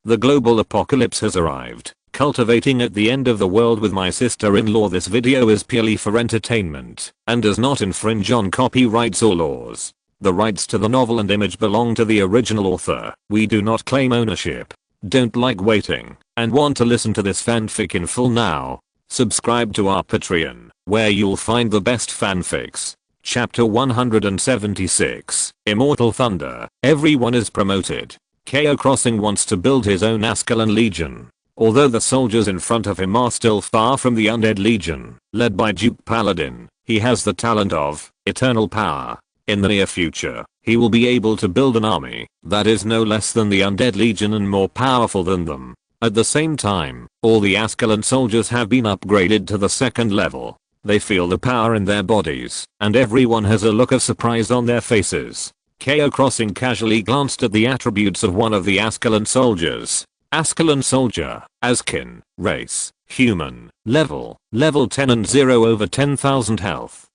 The global apocalypse has arrived. Cultivating at the end of the world with my sister-in-law. This video is purely for entertainment and does not infringe on copyrights or laws. The rights to the novel and image belong to the original author. We do not claim ownership. Don't like waiting and want to listen to this fanfic in full now? Subscribe to our Patreon, where you'll find the best fanfics. Chapter 176, Immortal Thunder. Everyone is promoted. Cao Xing wants to build his own Ascalon Legion. Although the soldiers in front of him are still far from the Undead Legion, led by Duke Paladin, he has the talent of eternal power. In the near future, he will be able to build an army that is no less than the Undead Legion and more powerful than them. At the same time, all the Ascalon soldiers have been upgraded to the second level. They feel the power in their bodies, and everyone has a look of surprise on their faces. Cao Xing casually glanced at the attributes of one of the Ascalon soldiers. Ascalon soldier, Askin, race, human, level 10 and 0 over 10,000 health.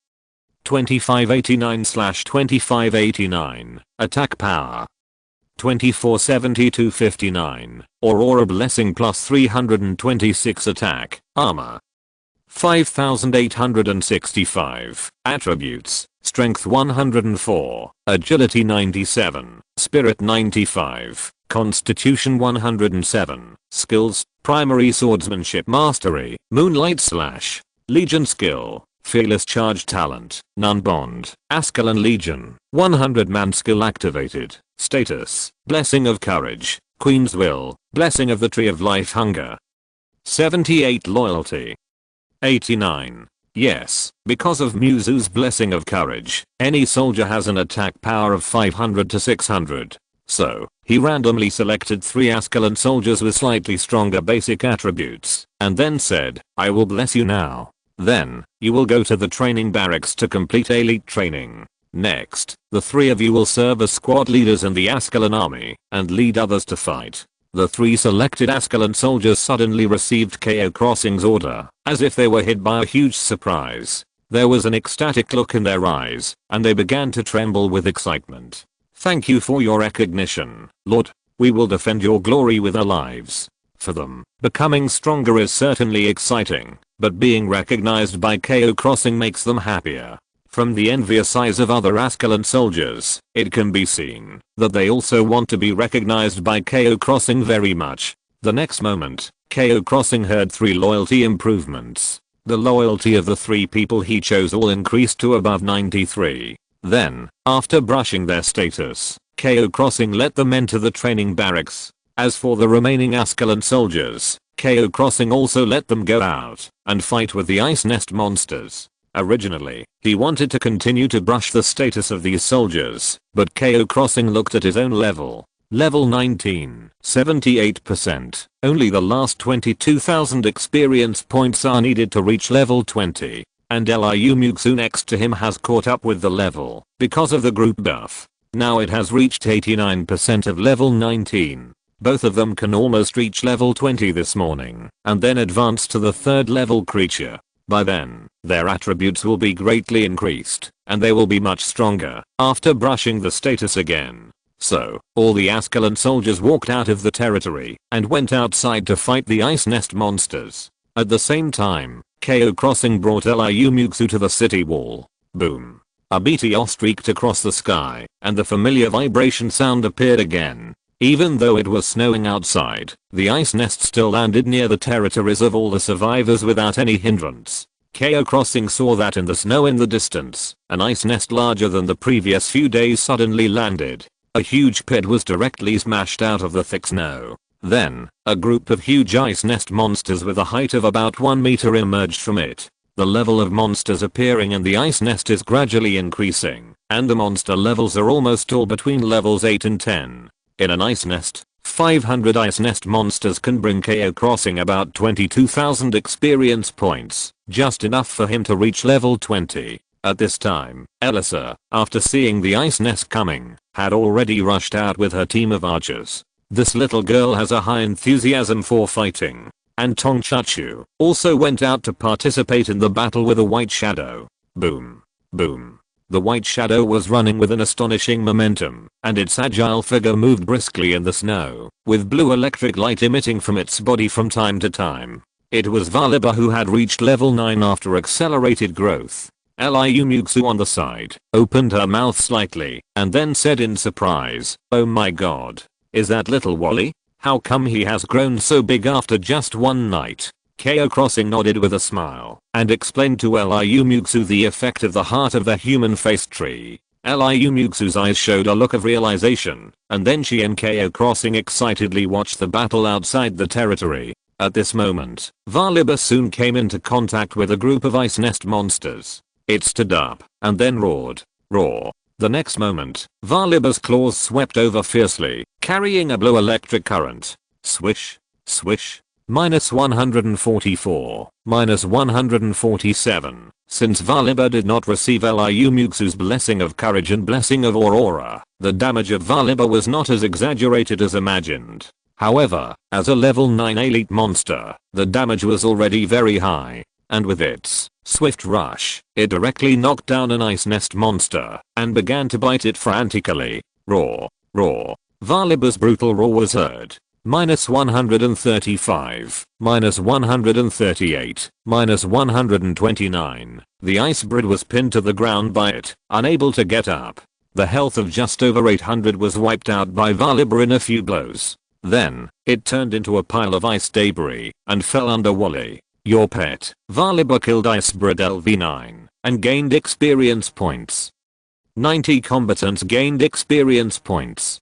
2589/2589, attack power. 2470-59, Aurora blessing plus 326 attack, armor. 5865, attributes, strength 104, agility 97, spirit 95. Constitution 107, skills, primary swordsmanship mastery, moonlight slash, legion skill, fearless charge talent, none bond, Ascalon Legion, 100-man skill activated, status, blessing of courage, queen's will, blessing of the tree of life hunger. 78 loyalty. 89. Yes, because of Muzu's blessing of courage, any soldier has an attack power of 500 to 600. So, he randomly selected 3 Ascalon soldiers with slightly stronger basic attributes, and then said, I will bless you now. Then, you will go to the training barracks to complete elite training. Next, the 3 of you will serve as squad leaders in the Ascalon army, and lead others to fight. The 3 selected Ascalon soldiers suddenly received Cao Xing's order, as if they were hit by a huge surprise. There was an ecstatic look in their eyes, and they began to tremble with excitement. Thank you for your recognition, Lord. We will defend your glory with our lives. For them, becoming stronger is certainly exciting, but being recognized by Cao Xing makes them happier. From the envious eyes of other Ascalon soldiers, it can be seen that they also want to be recognized by Cao Xing very much. The next moment, Cao Xing heard 3 loyalty improvements. The loyalty of the 3 people he chose all increased to above 93. Then, after brushing their status, Cao Xing let them enter the training barracks. As for the remaining Ascalon soldiers, Cao Xing also let them go out and fight with the ice nest monsters. Originally, he wanted to continue to brush the status of these soldiers, but Cao Xing looked at his own level. Level 19, 78%. Only the last 22,000 experience points are needed to reach level 20. And Liu Muxue next to him has caught up with the level because of the group buff. Now it has reached 89% of level 19. Both of them can almost reach level 20 this morning and then advance to the 3rd level creature. By then, their attributes will be greatly increased and they will be much stronger after brushing the status again. So, all the Ascalon soldiers walked out of the territory and went outside to fight the ice nest monsters. At the same time, Cao Xing brought Liu Muxue to the city wall. Boom. A meteor streaked across the sky, and the familiar vibration sound appeared again. Even though it was snowing outside, the ice nest still landed near the territories of all the survivors without any hindrance. Cao Xing saw that in the snow in the distance, an ice nest larger than the previous few days suddenly landed. A huge pit was directly smashed out of the thick snow. Then, a group of huge ice nest monsters with a height of about 1 meter emerged from it. The level of monsters appearing in the ice nest is gradually increasing, and the monster levels are almost all between levels 8 and 10. In an ice nest, 500 ice nest monsters can bring Cao Xing about 22,000 experience points, just enough for him to reach level 20. At this time, Elisa, after seeing the ice nest coming, had already rushed out with her team of archers. This little girl has a high enthusiasm for fighting. And Tong Chachu also went out to participate in the battle with a white shadow. Boom. Boom. The white shadow was running with an astonishing momentum, and its agile figure moved briskly in the snow, with blue electric light emitting from its body from time to time. It was Valiba who had reached level 9 after accelerated growth. Liu Muxue on the side opened her mouth slightly and then said in surprise, "Oh my god. Is that little Wally? How come he has grown so big after just one night?" Cao Xing nodded with a smile and explained to Liu Muxue the effect of the heart of the human face tree. Liu Muxue's eyes showed a look of realization, and then she and Cao Xing excitedly watched the battle outside the territory. At this moment, Valiba soon came into contact with a group of ice nest monsters. It stood up and then roared. Roar. The next moment, Valiba's claws swept over fiercely, carrying a blue electric current. Swish. Swish. -144, -147. Since Valiba did not receive Liu Muxue's blessing of courage and blessing of aurora, the damage of Valiba was not as exaggerated as imagined. However, as a level 9 elite monster, the damage was already very high, and with its swift rush, it directly knocked down an ice nest monster and began to bite it frantically. Roar. Roar. Valiba's brutal roar was heard. -135, -138, -129. The ice brid was pinned to the ground by it, unable to get up. The health of just over 800 was wiped out by Valiba in a few blows. Then, it turned into a pile of ice debris and fell under Wally, your pet. Valiba killed Icebrid LV9 and gained experience points. 90 combatants gained experience points.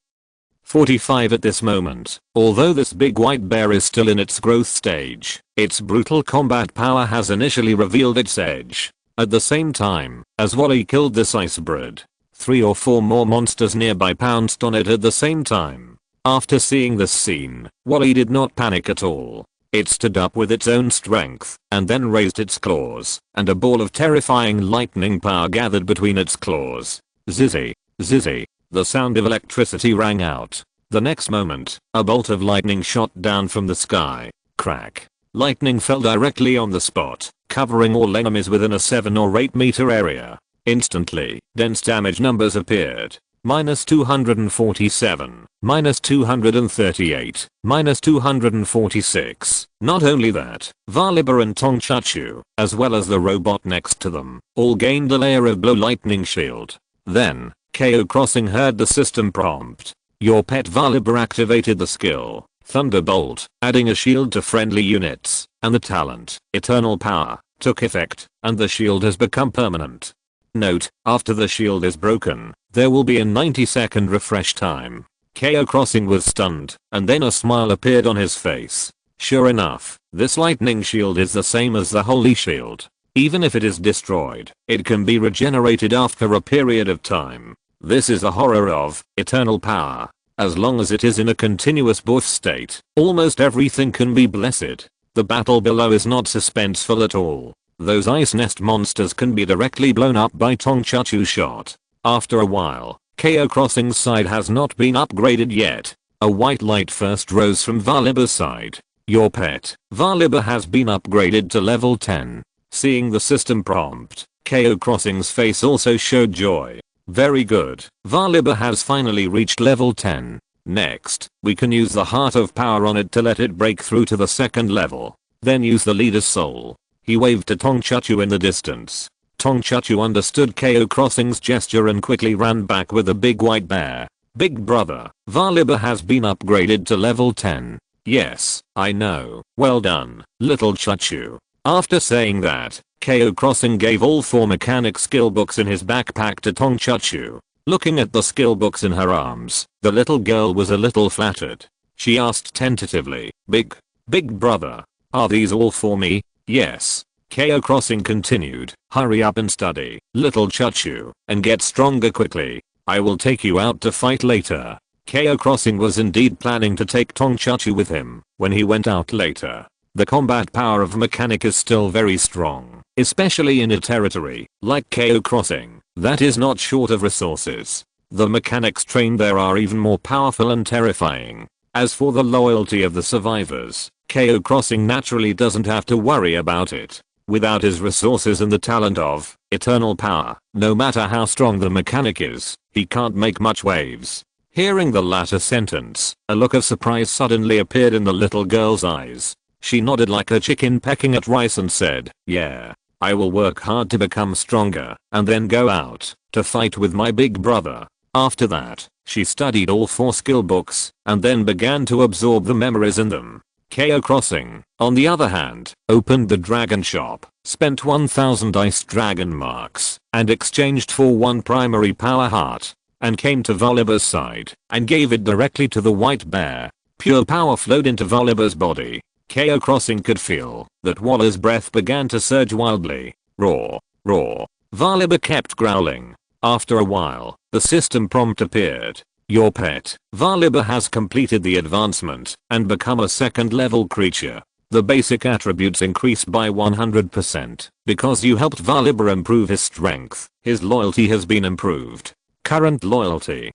45 at this moment. Although this big white bear is still in its growth stage, its brutal combat power has initially revealed its edge. At the same time, as Wally killed this Icebrid, 3 or 4 more monsters nearby pounced on it at the same time. After seeing this scene, Wally did not panic at all. It stood up with its own strength, and then raised its claws, and a ball of terrifying lightning power gathered between its claws. Zizzy. Zizzy. The sound of electricity rang out. The next moment, a bolt of lightning shot down from the sky. Crack. Lightning fell directly on the spot, covering all enemies within a 7 or 8 meter area. Instantly, dense damage numbers appeared. -247, -238, -246. Not only that, Valiba and Tongchachu, as well as the robot next to them, all gained a layer of blue lightning shield. Then, Cao Xing heard the system prompt. Your pet Valiba activated the skill, Thunderbolt, adding a shield to friendly units, and the talent, Eternal Power, took effect, and the shield has become permanent. Note, after the shield is broken, there will be a 90-second refresh time. Cao Xing was stunned, and then a smile appeared on his face. Sure enough, this lightning shield is the same as the holy shield. Even if it is destroyed, it can be regenerated after a period of time. This is the horror of eternal power. As long as it is in a continuous buff state, almost everything can be blessed. The battle below is not suspenseful at all. Those ice nest monsters can be directly blown up by Tongchachu's shot. After a while, Cao Xing's side has not been upgraded yet. A white light first rose from Valiba's side. Your pet, Valiba, has been upgraded to level 10. Seeing the system prompt, Cao Xing's face also showed joy. Very good. Valiba has finally reached level 10. Next, we can use the Heart of Power on it to let it break through to the second level. Then use the Leader's Soul. He waved to Tongchachu in the distance. Tongchachu understood Cao Xing's gesture and quickly ran back with a big white bear. Big brother, Valiba has been upgraded to level 10. Yes, I know. Well done, little Chachu. After saying that, Cao Xing gave all 4 mechanic skill books in his backpack to Tongchachu. Looking at the skill books in her arms, the little girl was a little flattered. She asked tentatively, Big brother, are these all for me? Yes. Cao Xing continued, hurry up and study, little Chachu, and get stronger quickly. I will take you out to fight later. Cao Xing was indeed planning to take Tongchachu with him when he went out later. The combat power of mechanic is still very strong, especially in a territory like Cao Xing that is not short of resources. The mechanics trained there are even more powerful and terrifying. As for the loyalty of the survivors, Cao Xing naturally doesn't have to worry about it. Without his resources and the talent of eternal power. No matter how strong the mechanic is, he can't make much waves. Hearing the latter sentence, a look of surprise suddenly appeared in the little girl's eyes. She nodded like a chicken pecking at rice and said, "Yeah, I will work hard to become stronger and then go out to fight with my big brother." After that, she studied all 4 skill books and then began to absorb the memories in them. Cao Xing, on the other hand, opened the dragon shop, spent 1000 ice dragon marks, and exchanged for 1 primary power heart, and came to Volibear's side and gave it directly to the white bear. Pure power flowed into Volibear's body. Cao Xing could feel that Waller's breath began to surge wildly. Roar, roar. Volibear kept growling. After a while, the system prompt appeared. Your pet, Volibear, has completed the advancement and become a 2nd level creature. The basic attributes increase by 100% because you helped Volibear improve his strength. His loyalty has been improved. Current loyalty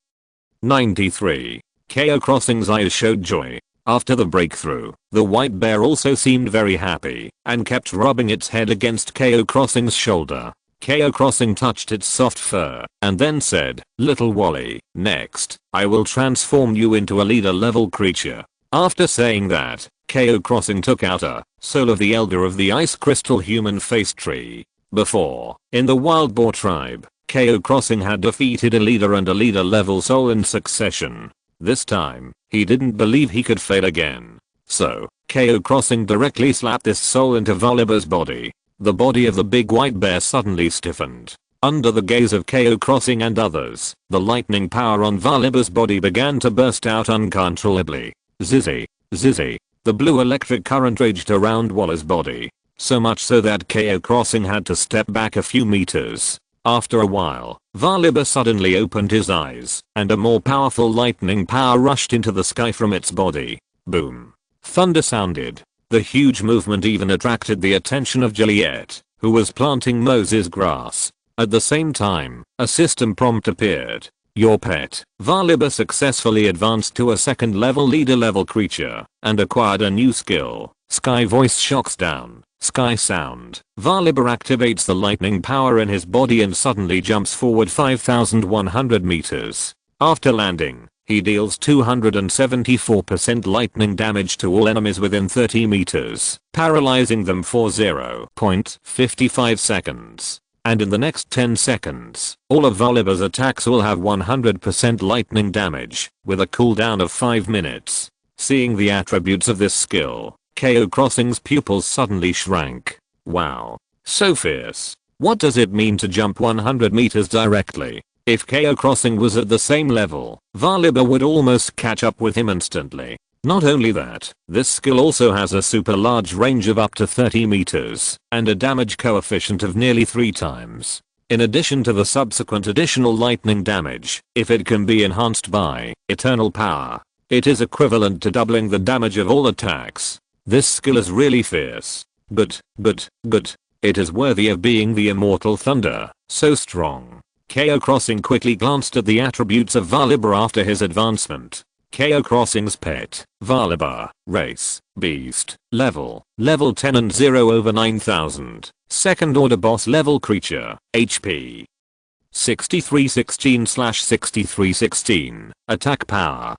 93. Cao Xing's eyes showed joy. After the breakthrough, the white bear also seemed very happy and kept rubbing its head against Cao Xing's shoulder. Cao Xing touched its soft fur and then said, "Little Wally, next, I will transform you into a leader level creature." After saying that, Cao Xing took out a soul of the elder of the ice crystal human face tree. Before, in the wild boar tribe, Cao Xing had defeated a leader and a leader level soul in succession. This time, he didn't believe he could fail again. So, Cao Xing directly slapped this soul into Volibear's body. The body of the big white bear suddenly stiffened. Under the gaze of Cao Xing and others, the lightning power on Volibear's body began to burst out uncontrollably. Zizzy, zizzy. The blue electric current raged around Waller's body. So much so that Cao Xing had to step back a few meters. After a while, Volibear suddenly opened his eyes, and a more powerful lightning power rushed into the sky from its body. Boom. Thunder sounded. The huge movement even attracted the attention of Juliet, who was planting Moses grass. At the same time, a system prompt appeared. Your pet, Volibear, successfully advanced to a 2nd level leader level creature and acquired a new skill. Sky voice shocks down. Sky sound. Volibear activates the lightning power in his body and suddenly jumps forward 5100 meters. After landing, he deals 274% lightning damage to all enemies within 30 meters, paralyzing them for 0.55 seconds. And in the next 10 seconds, all of Volibear's attacks will have 100% lightning damage, with a cooldown of 5 minutes. Seeing the attributes of this skill, Cao Xing's pupils suddenly shrank. Wow. So fierce. What does it mean to jump 100 meters directly? If Cao Xing was at the same level, Volibear would almost catch up with him instantly. Not only that, this skill also has a super large range of up to 30 meters and a damage coefficient of nearly 3 times. In addition to the subsequent additional lightning damage, if it can be enhanced by eternal power, it is equivalent to doubling the damage of all attacks. This skill is really fierce. But, it is worthy of being the immortal thunder, so strong. Cao Xing quickly glanced at the attributes of Volibear after his advancement. Cao Xing's pet, Volibear, race, beast, level 10 and 0/9000, 2nd order boss level creature, HP 6316/6316, attack power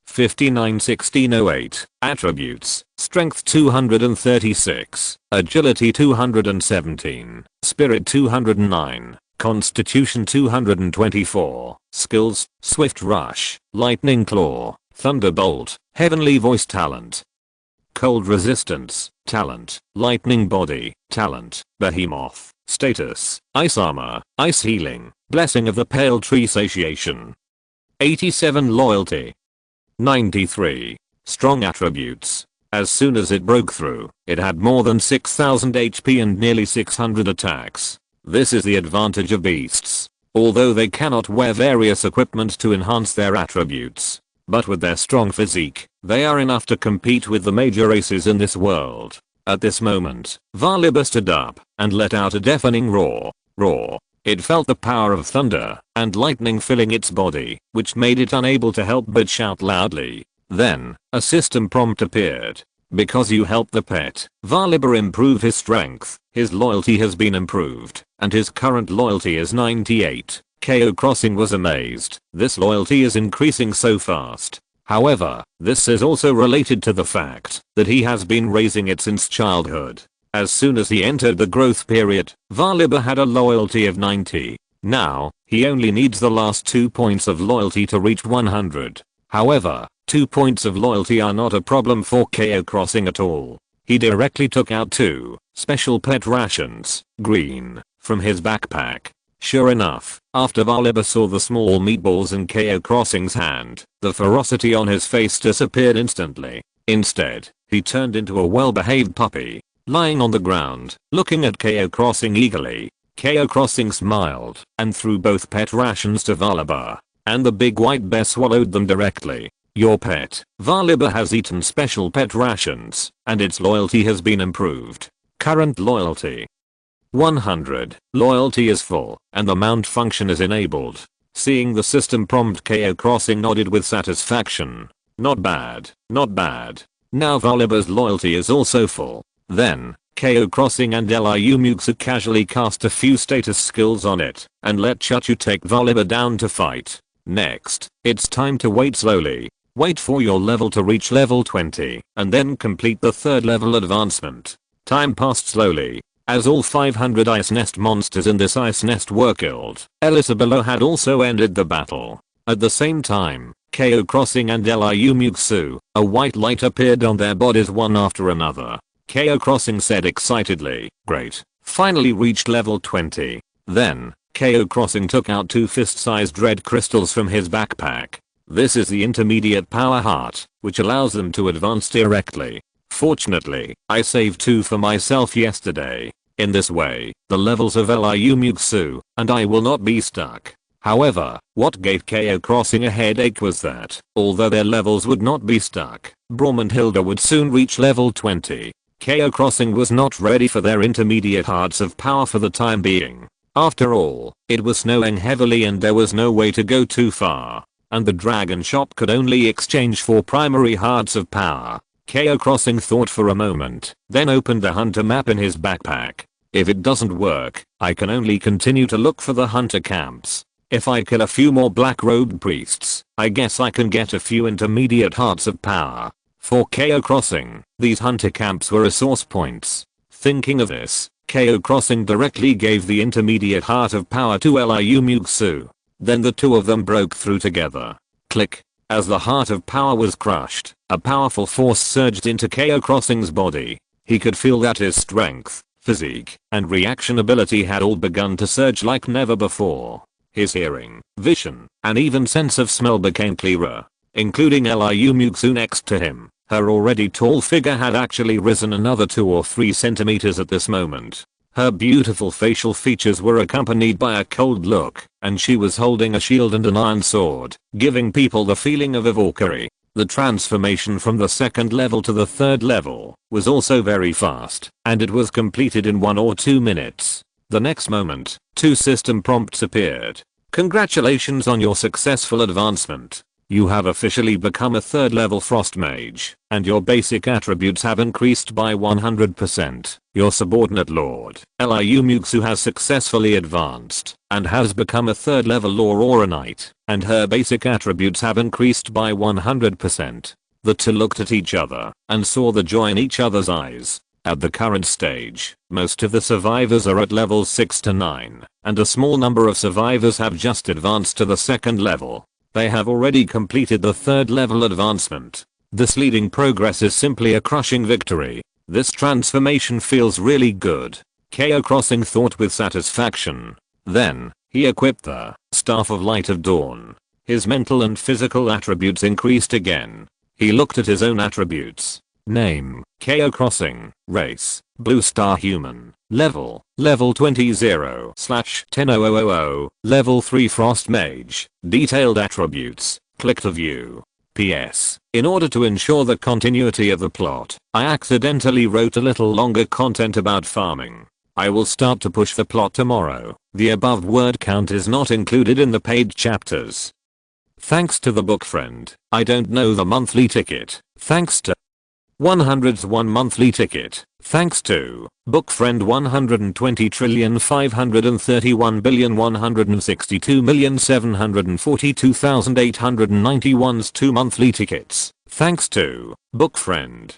591608, attributes, strength 236, agility 217, spirit 209, constitution 224, skills, swift rush, lightning claw, thunderbolt, heavenly voice talent, cold resistance, talent, lightning body, talent, behemoth, status, ice armor, ice healing, blessing of the pale tree satiation. 87 loyalty. 93. Strong attributes. As soon as it broke through, it had more than 6000 HP and nearly 600 attacks. This is the advantage of beasts. Although they cannot wear various equipment to enhance their attributes, but with their strong physique, they are enough to compete with the major races in this world. At this moment, Volibear stood up and let out a deafening roar. It felt the power of thunder and lightning filling its body, which made it unable to help but shout loudly. Then, a system prompt appeared. Because you helped the pet Valiber improve his strength, his loyalty has been improved, and his current loyalty is 98. Cao Xing was amazed. This loyalty is increasing so fast. However, this is also related to the fact that he has been raising it since childhood. As soon as he entered the growth period, Valiber had a loyalty of 90. Now, he only needs the last 2 points of loyalty to reach 100. However, 2 points of loyalty are not a problem for Cao Xing at all. He directly took out 2 special pet rations, green, from his backpack. Sure enough, after Valiber saw the small meatballs in Cao Xing's hand, the ferocity on his face disappeared instantly. Instead, he turned into a well-behaved puppy, lying on the ground, looking at Cao Xing eagerly. Cao Xing smiled and threw both pet rations to Valiber, and the big white bear swallowed them directly. Your pet, Valiber, has eaten special pet rations, and its loyalty has been improved. Current loyalty 100. Loyalty is full, and the mount function is enabled. Seeing the system prompt, Cao Xing nodded with satisfaction. Not bad, not bad. Now Valiber's loyalty is also full. Then, Cao Xing and Liu Muxue casually cast a few status skills on it, and let Chuchu take Valiber down to fight. Next, it's time to wait slowly. Wait for your level to reach level 20, and then complete the 3rd level advancement. Time passed slowly, as all 500 ice nest monsters in this ice nest were killed. Elisa below had also ended the battle. At the same time, Cao Xing and Liu Muxue, a white light appeared on their bodies one after another. Cao Xing said excitedly, "Great, finally reached level 20. Then, Cao Xing took out 2 fist-sized red crystals from his backpack. This is the intermediate power heart, which allows them to advance directly. Fortunately, I saved 2 for myself yesterday. In this way, the levels of Liu Muxue and I will not be stuck." However, what gave Cao Xing a headache was that, although their levels would not be stuck, Braum and Hilda would soon reach level 20. Cao Xing was not ready for their intermediate hearts of power for the time being. After all, it was snowing heavily and there was no way to go too far, and the dragon shop could only exchange for primary hearts of power. Cao Xing thought for a moment, then opened the hunter map in his backpack. If it doesn't work, I can only continue to look for the hunter camps. If I kill a few more black-robed priests, I guess I can get a few intermediate hearts of power. For Cao Xing, these hunter camps were resource points. Thinking of this, Cao Xing directly gave the intermediate heart of power to Liu Muxue. Then the 2 of them broke through together. Click. As the heart of power was crushed, a powerful force surged into Cao Xing's body. He could feel that his strength, physique, and reaction ability had all begun to surge like never before. His hearing, vision, and even sense of smell became clearer, including Liu Muxue next to him. Her already tall figure had actually risen another 2 or 3 centimeters at this moment. Her beautiful facial features were accompanied by a cold look, and she was holding a shield and an iron sword, giving people the feeling of a Valkyrie. The transformation from the 2nd level to the 3rd level was also very fast, and it was completed in 1 or 2 minutes. The next moment, 2 system prompts appeared. Congratulations on your successful advancement. You have officially become a 3rd level frost mage, and your basic attributes have increased by 100%. Your subordinate lord, Liu Muxue, has successfully advanced and has become a 3rd level Aurora Knight, and her basic attributes have increased by 100%. The 2 looked at each other and saw the joy in each other's eyes. At the current stage, most of the survivors are at levels 6 to 9, and a small number of survivors have just advanced to the 2nd level. They have already completed the 3rd level advancement. This leading progress is simply a crushing victory. This transformation feels really good. Cao Xing thought with satisfaction. Then, he equipped the Staff of Light of Dawn. His mental and physical attributes increased again. He looked at his own attributes. Name, Cao Xing. Race, Blue Star Human. Level 20/10000. Level 3 Frost Mage. Detailed attributes. Click to view. PS. In order to ensure the continuity of the plot, I accidentally wrote a little longer content about farming. I will start to push the plot tomorrow. The above word count is not included in the paid chapters. Thanks to the book friend. I don't know the monthly ticket. Thanks to 100's 1 monthly ticket, thanks to book friend 120,531,162,742,891's 2 monthly tickets, thanks to book friend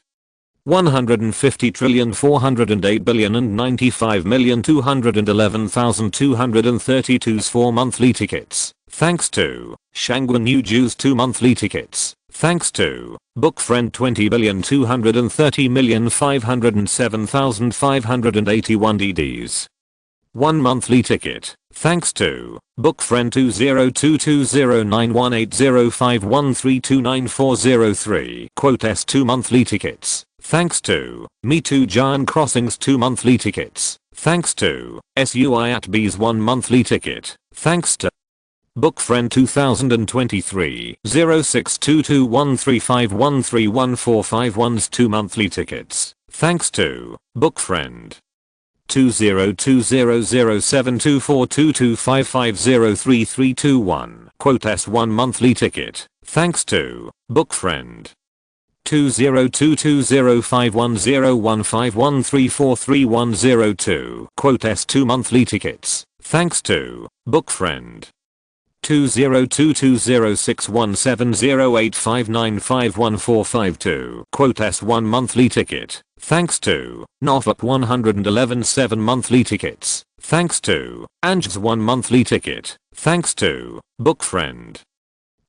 150,408,095,211,232's 4 monthly tickets, thanks to Shangguan Yuju's 2 monthly tickets, thanks to book friend 20,230,507,581 DDs. 1 monthly ticket, thanks to book friend 2020918051329403 quote s 2 monthly tickets, thanks to Me Too Giant Crossings 2 monthly tickets, thanks to SUI at B's 1 monthly ticket, thanks to book friend 2023 062213513141's 2 monthly tickets, thanks to book friend 202007242255033321 quote s 1 monthly ticket, thanks to book friend 202205101513434102 quote s 2 monthly tickets, thanks to book friend 2022061708595145 quote s 1 monthly ticket, thanks to Nofop 111 7 monthly tickets, thanks to Ange's 1 monthly ticket, thanks to book friend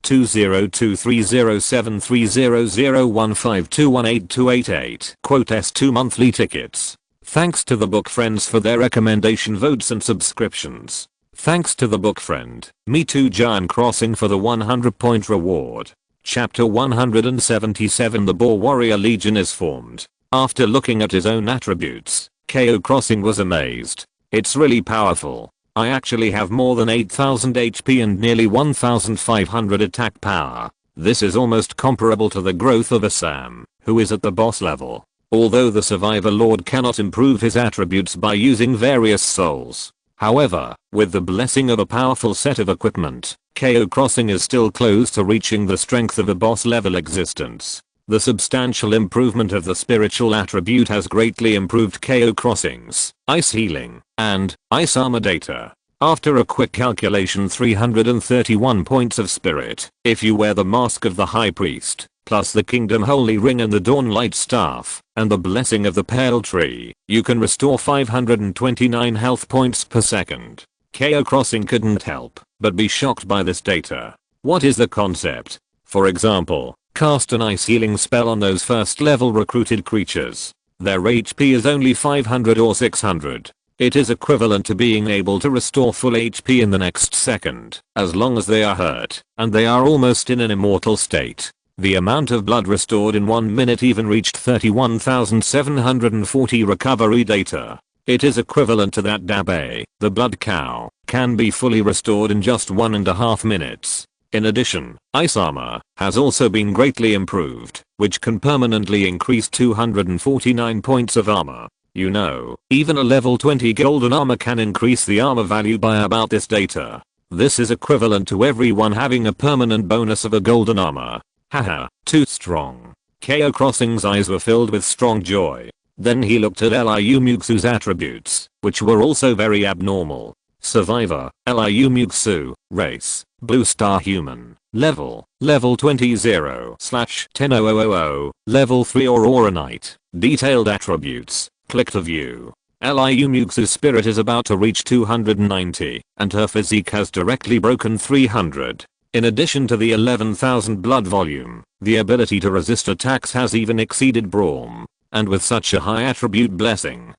2023073001521828 quote s 2 monthly tickets, thanks to the book friends for their recommendation votes and subscriptions. Thanks to the book friend, Me Too Giant Crossing for the 100-point reward. Chapter 177 The Boar Warrior Legion is formed. After looking at his own attributes, Cao Xing was amazed. It's really powerful. I actually have more than 8000 HP and nearly 1500 attack power. This is almost comparable to the growth of a Sam, who is at the boss level. Although the Survivor Lord cannot improve his attributes by using various souls. However, with the blessing of a powerful set of equipment, Cao Xing is still close to reaching the strength of a boss level existence. The substantial improvement of the spiritual attribute has greatly improved Cao Xing's ice healing and ice armor data. After a quick calculation, 331 points of spirit if you wear the mask of the high priest, plus the kingdom holy ring and the dawn light staff, and the blessing of the pale tree, you can restore 529 health points per second. Cao Xing couldn't help but be shocked by this data. What is the concept? For example, cast an ice healing spell on those first level recruited creatures. Their HP is only 500 or 600. It is equivalent to being able to restore full HP in the next second, as long as they are hurt, and they are almost in an immortal state. The amount of blood restored in 1 minute even reached 31,740 recovery data. It is equivalent to that Dabe, the blood cow, can be fully restored in just 1.5 minutes. In addition, ice armor has also been greatly improved, which can permanently increase 249 points of armor. You know, even a level 20 golden armor can increase the armor value by about this data. This is equivalent to everyone having a permanent bonus of a golden armor. Haha, too strong. Cao Xing's eyes were filled with strong joy. Then he looked at Liu Muxue's attributes, which were also very abnormal. Survivor, Liu Muxue, race, blue star human, level 20/10000, level 3 Aurora Knight, detailed attributes, click to view. Liu Muxue's spirit is about to reach 290, and her physique has directly broken 300. In addition to the 11,000 blood volume, the ability to resist attacks has even exceeded Braum. And with such a high attribute blessing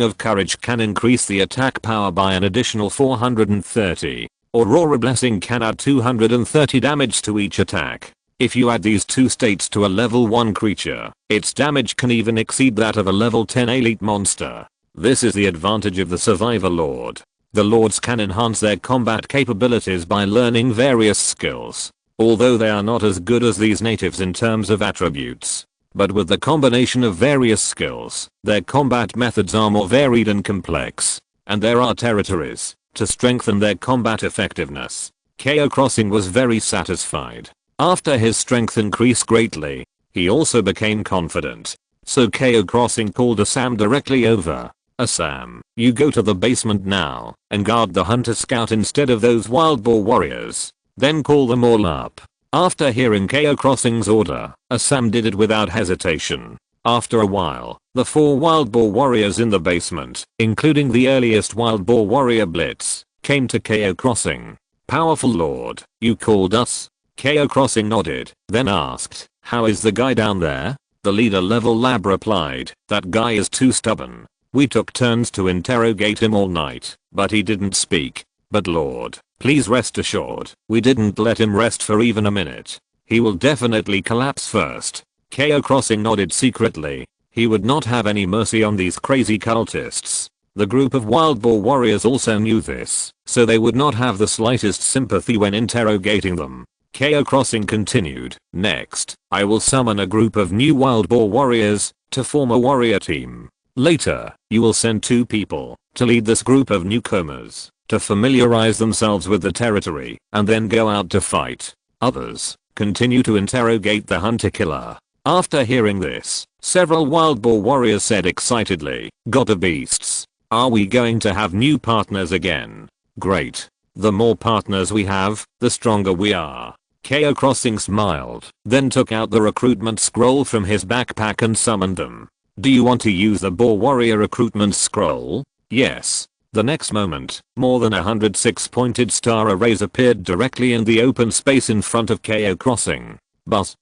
of courage can increase the attack power by an additional 430. Aurora blessing can add 230 damage to each attack. If you add these two states to a level 1 creature, its damage can even exceed that of a level 10 elite monster. This is the advantage of the Survivor Lord. The lords can enhance their combat capabilities by learning various skills, although they are not as good as these natives in terms of attributes. But with the combination of various skills, their combat methods are more varied and complex, and there are territories to strengthen their combat effectiveness. Cao Xing was very satisfied. After his strength increased greatly, He also became confident. So Cao Xing called Assam directly over. Assam, you go to the basement now and guard the hunter scout instead of those wild boar warriors. Then call them all up. After hearing Cao Xing's order, Assam did it without hesitation. After a while, the 4 wild boar warriors in the basement, including the earliest wild boar warrior Blitz, came to Cao Xing. Powerful lord, you called us? Cao Xing nodded, then asked, how is the guy down there? The leader level lab replied, that guy is too stubborn. We took turns to interrogate him all night, but he didn't speak. But lord, please rest assured, we didn't let him rest for even a minute. He will definitely collapse first. Cao Xing nodded secretly. He would not have any mercy on these crazy cultists. The group of wild boar warriors also knew this, so they would not have the slightest sympathy when interrogating them. Cao Xing continued, next, I will summon a group of new wild boar warriors to form a warrior team. Later, you will send 2 people to lead this group of newcomers to familiarize themselves with the territory and then go out to fight. Others continue to interrogate the hunter killer. After hearing this, several wild boar warriors said excitedly, God of beasts, are we going to have new partners again? Great. The more partners we have, the stronger we are. Cao Xing smiled, then took out the recruitment scroll from his backpack and summoned them. Do you want to use the boar warrior recruitment scroll? Yes. The next moment, more than 106 pointed star arrays appeared directly in the open space in front of Cao Xing. Buzz.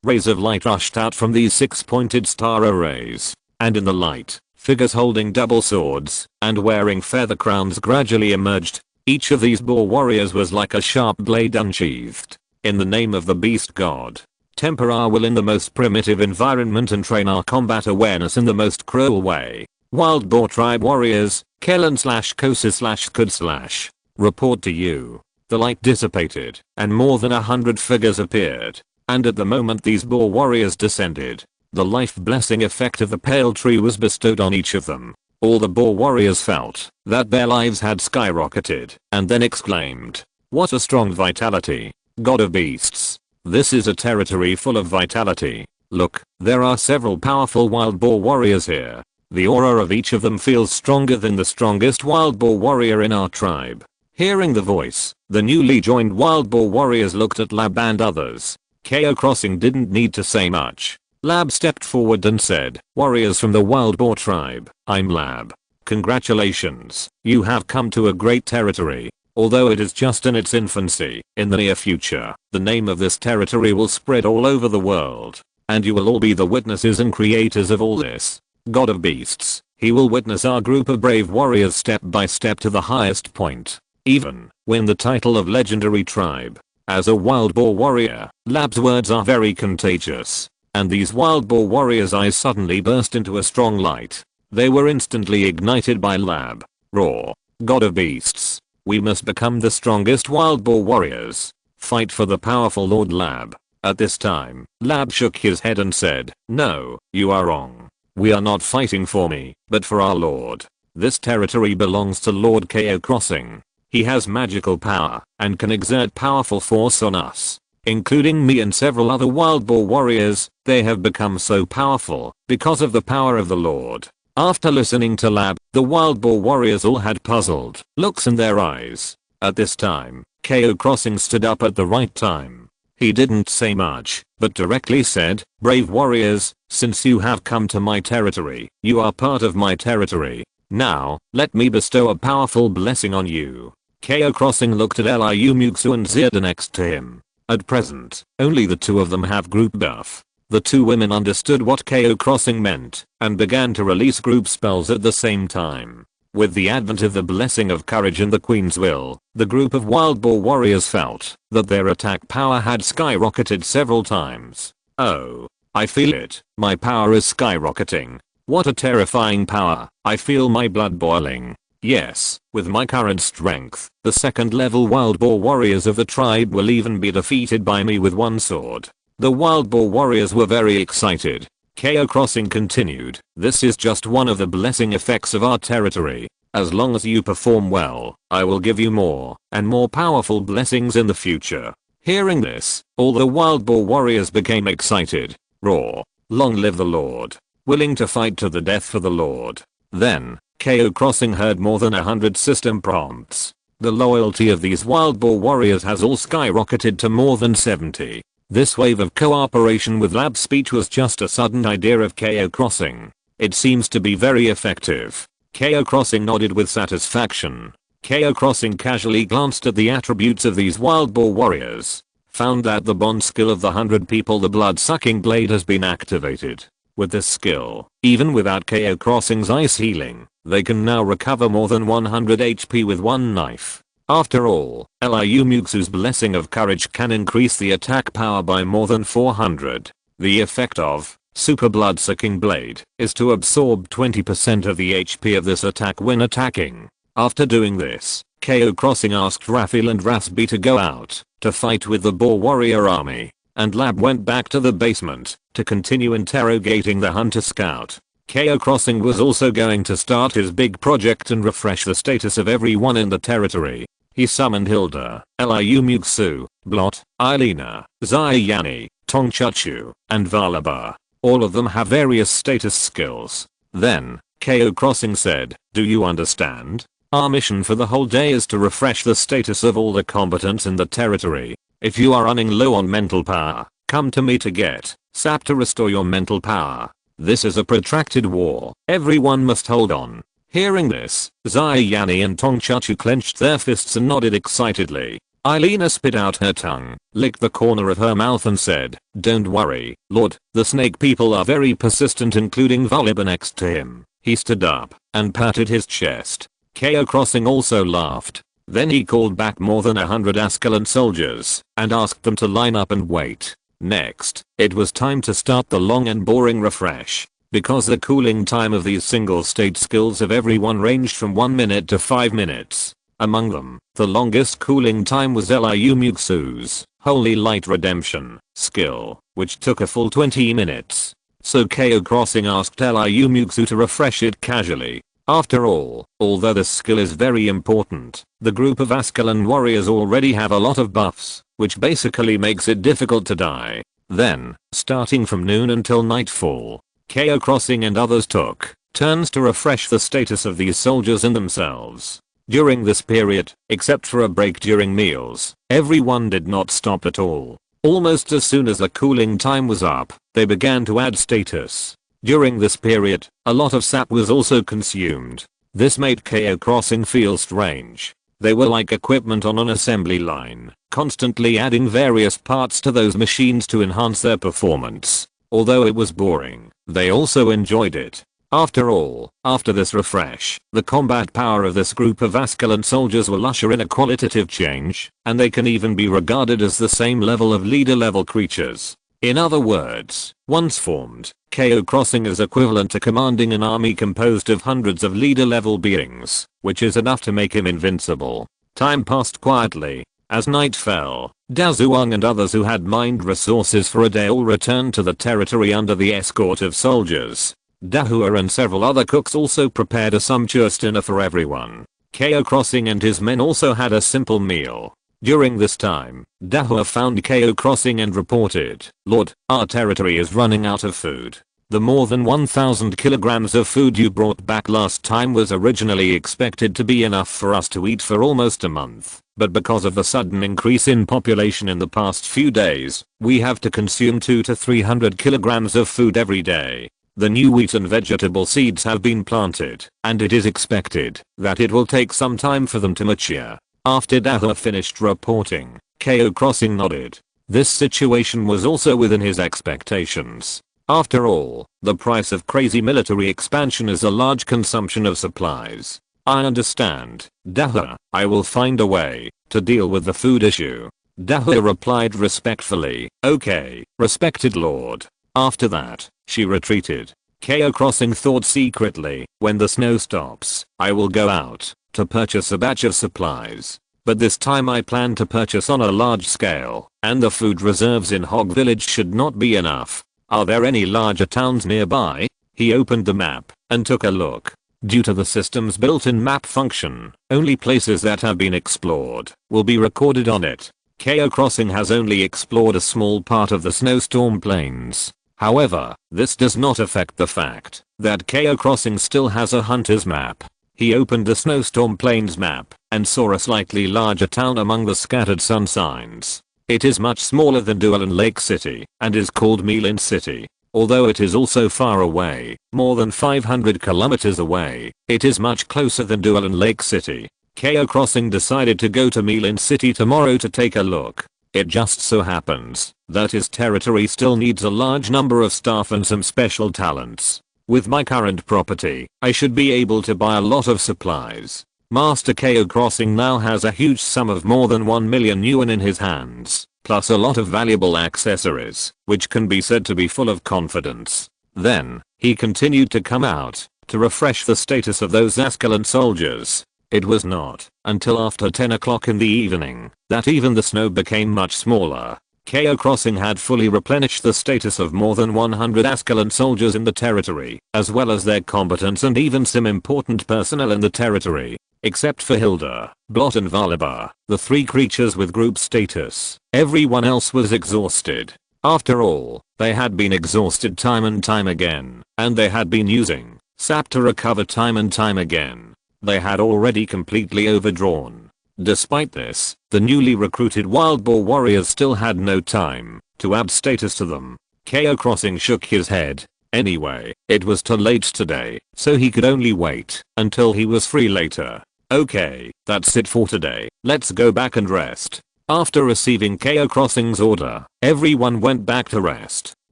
Rays of light rushed out from these 6 pointed star arrays. And in the light, figures holding double swords and wearing feather crowns gradually emerged. Each of these boar warriors was like a sharp blade unsheathed. In the name of the beast god, temper our will in the most primitive environment and train our combat awareness in the most cruel way. Wild boar tribe warriors, Kellen/Kosa/Kud/. Report to you. The light dissipated, and more than 100 figures appeared. And at the moment these boar warriors descended, the life blessing effect of the pale tree was bestowed on each of them. All the boar warriors felt that their lives had skyrocketed, and then exclaimed, what a strong vitality. God of beasts. This is a territory full of vitality. Look, there are several powerful wild boar warriors here. The aura of each of them feels stronger than the strongest wild boar warrior in our tribe. Hearing the voice, the newly joined wild boar warriors looked at Lab and others. Cao Xing didn't need to say much. Lab stepped forward and said, warriors from the wild boar tribe, I'm Lab. Congratulations, you have come to a great territory. Although it is just in its infancy, in the near future, the name of this territory will spread all over the world. And you will all be the witnesses and creators of all this. God of beasts, he will witness our group of brave warriors step by step to the highest point. Even win the title of legendary tribe. As a wild boar warrior, Lab's words are very contagious. And these wild boar warriors' eyes suddenly burst into a strong light. They were instantly ignited by Lab. Roar. God of beasts. We must become the strongest wild boar warriors. Fight for the powerful Lord Lab. At this time, Lab shook his head and said, no, you are wrong. We are not fighting for me, but for our lord. This territory belongs to Lord Cao Xing. He has magical power and can exert powerful force on us. Including me and several other wild boar warriors, they have become so powerful because of the power of the Lord. After listening to Lab, the wild boar warriors all had puzzled looks in their eyes. At this time, Cao Xing stood up at the right time. He didn't say much, but directly said, brave warriors, since you have come to my territory, you are part of my territory. Now, let me bestow a powerful blessing on you. Cao Xing looked at Liu Muxue and Zirda next to him. At present, only the 2 of them have group buff. The 2 women understood what Cao Xing meant and began to release group spells at the same time. With the advent of the blessing of courage and the Queen's will, the group of wild boar warriors felt that their attack power had skyrocketed several times. Oh, I feel it. My power is skyrocketing. What a terrifying power. I feel my blood boiling. Yes, with my current strength, the 2nd level wild boar warriors of the tribe will even be defeated by me with 1 sword. The wild boar warriors were very excited. Cao Xing continued, this is just one of the blessing effects of our territory. As long as you perform well, I will give you more and more powerful blessings in the future. Hearing this, all the wild boar warriors became excited. Roar. Long live the Lord. Willing to fight to the death for the Lord. Then, Cao Crossing heard more than 100 system prompts. The loyalty of these wild boar warriors has all skyrocketed to more than 70. This wave of cooperation with lab speech was just a sudden idea of Cao Crossing. It seems to be very effective. Cao Crossing nodded with satisfaction. Cao Crossing casually glanced at the attributes of these wild boar warriors. Found that the bond skill of the 100 people, the blood-sucking blade, has been activated. With this skill, even without Cao Crossing's ice healing, they can now recover more than 100 HP with one knife. After all, Liu Muxue's blessing of courage can increase the attack power by more than 400. The effect of Super Blood-Sucking Blade is to absorb 20% of the HP of this attack when attacking. After doing this, Cao Crossing asked Raphael and Rasby to go out to fight with the boar warrior army, and Lab went back to the basement to continue interrogating the hunter scout. Cao Crossing was also going to start his big project and refresh the status of everyone in the territory. He summoned Hilda, Liu Muxue, Blot, Irina, Xianyani, Tongchuchu, and Valaba. All of them have various status skills. Then, Cao Crossing said, "Do you understand? Our mission for the whole day is to refresh the status of all the combatants in the territory. If you are running low on mental power, come to me to get sap to restore your mental power. This is a protracted war. Everyone must hold on." Hearing this, Xianyani and Tongchuchu clenched their fists and nodded excitedly. Irina spit out her tongue, licked the corner of her mouth and said, "Don't worry, Lord, the snake people are very persistent, including Valaba next to him." He stood up and patted his chest. Cao Crossing also laughed. Then he called back more than 100 Ascalon soldiers and asked them to line up and wait. Next, it was time to start the long and boring refresh. Because the cooling time of these single state skills of everyone ranged from 1 minute to 5 minutes. Among them, the longest cooling time was Liu Muxue's Holy Light Redemption skill, which took a full 20 minutes. So Cao Crossing asked Liu Muxue to refresh it casually. After all, although this skill is very important, the group of Ascalon warriors already have a lot of buffs, which basically makes it difficult to die. Then, starting from noon until nightfall, Cao Crossing and others took turns to refresh the status of these soldiers and themselves. During this period, except for a break during meals, everyone did not stop at all. Almost as soon as the cooling time was up, they began to add status. During this period, a lot of sap was also consumed. This made Cao Crossing feel strange. They were like equipment on an assembly line, constantly adding various parts to those machines to enhance their performance. Although it was boring, they also enjoyed it. After all, after this refresh, the combat power of this group of Ascalon soldiers will usher in a qualitative change, and they can even be regarded as the same level of leader-level creatures. In other words, once formed, Cao Crossing is equivalent to commanding an army composed of hundreds of leader-level beings, which is enough to make him invincible. Time passed quietly. As night fell, Dazuang and others who had mined resources for a day all returned to the territory under the escort of soldiers. Dahua and several other cooks also prepared a sumptuous dinner for everyone. Cao Crossing and his men also had a simple meal. During this time, Dahua found Cao Crossing and reported, "Lord, our territory is running out of food. The more than 1,000 kilograms of food you brought back last time was originally expected to be enough for us to eat for almost a month, but because of the sudden increase in population in the past few days, we have to consume 200 to 300 kilograms of food every day. The new wheat and vegetable seeds have been planted, and it is expected that it will take some time for them to mature." After Dahua finished reporting, Cao Crossing nodded. This situation was also within his expectations. After all, the price of crazy military expansion is a large consumption of supplies. "I understand, Dahua. I will find a way to deal with the food issue." Dahua replied respectfully, "Okay, respected lord." After that, she retreated. Cao Crossing thought secretly, when the snow stops, I will go out to purchase a batch of supplies. But this time I plan to purchase on a large scale, and the food reserves in Hog Village should not be enough. Are there any larger towns nearby? He opened the map and took a look. Due to the system's built-in map function, only places that have been explored will be recorded on it. Cao Crossing has only explored a small part of the snowstorm plains. However, this does not affect the fact that Cao Crossing still has a hunter's map. He opened the Snowstorm Plains map and saw a slightly larger town among the scattered sun signs. It is much smaller than Duolin Lake City and is called Milin City. Although it is also far away, more than 500 kilometers away, it is much closer than Duolin Lake City. Cao Crossing decided to go to Milin City tomorrow to take a look. It just so happens that his territory still needs a large number of staff and some special talents. With my current property, I should be able to buy a lot of supplies. Master Cao Crossing now has a huge sum of more than 1 million yuan in his hands, plus a lot of valuable accessories, which can be said to be full of confidence. Then, he continued to come out to refresh the status of those Ascalon soldiers. It was not until after 10 o'clock in the evening that even the snow became much smaller. Cao Crossing had fully replenished the status of more than 100 Ascalon soldiers in the territory, as well as their combatants and even some important personnel in the territory. Except for Hilda, Blot and Valibar, the 3 creatures with group status, everyone else was exhausted. After all, they had been exhausted time and time again, and they had been using sap to recover time and time again. They had already completely overdrawn. Despite this, the newly recruited wild boar warriors still had no time to add status to them. Cao Crossing shook his head. Anyway, it was too late today, so he could only wait until he was free later. Okay, that's it for today. Let's go back and rest. After receiving Cao Crossing's order, everyone went back to rest,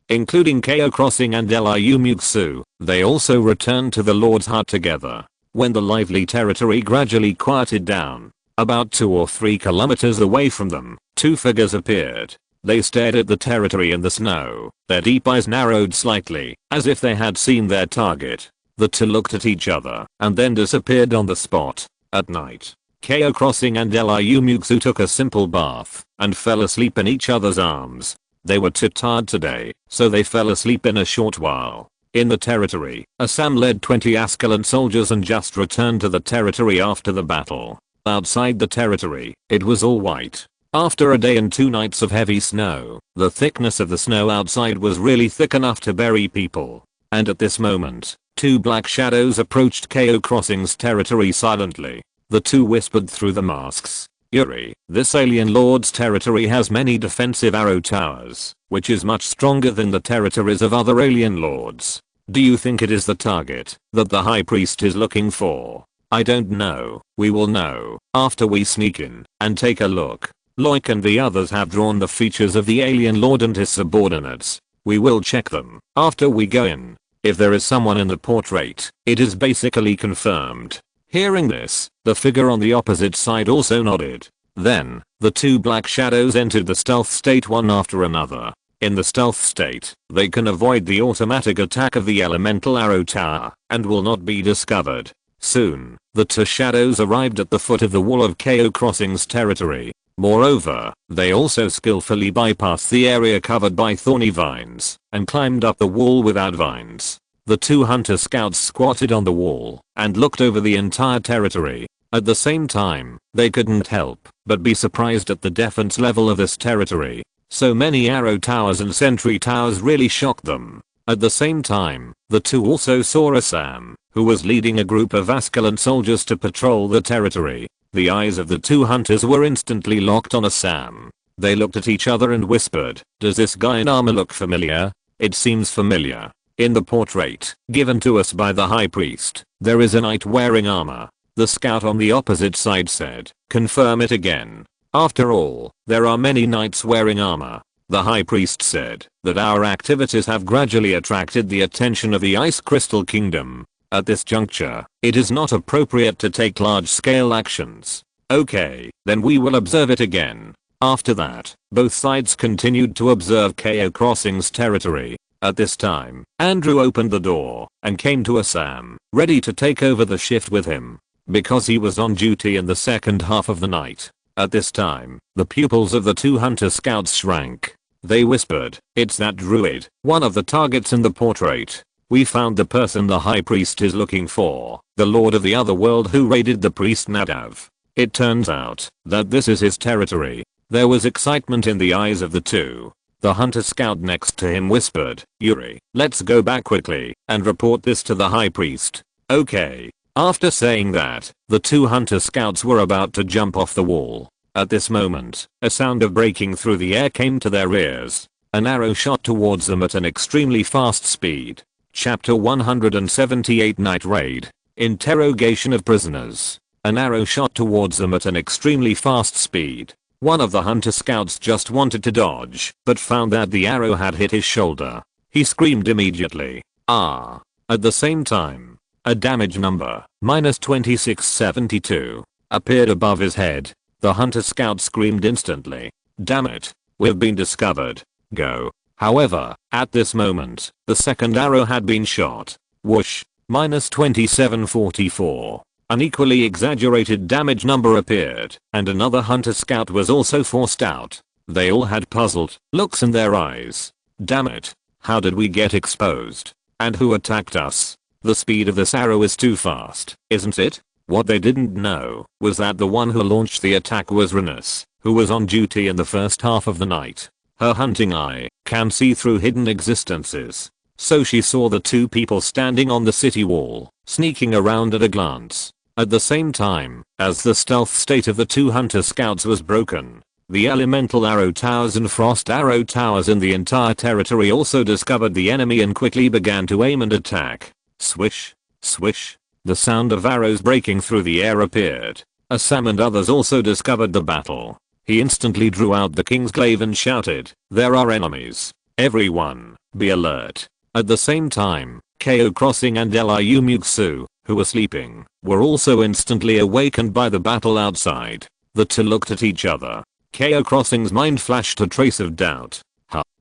including Cao Crossing and Liu Muxue. They also returned to the Lord's hut together. When the lively territory gradually quieted down, about 2 or 3 kilometers away from them, 2 figures appeared. They stared at the territory in the snow. Their deep eyes narrowed slightly, as if they had seen their target. The 2 looked at each other and then disappeared on the spot. At night, Cao Crossing and Liu Muxue took a simple bath and fell asleep in each other's arms. They were too tired today, so they fell asleep in a short while. In the territory, Assam led 20 Ascalon soldiers and just returned to the territory after the battle. Outside the territory, it was all white. After a day and 2 nights of heavy snow, the thickness of the snow outside was really thick enough to bury people. And at this moment, 2 black shadows approached Cao Crossing's territory silently. The 2 whispered through the masks. Yuri, this alien lord's territory has many defensive arrow towers, which is much stronger than the territories of other alien lords. Do you think it is the target that the high priest is looking for? I don't know. We will know after we sneak in and take a look. Loic and the others have drawn the features of the alien lord and his subordinates. We will check them after we go in. If there is someone in the portrait, it is basically confirmed. Hearing this, the figure on the opposite side also nodded. Then, the 2 black shadows entered the stealth state one after another. In the stealth state, they can avoid the automatic attack of the elemental arrow tower and will not be discovered. Soon, the 2 shadows arrived at the foot of the wall of Cao Crossing's territory. Moreover, they also skillfully bypassed the area covered by thorny vines and climbed up the wall without vines. The 2 hunter scouts squatted on the wall and looked over the entire territory. At the same time, they couldn't help but be surprised at the defense level of this territory. So many arrow towers and sentry towers really shocked them. At the same time, the 2 also saw Assam, who was leading a group of Ascalon soldiers to patrol the territory. The eyes of the 2 hunters were instantly locked on Assam. They looked at each other and whispered, "Does this guy in armor look familiar? It seems familiar. In the portrait given to us by the high priest, there is a knight wearing armor." The scout on the opposite side said, "Confirm it again. After all, there are many knights wearing armor." The high priest said that our activities have gradually attracted the attention of the Ice Crystal Kingdom. At this juncture, it is not appropriate to take large-scale actions. Okay, then we will observe it again. After that, both sides continued to observe Cao Crossing's territory. At this time, Andrew opened the door and came to Assam, ready to take over the shift with him, because he was on duty in the second half of the night. At this time, the pupils of the 2 hunter scouts shrank. They whispered, "It's that druid, one of the targets in the portrait. We found the person the high priest is looking for, the lord of the other world who raided the priest Nadav. It turns out that this is his territory." There was excitement in the eyes of the 2. The hunter scout next to him whispered, "Yuri, let's go back quickly and report this to the high priest." Okay. After saying that, the two hunter scouts were about to jump off the wall. At this moment, a sound of breaking through the air came to their ears. An arrow shot towards them at an extremely fast speed. Chapter 178 Night Raid. Interrogation of prisoners. An arrow shot towards them at an extremely fast speed. One of the hunter scouts just wanted to dodge, but found that the arrow had hit his shoulder. He screamed immediately. Ah! At the same time, a damage number, -2672, appeared above his head. The hunter scout screamed instantly. Damn it, we've been discovered. Go. However, at this moment, the second arrow had been shot. Whoosh. -2744. An equally exaggerated damage number appeared, and another hunter scout was also forced out. They all had puzzled looks in their eyes. Damn it. How did we get exposed? And who attacked us? The speed of this arrow is too fast, isn't it? What they didn't know was that the one who launched the attack was Irina, who was on duty in the first half of the night. Her hunting eye can see through hidden existences. So she saw the two people standing on the city wall, sneaking around at a glance. At the same time, as the stealth state of the two hunter scouts was broken, the elemental arrow towers and frost arrow towers in the entire territory also discovered the enemy and quickly began to aim and attack. Swish, swish. The sound of arrows breaking through the air appeared. Assam and others also discovered the battle. He instantly drew out the king's glaive and shouted, "There are enemies. Everyone, be alert." At the same time, Cao Xing and Liu Muxue, who were sleeping, were also instantly awakened by the battle outside. The two looked at each other. Cao Xing's mind flashed a trace of doubt.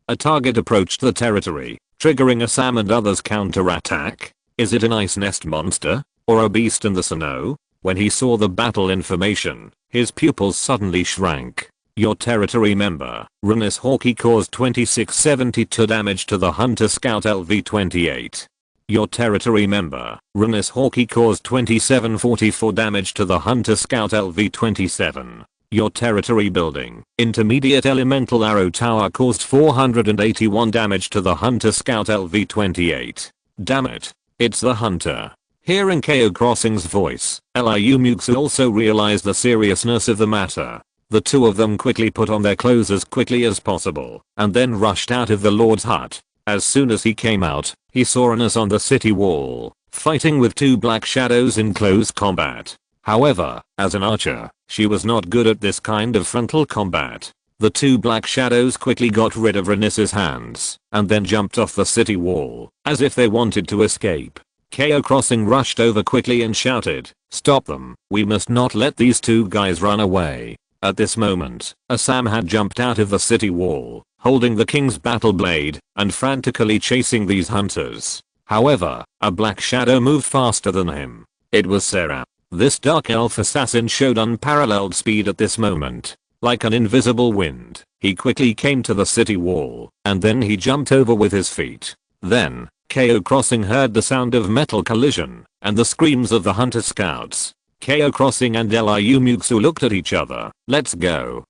A target approached the territory, triggering Assam and others' counterattack. Is it an ice nest monster? Or a beast in the snow? When he saw the battle information, his pupils suddenly shrank. Your territory member, Irina Hawkey, caused 2672 damage to the hunter scout LV-28. Your territory member, Irina Hawkey, caused 2744 damage to the hunter scout LV-27. Your territory building, intermediate elemental arrow tower, caused 481 damage to the hunter scout LV-28. Damn it, it's the hunter. Hearing Cao Xing's voice, Liu Muxue also realized the seriousness of the matter. The two of them quickly put on their clothes as quickly as possible, and then rushed out of the lord's hut. As soon as he came out, he saw Irina on the city wall, fighting with two black shadows in close combat. However, as an archer, she was not good at this kind of frontal combat. The two black shadows quickly got rid of Irina's hands, and then jumped off the city wall, as if they wanted to escape. Cao Xing rushed over quickly and shouted, "Stop them, we must not let these two guys run away." At this moment, Assam had jumped out of the city wall, holding the king's battle blade, and frantically chasing these hunters. However, a black shadow moved faster than him. It was Sarah. This dark elf assassin showed unparalleled speed at this moment. Like an invisible wind, he quickly came to the city wall, and then he jumped over with his feet. Then, Cao Xing heard the sound of metal collision, and the screams of the hunter scouts. Cao Xing and Liu Muxue looked at each other. Let's go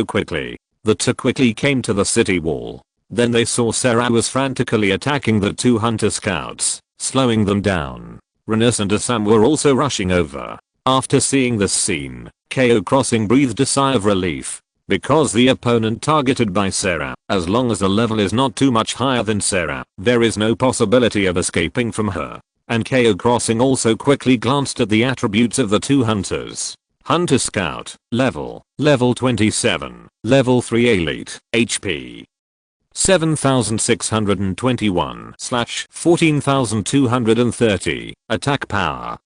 quickly. The two quickly came to the city wall. Then they saw Sarah was frantically attacking the two hunter scouts, slowing them down. Irina and Assam were also rushing over. After seeing this scene, Cao Xing breathed a sigh of relief. Because the opponent targeted by Sarah, as long as the level is not too much higher than Sarah, there is no possibility of escaping from her. And Cao Xing also quickly glanced at the attributes of the two hunters. Hunter Scout, level 27, level 3 elite, HP 7621/14230, attack power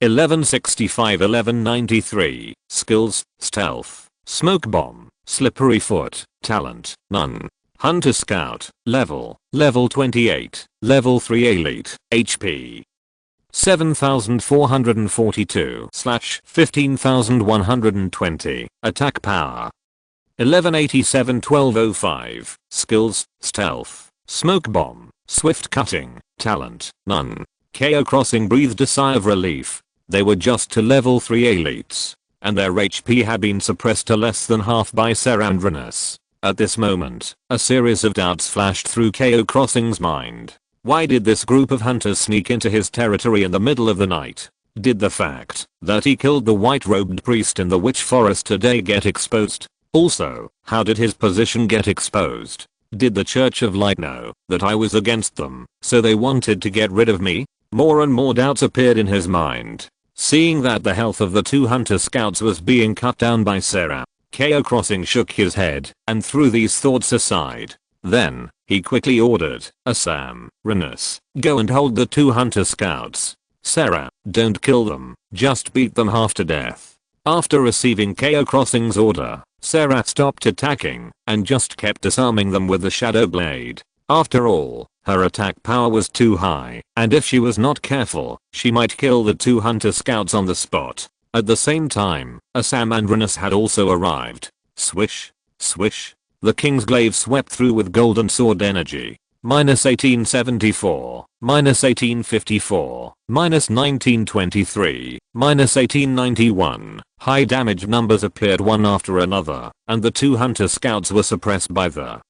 1165 1193, skills, stealth, smoke bomb, slippery foot, talent, none. Hunter Scout, level 28, level 3 elite, HP 7442/15120, attack power 1187 1205, skills, stealth, smoke bomb, swift cutting, talent, none. Cao Xing breathed a sigh of relief. They were just to level 3 elites, and their HP had been suppressed to less than half by Sarah and Irina. At this moment, a series of doubts flashed through Cao Xing's mind. Why did this group of hunters sneak into his territory in the middle of the night? Did the fact that he killed the white-robed priest in the witch forest today get exposed? Also, how did his position get exposed? Did the Church of Light know that I was against them, so they wanted to get rid of me? More and more doubts appeared in his mind. Seeing that the health of the two hunter scouts was being cut down by Sarah, Cao Xing shook his head and threw these thoughts aside. Then, he quickly ordered, Assam, Rinus, go and hold the two hunter scouts. Sarah, don't kill them, just beat them half to death. After receiving Cao Xing's order, Sarah stopped attacking and just kept disarming them with the shadow blade. After all, her attack power was too high, and if she was not careful, she might kill the two hunter scouts on the spot. At the same time, Assam and Rinus had also arrived. Swish, swish. The king's glaive swept through with golden sword energy. -1874, -1854, -1923, -1891. High damage numbers appeared one after another, and the two hunter scouts were suppressed by the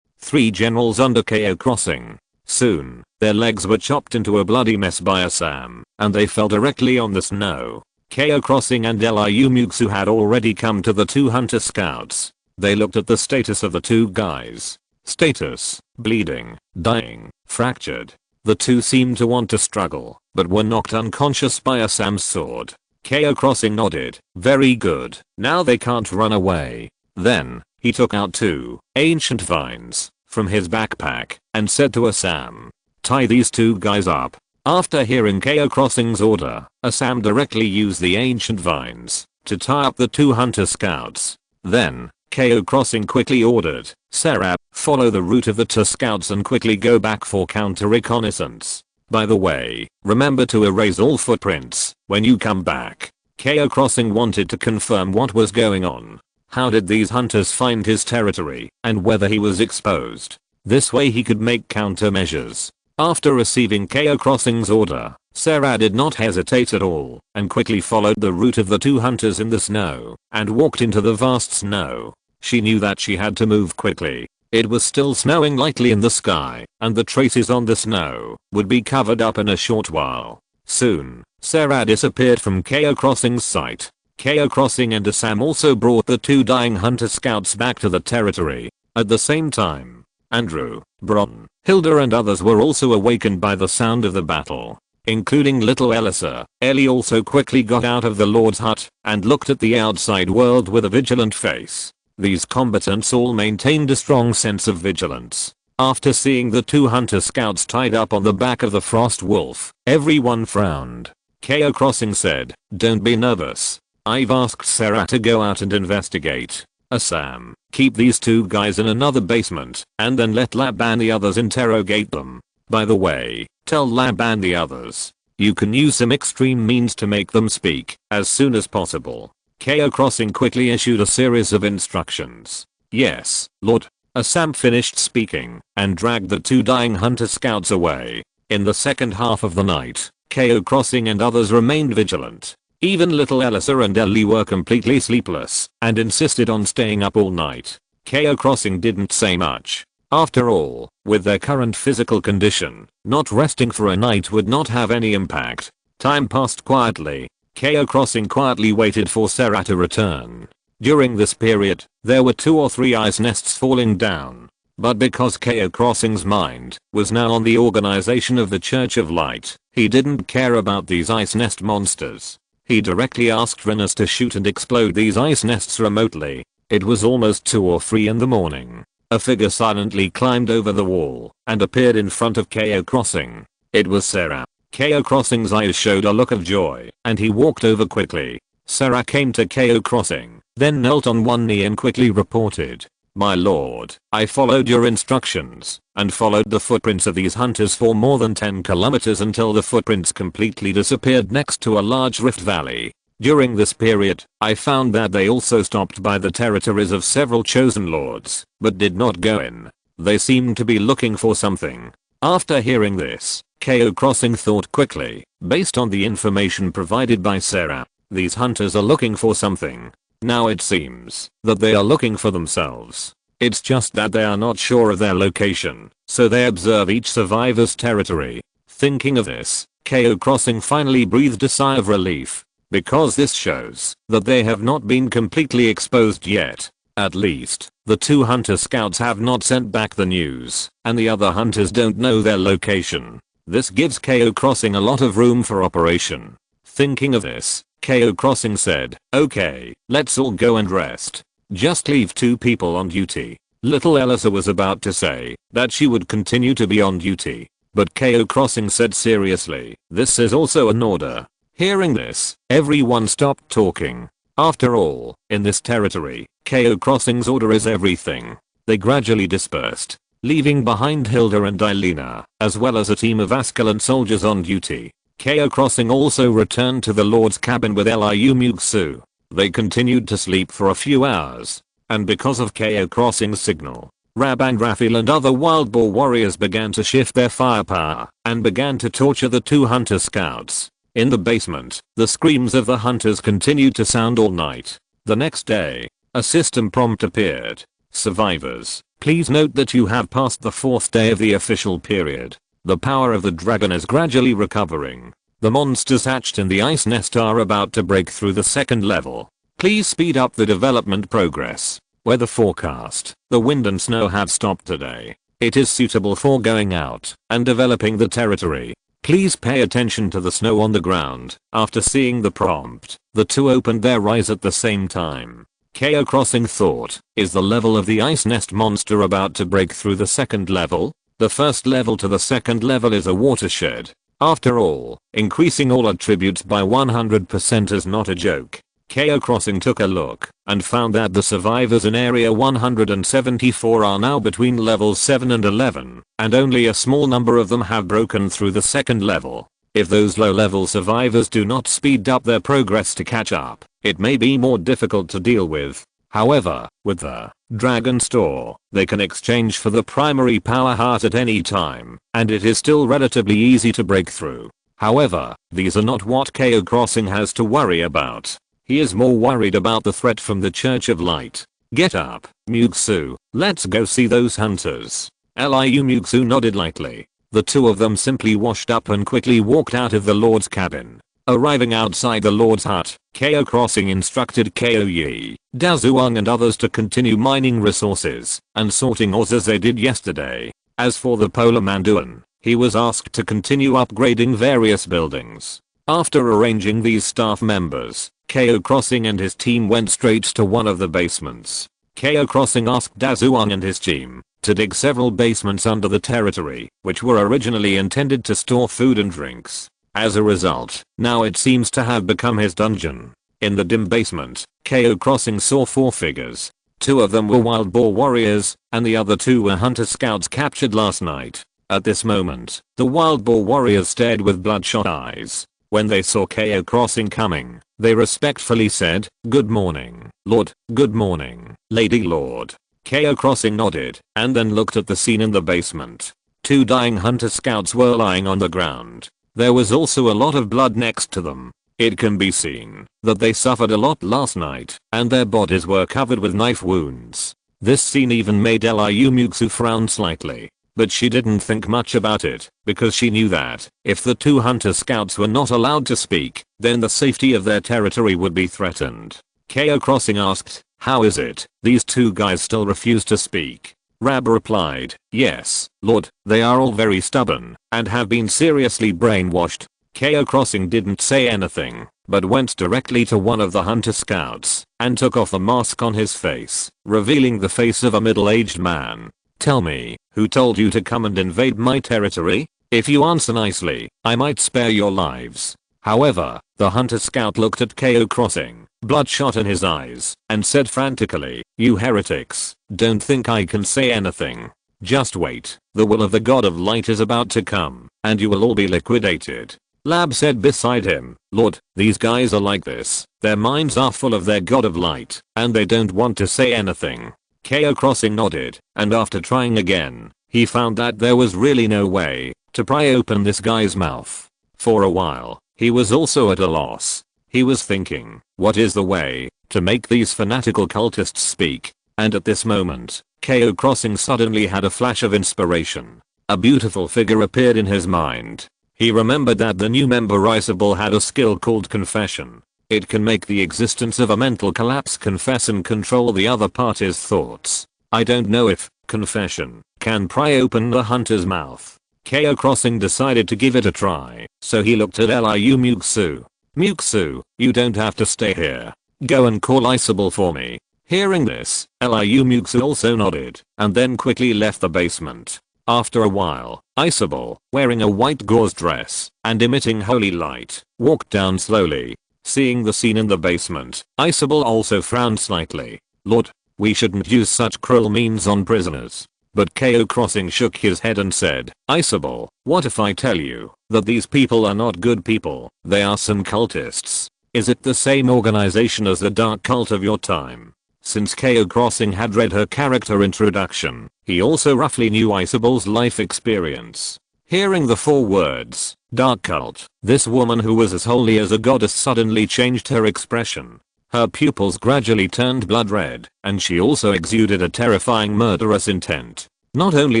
three generals under Cao Xing. Soon, their legs were chopped into a bloody mess by Assam, and they fell directly on the snow. Cao Xing and Liu Muxue had already come to the two hunter scouts. They looked at the status of the two guys. Status: bleeding, dying, fractured. The two seemed to want to struggle, but were knocked unconscious by Assam's sword. Cao Xing nodded. Very good. Now they can't run away. Then, he took out two ancient vines from his backpack and said to Assam, tie these two guys up. After hearing Cao Xing's order, Assam directly used the ancient vines to tie up the two hunter scouts. Then, Cao Xing quickly ordered, Sarah, follow the route of the two scouts and quickly go back for counter reconnaissance. By the way, remember to erase all footprints when you come back. Cao Xing wanted to confirm what was going on. How did these hunters find his territory, and whether he was exposed? This way he could make countermeasures. After receiving Cao Xing's order, Sarah did not hesitate at all, and quickly followed the route of the two hunters in the snow, and walked into the vast snow. She knew that she had to move quickly. It was still snowing lightly in the sky, and the traces on the snow would be covered up in a short while. Soon, Sarah disappeared from Cao Xing's sight. Cao Xing and Assam also brought the two dying hunter scouts back to the territory. At the same time, Andrew, Bron, Hilda and others were also awakened by the sound of the battle, including little Elisa. Ellie also quickly got out of the Lord's hut and looked at the outside world with a vigilant face. These combatants all maintained a strong sense of vigilance. After seeing the two hunter scouts tied up on the back of the frost wolf, everyone frowned. Cao Xing said, don't be nervous. I've asked Sarah to go out and investigate. Assam, keep these two guys in another basement, and then let Lab and the others interrogate them. By the way, tell Lab and the others, you can use some extreme means to make them speak as soon as possible. Cao Xing quickly issued a series of instructions. Yes, Lord. Assam finished speaking and dragged the two dying hunter scouts away. In the second half of the night, Cao Xing and others remained vigilant. Even little Elisa and Ellie were completely sleepless and insisted on staying up all night. Cao Xing didn't say much. After all, with their current physical condition, not resting for a night would not have any impact. Time passed quietly. Cao Xing quietly waited for Sarah to return. During this period, there were 2 or 3 ice nests falling down. But because Cao Xing's mind was now on the organization of the Church of Light, he didn't care about these ice nest monsters. He directly asked Rinus to shoot and explode these ice nests remotely. It was almost 2 or 3 in the morning. A figure silently climbed over the wall and appeared in front of Cao Xing. It was Sarah. Cao Xing's eyes showed a look of joy, and he walked over quickly. Sarah came to Cao Xing, then knelt on one knee and quickly reported, my lord, I followed your instructions, and followed the footprints of these hunters for more than 10 kilometers until the footprints completely disappeared next to a large rift valley. During this period, I found that they also stopped by the territories of several chosen lords, but did not go in. They seemed to be looking for something. After hearing this, Cao Xing thought quickly, based on the information provided by Sarah, these hunters are looking for something. Now it seems that they are looking for themselves. It's just that they are not sure of their location, so they observe each survivor's territory. Thinking of this, Cao Xing finally breathed a sigh of relief, because this shows that they have not been completely exposed yet. At least, the 2 hunter scouts have not sent back the news, and the other hunters don't know their location. This gives Cao Xing a lot of room for operation. Thinking of this, Cao Xing said, "Okay, let's all go and rest. Just leave 2 people on duty." Little Elisa was about to say that she would continue to be on duty, but Cao Xing said seriously, "This is also an order." Hearing this, everyone stopped talking. After all, in this territory, Cao Xing's order is everything. They gradually dispersed, leaving behind Hilda and Irina, as well as a team of Ascalan soldiers on duty. Cao Xing also returned to the Lord's cabin with Liu Muxue. They continued to sleep for a few hours, and because of Cao Xing's signal, Rab and Raphael and other wild boar warriors began to shift their firepower and began to torture the 2 hunter scouts. In the basement, the screams of the hunters continued to sound all night. The next day, a system prompt appeared. "Survivors, please note that you have passed the 4th day of the official period. The power of the dragon is gradually recovering. The monsters hatched in the ice nest are about to break through the 2nd level. Please speed up the development progress. Weather forecast. The wind and snow have stopped today. It is suitable for going out and developing the territory. Please pay attention to the snow on the ground." After seeing the prompt, the 2 opened their eyes at the same time. Cao Xing thought, is the level of the ice nest monster about to break through the 2nd level? The 1st level to the 2nd level is a watershed. After all, increasing all attributes by 100% is not a joke. Cao Xing took a look and found that the survivors in area 174 are now between levels 7 and 11, and only a small number of them have broken through the 2nd level. If those low-level survivors do not speed up their progress to catch up, it may be more difficult to deal with. However, with the Dragon Store, they can exchange for the primary power heart at any time, and it is still relatively easy to break through. However, these are not what Cao Xing has to worry about. He is more worried about the threat from the Church of Light. "Get up, Muxue, let's go see those hunters." Liu Muxue nodded lightly. The 2 of them simply washed up and quickly walked out of the Lord's cabin. Arriving outside the Lord's hut, Cao Xing instructed Cao Yi, Dazuang and others to continue mining resources and sorting ores as they did yesterday. As for the Polar Mandarin, he was asked to continue upgrading various buildings. After arranging these staff members, Cao Xing and his team went straight to one of the basements. Cao Xing asked Dazuang and his team to dig several basements under the territory, which were originally intended to store food and drinks. As a result, now it seems to have become his dungeon. In the dim basement, Cao Xing saw 4 figures. 2 of them were wild boar warriors, and the other 2 were hunter scouts captured last night. At this moment, the wild boar warriors stared with bloodshot eyes. When they saw Cao Xing coming, they respectfully said, "Good morning, Lord." "Good morning, Lady Lord." Cao Xing nodded, and then looked at the scene in the basement. 2 dying hunter scouts were lying on the ground. There was also a lot of blood next to them. It can be seen that they suffered a lot last night, and their bodies were covered with knife wounds. This scene even made Liu Muxue frown slightly. But she didn't think much about it, because she knew that if the 2 hunter scouts were not allowed to speak, then the safety of their territory would be threatened. Cao Xing asked, "How is it these 2 guys still refuse to speak?" Rab replied, "Yes, Lord, they are all very stubborn and have been seriously brainwashed." Cao Xing didn't say anything, but went directly to one of the hunter scouts and took off the mask on his face, revealing the face of a middle-aged man. "Tell me, who told you to come and invade my territory? If you answer nicely, I might spare your lives." However, the hunter scout looked at Cao Xing, bloodshot in his eyes, and said frantically, "You heretics, don't think I can say anything. Just wait, the will of the God of Light is about to come, and you will all be liquidated." Lab said beside him, "Lord, these guys are like this. Their minds are full of their God of Light, and they don't want to say anything." Cao Xing nodded, and after trying again, he found that there was really no way to pry open this guy's mouth. For a while, he was also at a loss. He was thinking, what is the way to make these fanatical cultists speak? And at this moment, Cao Xing suddenly had a flash of inspiration. A beautiful figure appeared in his mind. He remembered that the new member Isabel had a skill called confession. It can make the existence of a mental collapse confess and control the other party's thoughts. I don't know if confession can pry open the hunter's mouth. Cao Xing decided to give it a try, so he looked at Liu Muxue. Muxue, you don't have to stay here. Go and call Isabel for me. Hearing this, Liu Muxue also nodded, and then quickly left the basement. After a while, Isabel, wearing a white gauze dress and emitting holy light, walked down slowly. Seeing the scene in the basement, Isabel also frowned slightly. Lord, we shouldn't use such cruel means on prisoners. But Cao Xing shook his head and said, Isabel, what if I tell you that these people are not good people, they are some cultists? Is it the same organization as the dark cult of your time? Since Cao Xing had read her character introduction, he also roughly knew Isabel's life experience. Hearing the 4 words, dark cult, this woman who was as holy as a goddess suddenly changed her expression. Her pupils gradually turned blood red, and she also exuded a terrifying murderous intent. Not only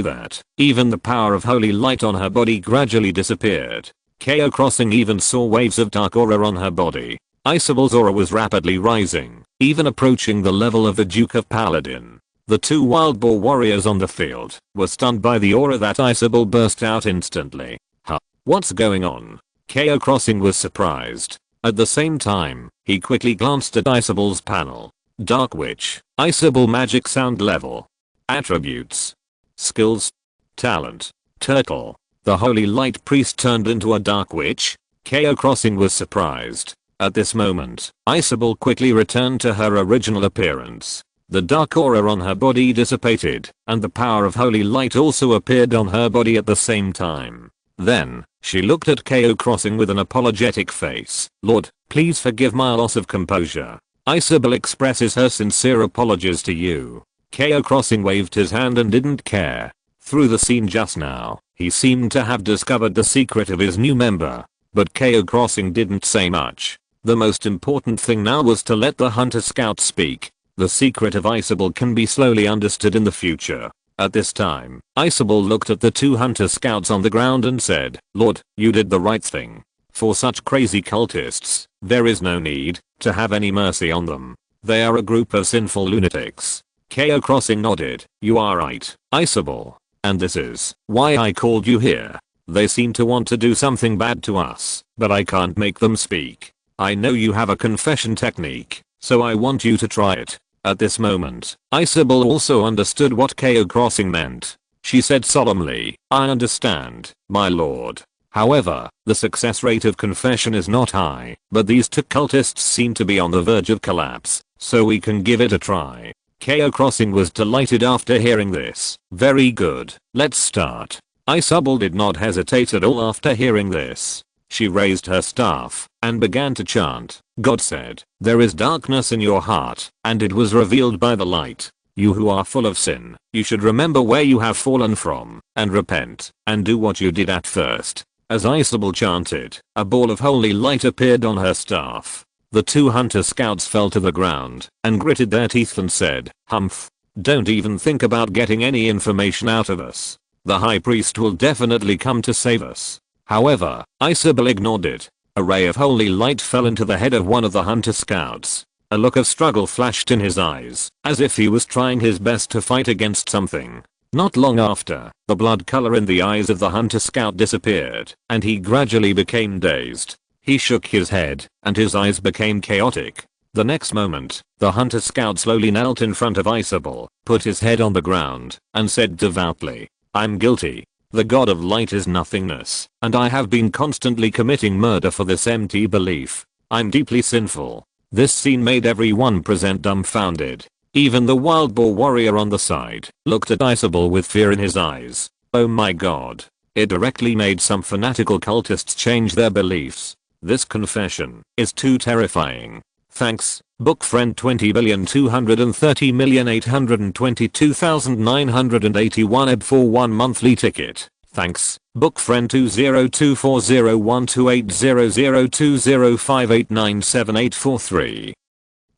that, even the power of holy light on her body gradually disappeared. Cao Xing even saw waves of dark aura on her body. Isabel's aura was rapidly rising, even approaching the level of the Duke of Paladin. The 2 wild boar warriors on the field were stunned by the aura that Isabel burst out instantly. Huh? What's going on? Cao Xing was surprised. At the same time, he quickly glanced at Isabel's panel. Dark Witch, Isabel magic sound level. Attributes. Skills. Talent. Turtle. The holy light priest turned into a dark witch? Cao Xing was surprised. At this moment, Isabel quickly returned to her original appearance. The dark aura on her body dissipated, and the power of holy light also appeared on her body at the same time. Then, she looked at Cao Xing with an apologetic face. Lord, please forgive my loss of composure. Isabel expresses her sincere apologies to you. Cao Xing waved his hand and didn't care. Through the scene just now, he seemed to have discovered the secret of his new member. But Cao Xing didn't say much. The most important thing now was to let the hunter scout speak. The secret of Isabel can be slowly understood in the future. At this time, Isabel looked at the 2 hunter scouts on the ground and said, Lord, you did the right thing. For such crazy cultists, there is no need to have any mercy on them. They are a group of sinful lunatics. Cao Xing nodded. You are right, Isabel. And this is why I called you here. They seem to want to do something bad to us, but I can't make them speak. I know you have a confession technique, so I want you to try it. At this moment, Isabel also understood what Cao Xing meant. She said solemnly, I understand, my lord. However, the success rate of confession is not high, but these 2 cultists seem to be on the verge of collapse, so we can give it a try. Cao Xing was delighted after hearing this. Very good, let's start. Isabel did not hesitate at all after hearing this. She raised her staff and began to chant. God said, there is darkness in your heart, and it was revealed by the light. You who are full of sin, you should remember where you have fallen from, and repent, and do what you did at first. As Isabel chanted, a ball of holy light appeared on her staff. The 2 hunter scouts fell to the ground and gritted their teeth and said, Humph. Don't even think about getting any information out of us. The high priest will definitely come to save us. However, Isabel ignored it. A ray of holy light fell into the head of one of the hunter scouts. A look of struggle flashed in his eyes, as if he was trying his best to fight against something. Not long after, the blood color in the eyes of the hunter scout disappeared, and he gradually became dazed. He shook his head, and his eyes became chaotic. The next moment, the hunter scout slowly knelt in front of Isabel, put his head on the ground, and said devoutly, I'm guilty. The god of light is nothingness, and I have been constantly committing murder for this empty belief. I'm deeply sinful. This scene made everyone present dumbfounded. Even the wild boar warrior on the side looked at Isabel with fear in his eyes. Oh my god. It directly made some fanatical cultists change their beliefs. This confession is too terrifying. Thanks, book friend 20,230,822,981 eb for 1 monthly ticket. Thanks, book friend 20240128002058978843.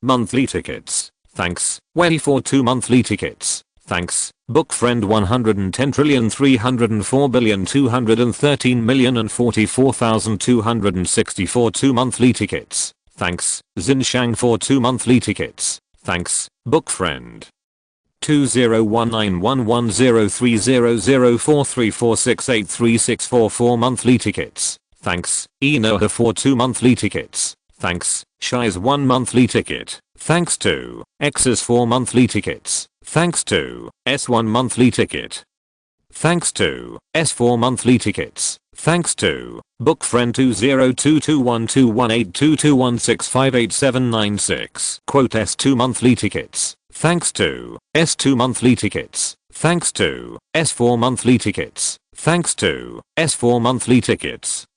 Monthly tickets. Thanks, Wendy for 2 monthly tickets. Thanks, book friend 110,304,213,044,264 2 monthly tickets. Thanks, Xinshang for 2 monthly tickets. Thanks, book friend. 201911030043468364 4 monthly tickets. Thanks, Enoha for 2 monthly tickets. Thanks, Shy's 1 monthly ticket. Thanks to X's 4 monthly tickets. Thanks to S1 monthly ticket. Thanks to S4 monthly tickets. Thanks to bookfriend 202212182216588796. Quote S2 monthly tickets. Thanks to S2 monthly tickets. Thanks to S4 monthly tickets. Thanks to S4 monthly tickets.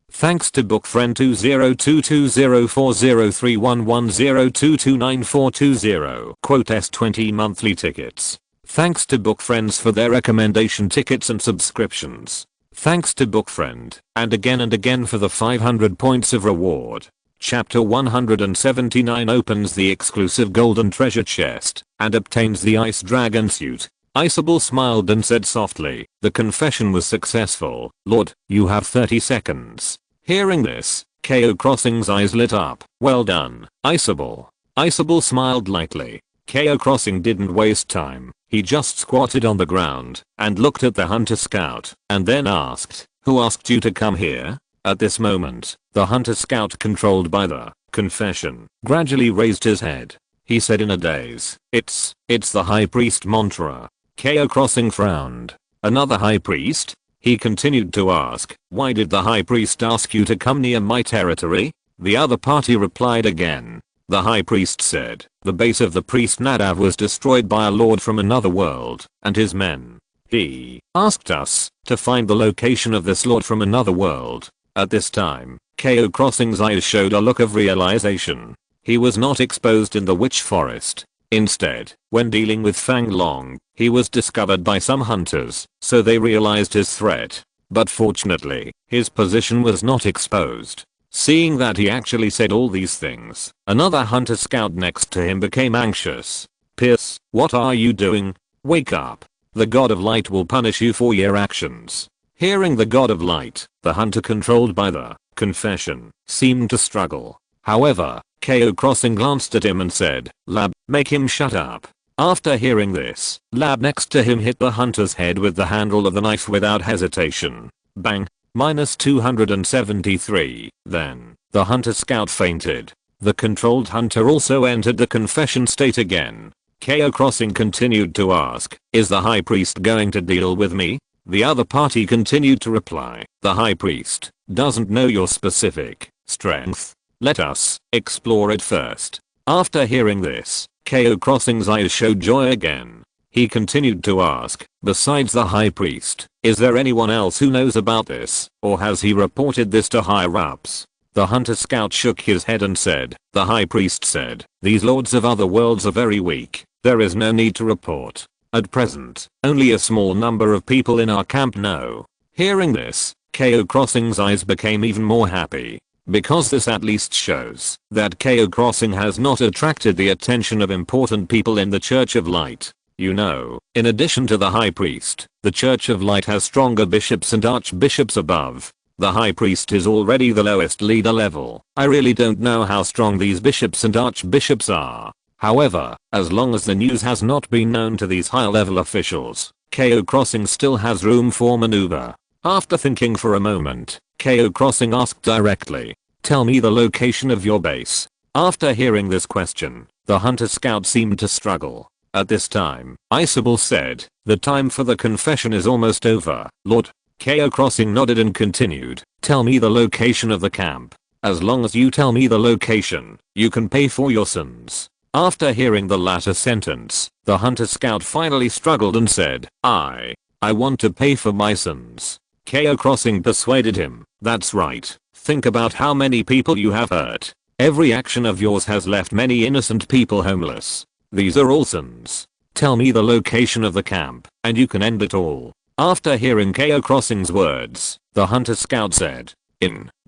Thanks to bookfriend 2022403110229420. Quote S20 monthly tickets. Thanks to bookfriends for their recommendation tickets and subscriptions. Thanks to bookfriend and again for the 500 points of reward. Chapter 179 opens the exclusive golden treasure chest and obtains the ice dragon suit. Isabel smiled and said softly, "The confession was successful. Lord, you have 30 seconds. Hearing this, Cao Xing's eyes lit up. "Well done, Isabel." Isabel smiled lightly. Cao Xing didn't waste time. He just squatted on the ground and looked at the hunter scout and then asked, "Who asked you to come here?" At this moment, the hunter scout controlled by the confession gradually raised his head. He said in a daze, It's the high priest Mantra." Cao Xing frowned. "Another high priest?" He continued to ask, "Why did the high priest ask you to come near my territory?" The other party replied again. The high priest said, "The base of the priest Nadav was destroyed by a lord from another world and his men. He asked us to find the location of this lord from another world." At this time, Cao Xing's eyes showed a look of realization. He was not exposed in the witch forest. Instead, when dealing with Fang Long, he was discovered by some hunters, so they realized his threat. But fortunately, his position was not exposed. Seeing that he actually said all these things, another hunter scout next to him became anxious. "Pierce, what are you doing? Wake up. The god of light will punish you for your actions." Hearing the god of light, the hunter controlled by the confession seemed to struggle. However, Cao Xing glanced at him and said, "Lab, make him shut up." After hearing this, Lab next to him hit the hunter's head with the handle of the knife without hesitation. Bang. -273. Then, the hunter scout fainted. The controlled hunter also entered the confession state again. Cao Xing continued to ask, "Is the high priest going to deal with me?" The other party continued to reply, "The high priest doesn't know your specific strength. Let us explore it first." After hearing this, Cao Xing's eyes showed joy again. He continued to ask, "Besides the high priest, is there anyone else who knows about this, or has he reported this to higher ups?" The hunter scout shook his head and said, "The high priest said, these lords of other worlds are very weak. There is no need to report. At present, only a small number of people in our camp know." Hearing this, Cao Xing's eyes became even more happy. Because this at least shows that Cao Xing has not attracted the attention of important people in the Church of Light. You know, in addition to the high priest, the Church of Light has stronger bishops and archbishops above. The high priest is already the lowest leader level. I really don't know how strong these bishops and archbishops are. However, as long as the news has not been known to these high level officials, Cao Xing still has room for maneuver. After thinking for a moment, Cao Xing asked directly, "Tell me the location of your base." After hearing this question, the hunter scout seemed to struggle. At this time, Isabel said, "The time for the confession is almost over, Lord." Cao Xing nodded and continued, "Tell me the location of the camp. As long as you tell me the location, you can pay for your sins." After hearing the latter sentence, the hunter scout finally struggled and said, I want to pay for my sins." Cao Xing persuaded him, "That's right. Think about how many people you have hurt. Every action of yours has left many innocent people homeless. These are all sins. Tell me the location of the camp, and you can end it all." After hearing Cao Xing's words, the hunter scout said,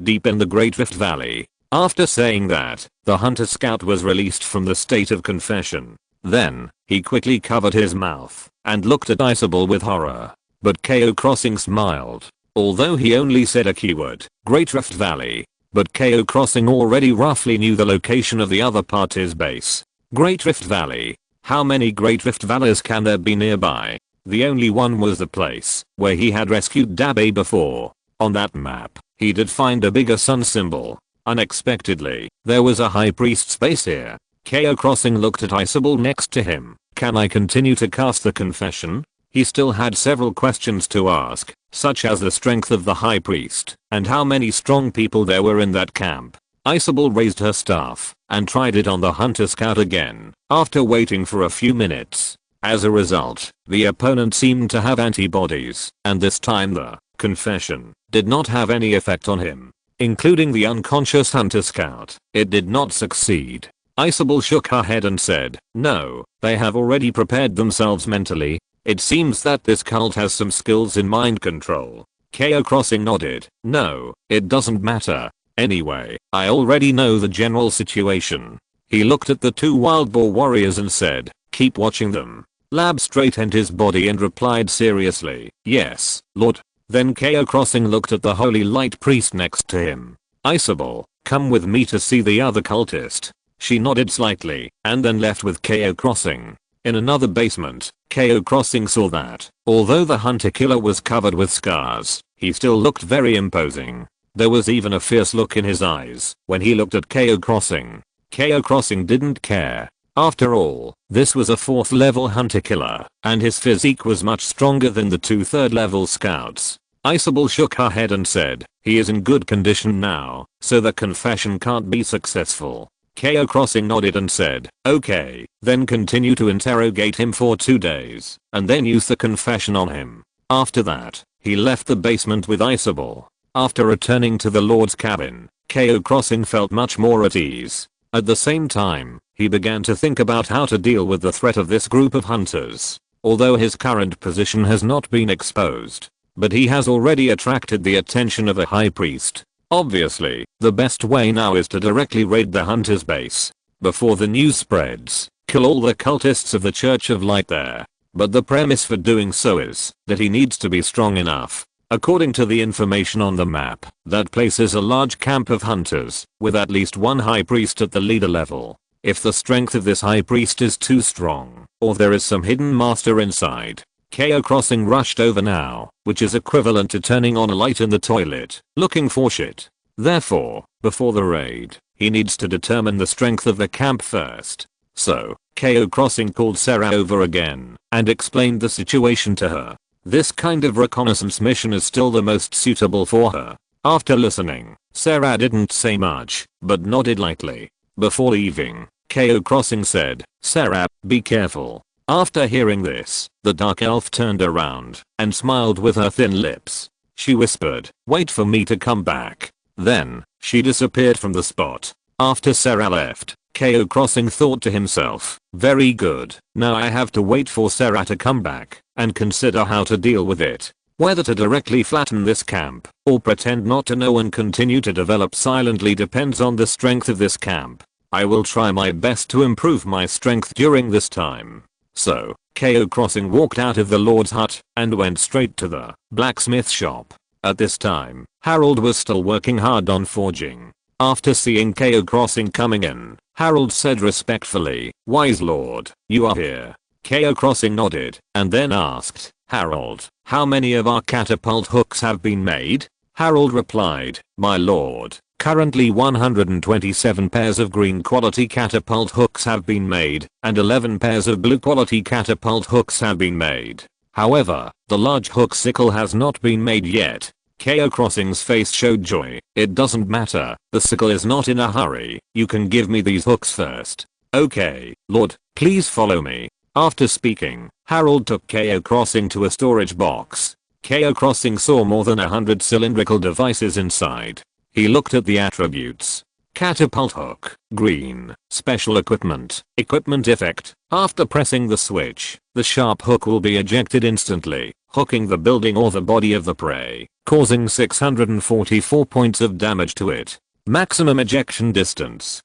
Deep in the Great Rift Valley." After saying that, the hunter scout was released from the state of confession. Then, he quickly covered his mouth and looked at Isabel with horror. But Cao Xing smiled. Although he only said a keyword, Great Rift Valley. But Cao Xing already roughly knew the location of the other party's base. Great Rift Valley. How many Great Rift Valleys can there be nearby? The only one was the place where he had rescued Dabe before. On that map, he did find a bigger sun symbol. Unexpectedly, there was a high priest's base here. Cao Xing looked at Isabel next to him. Can I continue to cast the confession? He still had several questions to ask, such as the strength of the high priest and how many strong people there were in that camp. Isabel raised her staff and tried it on the hunter scout again after waiting for a few minutes. As a result, the opponent seemed to have antibodies, and this time the confession did not have any effect on him. Including the unconscious hunter scout, it did not succeed. Isabel shook her head and said, no, they have already prepared themselves mentally. It seems that this cult has some skills in mind control. Cao Xing nodded. No, it doesn't matter. Anyway, I already know the general situation. He looked at the two wild boar warriors and said, keep watching them. Lab straightened his body and replied seriously, yes, Lord. Then Cao Xing looked at the holy light priest next to him. Isabel, come with me to see the other cultist. She nodded slightly and then left with Cao Xing. In another basement, Cao Xing saw that, although the hunter killer was covered with scars, he still looked very imposing. There was even a fierce look in his eyes when he looked at Cao Xing. Cao Xing didn't care. After all, this was a 4th level hunter killer, and his physique was much stronger than the 2 3rd level scouts. Isabel shook her head and said, he is in good condition now, so the confession can't be successful. Cao Xing nodded and said, okay, then continue to interrogate him for 2 days, and then use the confession on him. After that, he left the basement with Isabel. After returning to the Lord's cabin, Cao Xing felt much more at ease. At the same time, he began to think about how to deal with the threat of this group of hunters. Although his current position has not been exposed, but he has already attracted the attention of a high priest. Obviously, the best way now is to directly raid the hunter's base. Before the news spreads, kill all the cultists of the Church of Light there. But the premise for doing so is that he needs to be strong enough. According to the information on the map, that places a large camp of hunters, with at least one high priest at the leader level. If the strength of this high priest is too strong, or there is some hidden master inside, Cao Xing rushed over now, which is equivalent to turning on a light in the toilet, looking for shit. Therefore, before the raid, he needs to determine the strength of the camp first. So, Cao Xing called Sarah over again, and explained the situation to her. This kind of reconnaissance mission is still the most suitable for her. After listening, Sarah didn't say much, but nodded lightly. Before leaving, Cao Xing said, Sarah, be careful. After hearing this, the dark elf turned around and smiled with her thin lips. She whispered, wait for me to come back. Then, she disappeared from the spot. After Sarah left, Cao Xing thought to himself, very good, now I have to wait for Sarah to come back and consider how to deal with it. Whether to directly flatten this camp or pretend not to know and continue to develop silently depends on the strength of this camp. I will try my best to improve my strength during this time. So, Cao Xing walked out of the Lord's hut and went straight to the blacksmith shop. At this time, Harold was still working hard on forging. After seeing Cao Xing coming in, Harold said respectfully, wise lord, you are here. Cao Xing nodded and then asked, Harold, how many of our catapult hooks have been made? Harold replied, my lord, currently 127 pairs of green quality catapult hooks have been made, and 11 pairs of blue quality catapult hooks have been made. However, the large hook sickle has not been made yet. Cao Xing's face showed joy. It doesn't matter, the sickle is not in a hurry, you can give me these hooks first. Okay, lord, please follow me. After speaking, Harold took Cao Xing to a storage box. Cao Xing saw more than 100 cylindrical devices inside. He looked at the attributes. Catapult hook, green, special equipment, equipment effect. After pressing the switch, the sharp hook will be ejected instantly, hooking the building or the body of the prey, causing 644 points of damage to it. Maximum ejection distance,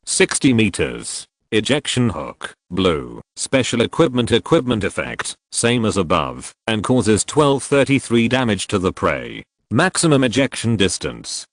60 meters. Ejection hook, blue, special equipment effect, same as above, and causes 1233 damage to the prey. Maximum ejection distance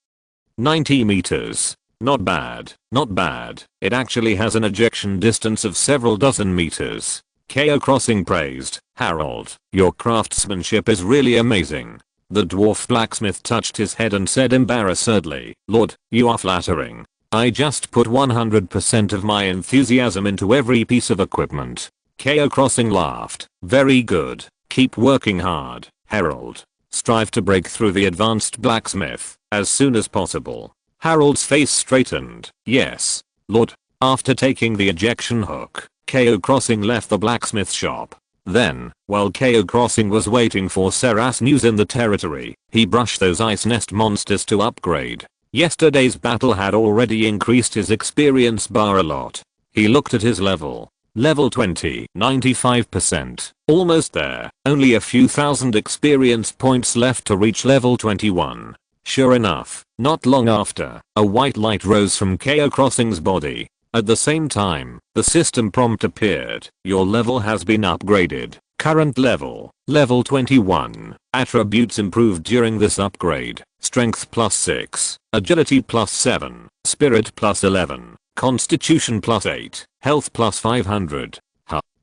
90 meters. Not bad, not bad. It actually has an ejection distance of several dozen meters. Cao Xing praised, "Harold, your craftsmanship is really amazing." The dwarf blacksmith touched his head and said embarrassedly, "Lord, you are flattering. I just put 100% of my enthusiasm into every piece of equipment." Cao Xing laughed, "Very good. Keep working hard, Harold. Strive to break through the advanced blacksmith as soon as possible." Harold's face straightened. "Yes, Lord." After taking the ejection hook, Cao Xing left the blacksmith shop. Then, while Cao Xing was waiting for Sarah's news in the territory, he brushed those ice nest monsters to upgrade. Yesterday's battle had already increased his experience bar a lot. He looked at his level. Level 20, 95%. Almost there, only a few thousand experience points left to reach level 21. Sure enough, not long after, a white light rose from Cao Xing's body. At the same time, the system prompt appeared. "Your level has been upgraded. Current level, level 21. Attributes improved during this upgrade. Strength +6, agility +7, spirit +11, constitution +8, health +500.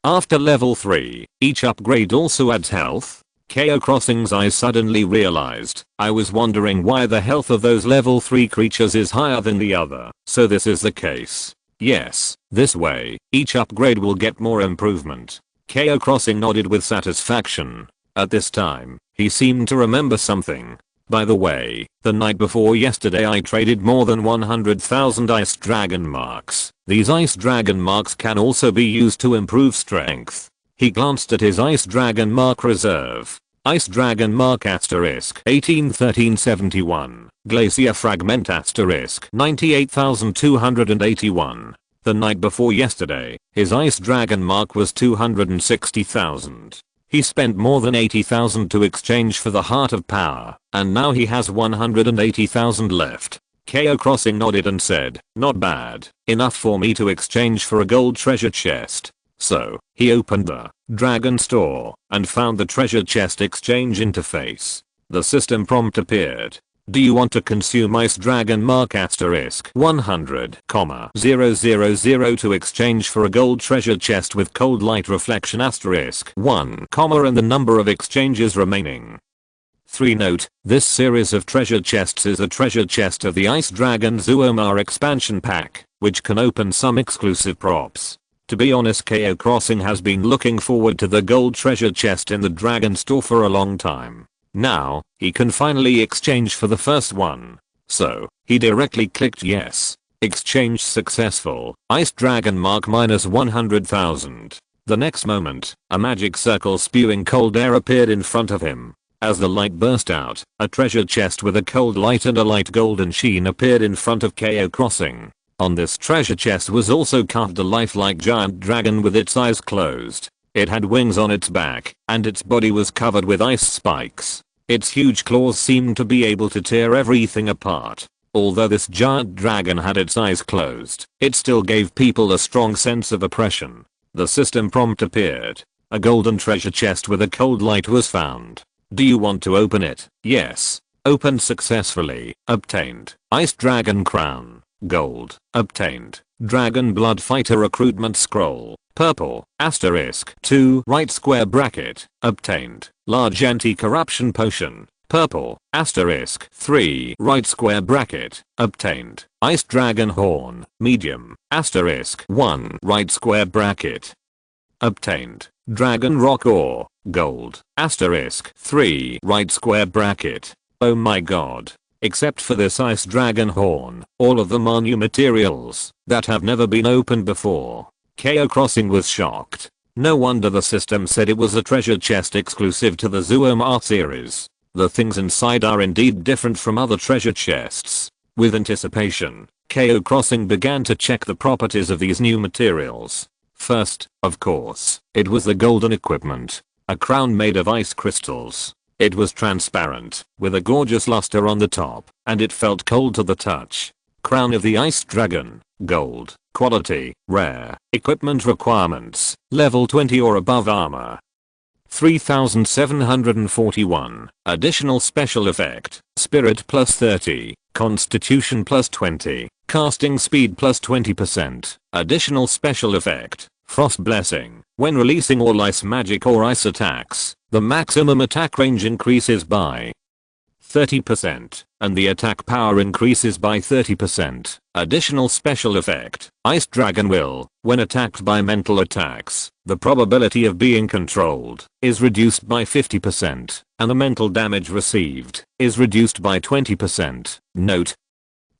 After level 3, each upgrade also adds health." Cao Xing's eyes suddenly realized, "I was wondering why the health of those level 3 creatures is higher than the other. So this is the case. Yes, this way, each upgrade will get more improvement." Cao Xing nodded with satisfaction. At this time, he seemed to remember something. "By the way, the night before yesterday I traded more than 100,000 ice dragon marks. These ice dragon marks can also be used to improve strength." He glanced at his ice dragon mark reserve. Ice dragon mark asterisk 181371. Glacier fragment asterisk 98,281. The night before yesterday, his ice dragon mark was 260,000. He spent more than 80,000 to exchange for the Heart of Power, and now he has 180,000 left. Cao Xing nodded and said, "Not bad. Enough for me to exchange for a gold treasure chest." So, he opened the Dragon Store and found the treasure chest exchange interface. The system prompt appeared. "Do you want to consume Ice Dragon Mark asterisk 100,000 to exchange for a gold treasure chest with cold light reflection asterisk 1, and the number of exchanges remaining?" 3 Note, this series of treasure chests is a treasure chest of the Ice Dragon Zuomar expansion pack, which can open some exclusive props. To be honest, Cao Xing has been looking forward to the gold treasure chest in the Dragon Store for a long time. Now, he can finally exchange for the first one. So, he directly clicked yes. Exchange successful. Ice Dragon Mark minus 100,000. The next moment, a magic circle spewing cold air appeared in front of him. As the light burst out, a treasure chest with a cold light and a light golden sheen appeared in front of Cao Xing. On this treasure chest was also carved a lifelike giant dragon with its eyes closed. It had wings on its back, and its body was covered with ice spikes. Its huge claws seemed to be able to tear everything apart. Although this giant dragon had its eyes closed, it still gave people a strong sense of oppression. The system prompt appeared. A golden treasure chest with a cold light was found. "Do you want to open it?" "Yes." Opened successfully. Obtained. Ice Dragon Crown. Gold. Obtained. Dragon Blood Fighter Recruitment Scroll. Purple. Asterisk 2 right square bracket. Obtained. Large Anti-Corruption Potion. Purple. Asterisk 3 right square bracket. Obtained. Ice Dragon Horn. Medium. Asterisk 1 right square bracket. Obtained. Dragon Rock Ore. Gold. Asterisk 3 right square bracket. Oh my god. Except for this Ice Dragon Horn, all of them are new materials that have never been opened before. Cao Xing was shocked. No wonder the system said it was a treasure chest exclusive to the Zuomar series. The things inside are indeed different from other treasure chests. With anticipation, Cao Xing began to check the properties of these new materials. First, of course, it was the golden equipment. A crown made of ice crystals. It was transparent, with a gorgeous luster on the top, and it felt cold to the touch. Crown of the Ice Dragon, gold, quality, rare, equipment requirements, level 20 or above armor. 3741, additional special effect, spirit plus 30, constitution plus 20, casting speed plus 20%, additional special effect, frost blessing, when releasing all ice magic or ice attacks, the maximum attack range increases by 30%, and the attack power increases by 30%. Additional special effect, Ice Dragon will, when attacked by mental attacks, the probability of being controlled is reduced by 50%, and the mental damage received is reduced by 20%. Note: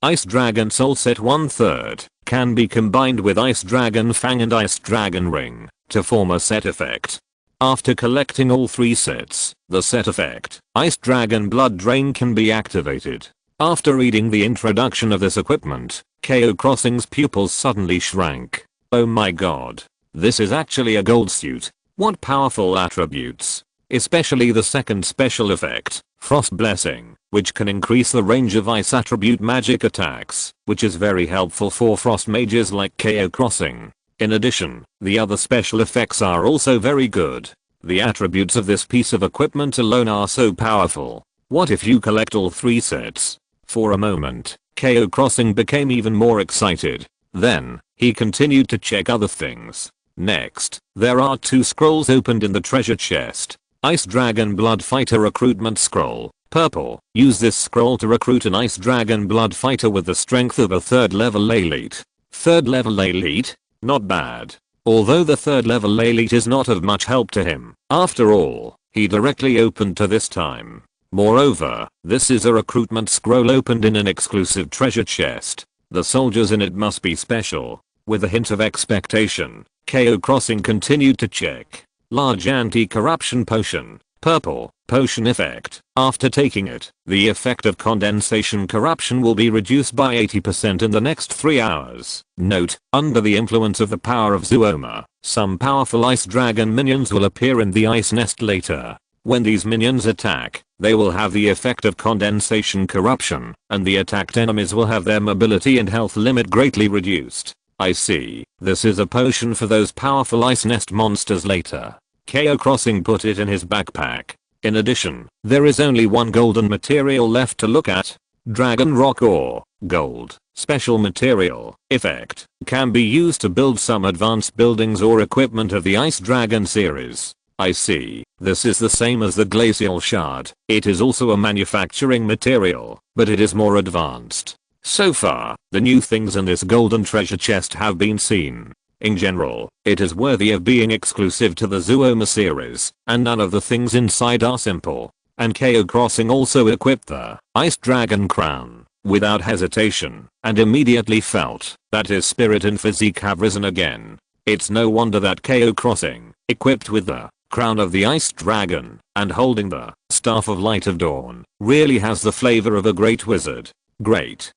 Ice Dragon Soul Set 1/3 can be combined with Ice Dragon Fang and Ice Dragon Ring to form a set effect. After collecting all 3 sets, the set effect, Ice Dragon Blood Drain, can be activated. After reading the introduction of this equipment, Cao Xing's pupils suddenly shrank. Oh my god. This is actually a gold suit. What powerful attributes. Especially the second special effect, Frost Blessing, which can increase the range of ice attribute magic attacks, which is very helpful for frost mages like Cao Xing. In addition, the other special effects are also very good. The attributes of this piece of equipment alone are so powerful. What if you collect all 3 sets? For a moment, Cao Xing became even more excited. Then, he continued to check other things. Next, there are 2 scrolls opened in the treasure chest. Ice Dragon Blood Fighter Recruitment Scroll, purple. Use this scroll to recruit an Ice Dragon Blood Fighter with the strength of a 3rd level elite. 3rd level elite? Not bad. Although the 3rd level elite is not of much help to him. After all, he directly opened to this time. Moreover, this is a recruitment scroll opened in an exclusive treasure chest. The soldiers in it must be special. With a hint of expectation, Cao Xing continued to check. Large anti-corruption potion, purple, potion effect. After taking it, the effect of condensation corruption will be reduced by 80% in the next 3 hours. Note: under the influence of the power of Zuoma, some powerful ice dragon minions will appear in the ice nest later. When these minions attack, they will have the effect of condensation corruption, and the attacked enemies will have their mobility and health limit greatly reduced. I see. This is a potion for those powerful ice nest monsters later. Cao Xing put it in his backpack. In addition, there is only one golden material left to look at. Dragon Rock Ore, gold, special material, effect, can be used to build some advanced buildings or equipment of the Ice Dragon series. I see. This is the same as the Glacial Shard. It is also a manufacturing material, but it is more advanced. So far, the new things in this golden treasure chest have been seen. In general, it is worthy of being exclusive to the Zuoma series, and none of the things inside are simple. And Cao Xing also equipped the Ice Dragon Crown, without hesitation, and immediately felt that his spirit and physique have risen again. It's no wonder that Cao Xing, equipped with the Crown of the Ice Dragon, and holding the Staff of Light of Dawn, really has the flavor of a great wizard. Great.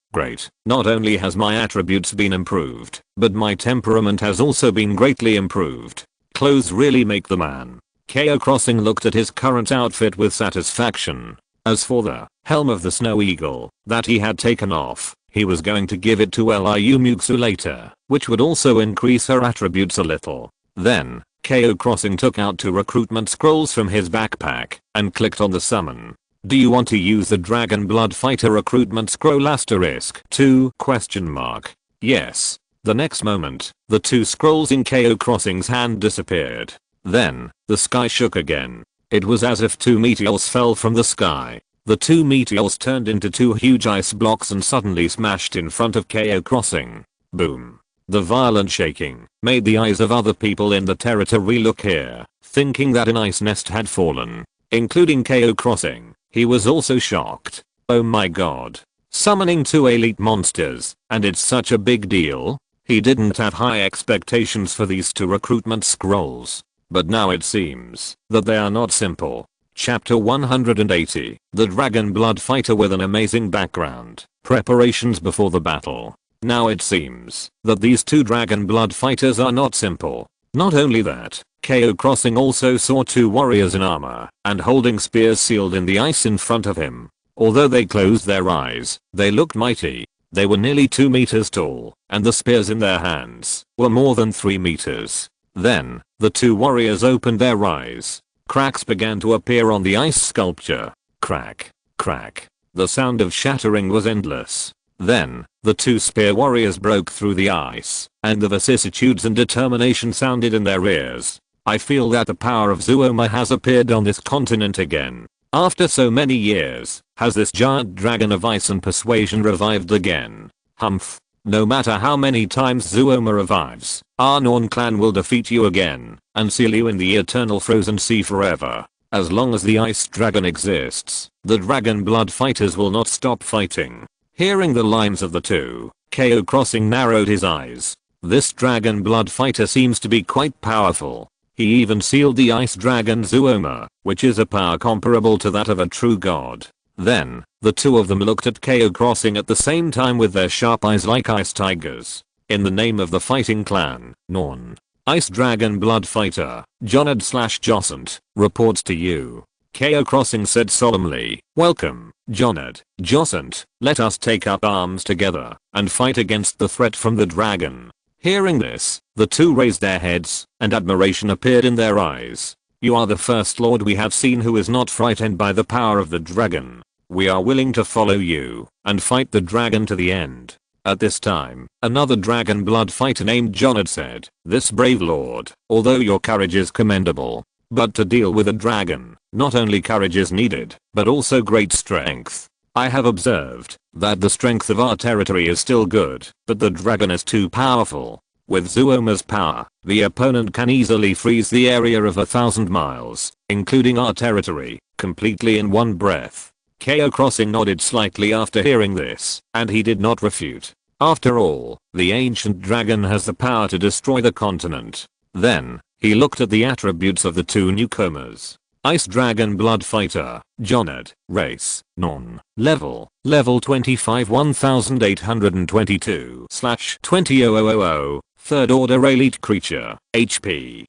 Not only has my attributes been improved, but my temperament has also been greatly improved. Clothes really make the man. Cao Xing looked at his current outfit with satisfaction. As for the helm of the Snow Eagle that he had taken off, he was going to give it to Liu Muxue later, which would also increase her attributes a little. Then, Cao Xing took out 2 recruitment scrolls from his backpack and clicked on the summon. Do you want to use the Dragon Blood Fighter recruitment scroll *2? Yes. The next moment, the 2 scrolls in Cao Xing's hand disappeared. Then, the sky shook again. It was as if 2 meteors fell from the sky. The 2 meteors turned into 2 huge ice blocks and suddenly smashed in front of Cao Xing. Boom. The violent shaking made the eyes of other people in the territory look here, thinking that an ice nest had fallen, including Cao Xing. He was also shocked. Oh my god. Summoning 2 elite monsters, and it's such a big deal? He didn't have high expectations for these 2 recruitment scrolls. But now it seems that they are not simple. Chapter 180, The Dragon Blood Fighter with an amazing background. Preparations before the battle. Now it seems that these 2 Dragon Blood Fighters are not simple. Not only that, Cao Xing also saw 2 warriors in armor and holding spears sealed in the ice in front of him. Although they closed their eyes, they looked mighty. They were nearly 2 meters tall, and the spears in their hands were more than 3 meters. Then, the two warriors opened their eyes. Cracks began to appear on the ice sculpture. Crack, crack. The sound of shattering was endless. Then, the two spear warriors broke through the ice, and the vicissitudes and determination sounded in their ears. I feel that the power of Zuoma has appeared on this continent again. After so many years, has this giant dragon of ice and persuasion revived again? Humph. No matter how many times Zuoma revives, our Norn clan will defeat you again, and seal you in the eternal frozen sea forever. As long as the ice dragon exists, the dragon blood fighters will not stop fighting. Hearing the lines of the two, Cao Xing narrowed his eyes. This dragon blood fighter seems to be quite powerful. He even sealed the ice dragon Zuoma, which is a power comparable to that of a true god. Then, the two of them looked at Cao Xing at the same time with their sharp eyes like ice tigers. In the name of the fighting clan, Norn, Ice Dragon Blood Fighter, Jonad/Josant, reports to you. Cao Xing said solemnly, welcome, Jonad, Josant, let us take up arms together, and fight against the threat from the dragon. Hearing this, the two raised their heads, and admiration appeared in their eyes. You are the first lord we have seen who is not frightened by the power of the dragon. We are willing to follow you, and fight the dragon to the end. At this time, another dragon blood fighter named Jonad said, this brave lord, although your courage is commendable, but to deal with a dragon, not only courage is needed, but also great strength. I have observed that the strength of our territory is still good, but the dragon is too powerful. With Zuoma's power, the opponent can easily freeze the area of 1,000 miles, including our territory, completely in one breath. Cao Xing nodded slightly after hearing this, and he did not refute. After all, the ancient dragon has the power to destroy the continent. Then, he looked at the attributes of the two newcomers. Ice Dragon Blood Fighter, Jonad, Race, Non, Level 25 1822/20000, Third Order Elite Creature, HP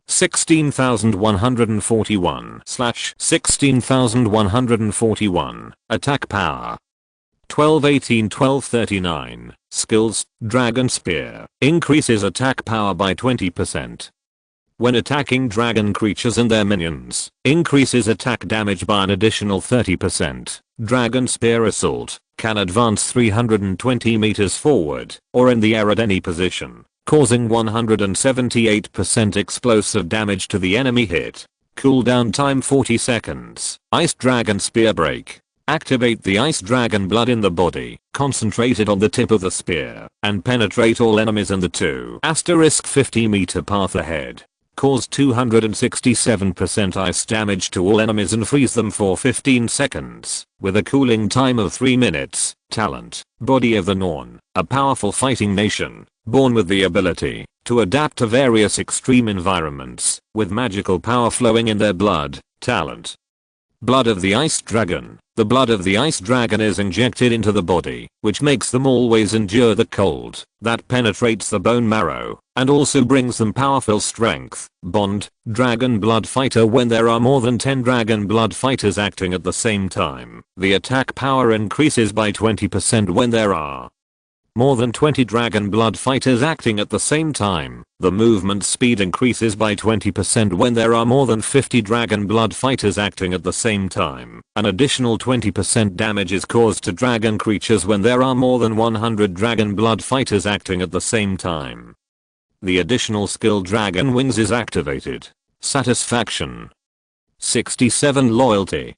16141/16141, Attack Power 1218-1239, Skills, Dragon Spear, increases attack power by 20%. When attacking dragon creatures and their minions, increases attack damage by an additional 30%. Dragon Spear Assault, can advance 320 meters forward, or in the air at any position, causing 178% explosive damage to the enemy hit. Cooldown time 40 seconds. Ice Dragon Spear Break. Activate the Ice Dragon blood in the body, concentrated on the tip of the spear, and penetrate all enemies in the 2*50 meter path ahead. Cause 267% ice damage to all enemies and freeze them for 15 seconds, with a cooling time of 3 minutes. Talent, Body of the Norn, a powerful fighting nation, born with the ability to adapt to various extreme environments, with magical power flowing in their blood. Talent, Blood of the Ice Dragon. The blood of the ice dragon is injected into the body, which makes them always endure the cold that penetrates the bone marrow, and also brings them powerful strength. Bond, Dragon Blood Fighter. When there are more than 10 Dragon Blood Fighters acting at the same time, the attack power increases by 20%. When there are more than 20 Dragon Blood Fighters acting at the same time, the movement speed increases by 20%. When there are more than 50 Dragon Blood Fighters acting at the same time, an additional 20% damage is caused to dragon creatures. When there are more than 100 Dragon Blood Fighters acting at the same time, the additional skill Dragon Wings is activated. Satisfaction 67. Loyalty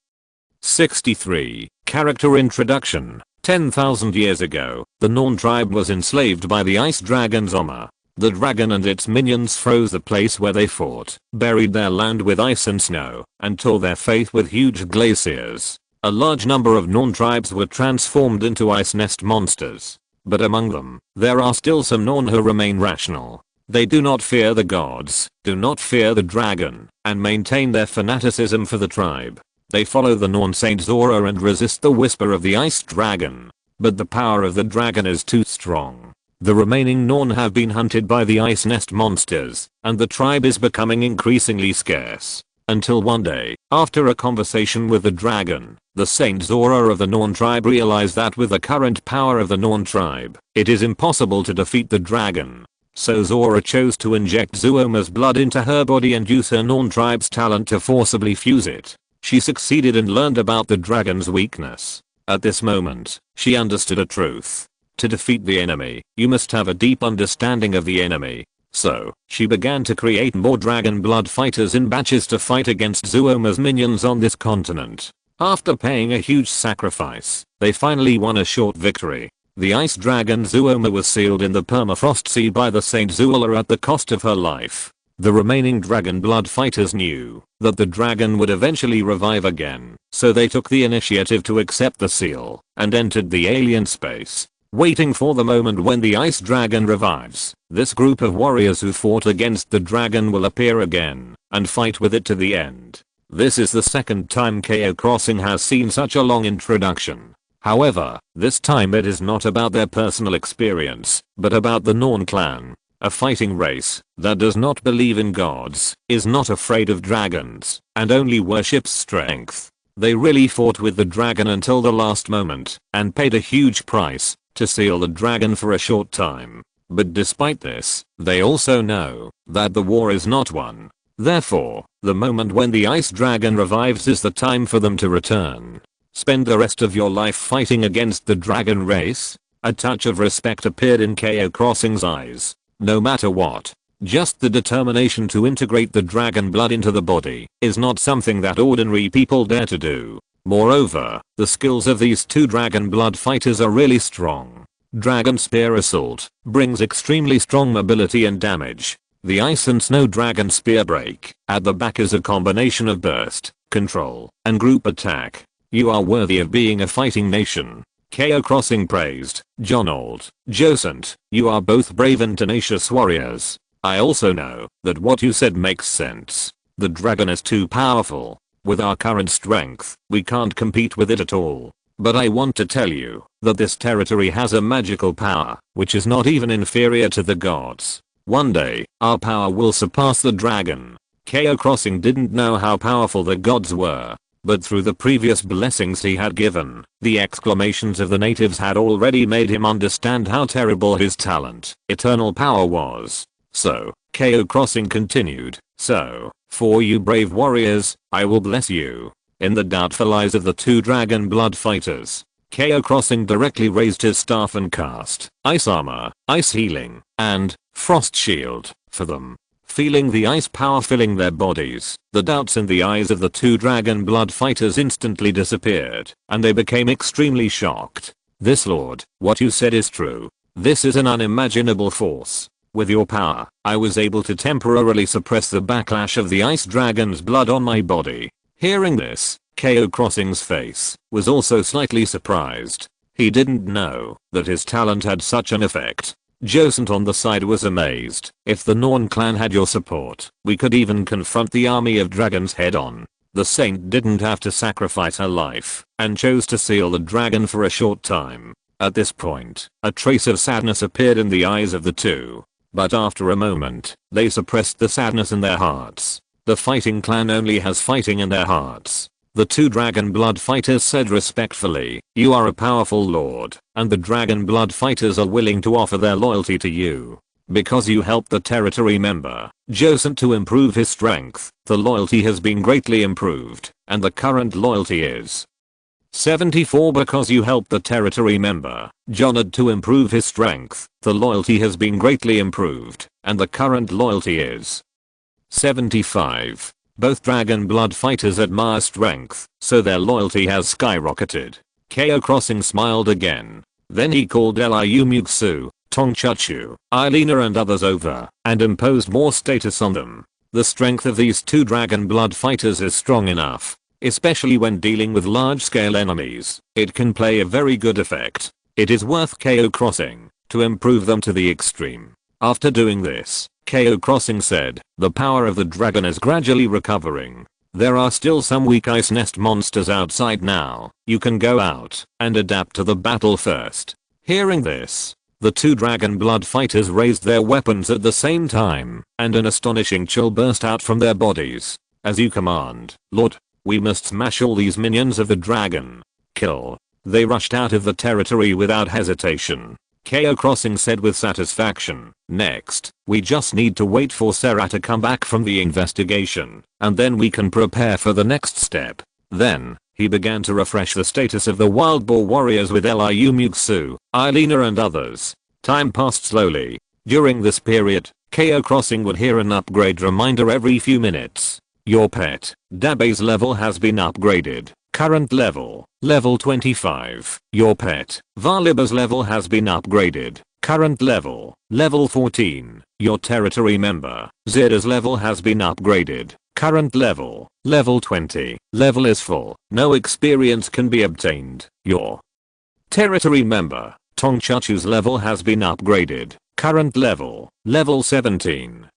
63. Character Introduction. 10,000 years ago, the Norn tribe was enslaved by the ice dragon Zoma. The dragon and its minions froze the place where they fought, buried their land with ice and snow, and tore their faith with huge glaciers. A large number of Norn tribes were transformed into ice nest monsters. But among them, there are still some Norn who remain rational. They do not fear the gods, do not fear the dragon, and maintain their fanaticism for the tribe. They follow the Norn Saint Zora and resist the whisper of the ice dragon. But the power of the dragon is too strong. The remaining Norn have been hunted by the ice nest monsters, and the tribe is becoming increasingly scarce. Until one day, after a conversation with the dragon, the Saint Zora of the Norn tribe realized that with the current power of the Norn tribe, it is impossible to defeat the dragon. So Zora chose to inject Zuoma's blood into her body and use her Norn tribe's talent to forcibly fuse it. She succeeded and learned about the dragon's weakness. At this moment, she understood a truth. To defeat the enemy, you must have a deep understanding of the enemy. So, she began to create more dragon blood fighters in batches to fight against Zuoma's minions on this continent. After paying a huge sacrifice, they finally won a short victory. The ice dragon Zuoma was sealed in the permafrost sea by the Saint Zuola at the cost of her life. The remaining dragon blood fighters knew that the dragon would eventually revive again, so they took the initiative to accept the seal and entered the alien space, waiting for the moment when the ice dragon revives. This group of warriors who fought against the dragon will appear again and fight with it to the end. This is the second time Cao Xing has seen such a long introduction. However, this time it is not about their personal experience, but about the Norn clan. A fighting race that does not believe in gods, is not afraid of dragons, and only worships strength. They really fought with the dragon until the last moment, and paid a huge price to seal the dragon for a short time. But despite this, they also know that the war is not won. Therefore, the moment when the ice dragon revives is the time for them to return. Spend the rest of your life fighting against the dragon race? A touch of respect appeared in Cao Xing's eyes. No matter what, just the determination to integrate the dragon blood into the body is not something that ordinary people dare to do. Moreover, the skills of these two dragon blood fighters are really strong. Dragon Spear Assault brings extremely strong mobility and damage. The Ice and Snow Dragon Spear Break at the back is a combination of burst, control, and group attack. You are worthy of being a fighting nation. Cao Xing praised Jonald, Josant, you are both brave and tenacious warriors. I also know that what you said makes sense. The dragon is too powerful. With our current strength, we can't compete with it at all. But I want to tell you that this territory has a magical power, which is not even inferior to the gods. One day, our power will surpass the dragon. Cao Xing didn't know how powerful the gods were. But through the previous blessings he had given, the exclamations of the natives had already made him understand how terrible his talent, eternal power was. So, Cao Xing continued, so, for you brave warriors, I will bless you. In the doubtful eyes of the two dragon blood fighters, Cao Xing directly raised his staff and cast Ice Armor, Ice Healing, and Frost Shield for them. Feeling the ice power filling their bodies, the doubts in the eyes of the two dragon blood fighters instantly disappeared, and they became extremely shocked. This lord, what you said is true. This is an unimaginable force. With your power, I was able to temporarily suppress the backlash of the ice dragon's blood on my body. Hearing this, Cao Xing's face was also slightly surprised. He didn't know that his talent had such an effect. Josant on the side was amazed. If the Norn clan had your support, we could even confront the army of dragons head on. The saint didn't have to sacrifice her life, and chose to seal the dragon for a short time. At this point, a trace of sadness appeared in the eyes of the two. But after a moment, they suppressed the sadness in their hearts. The fighting clan only has fighting in their hearts. The two dragon blood fighters said respectfully, you are a powerful lord, and the dragon blood fighters are willing to offer their loyalty to you. Because you helped the territory member, Josant, to improve his strength, the loyalty has been greatly improved, and the current loyalty is 74. Because you helped the territory member, Jonad, to improve his strength, the loyalty has been greatly improved, and the current loyalty is 75. Both dragon blood fighters admire strength, so their loyalty has skyrocketed. Cao Xing smiled again. Then he called Liu Muxue, Tongchuchu, Irina and others over, and imposed more status on them. The strength of these two dragon blood fighters is strong enough, especially when dealing with large-scale enemies. It can play a very good effect. It is worth Cao Xing to improve them to the extreme. After doing this, Cao Xing said, the power of the dragon is gradually recovering. There are still some weak ice nest monsters outside now. You can go out and adapt to the battle first. Hearing this, the two dragon blood fighters raised their weapons at the same time, and an astonishing chill burst out from their bodies. As you command, Lord. We must smash all these minions of the dragon. Kill. They rushed out of the territory without hesitation. Cao Xing said with satisfaction. Next, we just need to wait for Sarah to come back from the investigation, and then we can prepare for the next step. Then, he began to refresh the status of the wild boar warriors with Liu Muxue, Irina and others. Time passed slowly. During this period, Cao Xing would hear an upgrade reminder every few minutes. Your pet, Dabe's level has been upgraded. Current level, level 25. Your pet, Valiba's level has been upgraded. Current level, level 14. Your territory member, Zida's level has been upgraded. Current level, level 20. Level is full. No experience can be obtained. Your territory member, Tongchuchu's level has been upgraded. Current level, level 17.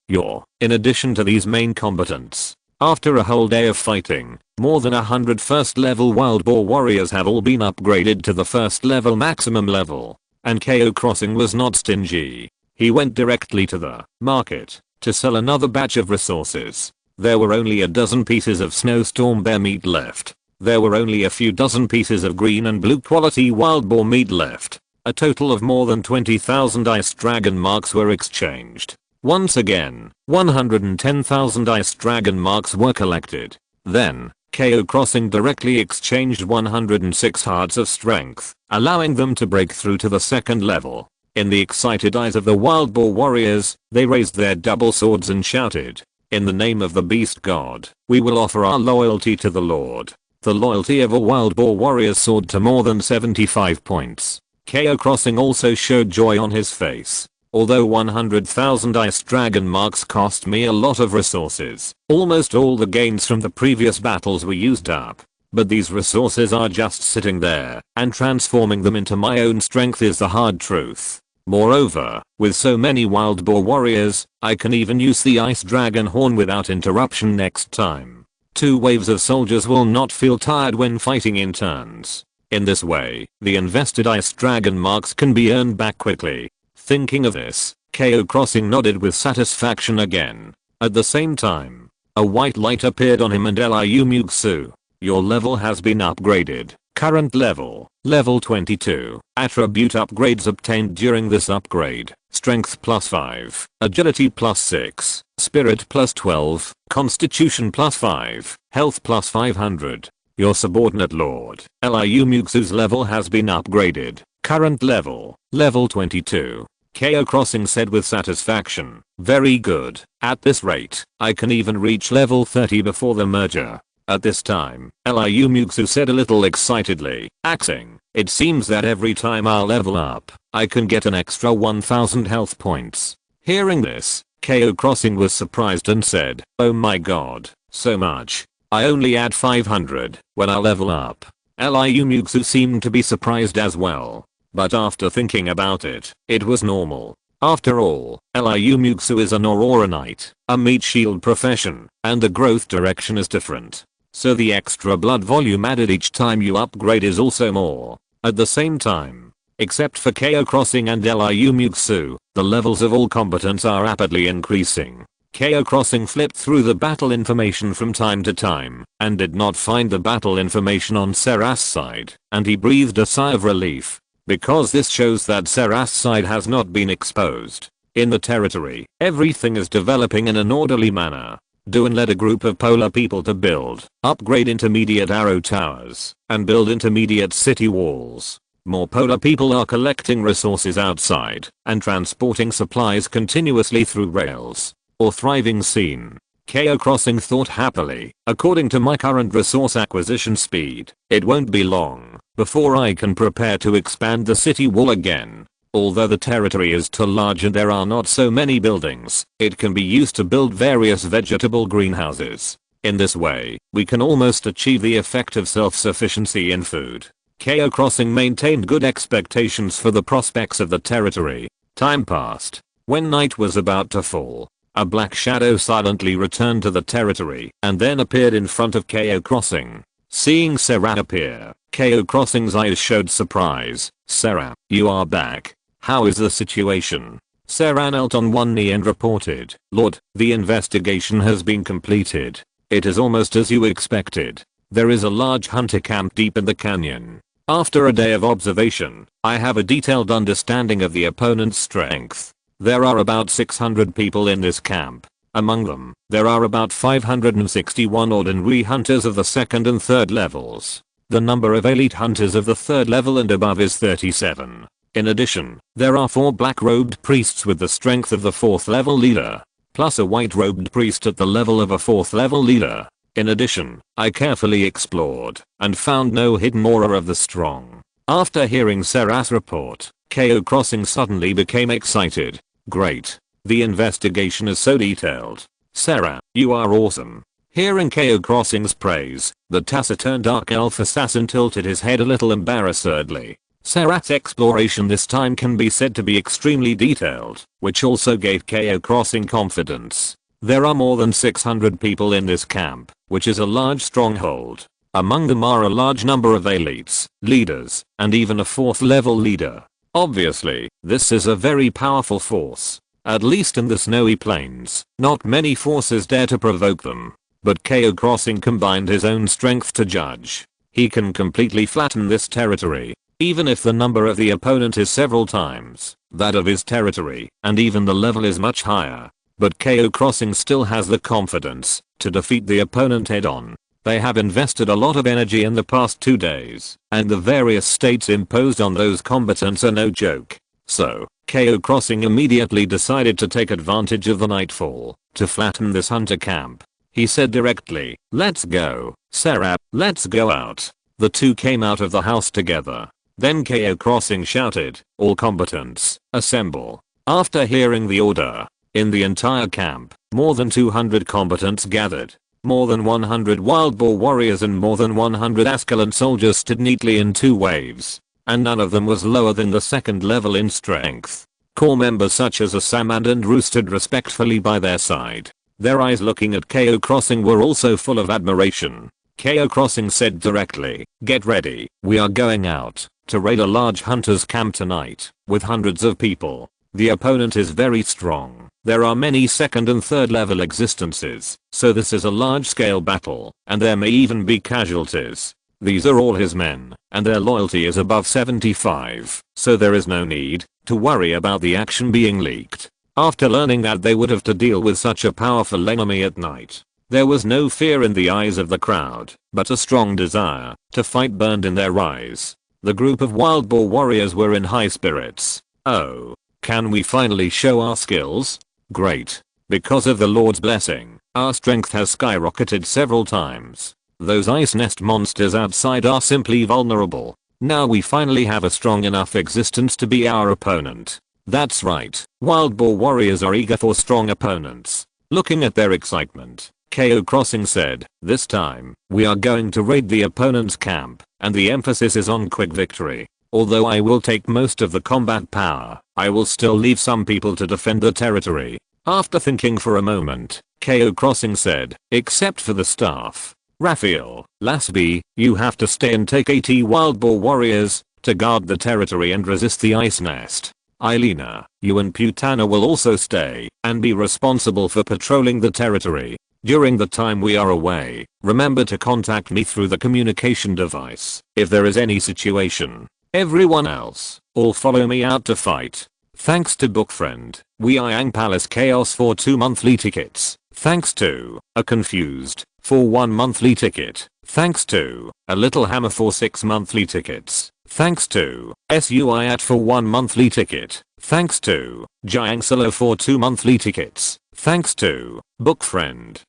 In addition to these main combatants, after a whole day of fighting, more than 100 first level wild boar warriors have all been upgraded to the first level maximum level. And Cao Xing was not stingy. He went directly to the market to sell another batch of resources. There were only a dozen pieces of snowstorm bear meat left. There were only a few dozen pieces of green and blue quality wild boar meat left. A total of more than 20,000 ice dragon marks were exchanged. Once again, 110,000 ice dragon marks were collected. Then, Cao Xing directly exchanged 106 hearts of strength, allowing them to break through to the second level. In the excited eyes of the wild boar warriors, they raised their double swords and shouted, "In the name of the beast god, we will offer our loyalty to the Lord." The loyalty of a wild boar warrior soared to more than 75 points. Cao Xing also showed joy on his face. Although 100,000 ice dragon marks cost me a lot of resources, almost all the gains from the previous battles were used up. But these resources are just sitting there, and transforming them into my own strength is the hard truth. Moreover, with so many wild boar warriors, I can even use the ice dragon horn without interruption next time. 2 waves of soldiers will not feel tired when fighting in turns. In this way, the invested ice dragon marks can be earned back quickly. Thinking of this, Cao Xing nodded with satisfaction again. At the same time, a white light appeared on him and Liu Muxue. Your level has been upgraded. Current level, level 22. Attribute upgrades obtained during this upgrade. Strength +5, agility +6, spirit +12, constitution +5, health +500. Your subordinate lord, Liu Muxue's level has been upgraded. Current level, level 22. Cao Xing said with satisfaction. Very good. At this rate, I can even reach level 30 before the merger. At this time, Liu Muxue said a little excitedly, Xing, it seems that every time I level up, I can get an extra 1000 health points. Hearing this, Cao Xing was surprised and said, oh my god, so much. I only add 500 when I level up. Liu Muxue seemed to be surprised as well. But after thinking about it, it was normal. After all, Liu Muxue is an Aurora Knight, a meat shield profession, and the growth direction is different. So the extra blood volume added each time you upgrade is also more. At the same time, except for Cao Xing and Liu Muxue, the levels of all combatants are rapidly increasing. Cao Xing flipped through the battle information from time to time, and did not find the battle information on Sarah's side, and he breathed a sigh of relief. Because this shows that Sarah's side has not been exposed. In the territory, everything is developing in an orderly manner. Duan led a group of polar people to build, upgrade intermediate arrow towers, and build intermediate city walls. More polar people are collecting resources outside, and transporting supplies continuously through rails. Or thriving scene. Cao Xing thought happily, according to my current resource acquisition speed, it won't be long before I can prepare to expand the city wall again. Although the territory is too large and there are not so many buildings, it can be used to build various vegetable greenhouses. In this way, we can almost achieve the effect of self-sufficiency in food. Cao Xing maintained good expectations for the prospects of the territory. Time passed. When night was about to fall, a black shadow silently returned to the territory and then appeared in front of Cao Xing. Seeing Sarah appear, Cao Xing's eyes showed surprise. Sarah, you are back. How is the situation? Sarah knelt on one knee and reported, Lord, the investigation has been completed. It is almost as you expected. There is a large hunter camp deep in the canyon. After a day of observation, I have a detailed understanding of the opponent's strength. There are about 600 people in this camp. Among them, there are about 561 ordinary hunters of the second and third levels. The number of elite hunters of the third level and above is 37. In addition, there are 4 black-robed priests with the strength of the 4th level leader, plus a white-robed priest at the level of a 4th level leader. In addition, I carefully explored and found no hidden aura of the strong. After hearing Sarah's report, Cao Xing suddenly became excited. Great. The investigation is so detailed. Sarah, you are awesome. Hearing Cao Xing's praise, the taciturn dark elf assassin tilted his head a little embarrassedly. Sarah's exploration this time can be said to be extremely detailed, which also gave Cao Xing confidence. There are more than 600 people in this camp, which is a large stronghold. Among them are a large number of elites, leaders, and even a 4th level leader. Obviously, this is a very powerful force. At least in the snowy plains, not many forces dare to provoke them. But Cao Xing combined his own strength to judge. He can completely flatten this territory, even if the number of the opponent is several times that of his territory, and even the level is much higher. But Cao Xing still has the confidence to defeat the opponent head-on. They have invested a lot of energy in the past 2 days, and the various states imposed on those combatants are no joke. So, Cao Xing immediately decided to take advantage of the nightfall to flatten this hunter camp. He said directly, "Let's go, Sarah, let's go out." The two came out of the house together. Then Cao Xing shouted, "All combatants, assemble." After hearing the order, in the entire camp, more than 200 combatants gathered. More than 100 wild boar warriors and more than 100 Ascalon soldiers stood neatly in 2 waves. And none of them was lower than the 2nd level in strength. Core members such as Asamand and Roo stood respectfully by their side. Their eyes looking at Cao Xing were also full of admiration. Cao Xing said directly, "Get ready, we are going out to raid a large hunter's camp tonight with hundreds of people. The opponent is very strong. There are many 2nd and 3rd level existences, so this is a large scale battle, and there may even be casualties. These are all his men, and their loyalty is above 75, so there is no need to worry about the action being leaked." After learning that they would have to deal with such a powerful enemy at night, there was no fear in the eyes of the crowd, but a strong desire to fight burned in their eyes. The group of wild boar warriors were in high spirits. "Oh, can we finally show our skills? Great. Because of the Lord's blessing, our strength has skyrocketed several times. Those ice nest monsters outside are simply vulnerable. Now we finally have a strong enough existence to be our opponent." That's right, wild boar warriors are eager for strong opponents. Looking at their excitement, Cao Xing said, "This time, we are going to raid the opponent's camp, and the emphasis is on quick victory. Although I will take most of the combat power, I will still leave some people to defend the territory." After thinking for a moment, Cao Xing said, "Except for the staff. Raphael, Lasby, you have to stay and take 80 wild boar warriors to guard the territory and resist the ice nest. Irina, you and Putana will also stay and be responsible for patrolling the territory. During the time we are away, remember to contact me through the communication device if there is any situation. Everyone else, all follow me out to fight." Thanks to Bookfriend, Weiyang Palace Chaos for 2 monthly tickets. Thanks to A Confused for 1 monthly ticket. Thanks to A Little Hammer for 6 monthly tickets. Thanks to SUIAT for 1 monthly ticket. Thanks to Jiang Solo for 2 monthly tickets. Thanks to Bookfriend.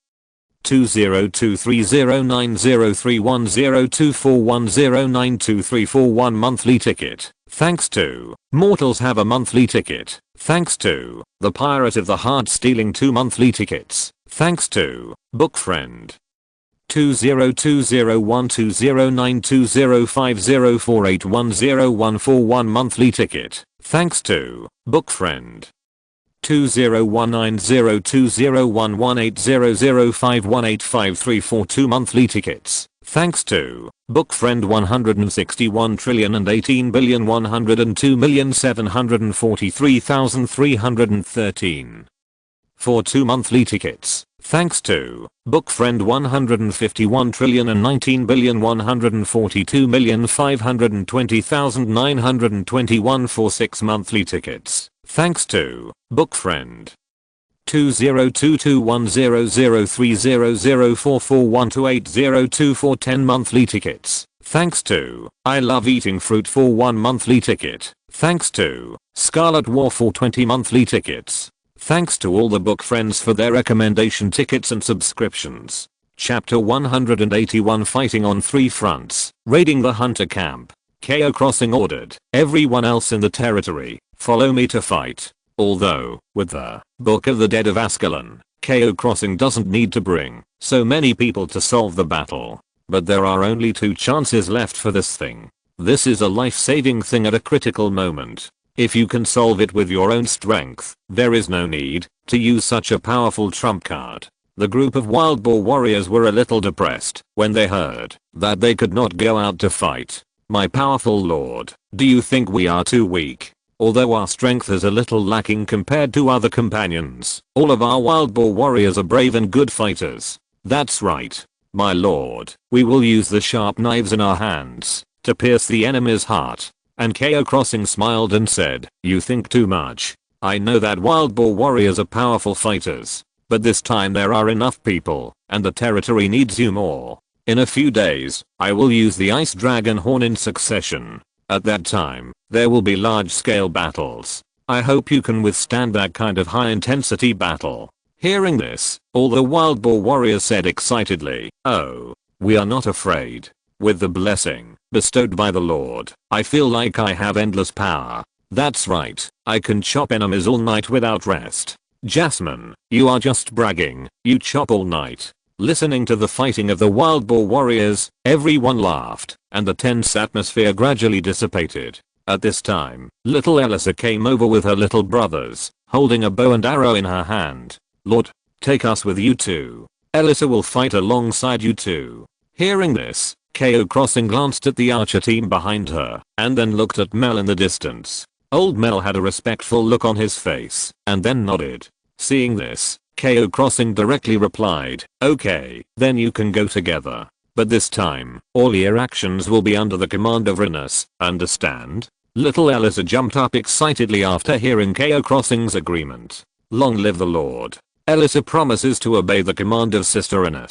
2023090310241092 for 1 monthly ticket. Thanks to Mortals Have a monthly ticket. Thanks to The Pirate of the Heart stealing 2 monthly tickets. Thanks to Bookfriend. 202012092050481014 for 1 monthly ticket. Thanks to Bookfriend. 2019020118005185 for 2 monthly tickets. Thanks to Bookfriend. 161,018,102,743,313 for 2 monthly tickets. Thanks to book friend 151,19,142,520,921 for 6 monthly tickets. Thanks to book friend 202210030044128024 10 monthly tickets. Thanks to I Love Eating Fruit for 1 monthly ticket. Thanks to Scarlet War for 20 monthly tickets. Thanks to all the book friends for their recommendation tickets and subscriptions. Chapter 181 Fighting on 3 fronts. Raiding the Hunter Camp. Cao Crossing ordered everyone else in the territory, follow me to fight. Although, with the Book of the Dead of Ascalon, Cao Crossing doesn't need to bring so many people to solve the battle. But there are only 2 chances left for this thing. This is a life-saving thing at a critical moment. If you can solve it with your own strength, there is no need to use such a powerful trump card. The group of wild boar warriors were a little depressed when they heard that they could not go out to fight. My powerful lord, do you think we are too weak? Although our strength is a little lacking compared to other companions, all of our wild boar warriors are brave and good fighters. That's right, my lord, we will use the sharp knives in our hands to pierce the enemy's heart. And Cao Crossing smiled and said, you think too much. I know that wild boar warriors are powerful fighters, but this time there are enough people, and the territory needs you more. In a few days, I will use the ice dragon horn in succession. At that time, there will be large-scale battles. I hope you can withstand that kind of high-intensity battle. Hearing this, all the wild boar warriors said excitedly, oh, we are not afraid. With the blessing bestowed by the Lord, I feel like I have endless power. That's right, I can chop enemies all night without rest. Jasmine, you are just bragging, you chop all night. Listening to the fighting of the wild boar warriors, everyone laughed, and the tense atmosphere gradually dissipated. At this time, little Elisa came over with her little brothers, holding a bow and arrow in her hand. Lord, take us with you too. Elisa will fight alongside you too. Hearing this, Cao Crossing glanced at the archer team behind her, and then looked at Mel in the distance. Old Mel had a respectful look on his face, and then nodded. Seeing this, Cao Crossing directly replied, okay, then you can go together. But this time, all your actions will be under the command of Irina, understand? Little Elisa jumped up excitedly after hearing Cao Crossing's agreement. Long live the Lord. Elisa promises to obey the command of Sister Irina.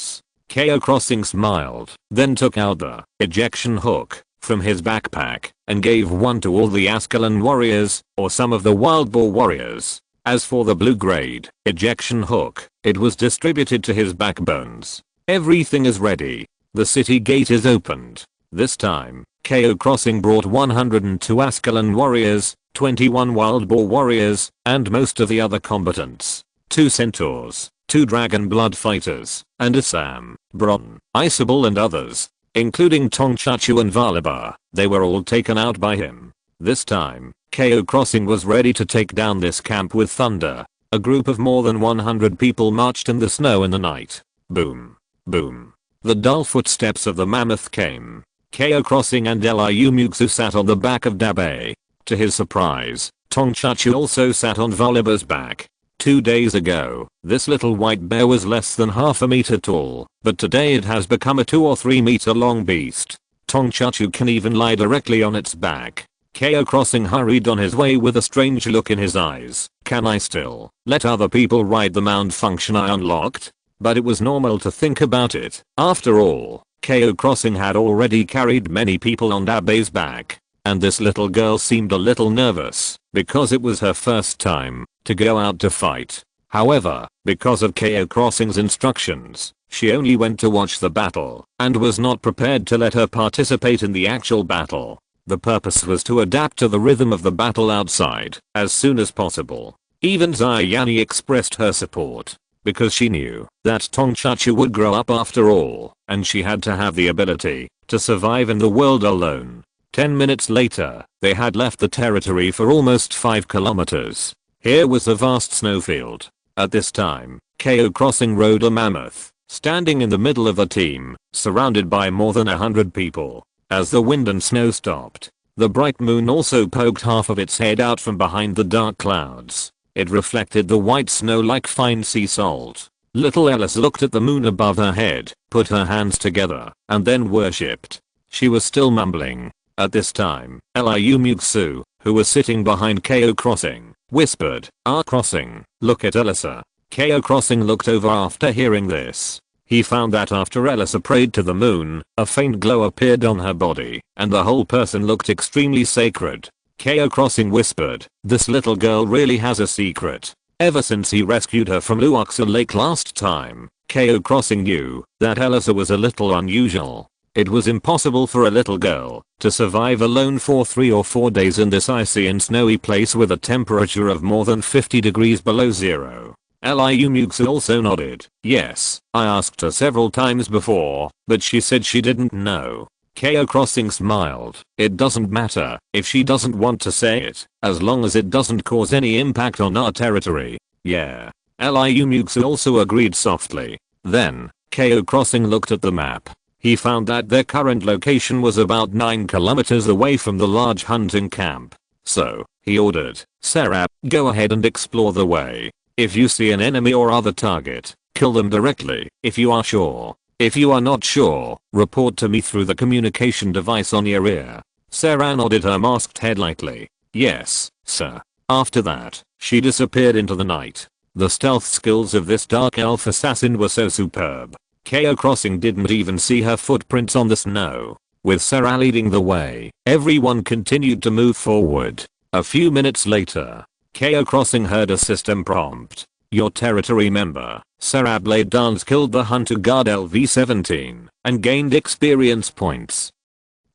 Cao Crossing smiled, then took out the ejection hook from his backpack and gave one to all the Ascalon warriors, or some of the wild boar warriors. As for the blue grade ejection hook, it was distributed to his backbones. Everything is ready. The city gate is opened. This time, Cao Crossing brought 102 Ascalon warriors, 21 wild boar warriors, and most of the other combatants. 2 centaurs, 2 dragon blood fighters, and a Sam, Bron, Isabel and others, including Tongchachu and Valibar. They were all taken out by him. This time, Cao Crossing was ready to take down this camp with thunder. A group of more than 100 people marched in the snow in the night. Boom. Boom. The dull footsteps of the mammoth came. Cao Crossing and Liu Muxue sat on the back of Dabe. To his surprise, Tongchachu also sat on Valibar's back. 2 days ago, this little white bear was less than half a meter tall, but today it has become a 2 or 3 meter long beast. Tongchachu can even lie directly on its back. Cao Crossing hurried on his way with a strange look in his eyes. Can I still let other people ride the mount function I unlocked? But it was normal to think about it. After all, Cao Crossing had already carried many people on Dabe's back. And this little girl seemed a little nervous, because it was her first time to go out to fight. However, because of Cao Crossing's instructions, she only went to watch the battle, and was not prepared to let her participate in the actual battle. The purpose was to adapt to the rhythm of the battle outside, as soon as possible. Even Zayani expressed her support, because she knew that Tongchachu would grow up after all, and she had to have the ability to survive in the world alone. 10 minutes later, they had left the territory for almost 5 kilometers. Here was a vast snowfield. At this time, Cao Crossing rode a mammoth, standing in the middle of the team, surrounded by more than 100 people. As the wind and snow stopped, the bright moon also poked half of its head out from behind the dark clouds. It reflected the white snow like fine sea salt. Little Ellis looked at the moon above her head, put her hands together, and then worshipped. She was still mumbling. At this time, Liu Muxue, who was sitting behind Cao Xing, whispered, "Ah, Xing, look at Elisa." Cao Xing looked over after hearing this. He found that after Elisa prayed to the moon, a faint glow appeared on her body, and the whole person looked extremely sacred. Cao Xing whispered, "This little girl really has a secret." Ever since he rescued her from Liu Muxue Lake last time, Cao Xing knew that Elisa was a little unusual. It was impossible for a little girl to survive alone for 3 or 4 days in this icy and snowy place with a temperature of more than 50 degrees below zero. Liu Muxue also nodded. "Yes, I asked her several times before, but she said she didn't know." Cao Xing smiled. "It doesn't matter if she doesn't want to say it, as long as it doesn't cause any impact on our territory." "Yeah." Liu Muxue also agreed softly. Then, Cao Xing looked at the map. He found that their current location was about 9 kilometers away from the large hunting camp. So, he ordered, "Sarah, go ahead and explore the way. If you see an enemy or other target, kill them directly if you are sure. If you are not sure, report to me through the communication device on your ear." Sarah nodded her masked head lightly. "Yes, sir." After that, she disappeared into the night. The stealth skills of this dark elf assassin were so superb. Cao Xing didn't even see her footprints on the snow. With Sarah leading the way, everyone continued to move forward. A few minutes later, Cao Xing heard a system prompt. "Your territory member, Sarah Blade Dance, killed the hunter guard LV-17 and gained experience points.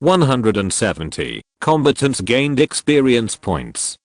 170. Combatants gained experience points.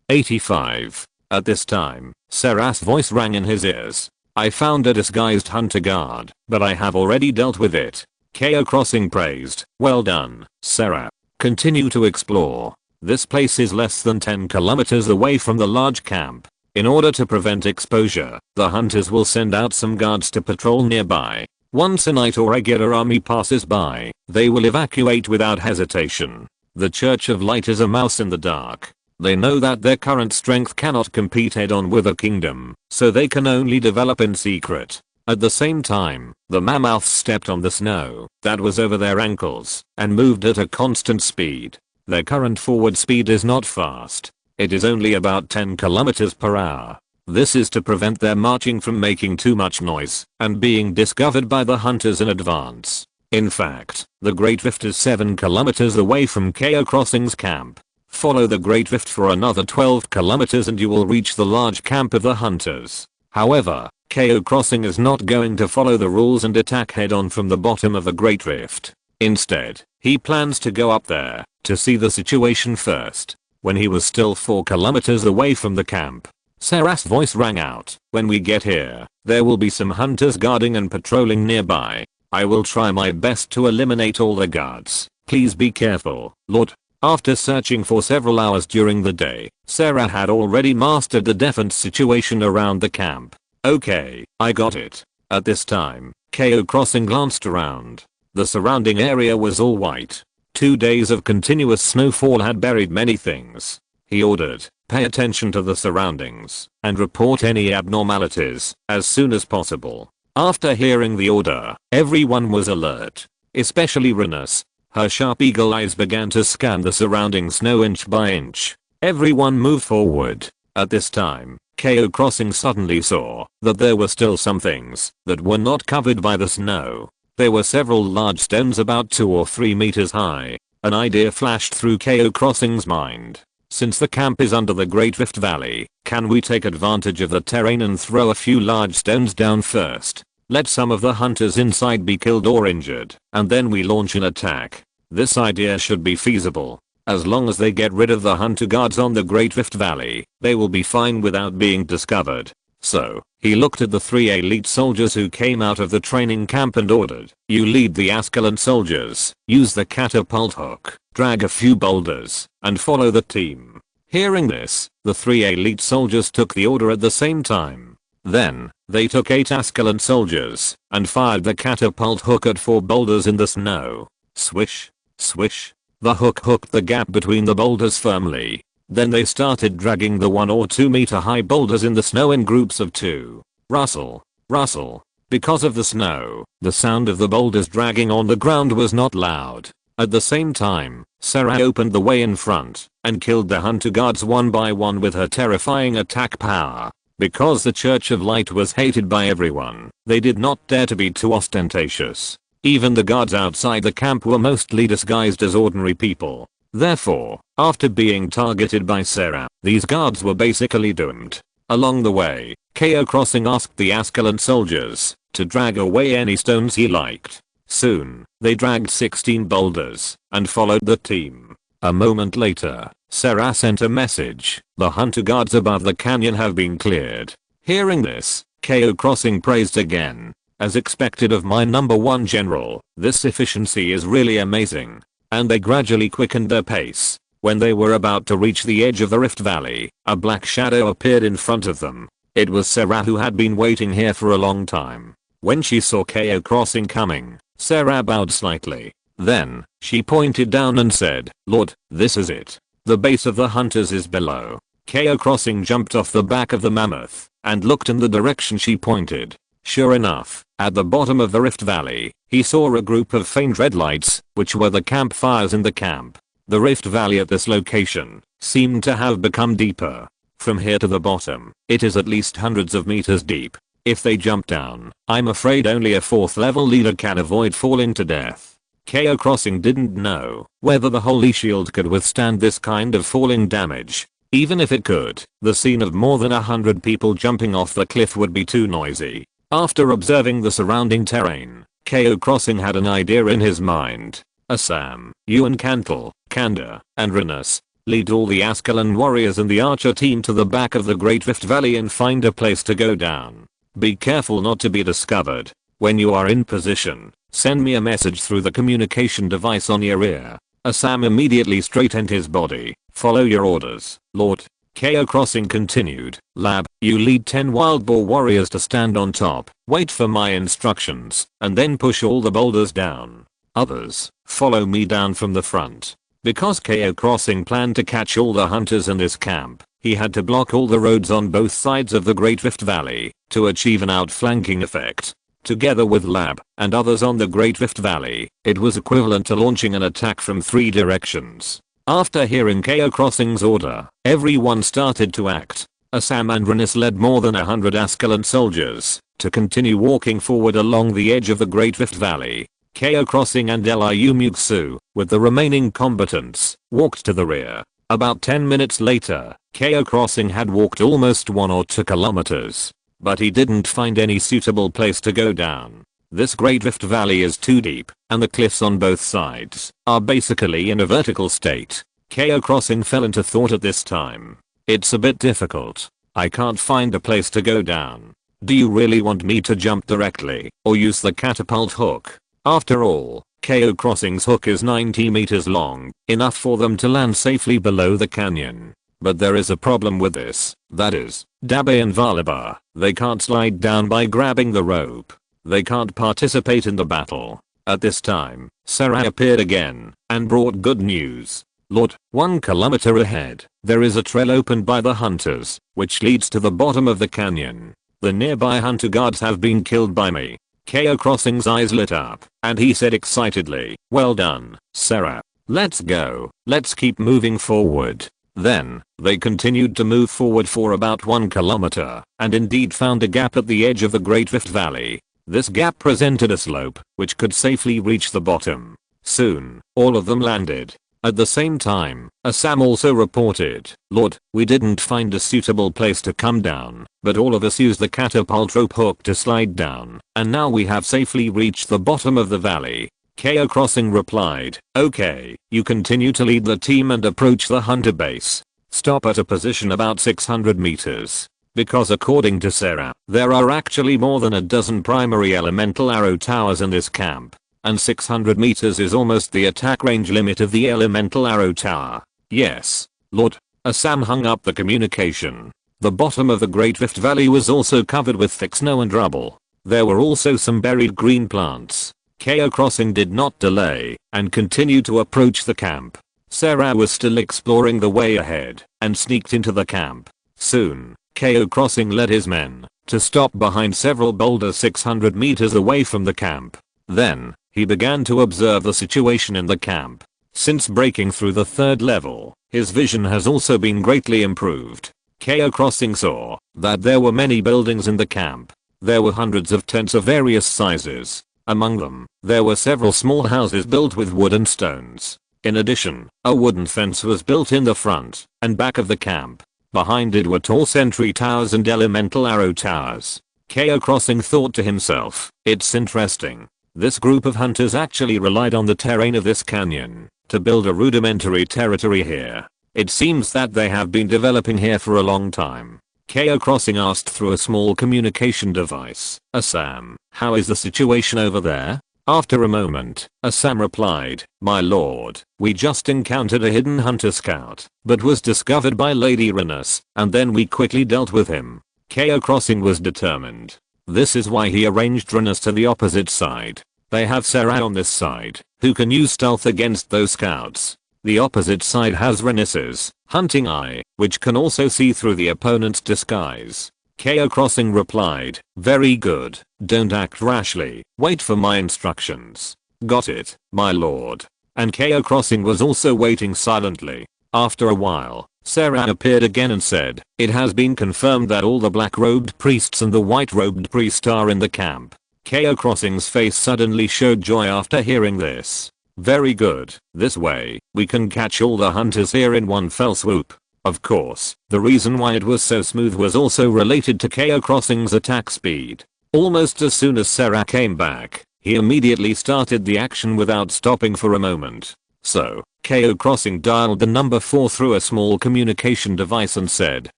85. At this time, Sarah's voice rang in his ears. "I found a disguised hunter guard, but I have already dealt with it." Cao Xing praised. "Well done, Sarah. Continue to explore. This place is less than 10 kilometers away from the large camp. In order to prevent exposure, the hunters will send out some guards to patrol nearby. Once a knight or regular army passes by, they will evacuate without hesitation. The Church of Light is a mouse in the dark. They know that their current strength cannot compete head-on with a kingdom, so they can only develop in secret." At the same time, the mammoths stepped on the snow that was over their ankles and moved at a constant speed. Their current forward speed is not fast. It is only about 10 kilometers per hour. This is to prevent their marching from making too much noise and being discovered by the hunters in advance. In fact, the Great Rift is 7 kilometers away from Cao Xing's camp. Follow the Great Rift for another 12 kilometers and you will reach the large camp of the hunters. However, Cao Xing is not going to follow the rules and attack head-on from the bottom of the Great Rift. Instead, he plans to go up there to see the situation first. When he was still 4 kilometers away from the camp, Sarah's voice rang out. "When we get here, there will be some hunters guarding and patrolling nearby. I will try my best to eliminate all the guards. Please be careful, Lord." After searching for several hours during the day, Sarah had already mastered the defense situation around the camp. "Okay, I got it." At this time, Cao Xing glanced around. The surrounding area was all white. 2 days of continuous snowfall had buried many things. He ordered, "Pay attention to the surroundings and report any abnormalities as soon as possible." After hearing the order, everyone was alert, especially Irina. Her sharp eagle eyes began to scan the surrounding snow inch by inch. Everyone moved forward. At this time, Cao Xing suddenly saw that there were still some things that were not covered by the snow. There were several large stones about 2 or 3 meters high. An idea flashed through Cao Xing's mind. Since the camp is under the Great Rift Valley, can we take advantage of the terrain and throw a few large stones down first? Let some of the hunters inside be killed or injured, and then we launch an attack. This idea should be feasible. As long as they get rid of the hunter guards on the Great Rift Valley, they will be fine without being discovered. So, he looked at the 3 elite soldiers who came out of the training camp and ordered, "You lead the Ascalon soldiers, use the catapult hook, drag a few boulders, and follow the team." Hearing this, the 3 elite soldiers took the order at the same time. Then, they took 8 Ascalon soldiers and fired the catapult hook at 4 boulders in the snow. Swish, swish. The hook hooked the gap between the boulders firmly. Then they started dragging the 1 or 2 meter high boulders in the snow in groups of 2. Rustle, rustle. Because of the snow, the sound of the boulders dragging on the ground was not loud. At the same time, Sarah opened the way in front and killed the hunter guards one by one with her terrifying attack power. Because the Church of Light was hated by everyone, they did not dare to be too ostentatious. Even the guards outside the camp were mostly disguised as ordinary people. Therefore, after being targeted by Sarah, these guards were basically doomed. Along the way, Cao Xing asked the Ascalon soldiers to drag away any stones he liked. Soon, they dragged 16 boulders and followed the team. A moment later, Sarah sent a message. The hunter guards above the canyon have been cleared. Hearing this, Cao Xing praised again. As expected of my number one general, this efficiency is really amazing. And they gradually quickened their pace. When they were about to reach the edge of the Rift Valley, a black shadow appeared in front of them. It was Sarah, who had been waiting here for a long time. When she saw Cao Xing coming, Sarah bowed slightly. Then, she pointed down and said, "Lord, this is it. The base of the hunters is below." Cao Xing jumped off the back of the mammoth and looked in the direction she pointed. Sure enough, at the bottom of the Rift Valley, he saw a group of faint red lights, which were the campfires in the camp. The Rift Valley at this location seemed to have become deeper. From here to the bottom, it is at least hundreds of meters deep. If they jump down, I'm afraid only a 4th level leader can avoid falling to death. Cao Xing didn't know whether the holy shield could withstand this kind of falling damage. Even if it could, the scene of more than 100 people jumping off the cliff would be too noisy. After observing the surrounding terrain, Cao Xing had an idea in his mind. Assam, Yuan Cantal, Kanda, and Rinus, lead all the Ascalon warriors and the archer team to the back of the Great Rift Valley and find a place to go down. Be careful not to be discovered. When you are in position, send me a message through the communication device on your ear. Assam immediately straightened his body. Follow your orders, Lord. Cao Xing continued. Lab, you lead 10 wild boar warriors to stand on top, wait for my instructions, and then push all the boulders down. Others, follow me down from the front. Because Cao Xing planned to catch all the hunters in this camp, he had to block all the roads on both sides of the Great Rift Valley to achieve an outflanking effect. Together with Lab and others on the Great Rift Valley, it was equivalent to launching an attack from 3 directions. After hearing Cao Xing's order, everyone started to act. Assam and Rinus led more than 100 Ascalon soldiers to continue walking forward along the edge of the Great Rift Valley. Cao Xing and Liu Muxue, with the remaining combatants, walked to the rear. About 10 minutes later, Cao Xing had walked almost 1 or 2 kilometers. But he didn't find any suitable place to go down. This Great Rift Valley is too deep, and the cliffs on both sides are basically in a vertical state. Cao Xing fell into thought at this time. It's a bit difficult. I can't find a place to go down. Do you really want me to jump directly, or use the catapult hook? After all, Cao Xing's hook is 90 meters long, enough for them to land safely below the canyon. But there is a problem with this, that is, Dabe and Valaba, they can't slide down by grabbing the rope. They can't participate in the battle. At this time, Sarah appeared again and brought good news. Lord, 1 kilometer ahead, there is a trail opened by the hunters, which leads to the bottom of the canyon. The nearby hunter guards have been killed by me. Cao Xing's eyes lit up, and he said excitedly, "Well done, Sarah. Let's go. Let's keep moving forward." Then, they continued to move forward for about 1 kilometer, and indeed found a gap at the edge of the Great Rift Valley. This gap presented a slope, which could safely reach the bottom. Soon, all of them landed. At the same time, Assam also reported, "Lord, we didn't find a suitable place to come down, but all of us used the catapult rope hook to slide down, and now we have safely reached the bottom of the valley." Cao Xing replied, "Okay, you continue to lead the team and approach the hunter base. Stop at a position about 600 meters. Because according to Sarah, there are actually more than a dozen primary elemental arrow towers in this camp. And 600 meters is almost the attack range limit of the elemental arrow tower." "Yes, Lord." Assam hung up the communication. The bottom of the Great Rift Valley was also covered with thick snow and rubble. There were also some buried green plants. Cao Xing did not delay and continued to approach the camp. Sarah was still exploring the way ahead and sneaked into the camp. Soon, Cao Xing led his men to stop behind several boulders 600 meters away from the camp. Then, he began to observe the situation in the camp. Since breaking through the 3rd level, his vision has also been greatly improved. Cao Xing saw that there were many buildings in the camp. There were hundreds of tents of various sizes. Among them, there were several small houses built with wood and stones. In addition, a wooden fence was built in the front and back of the camp. Behind it were tall sentry towers and elemental arrow towers. Cao Xing thought to himself, it's interesting. This group of hunters actually relied on the terrain of this canyon to build a rudimentary territory here. It seems that they have been developing here for a long time. Cao Xing asked through a small communication device, Assam, how is the situation over there? After a moment, Assam replied, my lord, we just encountered a hidden hunter scout, but was discovered by Lady Irina, and then we quickly dealt with him. Cao Xing was determined. This is why he arranged Irina to the opposite side. They have Sarah on this side, who can use stealth against those scouts. The opposite side has Irina's hunting eye, which can also see through the opponent's disguise. Cao Xing replied, very good, don't act rashly, wait for my instructions. Got it, my lord. And Cao Xing was also waiting silently. After a while, Sarah appeared again and said, it has been confirmed that all the black-robed priests and the white-robed priest are in the camp. Cao Xing's face suddenly showed joy after hearing this. Very good, this way, we can catch all the hunters here in one fell swoop. Of course, the reason why it was so smooth was also related to Cao Xing's attack speed. Almost as soon as Sarah came back, he immediately started the action without stopping for a moment. So, Cao Xing dialed the number 4 through a small communication device and said,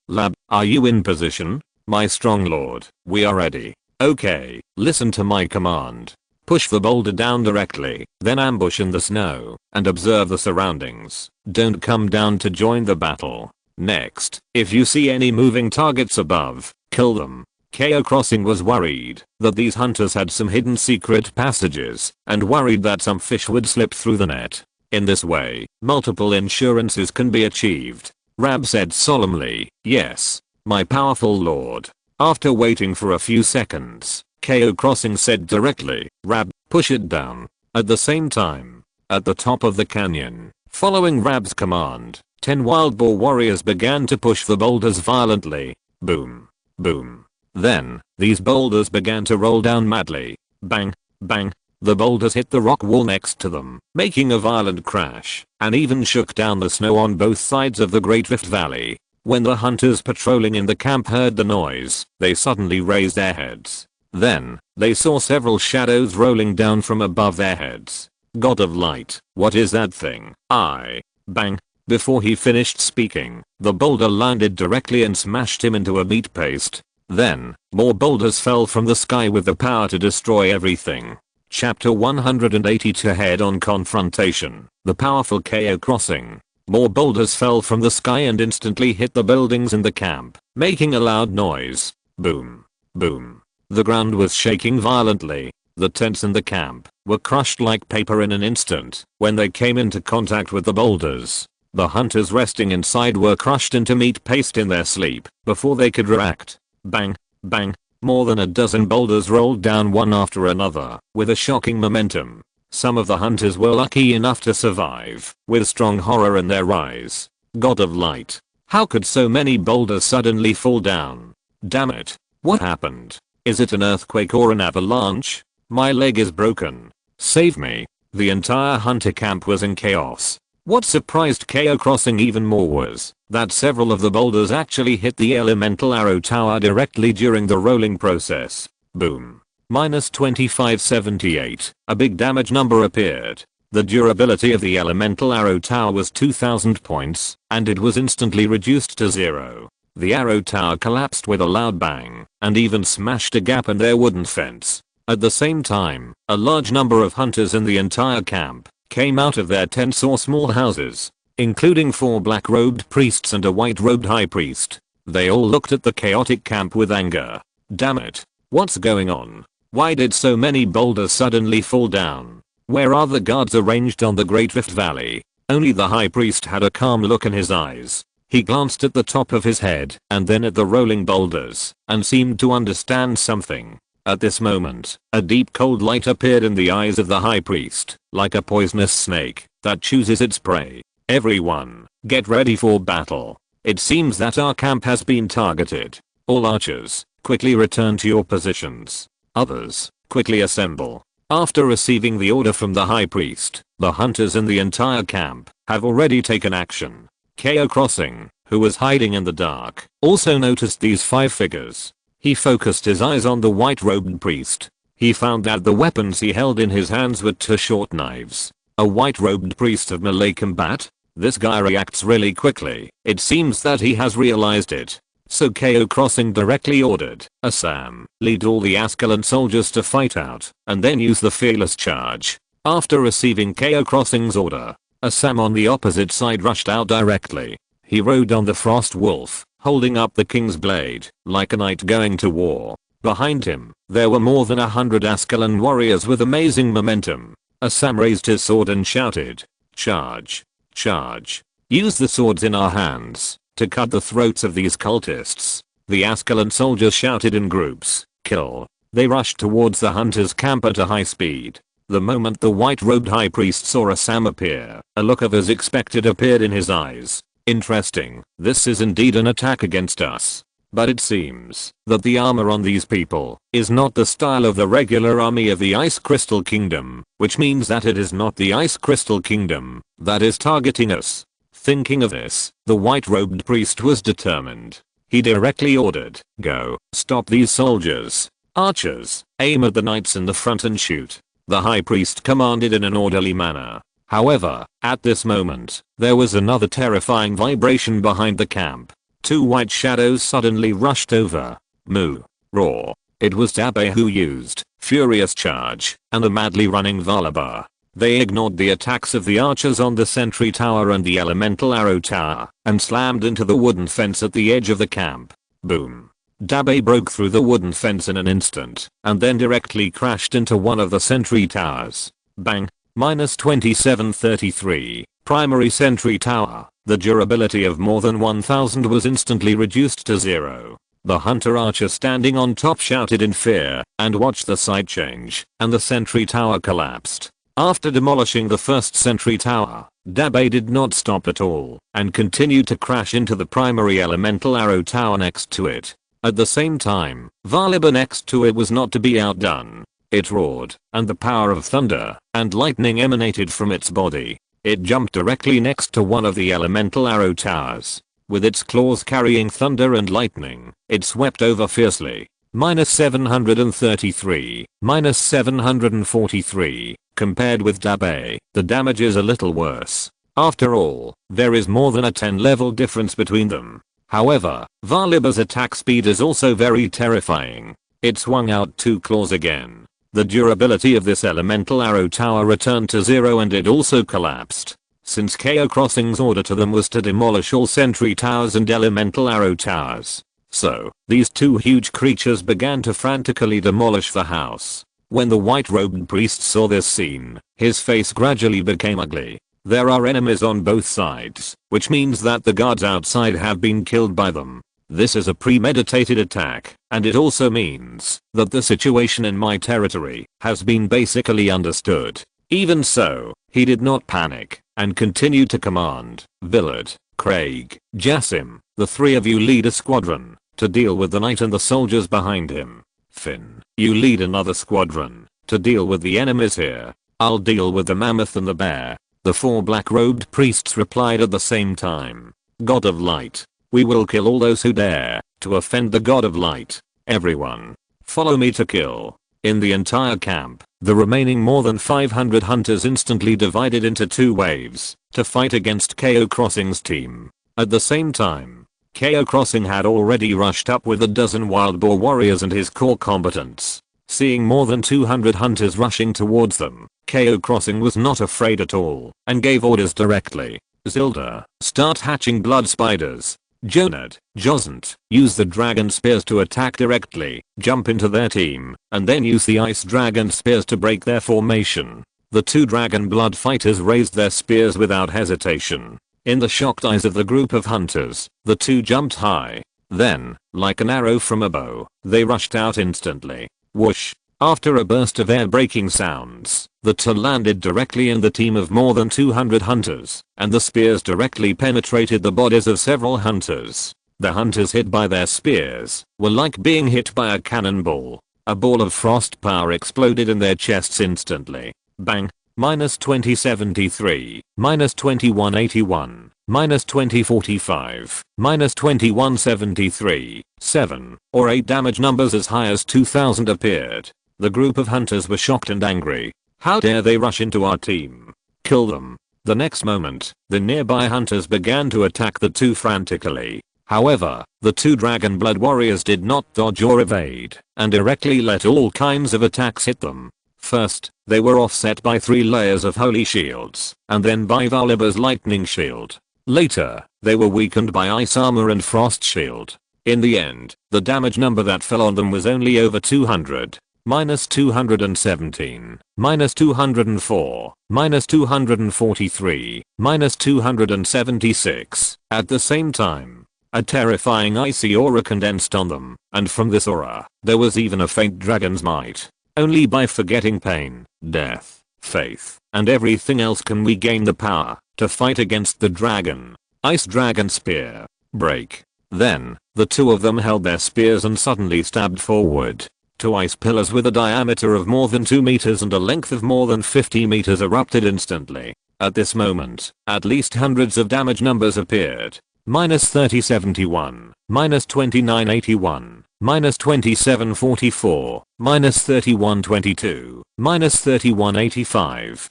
Lab, are you in position? My strong lord, we are ready. Okay, listen to my command. Push the boulder down directly, then ambush in the snow, and observe the surroundings. Don't come down to join the battle. Next, if you see any moving targets above, kill them. Cao Xing was worried that these hunters had some hidden secret passages, and worried that some fish would slip through the net. In this way, multiple insurances can be achieved. Rab said solemnly, yes, my powerful lord. After waiting for a few seconds, Cao Xing said directly, Rab, push it down. At the same time, at the top of the canyon, following Rab's command, 10 wild boar warriors began to push the boulders violently. Boom. Boom. Then, these boulders began to roll down madly. Bang. Bang. The boulders hit the rock wall next to them, making a violent crash, and even shook down the snow on both sides of the Great Rift Valley. When the hunters patrolling in the camp heard the noise, they suddenly raised their heads. Then, they saw several shadows rolling down from above their heads. God of light, what is that thing? Bang. Before he finished speaking, the boulder landed directly and smashed him into a meat paste. Then, more boulders fell from the sky with the power to destroy everything. Chapter 182 Head-on confrontation. The powerful Cao Xing. More boulders fell from the sky and instantly hit the buildings in the camp, making a loud noise. Boom. Boom. The ground was shaking violently. The tents in the camp were crushed like paper in an instant when they came into contact with the boulders. The hunters resting inside were crushed into meat paste in their sleep before they could react. Bang. Bang. More than a dozen boulders rolled down one after another with a shocking momentum. Some of the hunters were lucky enough to survive, with strong horror in their eyes. God of light. How could so many boulders suddenly fall down? Damn it. What happened? Is it an earthquake or an avalanche? My leg is broken. Save me. The entire hunter camp was in chaos. What surprised Cao Xing even more was that several of the boulders actually hit the elemental arrow tower directly during the rolling process. Boom. -2578, a big damage number appeared. The durability of the elemental arrow tower was 2000 points, and it was instantly reduced to 0. The arrow tower collapsed with a loud bang, and even smashed a gap in their wooden fence. At the same time, a large number of hunters in the entire camp came out of their tents or small houses, including 4 black-robed priests and a white-robed high priest. They all looked at the chaotic camp with anger. Damn it. What's going on? Why did so many boulders suddenly fall down? Where are the guards arranged on the Great Rift Valley? Only the high priest had a calm look in his eyes. He glanced at the top of his head and then at the rolling boulders and seemed to understand something. At this moment, a deep cold light appeared in the eyes of the high priest, like a poisonous snake that chooses its prey. Everyone, get ready for battle. It seems that our camp has been targeted. All archers, quickly return to your positions. Others, quickly assemble. After receiving the order from the high priest, the hunters in the entire camp have already taken action. Cao Xing, who was hiding in the dark, also noticed these 5 figures. He focused his eyes on the white-robed priest. He found that the weapons he held in his hands were 2 short knives. A white-robed priest of melee combat? This guy reacts really quickly. It seems that he has realized it. So Cao Xing directly ordered, Assam, lead all the Ascalon soldiers to fight out, and then use the fearless charge. After receiving Cao Xing's order, Assam on the opposite side rushed out directly. He rode on the frost wolf, holding up the king's blade, like a knight going to war. Behind him, there were more than 100 Ascalon warriors with amazing momentum. Assam raised his sword and shouted, charge, charge. Use the swords in our hands to cut the throats of these cultists. The Ascalon soldiers shouted in groups, kill. They rushed towards the hunters' camp at a high speed. The moment the white-robed high priest saw Assam appear, a look of as expected appeared in his eyes. Interesting, this is indeed an attack against us. But it seems that the armor on these people is not the style of the regular army of the Ice Crystal Kingdom, which means that it is not the Ice Crystal Kingdom that is targeting us. Thinking of this, the white-robed priest was determined. He directly ordered, go, stop these soldiers. Archers, aim at the knights in the front and shoot. The high priest commanded in an orderly manner. However, at this moment, there was another terrifying vibration behind the camp. 2 white shadows suddenly rushed over. Moo. Roar. It was Dabe who used Furious Charge and a madly running Valibar. They ignored the attacks of the archers on the sentry tower and the elemental arrow tower and slammed into the wooden fence at the edge of the camp. Boom. Dabe broke through the wooden fence in an instant and then directly crashed into one of the sentry towers. Bang. -2733. Primary sentry tower. The durability of more than 1000 was instantly reduced to 0. The hunter archer standing on top shouted in fear and watched the sight change, and the sentry tower collapsed. After demolishing the first sentry tower, Dabe did not stop at all and continued to crash into the primary elemental arrow tower next to it. At the same time, Valibar next to it was not to be outdone. It roared, and the power of thunder and lightning emanated from its body. It jumped directly next to one of the elemental arrow towers. With its claws carrying thunder and lightning, it swept over fiercely. -733, -743. Compared with Dabe, the damage is a little worse. After all, there is more than a 10 level difference between them. However, Valibar's attack speed is also very terrifying. It swung out 2 claws again. The durability of this elemental arrow tower returned to 0 and it also collapsed. Since Cao Xing's order to them was to demolish all sentry towers and elemental arrow towers. So, these 2 huge creatures began to frantically demolish the house. When the white-robed priest saw this scene, his face gradually became ugly. There are enemies on both sides, which means that the guards outside have been killed by them. This is a premeditated attack, and it also means that the situation in my territory has been basically understood. Even so, he did not panic and continued to command Villard, Craig, Jassim, the 3 of you lead a squadron to deal with the knight and the soldiers behind him. Finn, you lead another squadron to deal with the enemies here. I'll deal with the mammoth and the bear. The 4 black-robed priests replied at the same time. God of Light, we will kill all those who dare to offend the God of Light. Everyone, follow me to kill. In the entire camp, the remaining more than 500 hunters instantly divided into 2 waves to fight against Cao Xing's team. At the same time, Cao Xing had already rushed up with a dozen wild boar warriors and his core combatants. Seeing more than 200 hunters rushing towards them, Cao Xing was not afraid at all and gave orders directly. Zilda, start hatching blood spiders. Jonad, Josant, use the dragon spears to attack directly, jump into their team, and then use the ice dragon spears to break their formation. The 2 dragon blood fighters raised their spears without hesitation. In the shocked eyes of the group of hunters, the two jumped high. Then, like an arrow from a bow, they rushed out instantly. Whoosh! After a burst of air-breaking sounds, the two landed directly in the team of more than 200 hunters, and the spears directly penetrated the bodies of several hunters. The hunters hit by their spears were like being hit by a cannonball. A ball of frost power exploded in their chests instantly. Bang! Minus 2073, minus 2181, minus 2045, minus 2173, 7 or 8 damage numbers as high as 2000 appeared. The group of hunters were shocked and angry. How dare they rush into our team? Kill them. The next moment, the nearby hunters began to attack the two frantically. However, the two dragon blood warriors did not dodge or evade, and directly let all kinds of attacks hit them. First, they were offset by 3 layers of holy shields, and then by Valiber's lightning shield. Later, they were weakened by ice armor and frost shield. In the end, the damage number that fell on them was only over 200. Minus 217, minus 204, minus 243, minus 276. At the same time, a terrifying icy aura condensed on them, and from this aura, there was even a faint dragon's might. Only by forgetting pain, death, faith, and everything else can we gain the power to fight against the dragon. Ice Dragon Spear. Break. Then, the two of them held their spears and suddenly stabbed forward. 2 ice pillars with a diameter of more than 2 meters and a length of more than 50 meters erupted instantly. At this moment, at least hundreds of damage numbers appeared. Minus 3071, minus 2981, minus 2744, minus 3122, minus 3185,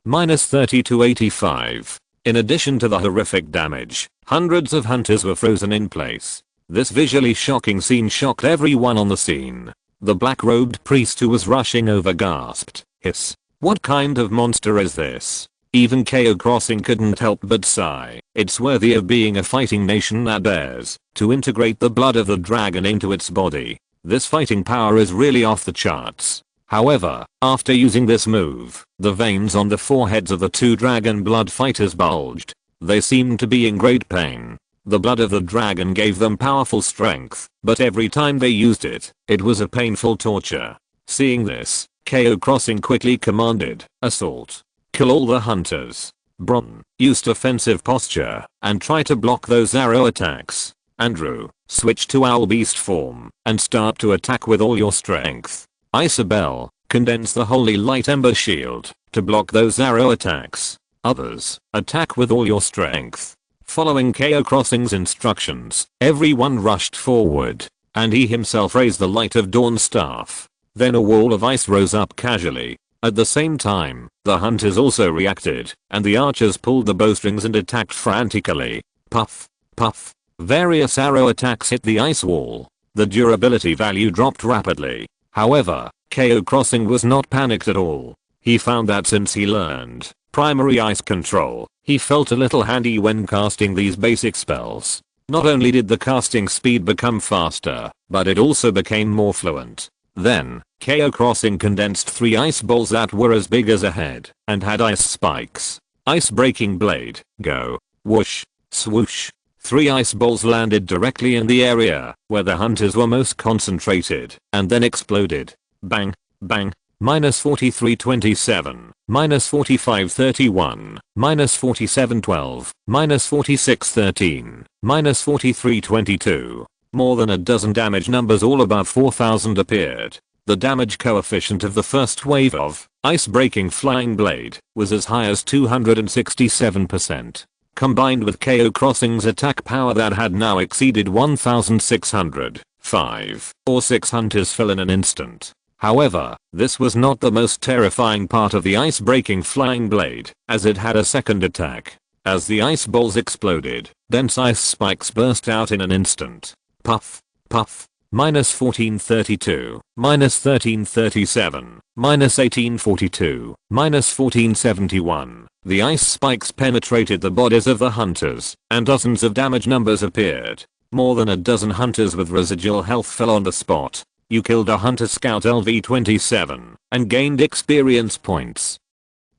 minus 3285. In addition to the horrific damage, hundreds of hunters were frozen in place. This visually shocking scene shocked everyone on the scene. The black-robed priest who was rushing over gasped, "Hiss, what kind of monster is this?" Even Cao Xing couldn't help but sigh. It's worthy of being a fighting nation that dares to integrate the blood of the dragon into its body. This fighting power is really off the charts. However, after using this move, the veins on the foreheads of the two dragon blood fighters bulged. They seemed to be in great pain. The blood of the dragon gave them powerful strength, but every time they used it, it was a painful torture. Seeing this, Cao Xing quickly commanded, "Assault. Kill all the hunters. Bron, use defensive posture and try to block those arrow attacks. Andrew, switch to owl beast form and start to attack with all your strength. Isabel, condense the holy light ember shield to block those arrow attacks. Others, attack with all your strength." Following Cao Xing's instructions, everyone rushed forward, and he himself raised the Light of Dawn staff. Then a wall of ice rose up casually. At the same time, the hunters also reacted, and the archers pulled the bowstrings and attacked frantically. Puff, puff. Various arrow attacks hit the ice wall. The durability value dropped rapidly. However, Cao Xing was not panicked at all. He found that since he learned primary ice control, he felt a little handy when casting these basic spells. Not only did the casting speed become faster, but it also became more fluent. Then, Cao Xing condensed 3 ice balls that were as big as a head and had ice spikes. Ice breaking blade, go. Whoosh, swoosh. 3 ice balls landed directly in the area where the hunters were most concentrated and then exploded. Bang, bang. Minus 4327, minus 4531, minus 4712, minus 4613, minus 4322. More than a dozen damage numbers all above 4000 appeared. The damage coefficient of the first wave of ice-breaking flying blade was as high as 267%. Combined with Cao Xing's attack power that had now exceeded 1600, 5 or 6 hunters fell in an instant. However, this was not the most terrifying part of the ice-breaking flying blade, as it had a second attack. As the ice balls exploded, dense ice spikes burst out in an instant. Puff, puff. Minus 1432, minus 1337, minus 1842, minus 1471. The ice spikes penetrated the bodies of the hunters, and dozens of damage numbers appeared. More than a dozen hunters with residual health fell on the spot. You killed a hunter scout LV-27 and gained experience points.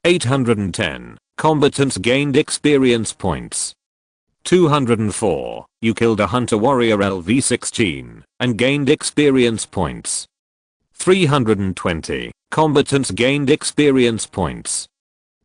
810. Combatants gained experience points. 204. You killed a hunter warrior LV-16 and gained experience points. 320. Combatants gained experience points.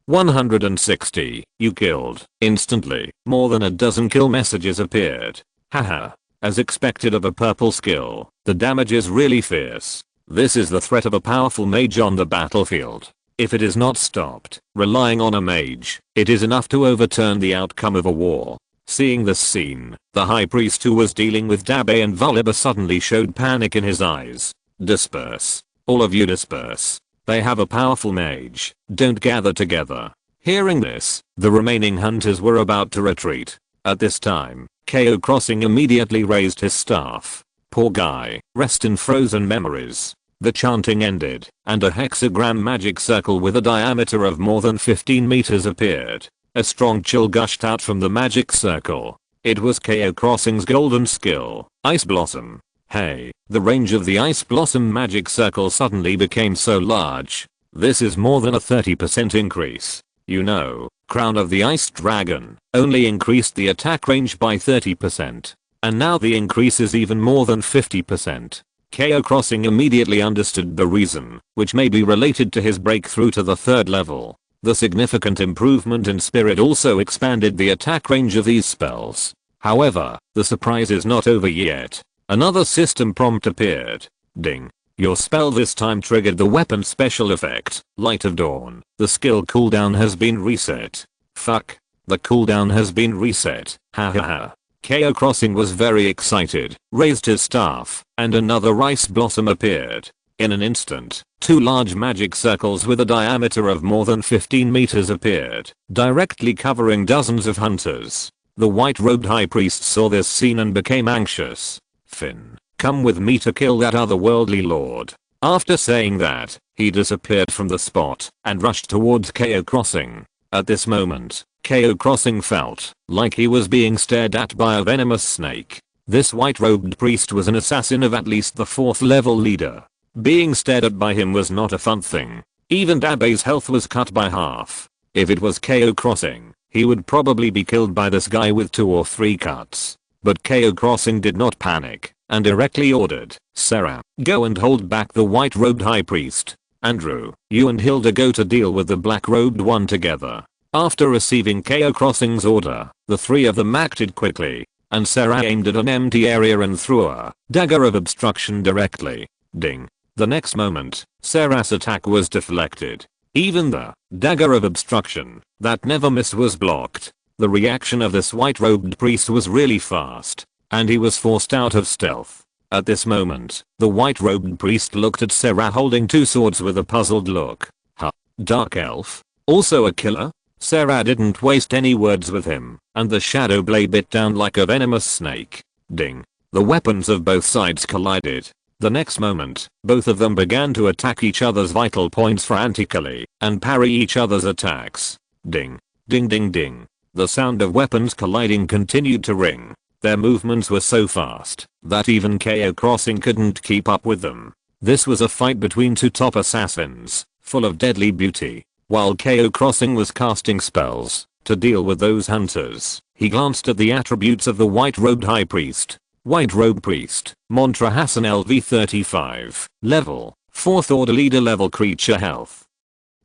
160. You killed. Instantly, more than a dozen kill messages appeared. Haha. As expected of a purple skill, the damage is really fierce. This is the threat of a powerful mage on the battlefield. If it is not stopped, relying on a mage, it is enough to overturn the outcome of a war. Seeing this scene, the high priest who was dealing with Dabe and Voliba suddenly showed panic in his eyes. Disperse. All of you disperse. They have a powerful mage. Don't gather together. Hearing this, the remaining hunters were about to retreat. At this time, Cao Xing immediately raised his staff. Poor guy, rest in frozen memories. The chanting ended, and a hexagram magic circle with a diameter of more than 15 meters appeared. A strong chill gushed out from the magic circle. It was Cao Xing's golden skill, Ice Blossom. Hey, the range of the Ice Blossom magic circle suddenly became so large. This is more than a 30% increase. You know, Crown of the Ice Dragon only increased the attack range by 30%. And now the increase is even more than 50%. Cao Xing immediately understood the reason, which may be related to his breakthrough to the 3rd level. The significant improvement in spirit also expanded the attack range of these spells. However, the surprise is not over yet. Another system prompt appeared. Ding. Your spell this time triggered the weapon special effect, Light of Dawn. The skill cooldown has been reset. Fuck. The cooldown has been reset. Hahaha. Cao Xing was very excited, raised his staff, and another Ice Blossom appeared. In an instant, 2 large magic circles with a diameter of more than 15 meters appeared, directly covering dozens of hunters. The white-robed high priest saw this scene and became anxious. Finn, come with me to kill that otherworldly lord. After saying that, he disappeared from the spot and rushed towards Cao Xing. At this moment, Cao Xing felt like he was being stared at by a venomous snake. This white-robed priest was an assassin of at least the 4th level leader. Being stared at by him was not a fun thing. Even Dabe's health was cut by half. If it was Cao Xing, he would probably be killed by this guy with 2 or 3 cuts. But Cao Xing did not panic and directly ordered, Sarah, go and hold back the white-robed high priest. Andrew, you and Hilda go to deal with the black-robed one together. After receiving Cao Xing's order, the 3 of them acted quickly, and Sarah aimed at an empty area and threw a dagger of obstruction directly. Ding. The next moment, Sarah's attack was deflected. Even the dagger of obstruction that never missed was blocked. The reaction of this white-robed priest was really fast, and he was forced out of stealth. At this moment, the white-robed priest looked at Sarah holding 2 swords with a puzzled look. Huh? Dark elf? Also a killer? Sarah didn't waste any words with him, and the shadow blade bit down like a venomous snake. Ding. The weapons of both sides collided. The next moment, both of them began to attack each other's vital points frantically and parry each other's attacks. Ding. Ding ding ding. The sound of weapons colliding continued to ring. Their movements were so fast that even Cao Xing couldn't keep up with them. This was a fight between 2 top assassins, full of deadly beauty. While Cao Xing was casting spells to deal with those hunters, he glanced at the attributes of the white-robed high priest. White-robed priest, Mantra Hassan LV35, level, 4th order leader level creature health.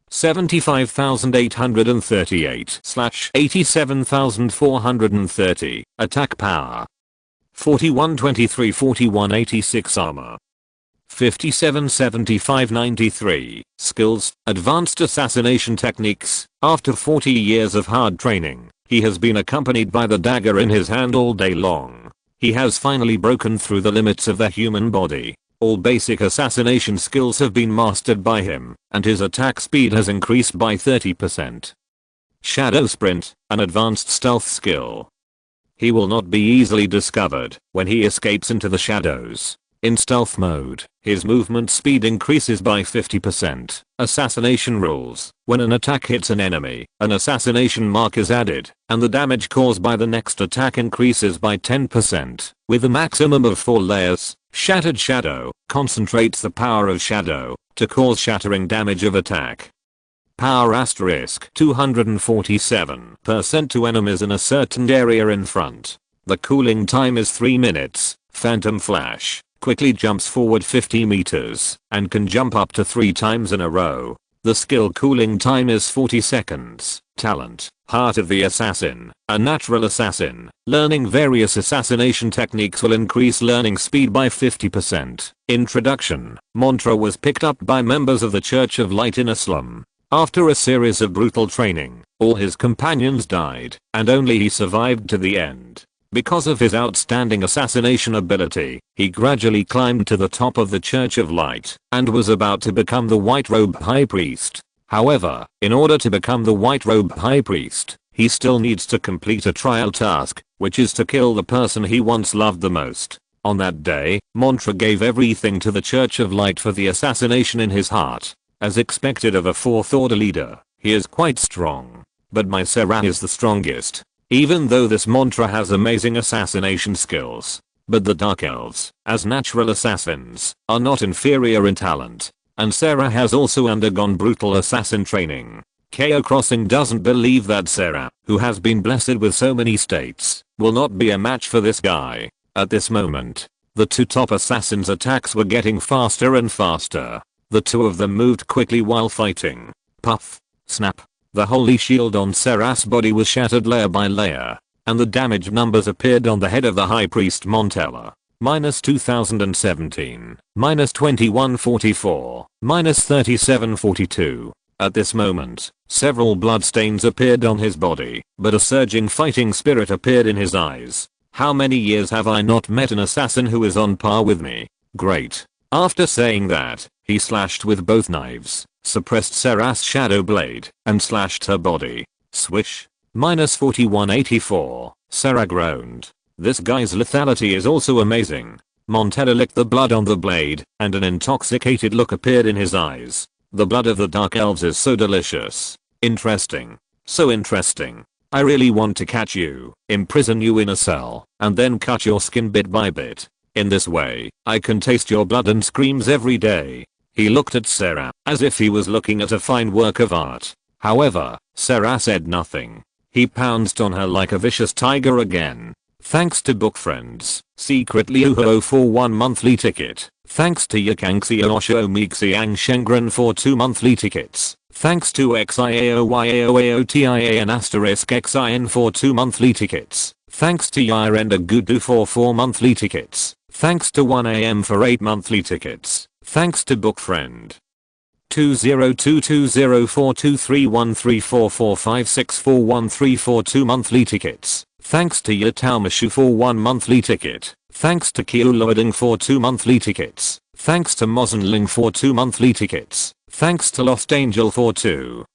75,838/87,430, attack power. 4123 4186 armor. 577593, skills, advanced assassination techniques. After 40 years of hard training, he has been accompanied by the dagger in his hand all day long. He has finally broken through the limits of the human body. All basic assassination skills have been mastered by him, and his attack speed has increased by 30%. Shadow Sprint, an advanced stealth skill. He will not be easily discovered when he escapes into the shadows. In stealth mode, his movement speed increases by 50%. Assassination rules. When an attack hits an enemy, an assassination mark is added, and the damage caused by the next attack increases by 10. With a maximum of 4 layers, Shattered Shadow concentrates the power of shadow to cause shattering damage of attack. Power asterisk 247% to enemies in a certain area in front. The cooling time is 3 minutes. Phantom Flash quickly jumps forward 50 meters and can jump up to 3 times in a row. The skill cooling time is 40 seconds. Talent, Heart of the Assassin, a natural assassin. Learning various assassination techniques will increase learning speed by 50%. Introduction, Mantra was picked up by members of the Church of Light in a slum. After a series of brutal training, all his companions died, and only he survived to the end. Because of his outstanding assassination ability, he gradually climbed to the top of the Church of Light, and was about to become the White Robe High Priest. However, in order to become the White Robe High Priest, he still needs to complete a trial task, which is to kill the person he once loved the most. On that day, Mantra gave everything to the Church of Light for the assassination in his heart. As expected of a 4th order leader, he is quite strong. But my Seraph is the strongest. Even though this Mantra has amazing assassination skills. But the Dark Elves, as natural assassins, are not inferior in talent. And Sarah has also undergone brutal assassin training. Cao Xing doesn't believe that Sarah, who has been blessed with so many states, will not be a match for this guy. At this moment, the 2 top assassins' attacks were getting faster and faster. The 2 of them moved quickly while fighting. Puff. Snap. The holy shield on Sarah's body was shattered layer by layer, and the damage numbers appeared on the head of the High Priest Montella. -2017, -2144, -3742. At this moment, several bloodstains appeared on his body, but a surging fighting spirit appeared in his eyes. How many years have I not met an assassin who is on par with me? Great. After saying that, he slashed with both knives, suppressed Sarah's shadow blade, and slashed her body. Swish. -4184. Sarah groaned. This guy's lethality is also amazing. Montella licked the blood on the blade, and an intoxicated look appeared in his eyes. The blood of the Dark Elves is so delicious. Interesting. So interesting. I really want to catch you, imprison you in a cell, and then cut your skin bit by bit. In this way, I can taste your blood and screams every day. He looked at Sarah, as if he was looking at a fine work of art. However, Sarah said nothing. He pounced on her like a vicious tiger again. Thanks to book friends, Secret Liu for 1 monthly ticket. Thanks to Yakangxi Osho Mixiang Shengren for 2 monthly tickets. Thanks to XIAOYAOAOTIAN asterisk XIN for 2 monthly tickets. Thanks to Yirenda Gudu for 4 monthly tickets. Thanks to 1am for 8 monthly tickets. Thanks to book friend. 20220423134456413 for 2 monthly tickets. Thanks to Yatao Mashu for 1 monthly ticket. Thanks to Kiu Loading for 2 monthly tickets. Thanks to Mozenling for 2 monthly tickets. Thanks to Lost Angel for 2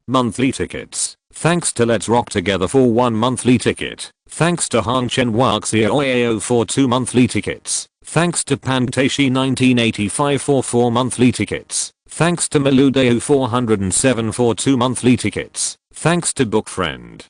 monthly tickets. Thanks to Let's Rock Together for 1 monthly ticket. Thanks to Hangchen Waxia for 2 monthly tickets. Thanks to Pantashi 1985 for 4 monthly tickets. Thanks to Maludeu 407 for 2 monthly tickets. Thanks to book friend.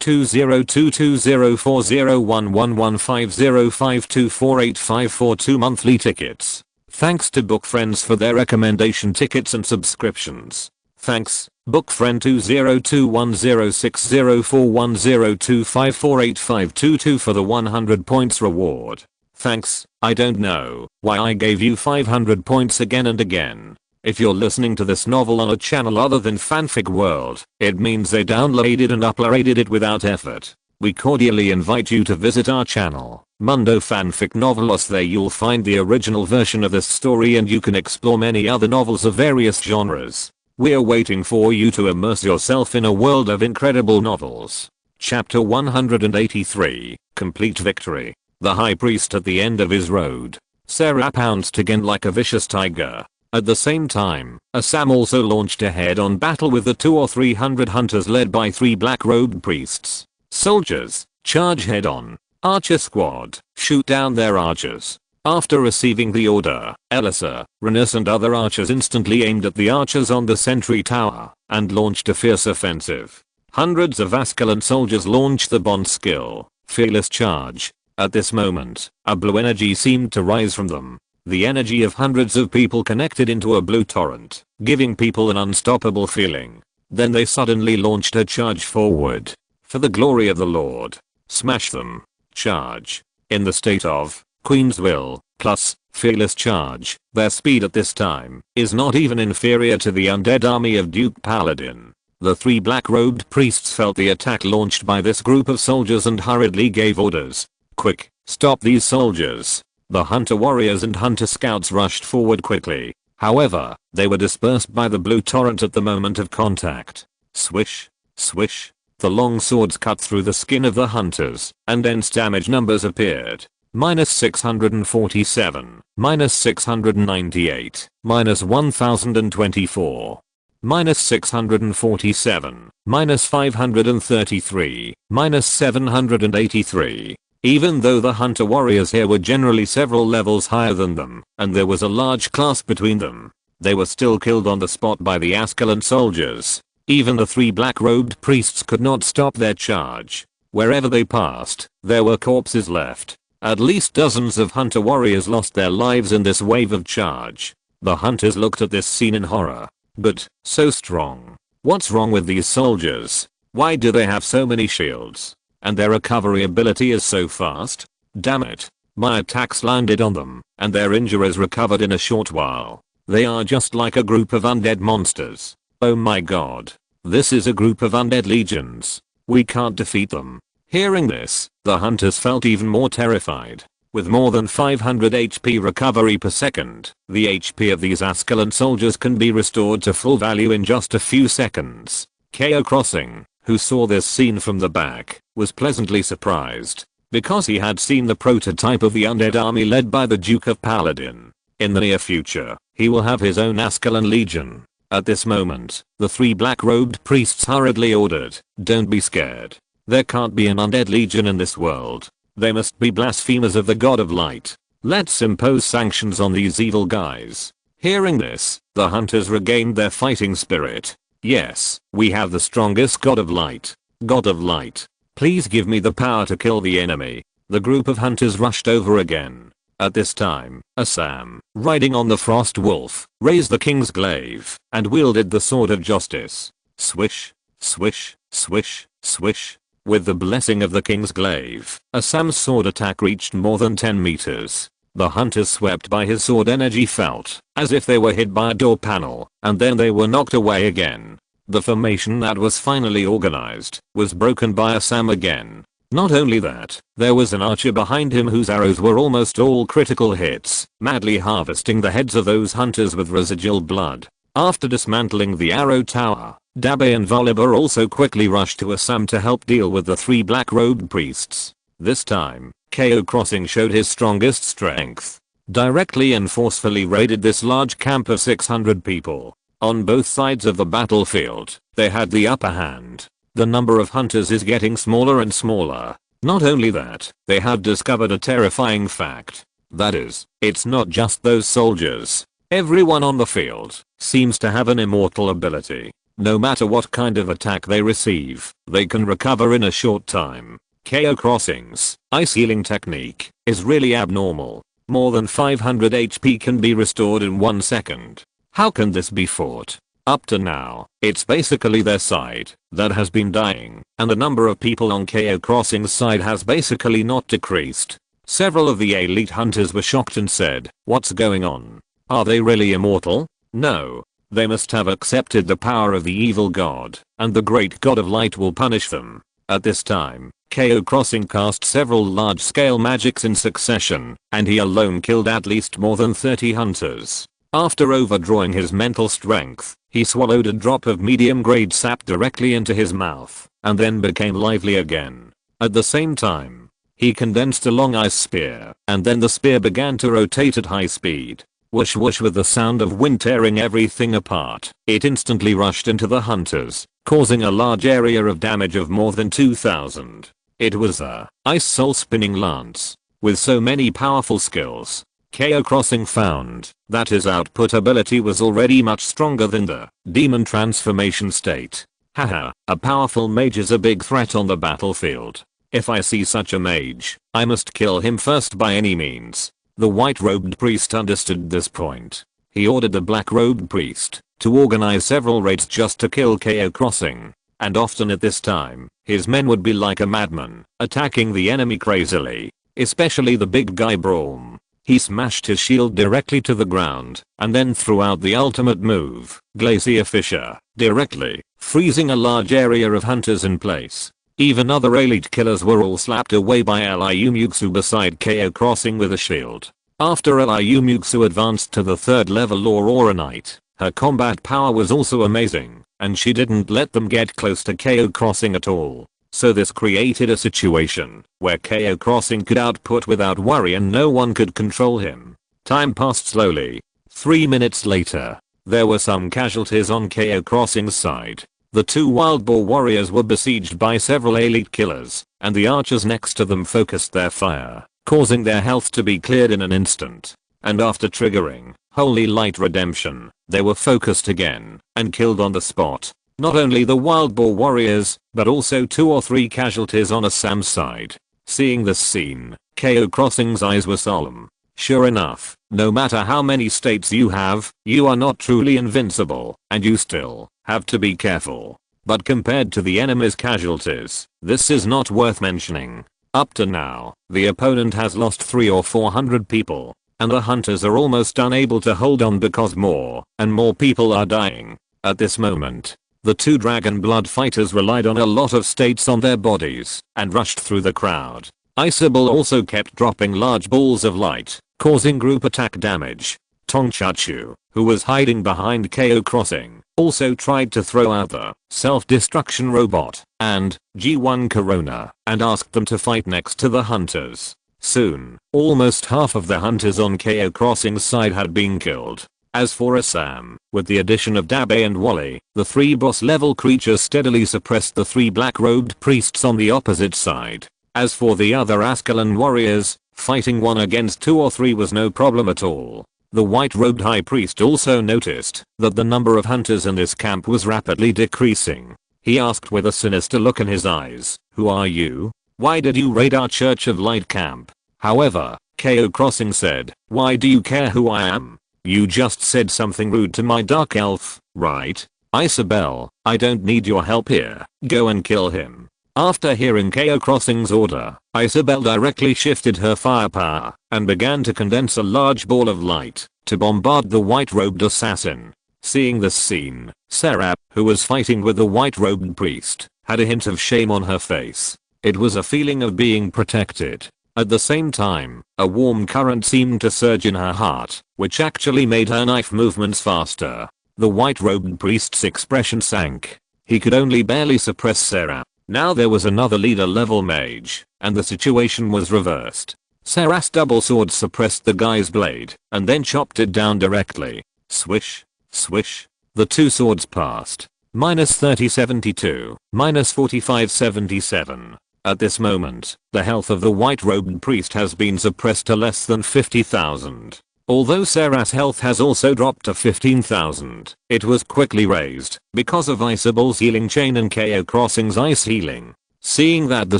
20220401115052485 for 2 monthly tickets. Thanks to book friends for their recommendation tickets and subscriptions. Thanks, book friend 20210604102548522 for the 100 points reward. Thanks, I don't know why I gave you 500 points again and again. If you're listening to this novel on a channel other than Fanfic World, it means they downloaded and uploaded it without effort. We cordially invite you to visit our channel, Mundo Fanfic Novelos. There you'll find the original version of this story and you can explore many other novels of various genres. We're waiting for you to immerse yourself in a world of incredible novels. Chapter 183, Complete Victory. The High Priest at the end of his road. Sarah pounced again like a vicious tiger. At the same time, Assam also launched a head-on battle with the 200 or 300 hunters led by 3 black-robed priests. Soldiers, charge head-on. Archer squad, shoot down their archers. After receiving the order, Elisa, Renus and other archers instantly aimed at the archers on the sentry tower and launched a fierce offensive. Hundreds of Ascalan soldiers launched the Bond skill, Fearless Charge. At this moment, a blue energy seemed to rise from them. The energy of hundreds of people connected into a blue torrent, giving people an unstoppable feeling. Then they suddenly launched a charge forward. For the glory of the Lord. Smash them. Charge. In the state of Queen's will, plus fearless charge, their speed at this time is not even inferior to the undead army of Duke Paladin. The three black-robed priests felt the attack launched by this group of soldiers and hurriedly gave orders. Quick, stop these soldiers. The hunter warriors and hunter scouts rushed forward quickly. However, they were dispersed by the blue torrent at the moment of contact. Swish, swish. The long swords cut through the skin of the hunters, and dense damage numbers appeared. -647, -698, -1024. -647, -533, -783. Even though the hunter warriors here were generally several levels higher than them, and there was a large class between them, they were still killed on the spot by the Ascalon soldiers. Even the three black-robed priests could not stop their charge. Wherever they passed, there were corpses left. At least dozens of hunter warriors lost their lives in this wave of charge. The hunters looked at this scene in horror. But, so strong. What's wrong with these soldiers? Why do they have so many shields? And their recovery ability is so fast? Damn it. My attacks landed on them, and their injuries recovered in a short while. They are just like a group of undead monsters. Oh my god. This is a group of undead legions. We can't defeat them. Hearing this, the hunters felt even more terrified. With more than 500 HP recovery per second, the HP of these Ascalon soldiers can be restored to full value in just a few seconds. Cao Xing, who saw this scene from the back, was pleasantly surprised, because he had seen the prototype of the undead army led by the Duke of Paladin. In the near future, he will have his own Ascalon legion. At this moment, the three black-robed priests hurriedly ordered, "Don't be scared. There can't be an undead legion in this world. They must be blasphemers of the god of light. Let's impose sanctions on these evil guys." Hearing this, the hunters regained their fighting spirit. "Yes, we have the strongest god of light. God of light. Please give me the power to kill the enemy." The group of hunters rushed over again. At this time, Assam, riding on the frost wolf, raised the king's glaive, and wielded the sword of justice. Swish, swish, swish, swish. With the blessing of the king's glaive, Assam's sword attack reached more than 10 meters. The hunters swept by his sword energy felt as if they were hit by a door panel, and then they were knocked away again. The formation that was finally organized was broken by Assam again. Not only that, there was an archer behind him whose arrows were almost all critical hits, madly harvesting the heads of those hunters with residual blood. After dismantling the arrow tower, Dabe and Volibear also quickly rushed to Assam to help deal with the three black-robed priests. This time, Cao Xing showed his strongest strength. Directly and forcefully raided this large camp of 600 people. On both sides of the battlefield, they had the upper hand. The number of hunters is getting smaller and smaller. Not only that, they have discovered a terrifying fact. That is, it's not just those soldiers. Everyone on the field seems to have an immortal ability. No matter what kind of attack they receive, they can recover in a short time. Cao Xing's ice healing technique is really abnormal. More than 500 HP can be restored in 1 second. How can this be fought? Up to now, it's basically their side that has been dying, and the number of people on Cao Xing's side has basically not decreased. Several of the elite hunters were shocked and said, "What's going on? Are they really immortal? No. They must have accepted the power of the evil god, and the great god of light will punish them." At this time, Cao Xing cast several large-scale magics in succession, and he alone killed at least more than 30 hunters. After overdrawing his mental strength, he swallowed a drop of medium-grade sap directly into his mouth, and then became lively again. At the same time, he condensed a long ice spear, and then the spear began to rotate at high speed. Whoosh whoosh, with the sound of wind tearing everything apart. It instantly rushed into the hunters, causing a large area of damage of more than 2,000. It was a ice soul spinning lance. With so many powerful skills, Cao Xing found that his output ability was already much stronger than the demon transformation state. Haha, a powerful mage is a big threat on the battlefield. If I see such a mage, I must kill him first by any means. The white-robed priest understood this point. He ordered the black-robed priest to organize several raids just to kill Cao Xing. And often at this time, his men would be like a madman, attacking the enemy crazily, especially the big guy Braum. He smashed his shield directly to the ground, and then threw out the ultimate move, Glacier Fissure, directly, freezing a large area of hunters in place. Even other elite killers were all slapped away by Liu Muxue beside Cao Xing with a shield. After Liu Muxue advanced to the 3rd level Aurora Knight, her combat power was also amazing, and she didn't let them get close to Cao Xing at all. So this created a situation where Cao Xing could output without worry and no one could control him. Time passed slowly. 3 minutes later, there were some casualties on Cao Xing's side. The 2 wild boar warriors were besieged by several elite killers, and the archers next to them focused their fire, causing their health to be cleared in an instant. And after triggering Holy Light Redemption, they were focused again and killed on the spot. Not only the wild boar warriors, but also 2 or 3 casualties on Assam's side. Seeing this scene, Cao Xing's eyes were solemn. Sure enough, no matter how many states you have, you are not truly invincible, and you still have to be careful. But compared to the enemy's casualties, this is not worth mentioning. Up to now, the opponent has lost 300 or 400 people, and the hunters are almost unable to hold on because more and more people are dying. At this moment, the 2 dragon blood fighters relied on a lot of states on their bodies and rushed through the crowd. Isabel also kept dropping large balls of light, causing group attack damage. Tongchachu, who was hiding behind Cao Xing, also tried to throw out the self-destruction robot and G1 Corona and asked them to fight next to the hunters. Soon, almost half of the hunters on Cao Xing's side had been killed. As for Assam, with the addition of Dabe and Wally, the 3 boss level creatures steadily suppressed the 3 black-robed priests on the opposite side. As for the other Ascalon warriors, fighting 1 against 2 or 3 was no problem at all. The white-robed high priest also noticed that the number of hunters in this camp was rapidly decreasing. He asked with a sinister look in his eyes, "Who are you? Why did you raid our Church of Light camp?" However, Cao Xing said, "Why do you care who I am? You just said something rude to my dark elf, right? Isabel, I don't need your help here. Go and kill him." After hearing Cao Xing's order, Isabel directly shifted her firepower and began to condense a large ball of light to bombard the white-robed assassin. Seeing this scene, Sarah, who was fighting with the white-robed priest, had a hint of shame on her face. It was a feeling of being protected. At the same time, a warm current seemed to surge in her heart, which actually made her knife movements faster. The white-robed priest's expression sank. He could only barely suppress Sarah. Now there was another leader-level mage, and the situation was reversed. Sarah's double sword suppressed the guy's blade, and then chopped it down directly. Swish, swish. The 2 swords passed. -3072, -4577. At this moment, the health of the white-robed priest has been suppressed to less than 50,000. Although Sarah's health has also dropped to 15,000, it was quickly raised because of Isabel's healing chain and Cao Xing's ice healing. Seeing that the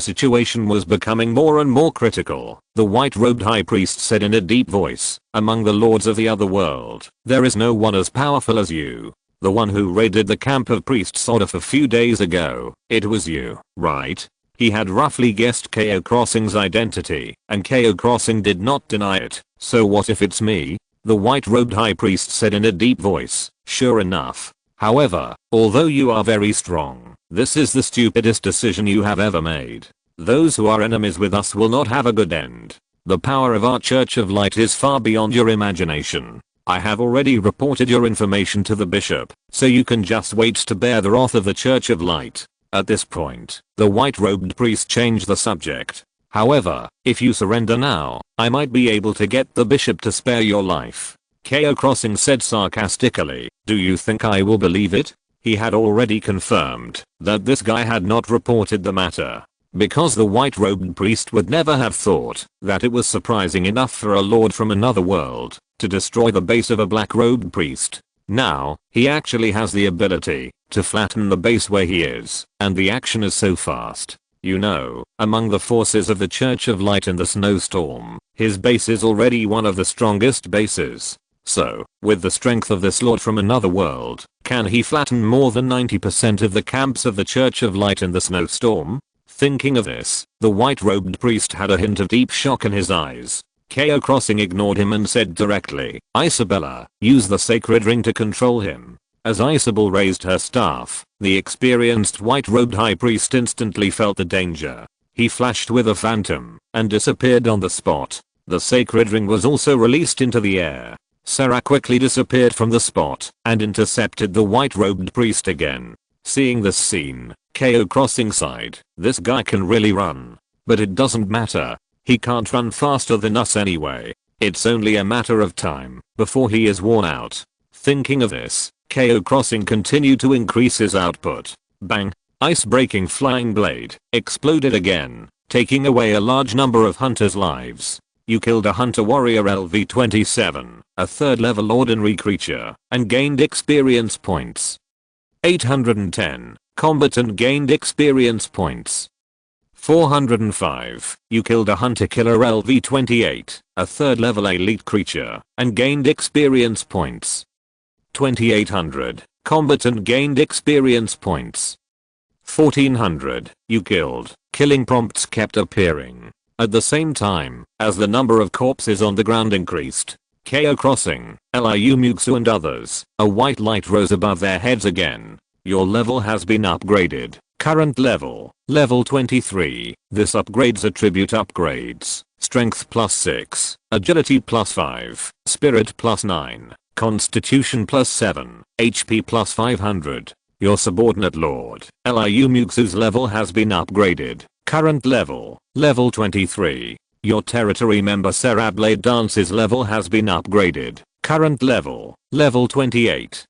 situation was becoming more and more critical, the white-robed high priest said in a deep voice, "Among the lords of the other world, there is no one as powerful as you. The one who raided the camp of priests Odif a few days ago, it was you, right?" He had roughly guessed Cao Xing's identity, and Cao Xing did not deny it. "So what if it's me?" the white-robed high priest said in a deep voice. "Sure enough. However, although you are very strong, this is the stupidest decision you have ever made. Those who are enemies with us will not have a good end. The power of our Church of Light is far beyond your imagination. I have already reported your information to the bishop, so you can just wait to bear the wrath of the Church of Light." At this point, the white-robed priest changed the subject. "However, if you surrender now, I might be able to get the bishop to spare your life." Cao Xing said sarcastically, "Do you think I will believe it?" He had already confirmed that this guy had not reported the matter, because the white-robed priest would never have thought that it was surprising enough for a lord from another world to destroy the base of a black-robed priest. Now, he actually has the ability to flatten the base where he is, and the action is so fast. You know, among the forces of the Church of Light in the snowstorm, his base is already one of the strongest bases. So, with the strength of this lord from another world, can he flatten more than 90% of the camps of the Church of Light in the snowstorm? Thinking of this, the white-robed priest had a hint of deep shock in his eyes. Cao Xing ignored him and said directly, "Isabella, use the sacred ring to control him." As Isabel raised her staff, the experienced white-robed high priest instantly felt the danger. He flashed with a phantom and disappeared on the spot. The sacred ring was also released into the air. Sarah quickly disappeared from the spot and intercepted the white-robed priest again. Seeing this scene, Cao Xing sighed, "This guy can really run. But it doesn't matter. He can't run faster than us anyway. It's only a matter of time before he is worn out." Thinking of this, Cao Xing continued to increase his output. Bang! Ice-breaking flying blade exploded again, taking away a large number of hunters' lives. You killed a hunter warrior LV-27, a 3rd level ordinary creature, and gained experience points. 810. Combatant gained experience points. 405. You killed a hunter killer LV-28, a 3rd level elite creature, and gained experience points. 2800. Combatant gained experience points. 1400. You killed. Killing prompts kept appearing. At the same time, as the number of corpses on the ground increased, Cao Xing, Liu Muxue and others, a white light rose above their heads again. Your level has been upgraded. Current level, level 23. This upgrades attribute upgrades. Strength +6, agility +5, spirit +9, constitution +7, HP +500. Your subordinate lord, Liu Muxue's level has been upgraded. Current level, level 23. Your territory member Sarah Blade Dance's level has been upgraded. Current level, level 28.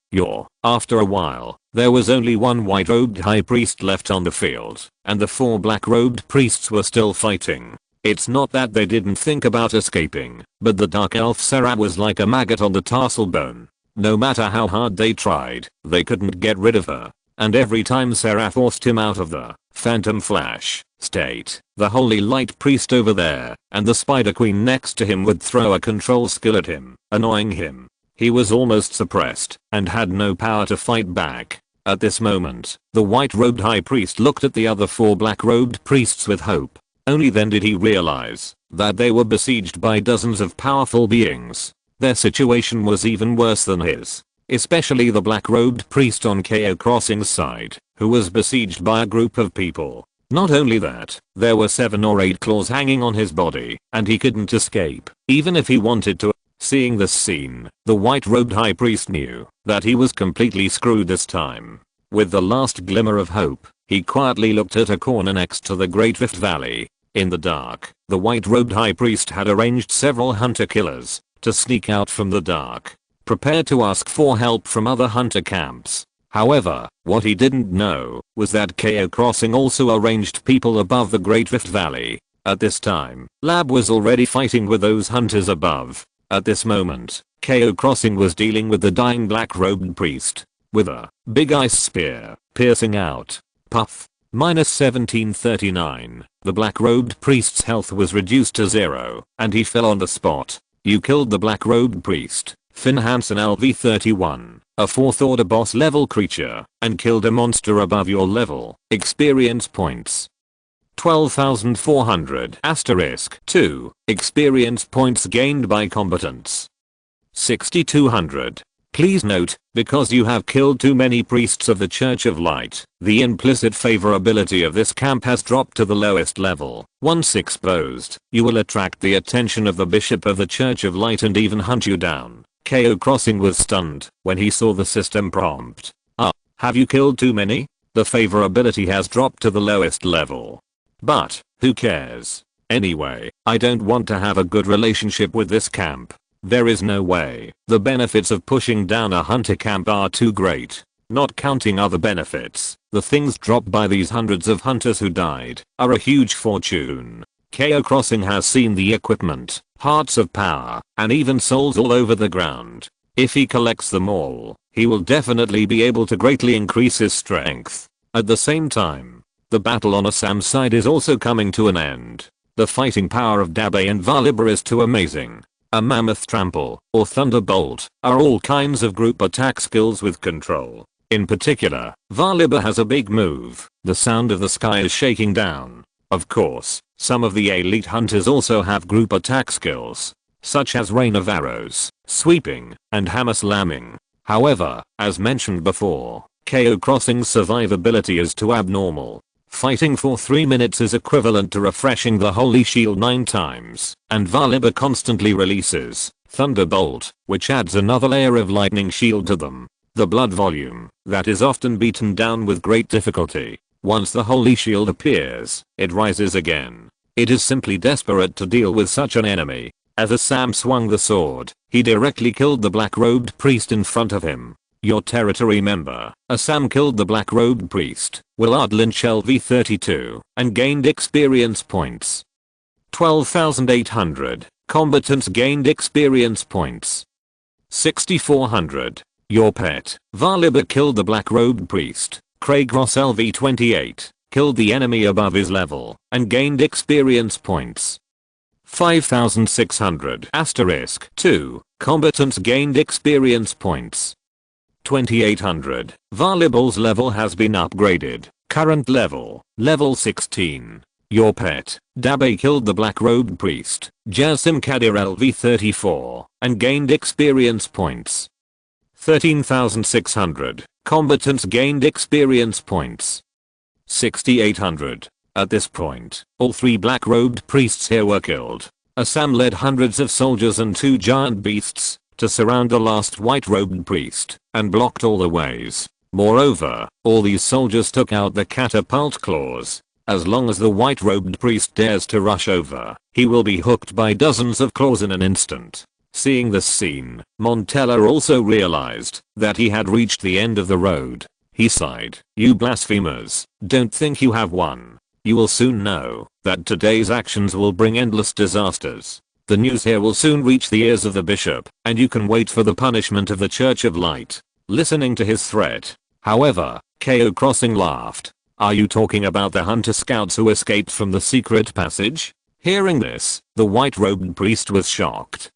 After a while, there was only one white-robed high priest left on the field, and the 4 black-robed priests were still fighting. It's not that they didn't think about escaping, but the dark elf Sarah was like a maggot on the tarsal bone. No matter how hard they tried, they couldn't get rid of her. And every time Sarah forced him out of the Phantom Flash state, the holy light priest over there and the spider queen next to him would throw a control skill at him, annoying him. He was almost suppressed and had no power to fight back. At this moment, the white-robed high priest looked at the other 4 black-robed priests with hope. Only then did he realize that they were besieged by dozens of powerful beings. Their situation was even worse than his. Especially the black-robed priest on Cao Xing's side, who was besieged by a group of people. Not only that, there were 7 or 8 claws hanging on his body, and he couldn't escape, even if he wanted to. Seeing this scene, the white-robed high priest knew that he was completely screwed this time. With the last glimmer of hope, he quietly looked at a corner next to the Great Rift Valley. In the dark, the white-robed high priest had arranged several hunter-killers to sneak out from the dark, prepared to ask for help from other hunter camps. However, what he didn't know was that Cao Xing also arranged people above the Great Rift Valley. At this time, Lab was already fighting with those hunters above. At this moment, Cao Xing was dealing with the dying black-robed priest with a big ice spear, piercing out. Puff. -1739. The black-robed priest's health was reduced to 0, and he fell on the spot. You killed the black-robed priest, Finn Hansen LV-31, a 4th order boss level creature, and killed a monster above your level. Experience points. 12,400 *2. Experience points gained by combatants. 6,200. Please note, because you have killed too many priests of the Church of Light, the implicit favorability of this camp has dropped to the lowest level. Once exposed, you will attract the attention of the Bishop of the Church of Light and even hunt you down. Cao Xing was stunned when he saw the system prompt. Have you killed too many? The favorability has dropped to the lowest level. But, who cares? Anyway, I don't want to have a good relationship with this camp. There is no way. The benefits of pushing down a hunter camp are too great. Not counting other benefits, the things dropped by these hundreds of hunters who died are a huge fortune. Cao Xing has seen the equipment, hearts of power, and even souls all over the ground. If he collects them all, he will definitely be able to greatly increase his strength. At the same time, The battle on Assam's side is also coming to an end. The fighting power of Dabe and Valiba is too amazing. A mammoth trample, or thunderbolt, are all kinds of group attack skills with control. In particular, Valiba has a big move. The sound of the sky is shaking down. Of course, some of the elite hunters also have group attack skills, such as rain of arrows, sweeping, and hammer slamming. However, as mentioned before, Cao Xing's survivability is too abnormal. Fighting for 3 minutes is equivalent to refreshing the holy shield 9 times, and Valiba constantly releases Thunderbolt, which adds another layer of lightning shield to them. The blood volume, that is often beaten down with great difficulty. Once the holy shield appears, it rises again. It is simply desperate to deal with such an enemy. As Assam swung the sword, he directly killed the black-robed priest in front of him. Your territory member, Assam killed the black-robed priest, Willard Lynch LV32, and gained experience points. 12,800, combatants gained experience points. 6,400. Your pet, Valiba killed the black-robed priest, Craig Ross LV28, killed the enemy above his level, and gained experience points. 5,600 asterisk 2, combatants gained experience points. 2,800, Valiba's level has been upgraded, current level, level 16. Your pet, Dabe killed the black-robed priest, Jasim Kadir LV34, and gained experience points. 13,600, combatants gained experience points. 6,800. At this point, all 3 black-robed priests here were killed. Assam led hundreds of soldiers and 2 giant beasts to surround the last white-robed priest and blocked all the ways. Moreover, all these soldiers took out the catapult claws. As long as the white-robed priest dares to rush over, he will be hooked by dozens of claws in an instant. Seeing this scene, Montella also realized that he had reached the end of the road. He sighed, "You blasphemers, don't think you have won. You will soon know that today's actions will bring endless disasters. The news here will soon reach the ears of the bishop, and you can wait for the punishment of the Church of Light." Listening to his threat, however, Cao Xing laughed. "Are you talking about the hunter scouts who escaped from the secret passage?" Hearing this, the white-robed priest was shocked.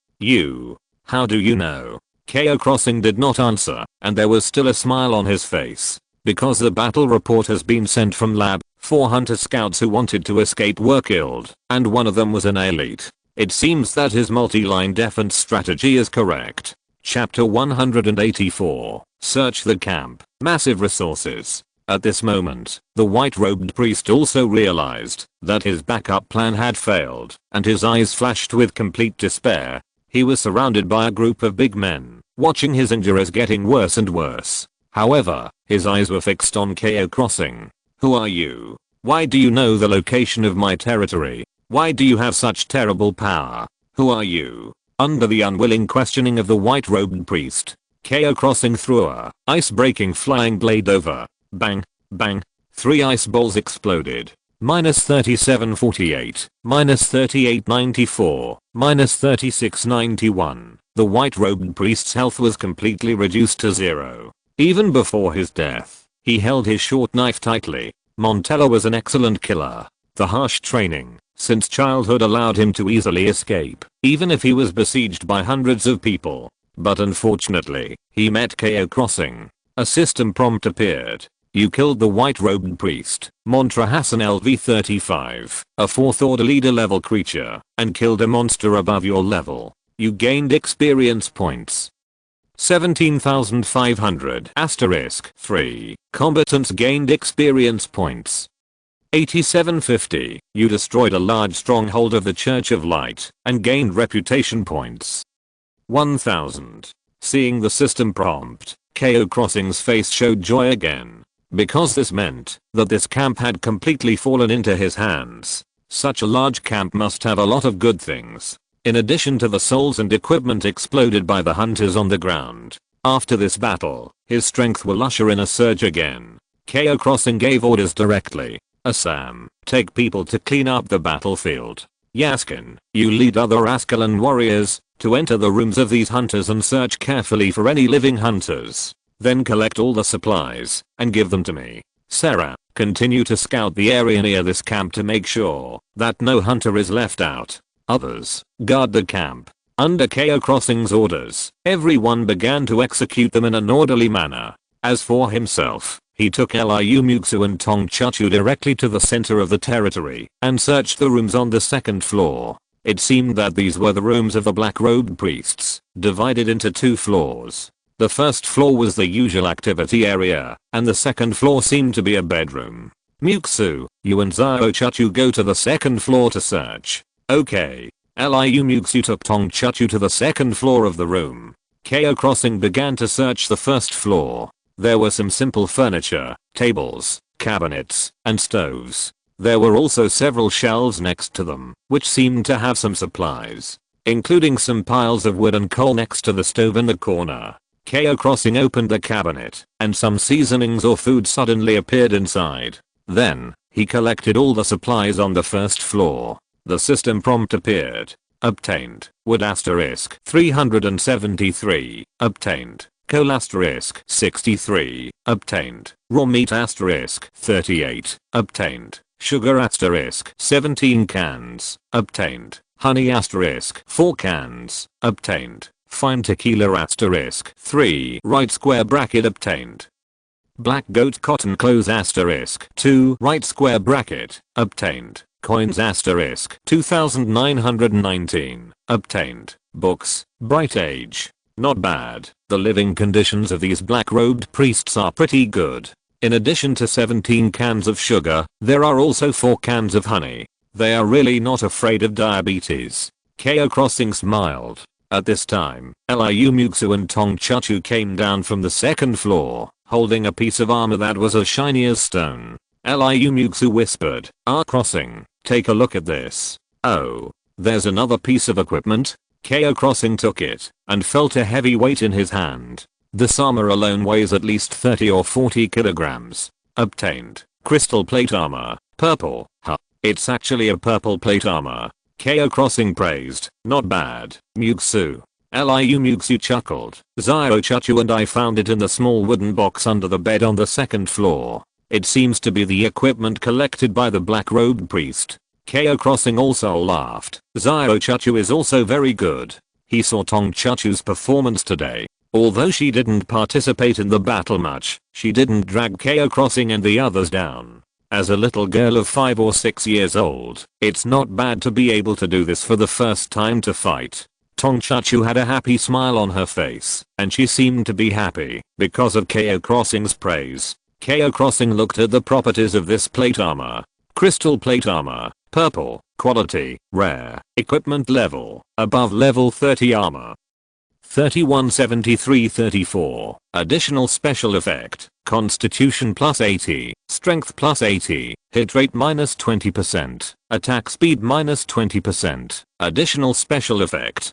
How do you know?" Cao Xing did not answer, and there was still a smile on his face. Because the battle report has been sent from lab, 4 hunter scouts who wanted to escape were killed, and one of them was an elite. It seems that his multi-line defense strategy is correct. Chapter 184. Search the camp. Massive resources. At this moment, the white-robed priest also realized that his backup plan had failed, and his eyes flashed with complete despair. He was surrounded by a group of big men, watching his injuries getting worse and worse. However, his eyes were fixed on Cao Xing. "Who are you? Why do you know the location of my territory? Why do you have such terrible power? Who are you?" Under the unwilling questioning of the white-robed priest, Cao Xing threw a ice-breaking flying blade over. Bang, bang. 3 ice balls exploded. -3748, -3894, -3691. The white-robed priest's health was completely reduced to 0. Even before his death, he held his short knife tightly. Montella was an excellent killer. The harsh training since childhood allowed him to easily escape, even if he was besieged by hundreds of people. But unfortunately, he met Cao Xing. A system prompt appeared. "You killed the white-robed priest, Mantra Hassan LV35, a 4th order leader level creature, and killed a monster above your level. You gained experience points. 17,500 asterisk 3. Combatants gained experience points. 8750. You destroyed a large stronghold of the Church of Light and gained reputation points. 1000. Seeing the system prompt, Cao Xing's face showed joy again. Because this meant that this camp had completely fallen into his hands. Such a large camp must have a lot of good things. In addition to the souls and equipment exploded by the hunters on the ground. After this battle, his strength will usher in a surge again. Cao Xing gave orders directly. "Assam, take people to clean up the battlefield. Yaskin, you lead other Askalan warriors to enter the rooms of these hunters and search carefully for any living hunters. Then collect all the supplies and give them to me. Sarah, Continue to scout the area near this camp to make sure that no hunter is left out. Others, guard the camp. Under Cao Crossing's orders, everyone began to execute them in an orderly manner. As for himself, he took Liu Muxue and Tong Chachu directly to the center of the territory and searched the rooms on the second floor. It seemed that these were the rooms of the black-robed priests, divided into 2 floors. The first floor was the usual activity area, and the second floor seemed to be a bedroom. Muxue, you and Xiao Chachu go to the second floor to search. Okay. Liu Muxue took Tong Chachu to the second floor of the room. Cao Crossing began to search the first floor. There were some simple furniture, tables, cabinets, and stoves. There were also several shelves next to them, which seemed to have some supplies, including some piles of wood and coal next to the stove in the corner. Cao Crossing opened the cabinet, and some seasonings or food suddenly appeared inside. Then, he collected all the supplies on the first floor. The system prompt appeared. Obtained. Wood asterisk 373. Obtained. Coal asterisk 63. Obtained. Raw meat asterisk 38. Obtained. Sugar asterisk 17 cans. Obtained. Honey asterisk 4 cans. Obtained. Fine tequila asterisk 3 right square bracket obtained. Black goat cotton clothes asterisk 2 right square bracket obtained. Coins asterisk 2919 obtained. Books, Bright Age. Not bad. The living conditions of these black-robed priests are pretty good. In addition to 17 cans of sugar, there are also 4 cans of honey. They are really not afraid of diabetes. Cao Crossing smiled. At this time, Liu Muxue and Tong Chachu came down from the second floor, holding a piece of armor that was as shiny as stone. Liu Muxue whispered, Crossing, take a look at this. Oh, there's another piece of equipment? Cao Crossing took it, and felt a heavy weight in his hand. This armor alone weighs at least 30 or 40 kilograms. Obtained. Crystal plate armor. Purple. It's actually a purple plate armor. Cao Crossing praised. Not bad. Muxue. Liu Muxue chuckled. Xiao Chachu and I found it in the small wooden box under the bed on the second floor. It seems to be the equipment collected by the black-robed priest. Cao Crossing also laughed. Xiao Chachu is also very good. He saw Tong Chachu's performance today. Although she didn't participate in the battle much, she didn't drag Cao Crossing and the others down. As a little girl of 5 or 6 years old, it's not bad to be able to do this for the first time to fight. Tong Chachu had a happy smile on her face, and she seemed to be happy because of Cao Crossing's praise. Cao Crossing looked at the properties of this plate armor. Crystal plate armor, purple, quality, rare, equipment level, above level 30 armor. 3173-34, additional special effect, constitution plus 80, strength plus 80, hit rate minus 20%, attack speed minus 20, additional special effect.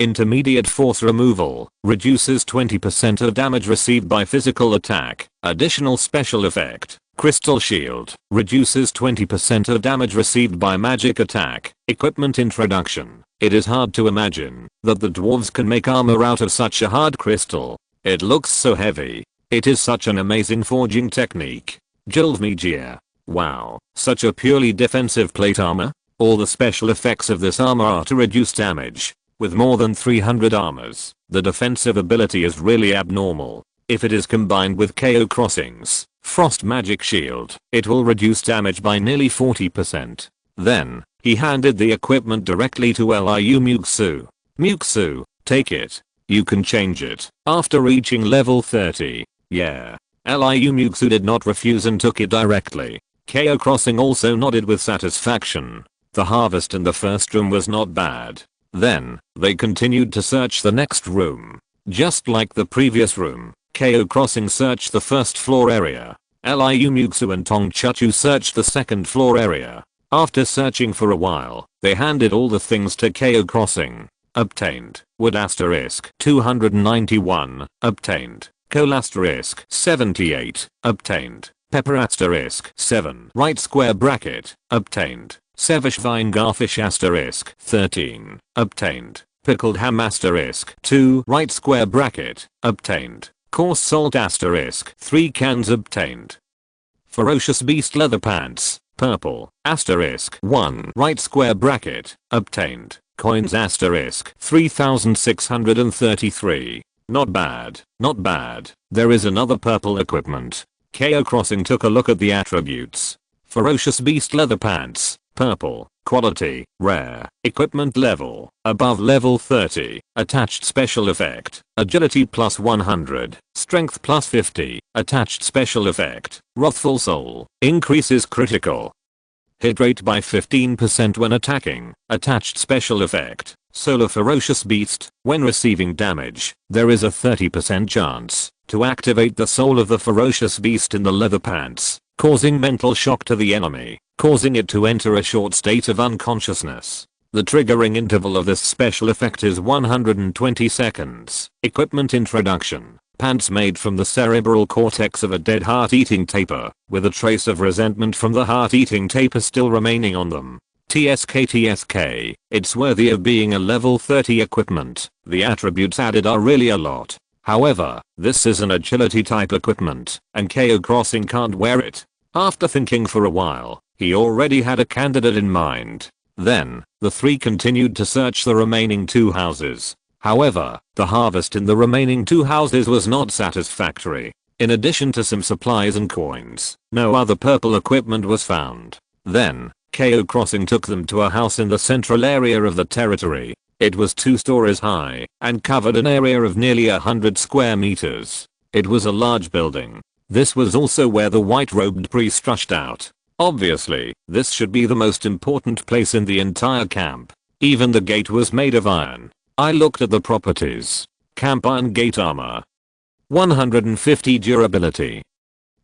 Intermediate force removal, reduces 20% of damage received by physical attack, additional special effect. Crystal shield, reduces 20% of damage received by magic attack. Equipment introduction. It is hard to imagine that the dwarves can make armor out of such a hard crystal. It looks so heavy. It is such an amazing forging technique. Jilvmegia. Wow, such a purely defensive plate armor? All the special effects of this armor are to reduce damage. With more than 300 armors, the defensive ability is really abnormal. If it is combined with Cao Crossing's Frost Magic Shield, it will reduce damage by nearly 40%. Then, he handed the equipment directly to Liu Muxue. Muxue, take it. You can change it after reaching level 30. Yeah. Liu Muxue did not refuse and took it directly. Cao Crossing also nodded with satisfaction. The harvest in the first room was not bad. Then, they continued to search the next room. Just like the previous room, Cao Crossing searched the first floor area. Liu Muxue and Tong Chachu searched the second floor area. After searching for a while, they handed all the things to Cao Crossing. Obtained. Wood asterisk 291. Obtained. Coal asterisk 78. Obtained. Pepper asterisk 7. Right square bracket. Obtained. Sevish vine garfish asterisk 13. Obtained. Pickled ham asterisk 2. Right square bracket. Obtained. Coarse salt asterisk 3 cans obtained. Ferocious beast leather pants, purple, asterisk 1 right square bracket, obtained, coins asterisk 3633. Not bad, not bad. There is another purple equipment. Cao Xing took a look at the attributes. Ferocious beast leather pants, purple, quality, rare, equipment level, above level 30, attached special effect, agility plus 100, strength plus 50, attached special effect, wrathful soul, increases critical hit rate by 15% when attacking, attached special effect, solar ferocious beast, when receiving damage, there is a 30% chance to activate the soul of the ferocious beast in the leather pants, causing mental shock to the enemy, causing it to enter a short state of unconsciousness. The triggering interval of this special effect is 120 seconds. Equipment introduction. Pants made from the cerebral cortex of a dead heart-eating tapir, with a trace of resentment from the heart-eating tapir still remaining on them. TSK. It's worthy of being a level 30 equipment. The attributes added are really a lot. However, this is an agility type equipment, and Cao Xing can't wear it. After thinking for a while, he already had a candidate in mind. Then, the three continued to search the remaining two houses. However, the harvest in the remaining two houses was not satisfactory. In addition to some supplies and coins, no other purple equipment was found. Then, Cao Xing took them to a house in the central area of the territory. It was 2 stories high and covered an area of nearly 100 square meters. It was a large building. This was also where the white-robed priest rushed out. Obviously, this should be the most important place in the entire camp. Even the gate was made of iron. I looked at the properties. Camp iron gate armor. 150 durability.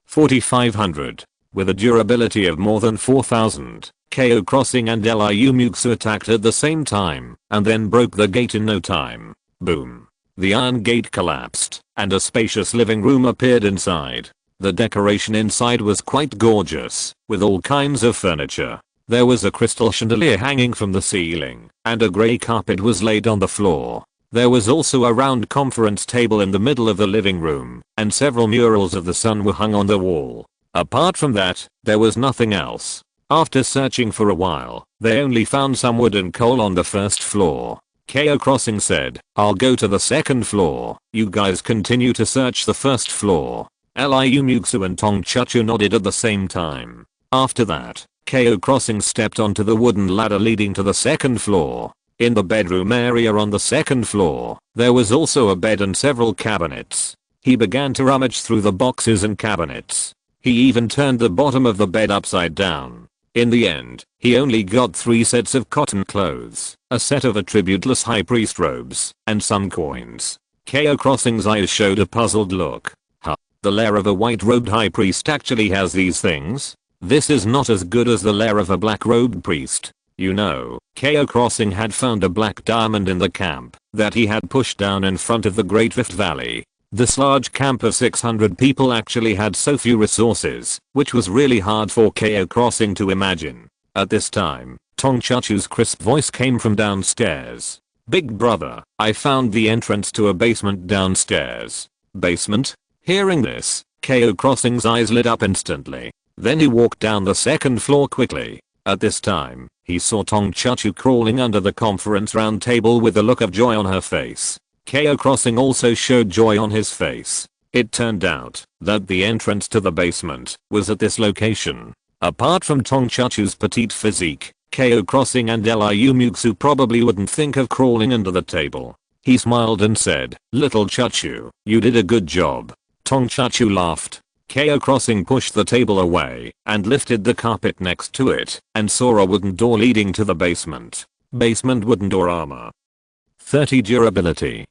4500. With a durability of more than 4000, Cao Xing and Liu Muxue attacked at the same time, and then broke the gate in no time. Boom. The iron gate collapsed, and a spacious living room appeared inside. The decoration inside was quite gorgeous, with all kinds of furniture. There was a crystal chandelier hanging from the ceiling, and a grey carpet was laid on the floor. There was also a round conference table in the middle of the living room, and several murals of the sun were hung on the wall. Apart from that, there was nothing else. After searching for a while, they only found some wood and coal on the first floor. Cao Xing said, "I'll go to the second floor. You guys continue to search the first floor." Liu Muxue and Tong Chuchu nodded at the same time. After that, Cao Xing stepped onto the wooden ladder leading to the second floor. In the bedroom area on the second floor, there was also a bed and several cabinets. He began to rummage through the boxes and cabinets. He even turned the bottom of the bed upside down. In the end, he only got 3 sets of cotton clothes, a set of attributeless high priest robes, and some coins. Cao Xing's eyes showed a puzzled look. Huh, the lair of a white-robed high priest actually has these things? This is not as good as the lair of a black-robed priest. You know, Cao Xing had found a black diamond in the camp that he had pushed down in front of the Great Rift Valley. This large camp of 600 people actually had so few resources, which was really hard for Cao Xing to imagine. At this time, Tong Chuchu's crisp voice came from downstairs. "Big brother, I found the entrance to a basement downstairs." Basement? Hearing this, Cao Xing's eyes lit up instantly. Then he walked down the second floor quickly. At this time, he saw Tong Chuchu crawling under the conference round table with a look of joy on her face. Cao Xing also showed joy on his face. It turned out that the entrance to the basement was at this location. Apart from Tong Chuchu's petite physique, Cao Xing and Liu Muxue probably wouldn't think of crawling under the table. He smiled and said, "Little Chuchu, you did a good job." Tong Chuchu laughed. Cao Xing pushed the table away and lifted the carpet next to it and saw a wooden door leading to the basement. Basement wooden door armor. 30 durability.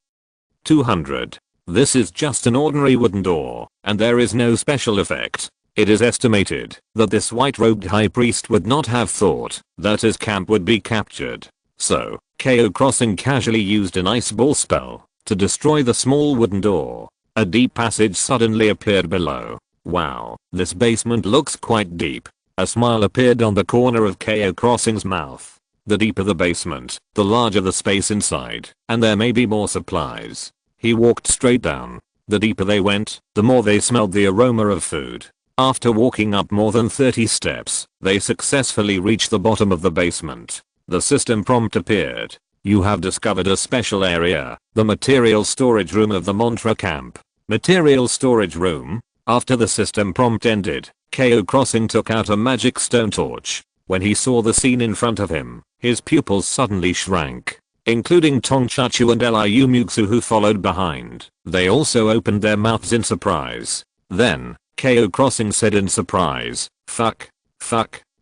200. This is just an ordinary wooden door, and there is no special effect. It is estimated that this white-robed high priest would not have thought that his camp would be captured. So, Cao Xing casually used an ice ball spell to destroy the small wooden door. A deep passage suddenly appeared below. Wow, this basement looks quite deep. A smile appeared on the corner of Cao Xing's mouth. The deeper the basement, the larger the space inside, and there may be more supplies. He walked straight down. The deeper they went, the more they smelled the aroma of food. After walking up more than 30 steps, they successfully reached the bottom of the basement. The system prompt appeared. You have discovered a special area, the material storage room of the Mantra camp. Material storage room? After the system prompt ended, Cao Xing took out a magic stone torch. When he saw the scene in front of him, his pupils suddenly shrank, including Tong Chachu and Liu Muxue who followed behind. They also opened their mouths in surprise. Then, Cao Xing said in surprise, fuck,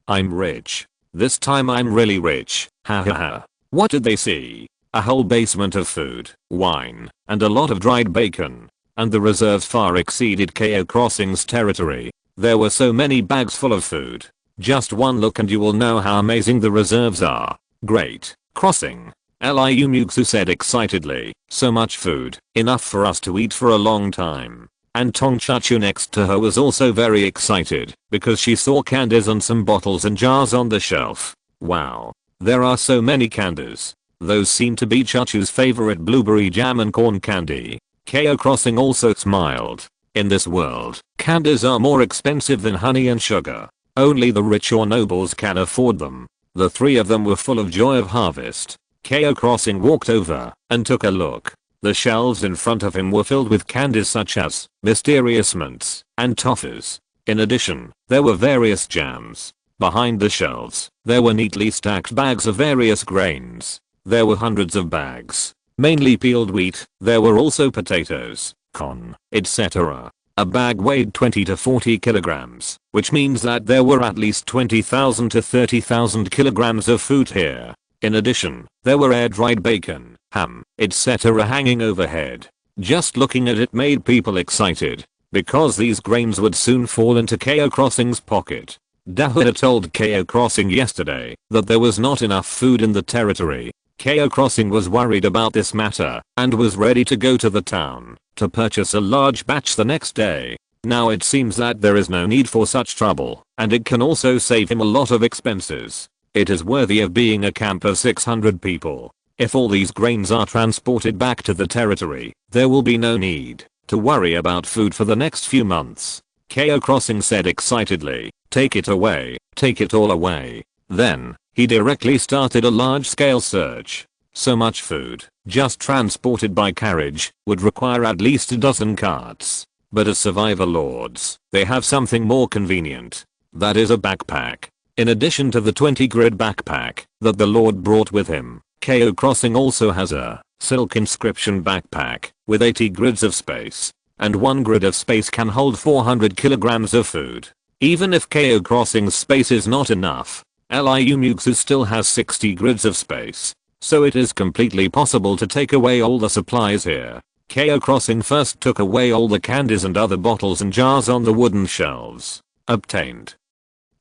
I'm rich. This time I'm really rich, ha ha ha. What did they see? A whole basement of food, wine, and a lot of dried bacon. And the reserves far exceeded Cao Xing's territory. There were so many bags full of food. Just one look and you will know how amazing the reserves are. Great, Crossing. Liu Muxue said excitedly. So much food, enough for us to eat for a long time. And Tong Chachu next to her was also very excited because she saw candies and some bottles and jars on the shelf. Wow. There are so many candies. Those seem to be Chachu's favorite blueberry jam and corn candy. Cao Xing also smiled. In this world, candies are more expensive than honey and sugar. Only the rich or nobles can afford them. The three of them were full of joy of harvest. Cao Xing walked over and took a look. The shelves in front of him were filled with candies such as mysterious mints and toffees. In addition, there were various jams. Behind the shelves, there were neatly stacked bags of various grains. There were hundreds of bags, mainly peeled wheat. There were also potatoes, corn, etc. A bag weighed 20 to 40 kilograms, which means that there were at least 20,000 to 30,000 kilograms of food here. In addition, there were air-dried bacon, ham, etc. hanging overhead. Just looking at it made people excited, because these grains would soon fall into Cao Xing's pocket. Dahuda told Cao Xing yesterday that there was not enough food in the territory. Cao Xing was worried about this matter and was ready to go to the town to purchase a large batch the next day. Now it seems that there is no need for such trouble, and it can also save him a lot of expenses. It is worthy of being a camp of 600 people. If all these grains are transported back to the territory, there will be no need to worry about food for the next few months. Cao Xing said excitedly. Take it away, take it all away. Then, he directly started a large-scale search. So much food, just transported by carriage, would require at least a dozen carts. But as survivor lords, they have something more convenient. That is a backpack. In addition to the 20-grid backpack that the lord brought with him, Cao Xing also has a silk inscription backpack with 80 grids of space. And one grid of space can hold 400 kilograms of food. Even if Cao Xing's space is not enough, Liu Muxue still has 60 grids of space. So it is completely possible to take away all the supplies here. Cao Xing first took away all the candies and other bottles and jars on the wooden shelves. Obtained.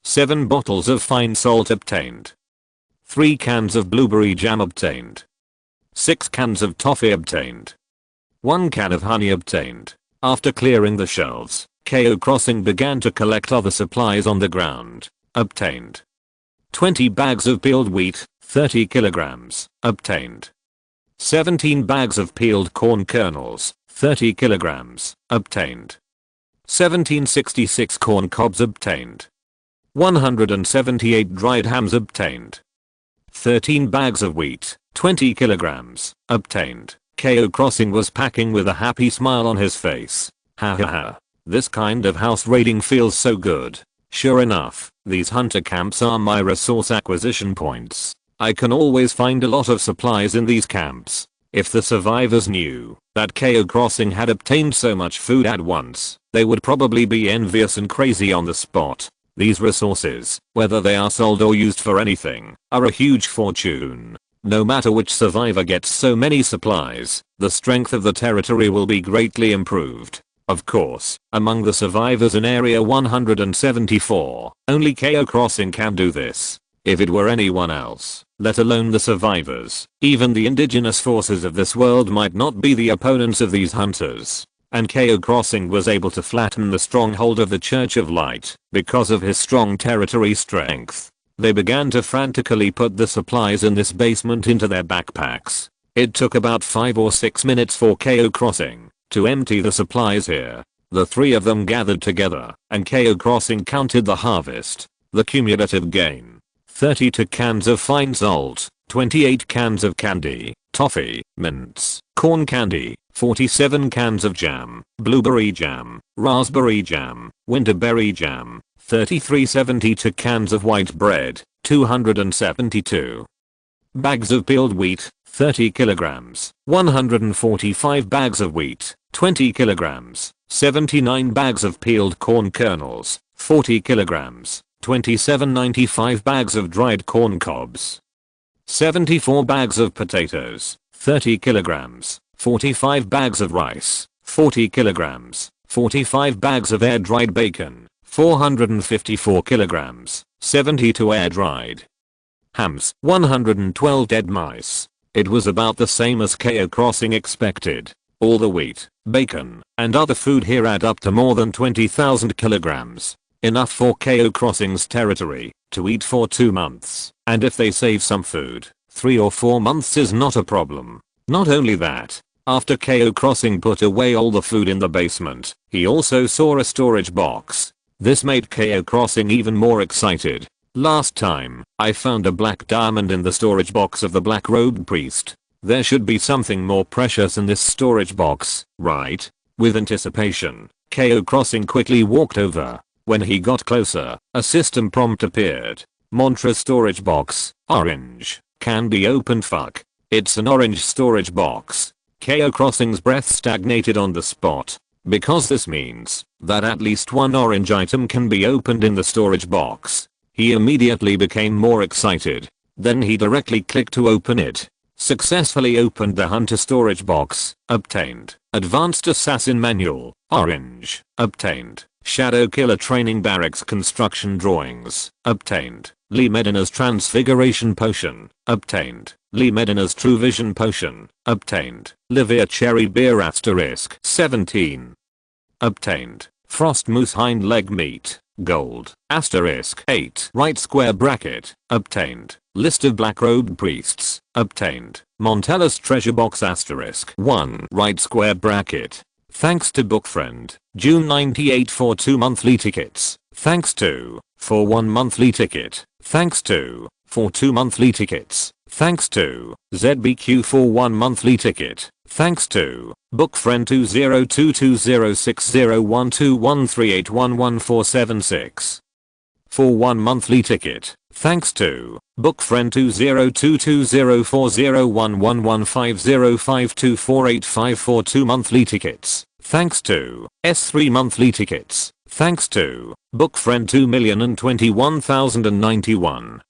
7 bottles of fine salt obtained. 3 cans of blueberry jam obtained. 6 cans of toffee obtained. 1 can of honey obtained. After clearing the shelves, Cao Xing began to collect other supplies on the ground. Obtained. 20 bags of peeled wheat, 30 kilograms. Obtained. 17 bags of peeled corn kernels, 30 kilograms. Obtained. 1766 corn cobs obtained. 178 dried hams obtained. 13 bags of wheat, 20 kilograms. Obtained. Cao Xing was packing with a happy smile on his face. Ha ha ha. This kind of house raiding feels so good. Sure enough, these hunter camps are my resource acquisition points. I can always find a lot of supplies in these camps. If the survivors knew that Cao Xing had obtained so much food at once, they would probably be envious and crazy on the spot. These resources, whether they are sold or used for anything, are a huge fortune. No matter which survivor gets so many supplies, the strength of the territory will be greatly improved. Of course, among the survivors in Area 174, only Cao Xing can do this. If it were anyone else, let alone the survivors, even the indigenous forces of this world might not be the opponents of these hunters. And Cao Xing was able to flatten the stronghold of the Church of Light because of his strong territory strength. They began to frantically put the supplies in this basement into their backpacks. It took about 5 or 6 minutes for Cao Xing to empty the supplies here. The three of them gathered together, and Cao Xing counted the harvest. The cumulative gain. 32 cans of fine salt, 28 cans of candy, toffee, mints, corn candy, 47 cans of jam, blueberry jam, raspberry jam, winterberry jam, 72 cans of white bread, 272 bags of peeled wheat, 30 kilograms, 145 bags of wheat, 20 kilograms, 79 bags of peeled corn kernels, 40 kilograms, 2795 bags of dried corn cobs, 74 bags of potatoes, 30 kilograms, 45 bags of rice, 40 kilograms, 45 bags of air-dried bacon, 454 kilograms, 72 air-dried hams, 112 dead mice. It was about the same as Cao Xing expected. All the wheat, bacon, and other food here add up to more than 20,000 kilograms. Enough for Cao Xing's territory to eat for 2 months, and if they save some food, 3 or 4 months is not a problem. Not only that, after Cao Xing put away all the food in the basement, he also saw a storage box. This made Cao Xing even more excited. Last time, I found a black diamond in the storage box of the black-robed priest. There should be something more precious in this storage box, right? With anticipation, Cao Xing quickly walked over. When he got closer, a system prompt appeared. Mantra storage box, orange, can be opened. Fuck. It's an orange storage box. Cao Xing's breath stagnated on the spot. Because this means that at least one orange item can be opened in the storage box. He immediately became more excited. Then he directly clicked to open it. Successfully opened the hunter storage box. Obtained. Advanced Assassin Manual. Orange. Obtained. Shadow Killer Training Barracks Construction Drawings. Obtained. Lee Medina's Transfiguration Potion. Obtained. Lee Medina's True Vision Potion. Obtained. Livia Cherry Beer * 17. Obtained. Frost Moose Hind Leg Meat. Gold. * 8. Right square bracket. Obtained. List of black-robed priests. Obtained. Montella's Treasure Box * 1. Right square bracket. Thanks to Bookfriend. June 98 for 2 monthly tickets. Thanks to. For 1 monthly ticket. Thanks to. For 2 monthly tickets. Thanks to. ZBQ for 1 monthly ticket. Thanks to. Bookfriend 2022601213811476. For 1 monthly ticket. Thanks to. Bookfriend 2022401115052485 for 2 monthly tickets. Thanks to. S3 monthly tickets. Thanks to. Bookfriend 2,021,091.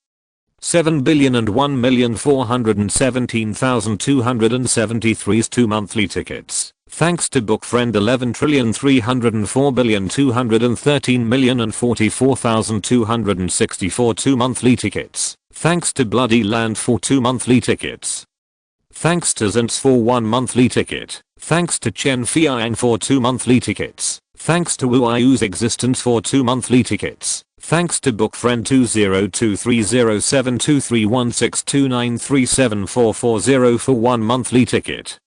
7,001,417,273's 2 monthly tickets. Thanks to Bookfriend 11,304,213,044,264 2 monthly tickets. Thanks to Bloody Land for 2 monthly tickets. Thanks to Zintz for 1 monthly ticket. Thanks to Chen Fiang for 2 monthly tickets. Thanks to Wu Ayu's Existence for 2 monthly tickets. Thanks to Bookfriend 202307231629374440 for 1 monthly ticket.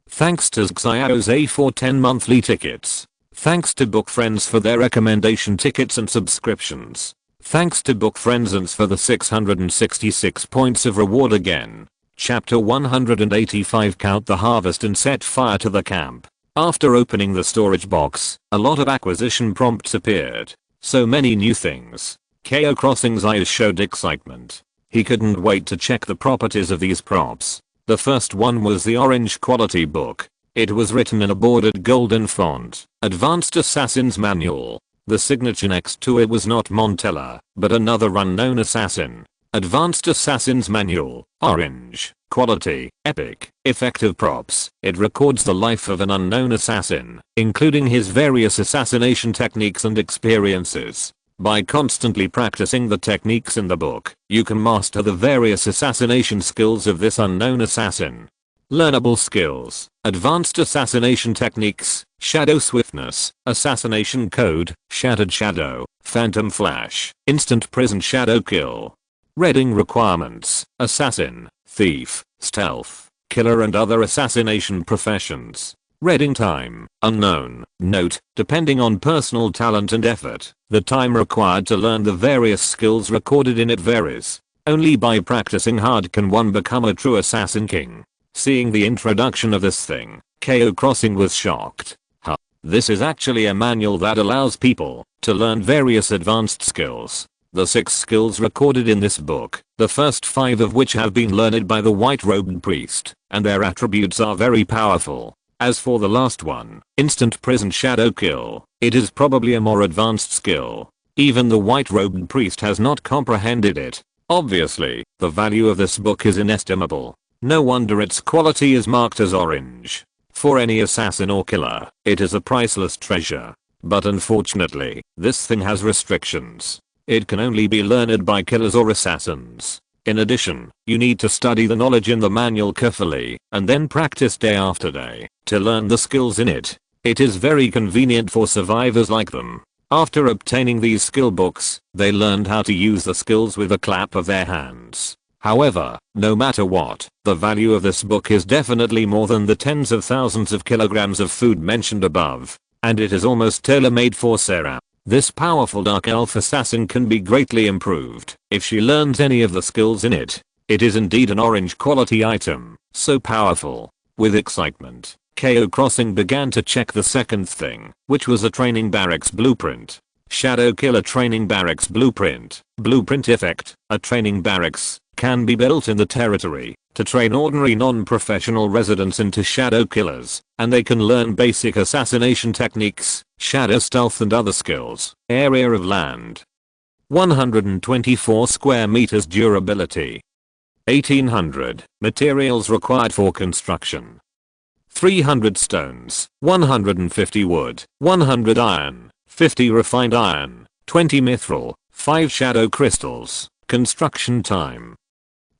Thanks to Xiao's A for 10 monthly tickets. Thanks to Bookfriends for their recommendation tickets and subscriptions. Thanks to Bookfriends for the 666 points of reward again. Chapter 185 Count the harvest and set fire to the camp. After opening the storage box, a lot of acquisition prompts appeared. So many new things. Cao Xing's eyes showed excitement. He couldn't wait to check the properties of these props. The first one was the orange quality book. It was written in a bordered golden font. Advanced Assassin's Manual. The signature next to it was not Montella, but another unknown assassin. Advanced Assassin's Manual. Orange. Quality. Epic. Effective props. It records the life of an unknown assassin, including his various assassination techniques and experiences. By constantly practicing the techniques in the book, you can master the various assassination skills of this unknown assassin. Learnable skills. Advanced assassination techniques. Shadow swiftness. Assassination code. Shattered shadow. Phantom flash. Instant prison shadow kill. Reading requirements. Assassin. Thief. Stealth. Killer and other assassination professions. Reading time, unknown. Note, depending on personal talent and effort, the time required to learn the various skills recorded in it varies. Only by practicing hard can one become a true assassin king. Seeing the introduction of this thing, Cao Xing was shocked. Huh. This is actually a manual that allows people to learn various advanced skills. The 6 skills recorded in this book, the first 5 of which have been learned by the white-robed priest, and their attributes are very powerful. As for the last one, instant prison shadow kill, it is probably a more advanced skill. Even the white-robed priest has not comprehended it. Obviously, the value of this book is inestimable. No wonder its quality is marked as orange. For any assassin or killer, it is a priceless treasure. But unfortunately, this thing has restrictions. It can only be learned by killers or assassins. In addition, you need to study the knowledge in the manual carefully, and then practice day after day, to learn the skills in it. It is very convenient for survivors like them. After obtaining these skill books, they learned how to use the skills with a clap of their hands. However, no matter what, the value of this book is definitely more than the tens of thousands of kilograms of food mentioned above. And it is almost tailor-made for Sarah. This powerful dark elf assassin can be greatly improved if she learns any of the skills in it. It is indeed an orange quality item, so powerful. With excitement, Cao Xing began to check the second thing, which was a training barracks blueprint. Shadow Killer Training Barracks Blueprint. Blueprint effect. A training barracks can be built in the territory to train ordinary non-professional residents into shadow killers, and they can learn basic assassination techniques, shadow stealth and other skills. Area of land: 124 square meters. Durability: 1800. Materials required for construction: 300 stones, 150 wood, 100 iron, 50 refined iron, 20 mithril, 5 shadow crystals. Construction time: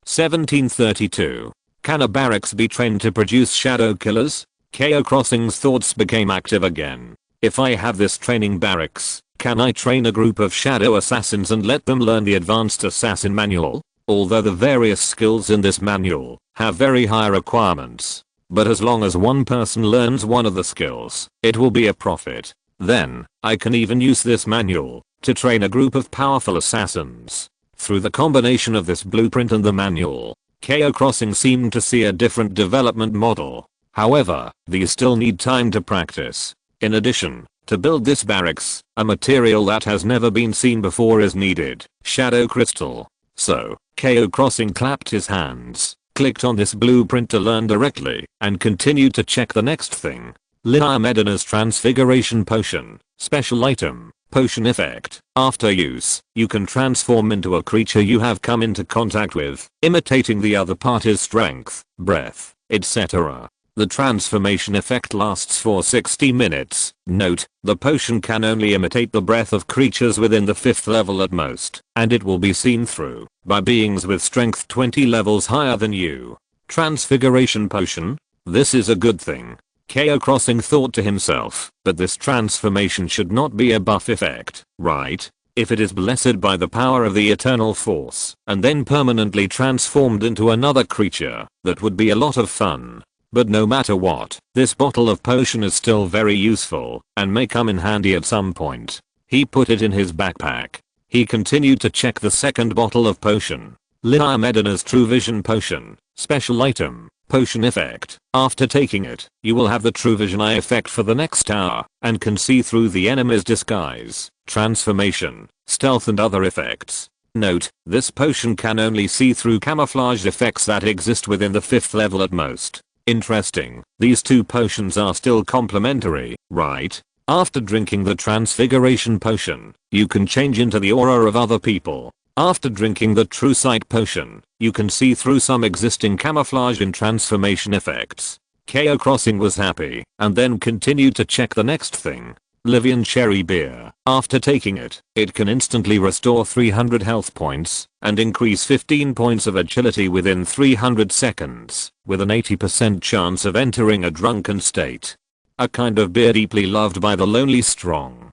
1732. Can a barracks be trained to produce shadow killers? Cao Xing's thoughts became active again. If I have this training barracks, can I train a group of shadow assassins and let them learn the advanced assassin manual? Although the various skills in this manual have very high requirements, but as long as one person learns one of the skills, it will be a profit. Then, I can even use this manual to train a group of powerful assassins. Through the combination of this blueprint and the manual, Cao Xing seemed to see a different development model. However, these still need time to practice. In addition, to build this barracks, a material that has never been seen before is needed: shadow crystal. So, Cao Xing clapped his hands, clicked on this blueprint to learn directly, and continued to check the next thing. Liu Muxue's Transfiguration Potion. Special item. Potion effect. After use, you can transform into a creature you have come into contact with, imitating the other party's strength, breath, etc. The transformation effect lasts for 60 minutes. Note, the potion can only imitate the breath of creatures within the 5th level at most, and it will be seen through by beings with strength 20 levels higher than you. Transfiguration potion? This is a good thing. Cao Xing thought to himself, but this transformation should not be a buff effect, right? If it is blessed by the power of the eternal force, and then permanently transformed into another creature, that would be a lot of fun. But no matter what, this bottle of potion is still very useful, and may come in handy at some point. He put it in his backpack. He continued to check the second bottle of potion. Liu Muxue's True Vision Potion. Special item. Potion effect. After taking it, you will have the True Vision Eye effect for the next hour, and can see through the enemy's disguise, transformation, stealth and other effects. Note, this potion can only see through camouflage effects that exist within the 5th level at most. Interesting, these two potions are still complementary, right? After drinking the Transfiguration Potion, you can change into the aura of other people. After drinking the True Sight Potion, you can see through some existing camouflage and transformation effects. Cao Xing was happy, and then continued to check the next thing. Livian Cherry Beer. After taking it, it can instantly restore 300 health points, and increase 15 points of agility within 300 seconds, with an 80% chance of entering a drunken state. A kind of beer deeply loved by the lonely strong.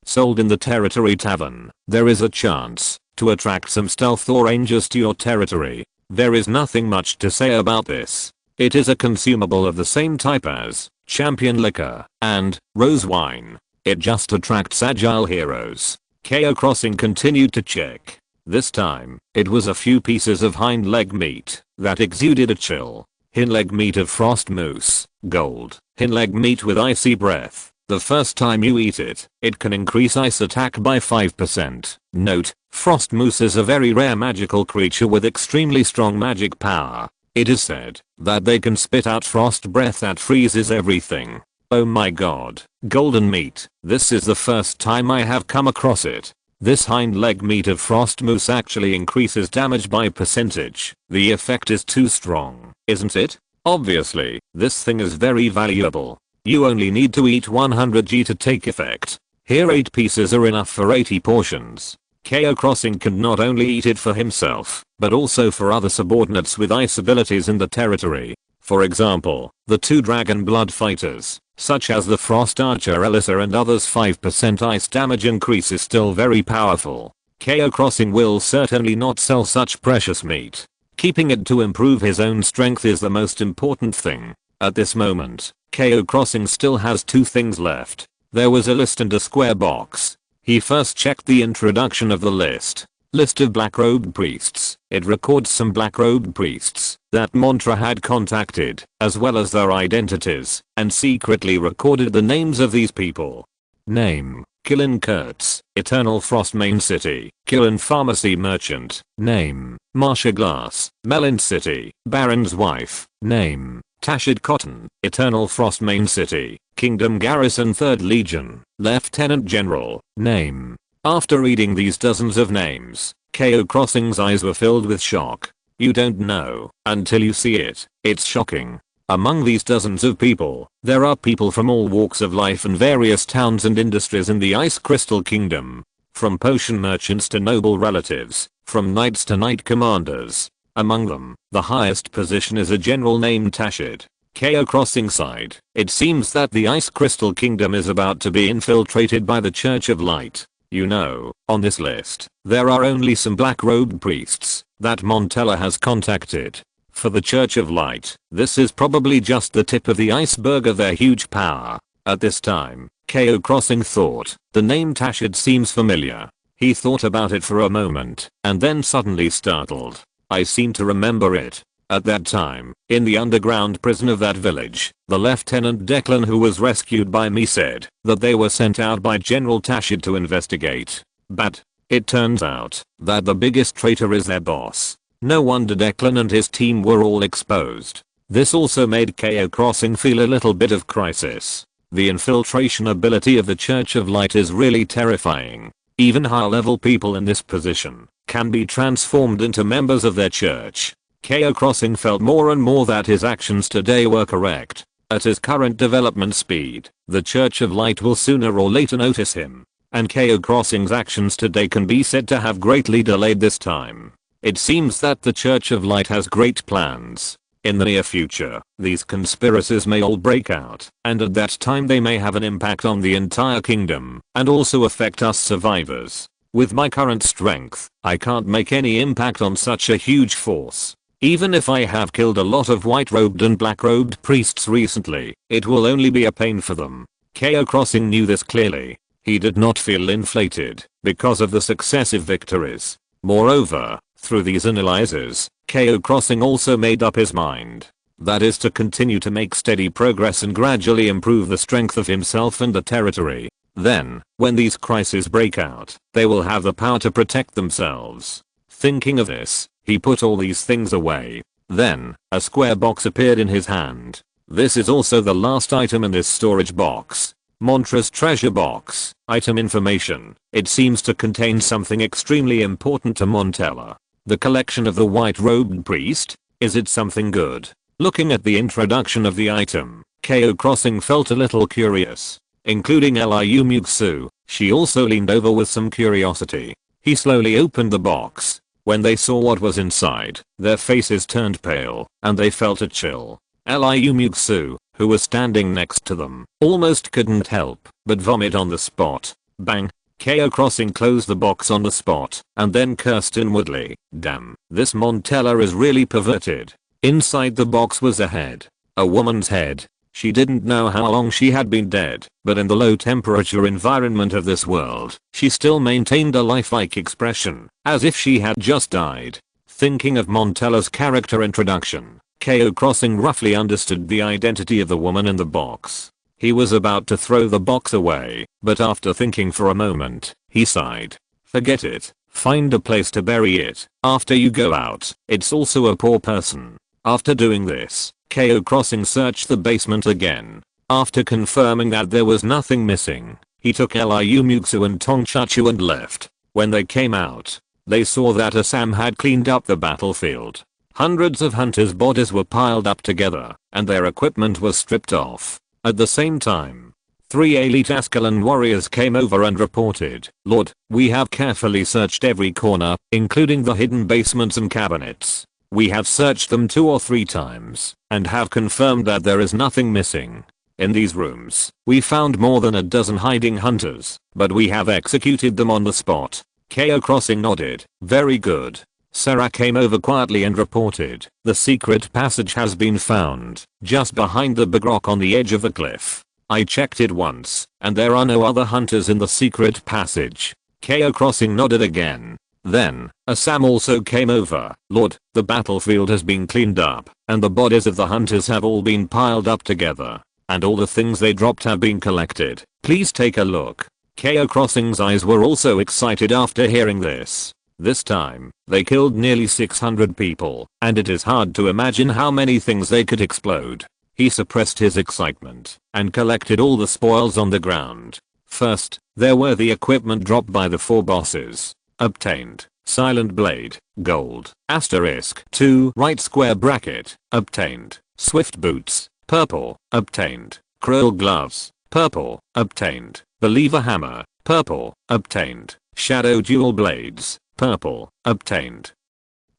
Sold in the Territory Tavern, there is a chance to attract some stealth or rangers to your territory. There is nothing much to say about this. It is a consumable of the same type as champion liquor, and rose wine. It just attracts agile heroes. Cao Crossing continued to check. This time, it was a few pieces of hind leg meat that exuded a chill. Hind leg meat of frost moose, gold. Hind leg meat with icy breath. The first time you eat it, it can increase ice attack by 5%. Note, frost moose is a very rare magical creature with extremely strong magic power. It is said that they can spit out frost breath that freezes everything. Oh my god, golden meat. This is the first time I have come across it. This hind leg meat of frost moose actually increases damage by percentage. The effect is too strong, isn't it? Obviously, this thing is very valuable. You only need to eat 100g to take effect. Here 8 pieces are enough for 80 portions. Cao Crossing can not only eat it for himself, but also for other subordinates with ice abilities in the territory. For example, the 2 dragon blood fighters, such as the frost archer Elisa and others. 5% ice damage increase is still very powerful. Cao Crossing will certainly not sell such precious meat. Keeping it to improve his own strength is the most important thing. At this moment, Cao Crossing still has 2 things left. There was a list and a square box. He first checked the introduction of the list. List of black-robed priests. It records some black-robed priests that Mantra had contacted, as well as their identities, and secretly recorded the names of these people. Name: Kilin Kurtz, Eternal Frost Main City, Kilin Pharmacy Merchant. Name: Marsha Glass, Melon City, Baron's Wife. Name: Tashid Cotton, Eternal Frost Main City, Kingdom Garrison 3rd Legion, Lieutenant General. Name. After reading these dozens of names, Cao Crossing's eyes were filled with shock. You don't know until you see it. It's shocking. Among these dozens of people, there are people from all walks of life and various towns and industries in the Ice Crystal Kingdom. From potion merchants to noble relatives, from knights to knight commanders. Among them, the highest position is a general named Tashid. Cao Crossing sighed. It seems that the Ice Crystal Kingdom is about to be infiltrated by the Church of Light. You know, on this list, there are only some black-robed priests that Montella has contacted. For the Church of Light, this is probably just the tip of the iceberg of their huge power. At this time, Cao Crossing thought, the name Tashid seems familiar. He thought about it for a moment, and then suddenly startled. I seem to remember it. At that time, in the underground prison of that village, the Lieutenant Declan who was rescued by me said that they were sent out by General Tashid to investigate. But it turns out that the biggest traitor is their boss. No wonder Declan and his team were all exposed. This also made Cao Crossing feel a little bit of crisis. The infiltration ability of the Church of Light is really terrifying. Even high level people in this position can be transformed into members of their church. Cao Crossing felt more and more that his actions today were correct. At his current development speed, the Church of Light will sooner or later notice him. And Cao Crossing's actions today can be said to have greatly delayed this time. It seems that the Church of Light has great plans. In the near future, these conspiracies may all break out, and at that time they may have an impact on the entire kingdom, and also affect us survivors. With my current strength, I can't make any impact on such a huge force. Even if I have killed a lot of white-robed and black-robed priests recently, it will only be a pain for them. Cao Crossing knew this clearly. He did not feel inflated because of the successive victories. Moreover, through these analyses, Cao Crossing also made up his mind. That is to continue to make steady progress and gradually improve the strength of himself and the territory. Then, when these crises break out, they will have the power to protect themselves. Thinking of this, he put all these things away. Then, a square box appeared in his hand. This is also the last item in this storage box. Mantra's treasure box. Item information. It seems to contain something extremely important to Montella. The collection of the white-robed priest? Is it something good? Looking at the introduction of the item, Cao Crossing felt a little curious. Including Liu Muxue, she also leaned over with some curiosity. He slowly opened the box. When they saw what was inside, their faces turned pale, and they felt a chill. Liu Muxue, who was standing next to them, almost couldn't help but vomit on the spot. Bang! Cao Crossing closed the box on the spot, and then cursed inwardly. Damn, this Montella is really perverted. Inside the box was a head. A woman's head. She didn't know how long she had been dead, but in the low temperature environment of this world, she still maintained a lifelike expression, as if she had just died. Thinking of Montella's character introduction, Cao Xing roughly understood the identity of the woman in the box. He was about to throw the box away, but after thinking for a moment, he sighed. Forget it. Find a place to bury it. After you go out, it's also a poor person. After doing this, Cao Xing searched the basement again. After confirming that there was nothing missing, he took Liu Muxue and Tong Chachu and left. When they came out, they saw that Assam had cleaned up the battlefield. Hundreds of hunters' bodies were piled up together, and their equipment was stripped off. At the same time, 3 elite Ascalon warriors came over and reported, "Lord, we have carefully searched every corner, including the hidden basements and cabinets. We have searched them 2 or 3 times, and have confirmed that there is nothing missing. In these rooms, we found more than a dozen hiding hunters, but we have executed them on the spot." Cao Xing nodded. "Very good." Sarah came over quietly and reported, "The secret passage has been found, just behind the big rock on the edge of the cliff. I checked it once, and there are no other hunters in the secret passage." Cao Xing nodded again. Then, Assam also came over. "Lord, the battlefield has been cleaned up, and the bodies of the hunters have all been piled up together, and all the things they dropped have been collected. Please take a look." Cao Xing's eyes were also excited after hearing this. This time, they killed nearly 600 people, and it is hard to imagine how many things they could explode. He suppressed his excitement and collected all the spoils on the ground. First, there were the equipment dropped by the 4 bosses. Obtained. Silent blade, gold, asterisk 2 right square bracket, obtained. Swift boots, purple, obtained. Krill gloves, purple, obtained. The lever hammer, purple, obtained. Shadow dual blades, purple, obtained.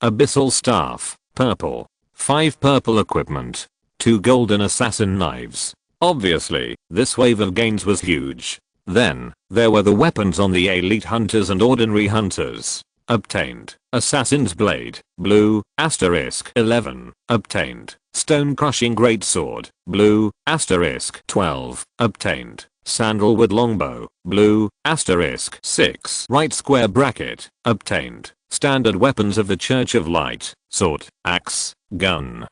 Abyssal staff, purple. 5 purple equipment. 2 golden assassin knives. Obviously, this wave of gains was huge. Then, there were the weapons on the elite hunters and ordinary hunters. Obtained. Assassin's blade, blue, asterisk 11, obtained. Stone crushing greatsword, blue, asterisk 12, obtained. Sandalwood longbow, blue, asterisk 6 right square bracket, obtained. Standard weapons of the Church of Light, sword, axe, gun.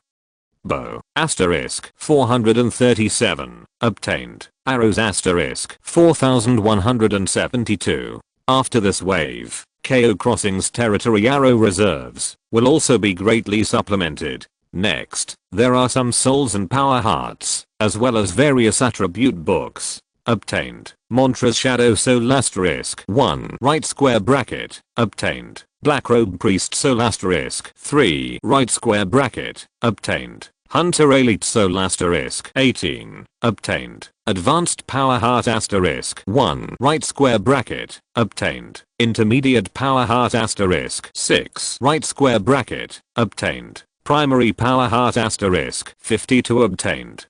Bow, asterisk 437, obtained. Arrows asterisk 4172. After this wave, Cao Xing's territory arrow reserves will also be greatly supplemented. Next, there are some souls and power hearts, as well as various attribute books. Obtained. Mantras Shadow Soul asterisk 1 right square bracket, obtained. Blackrobe Priest Soul asterisk 3 right square bracket, obtained. Hunter Elite Soul asterisk 18, obtained. Advanced Power Heart asterisk 1 right square bracket, obtained. Intermediate Power Heart asterisk 6 right square bracket, obtained. Primary Power Heart asterisk 52 obtained.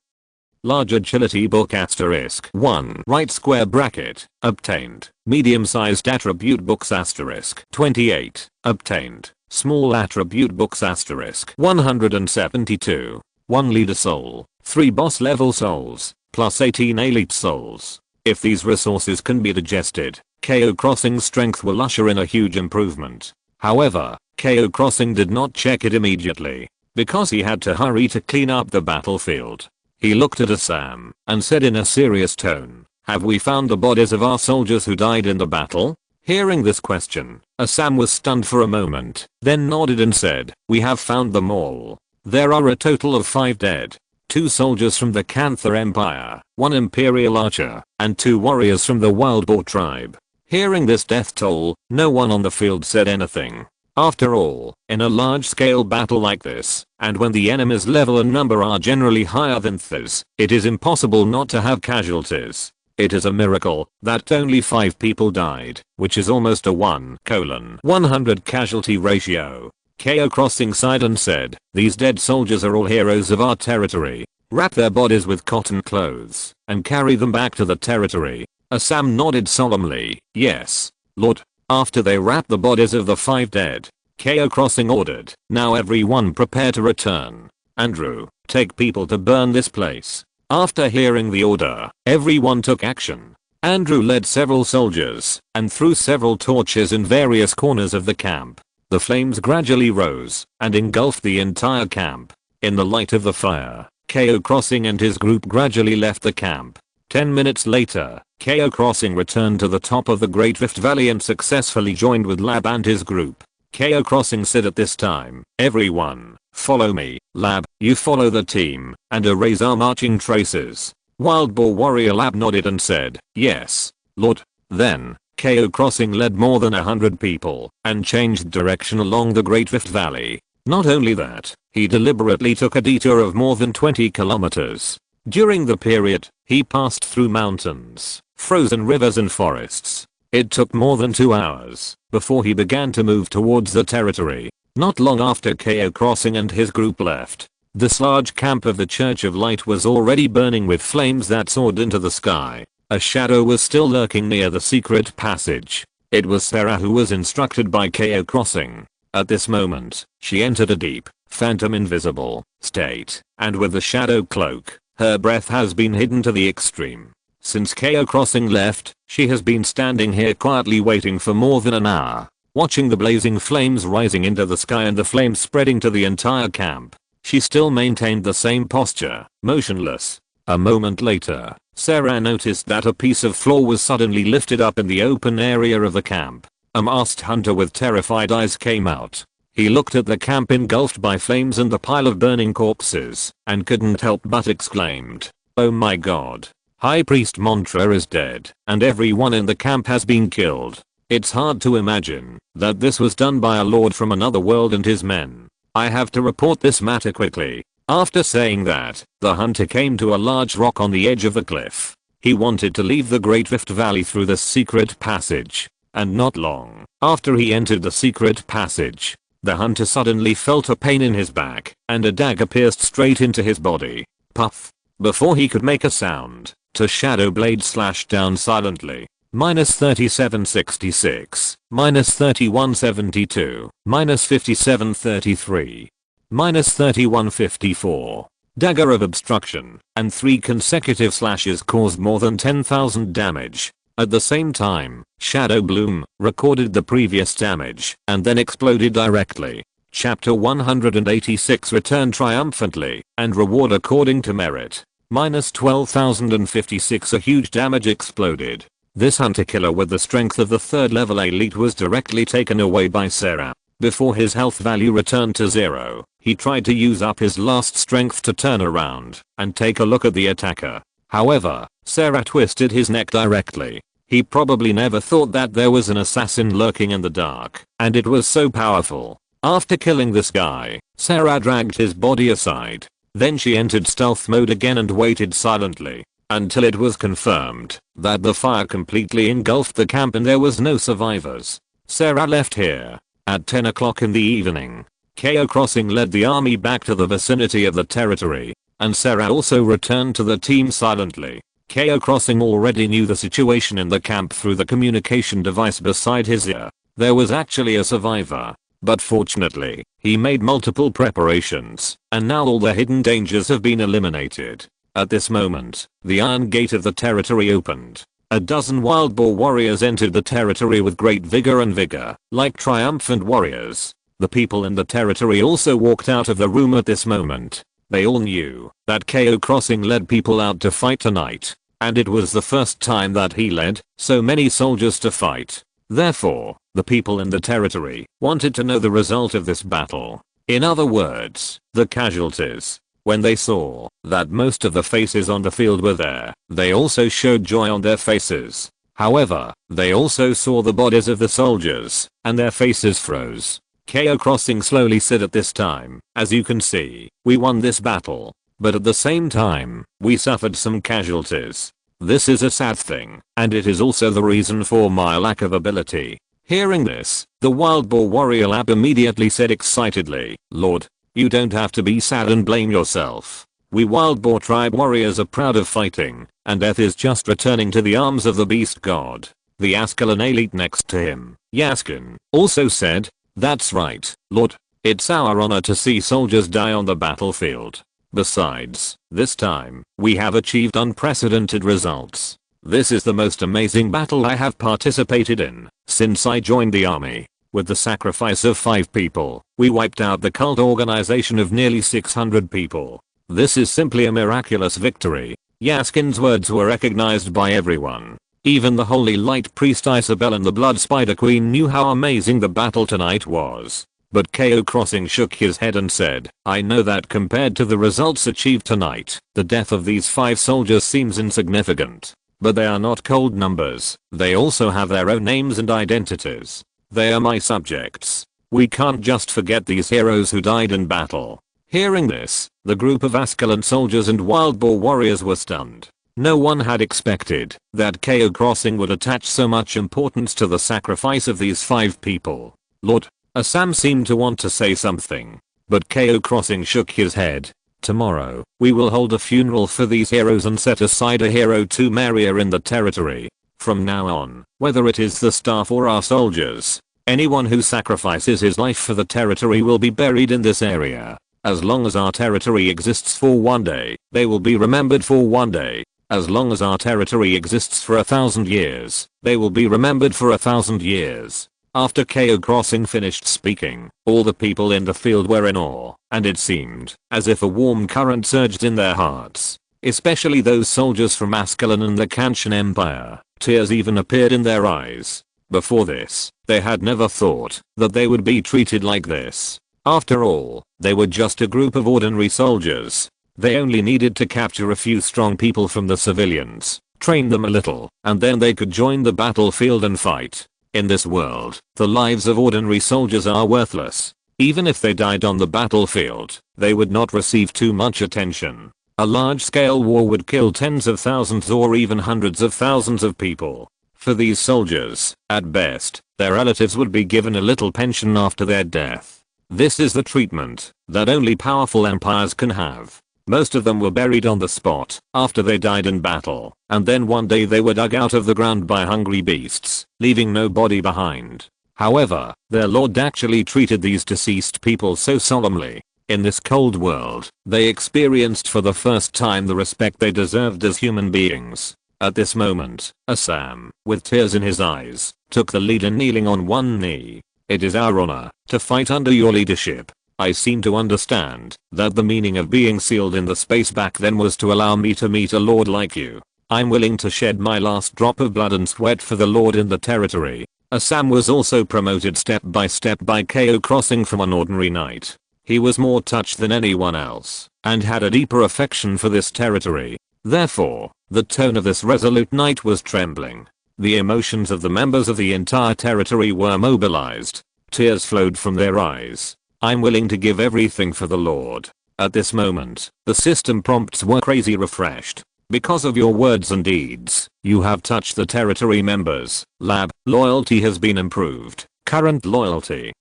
Large Agility Book asterisk 1 right square bracket, obtained. Medium sized attribute books asterisk 28, obtained. Small attribute books asterisk 172. 1 leader soul, 3 boss level souls, plus 18 elite souls. If these resources can be digested, Cao Xing's strength will usher in a huge improvement. However, Cao Xing did not check it immediately, because he had to hurry to clean up the battlefield. He looked at Assam and said in a serious tone, "Have we found the bodies of our soldiers who died in the battle?" Hearing this question, Assam was stunned for a moment, then nodded and said, "We have found them all. There are a total of 5 dead. 2 soldiers from the Campfire Empire, 1 Imperial archer, and 2 warriors from the Wild Boar tribe." Hearing this death toll, no one on the field said anything. After all, in a large-scale battle like this, and when the enemy's level and number are generally higher than theirs, it is impossible not to have casualties. It is a miracle that only 5 people died, which is almost a 1:100 casualty ratio. Cao Xing sighed and said, "These dead soldiers are all heroes of our territory. Wrap their bodies with cotton clothes and carry them back to the territory." Assam nodded solemnly, "Yes, Lord." After they wrapped the bodies of the 5 dead, Cao Xing ordered, "Now everyone prepare to return. Andrew, take people to burn this place." After hearing the order, everyone took action. Andrew led several soldiers and threw several torches in various corners of the camp. The flames gradually rose and engulfed the entire camp. In the light of the fire, Cao Xing and his group gradually left the camp. 10 minutes later, Cao Xing returned to the top of the Great Rift Valley and successfully joined with Lab and his group. Cao Xing said at this time, "Everyone, follow me. Lab, you follow the team and erase our marching traces." Wild Boar Warrior Lab nodded and said, "Yes, Lord." Then, Cao Xing led more than 100 people and changed direction along the Great Rift Valley. Not only that, he deliberately took a detour of more than 20 kilometers. During the period, he passed through mountains, frozen rivers and forests. It took more than 2 hours before he began to move towards the territory. Not long after Cao Xing and his group left, this large camp of the Church of Light was already burning with flames that soared into the sky. A shadow was still lurking near the secret passage. It was Sarah who was instructed by Cao Xing. At this moment, she entered a deep, phantom invisible state, and with the shadow cloak, her breath has been hidden to the extreme. Since Cao Xing left, she has been standing here quietly waiting for more than an hour, watching the blazing flames rising into the sky and the flames spreading to the entire camp. She still maintained the same posture, motionless. A moment later, Sarah noticed that a piece of floor was suddenly lifted up in the open area of the camp. A masked hunter with terrified eyes came out. He looked at the camp engulfed by flames and the pile of burning corpses, and couldn't help but exclaimed, "Oh my god. High Priest Mantra is dead, and everyone in the camp has been killed." It's hard to imagine that this was done by a lord from another world and his men. I have to report this matter quickly. After saying that, the hunter came to a large rock on the edge of the cliff. He wanted to leave the Great Rift Valley through the secret passage. And not long after he entered the secret passage, the hunter suddenly felt a pain in his back, and a dagger pierced straight into his body. Puff. Before he could make a sound, the shadow blade slashed down silently. -3766, -3172, -5733, -3154. Dagger of obstruction, and 3 consecutive slashes caused more than 10,000 damage. At the same time, Shadow Bloom recorded the previous damage and then exploded directly. Chapter 186 Return triumphantly and reward according to merit. -12,056 A huge damage exploded. This hunter killer with the strength of the 3rd level elite was directly taken away by Sarah. Before his health value returned to 0, he tried to use up his last strength to turn around and take a look at the attacker. However, Sarah twisted his neck directly. He probably never thought that there was an assassin lurking in the dark, and it was so powerful. After killing this guy, Sarah dragged his body aside. Then she entered stealth mode again and waited silently until it was confirmed that the fire completely engulfed the camp and there was no survivors. Sarah left here at 10 o'clock in the evening. Cao Xing led the army back to the vicinity of the territory, and Sarah also returned to the team silently. Cao Xing already knew the situation in the camp through the communication device beside his ear. There was actually a survivor, but fortunately, he made multiple preparations, and now all the hidden dangers have been eliminated. At this moment, the iron gate of the territory opened. A dozen wild boar warriors entered the territory with great vigor and vigor, like triumphant warriors. The people in the territory also walked out of the room at this moment. They all knew that Cao Xing led people out to fight tonight, and it was the first time that he led so many soldiers to fight. Therefore, the people in the territory wanted to know the result of this battle. In other words, the casualties. When they saw that most of the faces on the field were there, they also showed joy on their faces. However, they also saw the bodies of the soldiers, and their faces froze. Cao Xing slowly said at this time, "As you can see, we won this battle. But at the same time, we suffered some casualties. This is a sad thing, and it is also the reason for my lack of ability." Hearing this, the wild boar warrior lab immediately said excitedly, "Lord, you don't have to be sad and blame yourself. We wild boar tribe warriors are proud of fighting, and death is just returning to the arms of the beast god." The Ascalon elite next to him, Yaskin, also said, "That's right, Lord. It's our honor to see soldiers die on the battlefield. Besides, this time, we have achieved unprecedented results. This is the most amazing battle I have participated in since I joined the army. With the sacrifice of 5 people, we wiped out the cult organization of nearly 600 people. This is simply a miraculous victory. Yaskin's words were recognized by everyone. Even the Holy Light Priest Isabel and the Blood Spider Queen knew how amazing the battle tonight was. But Cao Xing shook his head and said, I know that compared to the results achieved tonight, the death of these 5 soldiers seems insignificant. But they are not cold numbers, they also have their own names and identities. They are my subjects. We can't just forget these heroes who died in battle. Hearing this, the group of Ascalon soldiers and wild boar warriors were stunned. No one had expected that Cao Xing would attach so much importance to the sacrifice of these 5 people. Lord Assam seemed to want to say something, but Cao Xing shook his head. Tomorrow, we will hold a funeral for these heroes and set aside a hero tomb area in the territory. From now on, whether it is the staff or our soldiers, anyone who sacrifices his life for the territory will be buried in this area. As long as our territory exists for one day, they will be remembered for one day. As long as our territory exists for 1,000 years, they will be remembered for 1,000 years. After Cao Xing finished speaking, all the people in the field were in awe, and it seemed as if a warm current surged in their hearts. Especially those soldiers from Ascalon and the Kanshan Empire. Tears even appeared in their eyes. Before this, they had never thought that they would be treated like this. After all, they were just a group of ordinary soldiers. They only needed to capture a few strong people from the civilians, train them a little, and then they could join the battlefield and fight. In this world, the lives of ordinary soldiers are worthless. Even if they died on the battlefield, they would not receive too much attention. A large-scale war would kill tens of thousands or even hundreds of thousands of people. For these soldiers, at best, their relatives would be given a little pension after their death. This is the treatment that only powerful empires can have. Most of them were buried on the spot after they died in battle, and then one day they were dug out of the ground by hungry beasts, leaving no body behind. However, their lord actually treated these deceased people so solemnly. In this cold world, they experienced for the first time the respect they deserved as human beings. At this moment, Assam, with tears in his eyes, took the lead in kneeling on one knee. It is our honor to fight under your leadership. I seem to understand that the meaning of being sealed in the space back then was to allow me to meet a lord like you. I'm willing to shed my last drop of blood and sweat for the lord in the territory. Assam was also promoted step by step by Cao Xing from an ordinary knight. He was more touched than anyone else, and had a deeper affection for this territory. Therefore, the tone of this resolute knight was trembling. The emotions of the members of the entire territory were mobilized. Tears flowed from their eyes. I'm willing to give everything for the Lord. At this moment, the system prompts were crazy refreshed. Because of your words and deeds, you have touched the territory members. Lab, loyalty has been improved. Current loyalty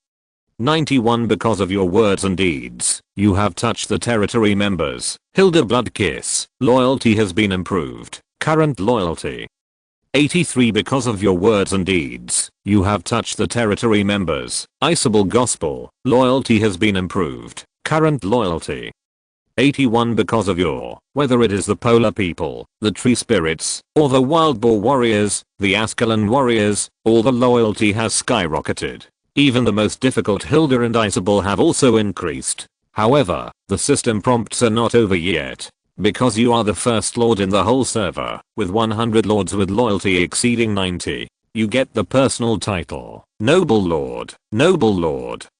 91. Because of your words and deeds, you have touched the territory members. Hilda Blood Kiss, loyalty has been improved. Current loyalty 83. Because of your words and deeds, you have touched the territory members. Isabel Gospel, loyalty has been improved. Current loyalty 81. Because of your, whether it is the polar people, the tree spirits, or the wild boar warriors, the Ascalon warriors, all the loyalty has skyrocketed. Even the most difficult Hilda and Isabel have also increased. However, the system prompts are not over yet. Because you are the first lord in the whole server, with 100 lords with loyalty exceeding 90, you get the personal title, Noble Lord,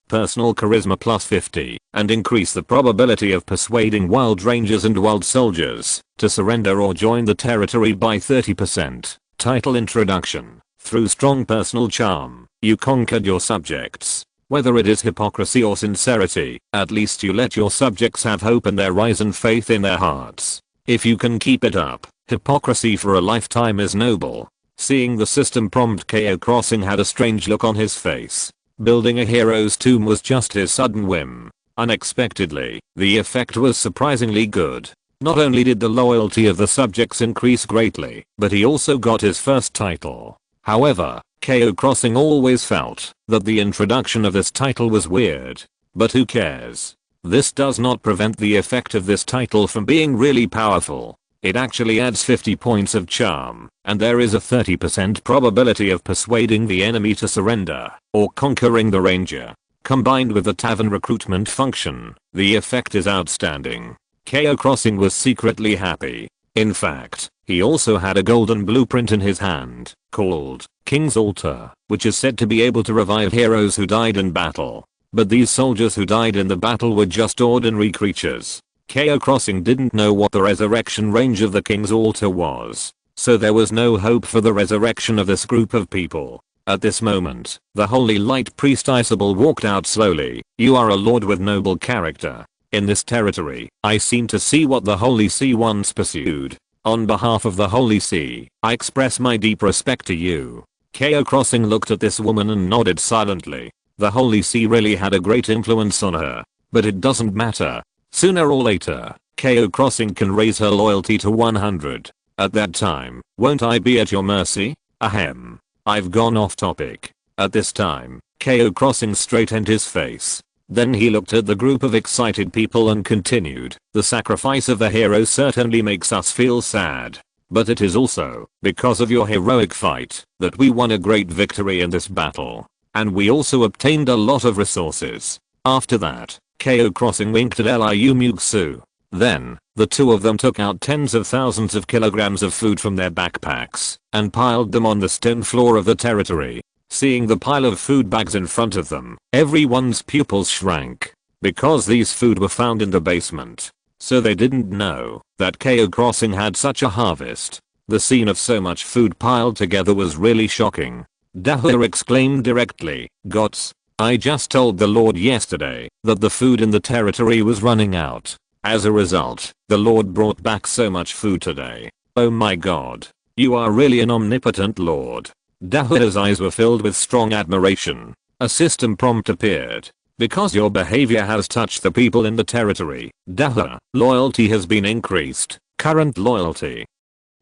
personal charisma plus 50, and increase the probability of persuading wild rangers and wild soldiers to surrender or join the territory by 30%. Title introduction. Through strong personal charm, you conquered your subjects. Whether it is hypocrisy or sincerity, at least you let your subjects have hope in their eyes and faith in their hearts. If you can keep it up, hypocrisy for a lifetime is noble. Seeing the system prompt, Cao Xing had a strange look on his face. Building a hero's tomb was just his sudden whim. Unexpectedly, the effect was surprisingly good. Not only did the loyalty of the subjects increase greatly, but he also got his first title. However, Cao Xing always felt that the introduction of this title was weird. But who cares? This does not prevent the effect of this title from being really powerful. It actually adds 50 points of charm, and there is a 30% probability of persuading the enemy to surrender, or conquering the ranger. Combined with the tavern recruitment function, the effect is outstanding. Cao Xing was secretly happy. In fact, he also had a golden blueprint in his hand, called King's Altar, which is said to be able to revive heroes who died in battle. But these soldiers who died in the battle were just ordinary creatures. Cao Xing didn't know what the resurrection range of the King's Altar was, so there was no hope for the resurrection of this group of people. At this moment, the Holy Light Priestess walked out slowly. You are a lord with noble character. In this territory, I seem to see what the Holy See once pursued. On behalf of the Holy See, I express my deep respect to you. Cao Xing looked at this woman and nodded silently. The Holy See really had a great influence on her. But it doesn't matter. Sooner or later, Cao Xing can raise her loyalty to 100. At that time, won't I be at your mercy? Ahem. I've gone off topic. At this time, Cao Xing straightened his face. Then he looked at the group of excited people and continued. The sacrifice of the hero certainly makes us feel sad. But it is also, because of your heroic fight, that we won a great victory in this battle. And we also obtained a lot of resources. After that, Cao Xing winked at Liu Muxue. Then, the two of them took out tens of thousands of kilograms of food from their backpacks and piled them on the stone floor of the territory. Seeing the pile of food bags in front of them, everyone's pupils shrank. Because these food were found in the basement. So they didn't know that Cao Xing had such a harvest. The scene of so much food piled together was really shocking. Dahua exclaimed directly, "Gods! I just told the Lord yesterday that the food in the territory was running out. As a result, the Lord brought back so much food today. Oh my god. You are really an omnipotent Lord." Dahua's eyes were filled with strong admiration. A system prompt appeared. Because your behavior has touched the people in the territory, Dahua, loyalty has been increased. Current loyalty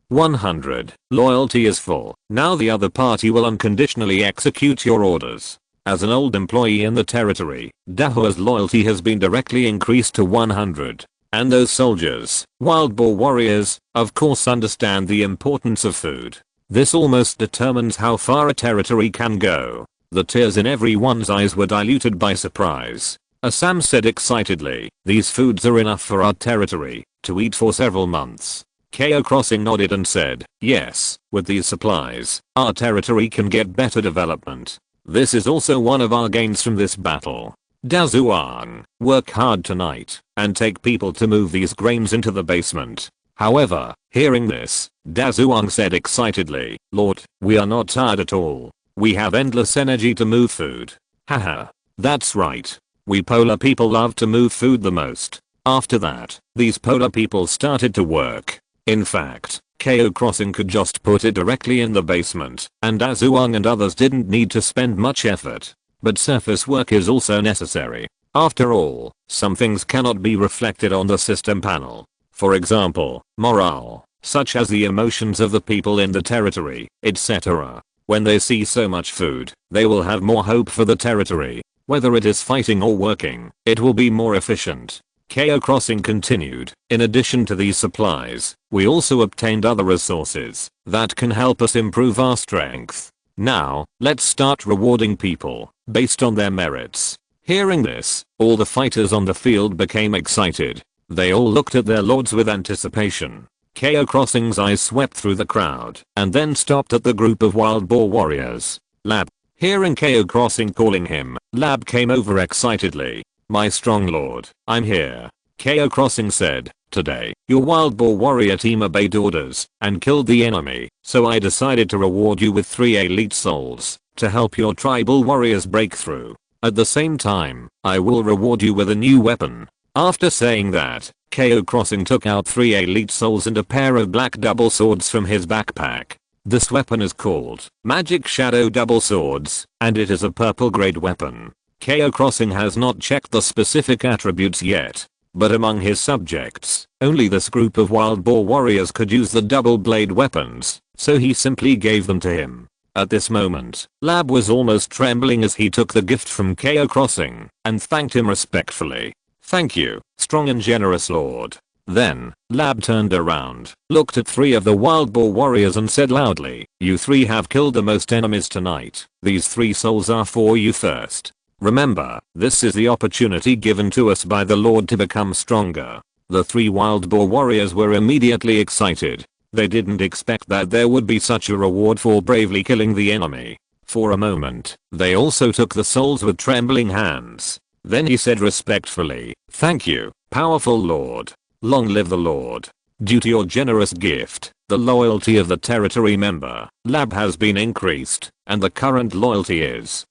100. Loyalty is full. Now the other party will unconditionally execute your orders. As an old employee in the territory, Dahua's loyalty has been directly increased to 100. And those soldiers, wild boar warriors, of course understand the importance of food. This almost determines how far a territory can go. The tears in everyone's eyes were diluted by surprise. Assam said excitedly, "These foods are enough for our territory to eat for several months." Cao Xing nodded and said, "Yes, with these supplies, our territory can get better development. This is also one of our gains from this battle. Dazuang, work hard tonight and take people to move these grains into the basement." However, hearing this, Dazuang said excitedly, "Lord, we are not tired at all. We have endless energy to move food." Haha. That's right. We polar people love to move food the most. After that, these polar people started to work. In fact, Cao Xing could just put it directly in the basement, and Dazuang and others didn't need to spend much effort. But surface work is also necessary. After all, some things cannot be reflected on the system panel. For example, morale, such as the emotions of the people in the territory, etc. When they see so much food, they will have more hope for the territory. Whether it is fighting or working, it will be more efficient. Cao Xing continued, "In addition to these supplies, we also obtained other resources that can help us improve our strength. Now, let's start rewarding people based on their merits." Hearing this, all the fighters on the field became excited. They all looked at their lords with anticipation. Cao Xing's eyes swept through the crowd and then stopped at the group of wild boar warriors. Lab. Hearing Cao Xing calling him, Lab came over excitedly. "My strong lord, I'm here." Cao Xing said, "Today, your wild boar warrior team obeyed orders and killed the enemy, so I decided to reward you with 3 elite souls to help your tribal warriors break through. At the same time, I will reward you with a new weapon." After saying that, Cao Xing took out 3 elite souls and a pair of black double swords from his backpack. This weapon is called Magic Shadow Double Swords, and it is a purple grade weapon. Cao Xing has not checked the specific attributes yet, but among his subjects, only this group of wild boar warriors could use the double blade weapons, so he simply gave them to him. At this moment, Lab was almost trembling as he took the gift from Cao Xing and thanked him respectfully. Thank you, strong and generous lord. Then, Lab turned around, looked at 3 of the wild boar warriors and said loudly, you 3 have killed the most enemies tonight. These 3 souls are for you first. Remember, this is the opportunity given to us by the Lord to become stronger. The 3 wild boar warriors were immediately excited. They didn't expect that there would be such a reward for bravely killing the enemy. For a moment, they also took the souls with trembling hands. Then he said respectfully, thank you, powerful lord. Long live the lord. Due to your generous gift, the loyalty of the territory member, Lab has been increased, and the current loyalty is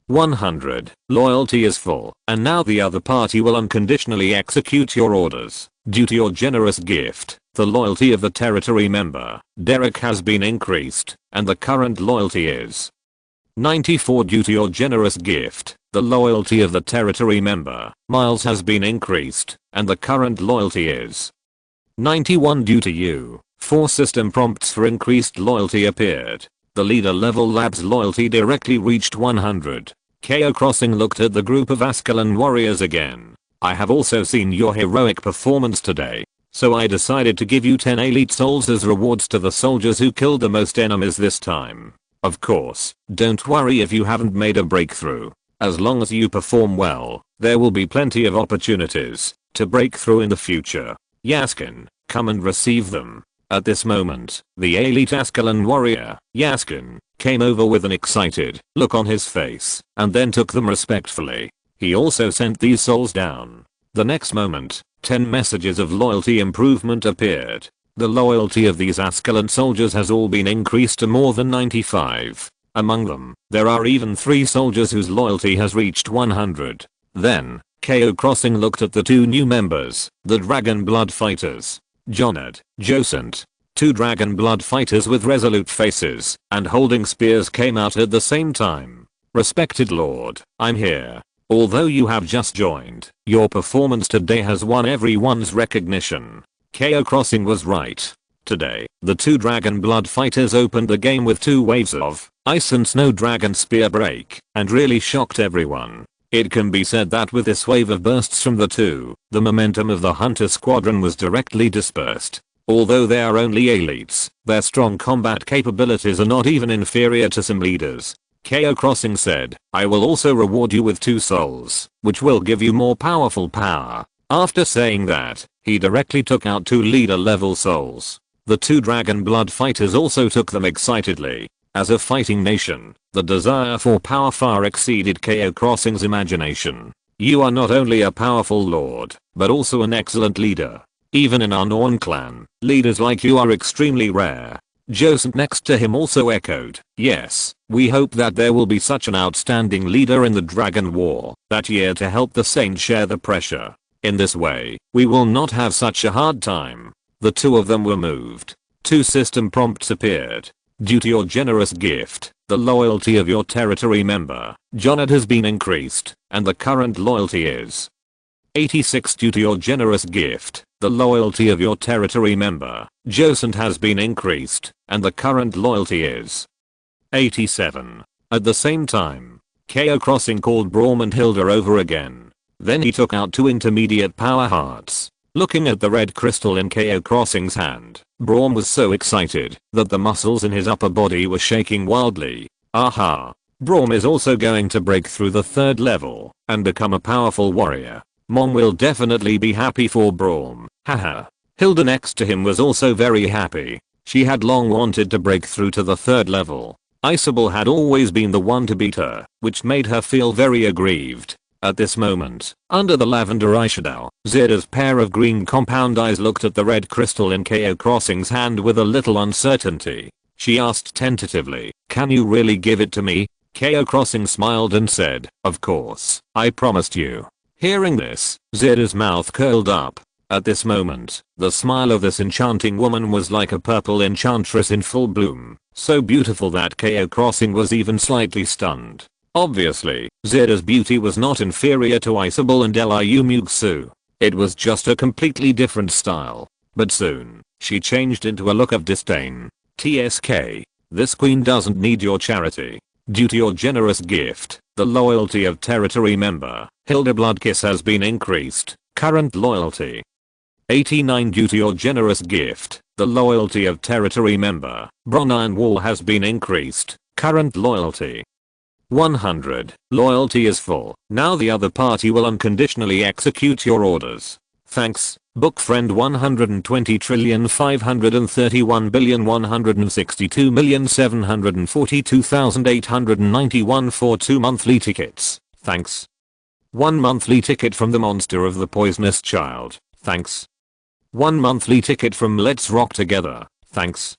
100. Loyalty is full, and now the other party will unconditionally execute your orders. Due to your generous gift, the loyalty of the territory member, Derek has been increased, and the current loyalty is 94. Due to your generous gift, the loyalty of the territory member, Miles has been increased, and the current loyalty is 91. Due to you, 4 system prompts for increased loyalty appeared. The leader level Lab's loyalty directly reached 100. Cao Xing looked at the group of Ascalon warriors again. I have also seen your heroic performance today, so I decided to give you 10 elite souls as rewards to the soldiers who killed the most enemies this time. Of course, don't worry if you haven't made a breakthrough. As long as you perform well, there will be plenty of opportunities to break through in the future. Yaskin, come and receive them. At this moment, the elite Ascalon warrior, Yaskin, came over with an excited look on his face and then took them respectfully. He also sent these souls down. The next moment, 10 messages of loyalty improvement appeared. The loyalty of these Ascalon soldiers has all been increased to more than 95. Among them, there are even 3 soldiers whose loyalty has reached 100. Then, Cao Xing looked at the 2 new members, the Dragon Blood Fighters. Jonad, Josant. 2 Dragon Blood Fighters with resolute faces and holding spears came out at the same time. Respected Lord, I'm here. Although you have just joined, your performance today has won everyone's recognition. Cao Xing was right. Today, the 2 Dragon Blood Fighters opened the game with 2 waves of Ice and Snow Dragon Spear Break and really shocked everyone. It can be said that with this wave of bursts from the 2, the momentum of the Hunter Squadron was directly dispersed. Although they are only elites, their strong combat capabilities are not even inferior to some leaders. Cao Xing said, I will also reward you with 2 souls, which will give you more powerful power. After saying that, he directly took out 2 leader level souls. The 2 Dragon Blood Fighters also took them excitedly. As a fighting nation, the desire for power far exceeded Cao Xing's imagination. You are not only a powerful lord, but also an excellent leader. Even in our Norn clan, leaders like you are extremely rare. Joseph next to him also echoed, yes, we hope that there will be such an outstanding leader in the Dragon War that year to help the Saints share the pressure. In this way, we will not have such a hard time. The 2 of them were moved. 2 system prompts appeared. Due to your generous gift, the loyalty of your territory member, Jonad has been increased, and the current loyalty is 86. Due to your generous gift, the loyalty of your territory member, Josant has been increased, and the current loyalty is 87. At the same time, Cao Xing called Braum and Hilda over again. Then he took out 2 intermediate power hearts. Looking at the red crystal in Cao Xing's hand, Braum was so excited that the muscles in his upper body were shaking wildly. Aha! Braum is also going to break through the 3rd level and become a powerful warrior. Mom will definitely be happy for Braum. Haha. Hilda next to him was also very happy. She had long wanted to break through to the 3rd level. Isabel had always been the one to beat her, which made her feel very aggrieved. At this moment, under the lavender eyeshadow, Zeta's pair of green compound eyes looked at the red crystal in Cao Xing's hand with a little uncertainty. She asked tentatively, can you really give it to me? Cao Xing smiled and said, of course, I promised you. Hearing this, Zeta's mouth curled up. At this moment, the smile of this enchanting woman was like a purple enchantress in full bloom, so beautiful that Cao Xing was even slightly stunned. Obviously, Zeta's beauty was not inferior to Isabel and Liu Muxue. It was just a completely different style. But soon, she changed into a look of disdain. TSK. This queen doesn't need your charity. Due to your generous gift, the loyalty of territory member Hilda Bloodkiss has been increased. Current loyalty 89. Due to your generous gift, the loyalty of territory member Bron Iron Wall has been increased. Current loyalty 100. Loyalty is full. Now the other party will unconditionally execute your orders. Thanks, book friend. 120,531,162,742,891 for 2 monthly tickets. Thanks. 1 monthly ticket from the monster of the poisonous child. Thanks. 1 monthly ticket from Let's Rock Together. Thanks.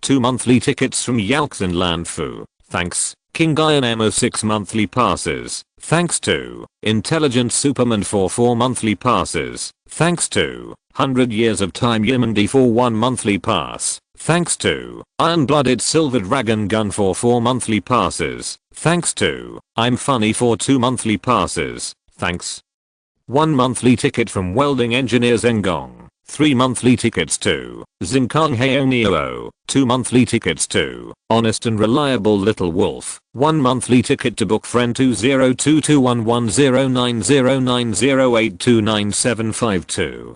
2 monthly tickets from Yalxin Lanfu. Thanks. King Iron Ammo 6 monthly passes. Thanks to Intelligent Superman for 4 monthly passes. Thanks to 100 Years of Time Yimandi for 1 monthly pass. Thanks to Iron-Blooded Silver Dragon Gun for 4 monthly passes. Thanks to I'm Funny for 2 monthly passes. Thanks. 1 monthly ticket from Welding Engineer Zengong. 3 monthly tickets to Zinkang Heonio. 2 monthly tickets to Honest and Reliable Little Wolf. 1 monthly ticket to book friend 20221109090829752.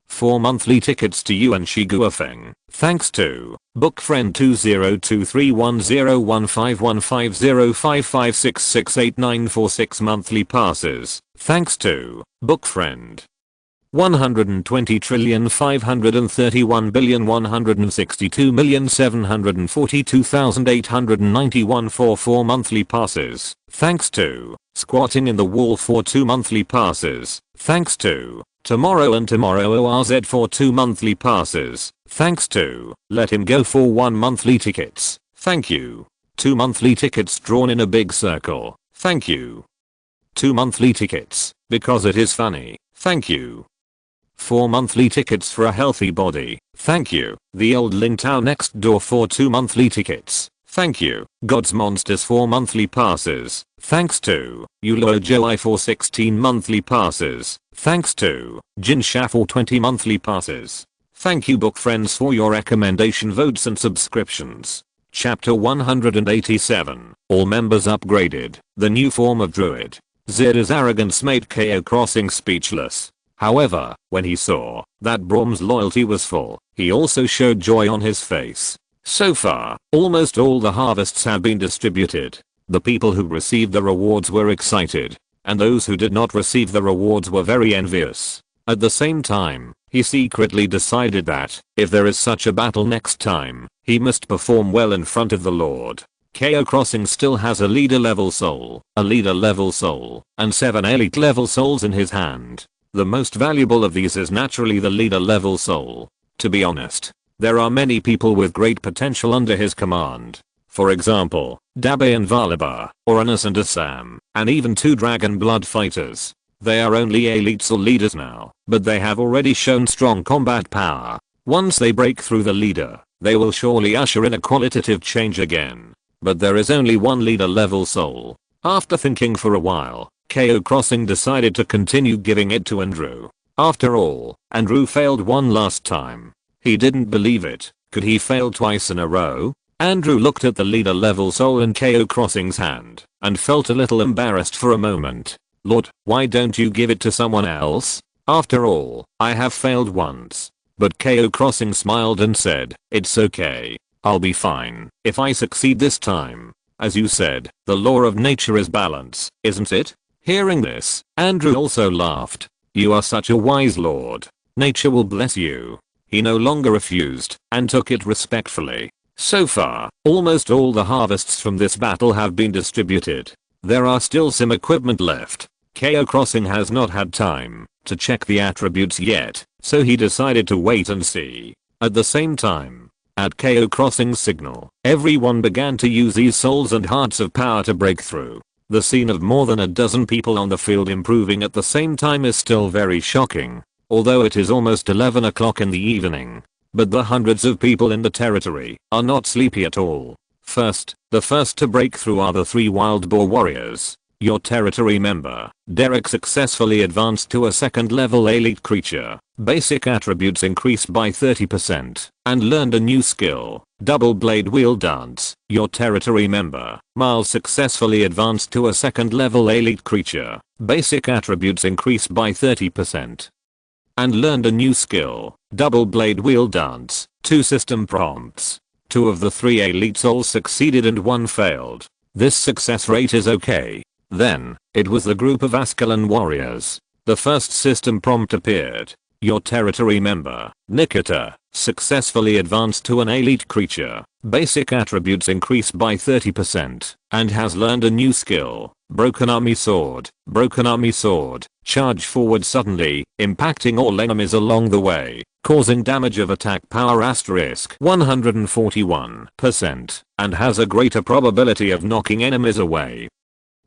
4 monthly tickets to Yuan Shiguafeng. Thanks to book friend 20231015150556689 for 6 monthly passes. Thanks to book friend 120,531,162,742,891 for 4 monthly passes. Thanks to Squatting in the Wall for 2 monthly passes. Thanks to Tomorrow and Tomorrow ORZ for 2 monthly passes. Thanks to Let Him Go for 1 monthly tickets. Thank you. 2 monthly tickets drawn in a big circle. Thank you. 2 monthly tickets because it is funny. Thank you. 4 monthly tickets for a healthy body. Thank you. The Old Lingtao Next Door for 2 monthly tickets. Thank you. God's Monsters for monthly passes. Thanks to Yulo Joai for 16 monthly passes. Thanks to Jin Sha for 20 monthly passes. Thank you book friends for your recommendation votes and subscriptions. Chapter 187. All members upgraded. The new form of druid. Zira's arrogance made Cao Xing speechless. However, when he saw that Brom's loyalty was full, he also showed joy on his face. So far, almost all the harvests have been distributed. The people who received the rewards were excited, and those who did not receive the rewards were very envious. At the same time, he secretly decided that, if there is such a battle next time, he must perform well in front of the Lord. Cao Xing still has a leader level soul, and 7 elite level souls in his hand. The most valuable of these is naturally the leader level soul. To be honest, there are many people with great potential under his command. For example, Dabe and Valaba, Uranus and Assam, and even 2 dragon blood fighters. They are only elites or leaders now, but they have already shown strong combat power. Once they break through the leader, they will surely usher in a qualitative change again. But there is only one leader level soul. After thinking for a while, Cao Xing decided to continue giving it to Andrew. After all, Andrew failed one last time. He didn't believe it. Could he fail twice in a row? Andrew looked at the leader level soul in Cao Xing's hand and felt a little embarrassed for a moment. Lord, why don't you give it to someone else? After all, I have failed once. But Cao Xing smiled and said, it's okay. I'll be fine if I succeed this time. As you said, the law of nature is balance, isn't it? Hearing this, Andrew also laughed. You are such a wise lord. Nature will bless you. He no longer refused and took it respectfully. So far, almost all the harvests from this battle have been distributed. There are still some equipment left. Cao Xing has not had time to check the attributes yet, so he decided to wait and see. At the same time, at Cao Xing's signal, everyone began to use these souls and hearts of power to break through. The scene of more than a dozen people on the field improving at the same time is still very shocking, although it is almost 11 o'clock in the evening. But the hundreds of people in the territory are not sleepy at all. The first to break through are the 3 wild boar warriors. Your territory member, Derek, successfully advanced to a 2nd level elite creature. Basic attributes increased by 30% and learned a new skill, double blade wheel dance. Your territory member, Miles, successfully advanced to a second level elite creature. Basic attributes increased by 30%. And learned a new skill, double blade wheel dance. 2 system prompts. 2 of the 3 elite souls succeeded and 1 failed. This success rate is okay. Then, it was the group of Ascalon warriors. The first system prompt appeared. Your territory member, Nikita, successfully advanced to an elite creature. Basic attributes increased by 30% and has learned a new skill, Broken Army Sword. Broken Army Sword, charge forward suddenly, impacting all enemies along the way, causing damage of attack power asterisk 141% and has a greater probability of knocking enemies away.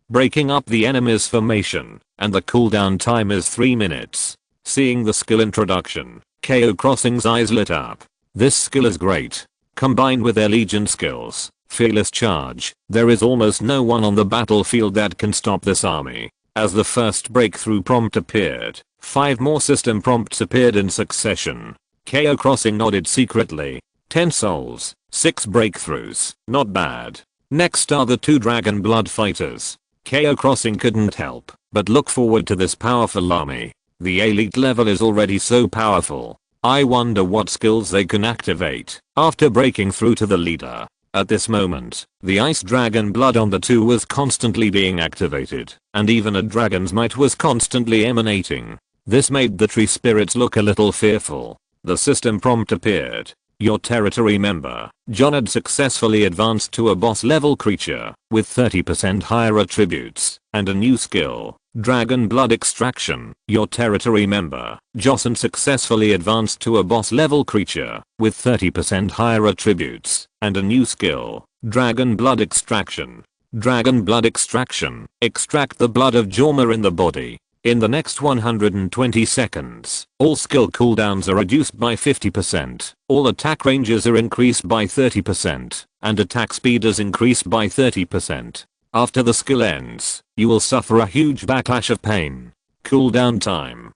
Breaking up the enemy's formation, and the cooldown time is 3 minutes. Seeing the skill introduction, Cao Xing's eyes lit up. This skill is great. Combined with their legion skills, fearless charge, there is almost no one on the battlefield that can stop this army. As the first breakthrough prompt appeared, 5 more system prompts appeared in succession. Cao Xing nodded secretly. 10 souls, 6 breakthroughs, not bad. Next are the 2 dragon blood fighters. Cao Xing couldn't help but look forward to this powerful army. The elite level is already so powerful. I wonder what skills they can activate after breaking through to the leader. At this moment, the ice dragon blood on the 2 was constantly being activated, and even a dragon's might was constantly emanating. This made the tree spirits look a little fearful. The system prompt appeared. Your territory member, John, had successfully advanced to a boss level creature with 30% higher attributes and a new skill, Dragon Blood Extraction. Your territory member, Jocelyn, successfully advanced to a boss level creature with 30% higher attributes and a new skill, Dragon Blood Extraction. Dragon Blood Extraction. Extract the blood of Jorma in the body. In the next 120 seconds, all skill cooldowns are reduced by 50%, all attack ranges are increased by 30%, and attack speed is increased by 30%. After the skill ends, you will suffer a huge backlash of pain. Cooldown time: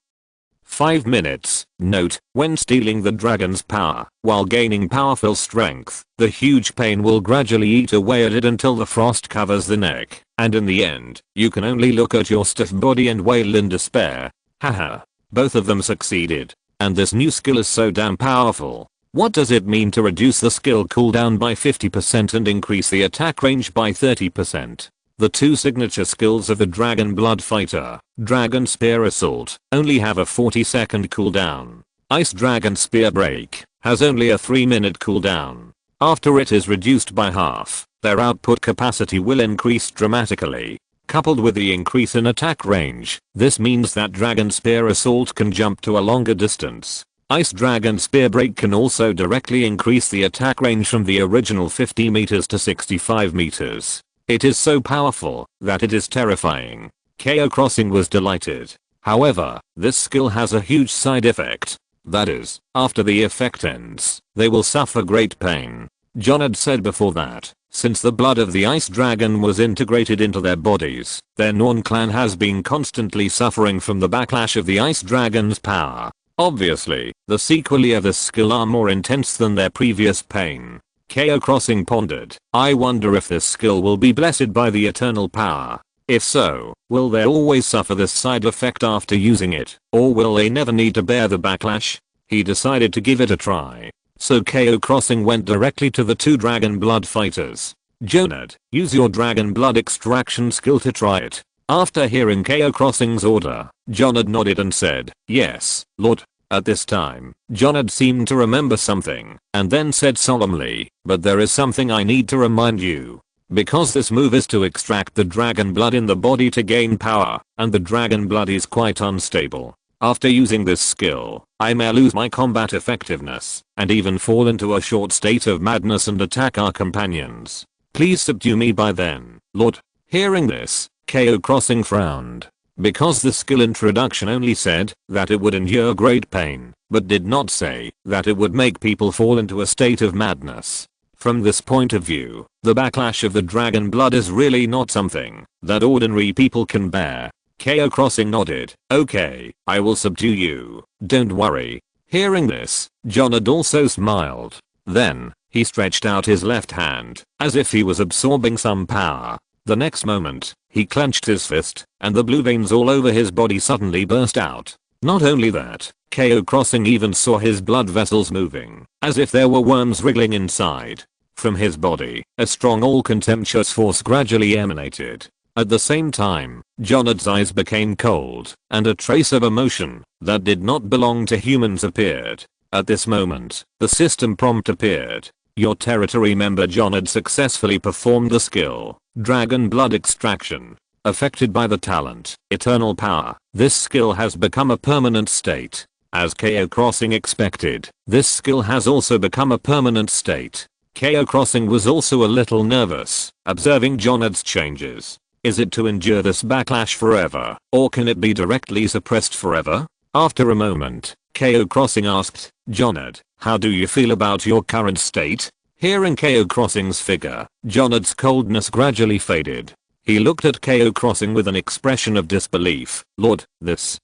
5 minutes. Note, when stealing the dragon's power, while gaining powerful strength, the huge pain will gradually eat away at it until the frost covers the neck, and in the end, you can only look at your stiff body and wail in despair. Haha. Both of them succeeded. And this new skill is so damn powerful. What does it mean to reduce the skill cooldown by 50% and increase the attack range by 30%? The 2 signature skills of the Dragon Blood Fighter, Dragon Spear Assault, only have a 40-second cooldown. Ice Dragon Spear Break has only a 3-minute cooldown. After it is reduced by half, their output capacity will increase dramatically. Coupled with the increase in attack range, this means that Dragon Spear Assault can jump to a longer distance. Ice Dragon Spear Break can also directly increase the attack range from the original 50 meters to 65 meters. It is so powerful that it is terrifying. Cao Xing was delighted. However, this skill has a huge side effect. That is, after the effect ends, they will suffer great pain. John had said before that, since the blood of the ice dragon was integrated into their bodies, their Norn clan has been constantly suffering from the backlash of the ice dragon's power. Obviously, the sequelae of this skill are more intense than their previous pain. Cao Xing pondered. I wonder if this skill will be blessed by the eternal power. If so, will they always suffer this side effect after using it, or will they never need to bear the backlash? He decided to give it a try. So Cao Xing went directly to the 2 Dragon Blood fighters. Jonad, use your Dragon Blood Extraction skill to try it. After hearing Cao Xing's order, Jonad nodded and said, yes, Lord. At this time, Jonad seemed to remember something, and then said solemnly, but there is something I need to remind you. Because this move is to extract the dragon blood in the body to gain power, and the dragon blood is quite unstable. After using this skill, I may lose my combat effectiveness, and even fall into a short state of madness and attack our companions. Please subdue me by then, Lord. Hearing this, Cao Xing frowned. Because the skill introduction only said that it would endure great pain, but did not say that it would make people fall into a state of madness. From this point of view, the backlash of the dragon blood is really not something that ordinary people can bear. Cao Xing nodded. Okay, I will subdue you, don't worry. Hearing this, Jonad also smiled. Then, He stretched out his left hand, as if he was absorbing some power. The next moment, he clenched his fist, and the blue veins all over his body suddenly burst out. Not only that, Cao Xing even saw his blood vessels moving, as if there were worms wriggling inside. From his body, a strong all-contemptuous force gradually emanated. At the same time, Jonad's eyes became cold, and a trace of emotion that did not belong to humans appeared. At this moment, the system prompt appeared. Your territory member Jonad successfully performed the skill, Dragon Blood Extraction. Affected by the talent, Eternal Power, this skill has become a permanent state. As Cao Xing expected, this skill has also become a permanent state. Cao Xing was also a little nervous, observing Jonad's changes. Is it to endure this backlash forever, or can it be directly suppressed forever? After a moment, Cao Xing asked, Jonad, how do you feel about your current state? Hearing Cao Xing's figure, Jonad's coldness gradually faded. He looked at Cao Xing with an expression of disbelief. Lord, this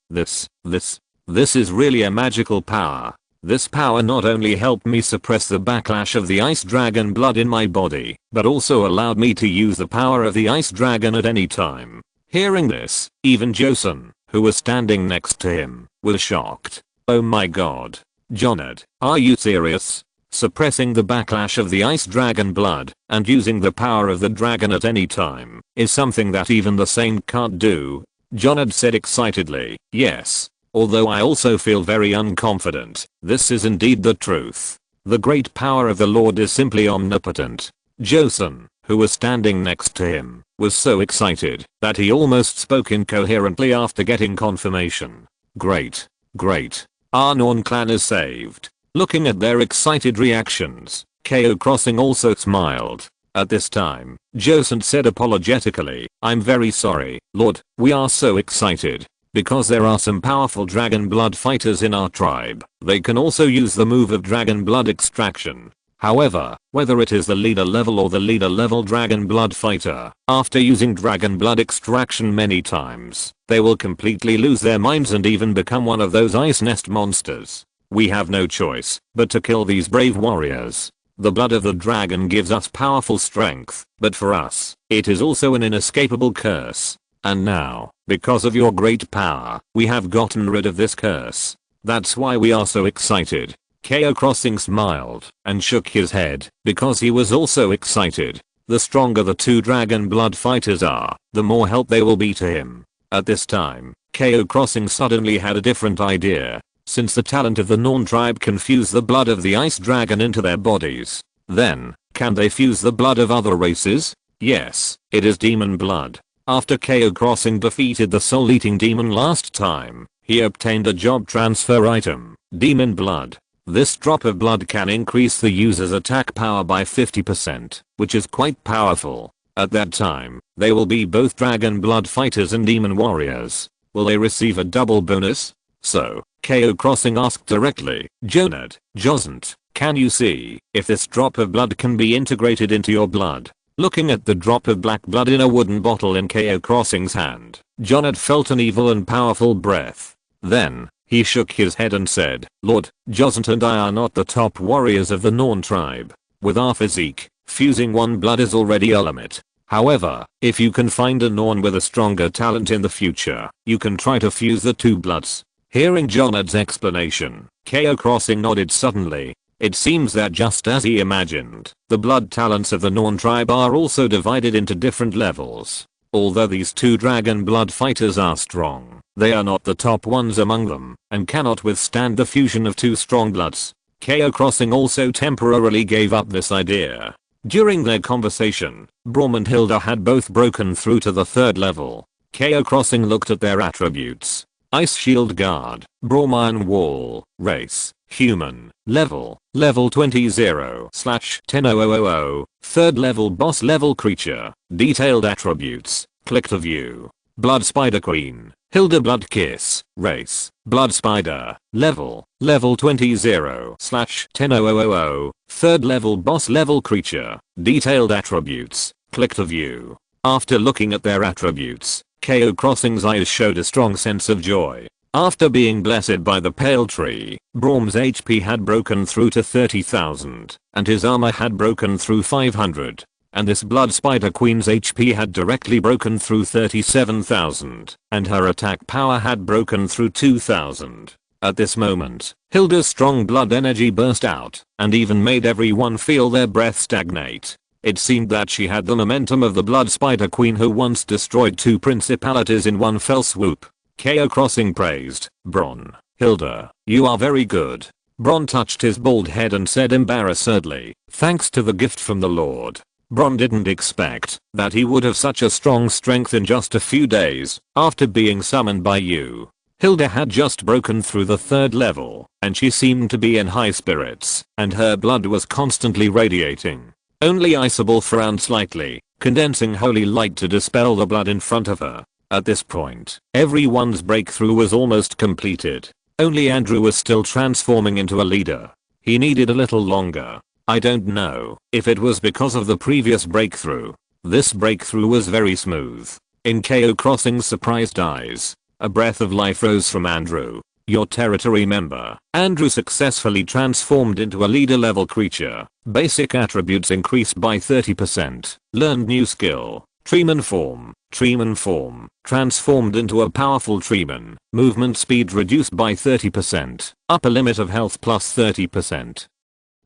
is really a magical power. This power not only helped me suppress the backlash of the ice dragon blood in my body, but also allowed me to use the power of the ice dragon at any time. Hearing this, even Joseon, who was standing next to him, was shocked. Oh my god. Jonad, are you serious? Suppressing the backlash of the ice dragon blood and using the power of the dragon at any time is something that even the Saint can't do. Jonad said excitedly, yes. Although I also feel very unconfident, this is indeed the truth. The great power of the Lord is simply omnipotent. Joseon, who was standing next to him, was so excited that he almost spoke incoherently after getting confirmation. Great. Great. Our Norn clan is saved. Looking at their excited reactions, Cao Xing also smiled. At this time, Joseon said apologetically, I'm very sorry, Lord, we are so excited. Because there are some powerful dragon blood fighters in our tribe, they can also use the move of dragon blood extraction. However, whether it is the leader level or the leader level dragon blood fighter, after using dragon blood extraction many times, they will completely lose their minds and even become one of those ice nest monsters. We have no choice but to kill these brave warriors. The blood of the dragon gives us powerful strength, but for us, it is also an inescapable curse. And now, because of your great power, we have gotten rid of this curse. That's why we are so excited. Cao Xing smiled and shook his head because he was also excited. The stronger the two dragon blood fighters are, the more help they will be to him. At this time, Cao Xing suddenly had a different idea. Since the talent of the Norn tribe can fuse the blood of the ice dragon into their bodies, then, can they fuse the blood of other races? Yes, it is demon blood. After Cao Xing defeated the soul-eating demon last time, he obtained a job transfer item, Demon Blood. This drop of blood can increase the user's attack power by 50%, which is quite powerful. At that time, they will be both dragon blood fighters and demon warriors. Will they receive a double bonus? So, Cao Xing asked directly, Jonad, Joseon, can you see if this drop of blood can be integrated into your blood? Looking at the drop of black blood in a wooden bottle in Cao Xing's hand, Jonad felt an evil and powerful breath. Then, he shook his head and said, Lord, Joseon and I are not the top warriors of the Norn tribe. With our physique, fusing one blood is already a limit. However, if you can find a Norn with a stronger talent in the future, you can try to fuse the two bloods. Hearing Jonad's explanation, Cao Xing nodded suddenly. It seems that just as he imagined, the blood talents of the Norn tribe are also divided into different levels. Although these two dragon blood fighters are strong, they are not the top ones among them, and cannot withstand the fusion of two strong bloods. Cao Xing also temporarily gave up this idea. During their conversation, Braum and Hilda had both broken through to the third level. Cao Xing looked at their attributes. Ice Shield Guard, Braum Iron Wall, Race, Human, Level 20/10000, Third level boss level creature, Detailed attributes, click to view. Blood Spider Queen, Hilda Blood Kiss, Race, Blood Spider, Level 20/10000, Third level boss level creature, Detailed attributes, click to view. After looking at their attributes, Cao Xing's eyes showed a strong sense of joy. After being blessed by the pale tree, Braum's HP had broken through to 30,000, and his armor had broken through 500. And this Blood Spider Queen's HP had directly broken through 37,000, and her attack power had broken through 2,000. At this moment, Hilda's strong blood energy burst out, and even made everyone feel their breath stagnate. It seemed that she had the momentum of the Blood Spider Queen who once destroyed 2 principalities in one fell swoop. Cao Xing praised Bronn. Hilda, you are very good. Bronn touched his bald head and said embarrassedly, thanks to the gift from the Lord. Bronn didn't expect that he would have such a strong strength in just a few days after being summoned by you. Hilda had just broken through the 3rd level, and she seemed to be in high spirits, and her blood was constantly radiating. Only Isabel frowned slightly, condensing holy light to dispel the blood in front of her. At this point, everyone's breakthrough was almost completed. Only Andrew was still transforming into a leader. He needed a little longer. I don't know if it was because of the previous breakthrough. This breakthrough was very smooth. In Cao Xing's surprised eyes, a breath of life rose from Andrew. Your territory member, Andrew successfully transformed into a leader level creature. Basic attributes increased by 30%. Learned new skill. Treeman form. Treeman form. Transformed into a powerful treeman. Movement speed reduced by 30%. Upper limit of health plus 30%.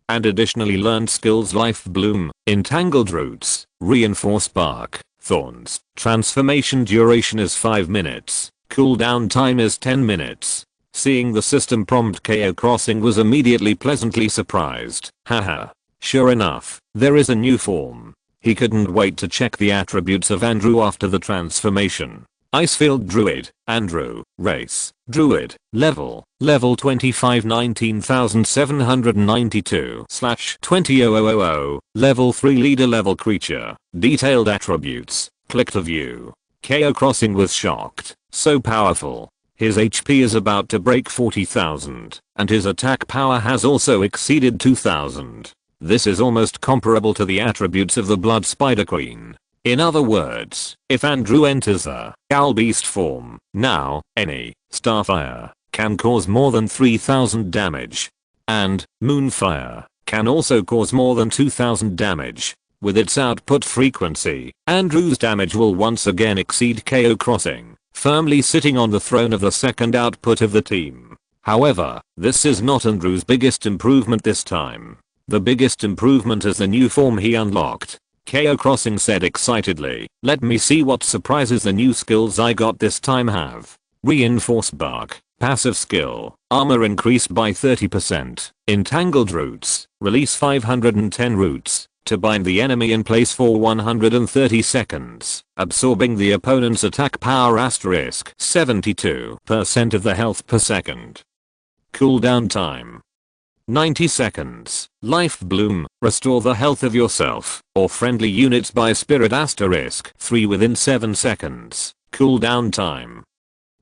And additionally learned skills Life Bloom, Entangled Roots, Reinforced Bark, Thorns. Transformation duration is 5 minutes. Cooldown time is 10 minutes. Seeing the system prompt, Cao Xing was immediately pleasantly surprised. Haha. Sure enough, there is a new form. He couldn't wait to check the attributes of Andrew after the transformation. Icefield Druid, Andrew, race, Druid, level 25 19792/20000, level 3 leader level creature, detailed attributes, click to view. Cao Xing was shocked, so powerful. His HP is about to break 40,000, and his attack power has also exceeded 2,000. This is almost comparable to the attributes of the Blood Spider Queen. In other words, if Andrew enters a Owl Beast form, now, any Starfire can cause more than 3,000 damage. And Moonfire can also cause more than 2,000 damage. With its output frequency, Andrew's damage will once again exceed Cao Xing, firmly sitting on the throne of the second output of the team. However, this is not Andrew's biggest improvement this time. The biggest improvement is the new form he unlocked. Cao Xing said excitedly, let me see what surprises the new skills I got this time have. Reinforced Bark, passive skill, armor increased by 30%, Entangled Roots, release 510 roots, to bind the enemy in place for 130 seconds, absorbing the opponent's attack power asterisk 72% of the health per second. Cooldown time 90 seconds. Life Bloom, restore the health of yourself or friendly units by spirit asterisk 3 within 7 seconds. Cooldown time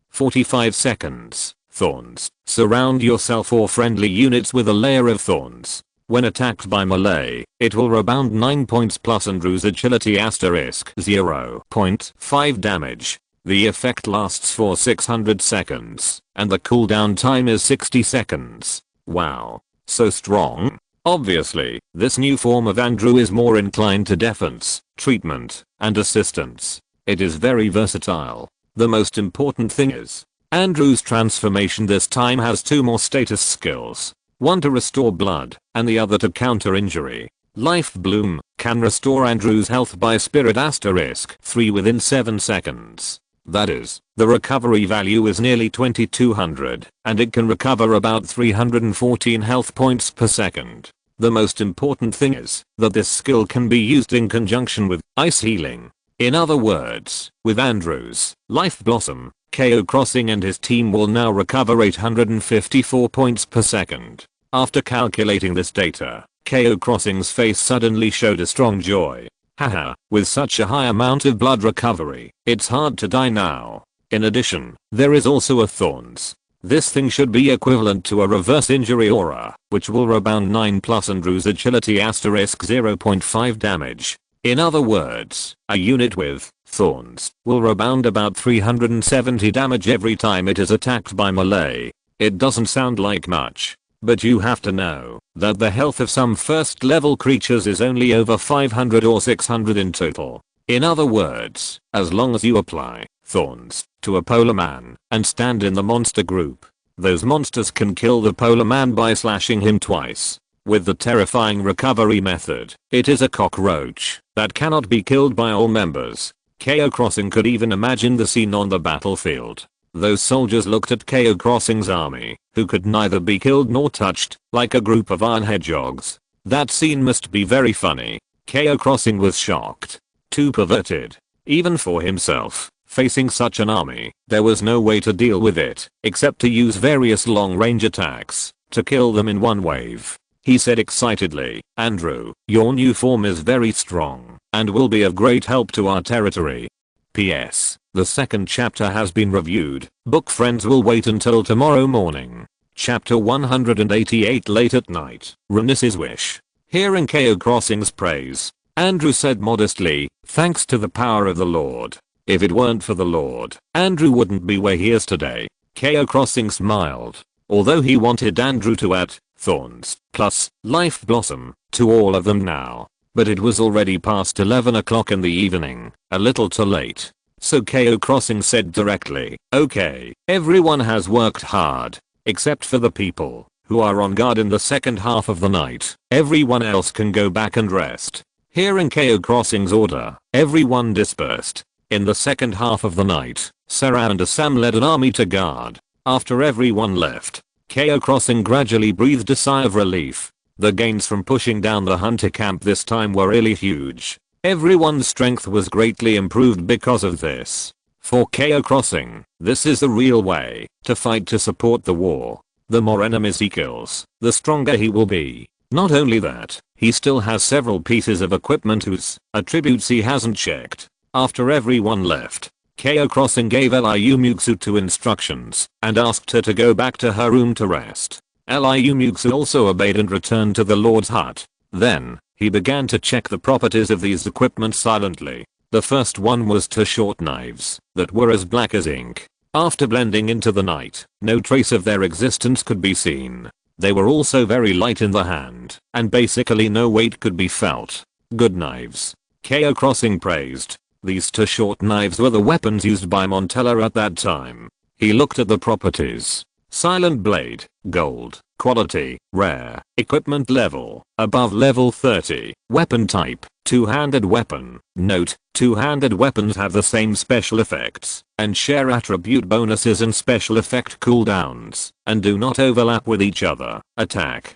45 seconds. Thorns, surround yourself or friendly units with a layer of thorns. When attacked by melee, it will rebound 9 points plus Andrew's agility asterisk 0.5 damage. The effect lasts for 600 seconds, and the cooldown time is 60 seconds. Wow. So strong. Obviously, this new form of Andrew is more inclined to defense, treatment, and assistance. It is very versatile. The most important thing is, Andrew's transformation this time has 2 more status skills. One to restore blood, and the other to counter injury. Life Bloom can restore Andrew's health by spirit asterisk 3 within 7 seconds. That is, the recovery value is nearly 2200, and it can recover about 314 health points per second. The most important thing is that this skill can be used in conjunction with ice healing. In other words, with Andrew's Life Blossom, Cao Xing and his team will now recover 854 points per second. After calculating this data, Cao Xing's face suddenly showed a strong joy. Haha, with such a high amount of blood recovery, it's hard to die now. In addition, there is also a Thorns. This thing should be equivalent to a reverse injury aura, which will rebound 9 plus Andrew's agility asterisk 0.5 damage. In other words, a unit with thorns will rebound about 370 damage every time it is attacked by melee. It doesn't sound like much, but you have to know that the health of some first level creatures is only over 500 or 600 in total. In other words, as long as you apply thorns to a polar man and stand in the monster group, those monsters can kill the polar man by slashing him twice. With the terrifying recovery method, it is a cockroach that cannot be killed by all members. Cao Xing could even imagine the scene on the battlefield. Those soldiers looked at Cao Xing's army, who could neither be killed nor touched, like a group of iron hedgehogs. That scene must be very funny. Cao Xing was shocked. Too perverted. Even for himself, facing such an army, there was no way to deal with it, except to use various long-range attacks, to kill them in one wave. He said excitedly, "Andrew, your new form is very strong, and will be of great help to our territory. P.S. The second chapter has been reviewed. Book friends will wait until tomorrow morning." Chapter 188 Late at night. Irina's wish. Hearing Cao Xing's praise, Andrew said modestly, "Thanks to the power of the Lord. If it weren't for the Lord, Andrew wouldn't be where he is today." Cao Xing smiled. Although he wanted Andrew to add thorns plus life blossom to all of them now. But it was already past 11 o'clock in the evening, a little too late. So Cao Xing said directly, "Okay, everyone has worked hard, except for the people who are on guard in the second half of the night. Everyone else can go back and rest." Hearing Cao Xing's order, everyone dispersed. In the second half of the night, Sarah and Assam led an army to guard. After everyone left, Cao Xing gradually breathed a sigh of relief. The gains from pushing down the hunter camp this time were really huge. Everyone's strength was greatly improved because of this. For Cao Xing, this is the real way to fight to support the war. The more enemies he kills, the stronger he will be. Not only that, he still has several pieces of equipment whose attributes he hasn't checked. After everyone left, Cao Xing gave Liu Muxue 2 instructions and asked her to go back to her room to rest. Liu Muxue also obeyed and returned to the Lord's hut. Then, he began to check the properties of these equipment silently. The first one was 2 short knives that were as black as ink. After blending into the night, no trace of their existence could be seen. They were also very light in the hand, and basically no weight could be felt. Good knives. Cao Xing praised. These 2 short knives were the weapons used by Montella at that time. He looked at the properties. Silent blade, gold, quality, rare, equipment level, above level 30, weapon type, two-handed weapon. Note, two-handed weapons have the same special effects, and share attribute bonuses and special effect cooldowns, and do not overlap with each other. Attack.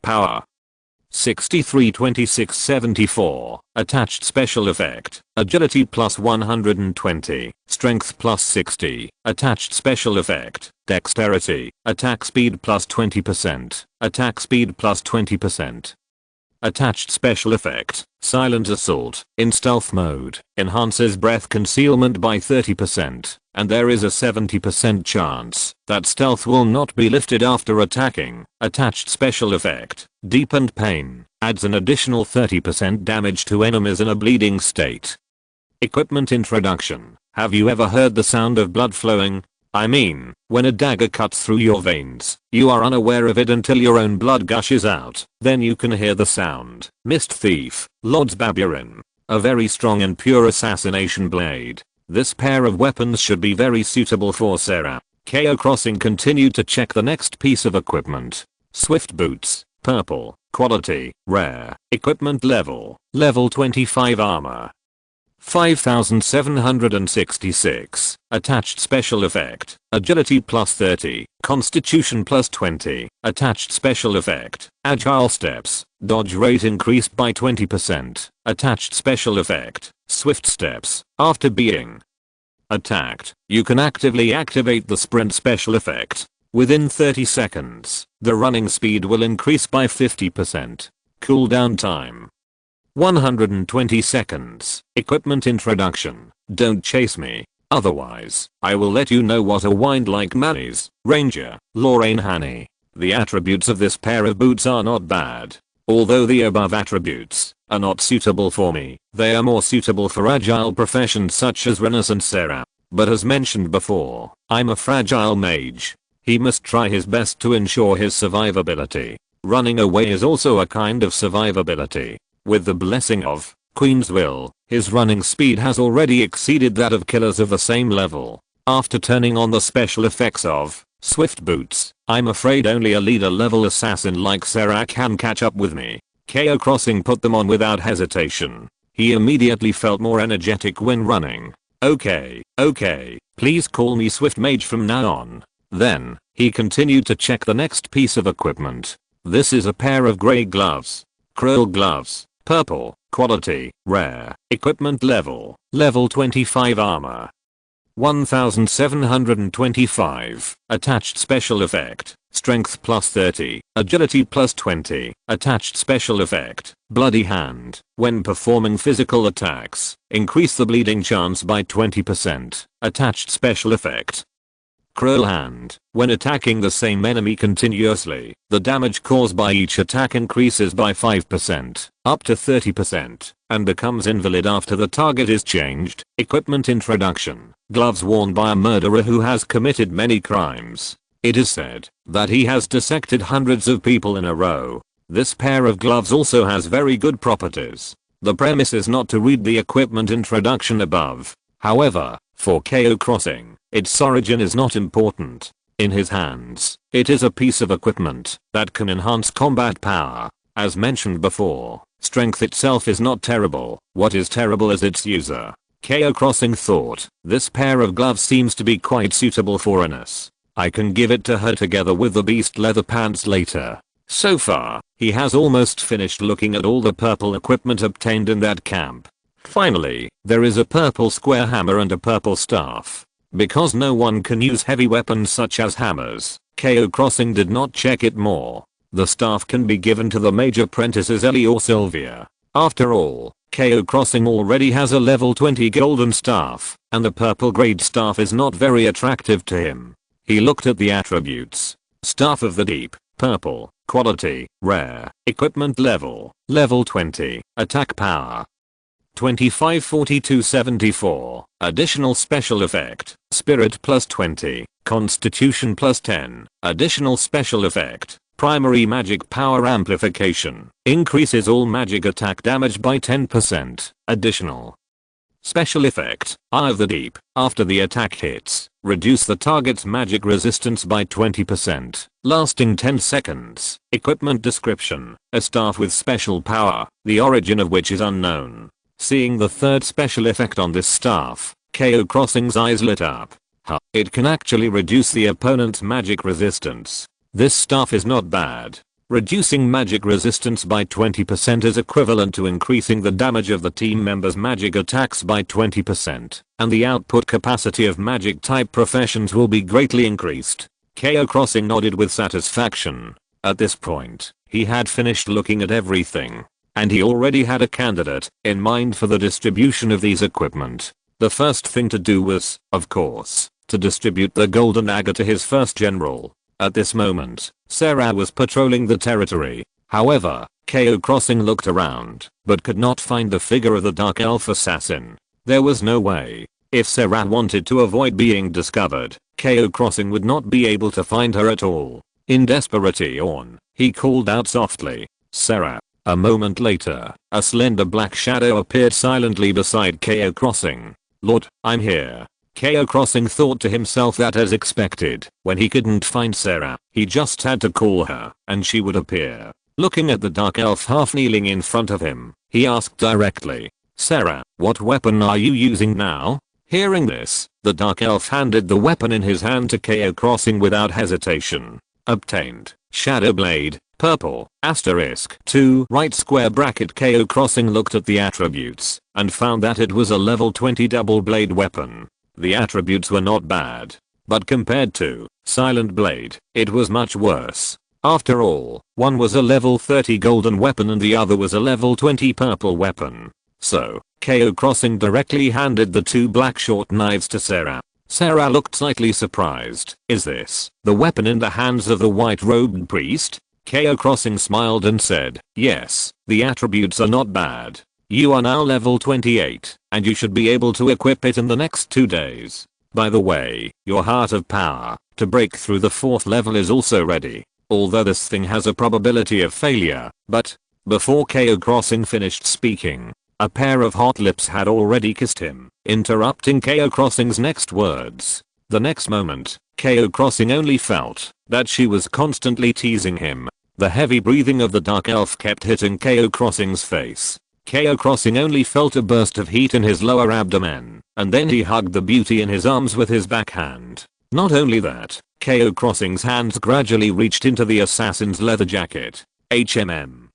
Power. 63 26 74. Attached special effect. Agility plus 120. Strength plus 60. Attached special effect. Dexterity. Attack speed plus 20%. Attack speed plus 20%. Attached special effect. Silent assault. In stealth mode. Enhances breath concealment by 30%. And there is a 70% chance that stealth will not be lifted after attacking. Attached special effect. Deepened pain. Adds an additional 30% damage to enemies in a bleeding state. Equipment introduction. Have you ever heard the sound of blood flowing? I mean, when a dagger cuts through your veins, you are unaware of it until your own blood gushes out. Then you can hear the sound. Mist Thief. Lord's Baburin. A very strong and pure assassination blade. This pair of weapons should be very suitable for Sarah. Cao Xing continued to check the next piece of equipment. Swift boots. Purple. Quality. Rare. Equipment level. Level 25 armor. 5766. Attached special effect. Agility plus 30. Constitution plus 20. Attached special effect. Agile steps. Dodge rate increased by 20%. Attached special effect. Swift steps. After being attacked, you can actively activate the sprint special effect. Within 30 seconds, the running speed will increase by 50%. Cooldown time. 120 seconds. Equipment introduction. Don't chase me. Otherwise, I will let you know what a wind-like man is. Ranger. Lorraine Hanny. The attributes of this pair of boots are not bad. Although the above attributes are not suitable for me, they are more suitable for agile professions such as Rena's and Sarah. But as mentioned before, I'm a fragile mage. He must try his best to ensure his survivability. Running away is also a kind of survivability. With the blessing of Queen's Will, his running speed has already exceeded that of killers of the same level. After turning on the special effects of Swift Boots, I'm afraid only a leader level assassin like Sarah can catch up with me. Cao Xing put them on without hesitation. He immediately felt more energetic when running. Okay, please call me Swift Mage from now on. Then, he continued to check the next piece of equipment. This is a pair of grey gloves. Krill gloves. Purple. Quality. Rare. Equipment level. Level 25 armor. 1725. Attached special effect. Strength plus 30. Agility plus 20. Attached special effect. Bloody hand. When performing physical attacks, increase the bleeding chance by 20%. Attached special effect. Krill hand. When attacking the same enemy continuously, the damage caused by each attack increases by 5%, up to 30%, and becomes invalid after the target is changed. Equipment introduction. Gloves worn by a murderer who has committed many crimes. It is said that he has dissected hundreds of people in a row. This pair of gloves also has very good properties. The premise is not to read the equipment introduction above. However, for Cao Xing, its origin is not important. In his hands, it is a piece of equipment that can enhance combat power. As mentioned before, strength itself is not terrible. What is terrible is its user. Cao Xing thought, this pair of gloves seems to be quite suitable for Ines. I can give it to her together with the beast leather pants later. So far, he has almost finished looking at all the purple equipment obtained in that camp. Finally, there is a purple square hammer and a purple staff. Because no one can use heavy weapons such as hammers, Cao Xing did not check it more. The staff can be given to the mage apprentices Ellie or Sylvia. After all, Cao Xing already has a level 20 golden staff, and the purple grade staff is not very attractive to him. He looked at the attributes. Staff of the Deep, purple, quality, rare, equipment level, level 20, attack power. 25 42 74. Additional special effect. Spirit plus 20. Constitution plus 10. Additional special effect. Primary magic power amplification. Increases all magic attack damage by 10%. Additional special effect. Eye of the Deep. After the attack hits, reduce the target's magic resistance by 20%. Lasting 10 seconds. Equipment description. A staff with special power, the origin of which is unknown. Seeing the third special effect on this staff, Cao Xing's eyes lit up. It can actually reduce the opponent's magic resistance. This staff is not bad. Reducing magic resistance by 20% is equivalent to increasing the damage of the team members' magic attacks by 20%, and the output capacity of magic type professions will be greatly increased. Cao Xing nodded with satisfaction. At this point, he had finished looking at everything. And he already had a candidate in mind for the distribution of these equipment. The first thing to do was, of course, to distribute the golden agate to his first general. At this moment, Sarah was patrolling the territory. However, Cao Xing looked around, but could not find the figure of the dark elf assassin. There was no way. If Sarah wanted to avoid being discovered, Cao Xing would not be able to find her at all. In desperation, he called out softly, "Sarah." A moment later, a slender black shadow appeared silently beside Cao Xing. "Lord, I'm here." Cao Xing thought to himself that as expected, when he couldn't find Sarah, he just had to call her, and she would appear. Looking at the dark elf half kneeling in front of him, he asked directly, "Sarah, what weapon are you using now?" Hearing this, the dark elf handed the weapon in his hand to Cao Xing without hesitation. Obtained, Shadow Blade. Purple, asterisk 2 right square bracket. Cao Xing looked at the attributes and found that it was a level 20 double blade weapon. The attributes were not bad, but compared to Silent Blade, it was much worse. After all, one was a level 30 golden weapon and the other was a level 20 purple weapon. So, Cao Xing directly handed the two black short knives to Sarah. Sarah looked slightly surprised. "Is this the weapon in the hands of the white-robed priest?" Cao Xing smiled and said, yes, the attributes are not bad. You are now level 28, and you should be able to equip it in the next 2 days. By the way, your heart of power, to break through the 4th level is also ready. Although this thing has a probability of failure, but, before Cao Xing finished speaking, a pair of hot lips had already kissed him, interrupting Cao Xing's next words. The next moment, Cao Xing only felt that she was constantly teasing him. The heavy breathing of the dark elf kept hitting Cao Xing's face. Cao Xing only felt a burst of heat in his lower abdomen, and then he hugged the beauty in his arms with his backhand. Not only that, Cao Xing's hands gradually reached into the assassin's leather jacket. HMM.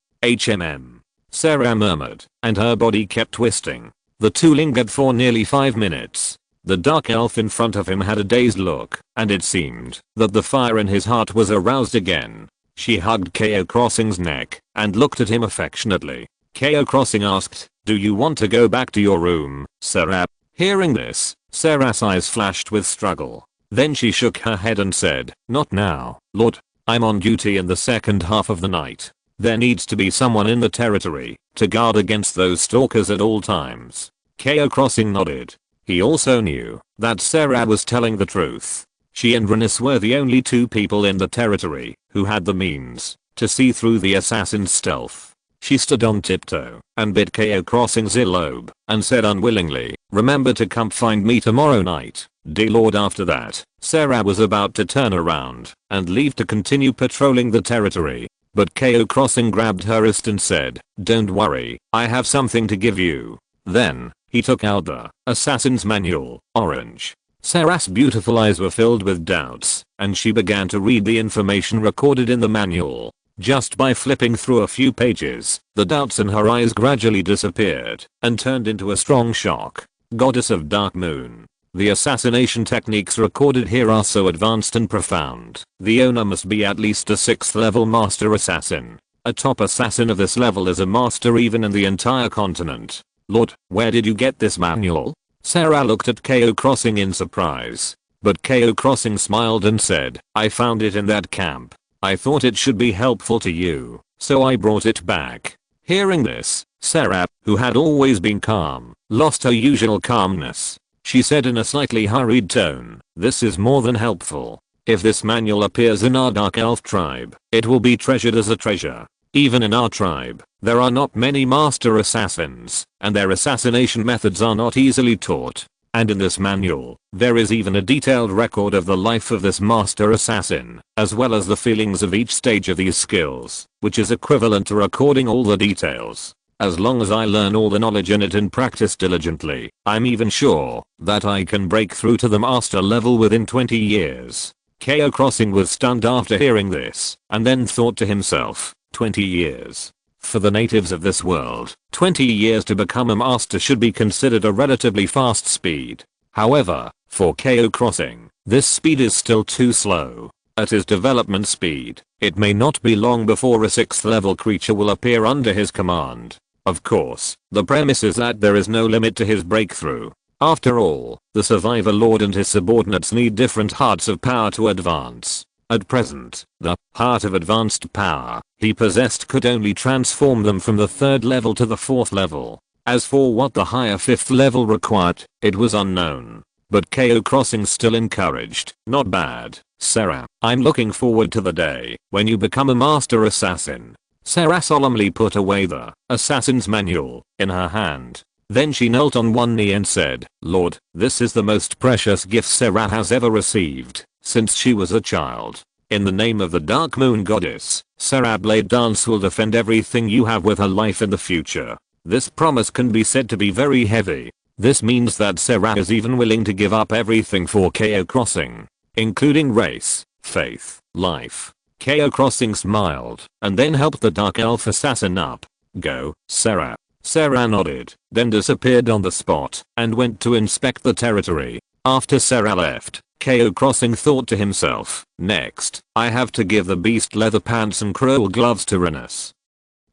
Sarah murmured, and her body kept twisting. The two lingered for nearly 5 minutes. The dark elf in front of him had a dazed look, and it seemed that the fire in his heart was aroused again. She hugged Cao Xing's neck and looked at him affectionately. Cao Xing asked, do you want to go back to your room, Sarah? Hearing this, Sarah's eyes flashed with struggle. Then she shook her head and said, not now, Lord. I'm on duty in the second half of the night. There needs to be someone in the territory to guard against those stalkers at all times. Cao Xing nodded. He also knew that Sarah was telling the truth. She and Irina were the only 2 people in the territory who had the means to see through the assassin's stealth. She stood on tiptoe and bit Cao Xing's earlobe and said unwillingly, remember to come find me tomorrow night, dear Lord. After that, Sarah was about to turn around and leave to continue patrolling the territory. But Cao Xing grabbed her wrist and said, don't worry, I have something to give you. Then, he took out the assassin's manual, orange. Sarah's beautiful eyes were filled with doubts, and she began to read the information recorded in the manual. Just by flipping through a few pages, the doubts in her eyes gradually disappeared and turned into a strong shock. Goddess of Dark Moon. The assassination techniques recorded here are so advanced and profound. The owner must be at least a 6th level master assassin. A top assassin of this level is a master even in the entire continent. Lord, where did you get this manual? Sarah looked at Cao Xing in surprise. But Cao Xing smiled and said, I found it in that camp. I thought it should be helpful to you, so I brought it back. Hearing this, Sarah, who had always been calm, lost her usual calmness. She said in a slightly hurried tone, this is more than helpful. If this manual appears in our dark elf tribe, it will be treasured as a treasure. Even in our tribe, there are not many master assassins, and their assassination methods are not easily taught. And in this manual, there is even a detailed record of the life of this master assassin, as well as the feelings of each stage of these skills, which is equivalent to recording all the details. As long as I learn all the knowledge in it and practice diligently, I'm even sure that I can break through to the master level within 20 years. Cao Xing was stunned after hearing this, and then thought to himself, 20 years. For the natives of this world, 20 years to become a master should be considered a relatively fast speed. However, for Cao Xing, this speed is still too slow. At his development speed, it may not be long before a 6th level creature will appear under his command. Of course, the premise is that there is no limit to his breakthrough. After all, the Survivor Lord and his subordinates need different hearts of power to advance. At present, the heart of advanced power he possessed could only transform them from the 3rd level to the 4th level. As for what the higher 5th level required, it was unknown. But Cao Xing still encouraged, not bad, Sarah. I'm looking forward to the day when you become a master assassin. Sarah solemnly put away the assassin's manual in her hand. Then she knelt on one knee and said, Lord, this is the most precious gift Sarah has ever received since she was a child. In the name of the Dark Moon Goddess, Sarah Blade Dance will defend everything you have with her life in the future. This promise can be said to be very heavy. This means that Sarah is even willing to give up everything for Cao Xing, including race, faith, life. Cao Xing smiled and then helped the dark elf assassin up. Go, Sarah. Sarah nodded, then disappeared on the spot and went to inspect the territory. After Sarah left, Cao Xing thought to himself, next, I have to give the beast leather pants and cruel gloves to Irina.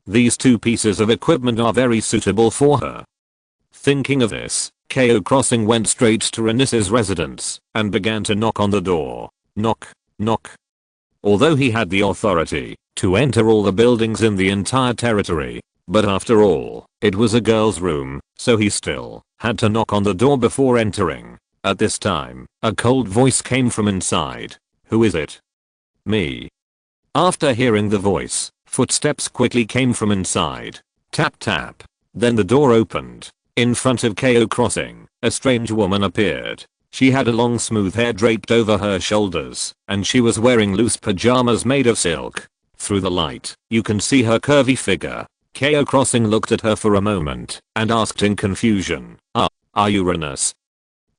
These 2 pieces of equipment are very suitable for her. Thinking of this, Cao Xing went straight to Irina's residence and began to knock on the door. Knock, knock. Although he had the authority to enter all the buildings in the entire territory. But after all, it was a girl's room, so he still had to knock on the door before entering. At this time, a cold voice came from inside. "Who is it?" "Me." After hearing the voice, footsteps quickly came from inside. Tap tap. Then the door opened. In front of Cao Xing, a strange woman appeared. She had a long smooth hair draped over her shoulders, and she was wearing loose pajamas made of silk. Through the light, you can see her curvy figure. Cao Xing looked at her for a moment, and asked in confusion, Are you Irina's?"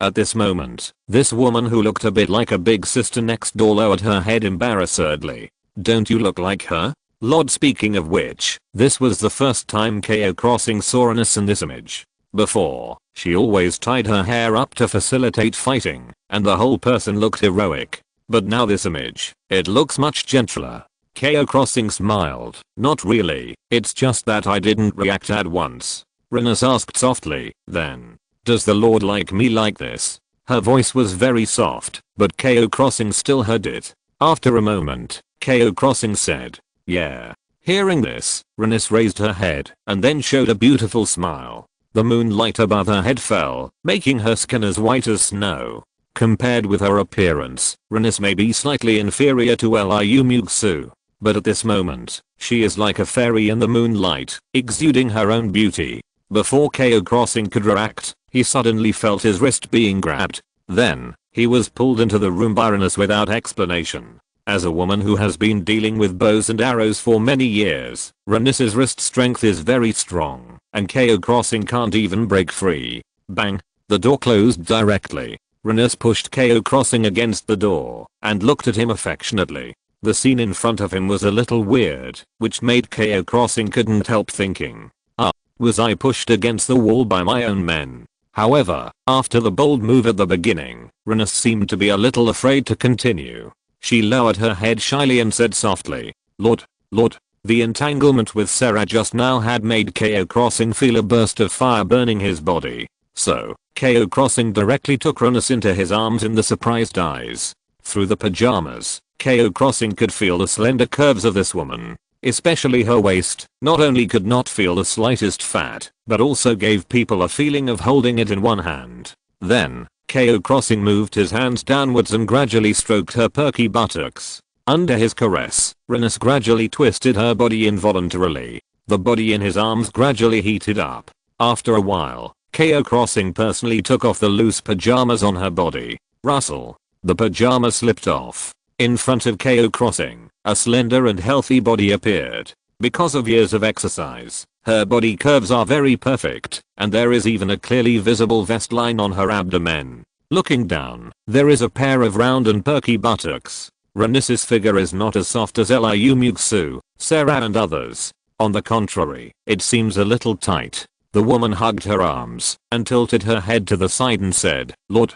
At this moment, this woman who looked a bit like a big sister next door lowered her head embarrassedly. "Don't you look like her, Lord?" Speaking of which, this was the first time Cao Xing saw Irina in this image. Before, she always tied her hair up to facilitate fighting, and the whole person looked heroic. But now this image, it looks much gentler. Cao Xing smiled. "Not really, it's just that I didn't react at once." Irina asked softly, "Then, does the Lord like me like this?" Her voice was very soft, but Cao Xing still heard it. After a moment, Cao Xing said, "Yeah." Hearing this, Irina raised her head, and then showed a beautiful smile. The moonlight above her head fell, making her skin as white as snow. Compared with her appearance, Irina may be slightly inferior to Liu Muxue. But at this moment, she is like a fairy in the moonlight, exuding her own beauty. Before Cao Xing could react, he suddenly felt his wrist being grabbed. Then, he was pulled into the room by Irina without explanation. As a woman who has been dealing with bows and arrows for many years, Irina's wrist strength is very strong, and Cao Xing can't even break free. Bang! The door closed directly. Irina pushed Cao Xing against the door, and looked at him affectionately. The scene in front of him was a little weird, which made Cao Xing couldn't help thinking, was I pushed against the wall by my own men? However, after the bold move at the beginning, Irina seemed to be a little afraid to continue. She lowered her head shyly and said softly, Lord. The entanglement with Sarah just now had made Cao Xing feel a burst of fire burning his body. So, Cao Xing directly took Irina into his arms in the surprised eyes. Through the pajamas, Cao Xing could feel the slender curves of this woman. Especially her waist, not only could not feel the slightest fat, but also gave people a feeling of holding it in one hand. Then, Cao Xing moved his hands downwards and gradually stroked her perky buttocks. Under his caress, Irina gradually twisted her body involuntarily. The body in his arms gradually heated up. After a while, Cao Xing personally took off the loose pajamas on her body. Rustle. The pajama slipped off. In front of Cao Xing, a slender and healthy body appeared. Because of years of exercise, her body curves are very perfect, and there is even a clearly visible vest line on her abdomen. Looking down, there is a pair of round and perky buttocks. Irina's figure is not as soft as Liu Muxue, Sarah and others. On the contrary, it seems a little tight. The woman hugged her arms, and tilted her head to the side and said, Lord,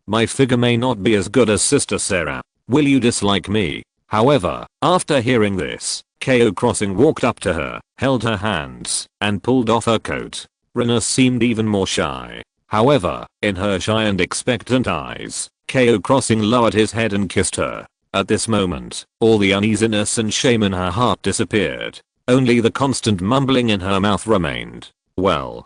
my figure may not be as good as Sister Sarah. Will you dislike me? However, after hearing this, Cao Xing walked up to her, held her hands, and pulled off her coat. Irina seemed even more shy. However, in her shy and expectant eyes, Cao Xing lowered his head and kissed her. At this moment, all the uneasiness and shame in her heart disappeared. Only the constant mumbling in her mouth remained. Well.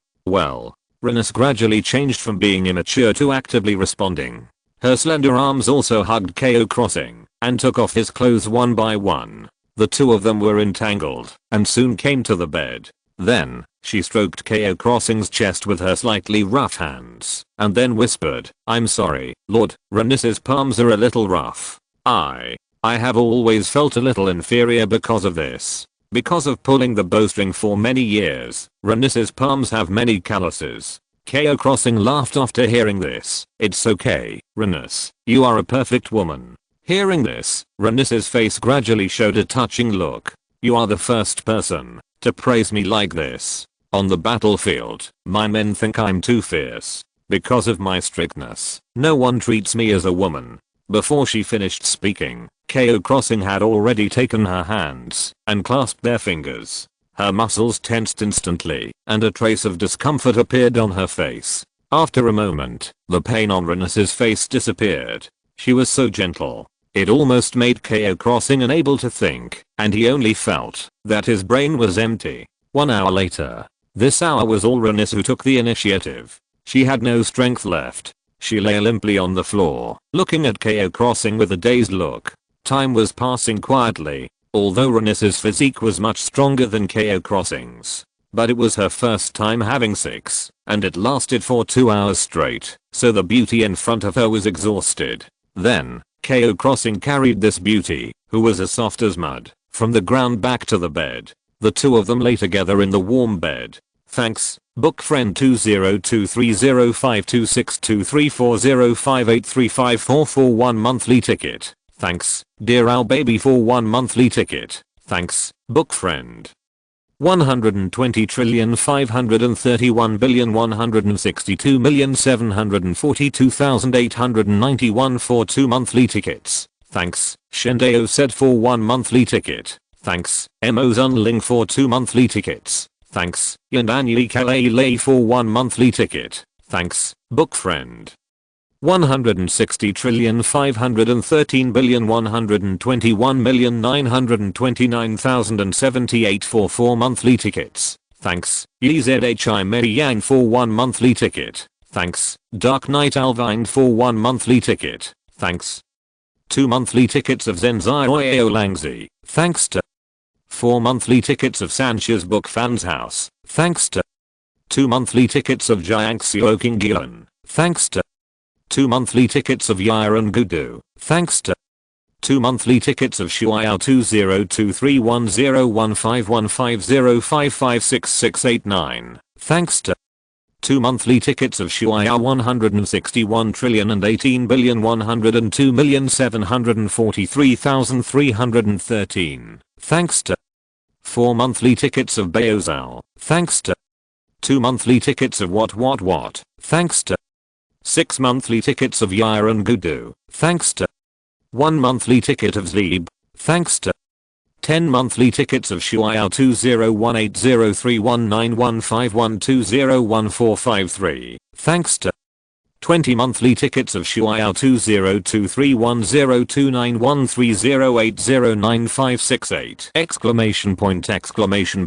Irina gradually changed from being immature to actively responding. Her slender arms also hugged Cao Xing, and took off his clothes one by one. The two of them were entangled, and soon came to the bed. Then, she stroked Cao Xing's chest with her slightly rough hands, and then whispered, I'm sorry, Lord. Irina's palms are a little rough. I have always felt a little inferior because of this. Because of pulling the bowstring for many years, Irina's palms have many calluses. Cao Xing laughed after hearing this. It's okay, Irina. You are a perfect woman. Hearing this, Irina's face gradually showed a touching look. You are the first person to praise me like this. On the battlefield, my men think I'm too fierce. Because of my strictness, no one treats me as a woman. Before she finished speaking, Cao Xing had already taken her hands and clasped their fingers. Her muscles tensed instantly, and a trace of discomfort appeared on her face. After a moment, the pain on Irina's face disappeared. She was so gentle. It almost made Cao Xing unable to think, and he only felt that his brain was empty. 1 hour later. This hour was all Irina who took the initiative. She had no strength left. She lay limply on the floor, looking at Cao Xing with a dazed look. Time was passing quietly, although Irina's physique was much stronger than Cao Xing's. But it was her first time having sex, and it lasted for 2 hours straight, so the beauty in front of her was exhausted. Then, Cao Xing carried this beauty, who was as soft as mud, from the ground back to the bed. The two of them lay together in the warm bed. Thanks, book friend 20230526234058354 1 monthly ticket. Thanks, dear owl baby for 1 monthly ticket. Thanks, book friend. 120,531,162,742,891 for 2 monthly tickets. Thanks, Shendeo said for 1 monthly ticket. Thanks, Mo Zunling for 2 monthly tickets. Thanks, Yandanyi Kalei for 1 monthly ticket. Thanks, book friend. 160,513,121,929,078 for 4 monthly tickets. Thanks, YZHI Mary Yang for 1 monthly ticket. Thanks, Dark Knight Alvine for 1 monthly ticket. Thanks. 2 monthly tickets of Zenzai Oyo Langzi. Thanks to 4 monthly tickets of Sanchez Book Fans House. Thanks to 2 monthly tickets of Jiangxiu Kinggyun. Thanks to 2 monthly tickets of Yiren Gudu. Thanks to 2 monthly tickets of Shuiao 20231015150556689. Thanks to 2 monthly tickets of Shuiao 161,018,102,743,313. Thanks to 4 monthly tickets of Beozao. Thanks to 2 monthly tickets of what. Thanks to 6 monthly tickets of Yiren Gudu. Thanks to 1 monthly ticket of Zeb. Thanks to 10 monthly tickets of Shuiao 20180319151201453. Thanks to 20 monthly tickets of Shuiao 20231029130809568! Exclamation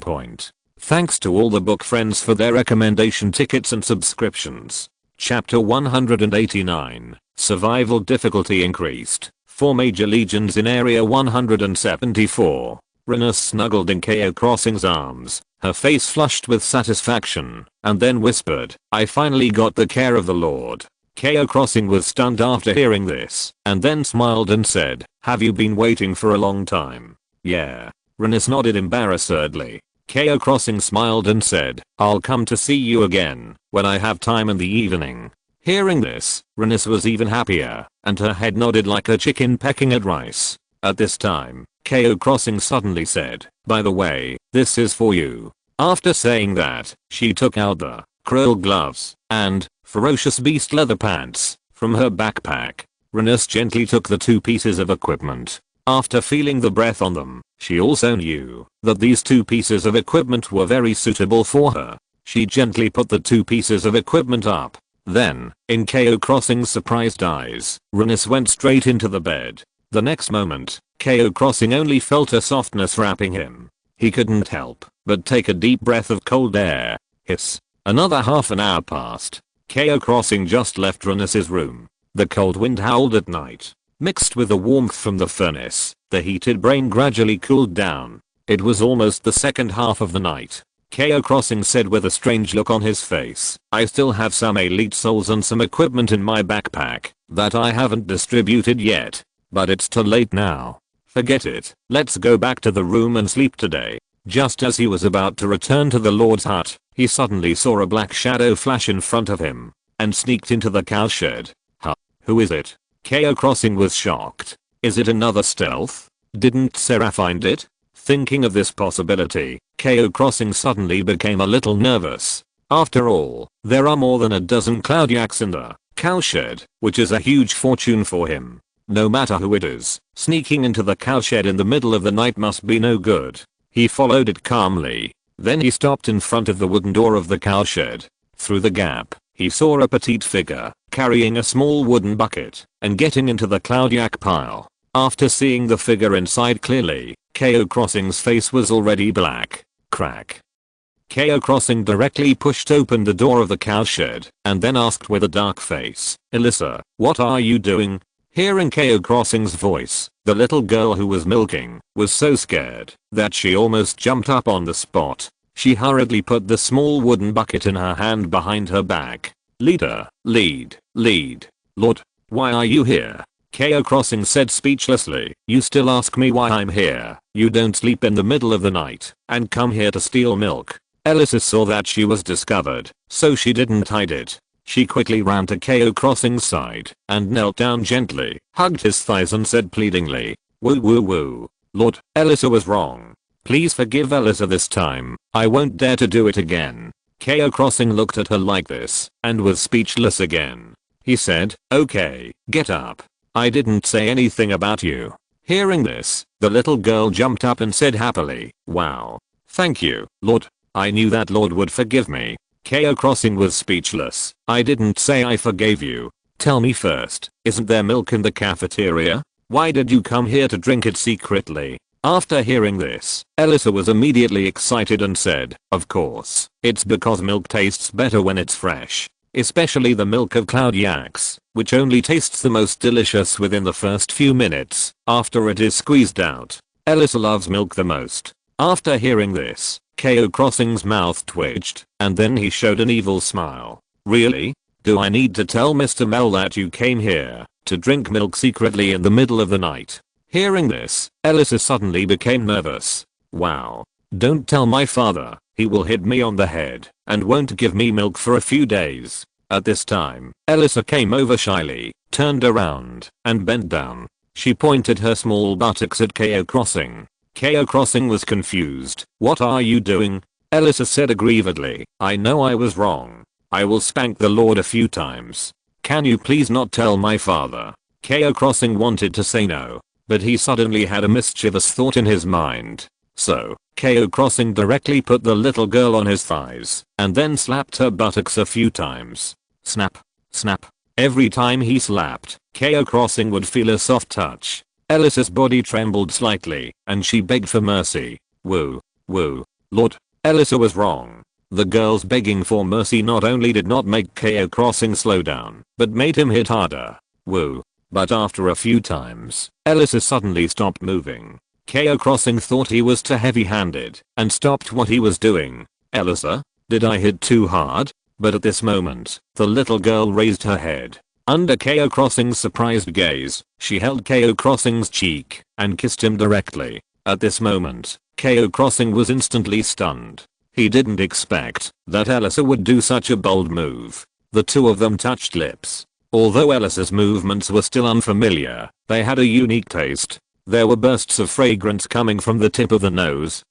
point. Thanks to all the book friends for their recommendation tickets and subscriptions. Chapter 189. Survival difficulty increased. 4 major legions in Area 174. Irina snuggled in Cao Xing's arms, her face flushed with satisfaction, and then whispered, "I finally got the care of the Lord." Cao Xing was stunned after hearing this, and then smiled and said, "Have you been waiting for a long time?" "Yeah." Irina nodded embarrassedly. Cao Xing smiled and said, "I'll come to see you again, when I have time in the evening." Hearing this, Irina was even happier, and her head nodded like a chicken pecking at rice. At this time, Cao Xing suddenly said, "By the way, this is for you." After saying that, she took out the krill gloves and ferocious beast leather pants from her backpack. Irina gently took the 2 pieces of equipment. After feeling the breath on them, she also knew that these 2 pieces of equipment were very suitable for her. She gently put the 2 pieces of equipment up. Then, in Cao Xing's surprised eyes, Irina went straight into the bed. The next moment, Cao Xing only felt a softness wrapping him. He couldn't help but take a deep breath of cold air. Hiss. Another half an hour passed. Cao Xing just left Irina's room. The cold wind howled at night. Mixed with the warmth from the furnace, the heated brain gradually cooled down. It was almost the second half of the night. Cao Xing said with a strange look on his face, "I still have some elite souls and some equipment in my backpack that I haven't distributed yet. But it's too late now. Forget it. Let's go back to the room and sleep today." Just as he was about to return to the Lord's hut, he suddenly saw a black shadow flash in front of him and sneaked into the cowshed. Huh? Who is it? Cao Xing was shocked. Is it another stealth? Didn't Sarah find it? Thinking of this possibility, Cao Xing suddenly became a little nervous. After all, there are more than a dozen cloudyaks in the cowshed, which is a huge fortune for him. No matter who it is, sneaking into the cowshed in the middle of the night must be no good. He followed it calmly. Then he stopped in front of the wooden door of the cowshed. Through the gap, he saw a petite figure, carrying a small wooden bucket, and getting into the cloudyak pile. After seeing the figure inside clearly, Cao Xing's face was already black. Crack. Cao Xing directly pushed open the door of the cow shed and then asked with a dark face, "Alyssa, what are you doing?" Hearing Cao Xing's voice, the little girl who was milking was so scared that she almost jumped up on the spot. She hurriedly put the small wooden bucket in her hand behind her back. "Leader, lead. Lord, why are you here?" Cao Xing said speechlessly. "You still ask me why I'm here? You don't sleep in the middle of the night and come here to steal milk." Alyssa saw that she was discovered, so she didn't hide it. She quickly ran to Cao Xing's side and knelt down gently, hugged his thighs and said pleadingly, "Woo woo woo. Lord, Alyssa was wrong. Please forgive Alyssa this time. I won't dare to do it again." Cao Xing looked at her like this and was speechless again. He said, "Okay, get up. I didn't say anything about you." Hearing this, the little girl jumped up and said happily, "Wow. Thank you, Lord. I knew that Lord would forgive me." Cao Xing was speechless. "I didn't say I forgave you. Tell me first, isn't there milk in the cafeteria? Why did you come here to drink it secretly?" After hearing this, Alyssa was immediately excited and said, "Of course, it's because milk tastes better when it's fresh. Especially the milk of cloud yaks, which only tastes the most delicious within the first few minutes after it is squeezed out. Alyssa loves milk the most." After hearing this, Cao Xing's mouth twitched, and then he showed an evil smile. "Really? Do I need to tell Mr. Mel that you came here to drink milk secretly in the middle of the night?" Hearing this, Alyssa suddenly became nervous. "Wow. Don't tell my father. He will hit me on the head and won't give me milk for a few days." At this time, Alyssa came over shyly, turned around, and bent down. She pointed her small buttocks at Cao Xing. Cao Xing was confused. "What are you doing?" Alyssa said aggrievedly, "I know I was wrong. I will spank the Lord a few times. Can you please not tell my father?" Cao Xing wanted to say no, but he suddenly had a mischievous thought in his mind. So, Cao Xing directly put the little girl on his thighs and then slapped her buttocks a few times. Snap, snap. Every time he slapped, Cao Xing would feel a soft touch. Alyssa's body trembled slightly and she begged for mercy. "Woo, woo. Lord, Alyssa was wrong." The girl's begging for mercy not only did not make Cao Xing slow down, but made him hit harder. Woo. But after a few times, Alyssa suddenly stopped moving. Cao Xing thought he was too heavy-handed and stopped what he was doing. "Alyssa, did I hit too hard?" But at this moment, the little girl raised her head. Under Cao Xing's surprised gaze, she held Cao Xing's cheek and kissed him directly. At this moment, Cao Xing was instantly stunned. He didn't expect that Alyssa would do such a bold move. The two of them touched lips. Although Alyssa's movements were still unfamiliar, they had a unique taste. There were bursts of fragrance coming from the tip of the nose.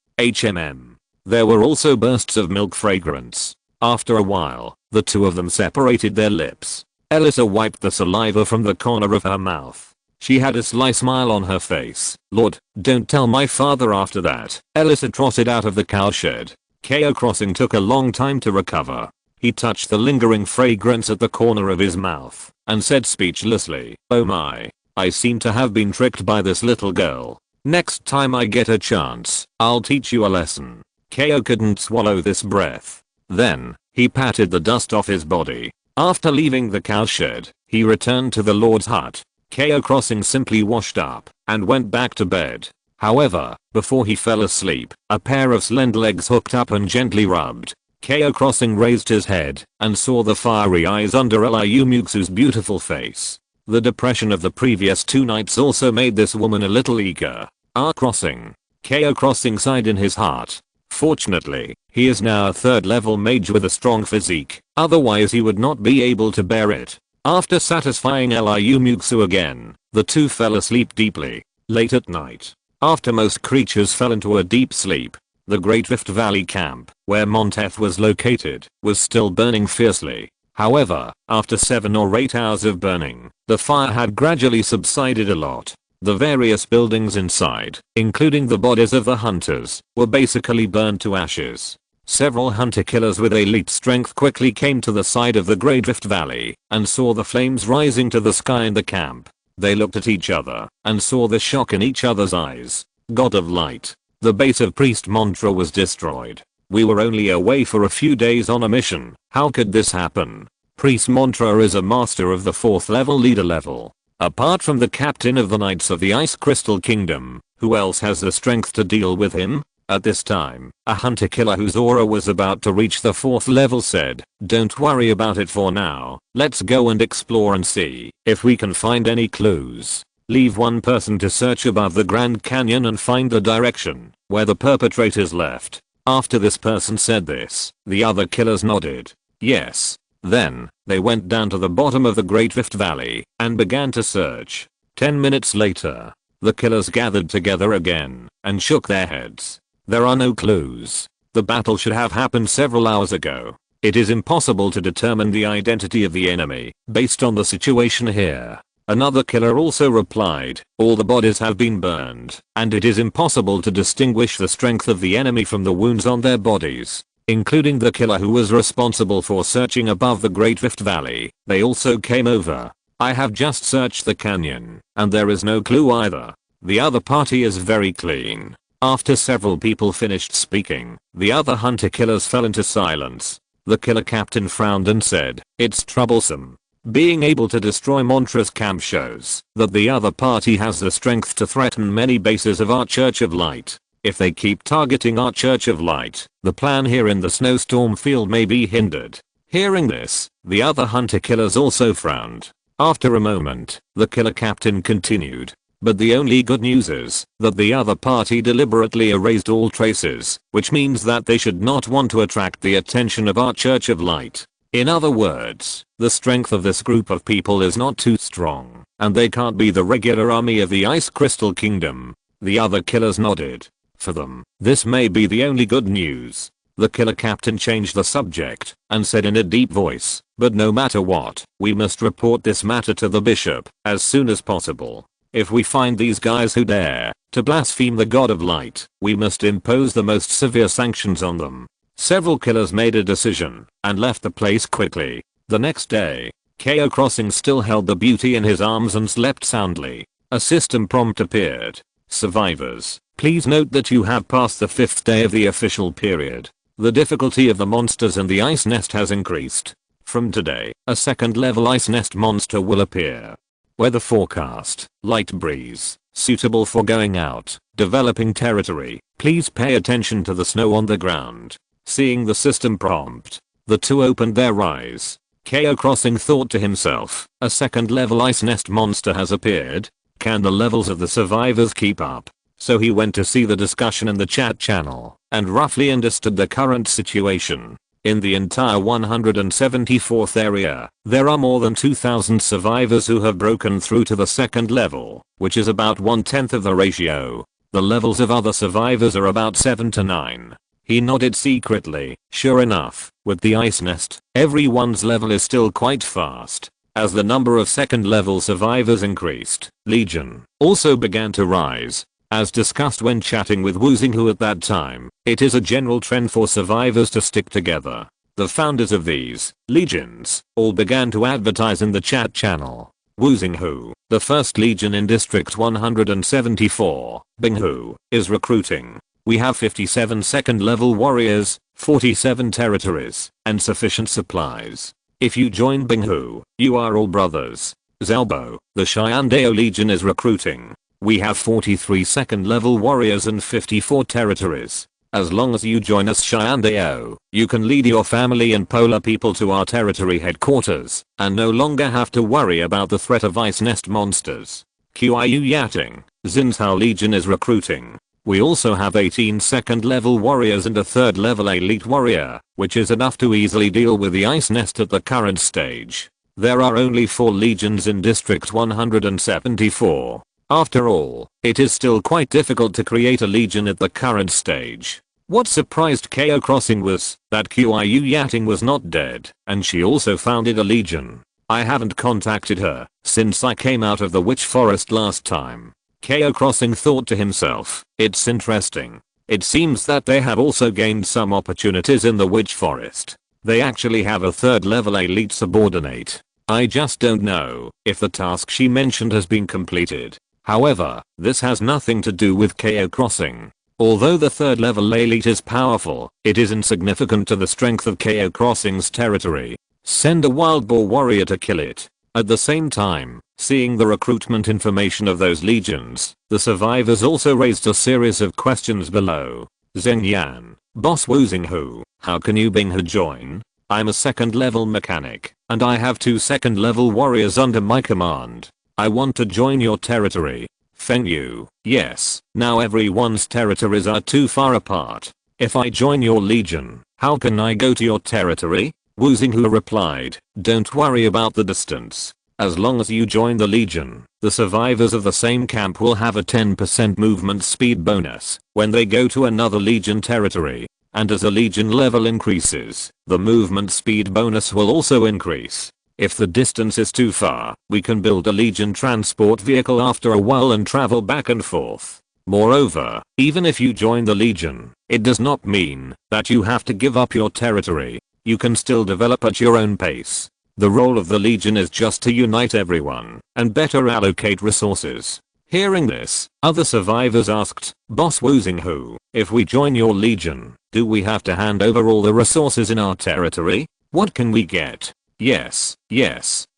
There were also bursts of milk fragrance. After a while, the two of them separated their lips. Alyssa wiped the saliva from the corner of her mouth. She had a sly smile on her face. "Lord, don't tell my father." After that, Alyssa trotted out of the cow shed. Cao Xing took a long time to recover. He touched the lingering fragrance at the corner of his mouth and said speechlessly, "Oh my. I seem to have been tricked by this little girl. Next time I get a chance, I'll teach you a lesson." Cao couldn't swallow this breath. Then, he patted the dust off his body. After leaving the cow shed, he returned to the Lord's hut. Cao Xing simply washed up and went back to bed. However, before he fell asleep, a pair of slender legs hooked up and gently rubbed. Cao Xing raised his head and saw the fiery eyes under Liu Muxue's beautiful face. The depression of the previous 2 nights also made this woman a little eager. Crossing. Cao Xing sighed in his heart. Fortunately, he is now a 3rd level mage with a strong physique, otherwise he would not be able to bear it. After satisfying Liu Muxue again, the two fell asleep deeply. Late at night, after most creatures fell into a deep sleep, the Great Rift Valley camp, where Monteth was located, was still burning fiercely. However, after 7 or 8 hours of burning, the fire had gradually subsided a lot. The various buildings inside, including the bodies of the hunters, were basically burned to ashes. Several hunter-killers with elite strength quickly came to the side of the Great Rift Valley and saw the flames rising to the sky in the camp. They looked at each other and saw the shock in each other's eyes. God of Light. The base of Priest Mantra was destroyed. We were only away for a few days on a mission. How could this happen? Priest Mantra is a master of the 4th level leader level. Apart from the captain of the Knights of the Ice Crystal Kingdom, who else has the strength to deal with him? At this time, a hunter killer whose aura was about to reach the 4th level said, "Don't worry about it for now, let's go and explore and see if we can find any clues. Leave one person to search above the Grand Canyon and find the direction where the perpetrators left." After this person said this, the other killers nodded. Yes. Then, they went down to the bottom of the Great Rift Valley and began to search. 10 minutes later, the killers gathered together again and shook their heads. There are no clues. The battle should have happened several hours ago. It is impossible to determine the identity of the enemy based on the situation here. Another killer also replied, "All the bodies have been burned, and it is impossible to distinguish the strength of the enemy from the wounds on their bodies." Including the killer who was responsible for searching above the Great Rift Valley. They also came over. "I have just searched the canyon, and there is no clue either. The other party is very clean." After several people finished speaking, the other hunter killers fell into silence. The killer captain frowned and said, "It's troublesome. Being able to destroy Mantra's camp shows that the other party has the strength to threaten many bases of our Church of Light. If they keep targeting our Church of Light, the plan here in the snowstorm field may be hindered." Hearing this, the other hunter killers also frowned. After a moment, the killer captain continued. "But the only good news is that the other party deliberately erased all traces, which means that they should not want to attract the attention of our Church of Light. In other words, the strength of this group of people is not too strong, and they can't be the regular army of the Ice Crystal Kingdom." The other killers nodded. For them, this may be the only good news. The killer captain changed the subject and said in a deep voice, "But no matter what, we must report this matter to the bishop as soon as possible. If we find these guys who dare to blaspheme the God of Light, we must impose the most severe sanctions on them." Several killers made a decision and left the place quickly. The next day, Cao Xing still held the beauty in his arms and slept soundly. A system prompt appeared. "Survivors, please note that you have passed the 5th day of the official period. The difficulty of the monsters in the ice nest has increased. From today, a 2nd level ice nest monster will appear. Weather forecast, light breeze, suitable for going out, developing territory. Please pay attention to the snow on the ground." Seeing the system prompt, the two opened their eyes. Cao Xing thought to himself, "A 2nd level ice nest monster has appeared. Can the levels of the survivors keep up?" So he went to see the discussion in the chat channel and roughly understood the current situation. In the entire 174th area, there are more than 2,000 survivors who have broken through to the 2nd level, which is about 1/10 of the ratio. The levels of other survivors are about 7 to 9. He nodded secretly. Sure enough, with the ice nest, everyone's level is still quite fast. As the number of 2nd level survivors increased, Legion also began to rise. As discussed when chatting with Wu Xinghu at that time, it is a general trend for survivors to stick together. The founders of these legions all began to advertise in the chat channel. Wu Xinghu, the 1st Legion in District 174, Binghu, is recruiting. "We have 57 2nd level warriors, 47 territories, and sufficient supplies. If you join Binghu, you are all brothers." Zalbo, the Xiandao Legion is recruiting. "We have 43 2nd level warriors and 54 territories. As long as you join us Xiandao, you can lead your family and polar people to our territory headquarters, and no longer have to worry about the threat of ice nest monsters." Qiu Yating, Xinzhao Legion is recruiting. "We also have 18 2nd level warriors and a 3rd level elite warrior, which is enough to easily deal with the ice nest at the current stage. There are only 4 legions in District 174. After all, it is still quite difficult to create a legion at the current stage." What surprised Cao Xing was that Qiu Yating was not dead, and she also founded a legion. "I haven't contacted her since I came out of the witch forest last time." Cao Xing thought to himself, "It's interesting. It seems that they have also gained some opportunities in the witch forest. They actually have a 3rd level elite subordinate. I just don't know if the task she mentioned has been completed. However, this has nothing to do with Cao Crossing. Although the third level elite is powerful, it is insignificant to the strength of Cao Crossing's territory. Send a wild boar warrior to kill it. At the same time, seeing the recruitment information of those legions, the survivors also raised a series of questions below. Zheng Yan, Boss Wu Xinghu, how can you bring her join? I'm a second level mechanic, and I have 2 second level warriors under my command. I want to join your territory. Feng Yu, yes, now everyone's territories are too far apart. If I join your legion, how can I go to your territory? Wu Xinghu replied, don't worry about the distance. As long as you join the legion, the survivors of the same camp will have a 10% movement speed bonus when they go to another legion territory. And as a legion level increases, the movement speed bonus will also increase. If the distance is too far, we can build a legion transport vehicle after a while and travel back and forth. Moreover, even if you join the legion, it does not mean that you have to give up your territory. You can still develop at your own pace. The role of the legion is just to unite everyone and better allocate resources. Hearing this, other survivors asked, Boss Wu Xinghu, if we join your legion, do we have to hand over all the resources in our territory? What can we get? Yes.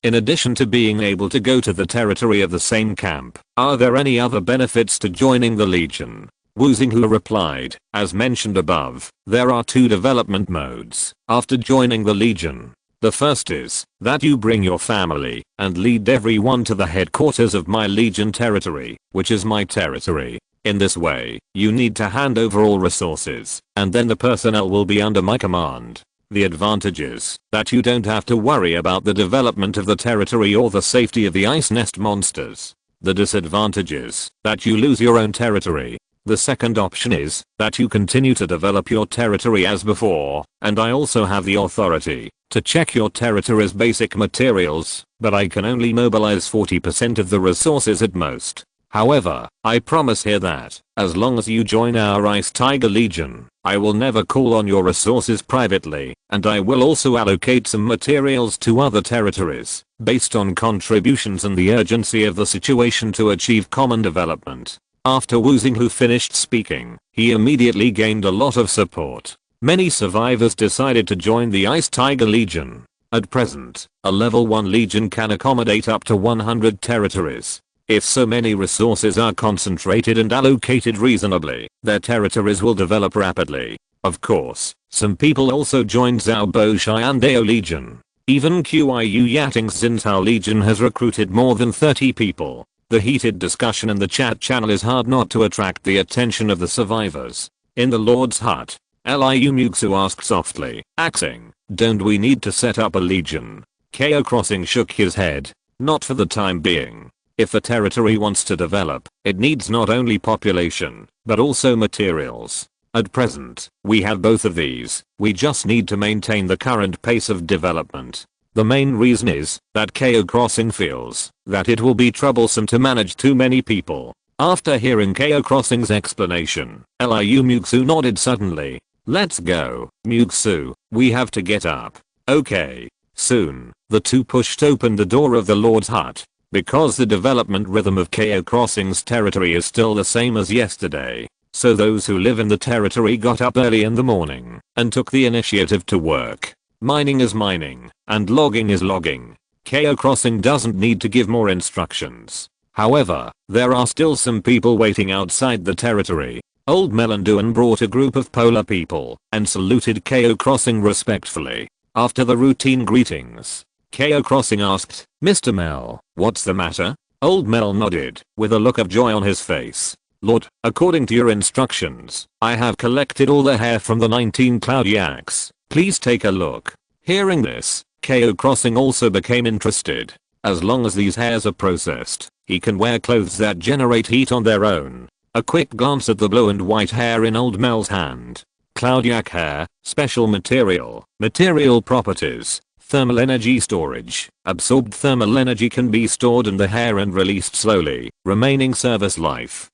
In addition to being able to go to the territory of the same camp, are there any other benefits to joining the legion? Wu Xinghu replied, as mentioned above, there are 2 development modes after joining the legion. The first is that you bring your family and lead everyone to the headquarters of my legion territory, which is my territory. In this way, you need to hand over all resources, and then the personnel will be under my command. The advantage is that you don't have to worry about the development of the territory or the safety of the ice nest monsters. The disadvantage is that you lose your own territory. The second option is that you continue to develop your territory as before, and I also have the authority to check your territory's basic materials, but I can only mobilize 40% of the resources at most. However, I promise here that, as long as you join our Ice Tiger Legion, I will never call on your resources privately, and I will also allocate some materials to other territories, based on contributions and the urgency of the situation to achieve common development. After Wu Xinghu finished speaking, he immediately gained a lot of support. Many survivors decided to join the Ice Tiger Legion. At present, a level 1 legion can accommodate up to 100 territories. If so many resources are concentrated and allocated reasonably, their territories will develop rapidly. Of course, some people also joined Zhao Bo Xiandao Legion. Even Qiyu Yating's Xintao Legion has recruited more than 30 people. The heated discussion in the chat channel is hard not to attract the attention of the survivors. In the Lord's hut, Liu Muxue asked softly, Xing, don't we need to set up a legion? Cao Crossing shook his head. Not for the time being. If a territory wants to develop, it needs not only population, but also materials. At present, we have both of these, we just need to maintain the current pace of development. The main reason is that Cao Crossing feels that it will be troublesome to manage too many people. After hearing Cao Crossing's explanation, Liu Muxue nodded suddenly. Let's go, Muxue, we have to get up. Okay. Soon, the two pushed open the door of the Lord's hut. Because the development rhythm of Cao Crossing's territory is still the same as yesterday, so those who live in the territory got up early in the morning and took the initiative to work. Mining is mining, and logging is logging. Cao Crossing doesn't need to give more instructions. However, there are still some people waiting outside the territory. Old Melanduan brought a group of polar people and saluted Cao Crossing respectfully. After the routine greetings, Cao Crossing asked, Mr. Mel, what's the matter? Old Mel nodded, with a look of joy on his face. Lord, according to your instructions, I have collected all the hair from the 19 cloud yaks. Please take a look. Hearing this, Cao Crossing also became interested. As long as these hairs are processed, he can wear clothes that generate heat on their own. A quick glance at the blue and white hair in Old Mel's hand. Cloud yak hair, special material, material properties. Thermal energy storage. Absorbed thermal energy can be stored in the hair and released slowly. Remaining service life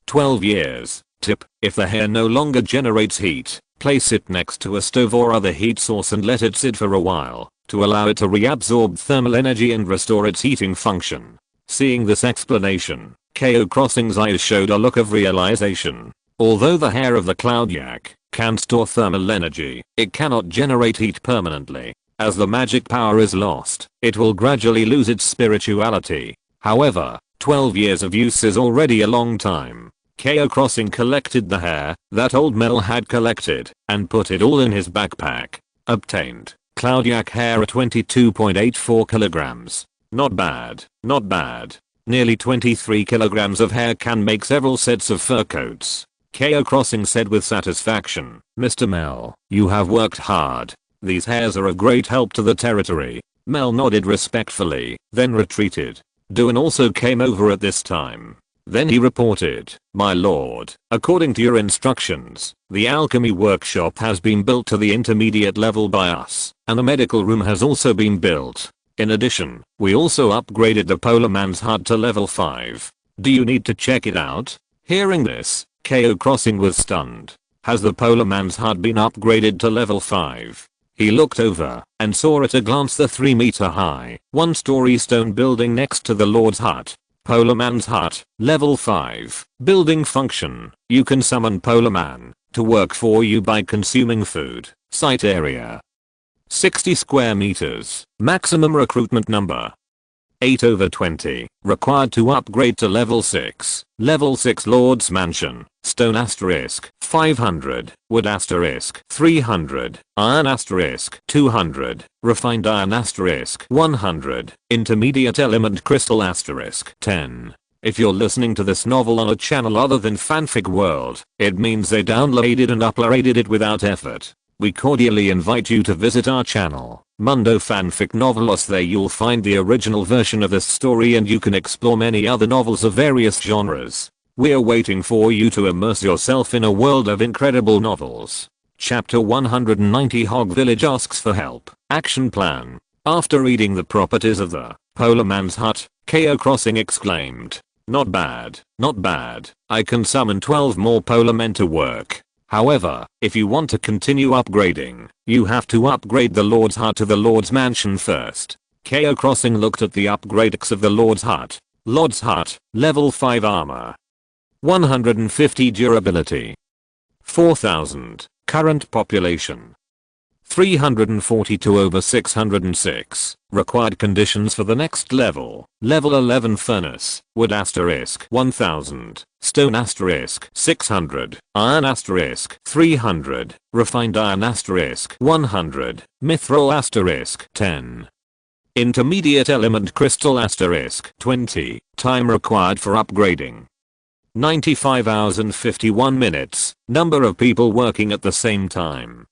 12 years. Tip: if the hair no longer generates heat, place it next to a stove or other heat source and let it sit for a while. to allow it to reabsorb thermal energy and restore its heating function. Seeing this explanation, Cao Xing's eyes showed a look of realization. Although the hair of the cloud yak can store thermal energy, it cannot generate heat permanently. As the magic power is lost, it will gradually lose its spirituality. However, 12 years of use is already a long time. Cao Xing collected the hair that old Mel had collected and put it all in his backpack. Obtained cloud yak hair at 22.84 kilograms. Not bad, not bad. Nearly 23 kilograms of hair can make several sets of fur coats. Cao Xing said with satisfaction, Mr. Mel, you have worked hard. These hairs are of great help to the territory. Mel nodded respectfully, then retreated. Duan also came over at this time. Then he reported, my lord, according to your instructions, the alchemy workshop has been built to the intermediate level by us, and the medical room has also been built. In addition, we also upgraded the Polar Man's hut to level 5. Do you need to check it out? Hearing this, Cao Xing was stunned. Has the Polar Man's hut been upgraded to level 5? He looked over and saw at a glance the 3-meter high, 1-story stone building next to the Lord's hut. Polar Man's hut, level 5. Building function. You can summon Polar Man to work for you by consuming food. Site area 60 square meters. Maximum recruitment number 8/20. Required to upgrade to level 6. Level 6 Lord's Mansion. Stone asterisk 500. Wood asterisk 300. Iron asterisk 200. Refined iron asterisk 100. Intermediate element crystal asterisk 10. If you're listening to this novel on a channel other than Fanfic World, it means they downloaded and uploaded it without effort. We cordially invite you to visit our channel, Mundo Fanfic Novelos. There you'll find the original version of this story and you can explore many other novels of various genres. We're waiting for you to immerse yourself in a world of incredible novels. Chapter 190 Hog Village asks for help. Action plan. After reading the properties of the Polar Man's hut, Cao Xing exclaimed, not bad, not bad. I can summon 12 more polar men to work. However, if you want to continue upgrading, you have to upgrade the Lord's hut to the Lord's Mansion first. Cao Xing looked at the upgrades of the Lord's hut. Lord's hut, level 5 armor. 150 durability. 4000. Current population. 342/606. Required conditions for the next level. Level 11 furnace. Wood asterisk 1000. Stone asterisk 600. Iron asterisk 300. Refined iron asterisk 100. Mithril asterisk 10. Intermediate element crystal asterisk 20. Time required for upgrading 95 hours and 51 minutes. Number of people working at the same time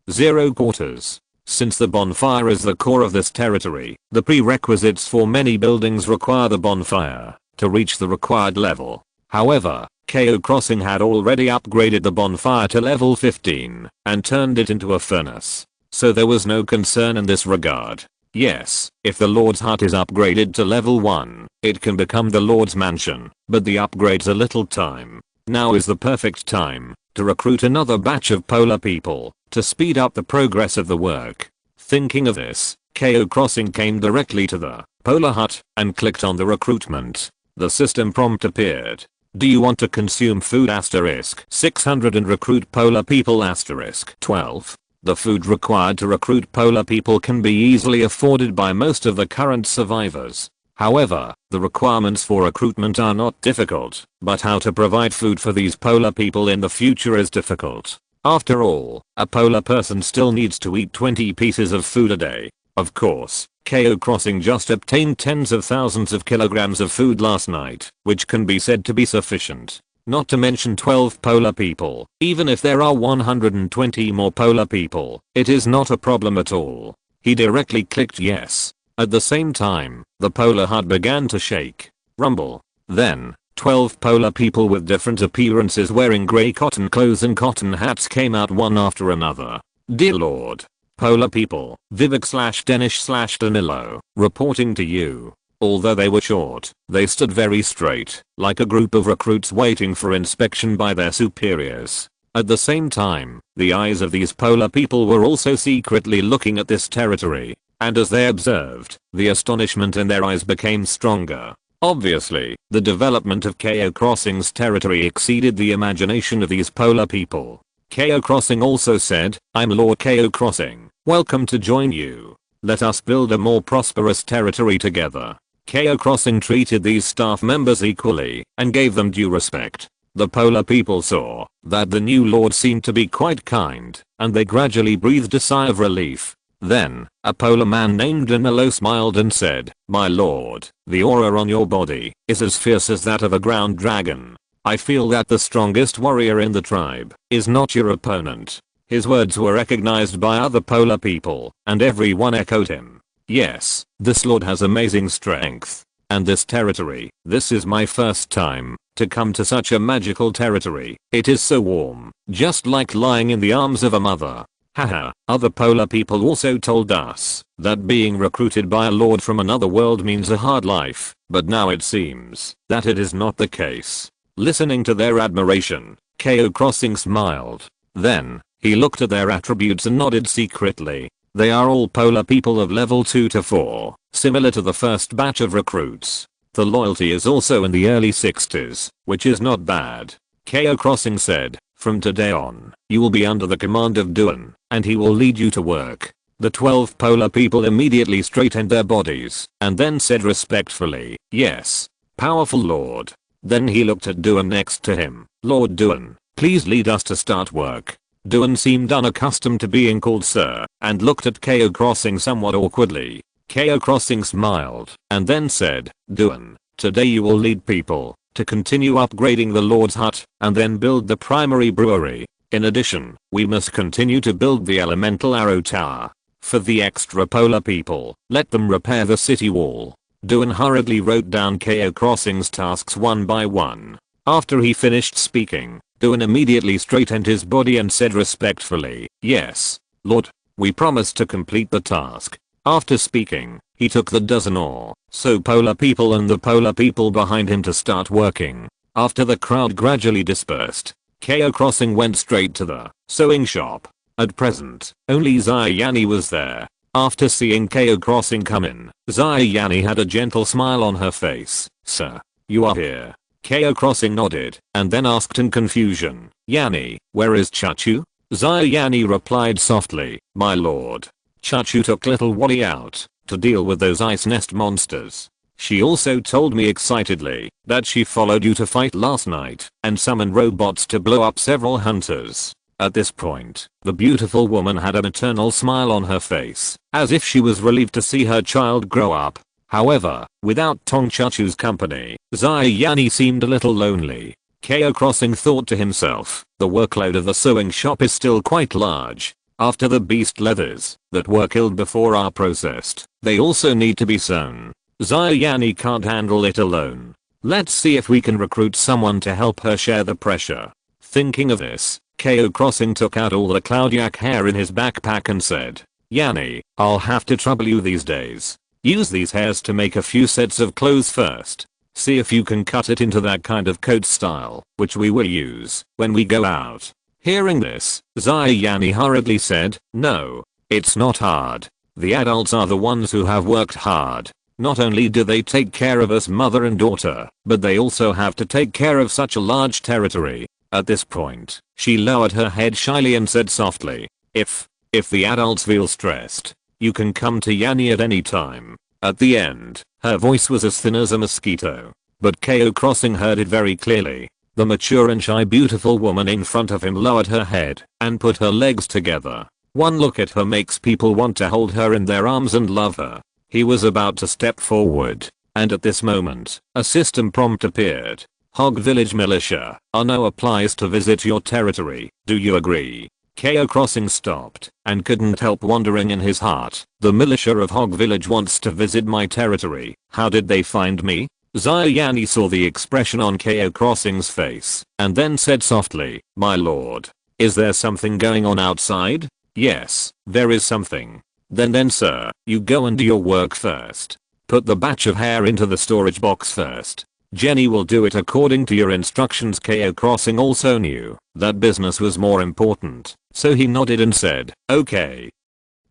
0 quarters. Since the bonfire is the core of this territory, the prerequisites for many buildings require the bonfire to reach the required level. However, Cao Xing had already upgraded the bonfire to level 15 and turned it into a furnace, so there was no concern in this regard. Yes, if the Lord's hut is upgraded to level 1, it can become the Lord's Mansion, but the upgrade's a little time. Now is the perfect time to recruit another batch of polar people to speed up the progress of the work. Thinking of this, Cao Xing came directly to the polar hut and clicked on the recruitment. The system prompt appeared. Do you want to consume food asterisk 600 and recruit polar people asterisk 12? The food required to recruit polar people can be easily afforded by most of the current survivors. However, the requirements for recruitment are not difficult, but how to provide food for these polar people in the future is difficult. After all, a polar person still needs to eat 20 pieces of food a day. Of course, Cao Xing just obtained tens of thousands of kilograms of food last night, which can be said to be sufficient. Not to mention 12 polar people. Even if there are 120 more polar people, it is not a problem at all. He directly clicked yes. At the same time, the polar hut began to shake, rumble. Then, 12 polar people with different appearances wearing grey cotton clothes and cotton hats came out one after another. Dear Lord. Polar people, Vivek/Denish/Danilo, reporting to you. Although they were short, they stood very straight, like a group of recruits waiting for inspection by their superiors. At the same time, the eyes of these polar people were also secretly looking at this territory. and as they observed, the astonishment in their eyes became stronger. Obviously, the development of Cao Crossing's territory exceeded the imagination of these polar people. Cao Crossing also said, "I'm Lord Cao Crossing, welcome to join you. Let us build a more prosperous territory together." Cao Crossing treated these staff members equally and gave them due respect. The polar people saw that the new lord seemed to be quite kind, and they gradually breathed a sigh of relief. Then, a polar man named Danilo smiled and said, "My lord, the aura on your body is as fierce as that of a ground dragon. I feel that the strongest warrior in the tribe is not your opponent." His words were recognized by other polar people, and everyone echoed him. "Yes, this lord has amazing strength. And this territory, this is my first time to come to such a magical territory. It is so warm, just like lying in the arms of a mother." Haha, other polar people also told us that being recruited by a lord from another world means a hard life, but now it seems that it is not the case. Listening to their admiration, Cao Crossing smiled. Then, he looked at their attributes and nodded secretly. They are all polar people of level 2 to 4, similar to the first batch of recruits. The loyalty is also in the early 60s, which is not bad. Cao Crossing said, "From today on, you will be under the command of Duan, and he will lead you to work." The 12 polar people immediately straightened their bodies, and then said respectfully, "Yes, powerful lord." Then he looked at Duan next to him. "Lord Duan, please lead us to start work." Duan seemed unaccustomed to being called sir, and looked at Cao Crossing somewhat awkwardly. Cao Crossing smiled, and then said, "Duan, today you will lead people to continue upgrading the Lord's hut, and then build the primary brewery. In addition, we must continue to build the elemental arrow tower. For the extra polar people, let them repair the city wall." Duan hurriedly wrote down Cao Crossing's tasks one by one. After he finished speaking, Duan immediately straightened his body and said respectfully, "Yes, Lord, we promise to complete the task." After speaking, he took the dozen or so polar people and the polar people behind him to start working. After the crowd gradually dispersed, Cao Crossing went straight to the sewing shop. At present, only Xianyani was there. After seeing Cao Crossing come in, Xianyani had a gentle smile on her face. "Sir, you are here." Cao Crossing nodded, and then asked in confusion, "Yanni, where is Chachu?" Xianyani replied softly, "My lord. Chachu took little Wally out to deal with those ice nest monsters. She also told me excitedly that she followed you to fight last night and summoned robots to blow up several hunters." At this point, the beautiful woman had a maternal smile on her face, as if she was relieved to see her child grow up. However, without Tong Chachu's company, Xianyani seemed a little lonely. Cao Crossing thought to himself, the workload of the sewing shop is still quite large. After the beast leathers that were killed before are processed, they also need to be sewn. Xianyani can't handle it alone. Let's see if we can recruit someone to help her share the pressure. Thinking of this, Cao Crossing took out all the cloud yak hair in his backpack and said, "Yanni, I'll have to trouble you these days. Use these hairs to make a few sets of clothes first. See if you can cut it into that kind of coat style, which we will use when we go out." Hearing this, Xianyani hurriedly said, "No, it's not hard. The adults are the ones who have worked hard. Not only do they take care of us mother and daughter, but they also have to take care of such a large territory." At this point, she lowered her head shyly and said softly, If the adults feel stressed, you can come to Yanni at any time." At the end, her voice was as thin as a mosquito, but Cao Crossing heard it very clearly. The mature and shy beautiful woman in front of him lowered her head and put her legs together. One look at her makes people want to hold her in their arms and love her. He was about to step forward, and at this moment, a system prompt appeared. "Hog Village Militia are now applies to visit your territory. Do you agree?" Cao Crossing stopped and couldn't help wondering in his heart, the militia of Hog Village wants to visit my territory. How did they find me? Xianyani saw the expression on Cao Crossing's face, and then said softly, "My lord, is there something going on outside?" "Yes, there is something." Then sir, you go and do your work first. Put the batch of hair into the storage box first. Jenny will do it according to your instructions." Cao Crossing also knew that business was more important, so he nodded and said, "Okay."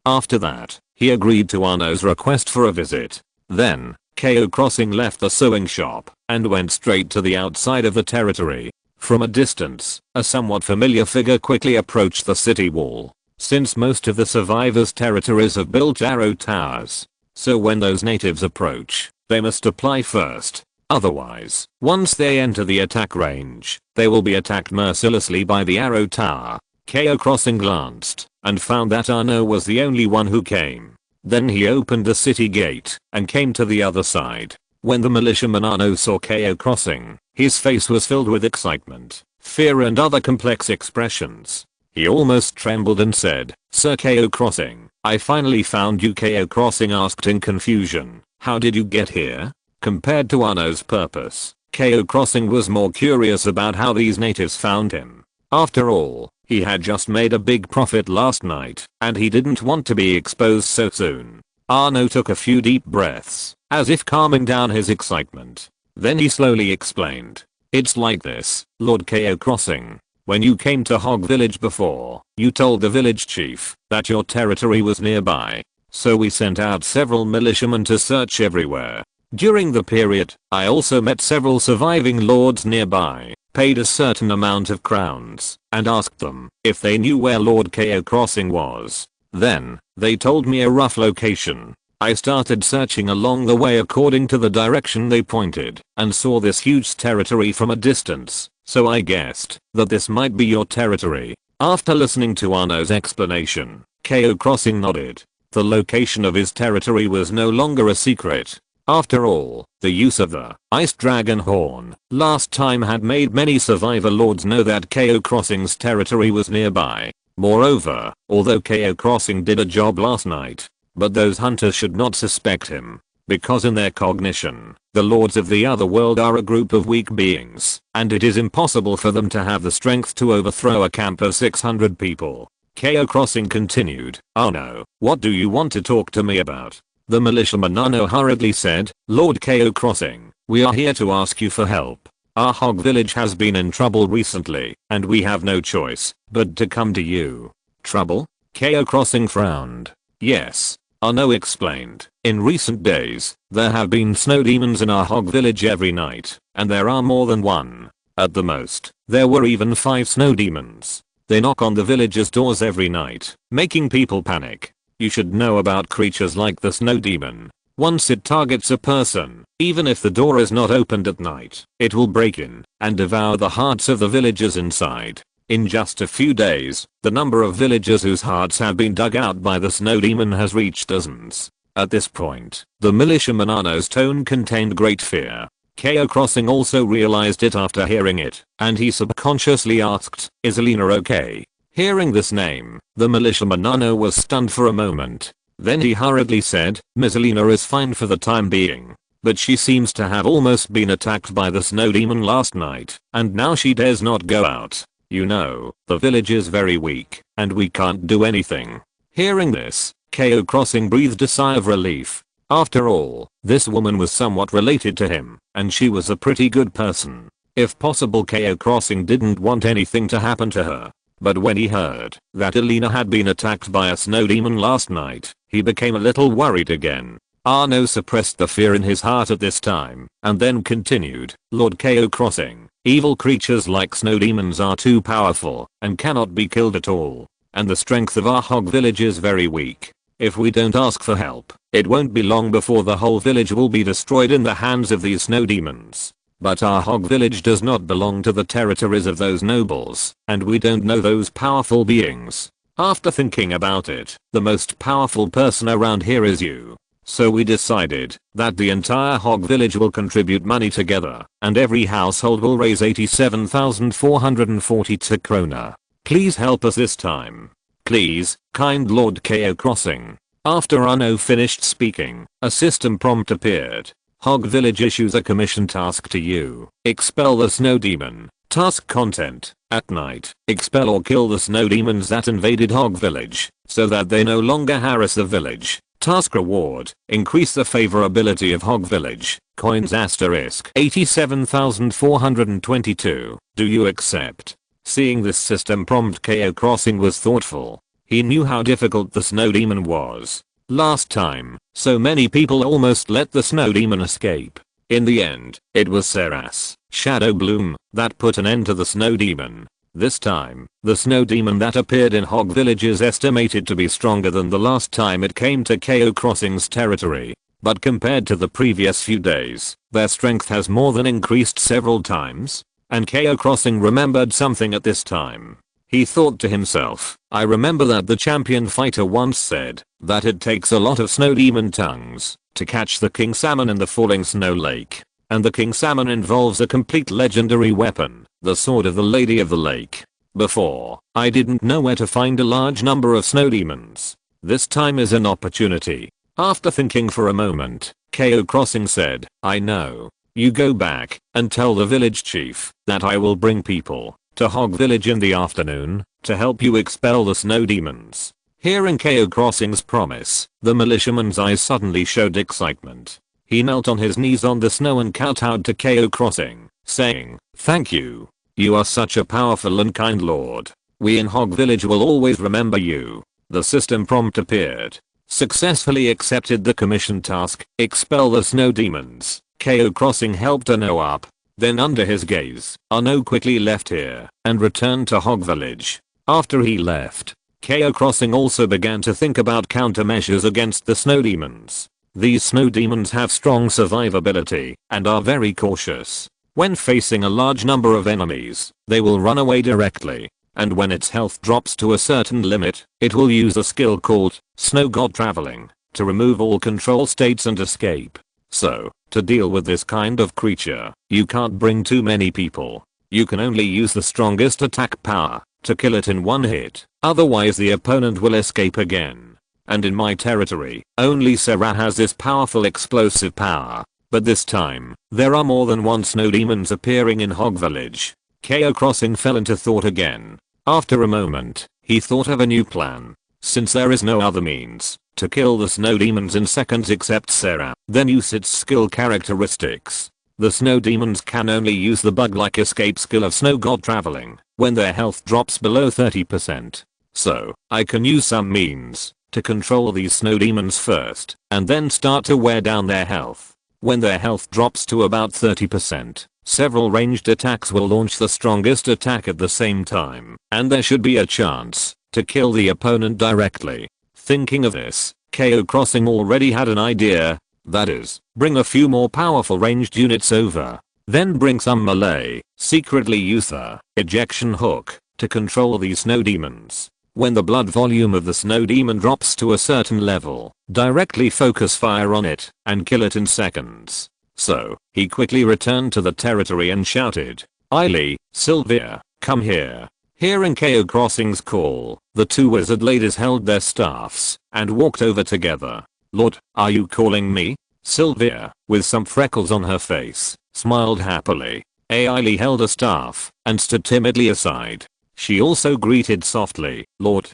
After that, He agreed to Arno's request for a visit. Then, Cao Xing left the sewing shop and went straight to the outside of the territory. From a distance, a somewhat familiar figure quickly approached the city wall. Since most of the survivors' territories have built arrow towers, so when those natives approach, they must apply first. Otherwise, once they enter the attack range, they will be attacked mercilessly by the arrow tower. Cao Xing glanced and found that Arno was the only one who came. Then he opened the city gate and came to the other side. When the militiaman Arno saw Cao Xing, his face was filled with excitement, fear and other complex expressions. He almost trembled and said, "Sir Cao Xing, I finally found you." Cao Xing asked in confusion, "How did you get here?" Compared to Arno's purpose, Cao Xing was more curious about how these natives found him. After all, he had just made a big profit last night, and he didn't want to be exposed so soon. Arno took a few deep breaths, as if calming down his excitement. Then he slowly explained. "It's like this, Lord Cao Xing. When you came to Hog Village before, you told the village chief that your territory was nearby. So we sent out several militiamen to search everywhere. During the period, I also met several surviving lords nearby, paid a certain amount of crowns, and asked them if they knew where Lord Cao Xing was. Then, they told me a rough location. I started searching along the way according to the direction they pointed, and saw this huge territory from a distance, so I guessed that this might be your territory." After listening to Arno's explanation, Cao Xing nodded. The location of his territory was no longer a secret. After all, the use of the Ice Dragon Horn last time had made many survivor lords know that Cao Xing's territory was nearby. Moreover, although Cao Xing did a job last night, but those hunters should not suspect him, because in their cognition, the lords of the other world are a group of weak beings, and it is impossible for them to have the strength to overthrow a camp of 600 people. Cao Xing continued, "Arno, what do you want to talk to me about?" The militiaman Arno hurriedly said, "Lord Cao Xing, we are here to ask you for help. Our hog village has been in trouble recently, and we have no choice but to come to you." "Trouble?" Cao Xing frowned. "Yes," Arno explained. "In recent days, there have been snow demons in our hog village every night, and there are more than one. At the most, there were even 5 snow demons. They knock on the village's doors every night, making people panic. You should know about creatures like the snow demon. Once it targets a person, even if the door is not opened at night, it will break in and devour the hearts of the villagers inside. In just a few days, the number of villagers whose hearts have been dug out by the snow demon has reached dozens." At this point, the militiaman Arno's tone contained great fear. Cao Xing also realized it after hearing it, and he subconsciously asked, "Is Irina okay?" Hearing this name, the militiaman Arno was stunned for a moment. Then he hurriedly said, "Miss Irina is fine for the time being, but she seems to have almost been attacked by the snow demon last night, and now she dares not go out. You know, the village is very weak, and we can't do anything." Hearing this, Cao Xing breathed a sigh of relief. After all, this woman was somewhat related to him, and she was a pretty good person. If possible, Cao Xing didn't want anything to happen to her. But when he heard that Irina had been attacked by a snow demon last night, he became a little worried again. Arno suppressed the fear in his heart at this time, and then continued, "Lord Cao Xing, evil creatures like snow demons are too powerful and cannot be killed at all, and the strength of our hog village is very weak. If we don't ask for help, it won't be long before the whole village will be destroyed in the hands of these snow demons. But our hog village does not belong to the territories of those nobles, and we don't know those powerful beings. After thinking about it, the most powerful person around here is you. So we decided that the entire hog village will contribute money together, and every household will raise 87,442 krona. Please help us this time. Please, kind Lord Cao Xing." After Arno finished speaking, a system prompt appeared. Hog Village issues a commission task to you. Expel the snow demon. Task content: at night, expel or kill the snow demons that invaded Hog Village, so that they no longer harass the village. Task reward: increase the favorability of Hog Village. Coins asterisk 87,422. Do you accept? Seeing this system prompt, Cao Xing was thoughtful. He knew how difficult the snow demon was. Last time, so many people almost let the snow demon escape. In the end, it was Sarah's shadow bloom that put an end to the snow demon. This time, the snow demon that appeared in Hog Village is estimated to be stronger than the last time it came to Cao Crossing's territory. But compared to the previous few days, their strength has more than increased several times. And Cao Crossing remembered something at this time. He thought to himself, I remember that the champion fighter once said that it takes a lot of snow demon tongues to catch the king salmon in the falling snow lake. And the king salmon involves a complete legendary weapon, the sword of the lady of the lake. Before, I didn't know where to find a large number of snow demons. This time is an opportunity. After thinking for a moment, Cao Crossing said, I know. You go back and tell the village chief that I will bring people to Hog Village in the afternoon to help you expel the snow demons. Hearing Cao Crossing's promise, the militiaman's eyes suddenly showed excitement. He knelt on his knees on the snow and kowtowed to Cao Crossing, saying, thank you. You are such a powerful and kind lord. We in Hog Village will always remember you. The system prompt appeared. Successfully accepted the commission task, expel the snow demons. Cao Crossing helped Arno up. Then under his gaze, Arno quickly left here and returned to Hog Village. After he left, Cao Crossing also began to think about countermeasures against the snow demons. These snow demons have strong survivability and are very cautious. When facing a large number of enemies, they will run away directly. And when its health drops to a certain limit, it will use a skill called Snow God Traveling to remove all control states and escape. So, to deal with this kind of creature, you can't bring too many people. You can only use the strongest attack power to kill it in one hit, otherwise the opponent will escape again. And in my territory, only Sarah has this powerful explosive power. But this time, there are more than one snow demons appearing in Hog Village. Cao Crossing fell into thought again. After a moment, he thought of a new plan. Since there is no other means to kill the snow demons in seconds except Sarah, then use its skill characteristics. The snow demons can only use the bug-like escape skill of Snow God Traveling when their health drops below 30%. So, I can use some means to control these snow demons first, and then start to wear down their health. When their health drops to about 30%, several ranged attacks will launch the strongest attack at the same time, and there should be a chance to kill the opponent directly. Thinking of this, Cao Crossing already had an idea. That is, bring a few more powerful ranged units over. Then bring some melee, secretly use the ejection hook to control these snow demons. When the blood volume of the snow demon drops to a certain level, directly focus fire on it and kill it in seconds. So, he quickly returned to the territory and shouted, Eily, Sylvia, come here. Hearing Cao Crossing's call, the two wizard ladies held their staffs and walked over together. Lord, are you calling me? Sylvia, with some freckles on her face, smiled happily. Eily held a staff and stood timidly aside. She also greeted softly, Lord.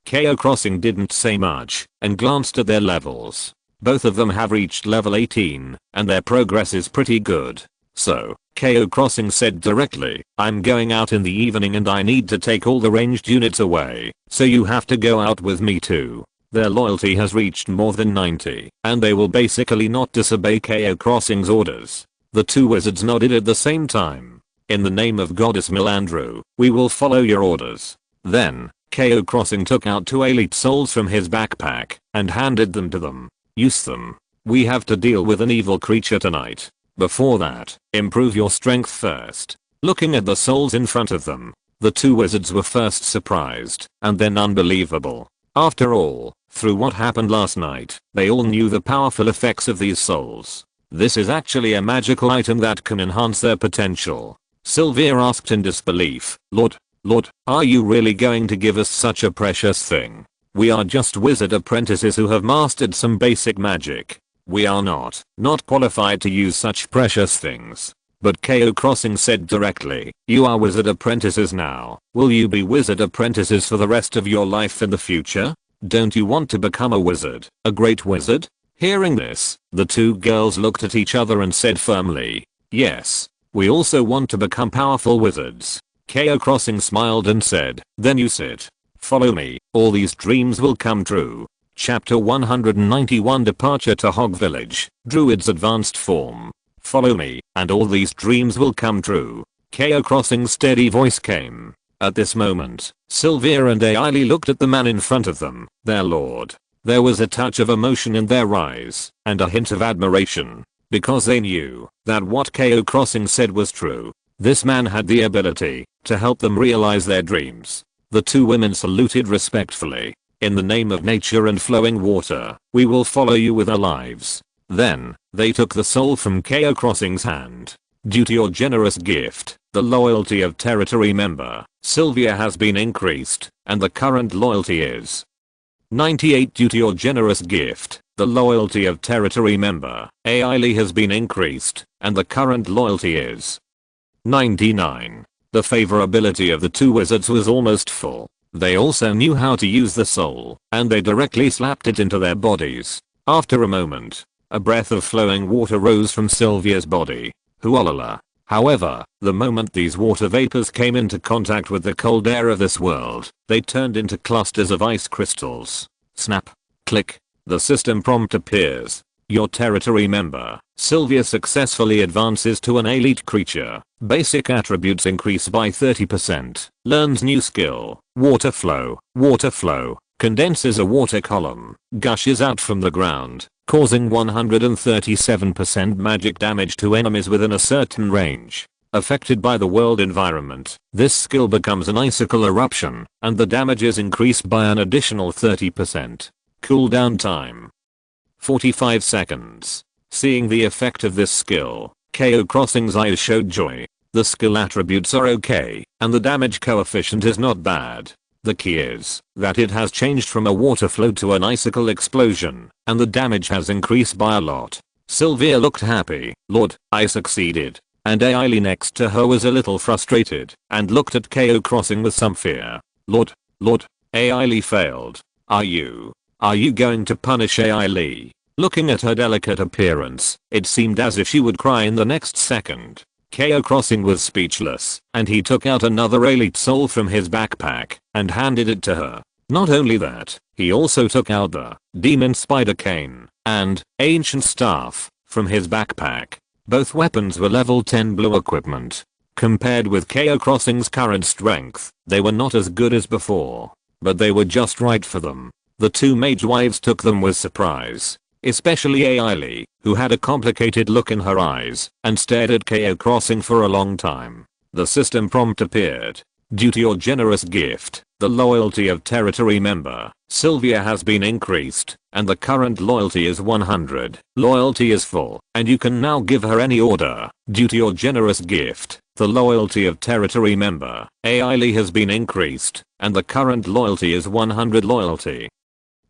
Cao Crossing didn't say much and glanced at their levels. Both of them have reached level 18 and their progress is pretty good. So, Cao Crossing said directly, I'm going out in the evening and I need to take all the ranged units away, so you have to go out with me too. Their loyalty has reached more than 90 and they will basically not disobey Cao Crossing's orders. The two wizards nodded at the same time. In the name of Goddess Melandru, we will follow your orders. Then, Cao Crossing took out 2 elite souls from his backpack and handed them to them. Use them. We have to deal with an evil creature tonight. Before that, improve your strength first. Looking at the souls in front of them, the two wizards were first surprised and then unbelievable. After all, through what happened last night, they all knew the powerful effects of these souls. This is actually a magical item that can enhance their potential. Sylvia asked in disbelief, Lord, are you really going to give us such a precious thing? We are just wizard apprentices who have mastered some basic magic. We are not qualified to use such precious things. But Cao Crossing said directly, you are wizard apprentices now. Will you be wizard apprentices for the rest of your life in the future? Don't you want to become a wizard, a great wizard? Hearing this, the two girls looked at each other and said firmly, yes. We also want to become powerful wizards. Cao Crossing smiled and said, then you sit. Follow me, all these dreams will come true. Chapter 191 Departure to Hog Village, Druid's Advanced Form. Follow me, and all these dreams will come true. Cao Xing's steady voice came. At this moment, Sylvia and Ailey looked at the man in front of them, their lord. There was a touch of emotion in their eyes, and a hint of admiration, because they knew that what Cao Xing said was true. This man had the ability to help them realize their dreams. The two women saluted respectfully. In the name of nature and flowing water, we will follow you with our lives. Then, they took the soul from Cao Xing's hand. Due to your generous gift, the loyalty of territory member, Sylvia has been increased, and the current loyalty is 98. Due to your generous gift, the loyalty of territory member, Ailey has been increased, and the current loyalty is 99. The favorability of the two wizards was almost full. They also knew how to use the soul, and they directly slapped it into their bodies. After a moment, a breath of flowing water rose from Sylvia's body. Huolala. However, the moment these water vapors came into contact with the cold air of this world, they turned into clusters of ice crystals. Snap. Click. The system prompt appears. Your territory member, Sylvia successfully advances to an elite creature. Basic attributes increase by 30%. Learns new skill. Water flow. Water flow. Condenses a water column. Gushes out from the ground, causing 137% magic damage to enemies within a certain range. Affected by the world environment, this skill becomes an icicle eruption, and the damage is increased by an additional 30%. Cooldown time 45 seconds. Seeing the effect of this skill, Cao Xing's eyes showed joy. The skill attributes are okay, and the damage coefficient is not bad. The key is that it has changed from a water flow to an icicle explosion, and the damage has increased by a lot. Sylvia looked happy. Lord, I succeeded. And Ailey next to her was a little frustrated, and looked at Cao Xing with some fear. Lord, Ailey failed. Are you going to punish Ailey? Looking at her delicate appearance, it seemed as if she would cry in the next second. Cao Xing was speechless, and he took out another elite soul from his backpack, and handed it to her. Not only that, he also took out the demon spider cane, and ancient staff, from his backpack. Both weapons were level 10 blue equipment. Compared with Cao Xing's current strength, they were not as good as before, but they were just right for them. The two mage wives took them with surprise. Especially Ailey, who had a complicated look in her eyes, and stared at Cao Xing for a long time. The system prompt appeared. Due to your generous gift, the loyalty of territory member, Sylvia has been increased, and the current loyalty is 100. Loyalty is full, and you can now give her any order. Due to your generous gift, the loyalty of territory member, Ailey has been increased, and the current loyalty is 100. Loyalty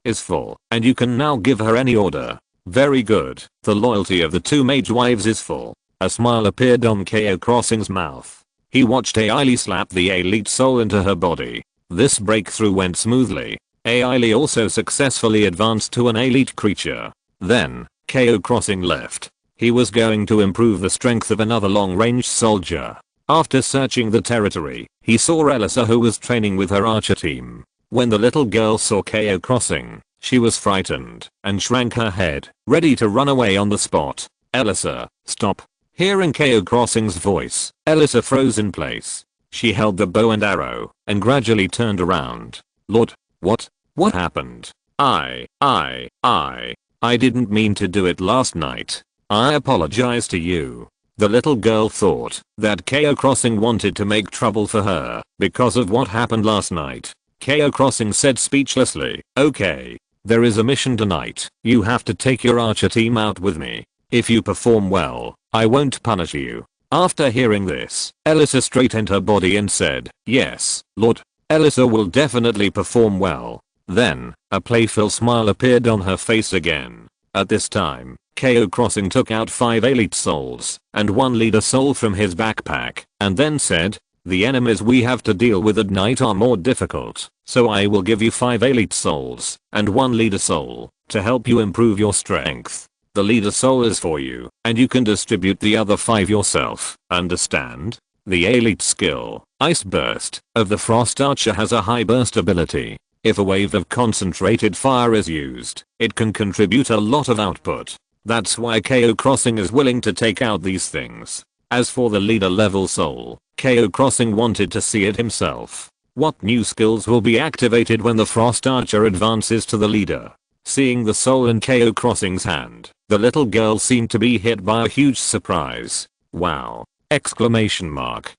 is full, and you can now give her any order. Very good. The loyalty of the two mage wives is full. A smile appeared on Cao Xing's mouth. He watched Ailey slap the elite soul into her body. This breakthrough went smoothly. Ailey also successfully advanced to an elite creature. Then, Cao Xing left. He was going to improve the strength of another long-range soldier. After searching the territory, he saw Elisa, who was training with her archer team. When the little girl saw Cao Xing, she was frightened and shrank her head, ready to run away on the spot. Elisa, stop. Hearing Cao Xing's voice, Elisa froze in place. She held the bow and arrow and gradually turned around. Lord, what happened? I didn't mean to do it last night. I apologize to you. The little girl thought that Cao Xing wanted to make trouble for her because of what happened last night. Cao Xing said speechlessly, okay, there is a mission tonight. You have to take your archer team out with me. If you perform well, I won't punish you. After hearing this, Elisa straightened her body and said, yes, Lord. Elisa will definitely perform well. Then, a playful smile appeared on her face again. At this time, Cao Xing took out 5 elite souls and 1 leader soul from his backpack, and then said, the enemies we have to deal with at night are more difficult, so I will give you 5 elite souls and 1 leader soul to help you improve your strength. The leader soul is for you, and you can distribute the other 5 yourself, understand? The elite skill, Ice Burst, of the Frost Archer has a high burst ability. If a wave of concentrated fire is used, it can contribute a lot of output. That's why Cao Xing is willing to take out these things. As for the leader level soul, Cao Xing wanted to see it himself. What new skills will be activated when the Frost Archer advances to the leader? Seeing the soul in Cao Xing's hand, the little girl seemed to be hit by a huge surprise. Wow! Exclamation mark.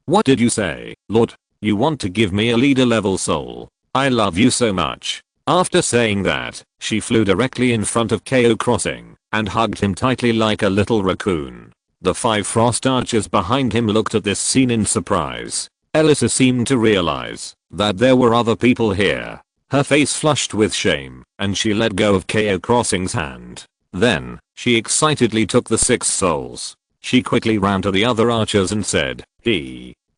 What did you say, Lord? You want to give me a leader level soul? I love you so much. After saying that, she flew directly in front of Cao Xing and hugged him tightly like a little raccoon. The 5 Frost Archers behind him looked at this scene in surprise. Elisa seemed to realize that there were other people here. Her face flushed with shame, and she let go of Cao Xing's hand. Then, she excitedly took the 6 souls. She quickly ran to the other archers and said,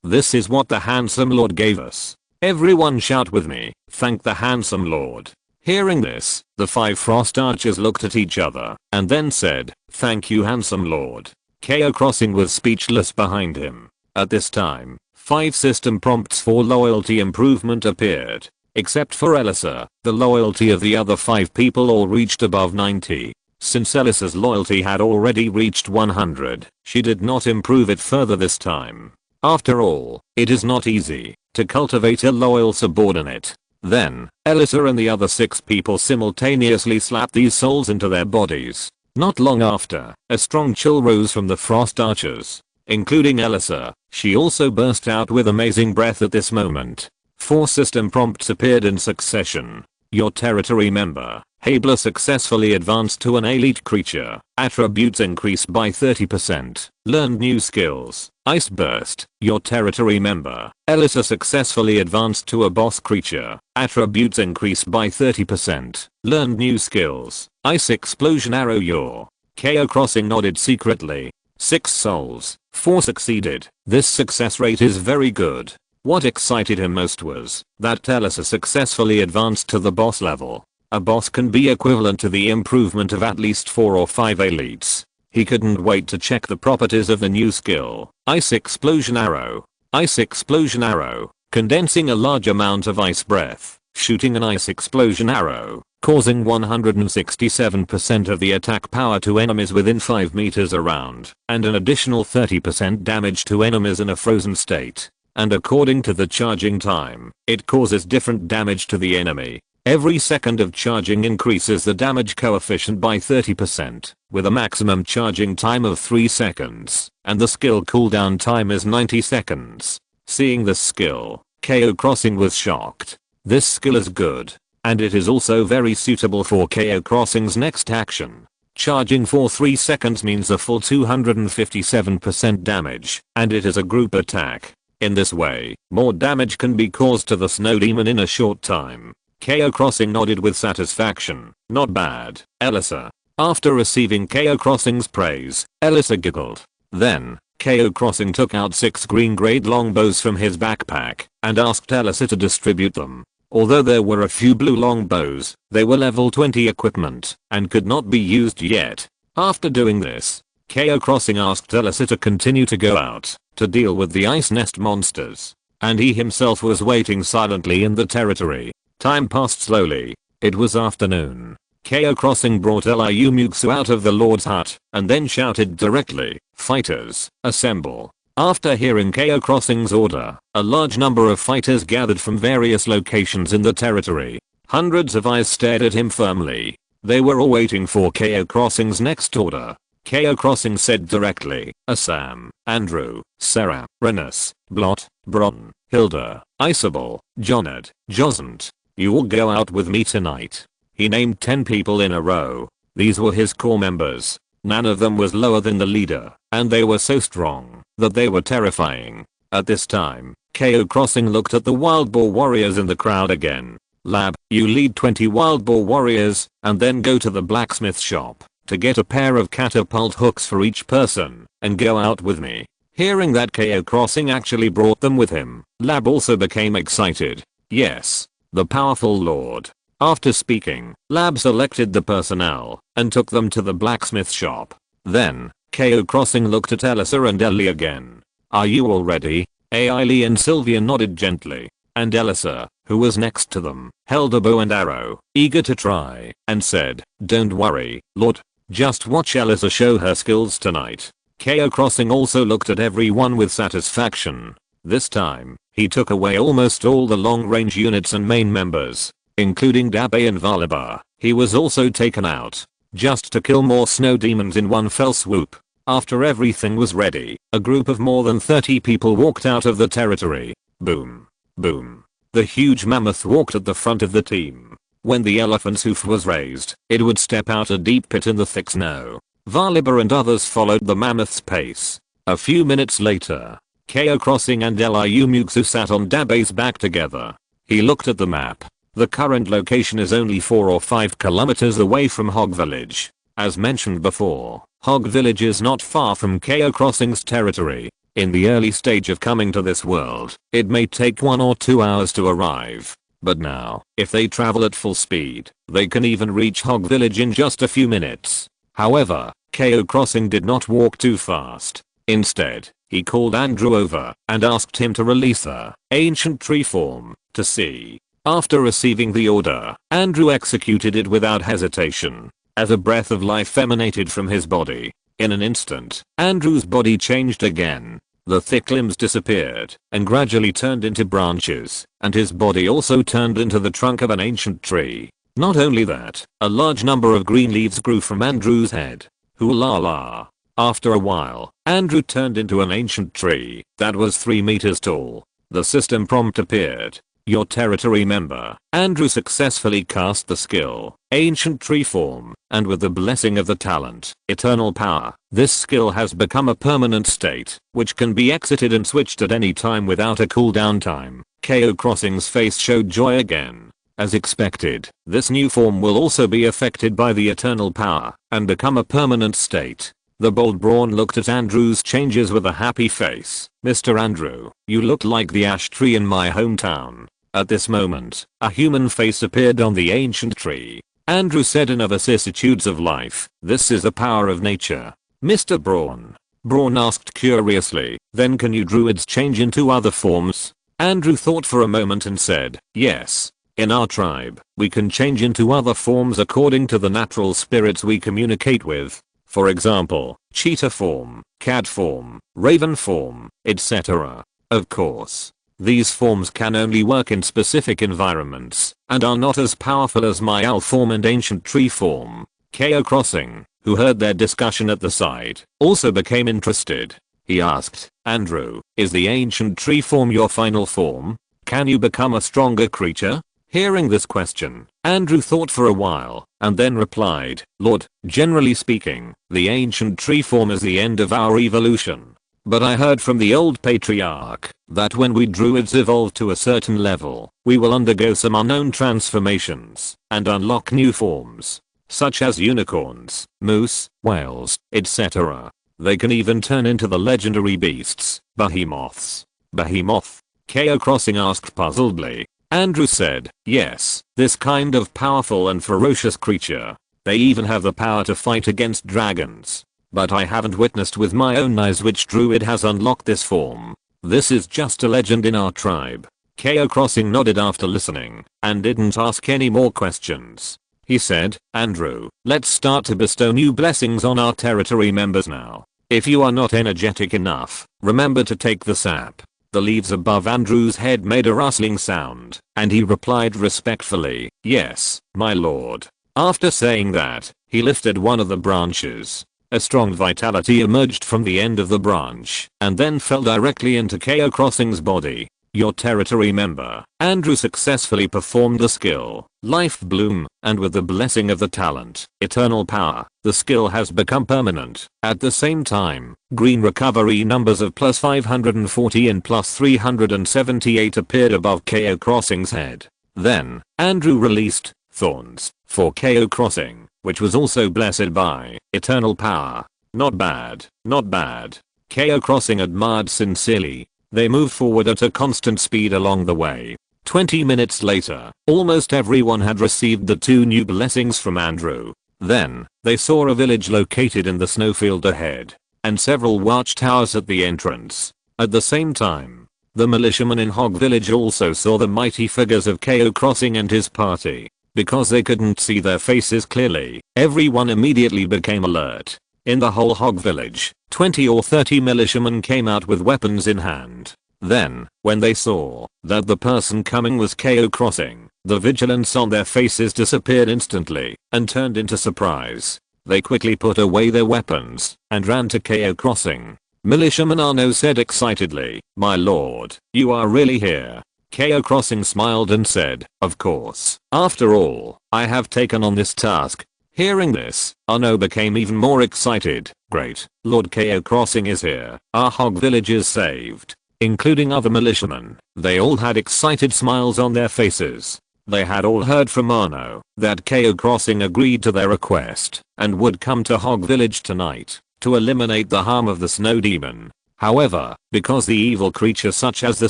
"This is what the handsome lord gave us. Everyone shout with me, thank the handsome lord." Hearing this, the 5 Frost Archers looked at each other and then said, "Thank you, handsome lord." Cao Xing was speechless behind him. At this time, 5 system prompts for loyalty improvement appeared. Except for Elisa, the loyalty of the other 5 people all reached above 90. Since Elisa's loyalty had already reached 100, she did not improve it further this time. After all, it is not easy to cultivate a loyal subordinate. Then, Elisa and the other 6 people simultaneously slapped these souls into their bodies. Not long after, a strong chill rose from the Frost Archers, including Elisa. She also burst out with amazing breath at this moment. 4 system prompts appeared in succession. Your territory member, Habla, successfully advanced to an elite creature. Attributes increased by 30%. Learned new skills. Ice Burst. Your territory member, Elisa, successfully advanced to a boss creature. Attributes increased by 30%. Learned new skills. Ice Explosion Arrow. Your Cao Xing nodded secretly. 6 souls. 4 succeeded. This success rate is very good. What excited him most was that Elisa successfully advanced to the boss level. A boss can be equivalent to the improvement of at least 4 or 5 elites. He couldn't wait to check the properties of the new skill. Ice Explosion Arrow. Ice Explosion Arrow. Condensing a large amount of ice breath. Shooting an ice explosion arrow, causing 167% of the attack power to enemies within 5 meters around, and an additional 30% damage to enemies in a frozen state. And according to the charging time, it causes different damage to the enemy. Every second of charging increases the damage coefficient by 30%, with a maximum charging time of 3 seconds, and the skill cooldown time is 90 seconds. Seeing this skill, Cao Xing was shocked. This skill is good, and it is also very suitable for Cao Xing's next action. Charging for 3 seconds means a full 257% damage, and it is a group attack. In this way, more damage can be caused to the snow demon in a short time. Cao Xing nodded with satisfaction. Not bad, Elisa. After receiving Cao Xing's praise, Elisa giggled. Then, Cao Xing took out 6 green grade longbows from his backpack and asked Elisa to distribute them. Although there were a few blue longbows, they were level 20 equipment and could not be used yet. After doing this, Cao Xing asked Elisa to continue to go out to deal with the ice nest monsters, and he himself was waiting silently in the territory. Time passed slowly. It was afternoon. Cao Xing brought Liu Muxue out of the Lord's hut and then shouted directly, "Fighters, assemble." After hearing Cao Xing's order, a large number of fighters gathered from various locations in the territory. Hundreds of eyes stared at him firmly. They were all waiting for Cao Xing's next order. Cao Xing said directly, "Assam, Andrew, Sarah, Renus, Blot, Bron, Hilda, Isabel, Jonad, Josant. You all go out with me tonight." He named 10 people in a row. These were his core members. None of them was lower than the leader, and they were so strong that they were terrifying. At this time, Cao Xing looked at the wild boar warriors in the crowd again. "Lab, you lead 20 wild boar warriors and then go to the blacksmith shop to get a pair of catapult hooks for each person and go out with me." Hearing that Cao Xing actually brought them with him, Lab also became excited. Yes, the powerful lord. After speaking, Lab selected the personnel and took them to the blacksmith shop. Then, Cao Xing looked at Elisa and Ellie again. "Are you all ready?" Ailey and Sylvia nodded gently. And Elisa, who was next to them, held a bow and arrow, eager to try, and said, "Don't worry, Lord. Just watch Elisa show her skills tonight." Cao Xing also looked at everyone with satisfaction. This time, he took away almost all the long-range units and main members, including Dabe and Valibar. He was also taken out, just to kill more snow demons in one fell swoop. After everything was ready, a group of more than 30 people walked out of the territory. Boom. Boom. The huge mammoth walked at the front of the team. When the elephant's hoof was raised, it would step out a deep pit in the thick snow. Valibar and others followed the mammoth's pace. A few minutes later, Cao Xing and Liu Muxue sat on Dabe's back together. He looked at the map. The current location is only 4 or 5 kilometers away from Hog Village. As mentioned before, Hog Village is not far from Cao Xing's territory. In the early stage of coming to this world, it may take 1 or 2 hours to arrive. But now, if they travel at full speed, they can even reach Hog Village in just a few minutes. However, Cao Xing did not walk too fast. Instead, he called Andrew over and asked him to release the ancient tree form to see. After receiving the order, Andrew executed it without hesitation. As a breath of life emanated from his body, in an instant, Andrew's body changed again. The thick limbs disappeared and gradually turned into branches, and his body also turned into the trunk of an ancient tree. Not only that, a large number of green leaves grew from Andrew's head. Hoo-la la. After a while, Andrew turned into an ancient tree that was 3 meters tall. The system prompt appeared. Your territory member, Andrew successfully cast the skill, Ancient Tree Form, and with the blessing of the talent, Eternal Power, this skill has become a permanent state, which can be exited and switched at any time without a cooldown time. Cao Xing's face showed joy again. As expected, this new form will also be affected by the Eternal Power, and become a permanent state. The bold Brawn looked at Andrew's changes with a happy face. "Mr. Andrew, you look like the ash tree in my hometown." At this moment, a human face appeared on the ancient tree. Andrew said in a vicissitudes of life, "This is the power of nature." "Mr. Brawn?" Brawn asked curiously, "Then can you druids change into other forms?" Andrew thought for a moment and said, "Yes. In our tribe, we can change into other forms according to the natural spirits we communicate with. For example, cheetah form, cat form, raven form, etc. Of course, these forms can only work in specific environments and are not as powerful as my owl form and ancient tree form." Cao Xing, who heard their discussion at the side, also became interested. He asked, "Andrew, is the ancient tree form your final form? Can you become a stronger creature?" Hearing this question, Andrew thought for a while, and then replied, "Lord, generally speaking, the ancient tree form is the end of our evolution. But I heard from the old patriarch that when we druids evolve to a certain level, we will undergo some unknown transformations and unlock new forms, such as unicorns, moose, whales, etc. They can even turn into the legendary beasts, behemoths." "Behemoth?" Cao Xing asked puzzledly. Andrew said, "Yes, this kind of powerful and ferocious creature. They even have the power to fight against dragons. But I haven't witnessed with my own eyes which druid has unlocked this form. This is just a legend in our tribe." Cao Xing nodded after listening, and didn't ask any more questions. He said, "Andrew, let's start to bestow new blessings on our territory members now. If you are not energetic enough, remember to take the sap." The leaves above Andrew's head made a rustling sound, and he replied respectfully, "Yes, my lord." After saying that, he lifted one of the branches. A strong vitality emerged from the end of the branch, and then fell directly into Cao Xing's body. Your territory member, Andrew, successfully performed the skill, Life Bloom, and with the blessing of the talent, Eternal Power, the skill has become permanent. At the same time, green recovery numbers of plus 540 and plus 378 appeared above Cao Xing's head. Then, Andrew released Thorns for Cao Xing, which was also blessed by Eternal Power. "Not bad, not bad." Cao Xing admired sincerely. They moved forward at a constant speed along the way. 20 minutes later, almost everyone had received the 2 new blessings from Andrew. Then, they saw a village located in the snowfield ahead, and several watchtowers at the entrance. At the same time, The militiamen in Hog Village also saw the mighty figures of Cao Xing and his party. Because they couldn't see their faces clearly, everyone immediately became alert. In the whole Hog Village, 20 or 30 militiamen came out with weapons in hand. Then, when they saw that the person coming was Cao Xing, the vigilance on their faces disappeared instantly and turned into surprise. They quickly put away their weapons and ran to Cao Xing. Militiaman Arno said excitedly, "My lord, you are really here." Cao Xing smiled and said, "Of course. After all, I have taken on this task." Hearing this, Arno became even more excited. "Great, Lord Cao Xing is here. Our Hog Village is saved." Including other militiamen, they all had excited smiles on their faces. They had all heard from Arno that Cao Xing agreed to their request and would come to Hog Village tonight to eliminate the harm of the snow demon. However, because the evil creature such as the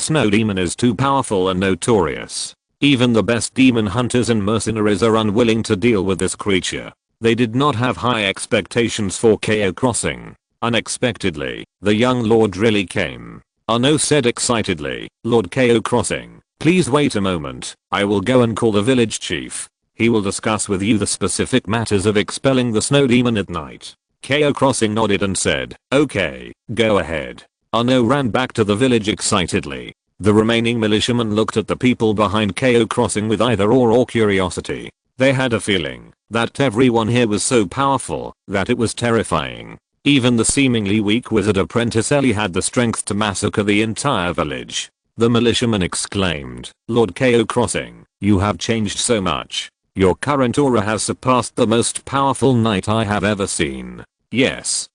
snow demon is too powerful and notorious, even the best demon hunters and mercenaries are unwilling to deal with this creature. They did not have high expectations for Cao Xing. Unexpectedly, the young lord really came. Arno said excitedly, "Lord Cao Xing, please wait a moment. I will go and call the village chief. He will discuss with you the specific matters of expelling the snow demon at night." Cao Xing nodded and said, "Okay, go ahead." Arno ran back to the village excitedly. The remaining militiamen looked at the people behind Cao Xing with either awe or curiosity. They had a feeling that everyone here was so powerful that it was terrifying. Even the seemingly weak wizard apprentice Ellie had the strength to massacre the entire village. The militiaman exclaimed, "Lord Cao Xing, you have changed so much. Your current aura has surpassed the most powerful knight I have ever seen." Yes,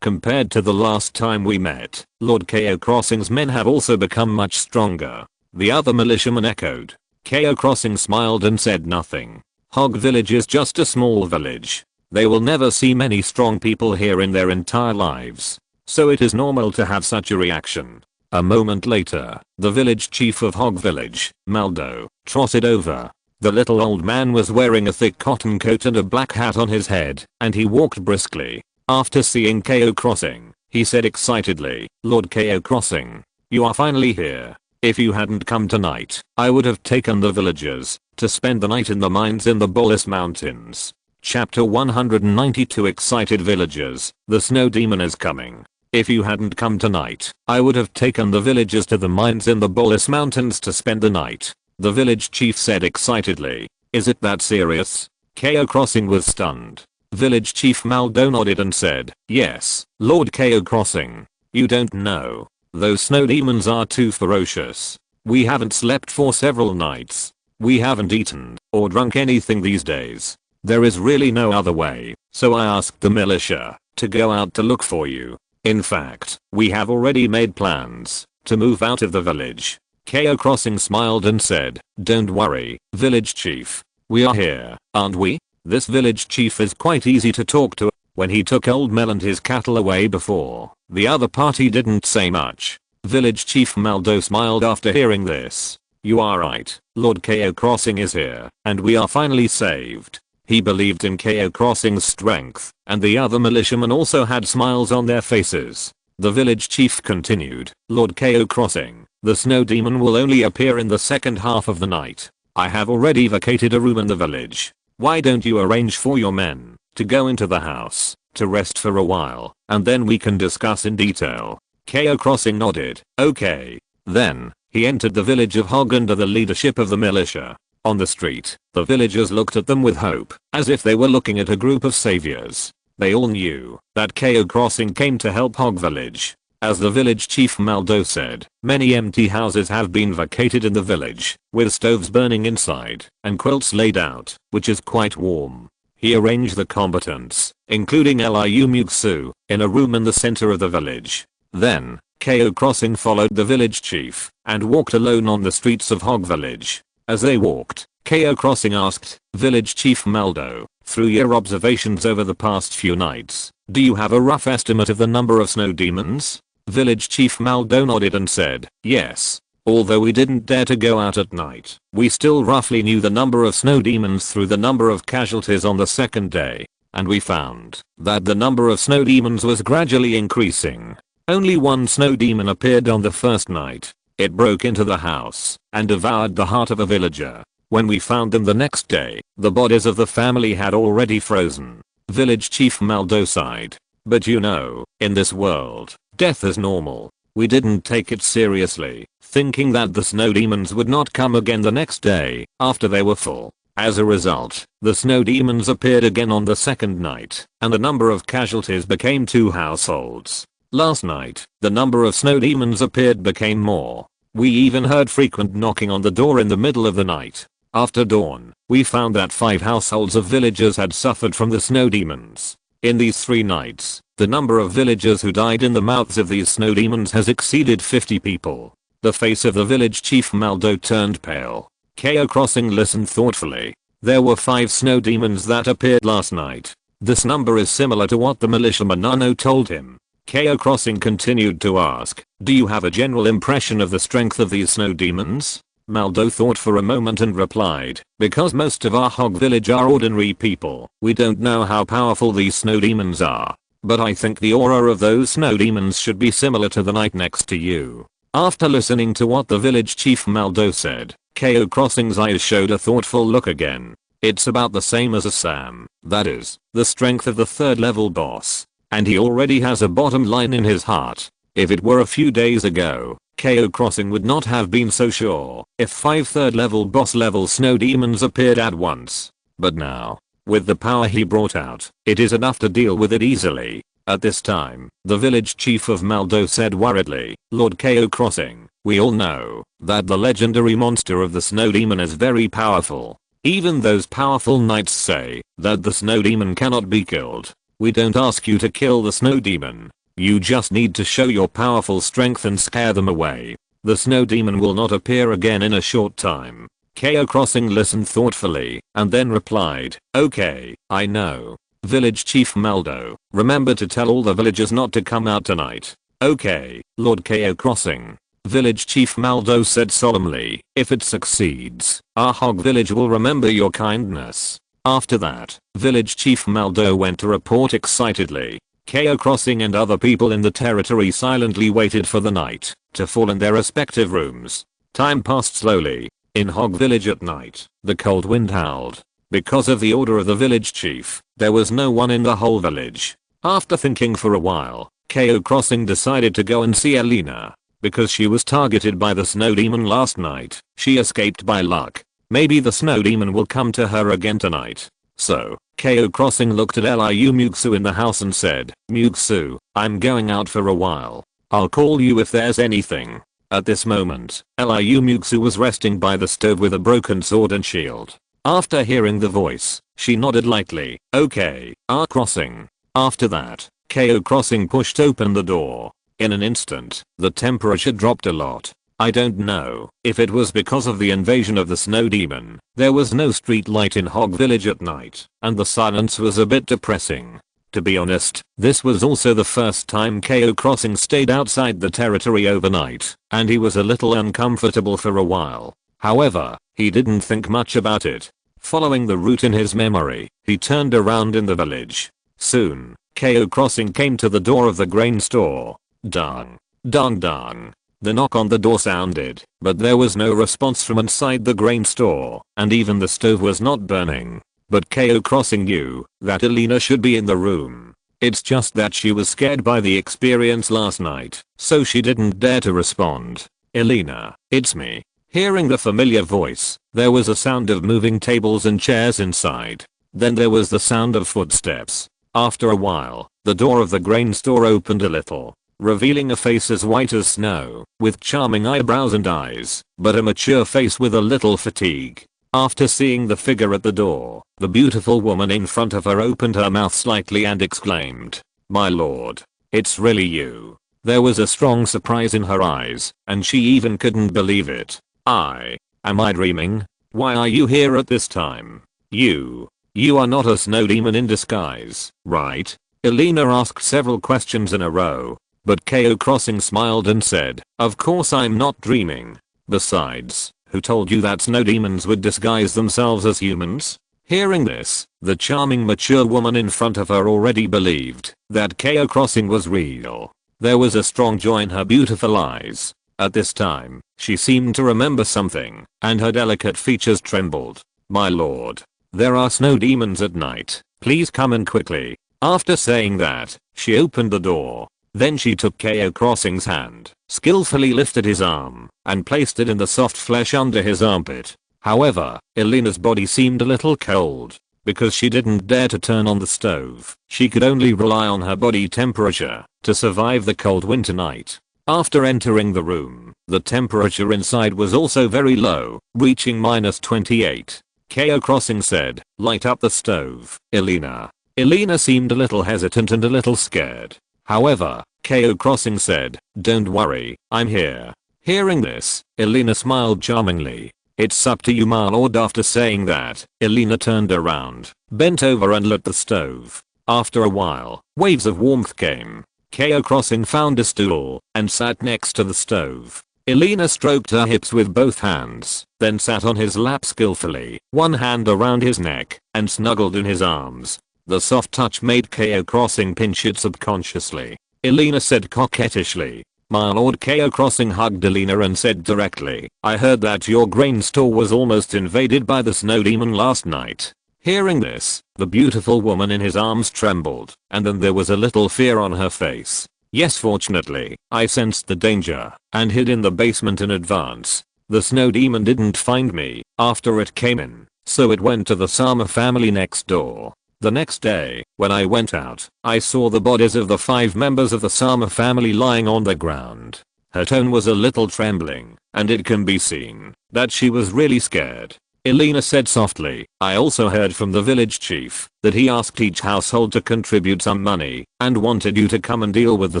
compared to the last time we met, Lord Cao Xing's men have also become much stronger. The other militiaman echoed. Cao Xing smiled and said nothing. Hog Village is just a small village. They will never see many strong people here in their entire lives. So it is normal to have such a reaction. A moment later, the village chief of Hog Village, Maldo, trotted over. The little old man was wearing a thick cotton coat and a black hat on his head, and he walked briskly. After seeing Cao Xing, he said excitedly, "Lord Cao Xing, you are finally here. If you hadn't come tonight, I would have taken the villagers to spend the night in the mines in the Bolus Mountains." Chapter 192 Excited villagers, the snow demon is coming. If you hadn't come tonight, I would have taken the villagers to the mines in the Bolus Mountains to spend the night. The village chief said excitedly. "Is it that serious?" Cao Xing was stunned. Village chief Maldo nodded and said, "Yes, Lord Cao Xing. You don't know. Those snow demons are too ferocious. We haven't slept for several nights. We haven't eaten or drunk anything these days. There is really no other way, so I asked the militia to go out to look for you. In fact, we have already made plans to move out of the village." Cao Xing smiled and said, "Don't worry, village chief. We are here, aren't we?" This village chief is quite easy to talk to. When he took Old Mel and his cattle away before, the other party didn't say much. Village chief Maldo smiled after hearing this. "You are right, Lord Cao Xing is here, and we are finally saved." He believed in Cao Xing's strength, and the other militiamen also had smiles on their faces. The village chief continued, "Lord Cao Xing, the snow demon will only appear in the second half of the night. I have already vacated a room in the village. Why don't you arrange for your men to go into the house to rest for a while, and then we can discuss in detail." Cao Xing nodded. "Okay." Then, he entered the village of Hog under the leadership of the militia. On the street, the villagers looked at them with hope, as if they were looking at a group of saviors. They all knew that Cao Xing came to help Hog Village. As the village chief Maldo said, many empty houses have been vacated in the village, with stoves burning inside and quilts laid out, which is quite warm. He arranged the combatants, including Liu Muxue, in a room in the center of the village. Then, Cao Xing followed the village chief and walked alone on the streets of Hog Village. As they walked, Cao Xing asked, "Village chief Maldo, through your observations over the past few nights, do you have a rough estimate of the number of snow demons?" Village chief Maldo nodded and said, "Yes. Although we didn't dare to go out at night, we still roughly knew the number of snow demons through the number of casualties on the second day, and we found that the number of snow demons was gradually increasing. Only one snow demon appeared on the first night. It broke into the house and devoured the heart of a villager. When we found them the next day, the bodies of the family had already frozen. Village Chief Maldo sighed. But you know, in this world, death is normal. We didn't take it seriously, thinking that the snow demons would not come again the next day after they were full. As a result, the snow demons appeared again on the second night, and the number of casualties became 2 households. Last night, the number of snow demons appeared became more. We even heard frequent knocking on the door in the middle of the night. After dawn, we found that 5 households of villagers had suffered from the snow demons. In these 3 nights, the number of villagers who died in the mouths of these snow demons has exceeded 50 people. The face of the village chief Maldo turned pale. Cao Xing listened thoughtfully. There were 5 snow demons that appeared last night. This number is similar to what the militiaman Nano told him. Cao Xing continued to ask, do you have a general impression of the strength of these snow demons? Maldo thought for a moment and replied, because most of our hog village are ordinary people, we don't know how powerful these snow demons are. But I think the aura of those snow demons should be similar to the night next to you. After listening to what the village chief Maldo said, Cao Xing's eyes showed a thoughtful look again. It's about the same as a Sam, that is, the strength of the 3rd level boss. And he already has a bottom line in his heart. If it were a few days ago, Cao Xing would not have been so sure if 5 3rd level boss level snow demons appeared at once. But now, with the power he brought out, it is enough to deal with it easily. At this time, the village chief of Maldo said worriedly, Lord Cao Xing, we all know that the legendary monster of the snow demon is very powerful. Even those powerful knights say that the snow demon cannot be killed. We don't ask you to kill the snow demon. You just need to show your powerful strength and scare them away. The snow demon will not appear again in a short time. Cao Xing listened thoughtfully and then replied, okay, I know. Village Chief Maldo, remember to tell all the villagers not to come out tonight. Okay, Lord Cao Xing. Village Chief Maldo said solemnly, if it succeeds, our hog village will remember your kindness. After that, Village Chief Maldo went to report excitedly. Cao Xing and other people in the territory silently waited for the night to fall in their respective rooms. Time passed slowly. In Hog Village at night, the cold wind howled. Because of the order of the village chief, there was no one in the whole village. After thinking for a while, Cao Xing decided to go and see Irina. Because she was targeted by the snow demon last night, she escaped by luck. Maybe the snow demon will come to her again tonight. So, Cao Xing looked at Liu Muxue in the house and said, Muxue, I'm going out for a while. I'll call you if there's anything. At this moment, Liu Muxue was resting by the stove with a broken sword and shield. After hearing the voice, she nodded lightly, okay, Xing. After that, Cao Xing pushed open the door. In an instant, the temperature dropped a lot. I don't know if it was because of the invasion of the snow demon. There was no street light in Hog Village at night, and the silence was a bit depressing. To be honest, this was also the first time Cao Xing stayed outside the territory overnight, and he was a little uncomfortable for a while. However, he didn't think much about it. Following the route in his memory, he turned around in the village. Soon, Cao Xing came to the door of the grain store. Dang. Dang dang. The knock on the door sounded, but there was no response from inside the grain store, and even the stove was not burning. But Cao Xing knew that Irina should be in the room. It's just that she was scared by the experience last night, so she didn't dare to respond. Irina, it's me. Hearing the familiar voice, there was a sound of moving tables and chairs inside. Then there was the sound of footsteps. After a while, the door of the grain store opened a little, revealing a face as white as snow, with charming eyebrows and eyes, but a mature face with a little fatigue. After seeing the figure at the door, the beautiful woman in front of her opened her mouth slightly and exclaimed, "My lord, it's really you." There was a strong surprise in her eyes, and she even couldn't believe it. Am I dreaming? Why are you here at this time? You are not a snow demon in disguise, right? Irina asked several questions in a row. But Cao Xing smiled and said, of course I'm not dreaming. Besides, who told you that snow demons would disguise themselves as humans? Hearing this, the charming mature woman in front of her already believed that Cao Xing was real. There was a strong joy in her beautiful eyes. At this time, she seemed to remember something, and her delicate features trembled. My lord. There are snow demons at night. Please come in quickly. After saying that, she opened the door. Then she took Cao Xing's hand, skillfully lifted his arm, and placed it in the soft flesh under his armpit. However, Irina's body seemed a little cold. Because she didn't dare to turn on the stove, she could only rely on her body temperature to survive the cold winter night. After entering the room, the temperature inside was also very low, reaching -28. Cao Xing said, "Light up the stove, Irina." Irina seemed a little hesitant and a little scared. However, Cao Xing said, "Don't worry, I'm here." Hearing this, Irina smiled charmingly. "It's up to you, my lord." After saying that, Irina turned around, bent over and lit the stove. After a while, waves of warmth came. Cao Xing found a stool and sat next to the stove. Irina stroked her hips with both hands, then sat on his lap skillfully, one hand around his neck, and snuggled in his arms. The soft touch made Cao Xing pinch it subconsciously. Irina said coquettishly. My lord. Cao Xing hugged Irina and said directly, "I heard that your grain store was almost invaded by the snow demon last night." Hearing this, the beautiful woman in his arms trembled, and then there was a little fear on her face. "Yes, fortunately, I sensed the danger and hid in the basement in advance. The snow demon didn't find me after it came in, so it went to the Sama family next door. The next day, when I went out, I saw the bodies of the 5 members of the Sama family lying on the ground." Her tone was a little trembling, and it can be seen that she was really scared. Irina said softly, "I also heard from the village chief that he asked each household to contribute some money and wanted you to come and deal with the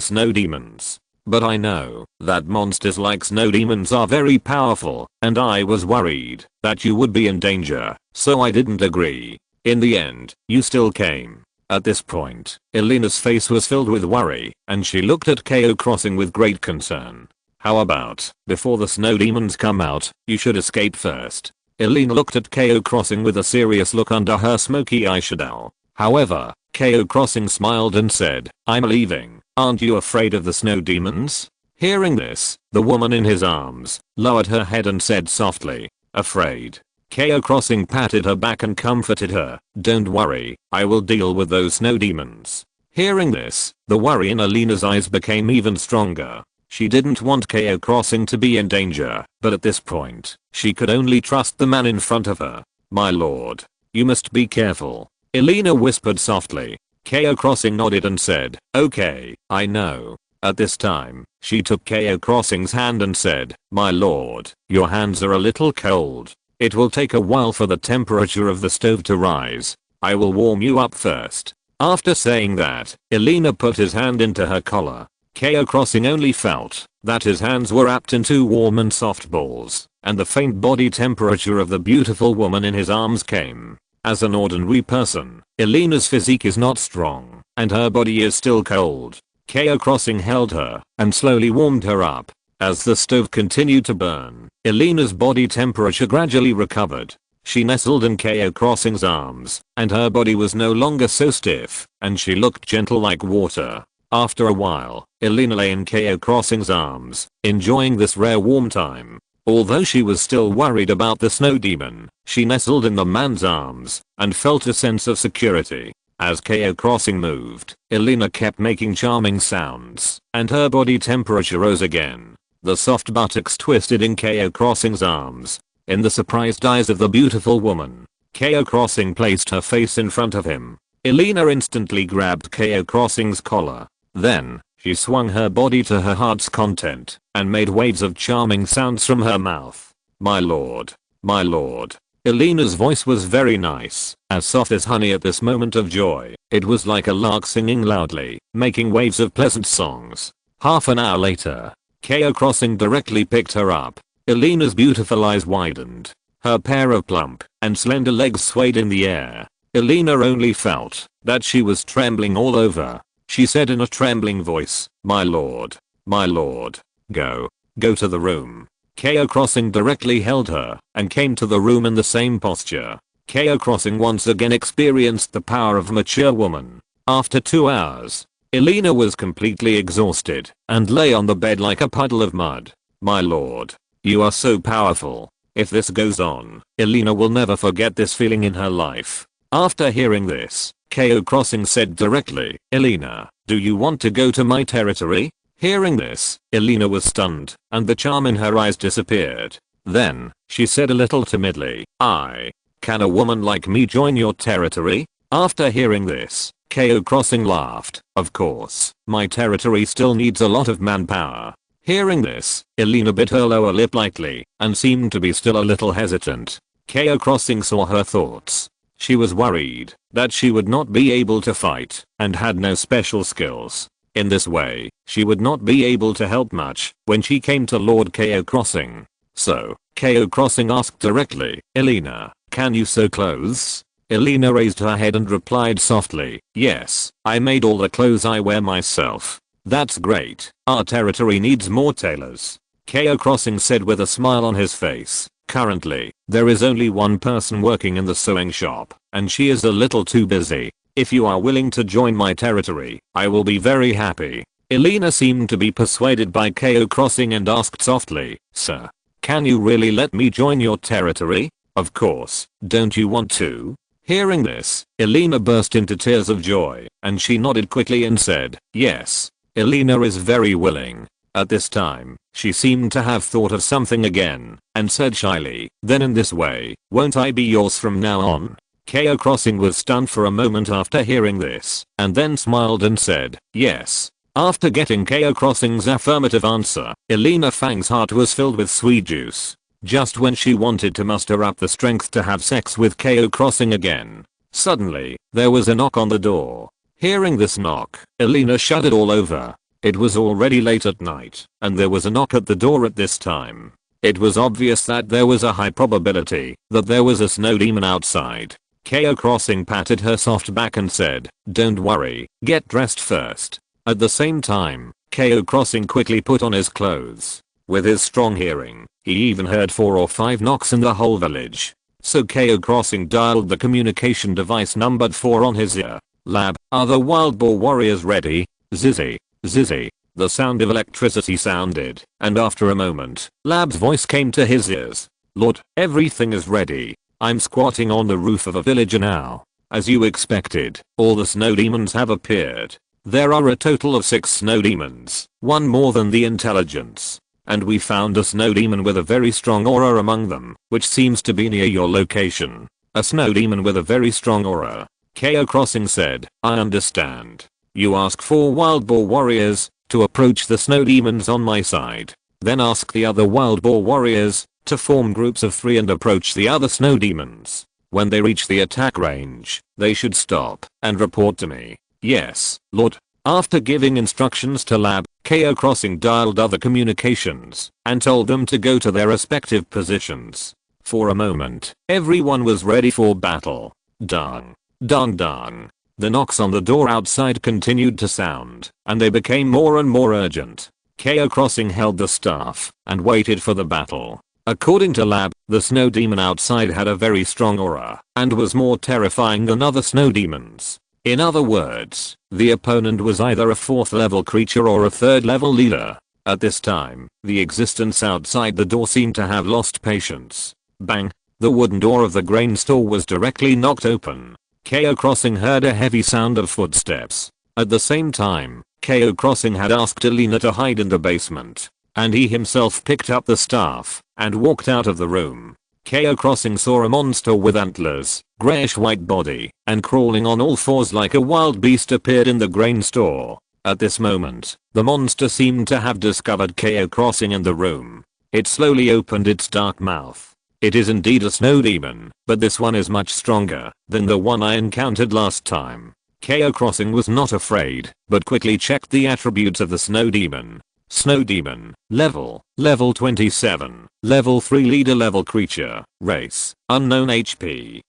snow demons. But I know that monsters like snow demons are very powerful, and I was worried that you would be in danger, so I didn't agree. In the end, you still came." At this point, Irina's face was filled with worry, and she looked at Cao Xing with great concern. "How about, before the snow demons come out, you should escape first?" Irina looked at Cao Xing with a serious look under her smoky eyeshadow. However, Cao Xing smiled and said, "I'm leaving. Aren't you afraid of the snow demons?" Hearing this, the woman in his arms lowered her head and said softly, "Afraid?" Cao Xing patted her back and comforted her. "Don't worry, I will deal with those snow demons." Hearing this, the worry in Irina's eyes became even stronger. She didn't want Cao Xing to be in danger, but at this point, she could only trust the man in front of her. "My lord, you must be careful," Irina whispered softly. Cao Xing nodded and said, "Okay, I know." At this time, she took Cao Xing's hand and said, "My lord, your hands are a little cold. It will take a while for the temperature of the stove to rise. I will warm you up first." After saying that, Irina put his hand into her collar. Cao Xing only felt that his hands were wrapped in 2 warm and soft balls, and the faint body temperature of the beautiful woman in his arms came. As an ordinary person, Irina's physique is not strong, and her body is still cold. Cao Xing held her and slowly warmed her up. As the stove continued to burn, Irina's body temperature gradually recovered. She nestled in Cao Xing's arms, and her body was no longer so stiff, and she looked gentle like water. After a while, Irina lay in Cao Xing's arms, enjoying this rare warm time. Although she was still worried about the snow demon, she nestled in the man's arms and felt a sense of security. As Cao Xing moved, Irina kept making charming sounds, and her body temperature rose again. The soft buttocks twisted in Cao Xing's arms. In the surprised eyes of the beautiful woman, Cao Xing placed her face in front of him. Irina instantly grabbed Cao Xing's collar. Then, she swung her body to her heart's content and made waves of charming sounds from her mouth. "My lord. My lord." Irina's voice was very nice, as soft as honey at this moment of joy. It was like a lark singing loudly, making waves of pleasant songs. Half an hour later, Cao Xing directly picked her up. Irina's beautiful eyes widened. Her pair of plump and slender legs swayed in the air. Irina only felt that she was trembling all over. She said in a trembling voice, "My lord. My lord. Go to the room." Cao Xing directly held her and came to the room in the same posture. Cao Xing once again experienced the power of a mature woman. After 2 hours, Irina was completely exhausted and lay on the bed like a puddle of mud. My lord. You are so powerful. If this goes on, Irina will never forget this feeling in her life. After hearing this, Cao Xing said directly, Irina, do you want to go to my territory? Hearing this, Irina was stunned, and the charm in her eyes disappeared. Then, she said a little timidly, can a woman like me join your territory? After hearing this, Cao Xing laughed. Of course, my territory still needs a lot of manpower. Hearing this, Irina bit her lower lip lightly, and seemed to be still a little hesitant. Cao Xing saw her thoughts. She was worried that she would not be able to fight, and had no special skills. In this way, she would not be able to help much when she came to Lord Cao Xing. So, Cao Xing asked directly, Irina, can you sew clothes? Irina raised her head and replied softly, yes, I made all the clothes I wear myself. That's great. Our territory needs more tailors. Cao Xing said with a smile on his face. Currently, there is only one person working in the sewing shop, and she is a little too busy. If you are willing to join my territory, I will be very happy. Irina seemed to be persuaded by Cao Xing and asked softly, Sir, can you really let me join your territory? Of course, don't you want to? Hearing this, Irina burst into tears of joy, and she nodded quickly and said, yes. Irina is very willing. At this time, she seemed to have thought of something again, and said shyly, then in this way, won't I be yours from now on? Cao Xing was stunned for a moment after hearing this, and then smiled and said, yes. After getting Cao Xing's affirmative answer, Irina Fang's heart was filled with sweet juice. Just when she wanted to muster up the strength to have sex with Cao Xing again. Suddenly, there was a knock on the door. Hearing this knock, Irina shuddered all over. It was already late at night, and there was a knock at the door at this time. It was obvious that there was a high probability that there was a snow demon outside. Cao Xing patted her soft back and said, don't worry, get dressed first. At the same time, Cao Xing quickly put on his clothes. With his strong hearing, he even heard 4 or 5 knocks in the whole village. So Cao Xing dialed the communication device numbered 4 on his ear. Lab, are the wild boar warriors ready? Zizzy, zizzy. The sound of electricity sounded, and after a moment, Lab's voice came to his ears. Lord, everything is ready. I'm squatting on the roof of a villager now. As you expected, all the snow demons have appeared. There are a total of 6 snow demons, 1 more than the intelligence. And we found a snow demon with a very strong aura among them, which seems to be near your location. A snow demon with a very strong aura. Cao Xing said, I understand. You ask 4 wild boar warriors to approach the snow demons on my side. Then ask the other wild boar warriors to form groups of 3 and approach the other snow demons. When they reach the attack range, they should stop and report to me. Yes, Lord. After giving instructions to Lab, Cao Xing dialed other communications and told them to go to their respective positions. For a moment, everyone was ready for battle. Dang. Dang dang. The knocks on the door outside continued to sound, and they became more and more urgent. Cao Xing held the staff and waited for the battle. According to Lab, the snow demon outside had a very strong aura and was more terrifying than other snow demons. In other words, the opponent was either a 4th level creature or a 3rd level leader. At this time, the existence outside the door seemed to have lost patience. Bang! The wooden door of the grain store was directly knocked open. Cao Xing heard a heavy sound of footsteps. At the same time, Cao Xing had asked Irina to hide in the basement, and he himself picked up the staff and walked out of the room. Cao Xing saw a monster with antlers, grayish white body, and crawling on all 4s like a wild beast appeared in the grain store. At this moment, the monster seemed to have discovered Cao Xing in the room. It slowly opened its dark mouth. It is indeed a snow demon, but this one is much stronger than the one I encountered last time. Cao Xing was not afraid, but quickly checked the attributes of the snow demon. Snow demon, level 27, level 3 leader level creature, race, unknown HP.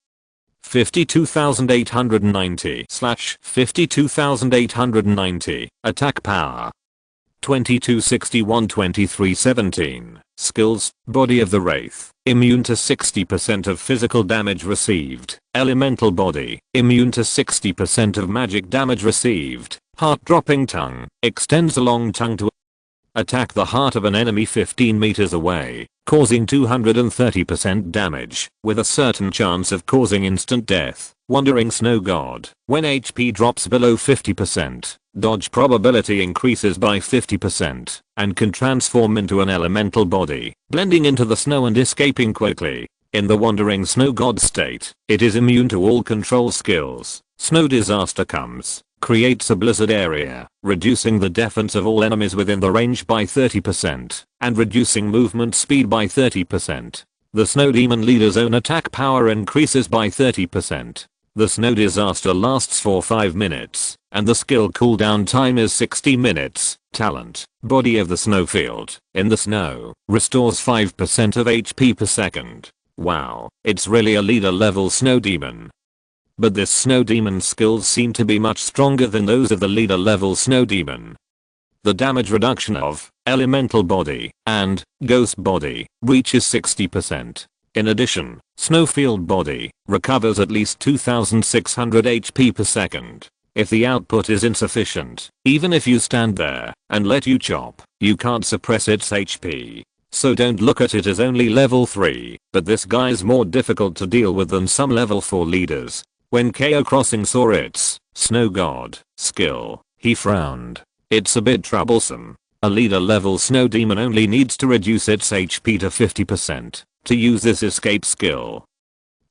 52,890/52,890, attack power. 2261-2317, skills, body of the wraith, immune to 60% of physical damage received, elemental body, immune to 60% of magic damage received, heart dropping tongue, extends a long tongue to Attack the heart of an enemy 15 meters away, causing 230% damage, with a certain chance of causing instant death. Wandering Snow God. When HP drops below 50%, dodge probability increases by 50%, and can transform into an elemental body, blending into the snow and escaping quickly. In the Wandering Snow God state, it is immune to all control skills. Snow disaster comes, creates a blizzard area, reducing the defense of all enemies within the range by 30%, and reducing movement speed by 30%. The Snow Demon leader's own attack power increases by 30%. The snow disaster lasts for 5 minutes, and the skill cooldown time is 60 minutes. Talent, Body of the Snowfield, in the snow, restores 5% of HP per second. Wow, it's really a leader level snow demon. But this snow demon's skills seem to be much stronger than those of the leader level snow demon. The damage reduction of elemental body and ghost body reaches 60%. In addition, Snowfield body recovers at least 2600 HP per second. If the output is insufficient, even if you stand there and let you chop, you can't suppress its HP. So don't look at it as only level 3, but this guy's more difficult to deal with than some level 4 leaders. When Cao Xing saw its Snow God skill, he frowned. It's a bit troublesome. A leader level snow demon only needs to reduce its HP to 50% to use this escape skill.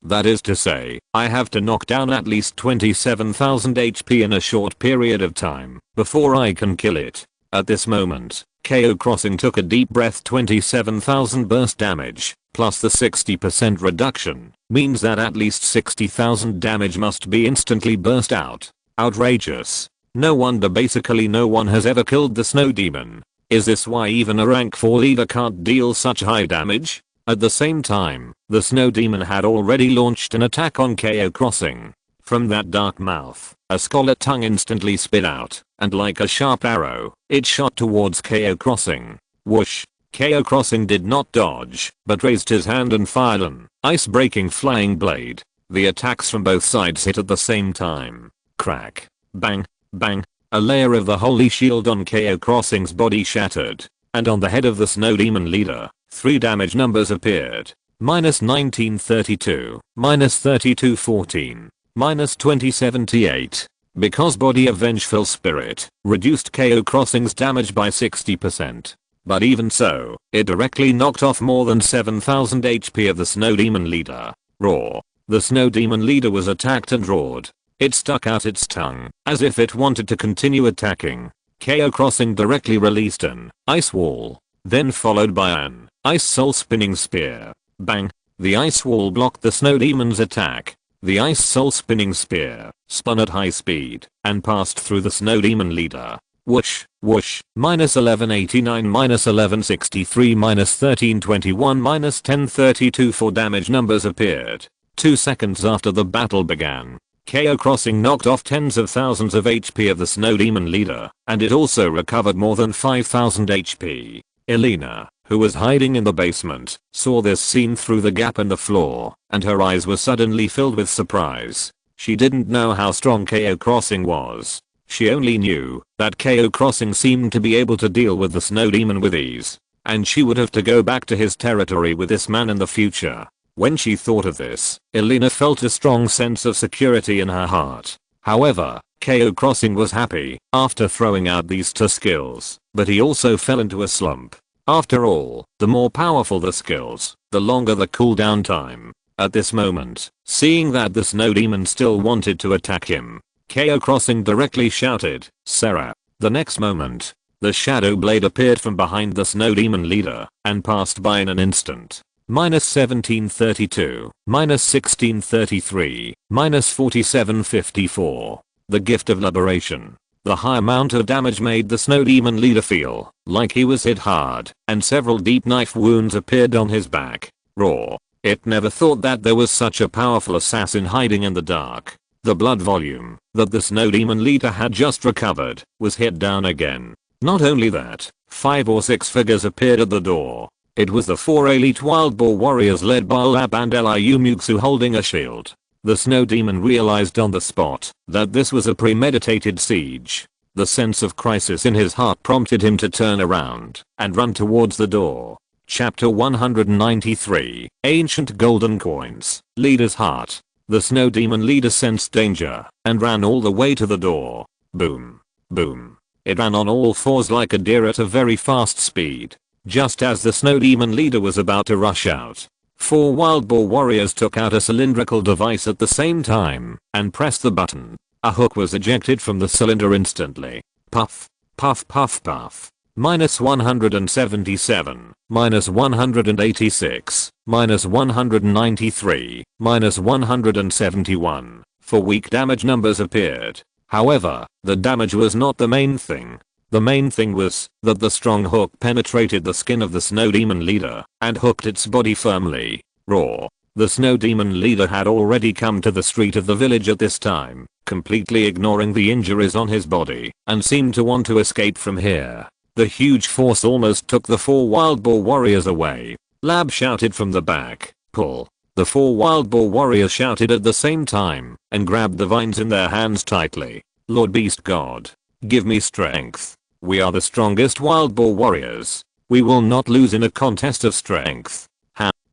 That is to say, I have to knock down at least 27,000 HP in a short period of time before I can kill it. At this moment, Cao Xing took a deep breath. 27,000 burst damage, plus the 60% reduction, means that at least 60,000 damage must be instantly burst out. Outrageous. No wonder basically no one has ever killed the snow demon. Is this why even a rank 4 leader can't deal such high damage? At the same time, the snow demon had already launched an attack on Cao Xing. From that dark mouth, a scarlet tongue instantly spit out, and like a sharp arrow, it shot towards Cao Xing. Whoosh! Cao Xing did not dodge, but raised his hand and fired an ice-breaking flying blade. The attacks from both sides hit at the same time. Crack. Bang. Bang. A layer of the holy shield on Cao Xing's body shattered, and on the head of the snow demon leader, 3 damage numbers appeared. -1932, -3214, -2078. Because Body of Vengeful Spirit reduced Cao Xing's damage by 60%. But even so, it directly knocked off more than 7,000 HP of the snow demon leader. Roar. The snow demon leader was attacked and roared. It stuck out its tongue, as if it wanted to continue attacking. Cao Xing directly released an ice wall, then followed by an ice soul spinning spear. Bang! The ice wall blocked the snow demon's attack. The ice soul spinning spear spun at high speed and passed through the snow demon leader. Whoosh, whoosh, -1189, -1163, -1321, -1032. 4 damage numbers appeared. 2 seconds after the battle began. Cao Xing knocked off tens of thousands of HP of the snow demon leader, and it also recovered more than 5,000 HP. Irina, who was hiding in the basement, saw this scene through the gap in the floor, and her eyes were suddenly filled with surprise. She didn't know how strong Cao Xing was. She only knew that Cao Xing seemed to be able to deal with the snow demon with ease, and she would have to go back to his territory with this man in the future. When she thought of this, Irina felt a strong sense of security in her heart. However, Cao Xing was happy after throwing out these 2 skills, but he also fell into a slump. After all, the more powerful the skills, the longer the cooldown time. At this moment, seeing that the snow demon still wanted to attack him, Cao Xing directly shouted, "Sarah." The next moment, the shadow blade appeared from behind the snow demon leader and passed by in an instant. -1732, -1633, -4754. The gift of liberation. The high amount of damage made the snow demon leader feel like he was hit hard, and several deep knife wounds appeared on his back. Raw. It never thought that there was such a powerful assassin hiding in the dark. The blood volume that the snow demon leader had just recovered was hit down again. Not only that, 5 or 6 figures appeared at the door. It was the 4 elite wild boar warriors led by Lap and Liu Muxue holding a shield. The snow demon realized on the spot that this was a premeditated siege. The sense of crisis in his heart prompted him to turn around and run towards the door. Chapter 193, Ancient Golden Coins, Leader's Heart. The snow demon leader sensed danger and ran all the way to the door. Boom. Boom. It ran on all fours like a deer at a very fast speed. Just as the snow demon leader was about to rush out, 4 wild boar warriors took out a cylindrical device at the same time and pressed the button. A hook was ejected from the cylinder instantly. Puff. Puff puff puff. -177, -186, -193, -171. 4 weak damage numbers appeared. However, the damage was not the main thing. The main thing was that the strong hook penetrated the skin of the snow demon leader and hooked its body firmly. Roar. The snow demon leader had already come to the street of the village at this time, completely ignoring the injuries on his body, and seemed to want to escape from here. The huge force almost took the 4 wild boar warriors away. Lab shouted from the back, "Pull." The 4 wild boar warriors shouted at the same time and grabbed the vines in their hands tightly. "Lord Beast God, give me strength. We are the strongest wild boar warriors. We will not lose in a contest of strength."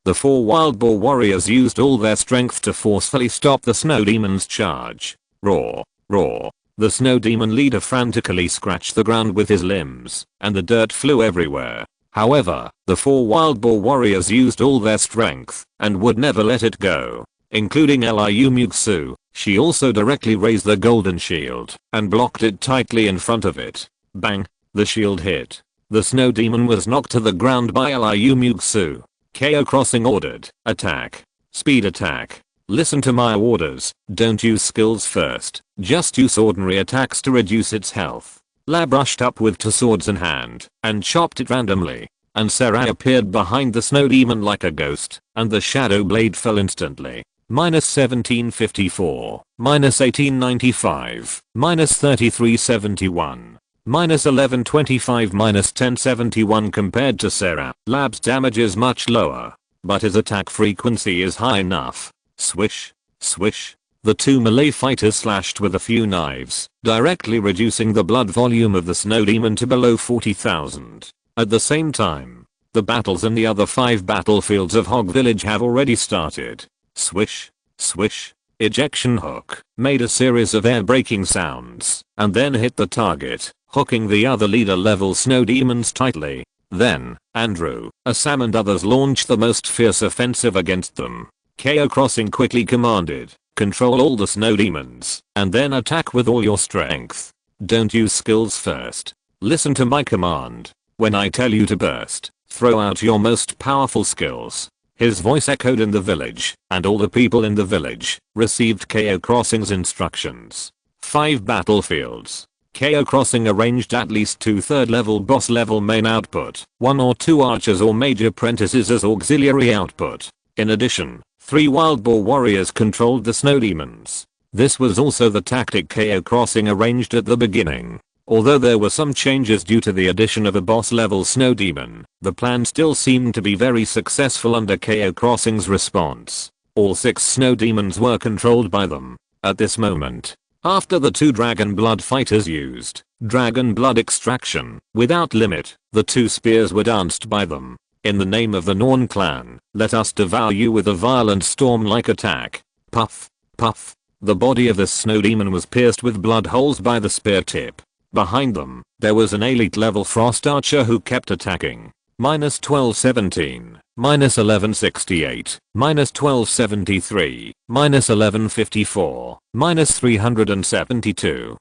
The 4 wild boar warriors used all their strength to forcefully stop the snow demon's charge. Roar. Roar. The snow demon leader frantically scratched the ground with his limbs, and the dirt flew everywhere. However, the 4 wild boar warriors used all their strength and would never let it go, including Liu Muxue. She also directly raised the golden shield and blocked it tightly in front of it. Bang! The shield hit. The snow demon was knocked to the ground by Liu Muxue. Cao Xing ordered, "Attack. Speed attack. Listen to my orders. Don't use skills first. Just use ordinary attacks to reduce its health." Lab rushed up with 2 swords in hand and chopped it randomly. And Sarah appeared behind the snow demon like a ghost, and the shadow blade fell instantly. -1754, -1895, -3371. -1125, -1071 compared to Sarah. Lab's damage is much lower, but his attack frequency is high enough. Swish. Swish. The 2 melee fighters slashed with a few knives, directly reducing the blood volume of the snow demon to below 40,000. At the same time, the battles in the other 5 battlefields of Hog Village have already started. Swish. Swish. Ejection hook made a series of air-breaking sounds and then hit the target, hooking the other leader-level snow demons tightly. Then, Andrew, Assam and others launched the most fierce offensive against them. Cao Xing quickly commanded, "Control all the snow demons, and then attack with all your strength. Don't use skills first. Listen to my command. When I tell you to burst, throw out your most powerful skills." His voice echoed in the village, and all the people in the village received Cao Xing's instructions. 5 battlefields. Cao Xing arranged at least 2 3rd-level boss-level main output, 1 or 2 archers or mage apprentices as auxiliary output. In addition, 3 wild boar warriors controlled the snow demons. This was also the tactic Cao Xing arranged at the beginning. Although there were some changes due to the addition of a boss-level snow demon, the plan still seemed to be very successful under Cao Xing's response. All 6 snow demons were controlled by them. At this moment, after the 2 dragon blood fighters used dragon blood extraction without limit, the 2 spears were danced by them. "In the name of the Norn clan, let us devour you with a violent storm-like attack." Puff. Puff. The body of the snow demon was pierced with blood holes by the spear tip. Behind them, there was an elite level frost archer who kept attacking. -1217, -1168, -1273, -1154, -372.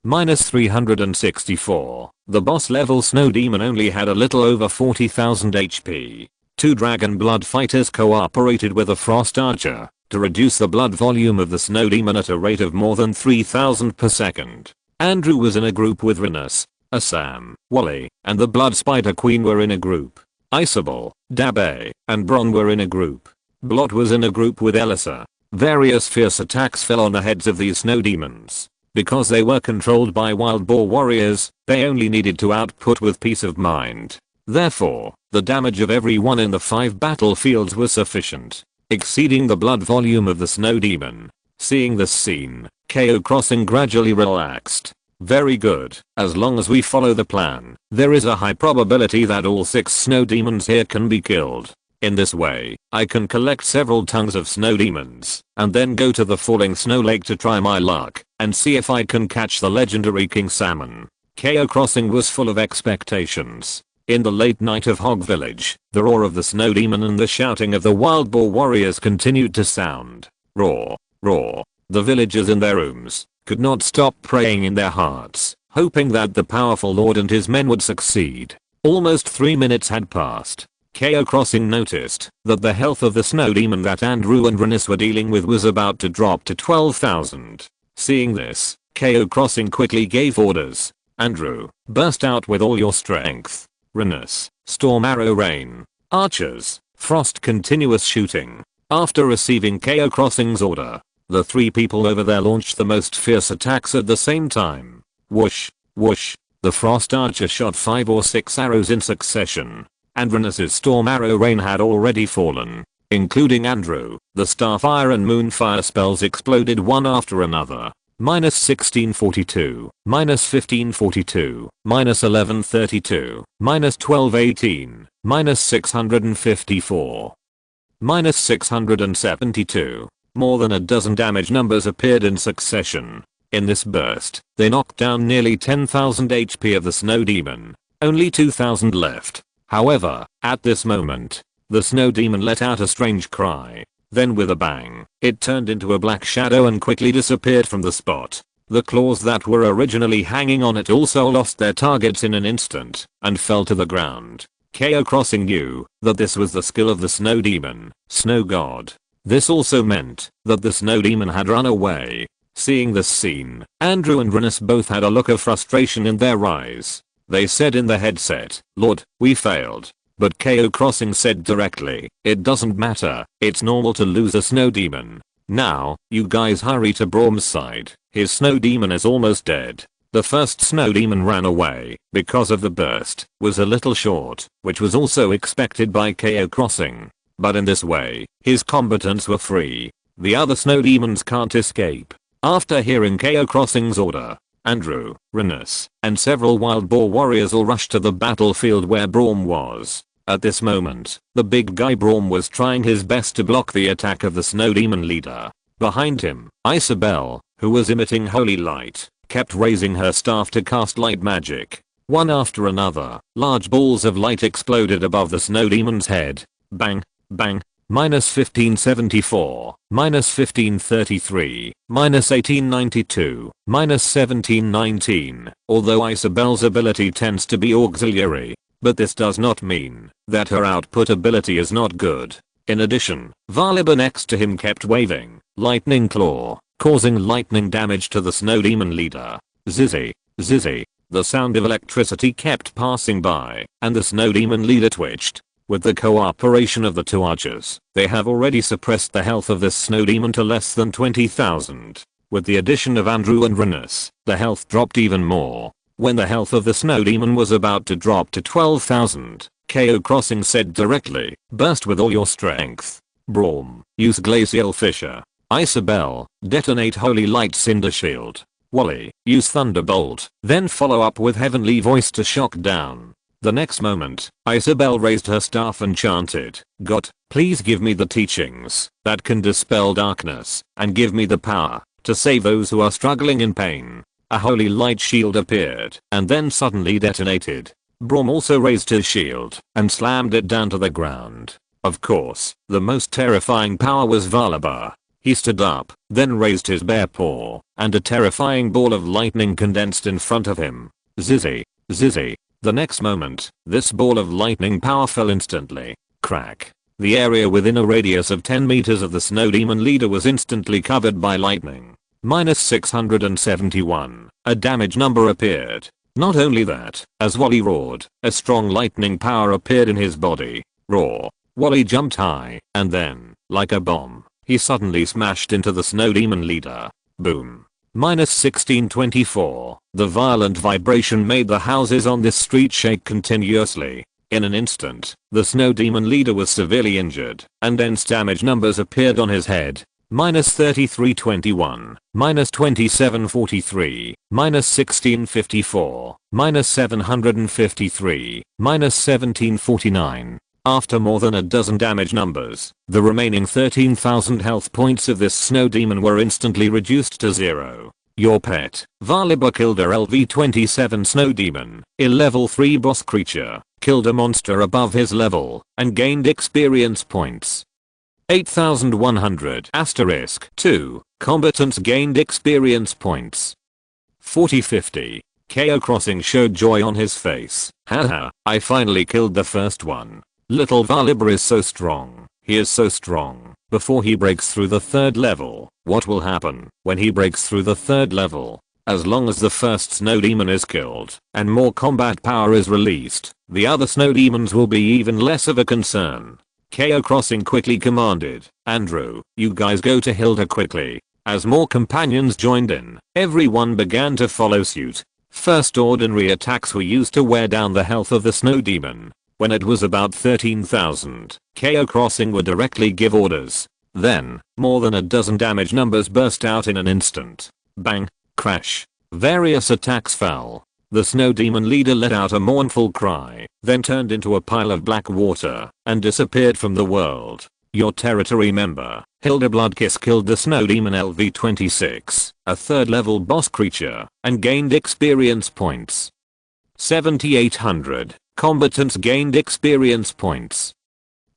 -364. The boss level snow demon only had a little over 40,000 HP. 2 dragon blood fighters cooperated with a frost archer to reduce the blood volume of the snow demon at a rate of more than 3,000 per second. Andrew was in a group with Irina, Assam, Wally, and the Blood Spider Queen were in a group. Isabel, Dabe, and Bron were in a group. Blot was in a group with Elisa. Various fierce attacks fell on the heads of these snow demons. Because they were controlled by wild boar warriors, they only needed to output with peace of mind. Therefore, the damage of everyone in the 5 battlefields was sufficient, exceeding the blood volume of the snow demon. Seeing this scene, Cao Xing gradually relaxed. Very good. As long as we follow the plan, there is a high probability that all 6 snow demons here can be killed. In this way, I can collect several tons of snow demons, and then go to the falling snow lake to try my luck, and see if I can catch the legendary king salmon. Cao Crossing was full of expectations. In the late night of Hog Village, the roar of the snow demon and the shouting of the wild boar warriors continued to sound. Roar, roar. The villagers in their rooms could not stop praying in their hearts, hoping that the powerful lord and his men would succeed. Almost 3 minutes had passed. Cao Crossing noticed that the health of the snow demon that Andrew and Irina were dealing with was about to drop to 12,000. Seeing this, Cao Crossing quickly gave orders. Andrew, burst out with all your strength. Irina, storm arrow rain. Archers, frost continuous shooting. After receiving Cao Crossing's order, the 3 people over there launched the most fierce attacks at the same time. Whoosh, whoosh. The frost archer shot 5 or 6 arrows in succession. And Irina's storm arrow rain had already fallen. Including Andrew, the starfire and moonfire spells exploded one after another. -1642, -1542, -1132, -1218, -654, -672. More than a dozen damage numbers appeared in succession. In this burst, they knocked down nearly 10,000 HP of the snow demon. Only 2,000 left. However, at this moment, the snow demon let out a strange cry. Then with a bang, it turned into a black shadow and quickly disappeared from the spot. The claws that were originally hanging on it also lost their targets in an instant and fell to the ground. Cao Crossing knew that this was the skill of the snow demon, snow god. This also meant that the snow demon had run away. Seeing this scene, Andrew and Irina both had a look of frustration in their eyes. They said in the headset, "Lord, we failed." But Cao Crossing said directly, "It doesn't matter, it's normal to lose a snow demon. Now, you guys hurry to Brom's side, his snow demon is almost dead." The first snow demon ran away, because of the burst, was a little short, which was also expected by Cao Crossing. But in this way, his combatants were free. The other snow demons can't escape. After hearing Cao Crossing's order, Andrew, Irina, and several wild boar warriors all rushed to the battlefield where Brom was. At this moment, the big guy Brom was trying his best to block the attack of the snow demon leader. Behind him, Isabel, who was emitting holy light, kept raising her staff to cast light magic. One after another, large balls of light exploded above the snow demon's head. Bang, bang. -1574, -1533, -1892, -1719. Although Isabel's ability tends to be auxiliary, but this does not mean that her output ability is not good. In addition, Valiba next to him kept waving lightning claw, causing lightning damage to the snow demon leader. Zizzy, zizzy. The sound of electricity kept passing by, and the snow demon leader twitched. With the cooperation of the 2 archers, they have already suppressed the health of this snow demon to less than 20,000. With the addition of Andrew and Irina, the health dropped even more. When the health of the snow demon was about to drop to 12,000, Cao Crossing said directly, "Burst with all your strength. Brom, use glacial fissure. Isabel, detonate holy light cinder shield. Wally, use thunderbolt, then follow up with heavenly voice to shock down." The next moment, Isabel raised her staff and chanted, "God, please give me the teachings that can dispel darkness, and give me the power to save those who are struggling in pain." A holy light shield appeared, and then suddenly detonated. Brom also raised his shield, and slammed it down to the ground. Of course, the most terrifying power was Valiba. He stood up, then raised his bare paw, and a terrifying ball of lightning condensed in front of him. Zizzy, zizzy. The next moment, this ball of lightning power fell instantly. Crack. The area within a radius of 10 meters of the snow demon leader was instantly covered by lightning. -671. A damage number appeared. Not only that, as Wally roared, a strong lightning power appeared in his body. Roar. Wally jumped high, and then, like a bomb, he suddenly smashed into the snow demon leader. Boom. -1624. The violent vibration made the houses on this street shake continuously. In an instant, the snow demon leader was severely injured, and dense damage numbers appeared on his head. minus 3321, minus 2743, minus 1654, minus 753, minus 1749. After more than a dozen damage numbers, the remaining 13,000 health points of this snow demon were instantly reduced to 0. Your pet, Valiba, killed a LV-27 snow demon, a level 3 boss creature, killed a monster above his level, and gained experience points. 8100 * 2 combatants gained experience points. 4050. Cao Xing showed joy on his face. Haha, I finally killed the first one. Little Valiba is so strong. He is so strong. Before he breaks through the 3rd level, what will happen when he breaks through the 3rd level? As long as the first snow demon is killed and more combat power is released, the other snow demons will be even less of a concern. Cao Xing quickly commanded, Andrew, you guys go to Hilda quickly. As more companions joined in, everyone began to follow suit. First, ordinary attacks were used to wear down the health of the snow demon. When it was about 13,000, Cao Xing would directly give orders. Then, more than a dozen damage numbers burst out in an instant. Bang, crash. Various attacks fell. The snow demon leader let out a mournful cry, then turned into a pile of black water and disappeared from the world. Your territory member, Hilda Bloodkiss, killed the snow demon LV-26, a 3rd level boss creature, and gained experience points. 7800. Combatants gained experience points.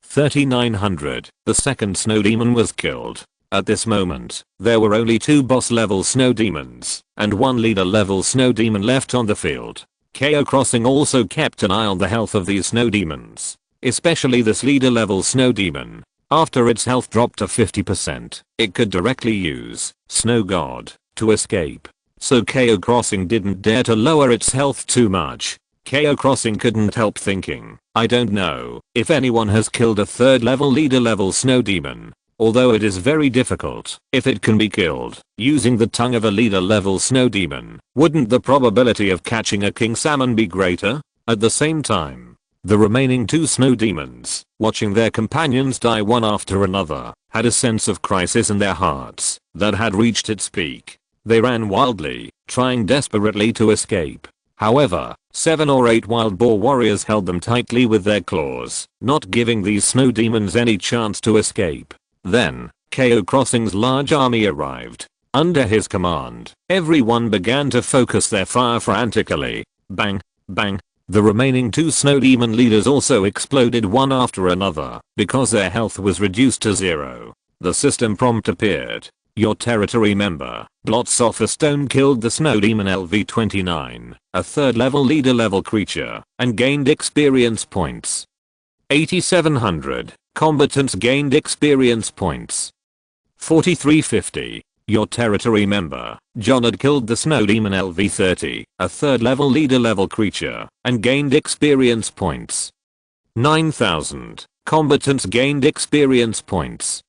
3900. The second snow demon was killed. At this moment, there were only 2 boss level snow demons and 1 leader level snow demon left on the field. Cao Xing also kept an eye on the health of these snow demons, especially this leader level snow demon. After its health dropped to 50%, it could directly use Snow God to escape. So Cao Xing didn't dare to lower its health too much. Cao Xing couldn't help thinking, I don't know if anyone has killed a 3rd level leader level snow demon. Although it is very difficult, if it can be killed using the tongue of a leader level snow demon, wouldn't the probability of catching a king salmon be greater? At the same time, the remaining 2 snow demons, watching their companions die one after another, had a sense of crisis in their hearts that had reached its peak. They ran wildly, trying desperately to escape. However, 7 or 8 wild boar warriors held them tightly with their claws, not giving these snow demons any chance to escape. Then, Cao Xing's large army arrived. Under his command, everyone began to focus their fire frantically. Bang, bang. The remaining 2 snow demon leaders also exploded one after another because their health was reduced to 0. The system prompt appeared. Your territory member, Blotsoffer Stone, killed the snow demon LV-29, a 3rd level leader level creature, and gained experience points. 8700. Combatants gained experience points. 4350. Your territory member, John, had killed the snow demon LV-30, a 3rd level leader level creature, and gained experience points. 9000. Combatants gained experience points.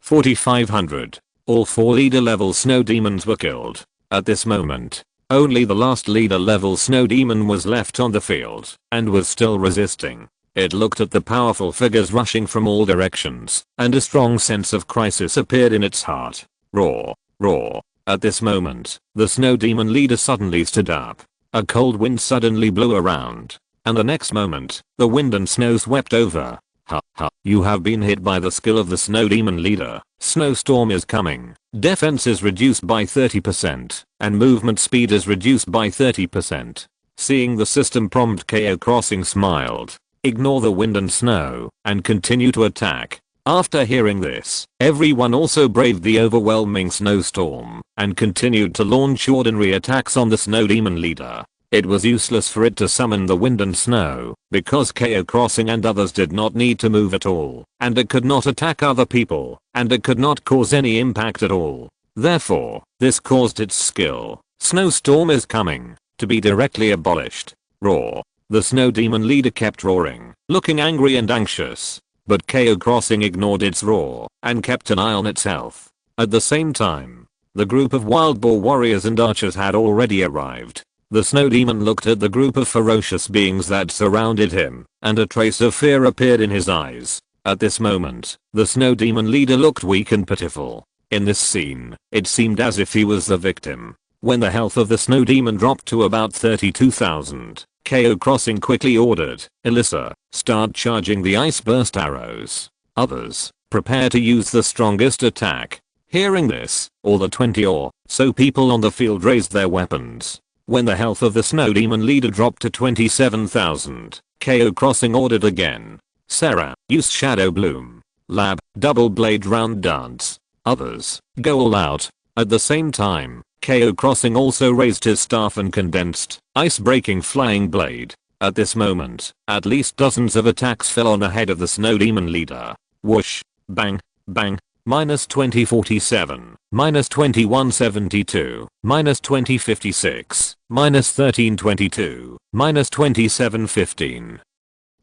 4500. All 4 leader level snow demons were killed. At this moment, only the last leader level snow demon was left on the field and was still resisting. It looked at the powerful figures rushing from all directions, and a strong sense of crisis appeared in its heart. Roar, roar. At this moment, the snow demon leader suddenly stood up. A cold wind suddenly blew around, and the next moment, the wind and snow swept over. Ha ha, you have been hit by the skill of the snow demon leader. Snowstorm is coming. Defense is reduced by 30%, and movement speed is reduced by 30%. Seeing the system prompt, Cao Xing smiled. Ignore the wind and snow, and continue to attack. After hearing this, everyone also braved the overwhelming snowstorm, and continued to launch ordinary attacks on the snow demon leader. It was useless for it to summon the wind and snow, because Cao Xing and others did not need to move at all, and it could not attack other people, and it could not cause any impact at all. Therefore, this caused its skill, Snowstorm is coming, to be directly abolished. Roar. The snow demon leader kept roaring, looking angry and anxious. But Cao Xing ignored its roar, and kept an eye on its health. At the same time, the group of wild boar warriors and archers had already arrived. The snow demon looked at the group of ferocious beings that surrounded him, and a trace of fear appeared in his eyes. At this moment, the snow demon leader looked weak and pitiful. In this scene, it seemed as if he was the victim. When the health of the snow demon dropped to about 32,000, Cao Xing quickly ordered, Elissa, start charging the ice burst arrows. Others, prepare to use the strongest attack. Hearing this, all the 20 or so people on the field raised their weapons. When the health of the snow demon leader dropped to 27,000, Cao Xing ordered again. Sarah, use Shadow Bloom. Lab, double blade round dance. Others, go all out. At the same time, Cao Xing also raised his staff and condensed, ice-breaking flying blade. At this moment, at least dozens of attacks fell on the head of the snow demon leader. Whoosh, bang, bang, minus 2047, minus 2172, minus 2056, minus 1322, minus 2715,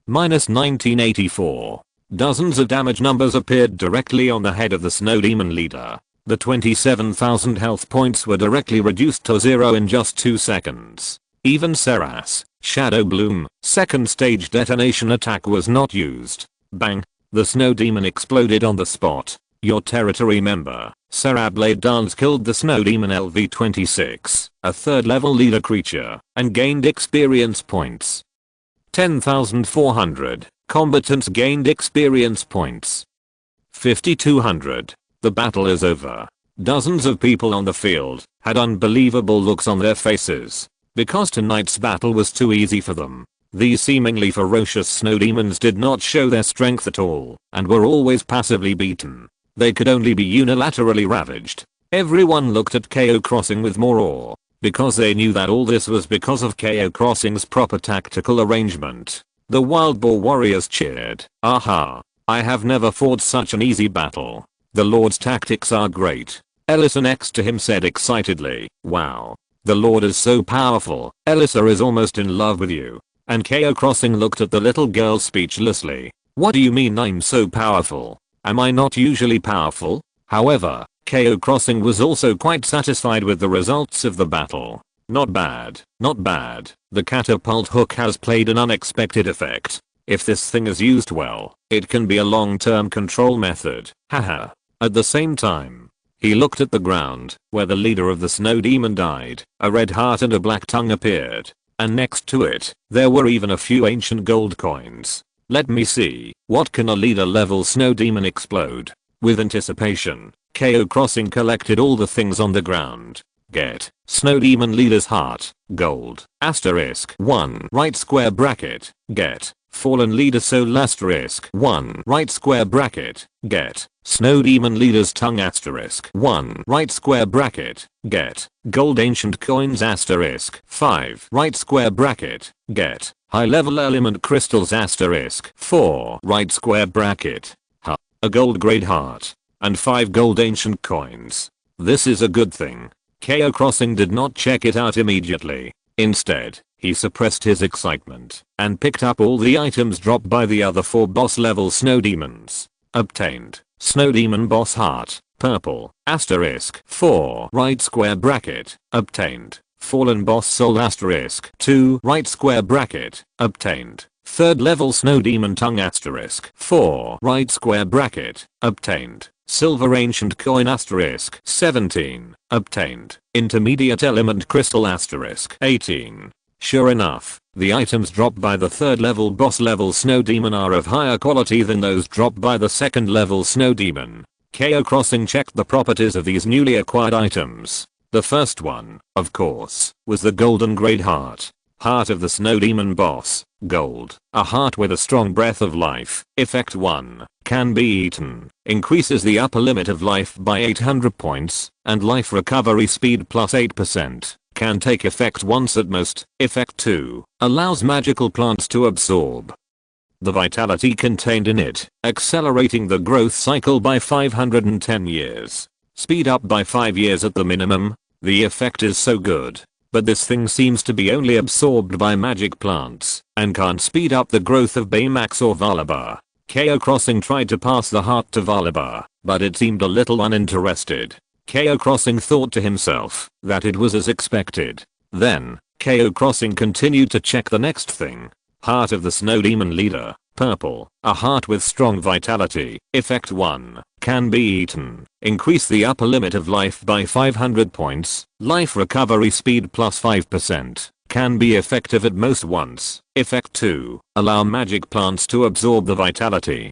minus 1984. Dozens of damage numbers appeared directly on the head of the snow demon leader. The 27,000 health points were directly reduced to 0 in just 2 seconds. Even Sarah's Shadow Bloom second stage detonation attack was not used. Bang! The snow demon exploded on the spot. Your territory member, Sarah Blade Dance, killed the snow demon LV-26, a third level leader creature, and gained experience points. 10,400. Combatants gained experience points. 5,200. The battle is over. Dozens of people on the field had unbelievable looks on their faces. Because tonight's battle was too easy for them. These seemingly ferocious snow demons did not show their strength at all, and were always passively beaten. They could only be unilaterally ravaged. Everyone looked at Cao Xing with more awe, because they knew that all this was because of Cao Xing's proper tactical arrangement. The wild boar warriors cheered. Aha! I have never fought such an easy battle. The Lord's tactics are great. Elissa next to him said excitedly, wow. The Lord is so powerful. Elissa is almost in love with you. And Cao Xing looked at the little girl speechlessly. What do you mean I'm so powerful? Am I not usually powerful? However, Cao Xing was also quite satisfied with the results of the battle. Not bad, not bad. The catapult hook has played an unexpected effect. If this thing is used well, it can be a long-term control method. Haha. At the same time, he looked at the ground, where the leader of the snow demon died. A red heart and a black tongue appeared. And next to it, there were even a few ancient gold coins. Let me see, what can a leader level snow demon explode? With anticipation, Cao Xing collected all the things on the ground. Get, snow demon leader's heart, gold, asterisk 1 right square bracket, get, fallen leader soul asterisk 1 right square bracket, get, snow demon leader's tongue asterisk 1 right square bracket, get, gold ancient coins asterisk 5 right square bracket, get, high level element crystals asterisk 4 right square bracket, a gold grade heart, and 5 gold ancient coins. This is a good thing. Cao Xing did not check it out immediately. Instead, he suppressed his excitement and picked up all the items dropped by the other 4 boss level snow demons. Obtained, snow demon boss heart, purple, asterisk 4 right square bracket, obtained, fallen boss soul asterisk 2 right square bracket, obtained, third level snow demon tongue asterisk 4 right square bracket, obtained, silver ancient coin asterisk 17, obtained, intermediate element crystal asterisk 18. Sure enough, the items dropped by the third level boss level snow demon are of higher quality than those dropped by the second level snow demon. Cao Xing checked the properties of these newly acquired items. The first one, of course, was the golden grade heart. Heart of the snow demon boss, gold, a heart with a strong breath of life. Effect 1, can be eaten, increases the upper limit of life by 800 points, and life recovery speed plus 8%, can take effect once at most. Effect 2, allows magical plants to absorb the vitality contained in it, accelerating the growth cycle by 510 years. Speed up by 5 years at the minimum. The effect is so good. But this thing seems to be only absorbed by magic plants, and can't speed up the growth of Baymax or Valibar. Cao Xing tried to pass the heart to Valibar, but it seemed a little uninterested. Cao Xing thought to himself that it was as expected. Then, Cao Xing continued to check the next thing. Heart of the snow demon leader, purple, a heart with strong vitality. Effect 1, Can be eaten. Increase the upper limit of life by 500 points. Life recovery speed plus 5%. Can be effective at most once. Effect 2. Allow magic plants to absorb the vitality.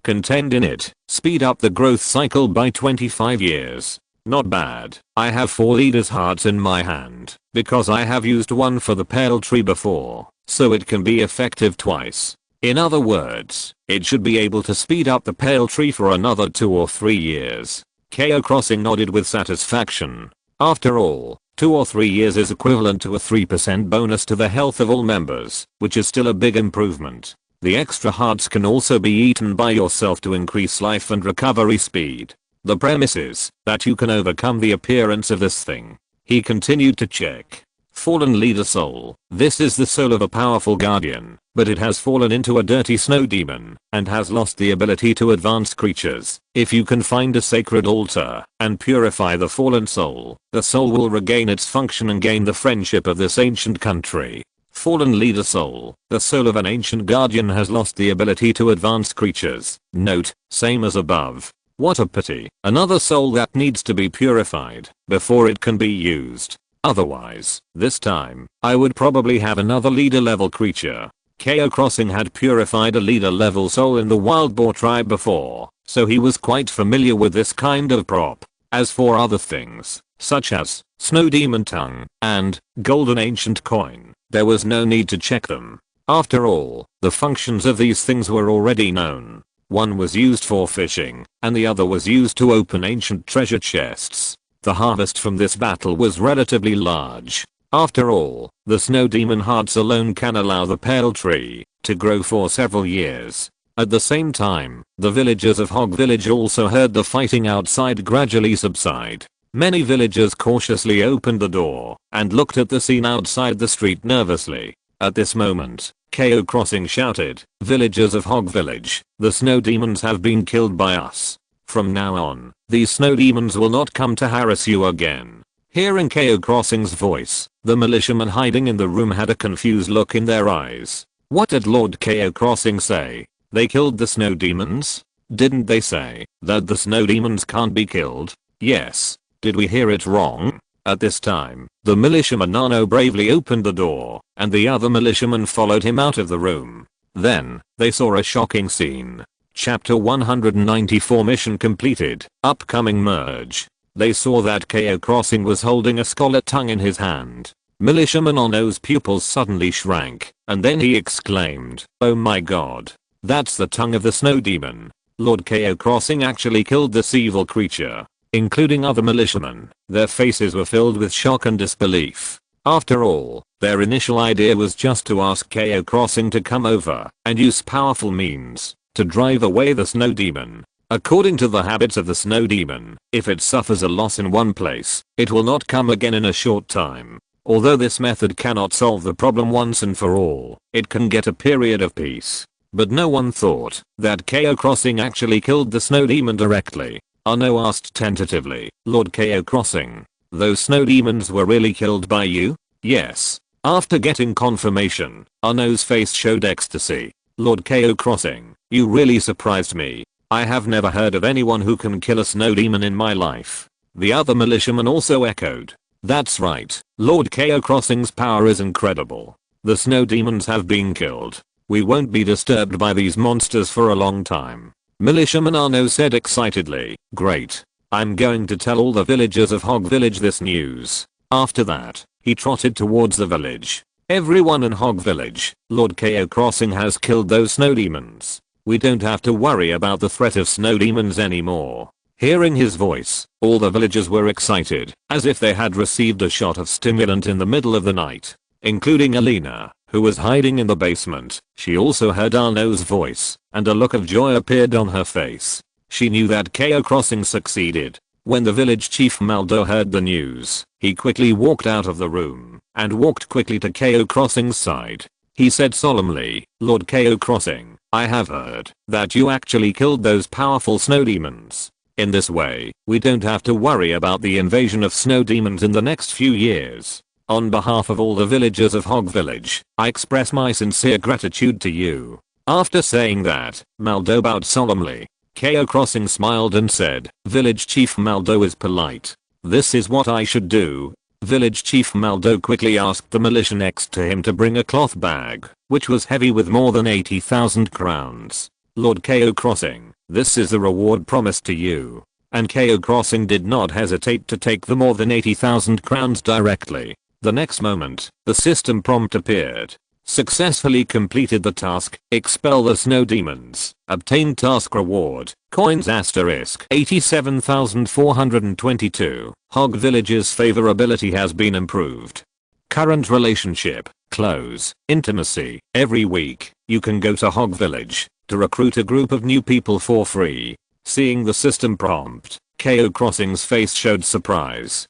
Contend in it. Speed up the growth cycle by 25 years. Not bad. I have 4 leaders' hearts in my hand because I have used one for the pale tree before, so it can be effective twice. In other words, it should be able to speed up the pale tree for another 2 or 3 years. Cao Xing nodded with satisfaction. After all, 2 or 3 years is equivalent to a 3% bonus to the health of all members, which is still a big improvement. The extra hearts can also be eaten by yourself to increase life and recovery speed. The premise is that you can overcome the appearance of this thing. He continued to check. Fallen leader soul. This is the soul of a powerful guardian, but it has fallen into a dirty snow demon and has lost the ability to advance creatures. If you can find a sacred altar and purify the fallen soul, the soul will regain its function and gain the friendship of this ancient country. Fallen leader soul. The soul of an ancient guardian has lost the ability to advance creatures. Note, same as above. What a pity. Another soul that needs to be purified before it can be used. Otherwise, this time, I would probably have another leader level creature. Cao Xing had purified a leader level soul in the wild boar tribe before, so he was quite familiar with this kind of prop. As for other things, such as snow demon tongue and golden ancient coin, there was no need to check them. After all, the functions of these things were already known. One was used for fishing, and the other was used to open ancient treasure chests. The harvest from this battle was relatively large. After all, the snow demon hearts alone can allow the pale tree to grow for several years. At the same time, the villagers of Hog Village also heard the fighting outside gradually subside. Many villagers cautiously opened the door and looked at the scene outside the street nervously. At this moment, Cao Xing shouted, "Villagers of Hog Village, the snow demons have been killed by us. From now on, these snow demons will not come to harass you again." Hearing Cao Xing's voice, the militiamen hiding in the room had a confused look in their eyes. What did Lord Cao Xing say? They killed the snow demons? Didn't they say that the snow demons can't be killed? Yes. Did we hear it wrong? At this time, the militiaman Nano bravely opened the door, and the other militiamen followed him out of the room. Then, they saw a shocking scene. Chapter 194 Mission completed. Upcoming merge. They saw that Cao Xing was holding a scarlet tongue in his hand. Militiaman Nano's pupils suddenly shrank, and then he exclaimed, "Oh my god. That's the tongue of the snow demon. Lord Cao Xing actually killed this evil creature." Including other militiamen, their faces were filled with shock and disbelief. After all, their initial idea was just to ask Cao Xing to come over and use powerful means to drive away the snow demon. According to the habits of the snow demon, if it suffers a loss in one place, it will not come again in a short time. Although this method cannot solve the problem once and for all, it can get a period of peace. But no one thought that Cao Xing actually killed the snow demon directly. Arno asked tentatively, "Lord Cao Xing, those snow demons were really killed by you?" "Yes." After getting confirmation, Arno's face showed ecstasy. "Lord Cao Xing, you really surprised me. I have never heard of anyone who can kill a snow demon in my life." The other militiamen also echoed. "That's right. Lord Cao Xing's power is incredible. The snow demons have been killed. We won't be disturbed by these monsters for a long time." Militiaman Arno said excitedly, "Great. I'm going to tell all the villagers of Hog Village this news." After that, he trotted towards the village. "Everyone in Hog Village, Lord Cao Xing has killed those snow demons. We don't have to worry about the threat of snow demons anymore." Hearing his voice, all the villagers were excited, as if they had received a shot of stimulant in the middle of the night. Including Irina, who was hiding in the basement. She also heard Arno's voice, and a look of joy appeared on her face. She knew that Cao Xing succeeded. When the village chief Maldo heard the news, he quickly walked out of the room, and walked quickly to Cao Xing's side. He said solemnly, "Lord Cao Xing, I have heard that you actually killed those powerful snow demons. In this way, we don't have to worry about the invasion of snow demons in the next few years. On behalf of all the villagers of Hog Village, I express my sincere gratitude to you." After saying that, Maldo bowed solemnly. Cao Crossing smiled and said, Village Chief Maldo is polite. This is what I should do. Village Chief Maldo quickly asked the militia next to him to bring a cloth bag, which was heavy with more than 80,000 crowns. Lord Cao Crossing, this is the reward promised to you. And Cao Crossing did not hesitate to take the more than 80,000 crowns directly. The next moment, the system prompt appeared. Successfully completed the task, expel the snow demons, obtain task reward, coins asterisk 87,422, Hog Village's favorability has been improved. Current relationship, close, intimacy, every week, you can go to Hog Village, to recruit a group of new people for free. Seeing the system prompt, Cao Crossing's face showed surprise.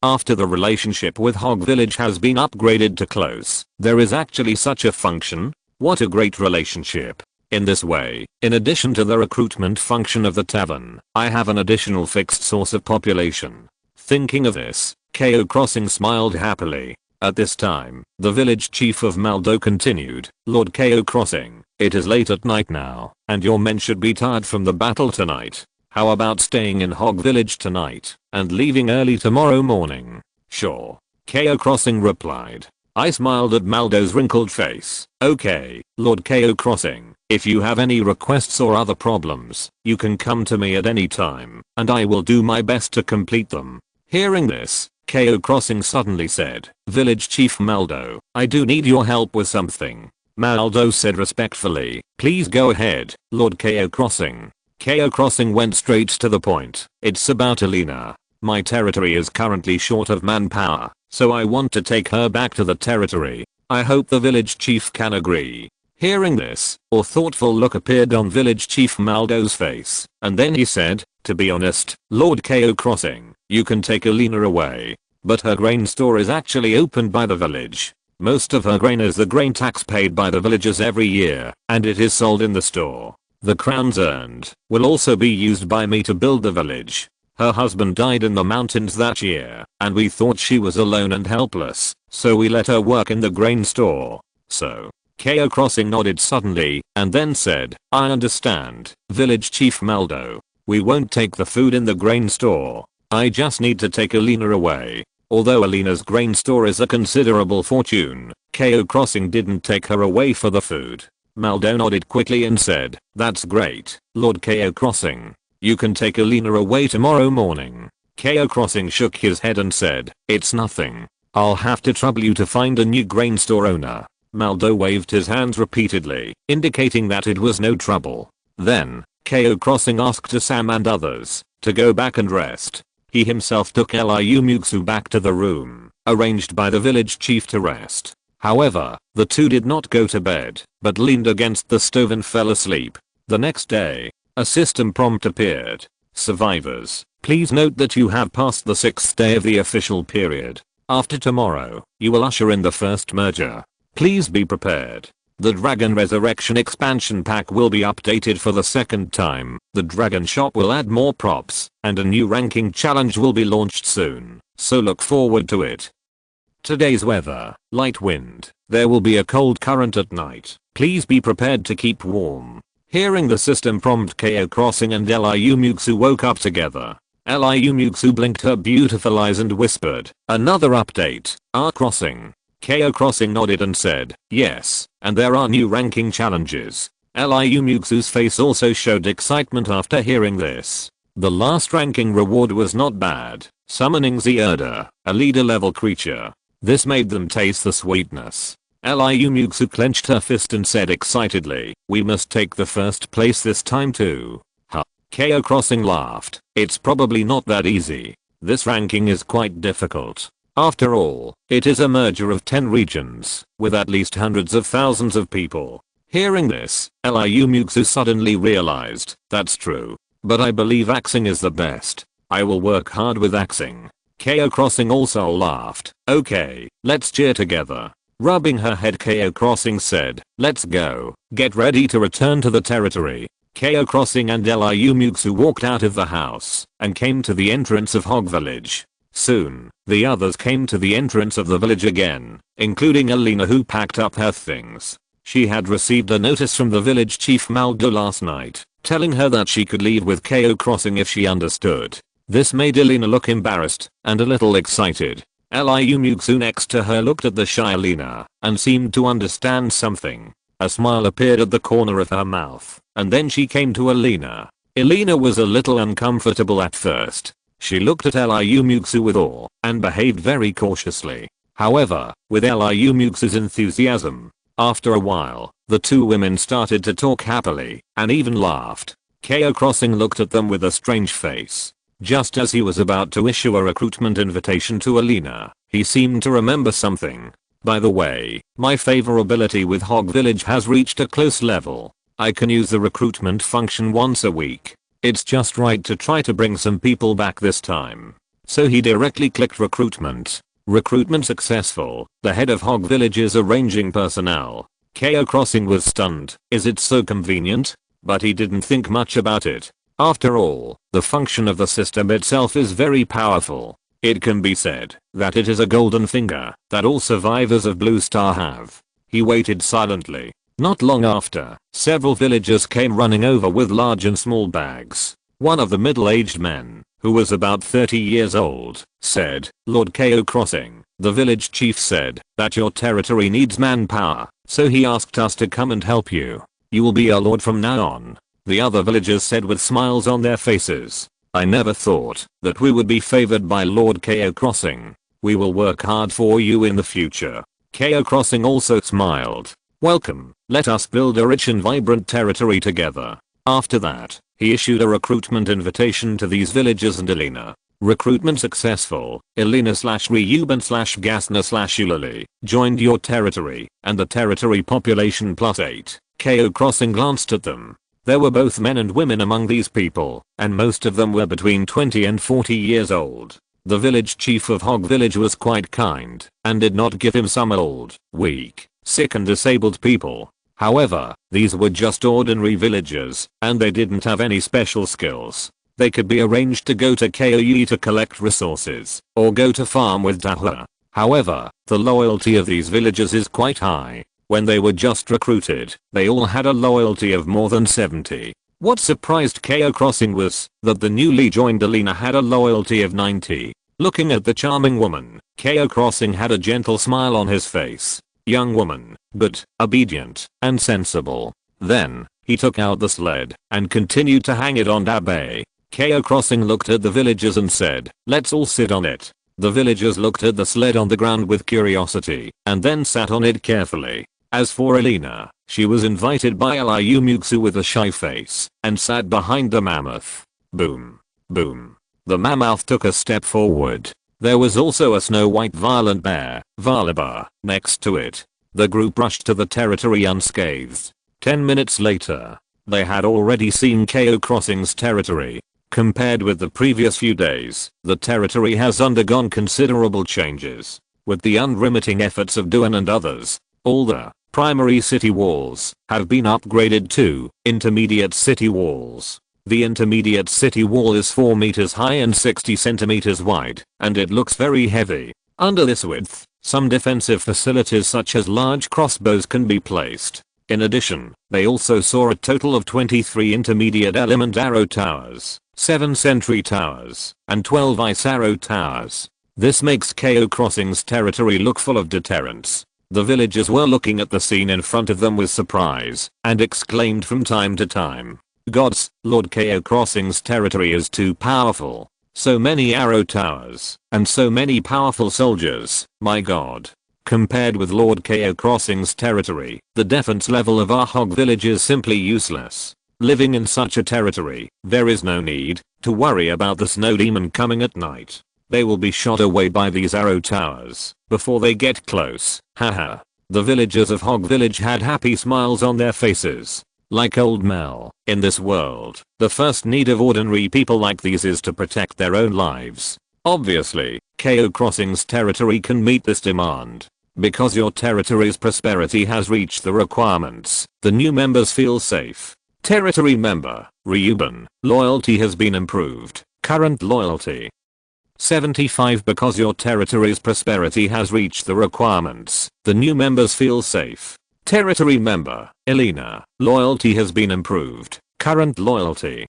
After the relationship with Hog Village has been upgraded to close, there is actually such a function? What a great relationship. In this way, in addition to the recruitment function of the tavern, I have an additional fixed source of population. Thinking of this, Cao Crossing smiled happily. At this time, the village chief of Maldo continued, Lord Cao Crossing, it is late at night now, and your men should be tired from the battle tonight. How about staying in Hog Village tonight, and leaving early tomorrow morning? Sure. Cao Crossing replied. I smiled at Maldo's wrinkled face. Okay, Lord Cao Crossing, if you have any requests or other problems, you can come to me at any time, and I will do my best to complete them. Hearing this, Cao Crossing suddenly said, Village Chief Maldo, I do need your help with something. Maldo said respectfully, please go ahead, Lord Cao Crossing. Cao Crossing went straight to the point. It's about Irina. My territory is currently short of manpower, so I want to take her back to the territory. I hope the village chief can agree. Hearing this, a thoughtful look appeared on village chief Maldo's face, and then he said, to be honest, Lord Cao Crossing, you can take Irina away. But her grain store is actually opened by the village. Most of her grain is the grain tax paid by the villagers every year, and it is sold in the store. The crowns earned will also be used by me to build the village. Her husband died in the mountains that year, and we thought she was alone and helpless, so we let her work in the grain store. So, Cao Crossing nodded suddenly, and then said, I understand, Village Chief Maldo. We won't take the food in the grain store. I just need to take Irina away. Although Irina's grain store is a considerable fortune, Cao Crossing didn't take her away for the food. Maldo nodded quickly and said, that's great, Lord Cao Crossing. You can take Irina away tomorrow morning. Cao Crossing shook his head and said, it's nothing. I'll have to trouble you to find a new grain store owner. Maldo waved his hands repeatedly, indicating that it was no trouble. Then, Cao Crossing asked Sam and others to go back and rest. He himself took Liu Muxue back to the room, arranged by the village chief to rest. However, the two did not go to bed, but leaned against the stove and fell asleep. The next day, a system prompt appeared. Survivors, please note that you have passed the 6th day of the official period. After tomorrow, you will usher in the first merger. Please be prepared. The Dragon Resurrection expansion pack will be updated for the 2nd time. The Dragon Shop will add more props, and a new ranking challenge will be launched soon, so look forward to it. Today's weather, light wind. There will be a cold current at night. Please be prepared to keep warm. Hearing the system prompt, Cao Crossing and Liu Muxue woke up together. Liu Muxue blinked her beautiful eyes and whispered, another update, Crossing. Cao Crossing nodded and said, yes, and there are new ranking challenges. Liu Muxue's face also showed excitement after hearing this. The last ranking reward was not bad, summoning Zierda, a leader level creature. This made them taste the sweetness. Liu Muxue clenched her fist and said excitedly, we must take the first place this time too. Cao Crossing laughed, it's probably not that easy. This ranking is quite difficult. After all, it is a merger of 10 regions, with at least hundreds of thousands of people. Hearing this, Liu Muxue suddenly realized, that's true. But I believe Xing is the best. I will work hard with Xing. Cao Crossing also laughed. Okay, let's cheer together. Rubbing her head, Cao Crossing said, let's go. Get ready to return to the territory. Cao Crossing and Liu Muxue walked out of the house and came to the entrance of Hog Village. Soon, the others came to the entrance of the village again, including Irina, who packed up her things. She had received a notice from the village chief Maldo last night, telling her that she could leave with Cao Crossing if she understood. This made Irina look embarrassed and a little excited. Liu Muxue next to her looked at the shy Irina and seemed to understand something. A smile appeared at the corner of her mouth, and then she came to Irina. Irina was a little uncomfortable at first. She looked at Liu Muxue with awe and behaved very cautiously. However, with Liu Muxue's enthusiasm, after a while, the two women started to talk happily and even laughed. Cao Crossing looked at them with a strange face. Just as he was about to issue a recruitment invitation to Irina, he seemed to remember something. By the way, my favorability with Hog Village has reached a close level. I can use the recruitment function once a week. It's just right to try to bring some people back this time. So he directly clicked recruitment. Recruitment successful. The head of Hog Village is arranging personnel. Cao Crossing was stunned. Is it so convenient? But he didn't think much about it. After all, the function of the system itself is very powerful. It can be said that it is a golden finger that all survivors of Blue Star have. He waited silently. Not long after, several villagers came running over with large and small bags. One of the middle-aged men, who was about 30 years old, said, "Lord Cao Crossing, the village chief said that your territory needs manpower, so he asked us to come and help you. You will be our lord from now on." The other villagers said with smiles on their faces, "I never thought that we would be favored by Lord Cao Crossing. We will work hard for you in the future." Cao Crossing also smiled. "Welcome, let us build a rich and vibrant territory together." After that, he issued a recruitment invitation to these villagers and Irina. Recruitment successful. Irina/Reuben/Gasna/Eulalie joined your territory, and the territory population +8. Cao Crossing glanced at them. There were both men and women among these people, and most of them were between 20 and 40 years old. The village chief of Hog Village was quite kind and did not give him some old, weak, sick and disabled people. However, these were just ordinary villagers and they didn't have any special skills. They could be arranged to go to Kaoyi to collect resources or go to farm with Dahua. However, the loyalty of these villagers is quite high. When they were just recruited, they all had a loyalty of more than 70. What surprised Cao Crossing was that the newly joined Irina had a loyalty of 90. Looking at the charming woman, Cao Crossing had a gentle smile on his face. Young woman, but obedient and sensible. Then, he took out the sled and continued to hang it on Dabe. Cao Crossing looked at the villagers and said, "Let's all sit on it." The villagers looked at the sled on the ground with curiosity and then sat on it carefully. As for Irina, she was invited by Liu Muxue with a shy face and sat behind the mammoth. Boom. Boom. The mammoth took a step forward. There was also a snow-white violent bear, Valaba, next to it. The group rushed to the territory unscathed. 10 minutes later, they had already seen Cao Crossing's territory. Compared with the previous few days, the territory has undergone considerable changes. With the unremitting efforts of Duan and others, all the primary city walls have been upgraded to intermediate city walls. The intermediate city wall is 4 meters high and 60 centimeters wide, and it looks very heavy. Under this width, some defensive facilities such as large crossbows can be placed. In addition, they also saw a total of 23 intermediate element arrow towers, 7 sentry towers, and 12 ice arrow towers. This makes Cao Crossing's territory look full of deterrence. The villagers were looking at the scene in front of them with surprise and exclaimed from time to time, "Gods, Lord Cao Crossing's territory is too powerful. So many arrow towers and so many powerful soldiers, my god." Compared with Lord Cao Crossing's territory, the defense level of our Hog Village is simply useless. Living in such a territory, there is no need to worry about the snow demon coming at night. They will be shot away by these arrow towers before they get close. Haha. The villagers of Hog Village had happy smiles on their faces. Like old Mel, in this world, the first need of ordinary people like these is to protect their own lives. Obviously, Cao Crossing's territory can meet this demand. Because your territory's prosperity has reached the requirements, the new members feel safe. Territory member, Reuben, loyalty has been improved. Current loyalty 75. Because your territory's prosperity has reached the requirements, the new members feel safe. Territory member, Irina, loyalty has been improved. Current loyalty.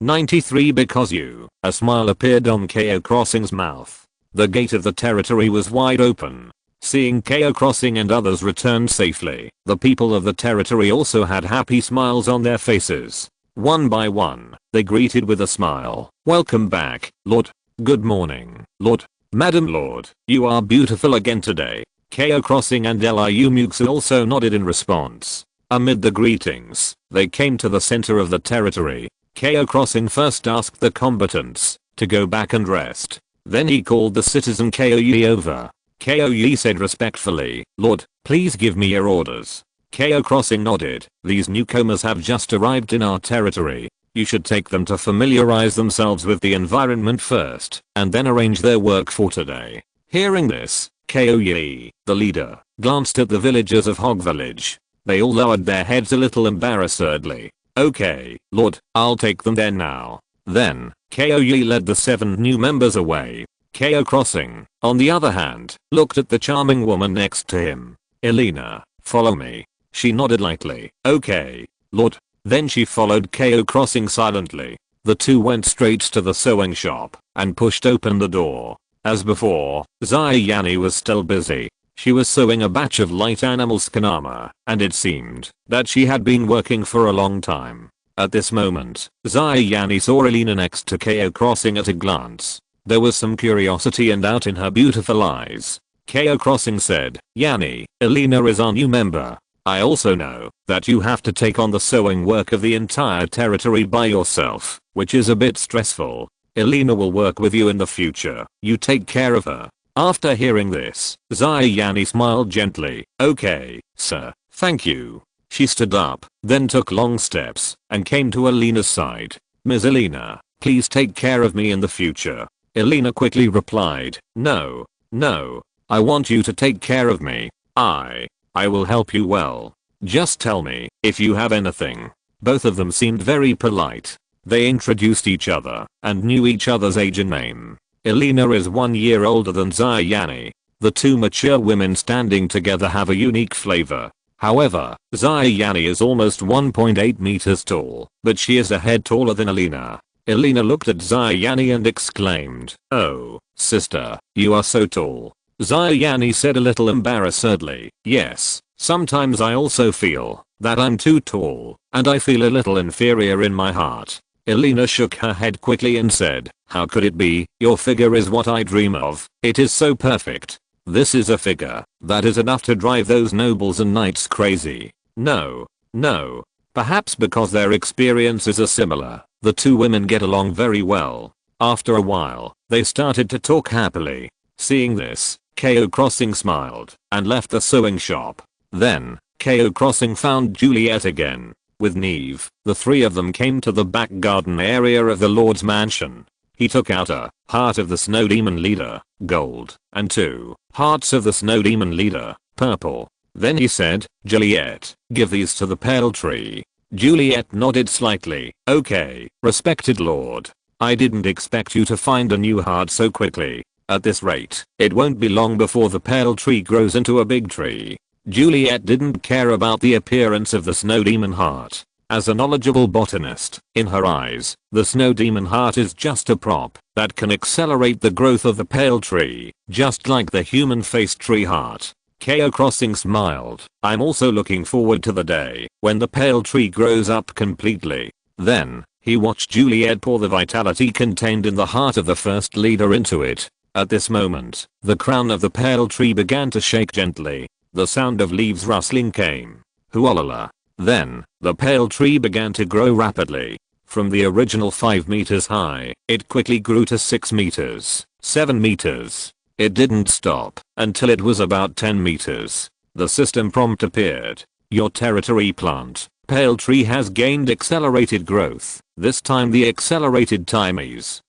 93 because you. A smile appeared on Cao Xing's mouth. The gate of the territory was wide open. Seeing Cao Xing and others return safely, the people of the territory also had happy smiles on their faces. One by one, they greeted with a smile. Welcome back, Lord. Good morning, Lord. Madam Lord, you are beautiful again today. Cao Xing and Liu Muxue also nodded in response. Amid the greetings, they came to the center of the territory. Cao Xing first asked the combatants to go back and rest. Then he called the citizen Cao Yi over. Cao Yi said respectfully, Lord, please give me your orders. Cao Xing nodded. These newcomers have just arrived in our territory. You should take them to familiarize themselves with the environment first, and then arrange their work for today. Hearing this, Cao Yi, the leader, glanced at the villagers of Hog Village. They all lowered their heads a little embarrassedly. Okay, Lord, I'll take them there now. Then, Cao Yi led the 7 new members away. Cao Xing, on the other hand, looked at the charming woman next to him. Irina, follow me. She nodded lightly. Okay, Lord. Then she followed Cao Xing silently. The two went straight to the sewing shop and pushed open the door. As before, Xianyani was still busy. She was sewing a batch of light animal skin armor, and it seemed that she had been working for a long time. At this moment, Xianyani saw Irina next to Cao Xing at a glance. There was some curiosity and doubt in her beautiful eyes. Cao Xing said, Yani, Irina is our new member. I also know that you have to take on the sewing work of the entire territory by yourself, which is a bit stressful. Irina will work with you in the future. You take care of her. After hearing this, Xianyani smiled gently. Okay, sir, thank you. She stood up, then took long steps, and came to Irina's side. Ms. Irina, please take care of me in the future. Irina quickly replied, no, I want you to take care of me. I will help you well. Just tell me if you have anything. Both of them seemed very polite. They introduced each other and knew each other's age and name. Irina is 1 year older than Xianyani. The two mature women standing together have a unique flavor. However, Xianyani is almost 1.8 meters tall, but she is a head taller than Irina. Irina looked at Xianyani and exclaimed, oh, sister, you are so tall. Xianyani said a little embarrassedly, yes, sometimes I also feel that I'm too tall, and I feel a little inferior in my heart. Irina shook her head quickly and said, how could it be? Your figure is what I dream of. It is so perfect. This is a figure that is enough to drive those nobles and knights crazy. No. Perhaps because their experiences are similar, the two women get along very well. After a while, they started to talk happily. Seeing this, Cao Xing smiled and left the sewing shop. Then, Cao Xing found Juliet again. With Neve, the three of them came to the back garden area of the Lord's mansion. He took out a heart of the Snow Demon leader, gold, and 2 hearts of the Snow Demon leader, purple. Then he said, Juliet, give these to the Pale Tree. Juliet nodded slightly. Okay, respected Lord. I didn't expect you to find a new heart so quickly. At this rate, it won't be long before the Pale Tree grows into a big tree. Juliet didn't care about the appearance of the Snow Demon heart. As a knowledgeable botanist, in her eyes, the Snow Demon heart is just a prop that can accelerate the growth of the Pale Tree, just like the human-faced tree heart. Cao Xing smiled. I'm also looking forward to the day when the Pale Tree grows up completely. Then, he watched Juliet pour the vitality contained in the heart of the first leader into it. At this moment, the crown of the Pale Tree began to shake gently. The sound of leaves rustling came. Huolala. Then, the Pale Tree began to grow rapidly. From the original 5 meters high, it quickly grew to 6 meters, 7 meters. It didn't stop until it was about 10 meters. The system prompt appeared. Your territory plant, Pale Tree has gained accelerated growth. This time the accelerated time is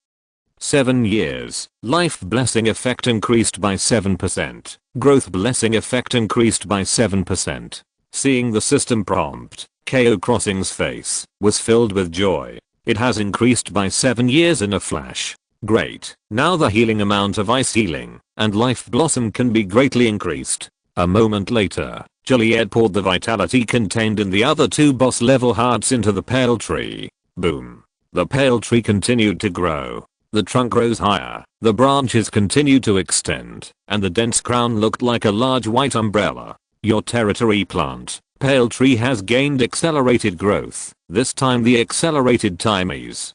7 years. Life blessing effect increased by 7%. Growth blessing effect increased by 7%. Seeing the system prompt, Cao Xing's face was filled with joy. It has increased by 7 years in a flash. Great. Now the healing amount of ice healing and life blossom can be greatly increased. A moment later, Juliet poured the vitality contained in the other 2 boss level hearts into the pale tree. Boom. The pale tree continued to grow. The trunk rose higher, the branches continued to extend, and the dense crown looked like a large white umbrella. Your territory plant, pale tree, has gained accelerated growth. This time the accelerated time is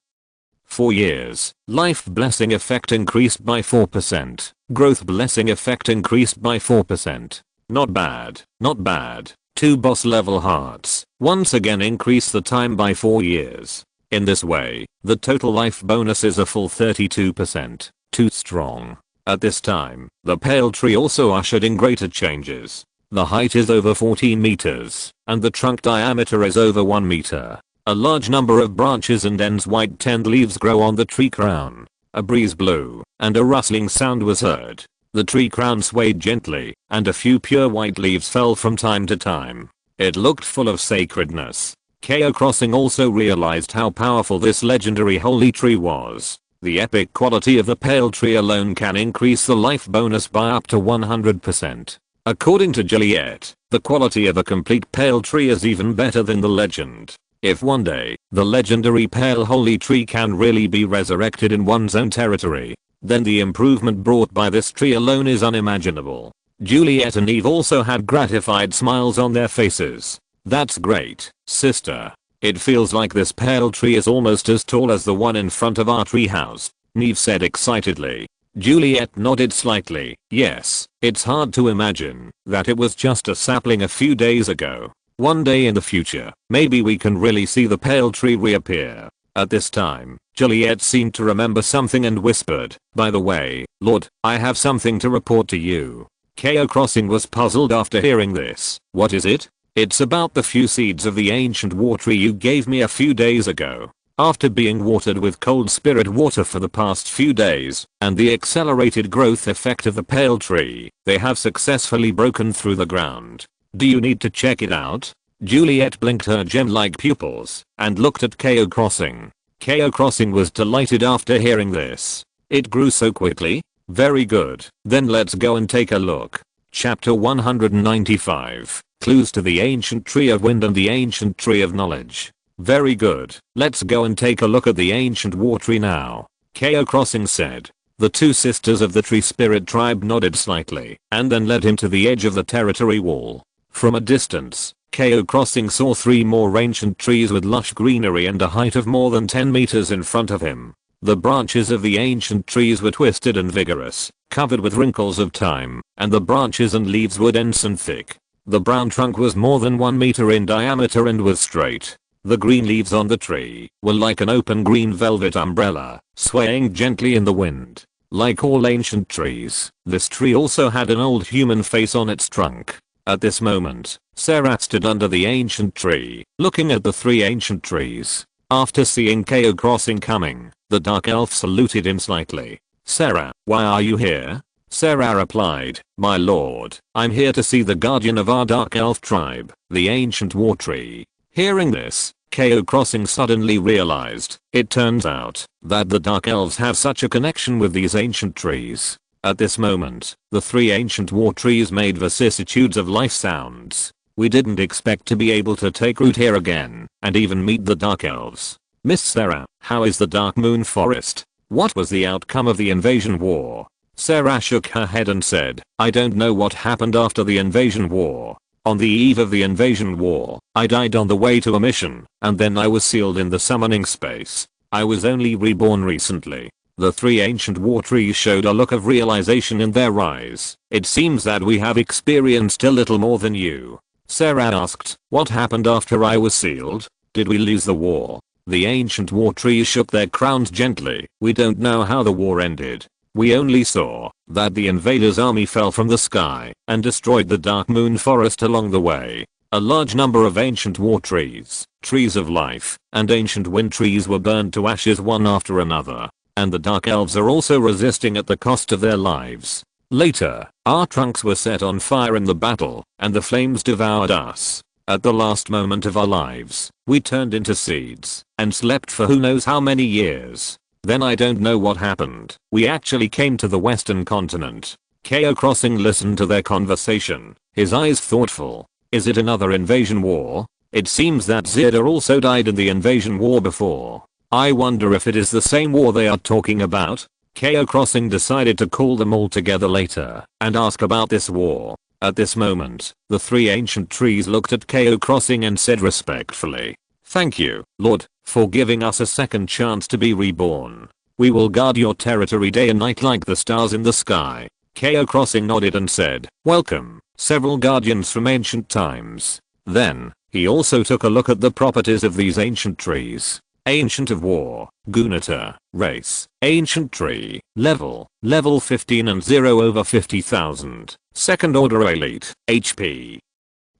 4 years. Life blessing effect increased by 4%. Growth blessing effect increased by 4%. Not bad, not bad. 2 boss level hearts once again increase the time by 4 years. In this way, the total life bonus is a full 32%. Too strong. At this time, the pale tree also ushered in greater changes. The height is over 14 meters, and the trunk diameter is over 1 meter. A large number of branches and ends white tend leaves grow on the tree crown. A breeze blew, and a rustling sound was heard. The tree crown swayed gently, and a few pure white leaves fell from time to time. It looked full of sacredness. Cao Xing also realized how powerful this legendary holy tree was. The epic quality of the pale tree alone can increase the life bonus by up to 100%. According to Juliet, the quality of a complete pale tree is even better than the legend. If one day, the legendary pale holy tree can really be resurrected in one's own territory, then the improvement brought by this tree alone is unimaginable. Juliet and Eve also had gratified smiles on their faces. That's great, sister. It feels like this pale tree is almost as tall as the one in front of our treehouse, Eve said excitedly. Juliet nodded slightly. Yes, it's hard to imagine that it was just a sapling a few days ago. One day in the future, maybe we can really see the pale tree reappear. At this time, Juliet seemed to remember something and whispered, "By the way, Lord, I have something to report to you." Cao Xing was puzzled after hearing this. What is it? It's about the few seeds of the ancient war tree you gave me a few days ago. After being watered with cold spirit water for the past few days, and the accelerated growth effect of the pale tree, they have successfully broken through the ground. Do you need to check it out? Juliet blinked her gem-like pupils, and looked at Cao Xing. Cao Xing was delighted after hearing this. It grew so quickly? Very good. Then let's go and take a look. Chapter 195. Clues to the Ancient Tree of Wind and the Ancient Tree of Knowledge. Very good. Let's go and take a look at the ancient war tree now. Cao Xing said. The 2 sisters of the tree spirit tribe nodded slightly, and then led him to the edge of the territory wall. From a distance, Cao Xing saw 3 more ancient trees with lush greenery and a height of more than 10 meters in front of him. The branches of the ancient trees were twisted and vigorous, covered with wrinkles of time, and the branches and leaves were dense and thick. The brown trunk was more than 1 meter in diameter and was straight. The green leaves on the tree were like an open green velvet umbrella, swaying gently in the wind. Like all ancient trees, this tree also had an old human face on its trunk. At this moment, Sarah stood under the ancient tree, looking at the 3 ancient trees. After seeing Cao Xing coming, the dark elf saluted him slightly. "Sarah, why are you here?" Sarah replied, "My lord, I'm here to see the guardian of our dark elf tribe, the ancient war tree." Hearing this, Cao Xing suddenly realized, it turns out that the dark elves have such a connection with these ancient trees. At this moment, the 3 ancient war trees made vicissitudes of life sounds. We didn't expect to be able to take root here again, and even meet the dark elves. Miss Sarah, how is the Dark Moon Forest? What was the outcome of the invasion war? Sarah shook her head and said, I don't know what happened after the invasion war. On the eve of the invasion war, I died on the way to a mission, and then I was sealed in the summoning space. I was only reborn recently. The 3 ancient war trees showed a look of realization in their eyes. It seems that we have experienced a little more than you. Sarah asked, what happened after I was sealed? Did we lose the war? The ancient war trees shook their crowns gently. We don't know how the war ended. We only saw that the invaders' army fell from the sky and destroyed the Dark Moon Forest along the way. A large number of ancient war trees, trees of life, and ancient wind trees were burned to ashes one after another. And the Dark Elves are also resisting at the cost of their lives. Later, our trunks were set on fire in the battle, and the flames devoured us. At the last moment of our lives, we turned into seeds, and slept for who knows how many years. Then I don't know what happened. We actually came to the western continent. Cao Crossing listened to their conversation, his eyes thoughtful. Is it another invasion war? It seems that Zeta also died in the invasion war before. I wonder if it is the same war they are talking about? Cao Crossing decided to call them all together later and ask about this war. At this moment, the three ancient trees looked at Cao Crossing and said respectfully, "Thank you, Lord, for giving us a second chance to be reborn. We will guard your territory day and night like the stars in the sky." Cao Crossing nodded and said, "Welcome, several guardians from ancient times." Then, he also took a look at the properties of these ancient trees. Ancient of War, Gunata, Race, Ancient Tree, Level 15 and 0/50,000, Second Order Elite, HP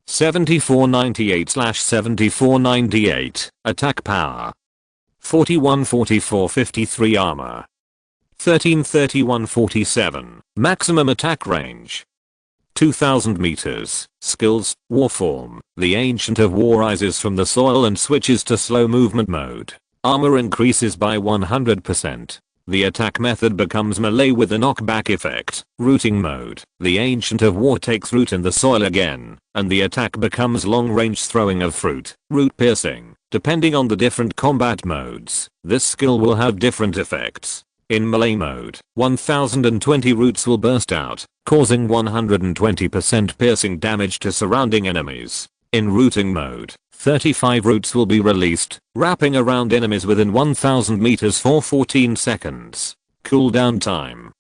7498/7498, Attack Power 414453 Armor 133147, Maximum Attack Range 2000 meters. Skills, Warform. The Ancient of War rises from the soil and switches to slow movement mode. Armor increases by 100%. The attack method becomes melee with a knockback effect. Rooting mode. The Ancient of War takes root in the soil again, and the attack becomes long range throwing of fruit. Root piercing. Depending on the different combat modes, this skill will have different effects. In melee mode, 1020 roots will burst out, causing 120% piercing damage to surrounding enemies. In rooting mode, 35 roots will be released, wrapping around enemies within 1000 meters for 14 seconds. Cooldown time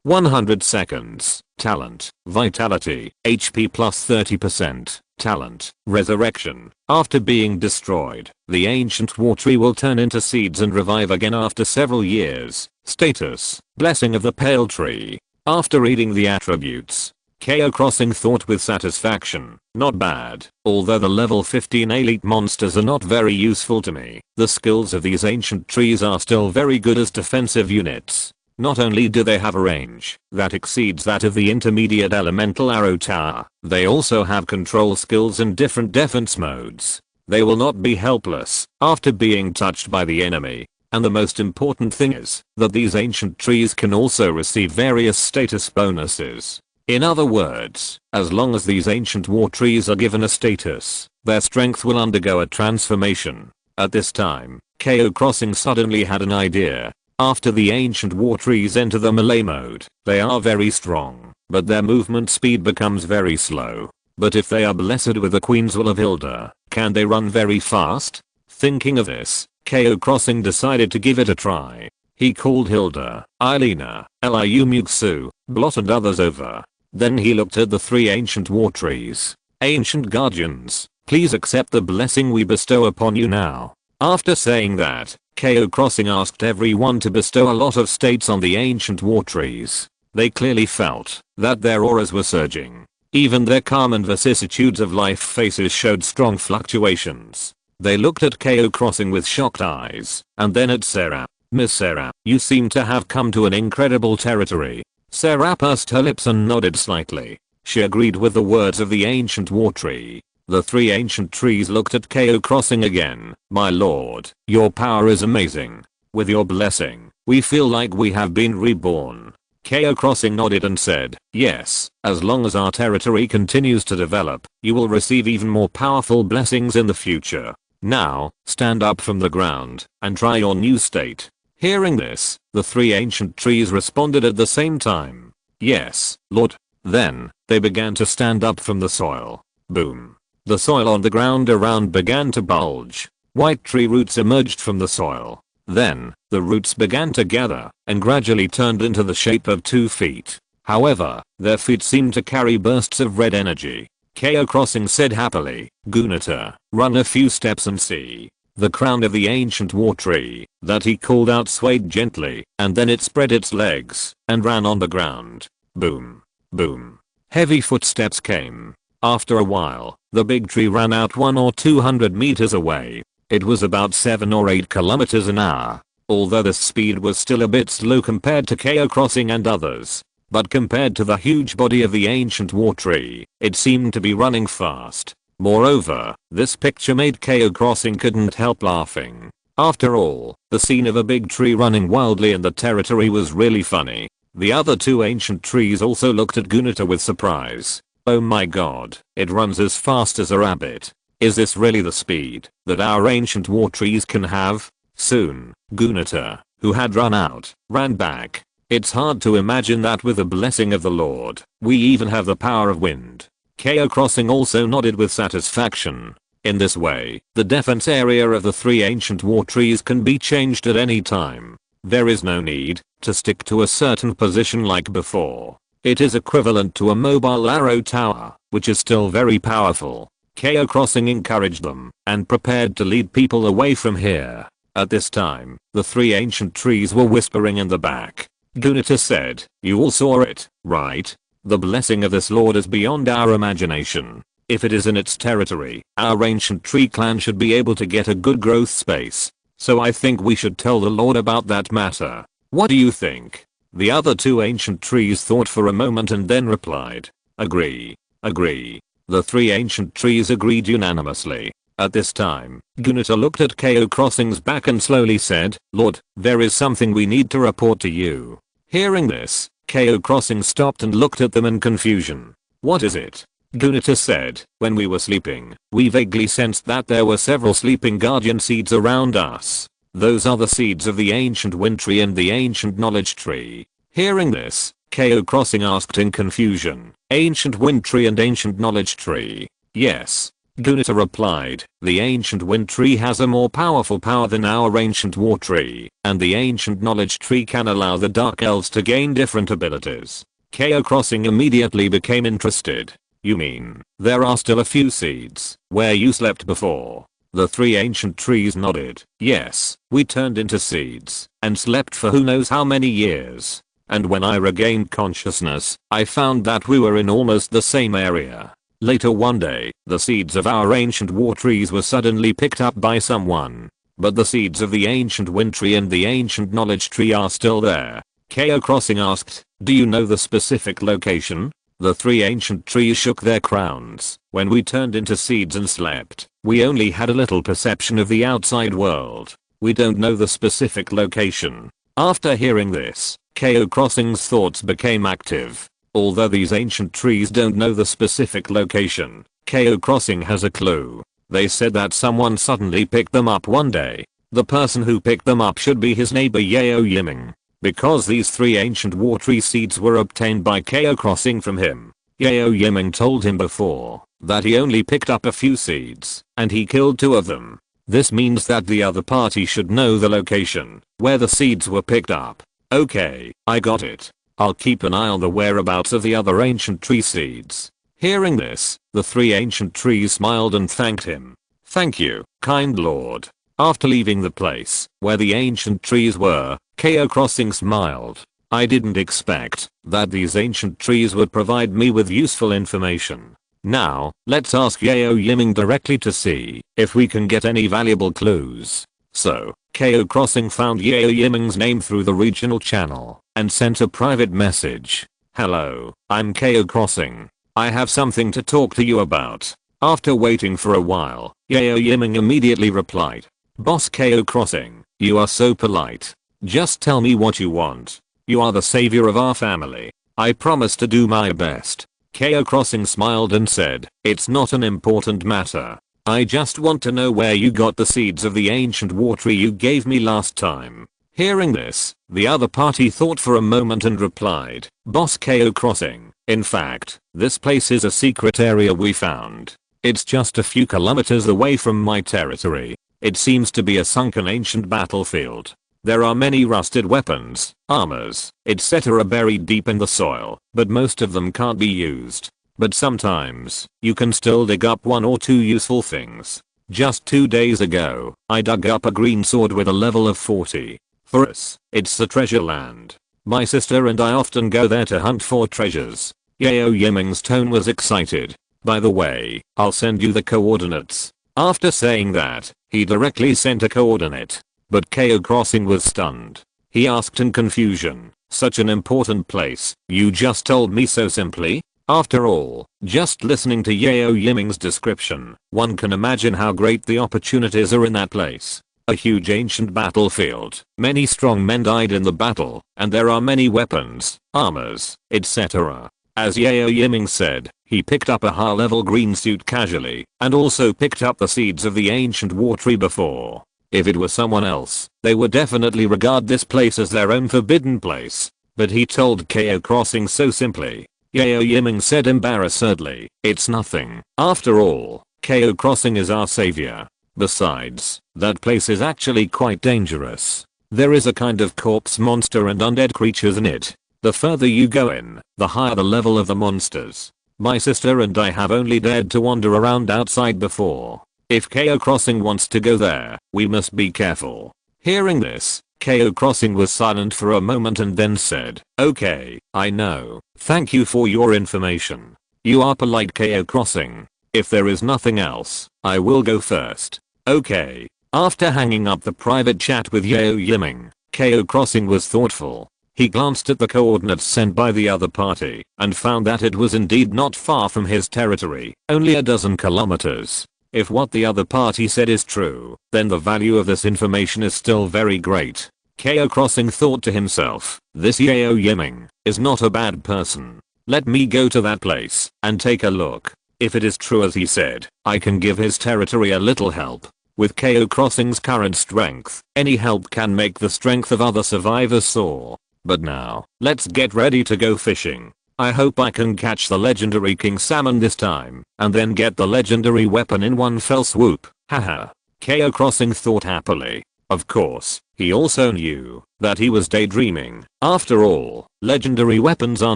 100 seconds. Talent, Vitality, HP plus 30%. Talent, Resurrection. After being destroyed, the ancient war tree will turn into seeds and revive again after several years. Status, Blessing of the Pale Tree. After reading the attributes, Cao Crossing thought with satisfaction, not bad. Although the level 15 elite monsters are not very useful to me, the skills of these ancient trees are still very good as defensive units. Not only do they have a range that exceeds that of the intermediate elemental arrow tower, they also have control skills in different defense modes. They will not be helpless after being touched by the enemy. And the most important thing is that these ancient trees can also receive various status bonuses. In other words, as long as these ancient war trees are given a status, their strength will undergo a transformation. At this time, Cao Crossing suddenly had an idea. After the ancient war trees enter the melee mode, they are very strong, but their movement speed becomes very slow. But if they are blessed with the Queen's Will of Hilda, can they run very fast? Thinking of this, Cao Crossing decided to give it a try. He called Hilda, Irina, Liu Muxue, Blot and others over. Then he looked at the three ancient war trees. "Ancient guardians, please accept the blessing we bestow upon you now." After saying that, Cao Crossing asked everyone to bestow a lot of states on the ancient war trees. They clearly felt that their auras were surging. Even their calm and vicissitudes of life faces showed strong fluctuations. They looked at Cao Crossing with shocked eyes, and then at Sarah. "Miss Sarah, you seem to have come to an incredible territory." Sarah pursed her lips and nodded slightly. She agreed with the words of the ancient war tree. The three ancient trees looked at Cao Crossing again. "My lord, your power is amazing. With your blessing, we feel like we have been reborn." Cao Crossing nodded and said, "Yes, as long as our territory continues to develop, you will receive even more powerful blessings in the future. Now, stand up from the ground and try your new state." Hearing this, the three ancient trees responded at the same time. "Yes, Lord." Then, they began to stand up from the soil. Boom. The soil on the ground around began to bulge. White tree roots emerged from the soil. Then, the roots began to gather and gradually turned into the shape of 2 feet. However, their feet seemed to carry bursts of red energy. Cao Crossing said happily, "Gunata, run a few steps and see." The crown of the ancient war tree that he called out swayed gently, and then it spread its legs and ran on the ground. Boom. Boom. Heavy footsteps came. After a while, the big tree ran out 100 or 200 meters away. It was about 7 or 8 kilometers an hour. Although the speed was still a bit slow compared to Cao Crossing and others. But compared to the huge body of the ancient war tree, it seemed to be running fast. Moreover, this picture made Cao Crossing couldn't help laughing. After all, the scene of a big tree running wildly in the territory was really funny. The other two ancient trees also looked at Gunita with surprise. Oh my god, it runs as fast as a rabbit. Is this really the speed that our ancient war trees can have? Soon, Gunita, who had run out, ran back. It's hard to imagine that with the blessing of the Lord, we even have the power of wind. Cao Xing also nodded with satisfaction. In this way, the defense area of the three ancient war trees can be changed at any time. There is no need to stick to a certain position like before. It is equivalent to a mobile arrow tower, which is still very powerful. Cao Xing encouraged them and prepared to lead people away from here. At this time, the three ancient trees were whispering in the back. Gunita said, "You all saw it, right? The blessing of this lord is beyond our imagination. If it is in its territory, our ancient tree clan should be able to get a good growth space. So I think we should tell the lord about that matter. What do you think?" The other two ancient trees thought for a moment and then replied, "Agree. Agree." The three ancient trees agreed unanimously. At this time, Gunita looked at Cao Xing's back and slowly said, "Lord, there is something we need to report to you." Hearing this, Cao Xing stopped and looked at them in confusion. "What is it?" Gunita said, "When we were sleeping, we vaguely sensed that there were several sleeping guardian seeds around us. Those are the seeds of the ancient wind tree and the ancient knowledge tree." Hearing this, Cao Xing asked in confusion, "Ancient wind tree and ancient knowledge tree?" "Yes." Gunita replied, "The ancient wind tree has a more powerful power than our ancient war tree, and the ancient knowledge tree can allow the dark elves to gain different abilities." Cao Xing immediately became interested. "You mean, there are still a few seeds where you slept before?" The three ancient trees nodded. "Yes, we turned into seeds and slept for who knows how many years. And when I regained consciousness, I found that we were in almost the same area. Later one day, the seeds of our ancient war trees were suddenly picked up by someone. But the seeds of the ancient wind tree and the ancient knowledge tree are still there." Cao Xing asked, "Do you know the specific location?" The three ancient trees shook their crowns. "When we turned into seeds and slept, we only had a little perception of the outside world. We don't know the specific location." After hearing this, Cao Xing's thoughts became active. Although these ancient trees don't know the specific location, Cao Xing has a clue. They said that someone suddenly picked them up one day. The person who picked them up should be his neighbor Yao Yiming. Because these three ancient war tree seeds were obtained by Cao Xing from him, Yao Yiming told him before that he only picked up a few seeds, and he killed two of them. This means that the other party should know the location where the seeds were picked up. Okay, I got it. I'll keep an eye on the whereabouts of the other ancient tree seeds. Hearing this, the three ancient trees smiled and thanked him. "Thank you, kind lord." After leaving the place where the ancient trees were, Cao Xing smiled. "I didn't expect that these ancient trees would provide me with useful information. Now, let's ask Yao Yiming directly to see if we can get any valuable clues." So, Cao Xing found Yao Yiming's name through the regional channel and sent a private message. "Hello, I'm Cao Xing. I have something to talk to you about." After waiting for a while, Yao Yiming immediately replied, "Boss Cao Xing, you are so polite. Just tell me what you want. You are the savior of our family. I promise to do my best." Cao Xing smiled and said, "It's not an important matter. I just want to know where you got the seeds of the ancient war tree you gave me last time." Hearing this, the other party thought for a moment and replied, "Boss Cao Xing, in fact, this place is a secret area we found. It's just a few kilometers away from my territory. It seems to be a sunken ancient battlefield. There are many rusted weapons, armors, etc. buried deep in the soil, but most of them can't be used. But sometimes, you can still dig up one or two useful things. Just 2 days ago, I dug up a green sword with a level of 40. For us, it's the treasure land. My sister and I often go there to hunt for treasures." Yao Yiming's tone was excited. "By the way, I'll send you the coordinates." After saying that, he directly sent a coordinate. But Cao Xing was stunned. He asked in confusion, "Such an important place, you just told me so simply?" After all, just listening to Yao Yiming's description, one can imagine how great the opportunities are in that place. A huge ancient battlefield. Many strong men died in the battle, and there are many weapons, armors, etc. As Yao Yiming said, he picked up a high-level green suit casually, and also picked up the seeds of the ancient war tree before. If it was someone else, they would definitely regard this place as their own forbidden place. But he told Cao Xing so simply. Yao Yiming said embarrassedly, "It's nothing. After all, Cao Xing is our savior. Besides, that place is actually quite dangerous. There is a kind of corpse monster and undead creatures in it. The further you go in, the higher the level of the monsters. My sister and I have only dared to wander around outside before. If Cao Xing wants to go there, we must be careful." Hearing this, Cao Xing was silent for a moment and then said, "Okay, I know. Thank you for your information. You are polite, Cao Xing. If there is nothing else, I will go first." Okay. After hanging up the private chat with Yao Yiming, Cao Xing was thoughtful. He glanced at the coordinates sent by the other party and found that it was indeed not far from his territory, only a dozen kilometers. If what the other party said is true, then the value of this information is still very great. Cao Xing thought to himself, this Yao Yiming is not a bad person. Let me go to that place and take a look. If it is true as he said, I can give his territory a little help. With Cao Xing's current strength, any help can make the strength of other survivors soar. But now, let's get ready to go fishing. I hope I can catch the legendary king salmon this time, and then get the legendary weapon in one fell swoop. Haha. Cao Xing thought happily. Of course, he also knew that he was daydreaming. After all, legendary weapons are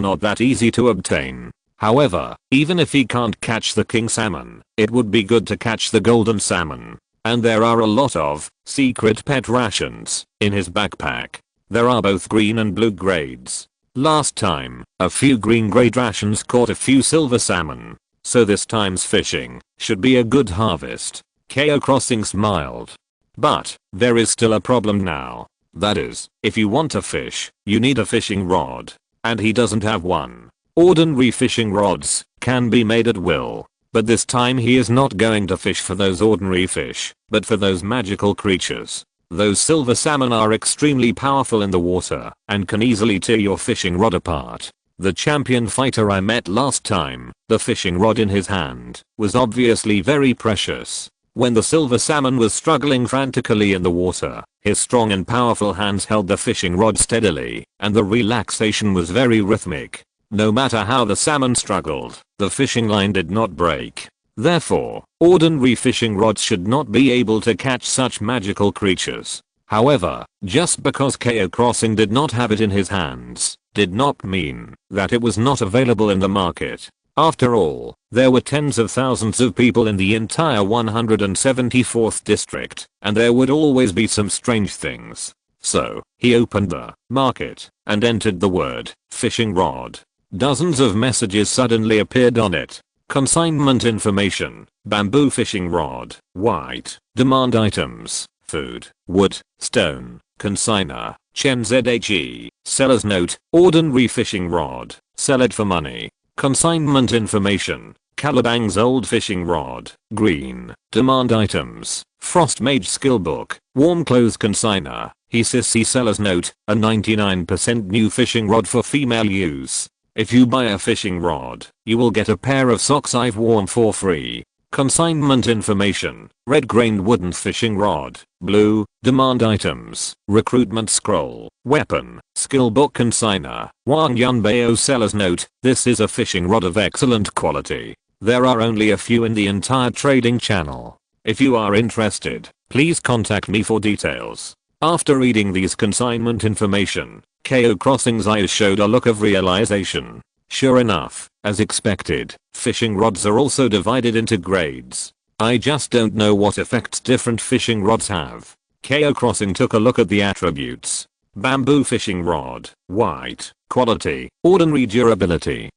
not that easy to obtain. However, even if he can't catch the king salmon, it would be good to catch the golden salmon. And there are a lot of secret pet rations in his backpack. There are both green and blue grades. Last time, a few green grade rations caught a few silver salmon. So this time's fishing should be a good harvest. Cao Xing smiled. But, there is still a problem now. That is, if you want to fish, you need a fishing rod. And he doesn't have one. Ordinary fishing rods can be made at will. But this time he is not going to fish for those ordinary fish, but for those magical creatures. Those silver salmon are extremely powerful in the water and can easily tear your fishing rod apart. The champion fighter I met last time, the fishing rod in his hand, was obviously very precious. When the silver salmon was struggling frantically in the water, his strong and powerful hands held the fishing rod steadily, and the relaxation was very rhythmic. No matter how the salmon struggled, the fishing line did not break. Therefore, ordinary fishing rods should not be able to catch such magical creatures. However, just because Cao Xing did not have it in his hands, did not mean that it was not available in the market. After all, there were tens of thousands of people in the entire 174th district, and there would always be some strange things. So, he opened the market and entered the word fishing rod. Dozens of messages suddenly appeared on it. Consignment information, bamboo fishing rod, white, demand items, food, wood, stone, consigner, Chen Zhe, seller's note, ordinary fishing rod, sell it for money. Consignment information, Calabang's old fishing rod, green, demand items, frost mage skill book, warm clothes consigner, Hisisi seller's note, a 99% new fishing rod for female use. If you buy a fishing rod, you will get a pair of socks I've worn for free. Consignment information, red grained wooden fishing rod, blue, demand items, recruitment scroll, weapon, skill book consigner, Wang Yunbao seller's note, this is a fishing rod of excellent quality. There are only a few in the entire trading channel. If you are interested, please contact me for details. After reading these consignment information, Cao Xing's eyes showed a look of realization. Sure enough, as expected, fishing rods are also divided into grades. I just don't know what effects different fishing rods have. Cao Xing took a look at the attributes. Bamboo fishing rod, white, quality, ordinary durability.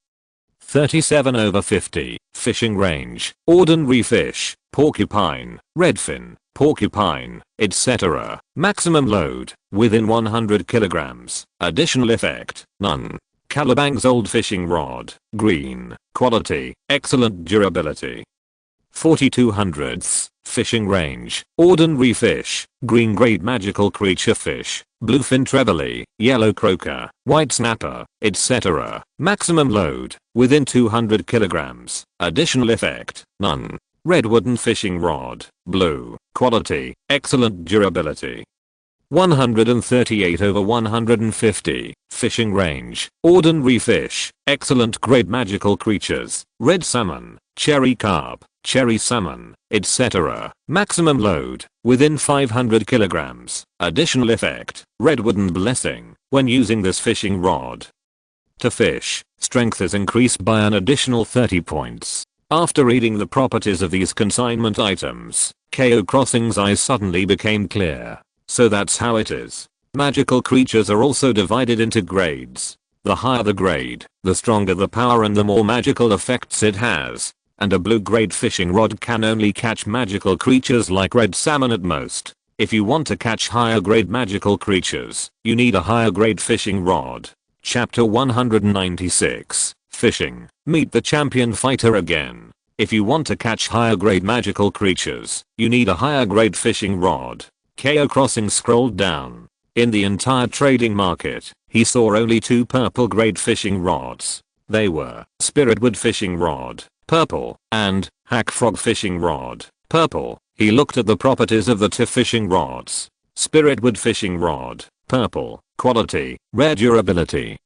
37/50, fishing range, ordinary fish, porcupine, redfin, porcupine, etc. Maximum load, within 100 kilograms. Additional effect, none. Calabang's old fishing rod, green, quality, excellent durability. 4200ths, fishing range, ordinary fish, green grade magical creature fish, bluefin trevally, yellow croaker, white snapper, etc. Maximum load, within 200 kilograms. Additional effect, none. Red wooden fishing rod, blue, quality, excellent durability. 138 over 150, fishing range, ordinary fish, excellent grade magical creatures, red salmon, cherry carp, cherry salmon, etc. Maximum load, within 500 kilograms. Additional effect, red wooden blessing, when using this fishing rod. To fish, strength is increased by an additional 30 points. After reading the properties of these consignment items, Cao Xing's eyes suddenly became clear. So that's how it is. Magical creatures are also divided into grades. The higher the grade, the stronger the power and the more magical effects it has. And a blue grade fishing rod can only catch magical creatures like red salmon at most. If you want to catch higher grade magical creatures, you need a higher grade fishing rod. Chapter 196, Fishing. Meet the champion fighter again. If you want to catch higher grade magical creatures, you need a higher grade fishing rod. Cao Xing scrolled down. In the entire trading market, he saw only 2 purple grade fishing rods. They were Spiritwood fishing rod, purple, and Hack Frog fishing rod, purple. He looked at the properties of the 2 fishing rods. Spiritwood fishing rod, purple, quality, rare durability.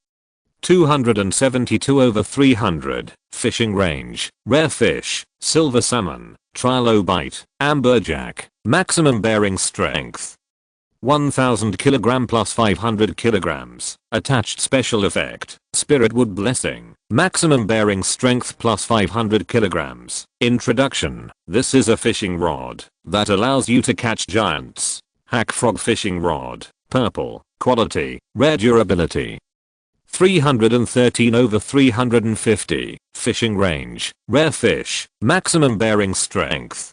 272 over 300, fishing range, rare fish, silver salmon, trilobite, amberjack, maximum bearing strength. 1000 kg plus 500 kg, attached special effect, Spiritwood blessing, maximum bearing strength plus 500 kg. Introduction, this is a fishing rod that allows you to catch giants. Hack Frog fishing rod, purple, quality, rare durability. 313 over 350, fishing range, rare fish, maximum bearing strength.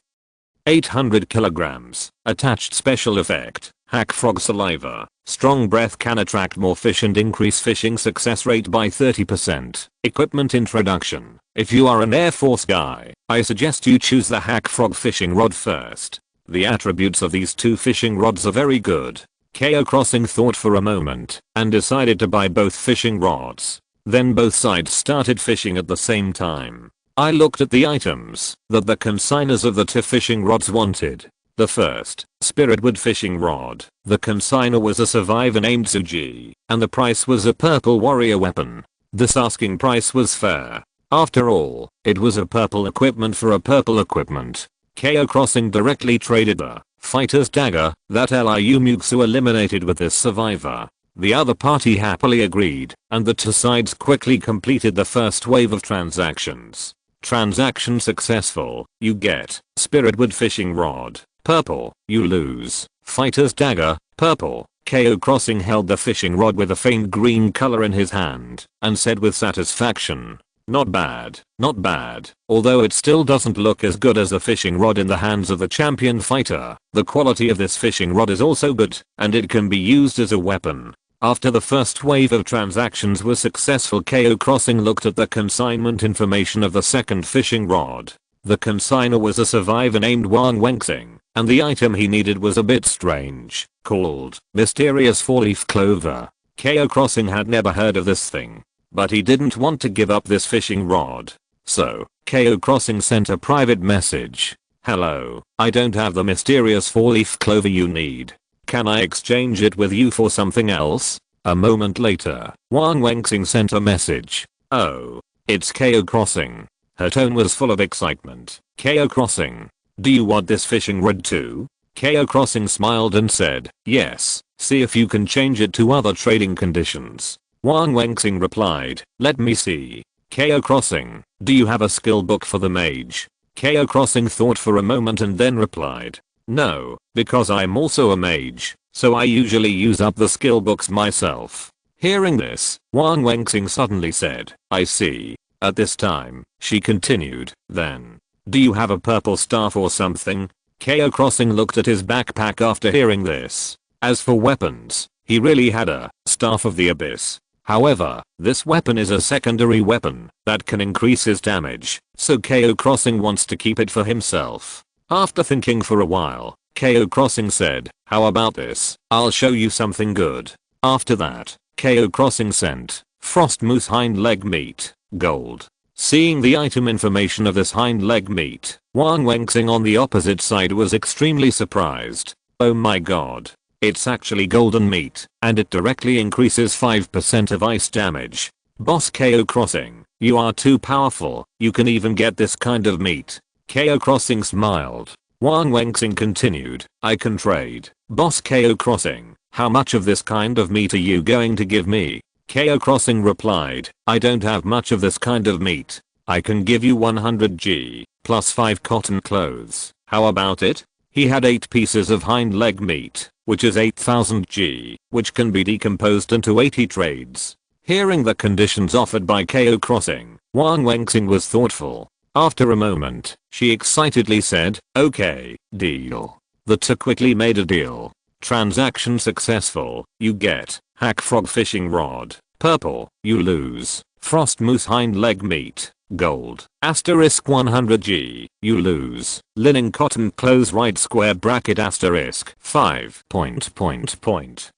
800 kilograms, attached special effect, Hack Frog saliva, strong breath can attract more fish and increase fishing success rate by 30%. Equipment introduction, if you are an Air Force guy, I suggest you choose the Hack Frog fishing rod first. The attributes of these 2 fishing rods are very good. Cao Xing thought for a moment and decided to buy both fishing rods. Then both sides started fishing at the same time. I looked at the items that the consigners of the 2 fishing rods wanted. The first, Spiritwood fishing rod. The consigner was a survivor named Suji, and the price was a purple warrior weapon. This asking price was fair. After all, it was a purple equipment for a purple equipment. Cao Xing directly traded the fighter's dagger that Liu Muxue eliminated with this survivor. The other party happily agreed, and the 2 sides quickly completed the first wave of transactions. Transaction successful, you get Spiritwood fishing rod, purple, you lose fighter's dagger, purple. Cao Xing held the fishing rod with a faint green color in his hand and said with satisfaction, not bad, not bad. Although it still doesn't look as good as a fishing rod in the hands of the champion fighter, the quality of this fishing rod is also good, and it can be used as a weapon. After the first wave of transactions was successful, Cao Xing looked at the consignment information of the second fishing rod. The consigner was a survivor named Wang Wenxing, and the item he needed was a bit strange, called Mysterious Four-Leaf Clover. Cao Xing had never heard of this thing, but he didn't want to give up this fishing rod. So, Cao Xing sent a private message. Hello, I don't have the mysterious four-leaf clover you need. Can I exchange it with you for something else? A moment later, Wang Wenxing sent a message. Oh, it's Cao Xing. Her tone was full of excitement. Cao Xing, do you want this fishing rod too? Cao Xing smiled and said, yes, see if you can change it to other trading conditions. Wang Wenxing replied, let me see. Cao Xing, do you have a skill book for the mage? Cao Xing thought for a moment and then replied, no, because I'm also a mage, so I usually use up the skill books myself. Hearing this, Wang Wenxing suddenly said, I see. At this time, she continued, then, do you have a purple staff or something? Cao Xing looked at his backpack after hearing this. As for weapons, he really had a staff of the abyss. However, this weapon is a secondary weapon that can increase his damage, so Cao Xing wants to keep it for himself. After thinking for a while, Cao Xing said, "How about this? I'll show you something good." After that, Cao Xing sent frost moose hind leg meat, gold. Seeing the item information of this hind leg meat, Wang Wenxing on the opposite side was extremely surprised. Oh my god. It's actually golden meat, and it directly increases 5% of ice damage. Boss Cao Xing, you are too powerful, you can even get this kind of meat. Cao Xing smiled. Wang Wenxing continued, I can trade. Boss Cao Xing, how much of this kind of meat are you going to give me? Cao Xing replied, I don't have much of this kind of meat. I can give you 100 G, plus 5 cotton clothes. How about it? He had 8 pieces of hind leg meat, which is 8000 G, which can be decomposed into 80 trades. Hearing the conditions offered by Cao Xing, Wang Wenxing was thoughtful. After a moment, she excitedly said, okay, deal. The two quickly made a deal. Transaction successful, you get, hack frog fishing rod, purple, you lose, frost moose hind leg meat, gold, asterisk 100 G, you lose, linen cotton clothes right square bracket asterisk 5.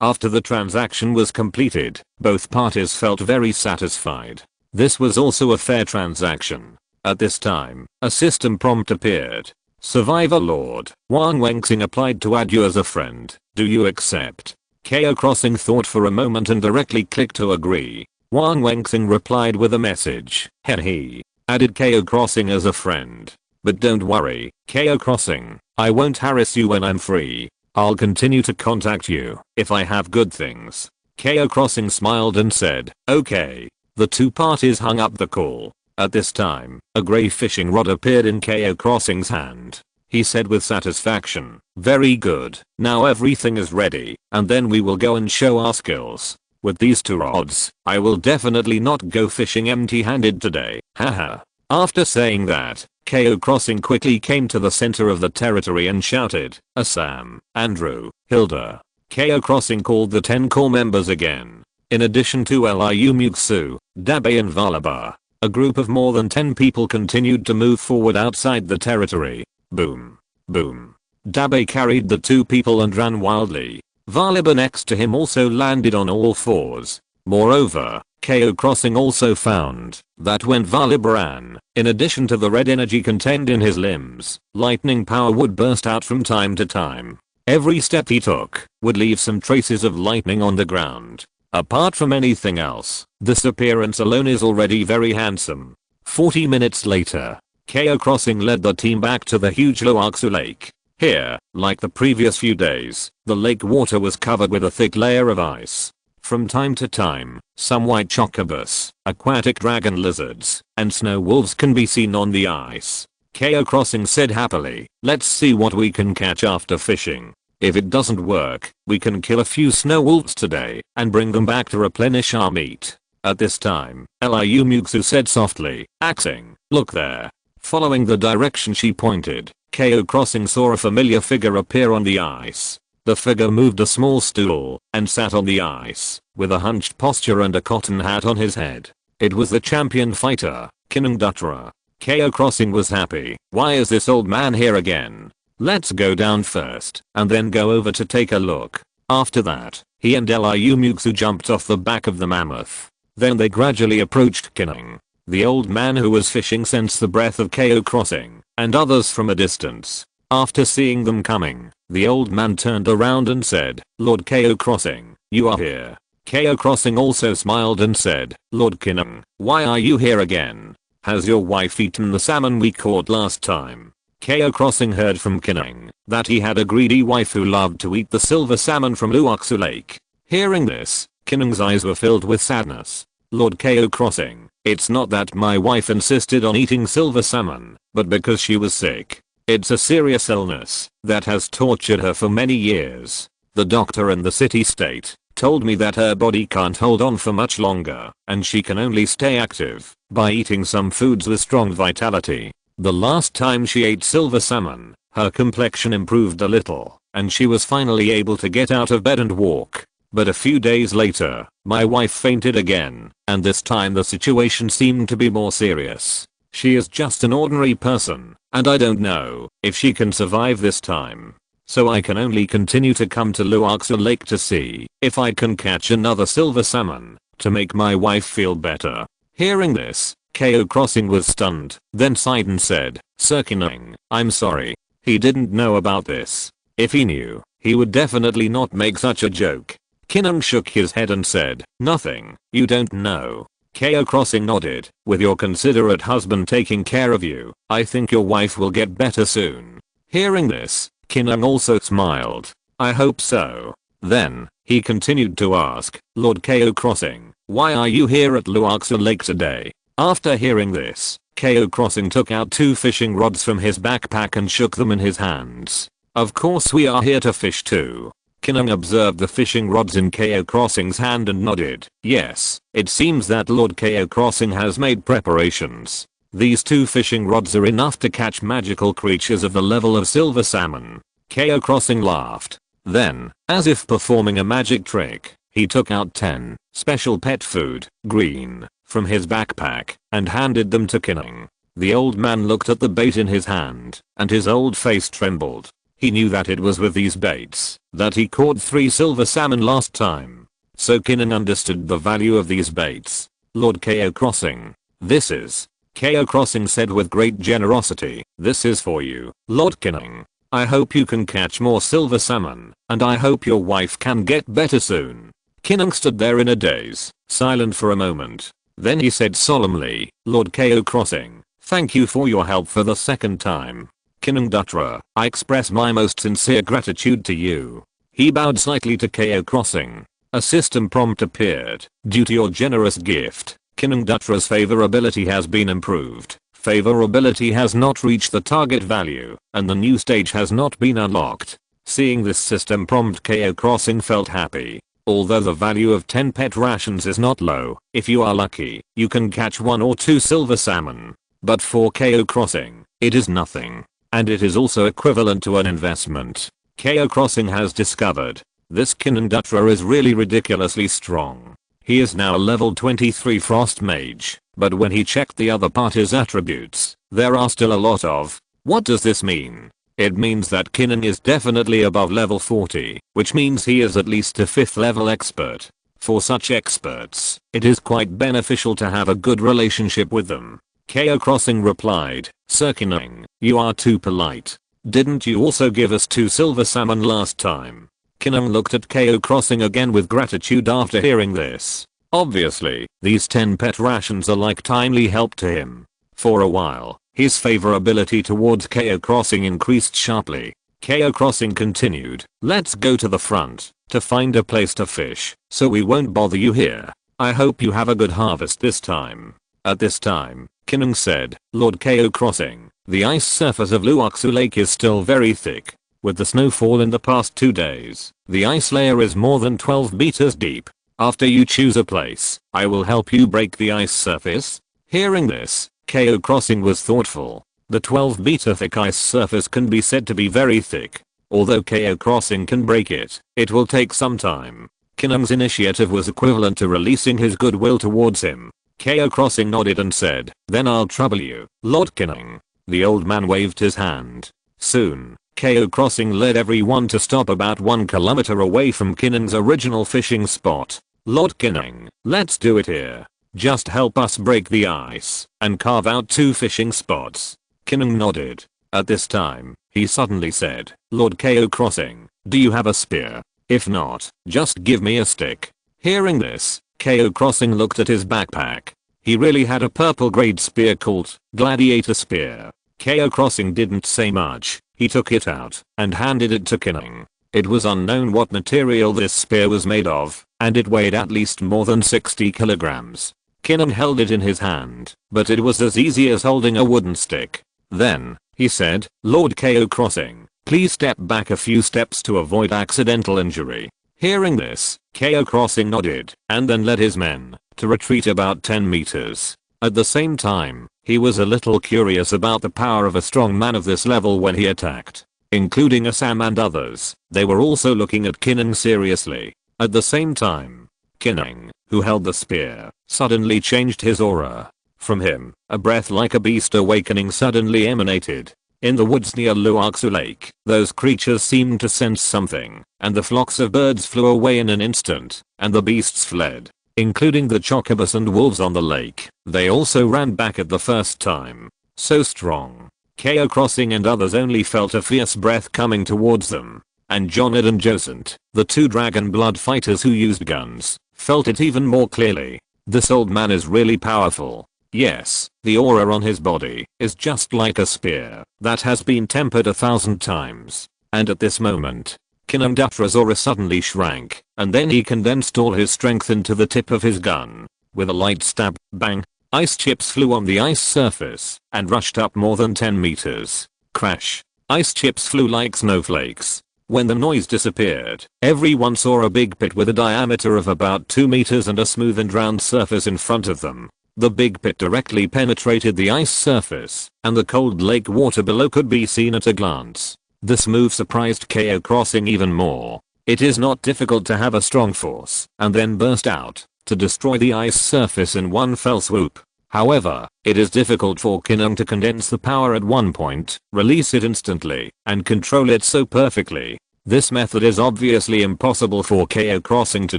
After the transaction was completed, both parties felt very satisfied. This was also a fair transaction. At this time, a system prompt appeared. Survivor Lord, Wang Wenxing applied to add you as a friend. Do you accept? Cao Xing thought for a moment and directly clicked to agree. Wang Wenxing replied with a message. He added Cao Xing as a friend. But don't worry, Cao Xing, I won't harass you when I'm free. I'll continue to contact you if I have good things. Cao Xing smiled and said, okay. The two parties hung up the call. At this time, a grey fishing rod appeared in Cao Xing's hand. He said with satisfaction, very good, now everything is ready, and then we will go and show our skills. With these two rods, I will definitely not go fishing empty-handed today, haha. After saying that, Cao Xing quickly came to the center of the territory and shouted, Assam, Andrew, Hilda. Cao Xing called the 10 core members again. In addition to Liu Muxue, Dabe and Valaba, a group of more than 10 people continued to move forward outside the territory. Boom. Boom. Dabe carried the 2 people and ran wildly. Valaba next to him also landed on all fours. Moreover, Cao Xing also found that when Valaba ran, in addition to the red energy contained in his limbs, lightning power would burst out from time to time. Every step he took would leave some traces of lightning on the ground. Apart from anything else, this appearance alone is already very handsome. 40 minutes later, Cao Xing led the team back to the huge Liu Muxue lake. Here, like the previous few days, the lake water was covered with a thick layer of ice. From time to time, some white chocobus, aquatic dragon lizards, and snow wolves can be seen on the ice. Cao Xing said happily, let's see what we can catch after fishing. If it doesn't work, we can kill a few snow wolves today and bring them back to replenish our meat. At this time, Liu Muxue said softly, Xing, look there. Following the direction she pointed, Cao Xing saw a familiar figure appear on the ice. The figure moved a small stool and sat on the ice, with a hunched posture and a cotton hat on his head. It was the champion fighter, Cunning. Cao Xing was happy. Why is this old man here again? Let's go down first, and then go over to take a look. After that, he and Liu Muxue jumped off the back of the mammoth. Then they gradually approached Cunning. The old man who was fishing sensed the breath of Cao Xing and others from a distance. After seeing them coming, the old man turned around and said, Lord Cao Xing, you are here. Cao Xing also smiled and said, Lord Cunning, why are you here again? Has your wife eaten the salmon we caught last time? Cao Xing heard from Cunning that he had a greedy wife who loved to eat the silver salmon from Liu Muxue Lake. Hearing this, Cunning's eyes were filled with sadness. Lord Cao Xing, it's not that my wife insisted on eating silver salmon, but because she was sick. It's a serious illness that has tortured her for many years. The doctor in the city-state told me that her body can't hold on for much longer, and she can only stay active by eating some foods with strong vitality. The last time she ate silver salmon, her complexion improved a little, and she was finally able to get out of bed and walk. But a few days later, my wife fainted again, and this time the situation seemed to be more serious. She is just an ordinary person, and I don't know if she can survive this time. So I can only continue to come to Liu Muxue Lake to see if I can catch another silver salmon to make my wife feel better. Hearing this, Cao Xing was stunned, then sighed and said, "Sir Cunning, I'm sorry. He didn't know about this. If he knew, he would definitely not make such a joke." Cunning shook his head and said, "Nothing, you don't know." Cao Xing nodded, "With your considerate husband taking care of you, I think your wife will get better soon." Hearing this, Cunning also smiled. "I hope so." Then, he continued to ask, "Lord Cao Xing, why are you here at Liu Muxue Lake today?" After hearing this, Cao Xing took out 2 fishing rods from his backpack and shook them in his hands. "Of course we are here to fish too." Cunning observed the fishing rods in Cao Xing's hand and nodded. "Yes, it seems that Lord Cao Xing has made preparations. These 2 fishing rods are enough to catch magical creatures of the level of silver salmon." Cao Xing laughed. Then, as if performing a magic trick, he took out 10 special pet food, green, from his backpack, and handed them to Cunning. The old man looked at the bait in his hand, and his old face trembled. He knew that it was with these baits that he caught 3 silver salmon last time. So Cunning understood the value of these baits. "Lord Cao Xing, this is," Cao Xing said with great generosity, "this is for you, Lord Cunning. I hope you can catch more silver salmon, and I hope your wife can get better soon." Cunning stood there in a daze, silent for a moment. Then he said solemnly, "Lord Cao Xing, thank you for your help for the second time. Cunning Dutra, I express my most sincere gratitude to you." He bowed slightly to Cao Xing. A system prompt appeared. "Due to your generous gift, Cunning Dutra's favorability has been improved. Favorability has not reached the target value, and the new stage has not been unlocked." Seeing this system prompt, Cao Xing felt happy. Although the value of 10 pet rations is not low, if you are lucky, you can catch 1 or 2 silver salmon. But for Cao Xing, it is nothing. And it is also equivalent to an investment. Cao Xing has discovered this Cunning Dutra is really ridiculously strong. He is now a level 23 frost mage, but when he checked the other party's attributes, there are still a lot of. What does this mean? It means that Cunning is definitely above level 40, which means he is at least a 5th level expert. For such experts, it is quite beneficial to have a good relationship with them. Cao Xing replied, "Sir Cunning, you are too polite. Didn't you also give us 2 silver salmon last time?" Cunning looked at Cao Xing again with gratitude after hearing this. Obviously, these 10 pet rations are like timely help to him. For a while, his favorability towards Cao Xing increased sharply. Cao Xing continued, "Let's go to the front to find a place to fish, so we won't bother you here. I hope you have a good harvest this time." At this time, Cunning said, "Lord Cao Xing, the ice surface of Liu Muxue Lake is still very thick. With the snowfall in the past 2 days, the ice layer is more than 12 meters deep. After you choose a place, I will help you break the ice surface." Hearing this, Cao Xing was thoughtful. The 12-meter thick ice surface can be said to be very thick. Although Cao Xing can break it, it will take some time. Cunning's initiative was equivalent to releasing his goodwill towards him. Cao Xing nodded and said, "Then I'll trouble you, Lord Cunning." The old man waved his hand. Soon, Cao Xing led everyone to stop about 1 kilometer away from Cunning's original fishing spot. "Lord Cunning, let's do it here. Just help us break the ice and carve out 2 fishing spots." Cunning nodded. At this time, he suddenly said, "Lord Cao Xing, do you have a spear? If not, just give me a stick." Hearing this, Cao Xing looked at his backpack. He really had a purple grade spear called Gladiator Spear. Cao Xing didn't say much. He took it out and handed it to Cunning. It was unknown what material this spear was made of, and it weighed at least more than 60 kilograms. Cunning held it in his hand, but it was as easy as holding a wooden stick. Then, he said, "Lord Cao Xing, please step back a few steps to avoid accidental injury." Hearing this, Cao Xing nodded, and then led his men to retreat about 10 meters. At the same time, he was a little curious about the power of a strong man of this level when he attacked. Including Assam and others, they were also looking at Cunning seriously. At the same time, Cunning, who held the spear, suddenly changed his aura. From him, a breath like a beast awakening suddenly emanated. In the woods near Liu Muxue Lake, those creatures seemed to sense something, and the flocks of birds flew away in an instant, and the beasts fled, including the chocobos and wolves on the lake. They also ran back at the first time. So strong. Cao Xing and others only felt a fierce breath coming towards them. And Jonad and Josant, the two dragon blood fighters who used guns, felt it even more clearly. This old man is really powerful. Yes, the aura on his body is just like a spear that has been tempered 1,000 times. And at this moment, Kinandatra's aura suddenly shrank, and then he condensed all his strength into the tip of his gun. With a light stab, bang, ice chips flew on the ice surface and rushed up more than 10 meters. Crash. Ice chips flew like snowflakes. When the noise disappeared, everyone saw a big pit with a diameter of about 2 meters and a smooth and round surface in front of them. The big pit directly penetrated the ice surface, and the cold lake water below could be seen at a glance. This move surprised Cao Xing even more. It is not difficult to have a strong force and then burst out to destroy the ice surface in one fell swoop. However, it is difficult for Cunning to condense the power at one point, release it instantly, and control it so perfectly. This method is obviously impossible for Cao Xing to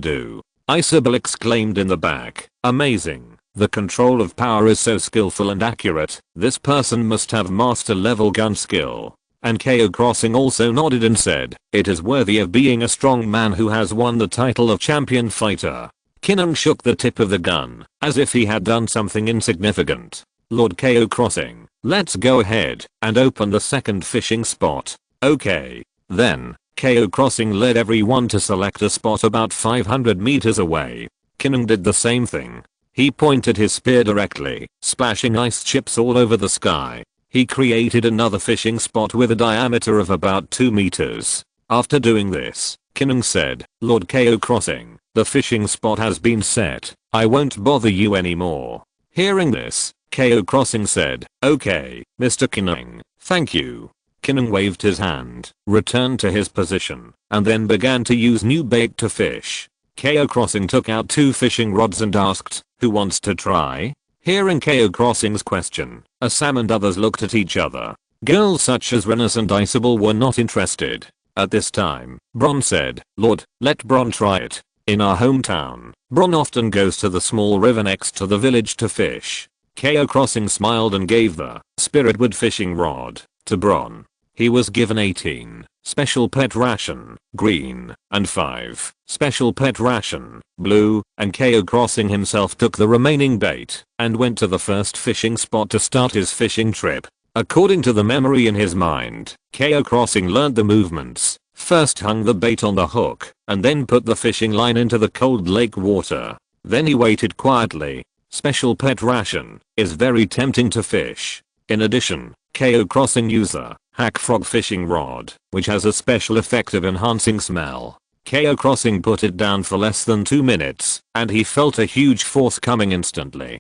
do. Isabel exclaimed in the back, amazing. The control of power is so skillful and accurate, this person must have master level gun skill. And Cao Xing also nodded and said, it is worthy of being a strong man who has won the title of champion fighter. Cunning shook the tip of the gun, as if he had done something insignificant. Lord Cao Xing, let's go ahead and open the second fishing spot. Okay. Then, Cao Xing led everyone to select a spot about 500 meters away. Cunning did the same thing. He pointed his spear directly, splashing ice chips all over the sky. He created another fishing spot with a diameter of about 2 meters. After doing this, Cunning said, Lord Cao Xing, the fishing spot has been set. I won't bother you anymore. Hearing this, Cao Xing said, okay, Mr. Cunning, thank you. Cunning waved his hand, returned to his position, and then began to use new bait to fish. Cao Xing took out 2 fishing rods and asked, who wants to try? Hearing Cao Xing's question, Sam and others looked at each other. Girls such as Irina and Isabel were not interested. At this time, Bron said, Lord, let Bron try it. In our hometown, Bron often goes to the small river next to the village to fish. Cao Xing smiled and gave the spiritwood fishing rod to Bron. He was given 18 special pet ration, green, and 5 special pet ration, blue, and Cao Xing himself took the remaining bait and went to the first fishing spot to start his fishing trip. According to the memory in his mind, Cao Xing learned the movements, first hung the bait on the hook, and then put the fishing line into the cold lake water. Then he waited quietly. Special pet ration is very tempting to fish. In addition, Cao Xing used the hack frog fishing rod, which has a special effect of enhancing smell. Cao Xing put it down for less than 2 minutes, and he felt a huge force coming instantly.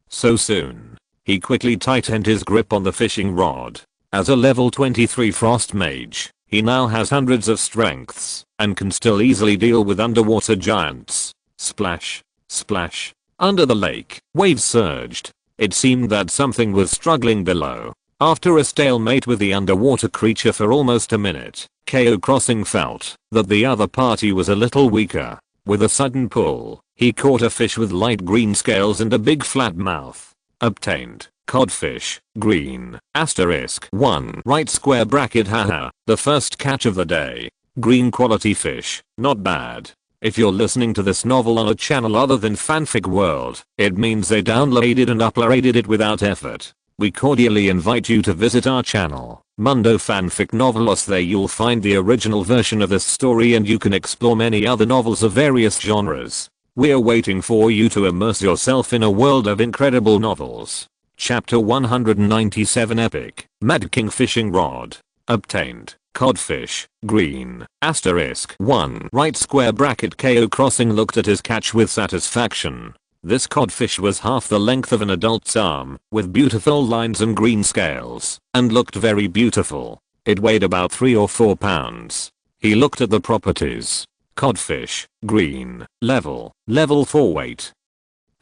So soon. He quickly tightened his grip on the fishing rod. As a level 23 frost mage, he now has hundreds of strengths, and can still easily deal with underwater giants. Splash. Splash. Under the lake, waves surged. It seemed that something was struggling below. After a stalemate with the underwater creature for almost a minute, Cao Xing felt that the other party was a little weaker. With a sudden pull, he caught a fish with light green scales and a big flat mouth. Obtained. Codfish. Green. Asterisk 1. Right square bracket haha. The first catch of the day. Green quality fish. Not bad. If you're listening to this novel on a channel other than Fanfic World, it means they downloaded and uploaded it without effort. We cordially invite you to visit our channel, Mundo Fanfic Novelos. There you'll find the original version of this story and you can explore many other novels of various genres. We're waiting for you to immerse yourself in a world of incredible novels. Chapter 197 Epic. Mad King Fishing Rod. Obtained. Codfish. Green. Asterisk 1. Right square bracket. Cao Xing looked at his catch with satisfaction. This codfish was half the length of an adult's arm, with beautiful lines and green scales, and looked very beautiful. It weighed about 3 or 4 pounds. He looked at the properties. Codfish, green, level 4 weight.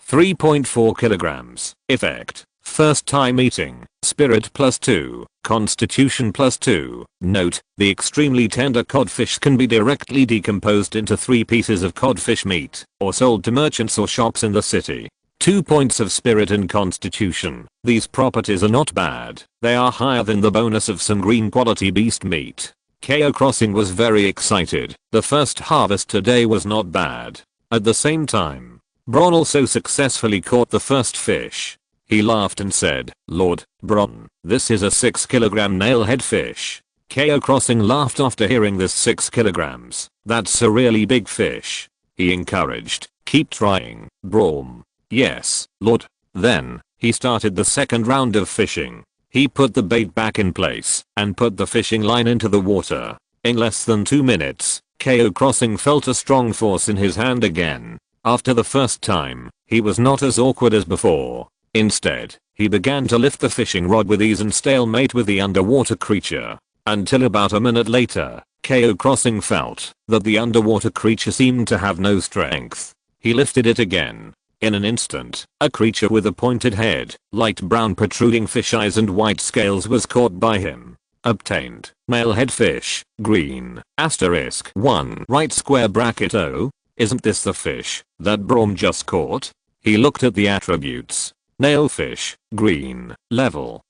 3.4 kilograms. Effect. First time eating, spirit +2, constitution +2. Note, the extremely tender codfish can be directly decomposed into 3 pieces of codfish meat, or sold to merchants or shops in the city. 2 points of spirit and constitution. These properties are not bad, they are higher than the bonus of some green quality beast meat. Cao Xing was very excited, the first harvest today was not bad. At the same time, Bron also successfully caught the first fish. He laughed and said, "Lord, Bron, this is a 6 kilogram nailhead fish." Cao Xing laughed after hearing this 6 kilograms. "That's a really big fish." He encouraged, "Keep trying, Brom." "Yes, Lord." Then, he started the second round of fishing. He put the bait back in place and put the fishing line into the water. In less than 2 minutes, Cao Xing felt a strong force in his hand again. After the first time, he was not as awkward as before. Instead, he began to lift the fishing rod with ease and stalemate with the underwater creature. Until about a minute later, Cao Xing felt that the underwater creature seemed to have no strength. He lifted it again. In an instant, a creature with a pointed head, light brown protruding fish eyes and white scales was caught by him. Obtained. Male head fish, green, *1 right square bracket O. Isn't this the fish that Brom just caught? He looked at the attributes. Nailfish, green, level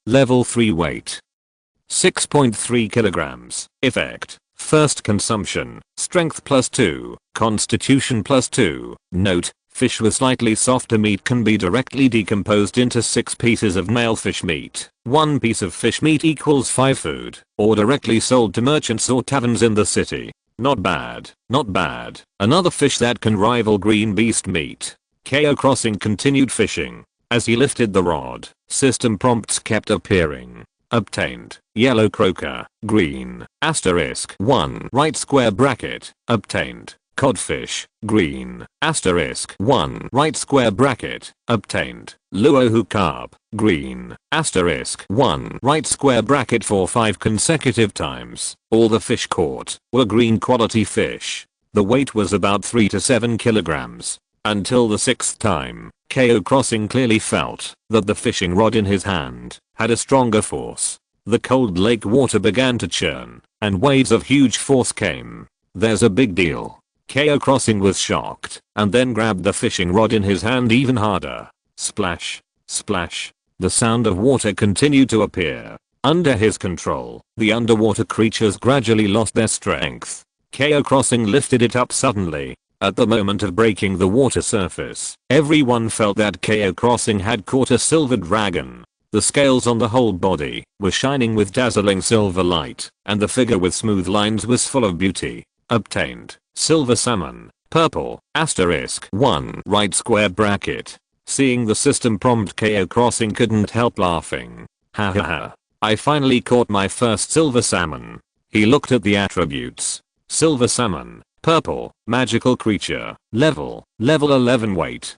3 weight. 6.3 kilograms. Effect. First consumption, strength +2, constitution +2. Note, fish with slightly softer meat can be directly decomposed into 6 pieces of male fish meat. 1 piece of fish meat equals 5 food, or directly sold to merchants or taverns in the city. Not bad, not bad. Another fish that can rival green beast meat. Cao Xing continued fishing. As he lifted the rod, system prompts kept appearing. Obtained. Yellow croaker, green, *1 right square bracket. Obtained. Codfish, green, *1 right square bracket. Obtained. Luohu carp, green, *1 right square bracket for 5 consecutive times. All the fish caught were green quality fish. The weight was about 3 to 7 kilograms. Until the 6th time, Cao Xing clearly felt that the fishing rod in his hand had a stronger force. The cold lake water began to churn, and waves of huge force came. "There's a big deal." Cao Xing was shocked, and then grabbed the fishing rod in his hand even harder. Splash, splash. The sound of water continued to appear. Under his control, the underwater creatures gradually lost their strength. Cao Xing lifted it up suddenly. At the moment of breaking the water surface, everyone felt that Cao Xing had caught a silver dragon. The scales on the whole body were shining with dazzling silver light, and the figure with smooth lines was full of beauty. Obtained. Silver salmon, purple, *1 right square bracket. Seeing the system prompt, Cao Xing couldn't help laughing. "Ha ha ha. I finally caught my first silver salmon." He looked at the attributes. Silver salmon, purple, magical creature, level 11 weight.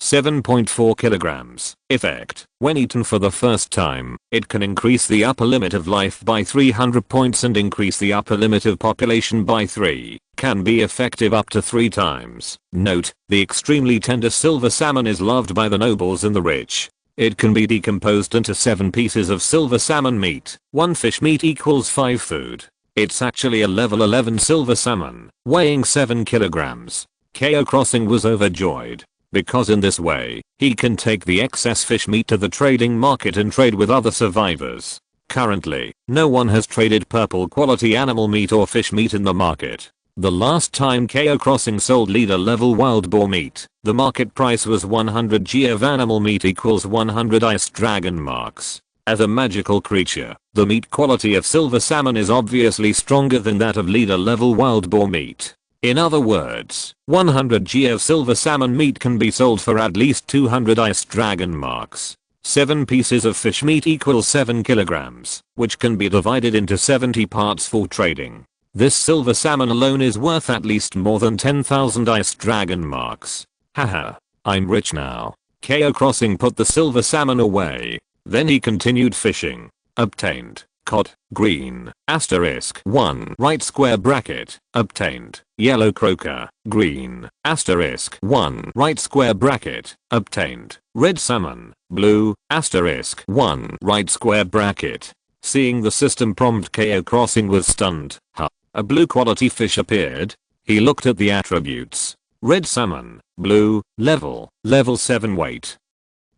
7.4 kilograms. Effect. When eaten for the first time, it can increase the upper limit of life by 300 points and increase the upper limit of population by 3. Can be effective up to 3 times. Note, the extremely tender silver salmon is loved by the nobles and the rich. It can be decomposed into 7 pieces of silver salmon meat. 1 fish meat equals 5 food. It's actually a level 11 silver salmon, weighing 7 kilograms. Cao Xing was overjoyed, because in this way, he can take the excess fish meat to the trading market and trade with other survivors. Currently, no one has traded purple quality animal meat or fish meat in the market. The last time Cao Xing sold leader level wild boar meat, the market price was 100 G of animal meat equals 100 ice dragon marks. As a magical creature, the meat quality of silver salmon is obviously stronger than that of leader level wild boar meat. In other words, 100 G of silver salmon meat can be sold for at least 200 ice dragon marks. 7 pieces of fish meat equals 7 kilograms, which can be divided into 70 parts for trading. This silver salmon alone is worth at least more than 10,000 ice dragon marks. Haha, I'm rich now. Cao Xing put the silver salmon away. Then he continued fishing. Obtained. Cod, green, asterisk 1 right square bracket, obtained. Yellow croaker, green, asterisk 1 right square bracket, obtained. Red salmon, blue, asterisk 1 right square bracket. Seeing the system prompt, Cao Xing was stunned. Huh. A blue quality fish appeared. He looked at the attributes. Red salmon, blue, level 7 weight.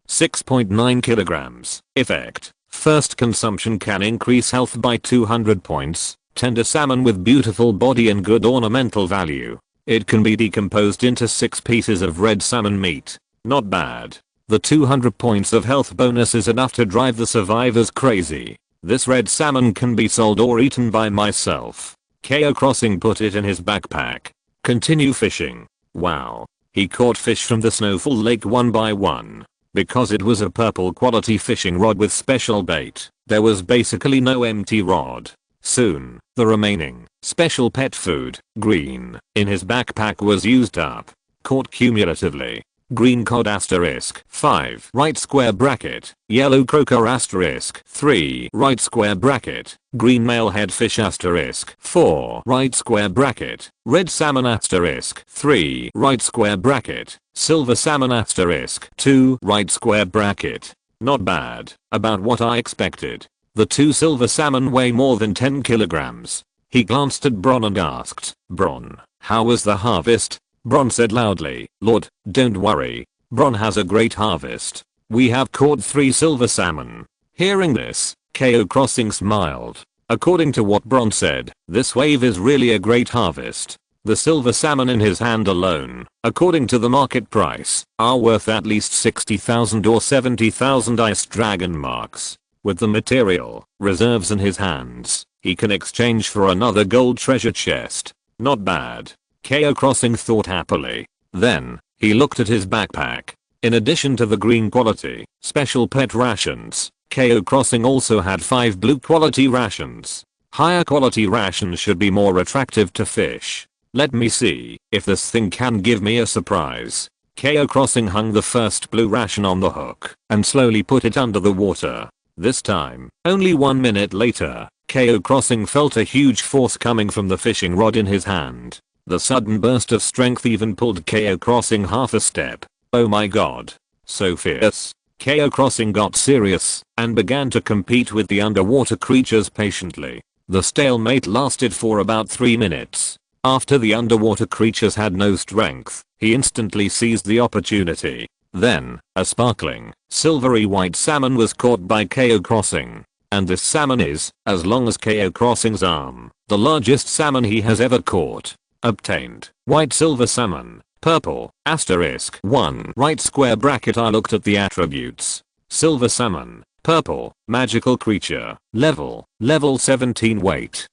6.9 kilograms. Effect. First consumption can increase health by 200 points. Tender salmon with beautiful body and good ornamental value. It can be decomposed into 6 pieces of red salmon meat. Not bad. The 200 points of health bonus is enough to drive the survivors crazy. This red salmon can be sold or eaten by myself. Cao Xing put it in his backpack. Continue fishing. Wow. He caught fish from the snowfall lake one by one. Because it was a purple quality fishing rod with special bait, there was basically no empty rod. Soon, the remaining special pet food, green, in his backpack was used up. Caught cumulatively. Green cod asterisk 5 right square bracket, yellow croaker asterisk 3 right square bracket, green malehead fish asterisk 4 right square bracket, red salmon asterisk 3 right square bracket, silver salmon asterisk 2 right square bracket. Not bad, about what I expected. The 2 silver salmon weigh more than 10 kilograms. He glanced at Bron and asked, Bron, how was the harvest? Bron said loudly, Lord, don't worry. Bron has a great harvest. We have caught 3 silver salmon. Hearing this, Cao Xing smiled. According to what Bron said, this wave is really a great harvest. The silver salmon in his hand alone, according to the market price, are worth at least 60,000 or 70,000 ice dragon marks. With the material reserves in his hands, he can exchange for another gold treasure chest. Not bad. Cao Xing thought happily. Then, he looked at his backpack. In addition to the green quality, special pet rations, Cao Xing also had 5 blue quality rations. Higher quality rations should be more attractive to fish. Let me see if this thing can give me a surprise. Cao Xing hung the first blue ration on the hook and slowly put it under the water. This time, only 1 minute later, Cao Xing felt a huge force coming from the fishing rod in his hand. The sudden burst of strength even pulled Cao Xing half a step. Oh my god. So fierce. Cao Xing got serious and began to compete with the underwater creatures patiently. The stalemate lasted for about 3 minutes. After the underwater creatures had no strength, he instantly seized the opportunity. Then, a sparkling, silvery white salmon was caught by Cao Xing. And this salmon is, as long as Cao Xing's arm, the largest salmon he has ever caught. Obtained. White silver salmon. Purple. Asterisk 1 right square bracket. I looked at the attributes. Silver salmon. Purple. Magical creature. Level 17 weight.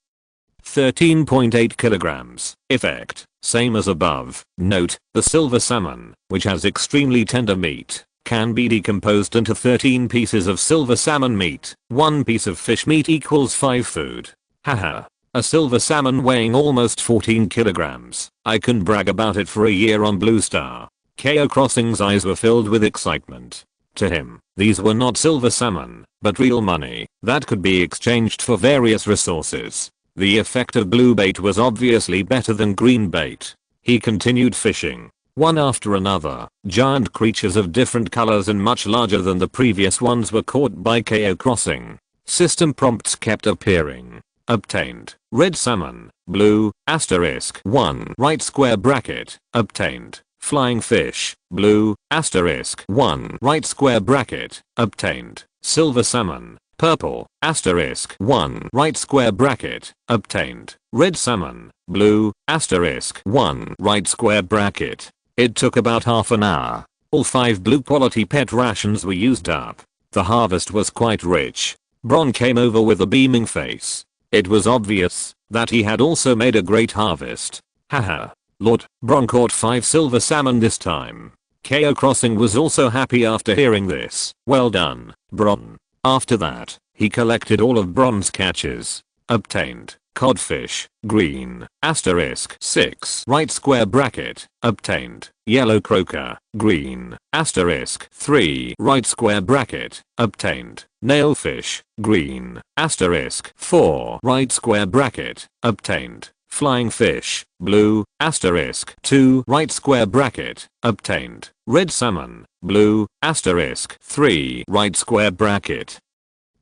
13.8 kilograms. Effect. Same as above. Note, the silver salmon, which has extremely tender meat, can be decomposed into 13 pieces of silver salmon meat. 1 piece of fish meat equals 5 food. Haha. A silver salmon weighing almost 14 kilograms. I can brag about it for a year on Blue Star. Cao Xing's eyes were filled with excitement. To him, these were not silver salmon, but real money that could be exchanged for various resources. The effect of blue bait was obviously better than green bait. He continued fishing. One after another, giant creatures of different colors and much larger than the previous ones were caught by Cao Xing. System prompts kept appearing. Obtained. Red salmon. Blue. Asterisk 1 right square bracket. Obtained. Flying fish. Blue. Asterisk 1 right square bracket. Obtained. Silver salmon. Purple. Asterisk 1 right square bracket. Obtained. Red salmon. Blue. Asterisk 1 right square bracket. It took about half an hour. All 5 blue quality pet rations were used up. The harvest was quite rich. Bron came over with a beaming face. It was obvious that he had also made a great harvest. Haha. Lord, Bron caught 5 silver salmon this time. Cao Xing was also happy after hearing this. Well done, Bron. After that, he collected all of Bron's catches. Obtained. Codfish, green, asterisk 6 right square bracket, obtained. Yellow croaker, green, asterisk 3 right square bracket, obtained. Nailfish, green, asterisk 4 right square bracket, obtained. Flying fish, blue, asterisk 2 right square bracket, obtained. Red salmon, blue, asterisk 3 right square bracket,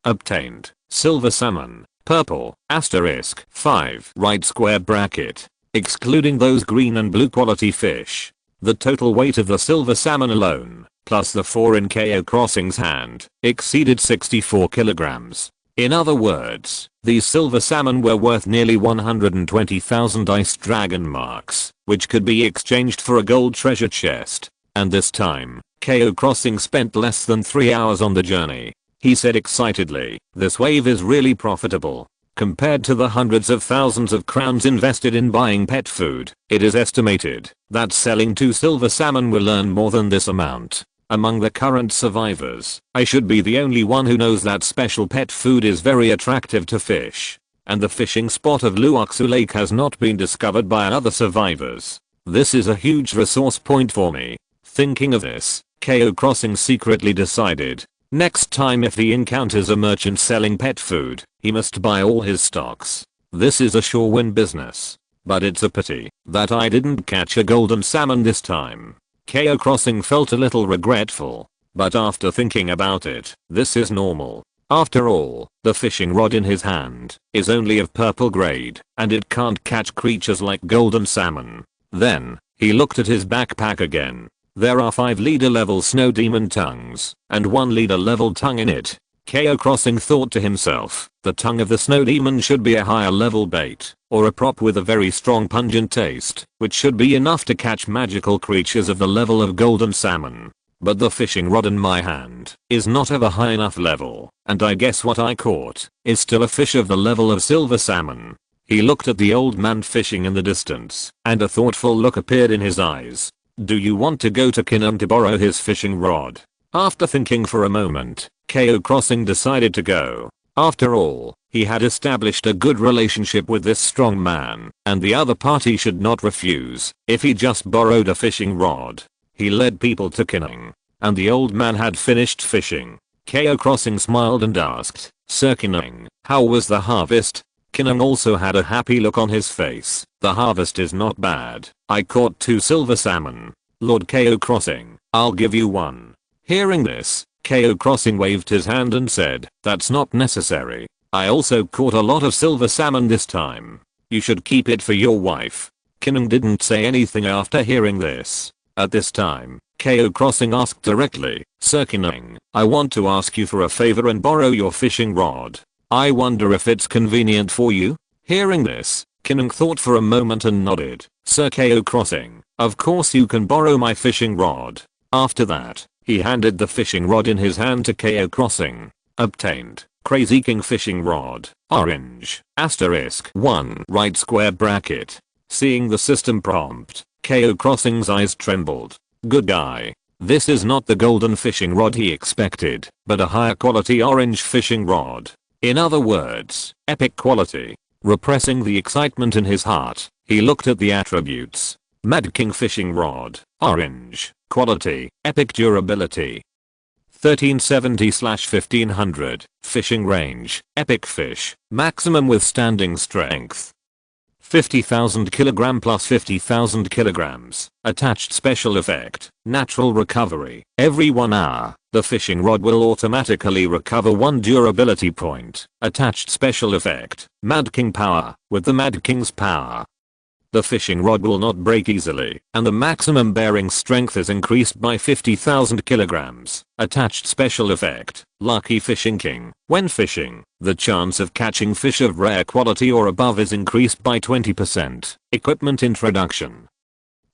obtained. Silver salmon, purple, asterisk 5 right square bracket, excluding those green and blue quality fish. The total weight of the silver salmon alone, plus the 4 in Cao Xing's hand, exceeded 64 kilograms. In other words, these silver salmon were worth nearly 120,000 ice dragon marks, which could be exchanged for a gold treasure chest. And this time, Cao Xing spent less than 3 hours on the journey. He said excitedly, "This wave is really profitable. Compared to the hundreds of thousands of crowns invested in buying pet food, it is estimated that selling 2 silver salmon will earn more than this amount. Among the current survivors, I should be the only one who knows that special pet food is very attractive to fish. And the fishing spot of Liu Muxue Lake has not been discovered by other survivors. This is a huge resource point for me." Thinking of this, Cao Xing secretly decided, next time if he encounters a merchant selling pet food, he must buy all his stocks. This is a sure win business. But it's a pity that I didn't catch a golden salmon this time. Cao Xing felt a little regretful, but after thinking about it, this is normal. After all, the fishing rod in his hand is only of purple grade, and it can't catch creatures like golden salmon. Then, he looked at his backpack again. There are 5 leader level snow demon tongues, and 1 leader level tongue in it. Cao Xing thought to himself, the tongue of the snow demon should be a higher level bait, or a prop with a very strong pungent taste, which should be enough to catch magical creatures of the level of golden salmon. But the fishing rod in my hand is not of a high enough level, and I guess what I caught is still a fish of the level of silver salmon. He looked at the old man fishing in the distance, and a thoughtful look appeared in his eyes. "Do you want to go to Cunning to borrow his fishing rod?" After thinking for a moment, Cao Xing decided to go. After all, he had established a good relationship with this strong man, and the other party should not refuse if he just borrowed a fishing rod. He led people to Cunning, and the old man had finished fishing. Cao Xing smiled and asked, "Sir Cunning, how was the harvest?" Cunning also had a happy look on his face. "The harvest is not bad. I caught 2 silver salmon. Lord Cao Xing, I'll give you 1. Hearing this, Cao Xing waved his hand and said, "That's not necessary. I also caught a lot of silver salmon this time. You should keep it for your wife." Cunning didn't say anything after hearing this. At this time, Cao Xing asked directly, "Sir Cunning, I want to ask you for a favor and borrow your fishing rod. I wonder if it's convenient for you?" Hearing this, Cunning thought for a moment and nodded. "Sir Cao Xing, of course you can borrow my fishing rod." After that, he handed the fishing rod in his hand to Cao Xing. Obtained. Crazy King fishing rod, orange, asterisk 1 right square bracket. Seeing the system prompt, Cao Xing's eyes trembled. Good guy. This is not the golden fishing rod he expected, but a higher quality orange fishing rod. In other words, epic quality. Repressing the excitement in his heart, he looked at the attributes. Mad King fishing rod, orange, quality, epic durability. 1370/1500, fishing range, epic fish, maximum withstanding strength. 50,000 kg plus 50,000 kg. Attached special effect, natural recovery. Every 1 hour, the fishing rod will automatically recover 1 durability point. Attached special effect, Mad King power. With the Mad King's power, the fishing rod will not break easily, and the maximum bearing strength is increased by 50,000 kilograms. Attached special effect, Lucky Fishing King. When fishing, the chance of catching fish of rare quality or above is increased by 20%. Equipment introduction.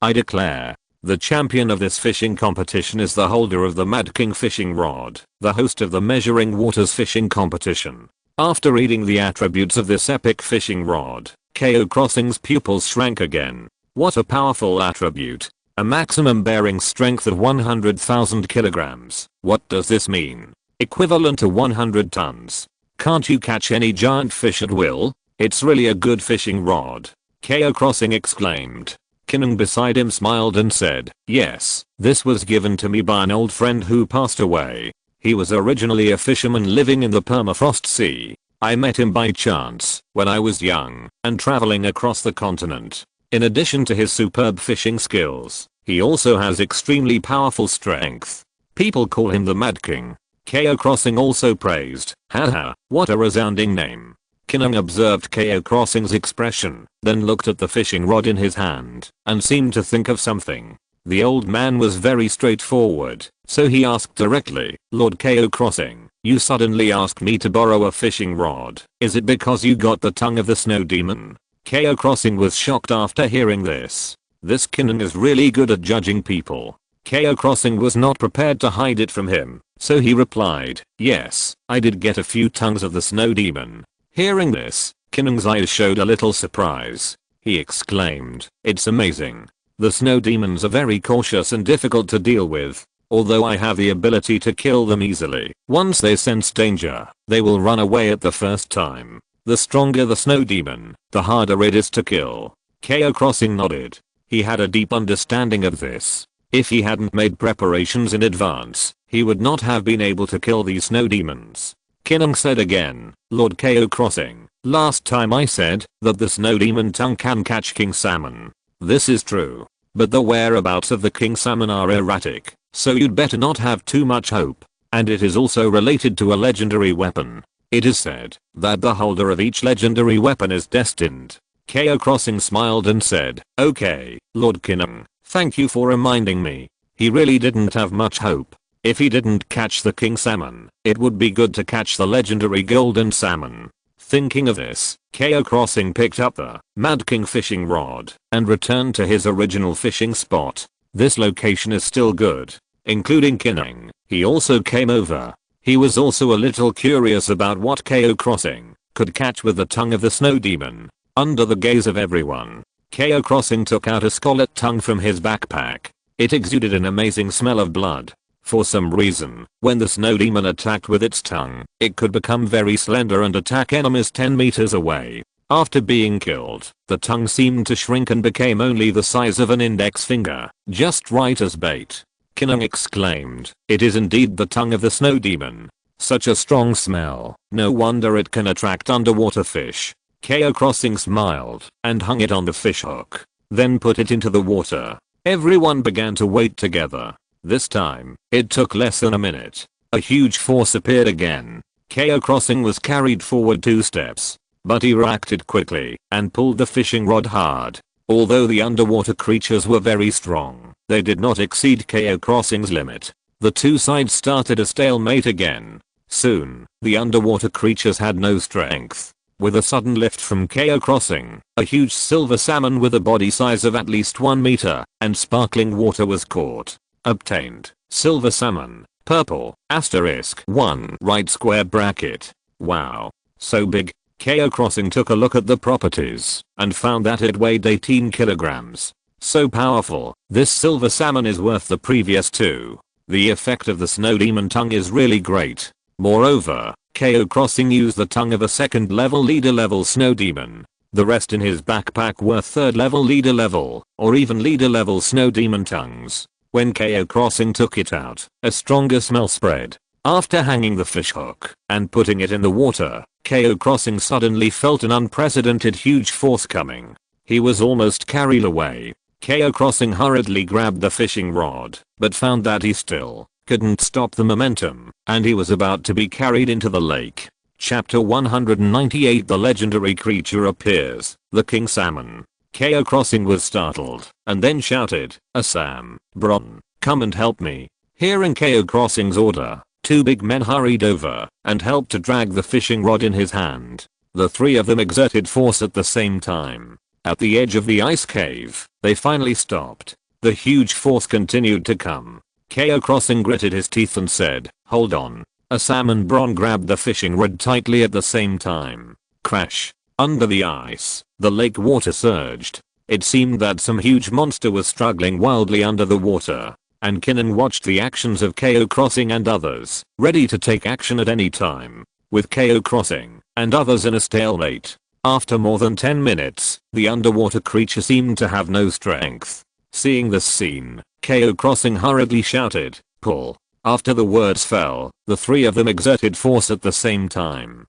I declare, the champion of this fishing competition is the holder of the Mad King fishing rod, the host of the Measuring Waters fishing competition. After reading the attributes of this epic fishing rod, Cao Xing's pupils shrank again. What a powerful attribute. A maximum bearing strength of 100,000 kilograms. What does this mean? Equivalent to 100 tons. Can't you catch any giant fish at will? It's really a good fishing rod," Cao Xing exclaimed. Cunning beside him smiled and said, "Yes, this was given to me by an old friend who passed away. He was originally a fisherman living in the permafrost sea. I met him by chance when I was young and traveling across the continent. In addition to his superb fishing skills, he also has extremely powerful strength. People call him the Mad King." Cao Xing also praised, "Haha, what a resounding name." Cunning observed Cao Xing's expression, then looked at the fishing rod in his hand and seemed to think of something. The old man was very straightforward, so he asked directly, "Lord Cao Xing, you suddenly asked me to borrow a fishing rod. Is it because you got the tongue of the snow demon?" Cao Xing was shocked after hearing this. This Cunning is really good at judging people. Cao Xing was not prepared to hide it from him, so he replied, "Yes, I did get a few tongues of the snow demon." Hearing this, Cunning's eyes showed a little surprise. He exclaimed, "It's amazing. The snow demons are very cautious and difficult to deal with. Although I have the ability to kill them easily, once they sense danger, they will run away at the first time. The stronger the snow demon, the harder it is to kill." Cao Xing nodded. He had a deep understanding of this. If he hadn't made preparations in advance, he would not have been able to kill these snow demons. Cunning said again, "Lord Cao Xing, last time I said that the snow demon tongue can catch king salmon. This is true. But the whereabouts of the king salmon are erratic, so you'd better not have too much hope. And it is also related to a legendary weapon. It is said that the holder of each legendary weapon is destined." Cao Xing smiled and said, "Okay, Lord Cunning, thank you for reminding me." He really didn't have much hope. If he didn't catch the king salmon, it would be good to catch the legendary golden salmon. Thinking of this, Cao Xing picked up the Mad King fishing rod and returned to his original fishing spot. This location is still good. Including Cunning, he also came over. He was also a little curious about what Cao Xing could catch with the tongue of the snow demon. Under the gaze of everyone, Cao Xing took out a scarlet tongue from his backpack. It exuded an amazing smell of blood. For some reason, when the snow demon attacked with its tongue, it could become very slender and attack enemies 10 meters away. After being killed, the tongue seemed to shrink and became only the size of an index finger, just right as bait. Cunning exclaimed, "It is indeed the tongue of the snow demon. Such a strong smell, no wonder it can attract underwater fish." Cao Xing smiled and hung it on the fishhook, then put it into the water. Everyone began to wait together. This time, it took less than a minute. A huge force appeared again. Cao Xing was carried forward 2 steps, but he reacted quickly and pulled the fishing rod hard. Although the underwater creatures were very strong, they did not exceed Cao Xing's limit. The two sides started a stalemate again. Soon, the underwater creatures had no strength. With a sudden lift from Cao Xing, a huge silver salmon with a body size of at least 1 meter and sparkling water was caught. Obtained, silver salmon, purple, *1 right square bracket. Wow. So big. Cao Xing took a look at the properties and found that it weighed 18 kilograms. So powerful, this silver salmon is worth the previous 2. The effect of the snow demon tongue is really great. Moreover, Cao Xing used the tongue of a 2nd level leader level snow demon. The rest in his backpack were 3rd level leader level, or even leader level snow demon tongues. When Cao Xing took it out, a stronger smell spread. After hanging the fishhook and putting it in the water, Cao Xing suddenly felt an unprecedented huge force coming. He was almost carried away. Cao Xing hurriedly grabbed the fishing rod, but found that he still couldn't stop the momentum, and he was about to be carried into the lake. Chapter 198 The legendary creature appears, the king salmon. Cao Xing was startled, and then shouted, "Assam, Bron, come and help me." Hearing Cao Xing's order, 2 big men hurried over and helped to drag the fishing rod in his hand. The 3 of them exerted force at the same time. At the edge of the ice cave, they finally stopped. The huge force continued to come. Cao Xing gritted his teeth and said, "Hold on." Assam and Bron grabbed the fishing rod tightly at the same time. Crash. Under the ice, the lake water surged. It seemed that some huge monster was struggling wildly under the water, and Cunning watched the actions of Cao Xing and others, ready to take action at any time. With Cao Xing and others in a stalemate, After more than 10 minutes, the underwater creature seemed to have no strength. Seeing this scene, Cao Xing hurriedly shouted, "Pull." After the words fell, the three of them exerted force at the same time.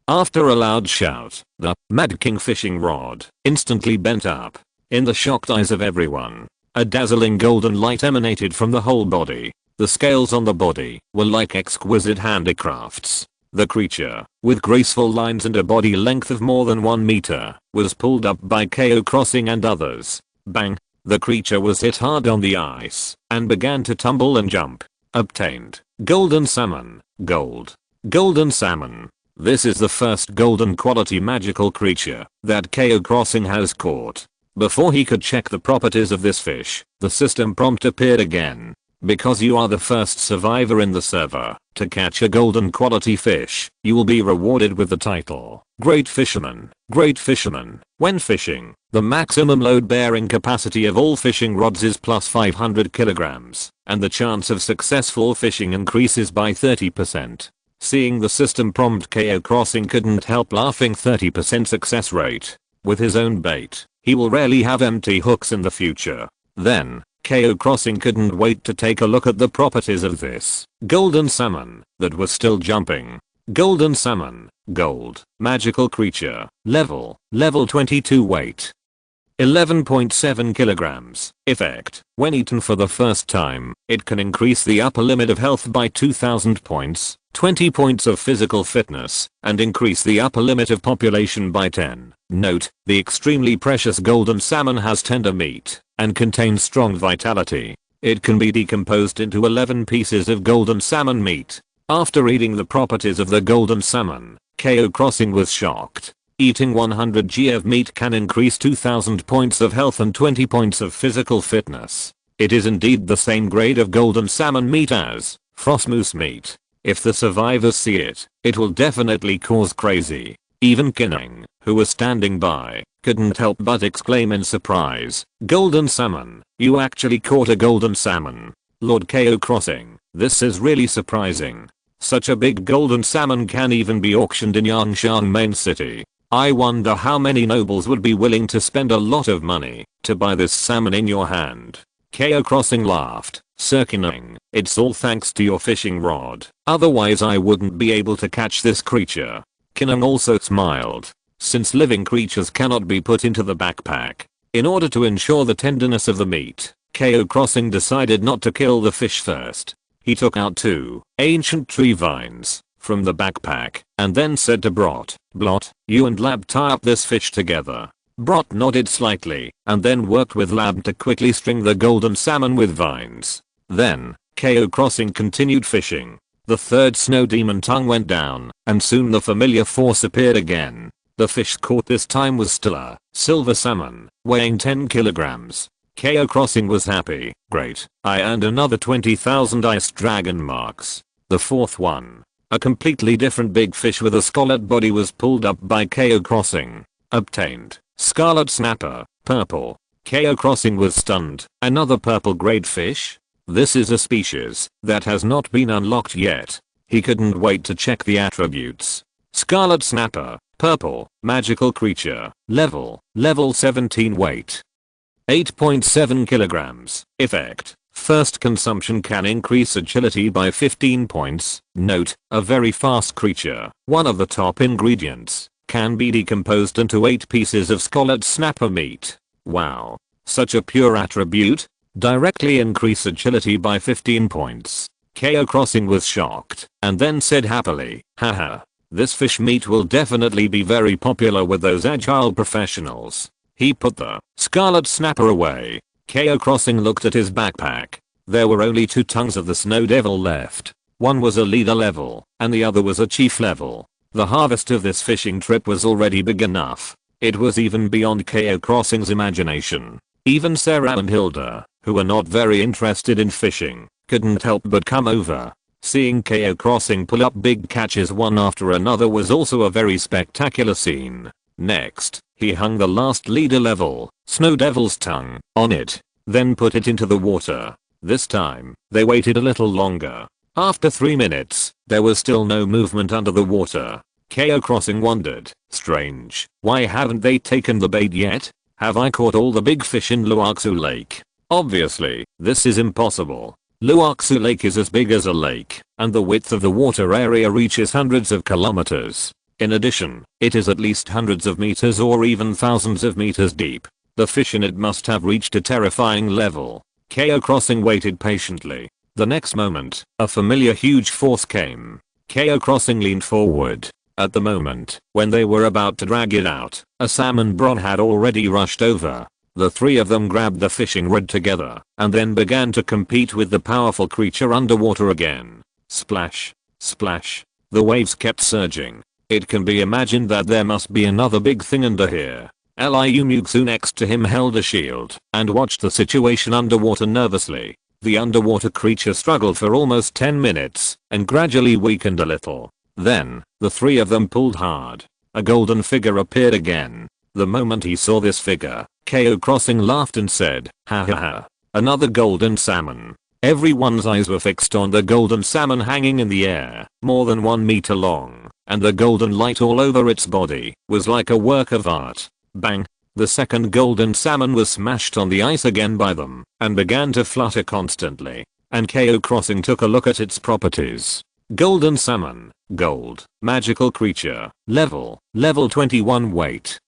After a loud shout, the Mad King fishing rod instantly bent up. In the shocked eyes of everyone, a dazzling golden light emanated from the whole body. The scales on the body were like exquisite handicrafts. The creature, with graceful lines and a body length of more than 1 meter, was pulled up by Cao Xing and others. Bang! The creature was hit hard on the ice and began to tumble and jump. Obtained. Golden salmon. Gold. Golden salmon. This is the first golden quality magical creature that Cao Xing has caught. Before he could check the properties of this fish, the system prompt appeared again. Because you are the first survivor in the server to catch a golden quality fish, you will be rewarded with the title, Great Fisherman. Great Fisherman. When fishing, the maximum load bearing capacity of all fishing rods is plus 500 kilograms, and the chance of successful fishing increases by 30%. Seeing the system prompt, Cao Xing couldn't help laughing. 30% success rate. With his own bait, he will rarely have empty hooks in the future. Then, Cao Xing couldn't wait to take a look at the properties of this golden salmon that was still jumping. Golden salmon. Gold. Magical creature. Level 22. Weight 11.7 kilograms. Effect. When eaten for the first time, it can increase the upper limit of health by 2000 points, 20 points of physical fitness, and increase the upper limit of population by 10. Note, the extremely precious golden salmon has tender meat and contains strong vitality. It can be decomposed into 11 pieces of golden salmon meat. After reading the properties of the golden salmon, Cao Xing was shocked. Eating 100 g of meat can increase 2000 points of health and 20 points of physical fitness. It is indeed the same grade of golden salmon meat as frost moose meat. If the survivors see it, it will definitely cause crazy. Even Cunning, who was standing by, couldn't help but exclaim in surprise, "Golden salmon, you actually caught a golden salmon. Lord Cao Xing, this is really surprising. Such a big golden salmon can even be auctioned in Yangshan main city. I wonder how many nobles would be willing to spend a lot of money to buy this salmon in your hand." Cao Xing laughed. "Sir Cunning, it's all thanks to your fishing rod. Otherwise I wouldn't be able to catch this creature." Cunning also smiled. Since living creatures cannot be put into the backpack, in order to ensure the tenderness of the meat, Cao Xing decided not to kill the fish first. He took out 2 ancient tree vines from the backpack and then said to Brot, "Blot, you and Lab tie up this fish together." Brot nodded slightly and then worked with Lab to quickly string the golden salmon with vines. Then, Cao Xing continued fishing. The third snow demon tongue went down and soon the familiar force appeared again. The fish caught this time was still a silver salmon, weighing 10 kilograms. Cao Xing was happy. "Great, I earned another 20,000 ice dragon marks." The fourth one, a completely different big fish with a scarlet body, was pulled up by Cao Xing. Obtained. Scarlet snapper. Purple. Cao Xing was stunned. Another purple grade fish? This is a species that has not been unlocked yet. He couldn't wait to check the attributes. Scarlet snapper. Purple. Magical creature. Level 17. Weight 8.7 kilograms. Effect. First consumption can increase agility by 15 points. Note, a very fast creature, one of the top ingredients, can be decomposed into 8 pieces of scarlet snapper meat. Wow. Such a pure attribute? Directly increase agility by 15 points. Cao Xing was shocked and then said happily, "Haha. This fish meat will definitely be very popular with those agile professionals." He put the scarlet snapper away. Cao Xing looked at his backpack. There were only 2 tongues of the snow devil left. One was a leader level and the other was a chief level. The harvest of this fishing trip was already big enough. It was even beyond Cao Xing's imagination. Even Sarah and Hilda, who were not very interested in fishing, couldn't help but come over. Seeing Cao Xing pull up big catches one after another was also a very spectacular scene. Next, he hung the last leader level, Snow Devil's tongue, on it, then put it into the water. This time, they waited a little longer. After 3 minutes, there was still no movement under the water. Cao Xing wondered. Strange, why haven't they taken the bait yet? Have I caught all the big fish in Liu Muxue Lake? Obviously, this is impossible. Liu Muxue Lake is as big as a lake, and the width of the water area reaches hundreds of kilometers. In addition, it is at least hundreds of meters or even thousands of meters deep. The fish in it must have reached a terrifying level. Cao Xing waited patiently. The next moment, a familiar huge force came. Cao Xing leaned forward. At the moment, when they were about to drag it out, a salmon bron had already rushed over. The three of them grabbed the fishing rod together, and then began to compete with the powerful creature underwater again. Splash. Splash. The waves kept surging. It can be imagined that there must be another big thing under here. Liu Muxue next to him held a shield, and watched the situation underwater nervously. The underwater creature struggled for almost 10 minutes, and gradually weakened a little. Then, the three of them pulled hard. A golden figure appeared again. The moment he saw this figure, Cao Xing laughed and said, "Ha ha ha. Another golden salmon." Everyone's eyes were fixed on the golden salmon hanging in the air, more than 1 meter long, and the golden light all over its body was like a work of art. Bang! The second golden salmon was smashed on the ice again by them, and began to flutter constantly. And Cao Xing took a look at its properties. Golden salmon, gold, magical creature, level 21 weight.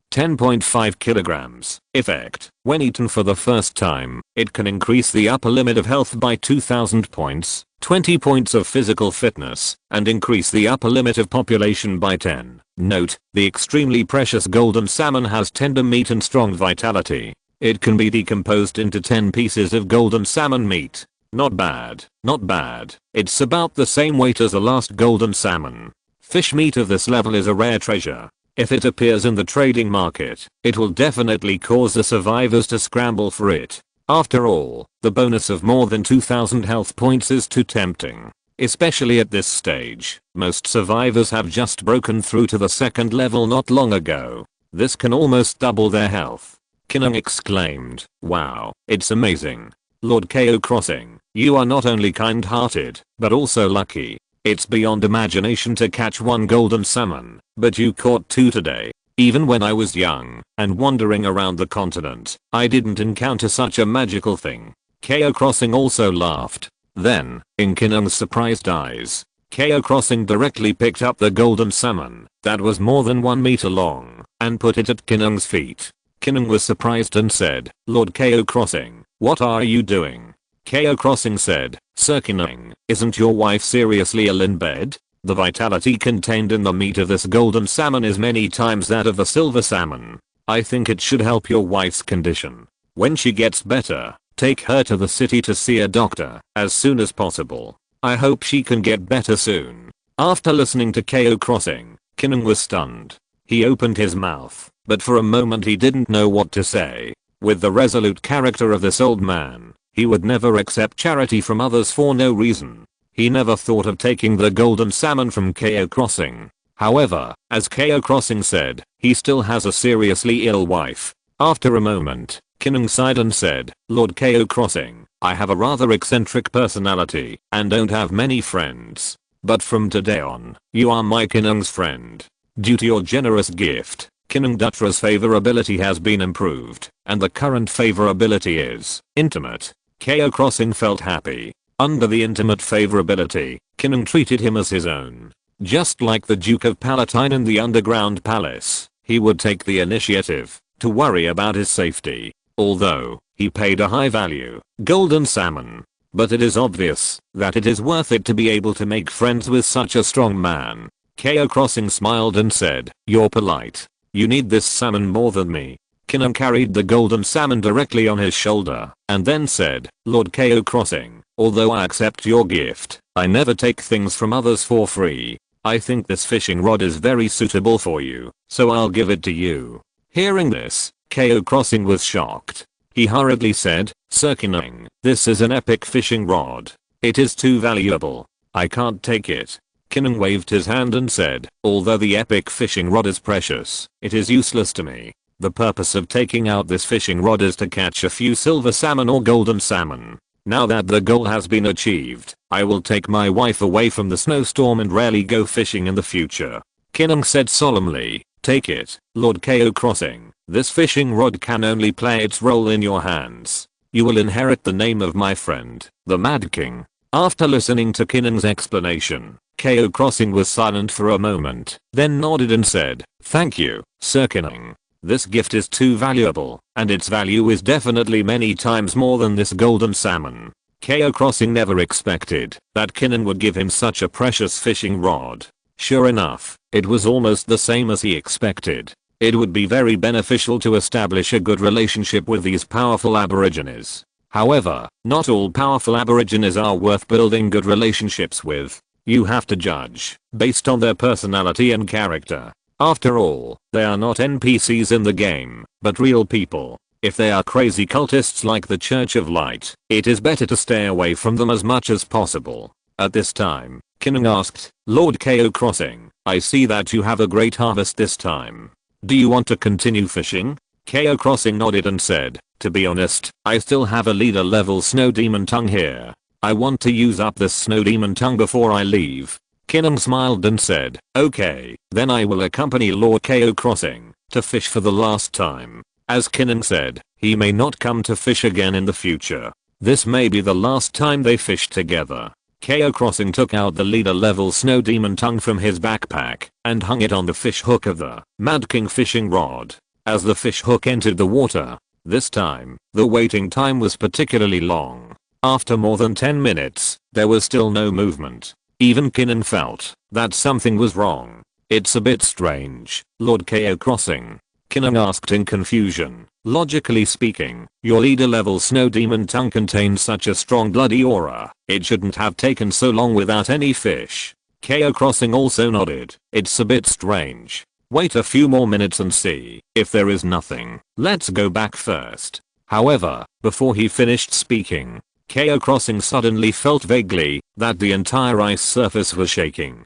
10.5 kilograms. Effect. When eaten for the first time, it can increase the upper limit of health by 2000 points, 20 points of physical fitness, and increase the upper limit of population by 10. Note, the extremely precious golden salmon has tender meat and strong vitality. It can be decomposed into 10 pieces of golden salmon meat. Not bad, not bad. It's about the same weight as the last golden salmon. Fish meat of this level is a rare treasure. If it appears in the trading market, it will definitely cause the survivors to scramble for it. After all, the bonus of more than 2000 health points is too tempting. Especially at this stage, most survivors have just broken through to the second level not long ago. This can almost double their health. Cunning exclaimed, "Wow, it's amazing. Lord Cao Xing, you are not only kind-hearted, but also lucky. It's beyond imagination to catch one golden salmon, but you caught two today. Even when I was young and wandering around the continent, I didn't encounter such a magical thing." Cao Xing also laughed. Then, in Cunning's surprised eyes, Cao Xing directly picked up the golden salmon that was more than 1 meter long and put it at Cunning's feet. Cunning was surprised and said, "Lord Cao Xing, what are you doing?" Cao Xing said, "Sir Cunning, isn't your wife seriously ill in bed? The vitality contained in the meat of this golden salmon is many times that of the silver salmon. I think it should help your wife's condition. When she gets better, take her to the city to see a doctor as soon as possible. I hope she can get better soon." After listening to Cao Xing, Cunning was stunned. He opened his mouth, but for a moment he didn't know what to say. With the resolute character of this old man, he would never accept charity from others for no reason. He never thought of taking the golden salmon from Cao Xing. However, as Cao Xing said, he still has a seriously ill wife. After a moment, Cunning sighed and said, "Lord Cao Xing, I have a rather eccentric personality and don't have many friends. But from today on, you are my Cunning's friend. Due to your generous gift, Cunning Dutra's favorability has been improved, and the current favorability is intimate." Cao Xing felt happy. Under the intimate favorability, Cunning treated him as his own. Just like the Duke of Palatine in the underground palace, he would take the initiative to worry about his safety. Although, he paid a high value, golden salmon. But it is obvious that it is worth it to be able to make friends with such a strong man. Cao Xing smiled and said, "You're polite. You need this salmon more than me." Cunning carried the golden salmon directly on his shoulder, and then said, "Lord Cao Xing, although I accept your gift, I never take things from others for free. I think this fishing rod is very suitable for you, so I'll give it to you." Hearing this, Cao Xing was shocked. He hurriedly said, "Sir Cunning, this is an epic fishing rod. It is too valuable. I can't take it." Cunning waved his hand and said, "Although the epic fishing rod is precious, it is useless to me. The purpose of taking out this fishing rod is to catch a few silver salmon or golden salmon. Now that the goal has been achieved, I will take my wife away from the snowstorm and rarely go fishing in the future." Cunning said solemnly, take it, Lord Cao Xing. This fishing rod can only play its role in your hands. You will inherit the name of my friend, the Mad King. After listening to Cunning's explanation, Cao Xing was silent for a moment, then nodded and said, thank you, Sir Cunning. This gift is too valuable, and its value is definitely many times more than this golden salmon. Cao Xing never expected that Cunning would give him such a precious fishing rod. Sure enough, it was almost the same as he expected. It would be very beneficial to establish a good relationship with these powerful aborigines. However, not all powerful aborigines are worth building good relationships with. You have to judge based on their personality and character. After all, they are not NPCs in the game, but real people. If they are crazy cultists like the Church of Light, it is better to stay away from them as much as possible. At this time, Cunning asked, Lord Cao Xing, I see that you have a great harvest this time. Do you want to continue fishing? Cao Xing nodded and said, to be honest, I still have a leader level snow demon tongue here. I want to use up this snow demon tongue before I leave. Cunning smiled and said, okay, then I will accompany Lord Cao Xing to fish for the last time. As Cunning said, he may not come to fish again in the future. This may be the last time they fish together. Cao Xing took out the leader level snow demon tongue from his backpack and hung it on the fish hook of the Mad King fishing rod. As the fish hook entered the water, this time, the waiting time was particularly long. After more than 10 minutes, there was still no movement. Even Cunning felt that something was wrong. It's a bit strange, Lord Cao Xing. Cunning asked in confusion. Logically speaking, your leader level snow demon tongue contains such a strong bloody aura. It shouldn't have taken so long without any fish. Cao Xing also nodded. It's a bit strange. Wait a few more minutes and see if there is nothing. Let's go back first. However, before he finished speaking, Cao Xing suddenly felt vaguely that the entire ice surface was shaking.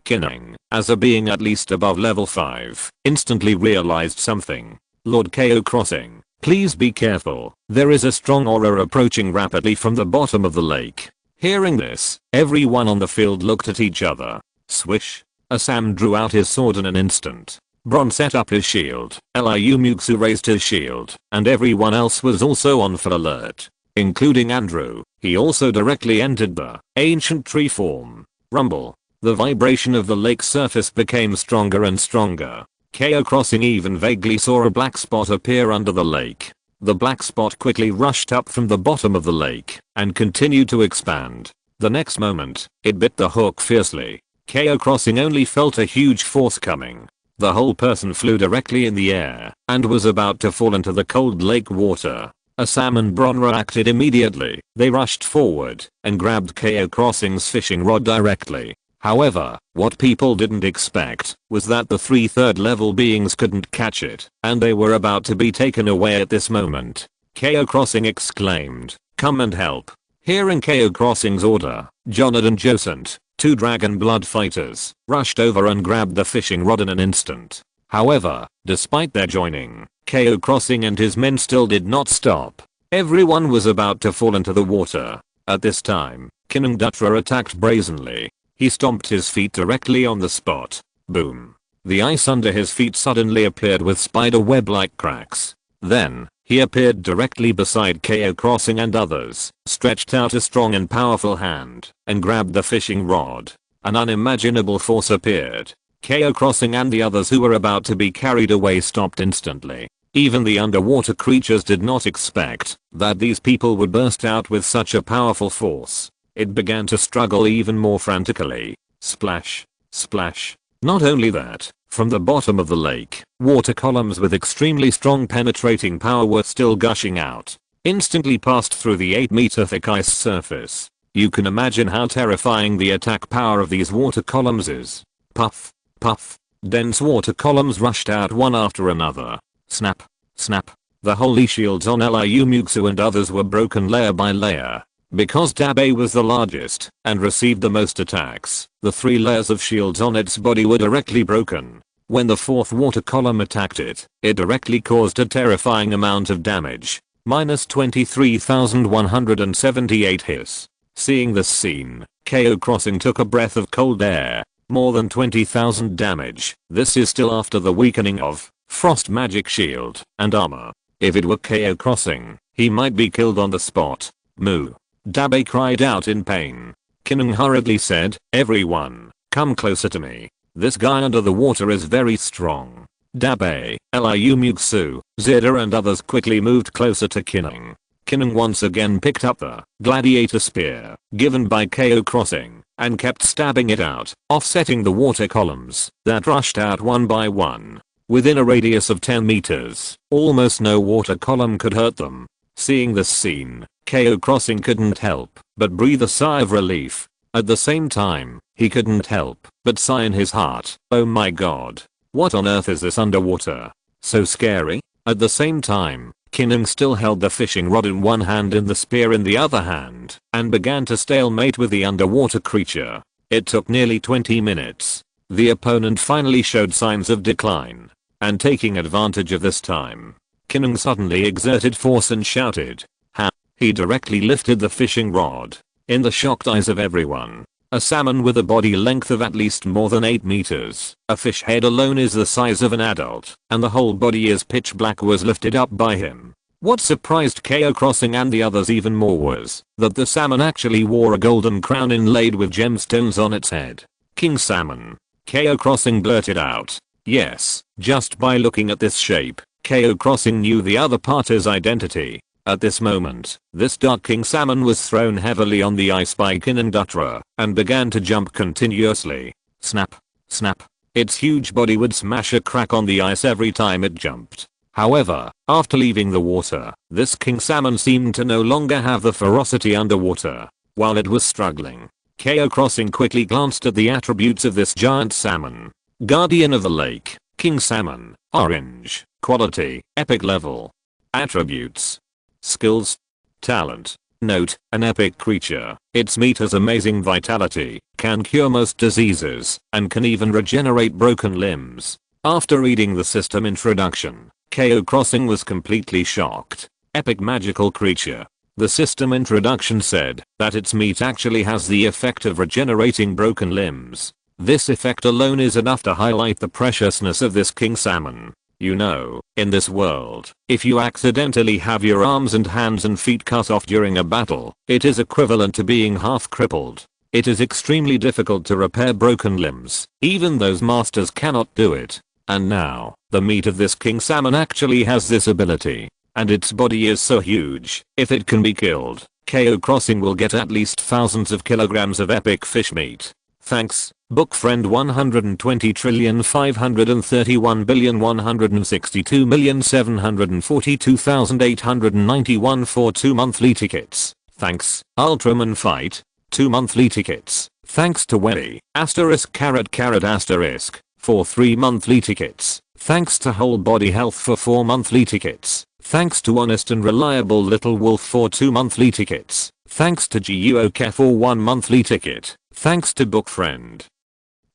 Cunning, as a being at least above level 5, instantly realized something. Lord Cao Xing, please be careful. There is a strong aura approaching rapidly from the bottom of the lake. Hearing this, everyone on the field looked at each other. Swish. Assam drew out his sword in an instant. Bron set up his shield. Liu Muxue raised his shield, and everyone else was also on full alert. Including Andrew. He also directly entered the ancient tree form. Rumble. The vibration of the lake's surface became stronger and stronger. Cao Xing even vaguely saw a black spot appear under the lake. The black spot quickly rushed up from the bottom of the lake and continued to expand. The next moment, it bit the hook fiercely. Cao Xing only felt a huge force coming. The whole person flew directly in the air and was about to fall into the cold lake water. Assam and Bron reacted immediately. They rushed forward and grabbed Cao Xing's fishing rod directly. However, what people didn't expect was that the 3/3 level beings couldn't catch it, and they were about to be taken away at this moment. Cao Xing exclaimed, come and help. Hearing Cao Xing's order, Jonad and Josant, 2 dragon blood fighters, rushed over and grabbed the fishing rod in an instant. However, despite their joining, Cao Xing and his men still did not stop. Everyone was about to fall into the water. At this time, Cunning Dutra attacked brazenly. He stomped his feet directly on the spot. Boom. The ice under his feet suddenly appeared with spider web-like cracks. Then, he appeared directly beside Cao Xing and others, stretched out a strong and powerful hand, and grabbed the fishing rod. An unimaginable force appeared. Cao Xing and the others who were about to be carried away stopped instantly. Even the underwater creatures did not expect that these people would burst out with such a powerful force. It began to struggle even more frantically. Splash. Splash. Not only that, from the bottom of the lake, water columns with extremely strong penetrating power were still gushing out. Instantly passed through the 8-meter thick ice surface. You can imagine how terrifying the attack power of these water columns is. Puff. Puff. Dense water columns rushed out one after another. Snap. Snap. The holy shields on Liu Muxue and others were broken layer by layer. Because Dabe was the largest and received the most attacks, the 3 layers of shields on its body were directly broken. When the 4th water column attacked it, it directly caused a terrifying amount of damage. Minus 23,178 hits. Seeing this scene, Cao Xing took a breath of cold air. More than 20,000 damage. This is still after the weakening of frost magic shield and armor. If it were Cao Xing, he might be killed on the spot. Moo. Dabe cried out in pain. Cunning hurriedly said, "Everyone, come closer to me. This guy under the water is very strong." Dabe, Liu Muxue, Zeta and others quickly moved closer to Cunning. Cunning once again picked up the gladiator spear given by Cao Xing and kept stabbing it out, offsetting the water columns that rushed out one by one. Within a radius of 10 meters, almost no water column could hurt them. Seeing this scene, Cao Xing couldn't help but breathe a sigh of relief. At the same time, he couldn't help but sigh in his heart, "Oh my god. What on earth is this underwater? So scary?" At the same time, Cunning still held the fishing rod in one hand and the spear in the other hand, and began to stalemate with the underwater creature. It took nearly 20 minutes. The opponent finally showed signs of decline, and taking advantage of this time, Cunning suddenly exerted force and shouted, "Ha!" He directly lifted the fishing rod. In the shocked eyes of everyone, a salmon with a body length of at least more than 8 meters, a fish head alone is the size of an adult, and the whole body is pitch black was lifted up by him. What surprised Cao Xing and the others even more was that the salmon actually wore a golden crown inlaid with gemstones on its head. "King Salmon." Cao Xing blurted out. Yes, just by looking at this shape, Cao Xing knew the other party's identity. At this moment, this dark king salmon was thrown heavily on the ice by Cunning Dutra and began to jump continuously. Snap, snap. Its huge body would smash a crack on the ice every time it jumped. However, after leaving the water, this king salmon seemed to no longer have the ferocity underwater. While it was struggling, Cao Xing quickly glanced at the attributes of this giant salmon. Guardian of the lake, king salmon, orange, quality, epic level. Attributes. Skills. Talent. Note, an epic creature. Its meat has amazing vitality, can cure most diseases, and can even regenerate broken limbs. After reading the system introduction, Cao Xing was completely shocked. Epic magical creature. The system introduction said that its meat actually has the effect of regenerating broken limbs. This effect alone is enough to highlight the preciousness of this king salmon. You know, in this world, if you accidentally have your arms and hands and feet cut off during a battle, it is equivalent to being half crippled. It is extremely difficult to repair broken limbs. Even those masters cannot do it. And now, the meat of this king salmon actually has this ability. And its body is so huge, if it can be killed, Cao Xing will get at least thousands of kilograms of epic fish meat. Thanks, book friend 120,531,162,742,891 for 2 monthly tickets. Thanks, Ultraman Fight, 2 monthly tickets. Thanks to Welly, ******, for 3 monthly tickets. Thanks to Whole Body Health for 4 monthly tickets. Thanks to Honest and Reliable Little Wolf for 2 monthly tickets. Thanks to GUOK for 1 monthly ticket. Thanks to Bookfriend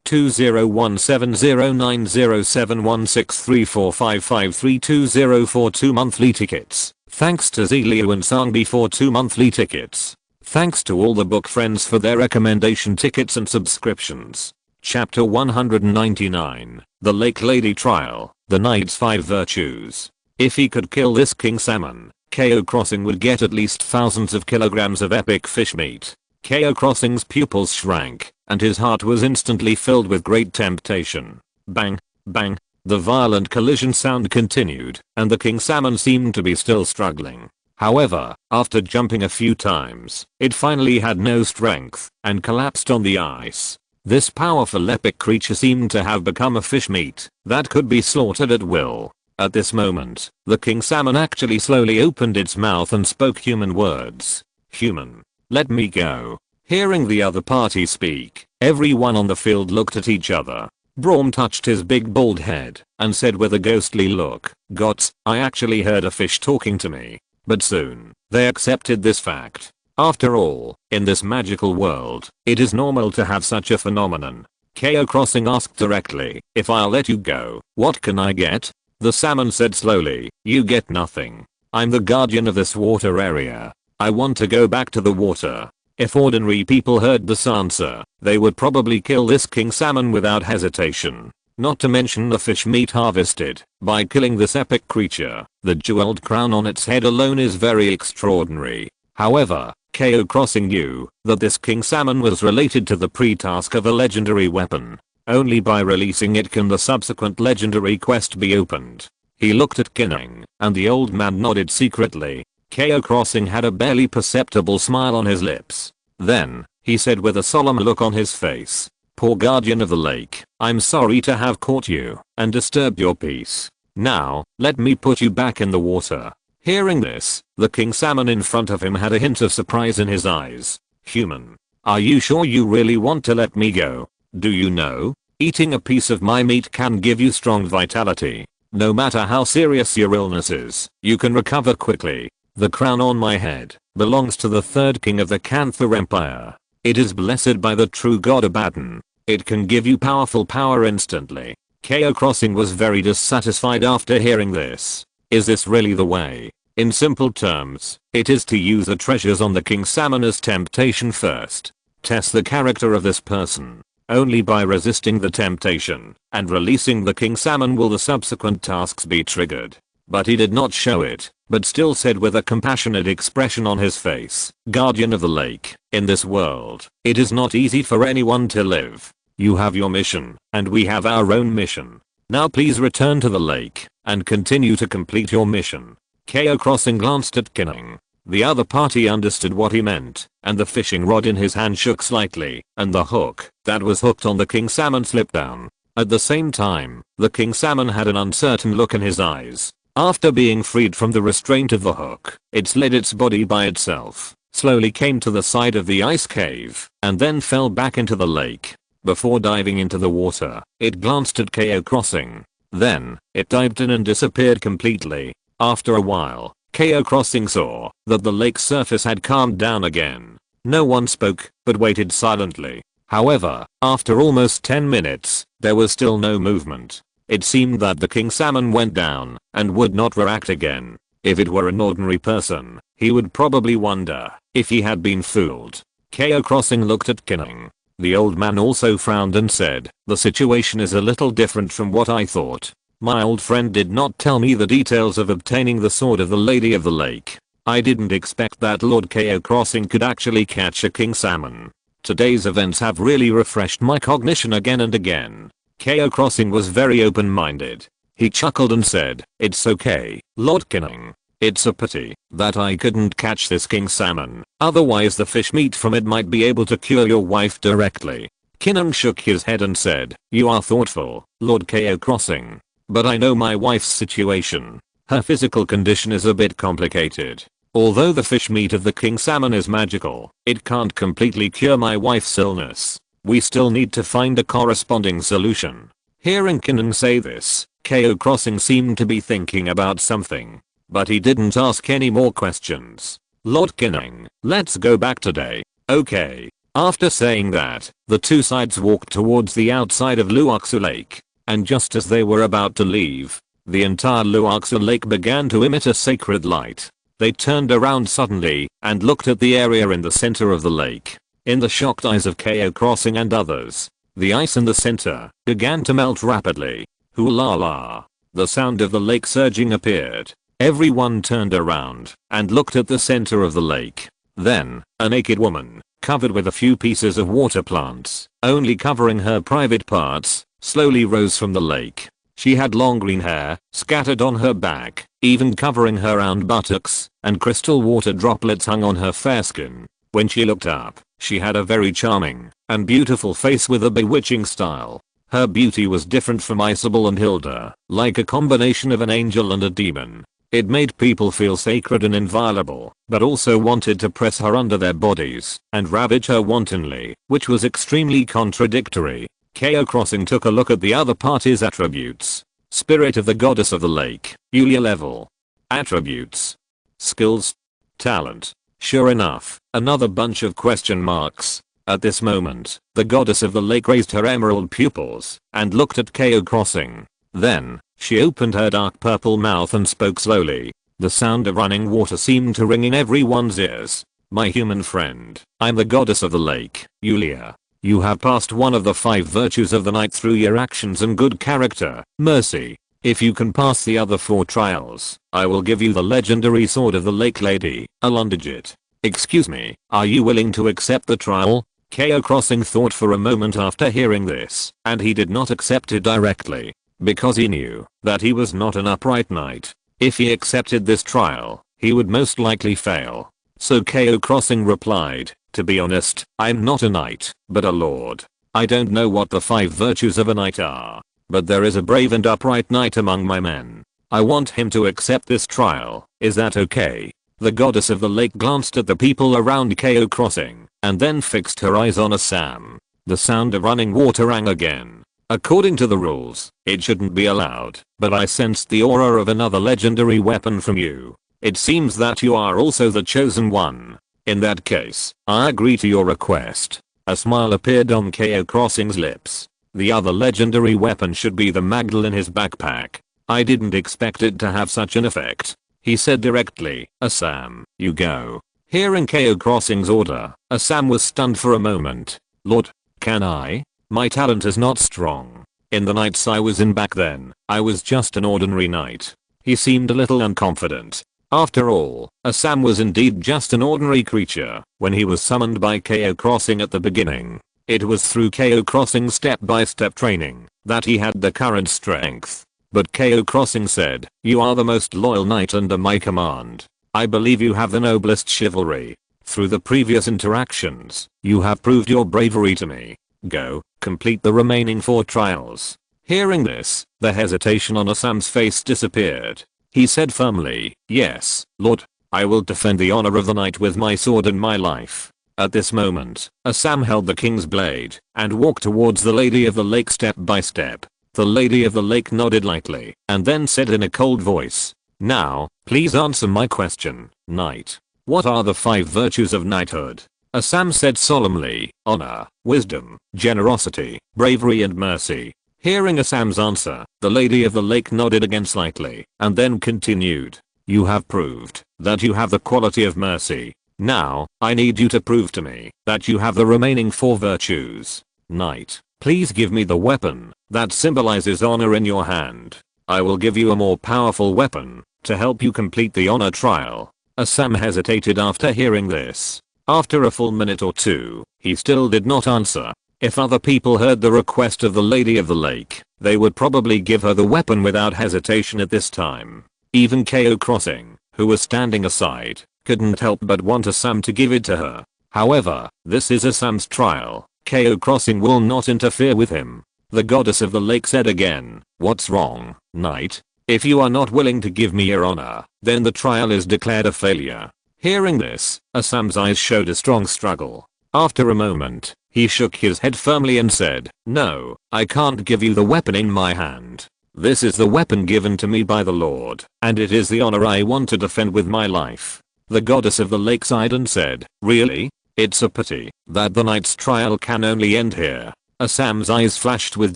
20170907163455320 for 2 monthly tickets. Thanks to Zeliu and Sangbi for 2 monthly tickets. Thanks to all the book friends for their recommendation tickets and subscriptions. Chapter 199, The Lake Lady Trial, The Knight's 5 Virtues. If he could kill this king salmon, Cao Xing would get at least thousands of kilograms of epic fish meat. Cao Xing's pupils shrank, and his heart was instantly filled with great temptation. Bang, bang, the violent collision sound continued, and the king salmon seemed to be still struggling. However, after jumping a few times, it finally had no strength, and collapsed on the ice. This powerful epic creature seemed to have become a fish meat that could be slaughtered at will. At this moment, the king salmon actually slowly opened its mouth and spoke human words. "Human. Let me go." Hearing the other party speak, everyone on the field looked at each other. Braum touched his big bald head and said with a ghostly look, "Gots, I actually heard a fish talking to me." But soon, they accepted this fact. After all, in this magical world, it is normal to have such a phenomenon. Cao Xing asked directly, "If I'll let you go, what can I get?" The salmon said slowly, "You get nothing. I'm the guardian of this water area. I want to go back to the water." If ordinary people heard this answer, they would probably kill this king salmon without hesitation. Not to mention the fish meat harvested by killing this epic creature. The jeweled crown on its head alone is very extraordinary. However, Cao Xing knew that this king salmon was related to the pre-task of a legendary weapon. Only by releasing it can the subsequent legendary quest be opened. He looked at Cunning, and the old man nodded secretly. Cao Xing had a barely perceptible smile on his lips. Then, he said with a solemn look on his face, "Poor guardian of the lake, I'm sorry to have caught you and disturbed your peace. Now, let me put you back in the water." Hearing this, the king salmon in front of him had a hint of surprise in his eyes. "Human, are you sure you really want to let me go? Do you know, eating a piece of my meat can give you strong vitality. No matter how serious your illness is, you can recover quickly. The crown on my head belongs to the third king of the Campfire Empire. It is blessed by the true god Abaddon. It can give you powerful power instantly." Cao Xing was very dissatisfied after hearing this. Is this really the way? In simple terms, it is to use the treasures on the king salmon as temptation first. Test the character of this person. Only by resisting the temptation and releasing the king salmon will the subsequent tasks be triggered. But he did not show it, but still said with a compassionate expression on his face, "Guardian of the lake, in this world, it is not easy for anyone to live. You have your mission, and we have our own mission. Now please return to the lake and continue to complete your mission." Cao Xing glanced at Cunning. The other party understood what he meant, and the fishing rod in his hand shook slightly, and the hook that was hooked on the king salmon slipped down. At the same time, the king salmon had an uncertain look in his eyes. After being freed from the restraint of the hook, it slid its body by itself, slowly came to the side of the ice cave, and then fell back into the lake. Before diving into the water, it glanced at Cao Xing. Then, it dived in and disappeared completely. After a while, Cao Xing saw that the lake's surface had calmed down again. No one spoke, but waited silently. However, after almost 10 minutes, there was still no movement. It seemed that the king salmon went down and would not react again. If it were an ordinary person, he would probably wonder if he had been fooled. Cao Xing looked at Cunning. The old man also frowned and said, "The situation is a little different from what I thought. My old friend did not tell me the details of obtaining the sword of the Lady of the Lake. I didn't expect that Lord Cao Xing could actually catch a king salmon. Today's events have really refreshed my cognition again and again." Cao Xing was very open-minded. He chuckled and said, "It's okay, Lord Cunning. It's a pity that I couldn't catch this king salmon, otherwise the fish meat from it might be able to cure your wife directly." Cunning shook his head and said, "You are thoughtful, Lord Cao Xing. But I know my wife's situation. Her physical condition is a bit complicated. Although the fish meat of the king salmon is magical, it can't completely cure my wife's illness. We still need to find a corresponding solution." Hearing Cunning say this, Cao Xing seemed to be thinking about something. But he didn't ask any more questions. "Lord Cunning, let's go back today." "Okay." After saying that, the two sides walked towards the outside of Liu Muxue Lake. And just as they were about to leave, the entire Liu Muxue Lake began to emit a sacred light. They turned around suddenly and looked at the area in the center of the lake. In the shocked eyes of Cao Xing and others, the ice in the center began to melt rapidly. Hoo-la la. The sound of the lake surging appeared. Everyone turned around and looked at the center of the lake. Then, a naked woman, covered with a few pieces of water plants, only covering her private parts, slowly rose from the lake. She had long green hair, scattered on her back, even covering her round buttocks, and crystal water droplets hung on her fair skin. When she looked up, she had a very charming and beautiful face with a bewitching style. Her beauty was different from Isabel and Hilda, like a combination of an angel and a demon. It made people feel sacred and inviolable, but also wanted to press her under their bodies and ravage her wantonly, which was extremely contradictory. Cao Xing took a look at the other party's attributes. Spirit of the goddess of the lake, Yulia level. Attributes. Skills. Talent. Sure enough, another bunch of question marks. At this moment, the goddess of the lake raised her emerald pupils and looked at Cao Xing. Then, she opened her dark purple mouth and spoke slowly. The sound of running water seemed to ring in everyone's ears. My human friend, I'm the goddess of the lake, Yulia. You have passed one of the 5 virtues of the night through your actions and good character, mercy. If you can pass the other 4 trials, I will give you the legendary sword of the lake lady, Alundagit. Excuse me, are you willing to accept the trial? Cao Xing thought for a moment after hearing this, and he did not accept it directly, because he knew that he was not an upright knight. If he accepted this trial, he would most likely fail. So Cao Xing replied, to be honest, I'm not a knight, but a lord. I don't know what the 5 virtues of a knight are, but there is a brave and upright knight among my men. I want him to accept this trial, is that okay? The goddess of the lake glanced at the people around Cao Xing, and then fixed her eyes on Assam. The sound of running water rang again. According to the rules, it shouldn't be allowed, but I sensed the aura of another legendary weapon from you. It seems that you are also the chosen one. In that case, I agree to your request. A smile appeared on Cao Xing's lips. The other legendary weapon should be the Magdal in his backpack. I didn't expect it to have such an effect. He said directly, Assam, you go. Hearing Cao Xing's order, Assam was stunned for a moment. Lord, can I? My talent is not strong. In the nights I was in back then, I was just an ordinary knight. He seemed a little unconfident. After all, Assam was indeed just an ordinary creature when he was summoned by Cao Xing at the beginning. It was through Cao Xing's step-by-step training that he had the current strength. But Cao Xing said, you are the most loyal knight under my command. I believe you have the noblest chivalry. Through the previous interactions, you have proved your bravery to me. Go, complete the remaining 4 trials. Hearing this, the hesitation on Assam's face disappeared. He said firmly, yes, Lord, I will defend the honor of the knight with my sword and my life. At this moment, Assam held the king's blade and walked towards the lady of the lake step by step. The lady of the lake nodded lightly and then said in a cold voice, now, please answer my question, knight. What are the 5 virtues of knighthood? Assam said solemnly, honor, wisdom, generosity, bravery and mercy. Hearing Assam's answer, the lady of the lake nodded again slightly and then continued, you have proved that you have the quality of mercy. Now, I need you to prove to me that you have the remaining 4 virtues. Knight, please give me the weapon that symbolizes honor in your hand. I will give you a more powerful weapon to help you complete the honor trial. Assam hesitated after hearing this. After a full minute or 2, he still did not answer. If other people heard the request of the lady of the lake, they would probably give her the weapon without hesitation at this time. Even Cao Xing, who was standing aside, couldn't help but want Assam to give it to her. However, this is Assam's trial. Cao Xing will not interfere with him. The goddess of the lake said again, what's wrong, knight? If you are not willing to give me your honor, then the trial is declared a failure. Hearing this, Assam's eyes showed a strong struggle. After a moment, he shook his head firmly and said, no, I can't give you the weapon in my hand. This is the weapon given to me by the Lord, and it is the honor I want to defend with my life. The goddess of the lake sighed and said, really? It's a pity that the knight's trial can only end here. Assam's eyes flashed with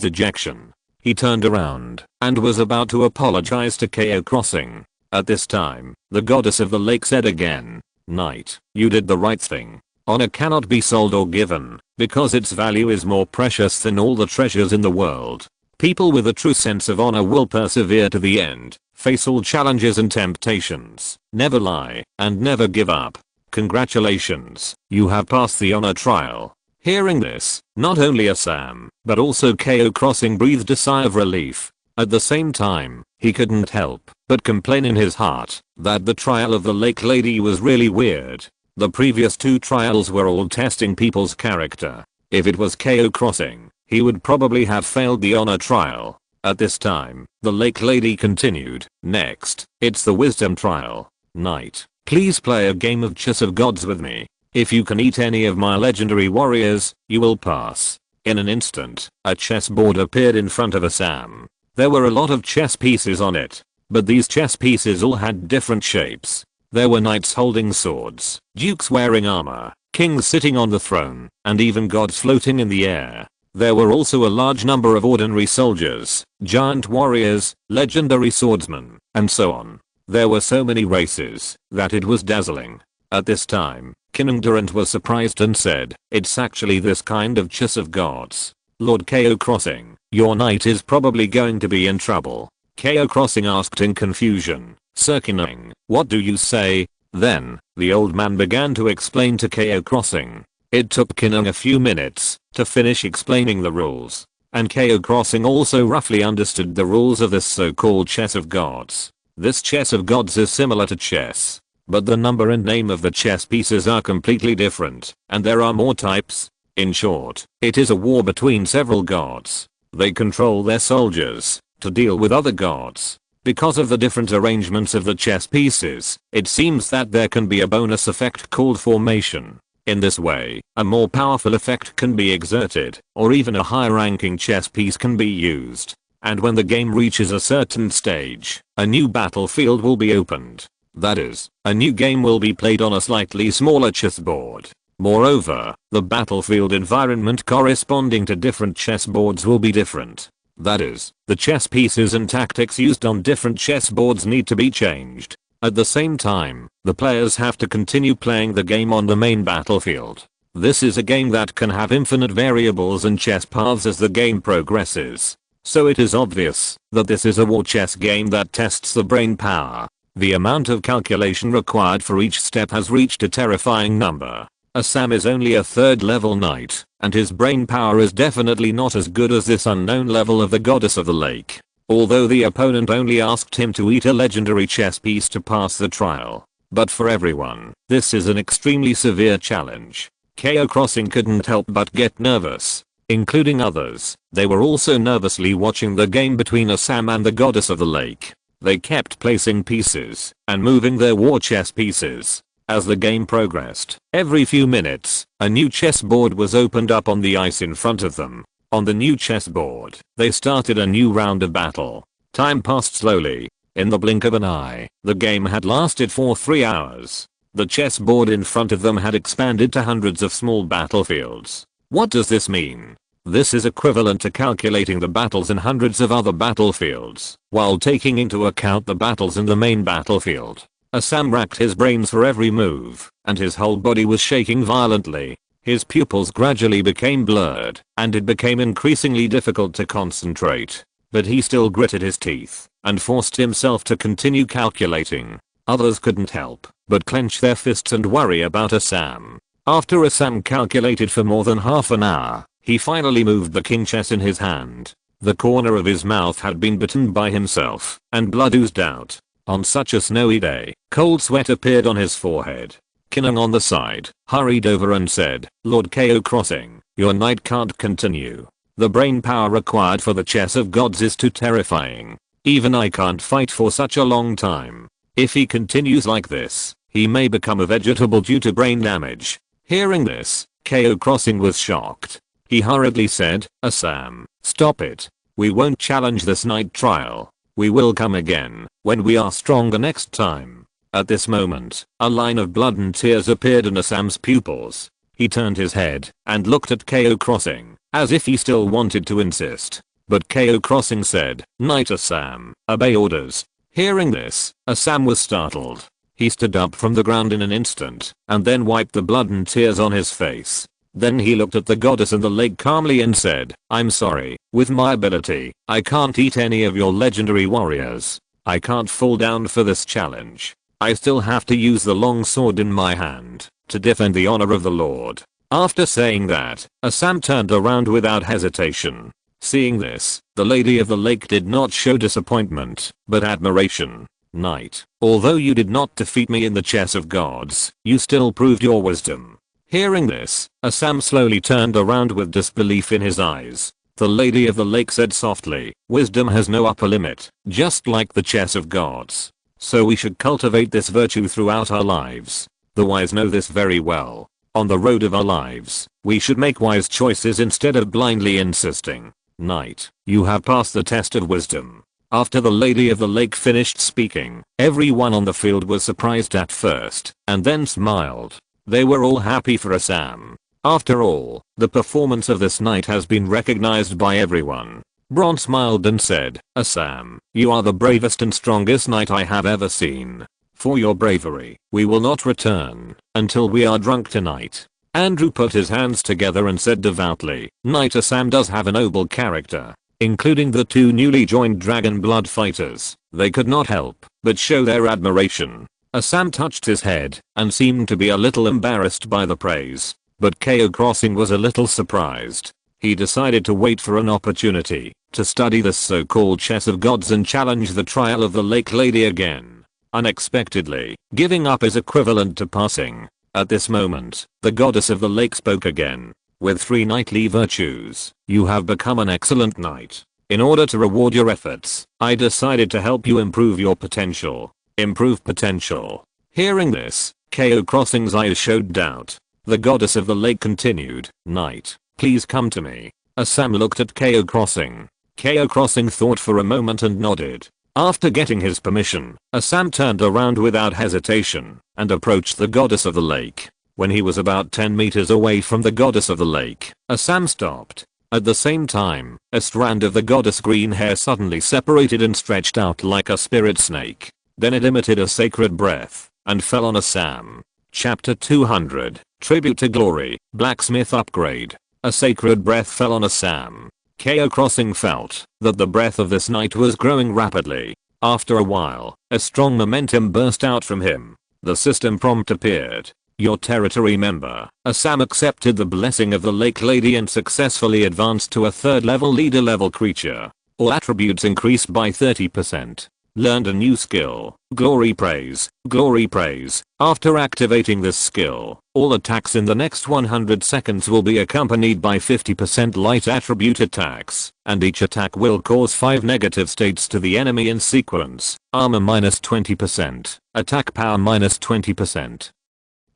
dejection. He turned around and was about to apologize to Cao Xing. At this time, the goddess of the lake said again, knight, you did the right thing. Honor cannot be sold or given, because its value is more precious than all the treasures in the world. People with a true sense of honor will persevere to the end, face all challenges and temptations, never lie, and never give up. Congratulations, you have passed the honor trial. Hearing this, not only Assam, but also Cao Xing breathed a sigh of relief. At the same time, he couldn't help but complain in his heart that the trial of the lake lady was really weird. The previous 2 trials were all testing people's character. If it was Cao Xing, he would probably have failed the honor trial. At this time, the lake lady continued, next, it's the wisdom trial. Knight, please play a game of chess of gods with me. If you can eat any of my legendary warriors, you will pass. In an instant, a chessboard appeared in front of Assam. There were a lot of chess pieces on it, but these chess pieces all had different shapes. There were knights holding swords, dukes wearing armor, kings sitting on the throne, and even gods floating in the air. There were also a large number of ordinary soldiers, giant warriors, legendary swordsmen, and so on. There were so many races that it was dazzling. At this time, Cunning was surprised and said, "It's actually this kind of chess of gods. Lord Cao Xing, your knight is probably going to be in trouble." Cao Xing asked in confusion, "Sir Cunning, what do you say?" Then, the old man began to explain to Cao Xing. It took Cunning a few minutes to finish explaining the rules, and Cao Xing also roughly understood the rules of this so-called chess of gods. This chess of gods is similar to chess, but the number and name of the chess pieces are completely different, and there are more types. In short, it is a war between several gods. They control their soldiers to deal with other gods. Because of the different arrangements of the chess pieces, it seems that there can be a bonus effect called formation. In this way, a more powerful effect can be exerted, or even a higher ranking chess piece can be used. And when the game reaches a certain stage, a new battlefield will be opened. That is, a new game will be played on a slightly smaller chessboard. Moreover, the battlefield environment corresponding to different chessboards will be different. That is, the chess pieces and tactics used on different chessboards need to be changed. At the same time, the players have to continue playing the game on the main battlefield. This is a game that can have infinite variables and chess paths as the game progresses. So it is obvious that this is a war chess game that tests the brain power. The amount of calculation required for each step has reached a terrifying number. Assam is only a 3rd level knight, and his brain power is definitely not as good as this unknown level of the goddess of the lake. Although the opponent only asked him to eat a legendary chess piece to pass the trial. But for everyone, this is an extremely severe challenge. Cao Xing couldn't help but get nervous. Including others, they were also nervously watching the game between Assam and the goddess of the lake. They kept placing pieces and moving their war chess pieces. As the game progressed, every few minutes, a new chessboard was opened up on the ice in front of them. On the new chessboard, they started a new round of battle. Time passed slowly. In the blink of an eye, the game had lasted for 3 hours. The chessboard in front of them had expanded to hundreds of small battlefields. What does this mean? This is equivalent to calculating the battles in hundreds of other battlefields, while taking into account the battles in the main battlefield. Assam racked his brains for every move, and his whole body was shaking violently. His pupils gradually became blurred, and it became increasingly difficult to concentrate. But he still gritted his teeth, and forced himself to continue calculating. Others couldn't help but clench their fists and worry about Assam. After Assam calculated for more than half an hour, he finally moved the king chess in his hand. The corner of his mouth had been bitten by himself, and blood oozed out. On such a snowy day, cold sweat appeared on his forehead. Cunning on the side, hurried over and said, "Lord Cao Xing, your knight can't continue. The brain power required for the chess of gods is too terrifying. Even I can't fight for such a long time. If he continues like this, he may become a vegetable due to brain damage." Hearing this, Cao Xing was shocked. He hurriedly said, "Assam, stop it. We won't challenge this night trial. We will come again, when we are stronger next time." At this moment, a line of blood and tears appeared in Assam's pupils. He turned his head and looked at Cao Xing, as if he still wanted to insist. But Cao Xing said, "Knight Assam, obey orders." Hearing this, Assam was startled. He stood up from the ground in an instant, and then wiped the blood and tears on his face. Then he looked at the goddess in the lake calmly and said, "I'm sorry, with my ability, I can't eat any of your legendary warriors. I can't fall down for this challenge. I still have to use the long sword in my hand to defend the honor of the Lord." After saying that, Assam turned around without hesitation. Seeing this, the lady of the lake did not show disappointment, but admiration. "Knight, although you did not defeat me in the chess of gods, you still proved your wisdom." Hearing this, Assam slowly turned around with disbelief in his eyes. The lady of the lake said softly, "Wisdom has no upper limit, just like the chess of gods. So we should cultivate this virtue throughout our lives. The wise know this very well. On the road of our lives, we should make wise choices instead of blindly insisting. Knight, you have passed the test of wisdom." After the lady of the lake finished speaking, everyone on the field was surprised at first, and then smiled. They were all happy for Assam. After all, the performance of this knight has been recognized by everyone. Bron smiled and said, "Assam, you are the bravest and strongest knight I have ever seen." For your bravery, we will not return until we are drunk tonight. Andrew put his hands together and said devoutly, Knight Assam does have a noble character, including the two newly joined dragon blood fighters. They could not help but show their admiration. Assam touched his head and seemed to be a little embarrassed by the praise, but Cao Xing was a little surprised. He decided to wait for an opportunity to study this so-called chess of gods and challenge the trial of the lake lady again. Unexpectedly, giving up is equivalent to passing. At this moment, the goddess of the lake spoke again. With 3 knightly virtues, you have become an excellent knight. In order to reward your efforts, I decided to help you improve your potential. Improve potential. Hearing this, Cao Xing's eyes showed doubt. The goddess of the lake continued, Knight, please come to me. Assam looked at Cao Xing. Cao Xing thought for a moment and nodded. After getting his permission, Assam turned around without hesitation and approached the goddess of the lake. When he was about 10 meters away from the goddess of the lake, Assam stopped. At the same time, a strand of the goddess' green hair suddenly separated and stretched out like a spirit snake. Then it emitted a sacred breath and fell on Assam. Chapter 200, Tribute to Glory, Blacksmith Upgrade. A sacred breath fell on Assam. Cao Xing felt that the breath of this knight was growing rapidly. After a while, a strong momentum burst out from him. The system prompt appeared. Your territory member, Assam accepted the blessing of the lake lady and successfully advanced to a 3rd level leader level creature. All attributes increased by 30%. Learned a new skill, Glory Praise, Glory Praise. After activating this skill, all attacks in the next 100 seconds will be accompanied by 50% light attribute attacks, and each attack will cause 5 negative states to the enemy in sequence. Armor minus 20%, attack power minus 20%.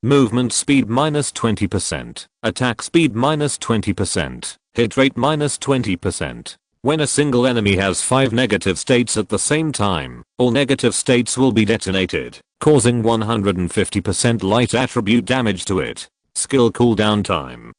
Movement speed minus 20%, attack speed minus 20%, hit rate minus 20%. When a single enemy has 5 negative states at the same time, all negative states will be detonated, causing 150% light attribute damage to it. Skill cooldown time: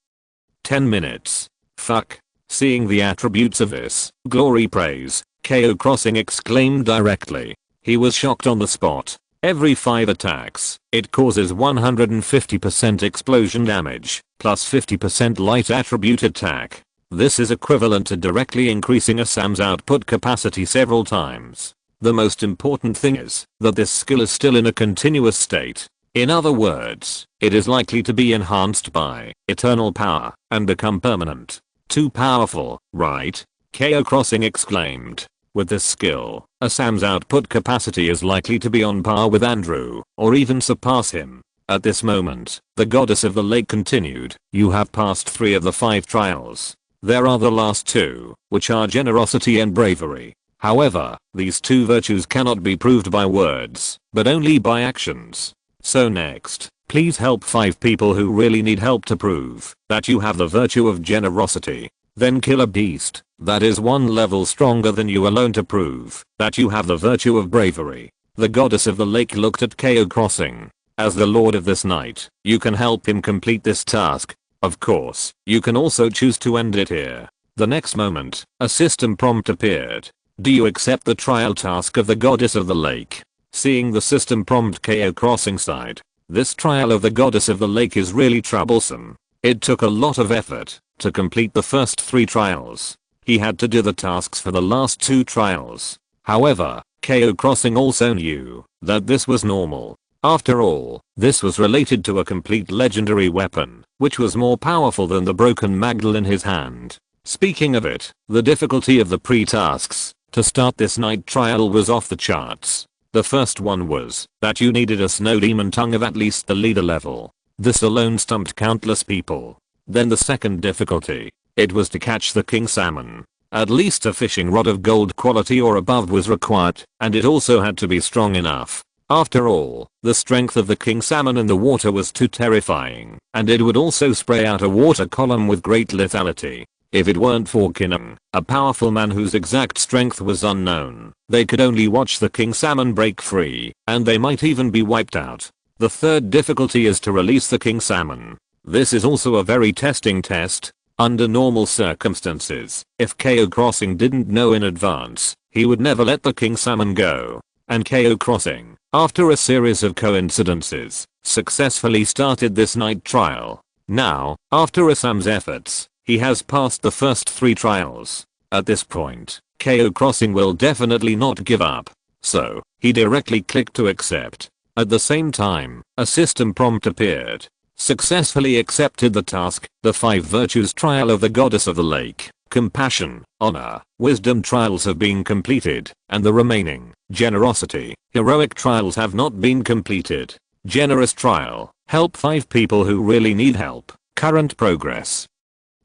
10 minutes. Fuck. Seeing the attributes of this Glory Praise, Cao Xing exclaimed directly. He was shocked on the spot. Every 5 attacks, it causes 150% explosion damage, plus 50% light attribute attack. This is equivalent to directly increasing Assam's output capacity several times. The most important thing is that this skill is still in a continuous state. In other words, it is likely to be enhanced by eternal power and become permanent. Too powerful, right? Cao Xing exclaimed. With this skill, Assam's output capacity is likely to be on par with Andrew, or even surpass him. At this moment, the goddess of the lake continued, you have passed 3 of the 5 trials. There are the last 2, which are generosity and bravery. However, these 2 virtues cannot be proved by words, but only by actions. So next, please help 5 people who really need help to prove that you have the virtue of generosity. Then kill a beast that is 1 level stronger than you alone to prove that you have the virtue of bravery. The goddess of the lake looked at Cao Xing. As the lord of this night, you can help him complete this task. Of course, you can also choose to end it here. The next moment, a system prompt appeared. Do you accept the trial task of the goddess of the lake? Seeing the system prompt, Cao Xing sighed. This trial of the goddess of the lake is really troublesome. It took a lot of effort to complete the first 3 trials. He had to do the tasks for the last 2 trials. However, Cao Xing also knew that this was normal. After all, this was related to a complete legendary weapon, which was more powerful than the broken Magdal in his hand. Speaking of it, the difficulty of the pre-tasks to start this night trial was off the charts. The first one was that you needed a snow demon tongue of at least the leader level. This alone stumped countless people. Then the second difficulty, it was to catch the king salmon. At least a fishing rod of gold quality or above was required, and it also had to be strong enough. After all, the strength of the king salmon in the water was too terrifying, and it would also spray out a water column with great lethality. If it weren't for Cunning, a powerful man whose exact strength was unknown, they could only watch the king salmon break free, and they might even be wiped out. The third difficulty is to release the king salmon. This is also a very testing test. Under normal circumstances, if Cao Xing didn't know in advance, he would never let the king salmon go. And Cao Xing after a series of coincidences, successfully started this night trial. Now, after Assam's efforts, he has passed the first 3 trials. At this point, Cao Xing will definitely not give up. So, he directly clicked to accept. At the same time, a system prompt appeared. Successfully accepted the task, the 5 virtues trial of the goddess of the lake. Compassion, honor, wisdom trials have been completed, and the remaining, generosity, heroic trials have not been completed. Generous trial, help 5 people who really need help, current progress.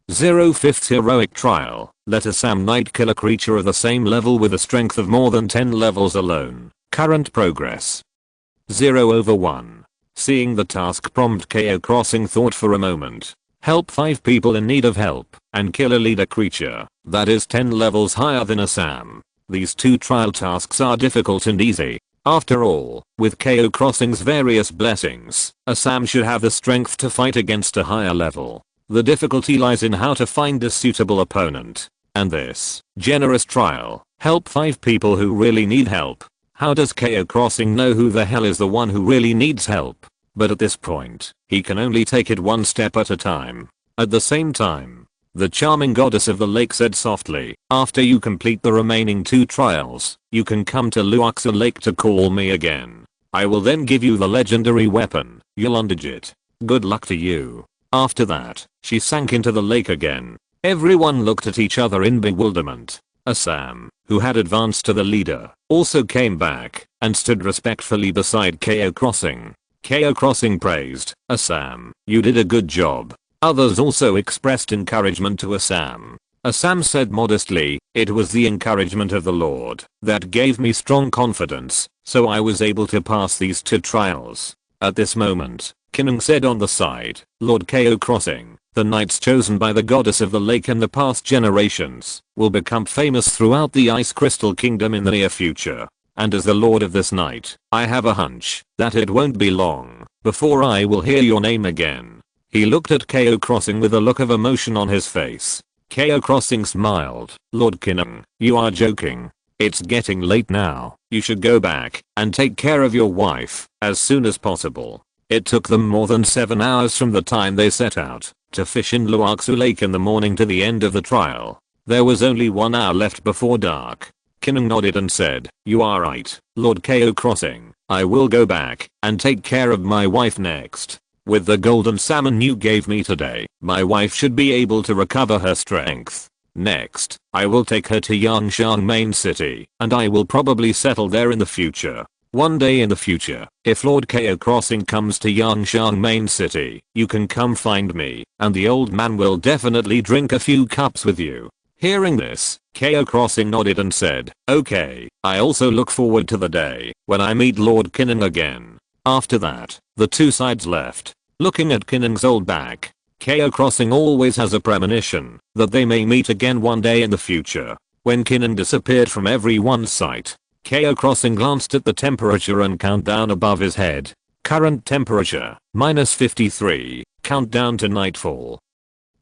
05th heroic trial, let Assam Knight kill a creature of the same level with a strength of more than 10 levels alone, current progress. 0/1. Seeing the task prompt, Cao Xing thought for a moment. Help 5 people in need of help, and kill a leader creature that is 10 levels higher than Assam. These 2 trial tasks are difficult and easy. After all, with Cao Xing's various blessings, Assam should have the strength to fight against a higher level. The difficulty lies in how to find a suitable opponent. And this generous trial, help 5 people who really need help. How does Cao Xing know who the hell is the one who really needs help? But at this point, he can only take it one step at a time. At the same time, the charming goddess of the lake said softly, after you complete the remaining 2 trials, you can come to Liu Muxue Lake to call me again. I will then give you the legendary weapon, Yolundajit. Good luck to you. After that, she sank into the lake again. Everyone looked at each other in bewilderment. Assam, who had advanced to the leader, also came back and stood respectfully beside Cao Xing. Cao Xing praised, Assam, you did a good job. Others also expressed encouragement to Assam. Assam said modestly, it was the encouragement of the Lord that gave me strong confidence, so I was able to pass these 2 trials. At this moment, Cunning said on the side, Lord Cao Xing, the knights chosen by the goddess of the lake in the past generations will become famous throughout the Ice Crystal Kingdom in the near future. And as the lord of this night, I have a hunch that it won't be long before I will hear your name again. He looked at Cao Xing with a look of emotion on his face. Cao Xing smiled, Lord Cunning, you are joking. It's getting late now. You should go back and take care of your wife as soon as possible. It took them more than 7 hours from the time they set out to fish in Liu Muxue Lake in the morning to the end of the trial. There was only 1 hour left before dark. Cunning nodded and said, you are right, Lord Cao Xing. I will go back and take care of my wife next. With the golden salmon you gave me today, my wife should be able to recover her strength. Next, I will take her to Yangshan main city, and I will probably settle there in the future. One day in the future, if Lord Cao Xing comes to Yangshan main city, you can come find me, and the old man will definitely drink a few cups with you. Hearing this, Cao Xing nodded and said, okay, I also look forward to the day when I meet Lord Cunning again. After that, the 2 sides left. Looking at Cunning's old back, Cao Xing always has a premonition that they may meet again one day in the future. When Cunning disappeared from everyone's sight, Cao Xing glanced at the temperature and countdown above his head. Current temperature, -53, countdown to nightfall.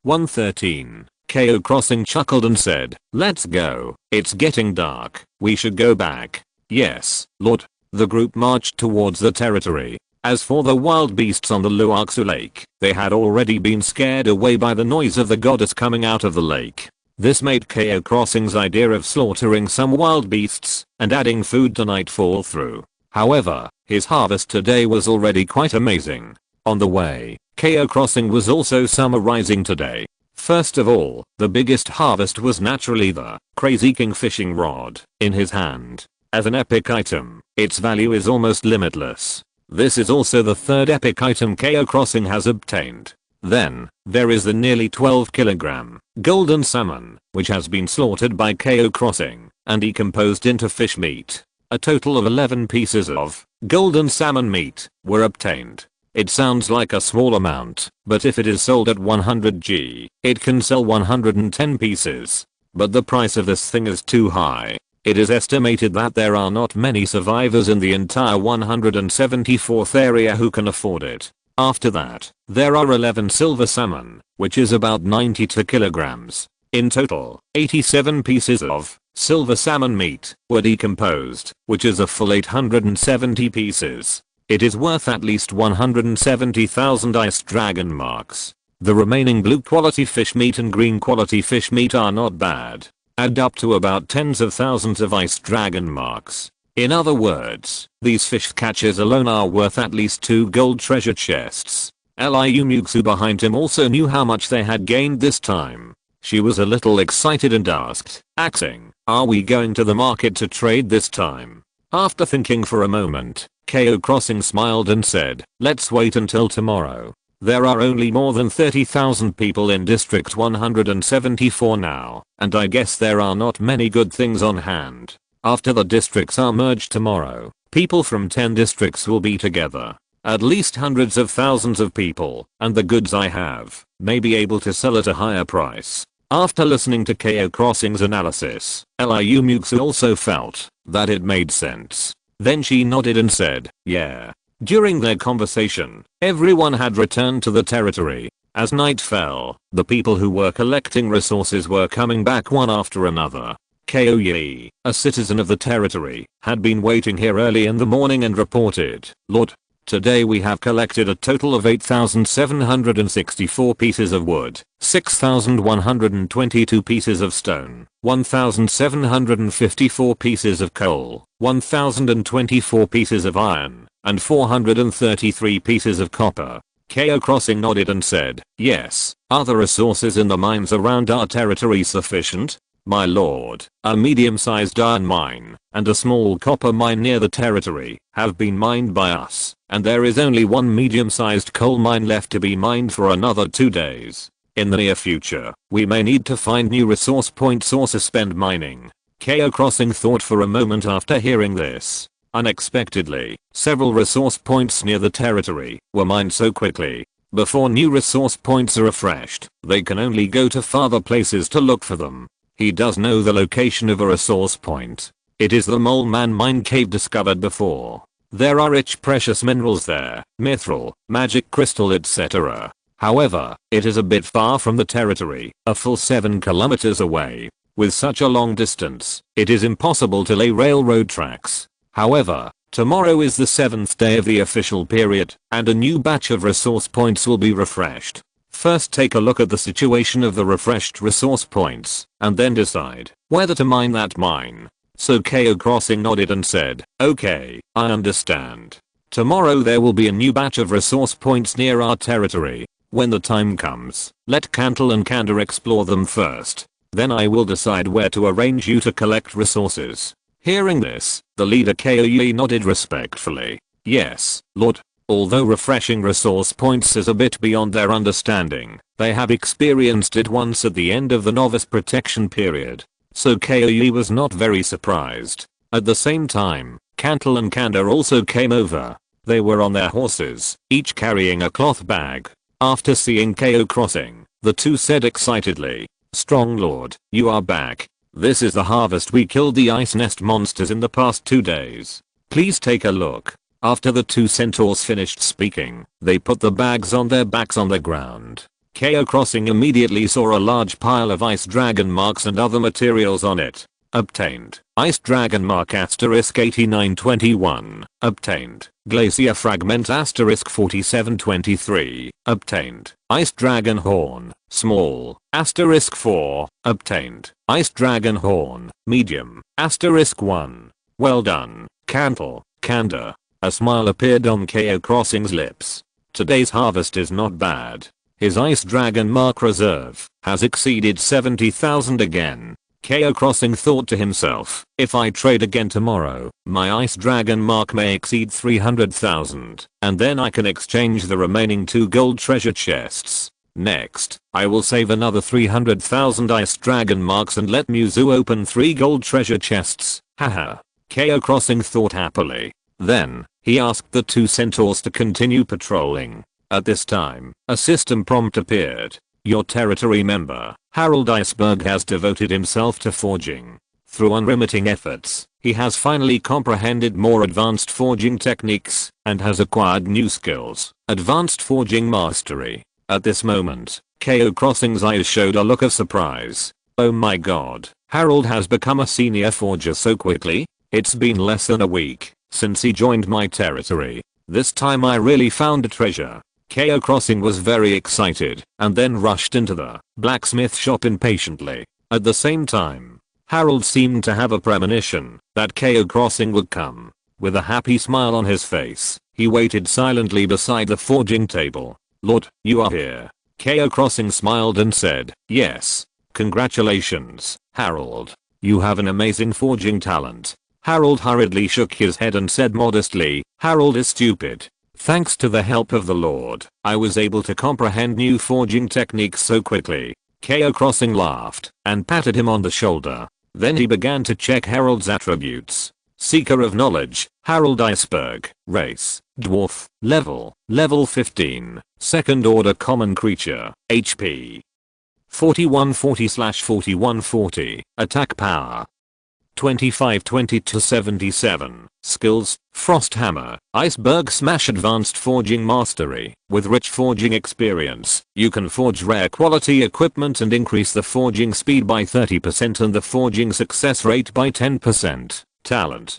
1:13. Cao Xing chuckled and said, let's go, it's getting dark, we should go back. Yes, Lord. The group marched towards the territory. As for the wild beasts on the Liu Muxue Lake, they had already been scared away by the noise of the goddess coming out of the lake. This made Cao Xing's idea of slaughtering some wild beasts and adding food to night fall through. However, his harvest today was already quite amazing. On the way, Cao Xing was also summarizing today. First of all, the biggest harvest was naturally the Crazy King fishing rod in his hand. As an epic item, its value is almost limitless. This is also the 3rd epic item Cao Xing has obtained. Then, there is the nearly 12 kilogram golden salmon, which has been slaughtered by Cao Xing and decomposed into fish meat. A total of 11 pieces of golden salmon meat were obtained. It sounds like a small amount, but if it is sold at 100g, it can sell 110 pieces. But the price of this thing is too high. It is estimated that there are not many survivors in the entire 174th area who can afford it. After that, there are 11 silver salmon, which is about 92 kilograms. In total, 87 pieces of Silver salmon meat were decomposed, which is a full 870 pieces. It is worth at least 170,000 ice dragon marks. The remaining blue quality fish meat and green quality fish meat are not bad. Add up to about tens of thousands of ice dragon marks. In other words, these fish catches alone are worth at least 2 gold treasure chests. Liu Muxue behind him also knew how much they had gained this time. She was a little excited and asked, Xing, are we going to the market to trade this time? After thinking for a moment, Cao Xing smiled and said, let's wait until tomorrow. There are only more than 30,000 people in District 174 now, and I guess there are not many good things on hand. After the districts are merged tomorrow, people from 10 districts will be together. At least hundreds of thousands of people, and the goods I have may be able to sell at a higher price. After listening to Cao Xing's analysis, Liu Muxue also felt that it made sense. Then she nodded and said, yeah. During their conversation, everyone had returned to the territory. As night fell, the people who were collecting resources were coming back one after another. Cao Yi, a citizen of the territory, had been waiting here early in the morning and reported, Lord, today we have collected a total of 8,764 pieces of wood, 6,122 pieces of stone, 1,754 pieces of coal, 1,024 pieces of iron, and 433 pieces of copper. Cao Xing nodded and said, yes, are the resources in the mines around our territory sufficient? My lord, a medium-sized iron mine and a small copper mine near the territory have been mined by us, and there is only one medium-sized coal mine left to be mined for another 2 days. In the near future, we may need to find new resource points or suspend mining. Cao Xing thought for a moment after hearing this. Unexpectedly, several resource points near the territory were mined so quickly. Before new resource points are refreshed, they can only go to farther places to look for them. He does know the location of a resource point. It is the Mole Man mine cave discovered before. There are rich precious minerals there, mithril, magic crystal etc. However, it is a bit far from the territory, a full 7 kilometers away. With such a long distance, it is impossible to lay railroad tracks. However, tomorrow is the 7th day of the official period, and a new batch of resource points will be refreshed. First take a look at the situation of the refreshed resource points, and then decide whether to mine that mine. So Cao Xing nodded and said, okay, I understand. Tomorrow there will be a new batch of resource points near our territory. When the time comes, let Cantle and Candor explore them first. Then I will decide where to arrange you to collect resources. Hearing this, the leader Cao Yi nodded respectfully. Yes, Lord. Although refreshing resource points is a bit beyond their understanding, they have experienced it once at the end of the novice protection period. So Cao Yi was not very surprised. At the same time, Cantle and Candor also came over. They were on their horses, each carrying a cloth bag. After seeing Cao Xing, the two said excitedly, Strong Lord, you are back. This is the harvest we killed the ice nest monsters in the past 2 days. Please take a look. After the two centaurs finished speaking, they put the bags on their backs on the ground. Cao Xing immediately saw a large pile of ice dragon marks and other materials on it. Obtained. Ice dragon mark asterisk 8921. Obtained. Glacier fragment asterisk 4723. Obtained. Ice dragon horn. Small. Asterisk 4. Obtained. Ice dragon horn. Medium. Asterisk 1. Well done, Cantle, Candor. A smile appeared on Cao Xing's lips. Today's harvest is not bad. His ice dragon mark reserve has exceeded 70,000 again. Cao Xing thought to himself, if I trade again tomorrow, my ice dragon mark may exceed 300,000, and then I can exchange the remaining 2 gold treasure chests. Next, I will save another 300,000 ice dragon marks and let Muxue open 3 gold treasure chests. Haha. Cao Xing thought happily. Then, he asked the 2 centaurs to continue patrolling. At this time, a system prompt appeared. Your territory member, Harold Iceberg, has devoted himself to forging. Through unremitting efforts, he has finally comprehended more advanced forging techniques and has acquired new skills. Advanced forging mastery. At this moment, Cao Xing's eyes showed a look of surprise. Oh my god, Harold has become a senior forger so quickly. It's been less than a week since he joined my territory. This time I really found a treasure. Cao Xing was very excited and then rushed into the blacksmith shop impatiently. At the same time, Harold seemed to have a premonition that Cao Xing would come. With a happy smile on his face, he waited silently beside the forging table. "Lord, you are here." Cao Xing smiled and said, "Yes. Congratulations, Harold. You have an amazing forging talent." Harold hurriedly shook his head and said modestly, "Harold is stupid. Thanks to the help of the Lord, I was able to comprehend new forging techniques so quickly." Cao Xing laughed and patted him on the shoulder. Then he began to check Harold's attributes. Seeker of knowledge, Harold Iceberg, race, dwarf, level 15, second order common creature, HP 4140/4140, attack power 2520-77, skills, frost hammer, iceberg smash, advanced forging mastery. With rich forging experience, you can forge rare quality equipment and increase the forging speed by 30% and the forging success rate by 10%. Talent.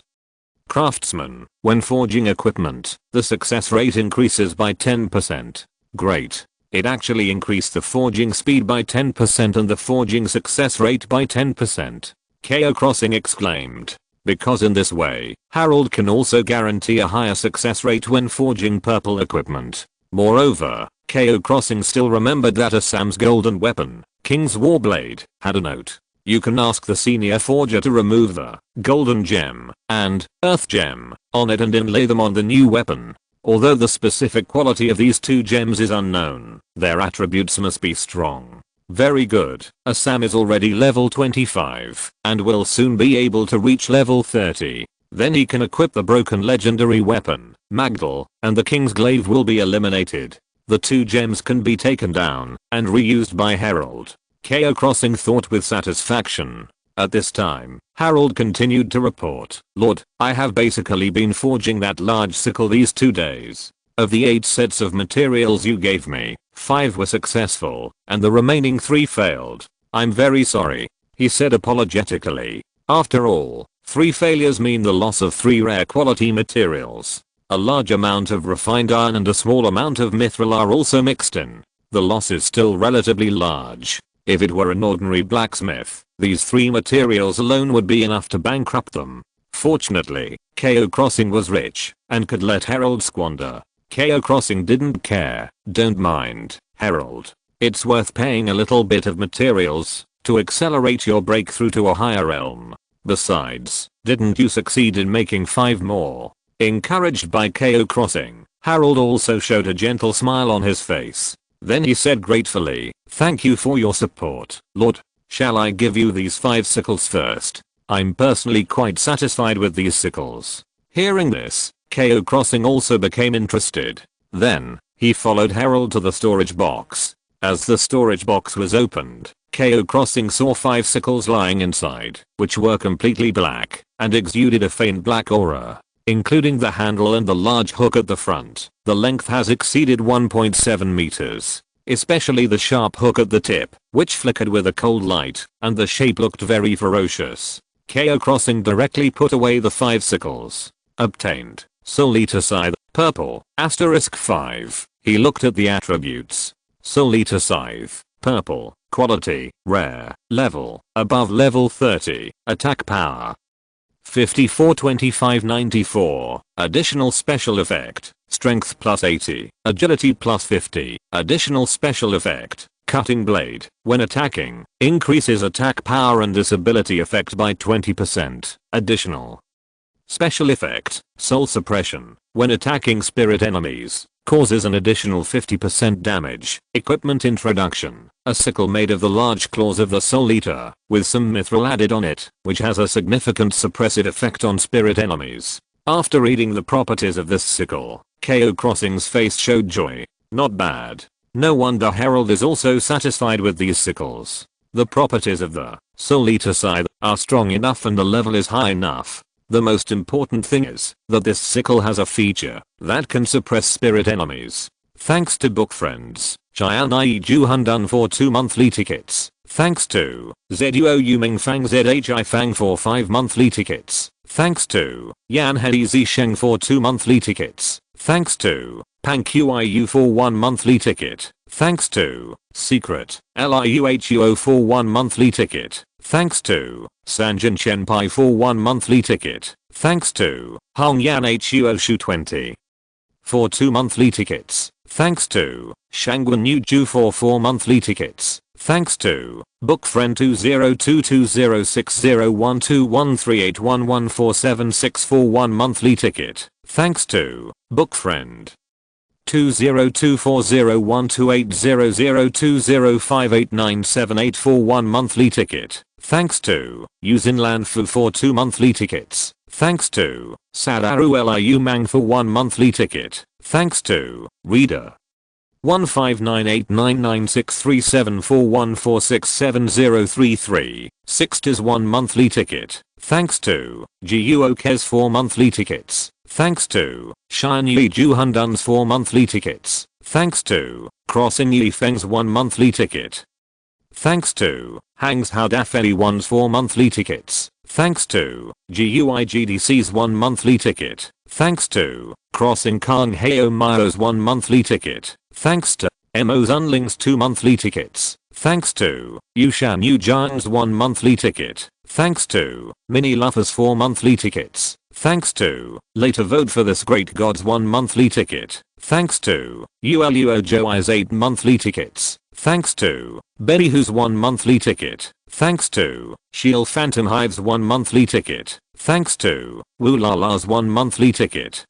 Craftsman, when forging equipment, the success rate increases by 10%. Great. It actually increased the forging speed by 10% and the forging success rate by 10%. Cao Xing exclaimed. Because in this way, Harold can also guarantee a higher success rate when forging purple equipment. Moreover, Cao Xing still remembered that Assam's golden weapon, King's Warblade, had a note. You can ask the senior forger to remove the golden gem and earth gem on it and inlay them on the new weapon. Although the specific quality of these two gems is unknown, their attributes must be strong. Very good. Assam is already level 25 and will soon be able to reach level 30. Then he can equip the broken legendary weapon, Magdal, and the King's Glaive will be eliminated. The two gems can be taken down and reused by Harold. Cao Xing thought with satisfaction. At this time, Harold continued to report, "Lord, I have basically been forging that large sickle these 2 days. Of the 8 sets of materials you gave me, 5 were successful, and the remaining 3 failed. I'm very sorry," he said apologetically. After all, 3 failures mean the loss of 3 rare quality materials. A large amount of refined iron and a small amount of mithril are also mixed in. The loss is still relatively large. If it were an ordinary blacksmith, these 3 materials alone would be enough to bankrupt them. Fortunately, Cao Xing was rich and could let Harold squander. Cao Xing didn't care. "Don't mind, Harold. It's worth paying a little bit of materials to accelerate your breakthrough to a higher realm. Besides, didn't you succeed in making 5 more?" Encouraged by Cao Xing, Harold also showed a gentle smile on his face. Then he said gratefully, "Thank you for your support, Lord. Shall I give you these 5 sickles first? I'm personally quite satisfied with these sickles." Hearing this, Cao Xing also became interested. Then, he followed Harold to the storage box. As the storage box was opened, Cao Xing saw 5 sickles lying inside, which were completely black and exuded a faint black aura, including the handle and the large hook at the front. The length has exceeded 1.7 meters, especially the sharp hook at the tip, which flickered with a cold light, and the shape looked very ferocious. Cao Xing directly put away the 5 sickles. Obtained, Solita Scythe, purple, *5. He looked at the attributes. Solita Scythe, purple, quality, rare, level, above level 30, attack power 54-25-94, additional special effect, strength plus 80, agility plus 50, additional special effect, cutting blade, when attacking, increases attack power and disability effect by 20%, additional special effect, soul suppression, when attacking spirit enemies, causes an additional 50% damage. Equipment introduction, a sickle made of the large claws of the Soul Eater, with some mithril added on it, which has a significant suppressive effect on spirit enemies. After reading the properties of this sickle, Cao Xing's face showed joy. Not bad. No wonder Harold is also satisfied with these sickles. The properties of the Soul Eater Scythe are strong enough and the level is high enough. The most important thing is that this sickle has a feature that can suppress spirit enemies. Thanks to book friends, Chyan Ie Ju Hundan for 2 monthly tickets. Thanks to ZUO Yuming Fang ZHI Fang for 5 monthly tickets. Thanks to Yan Hei Zi Sheng for 2 monthly tickets. Thanks to Pang QIU for 1 monthly ticket. Thanks to Secret LIUHUO for 1 monthly ticket. Thanks to Sanjin Chenpai for 1 monthly ticket. Thanks to Hongyan HUO Shu 20 for 2 monthly tickets. Thanks to Shangguan Yuju for 4 monthly tickets. Thanks to Bookfriend 2022601213811476 for 1 monthly ticket. Thanks to Bookfriend 2024012800205897 for 1 monthly ticket. Thanks to Yuzin Lanfu for 2 monthly tickets. Thanks to Sadaru Liu Mang for 1 monthly ticket. Thanks to Reader 15989963741467033 Sixters 1 monthly ticket. Thanks to Jiuo Kes 4 monthly tickets. Thanks to Shan Yi Juhanduns 4 monthly tickets. Thanks to Crossing Yi Feng's 1 monthly ticket. Thanks to Hangs Hao Dafei 1's 4 monthly tickets. Thanks to GUIGDC's 1 monthly ticket. Thanks to Crossing Kang Heo Mio's 1 monthly ticket. Thanks to Mo Zunling's 2 monthly tickets. Thanks to Yushan Yu Zhang's 1 monthly ticket. Thanks to Mini Luffer's 4 monthly tickets. Thanks to Later Vote for This Great God's 1 monthly ticket. Thanks to Yuo Joi's 8 monthly tickets. Thanks to Betty Who's 1 monthly ticket. Thanks to Shield Phantom Hive's 1 monthly ticket. Thanks to Wu Lala's 1 monthly ticket.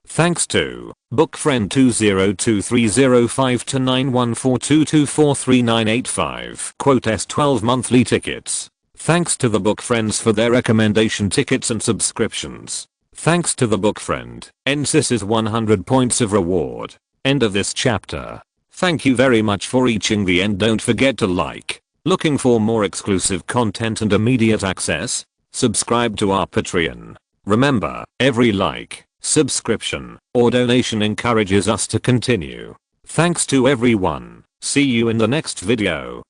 Thanks to Bookfriend 2023052914224398 Quotes 12 monthly tickets. Thanks to the book friends for their recommendation tickets and subscriptions. Thanks to the book friend. NSYS's 100 points of reward. End of this chapter. Thank you very much for reaching the end. Don't forget to like. Looking for more exclusive content and immediate access? Subscribe to our Patreon. Remember, every like, subscription, or donation encourages us to continue. Thanks to everyone. See you in the next video.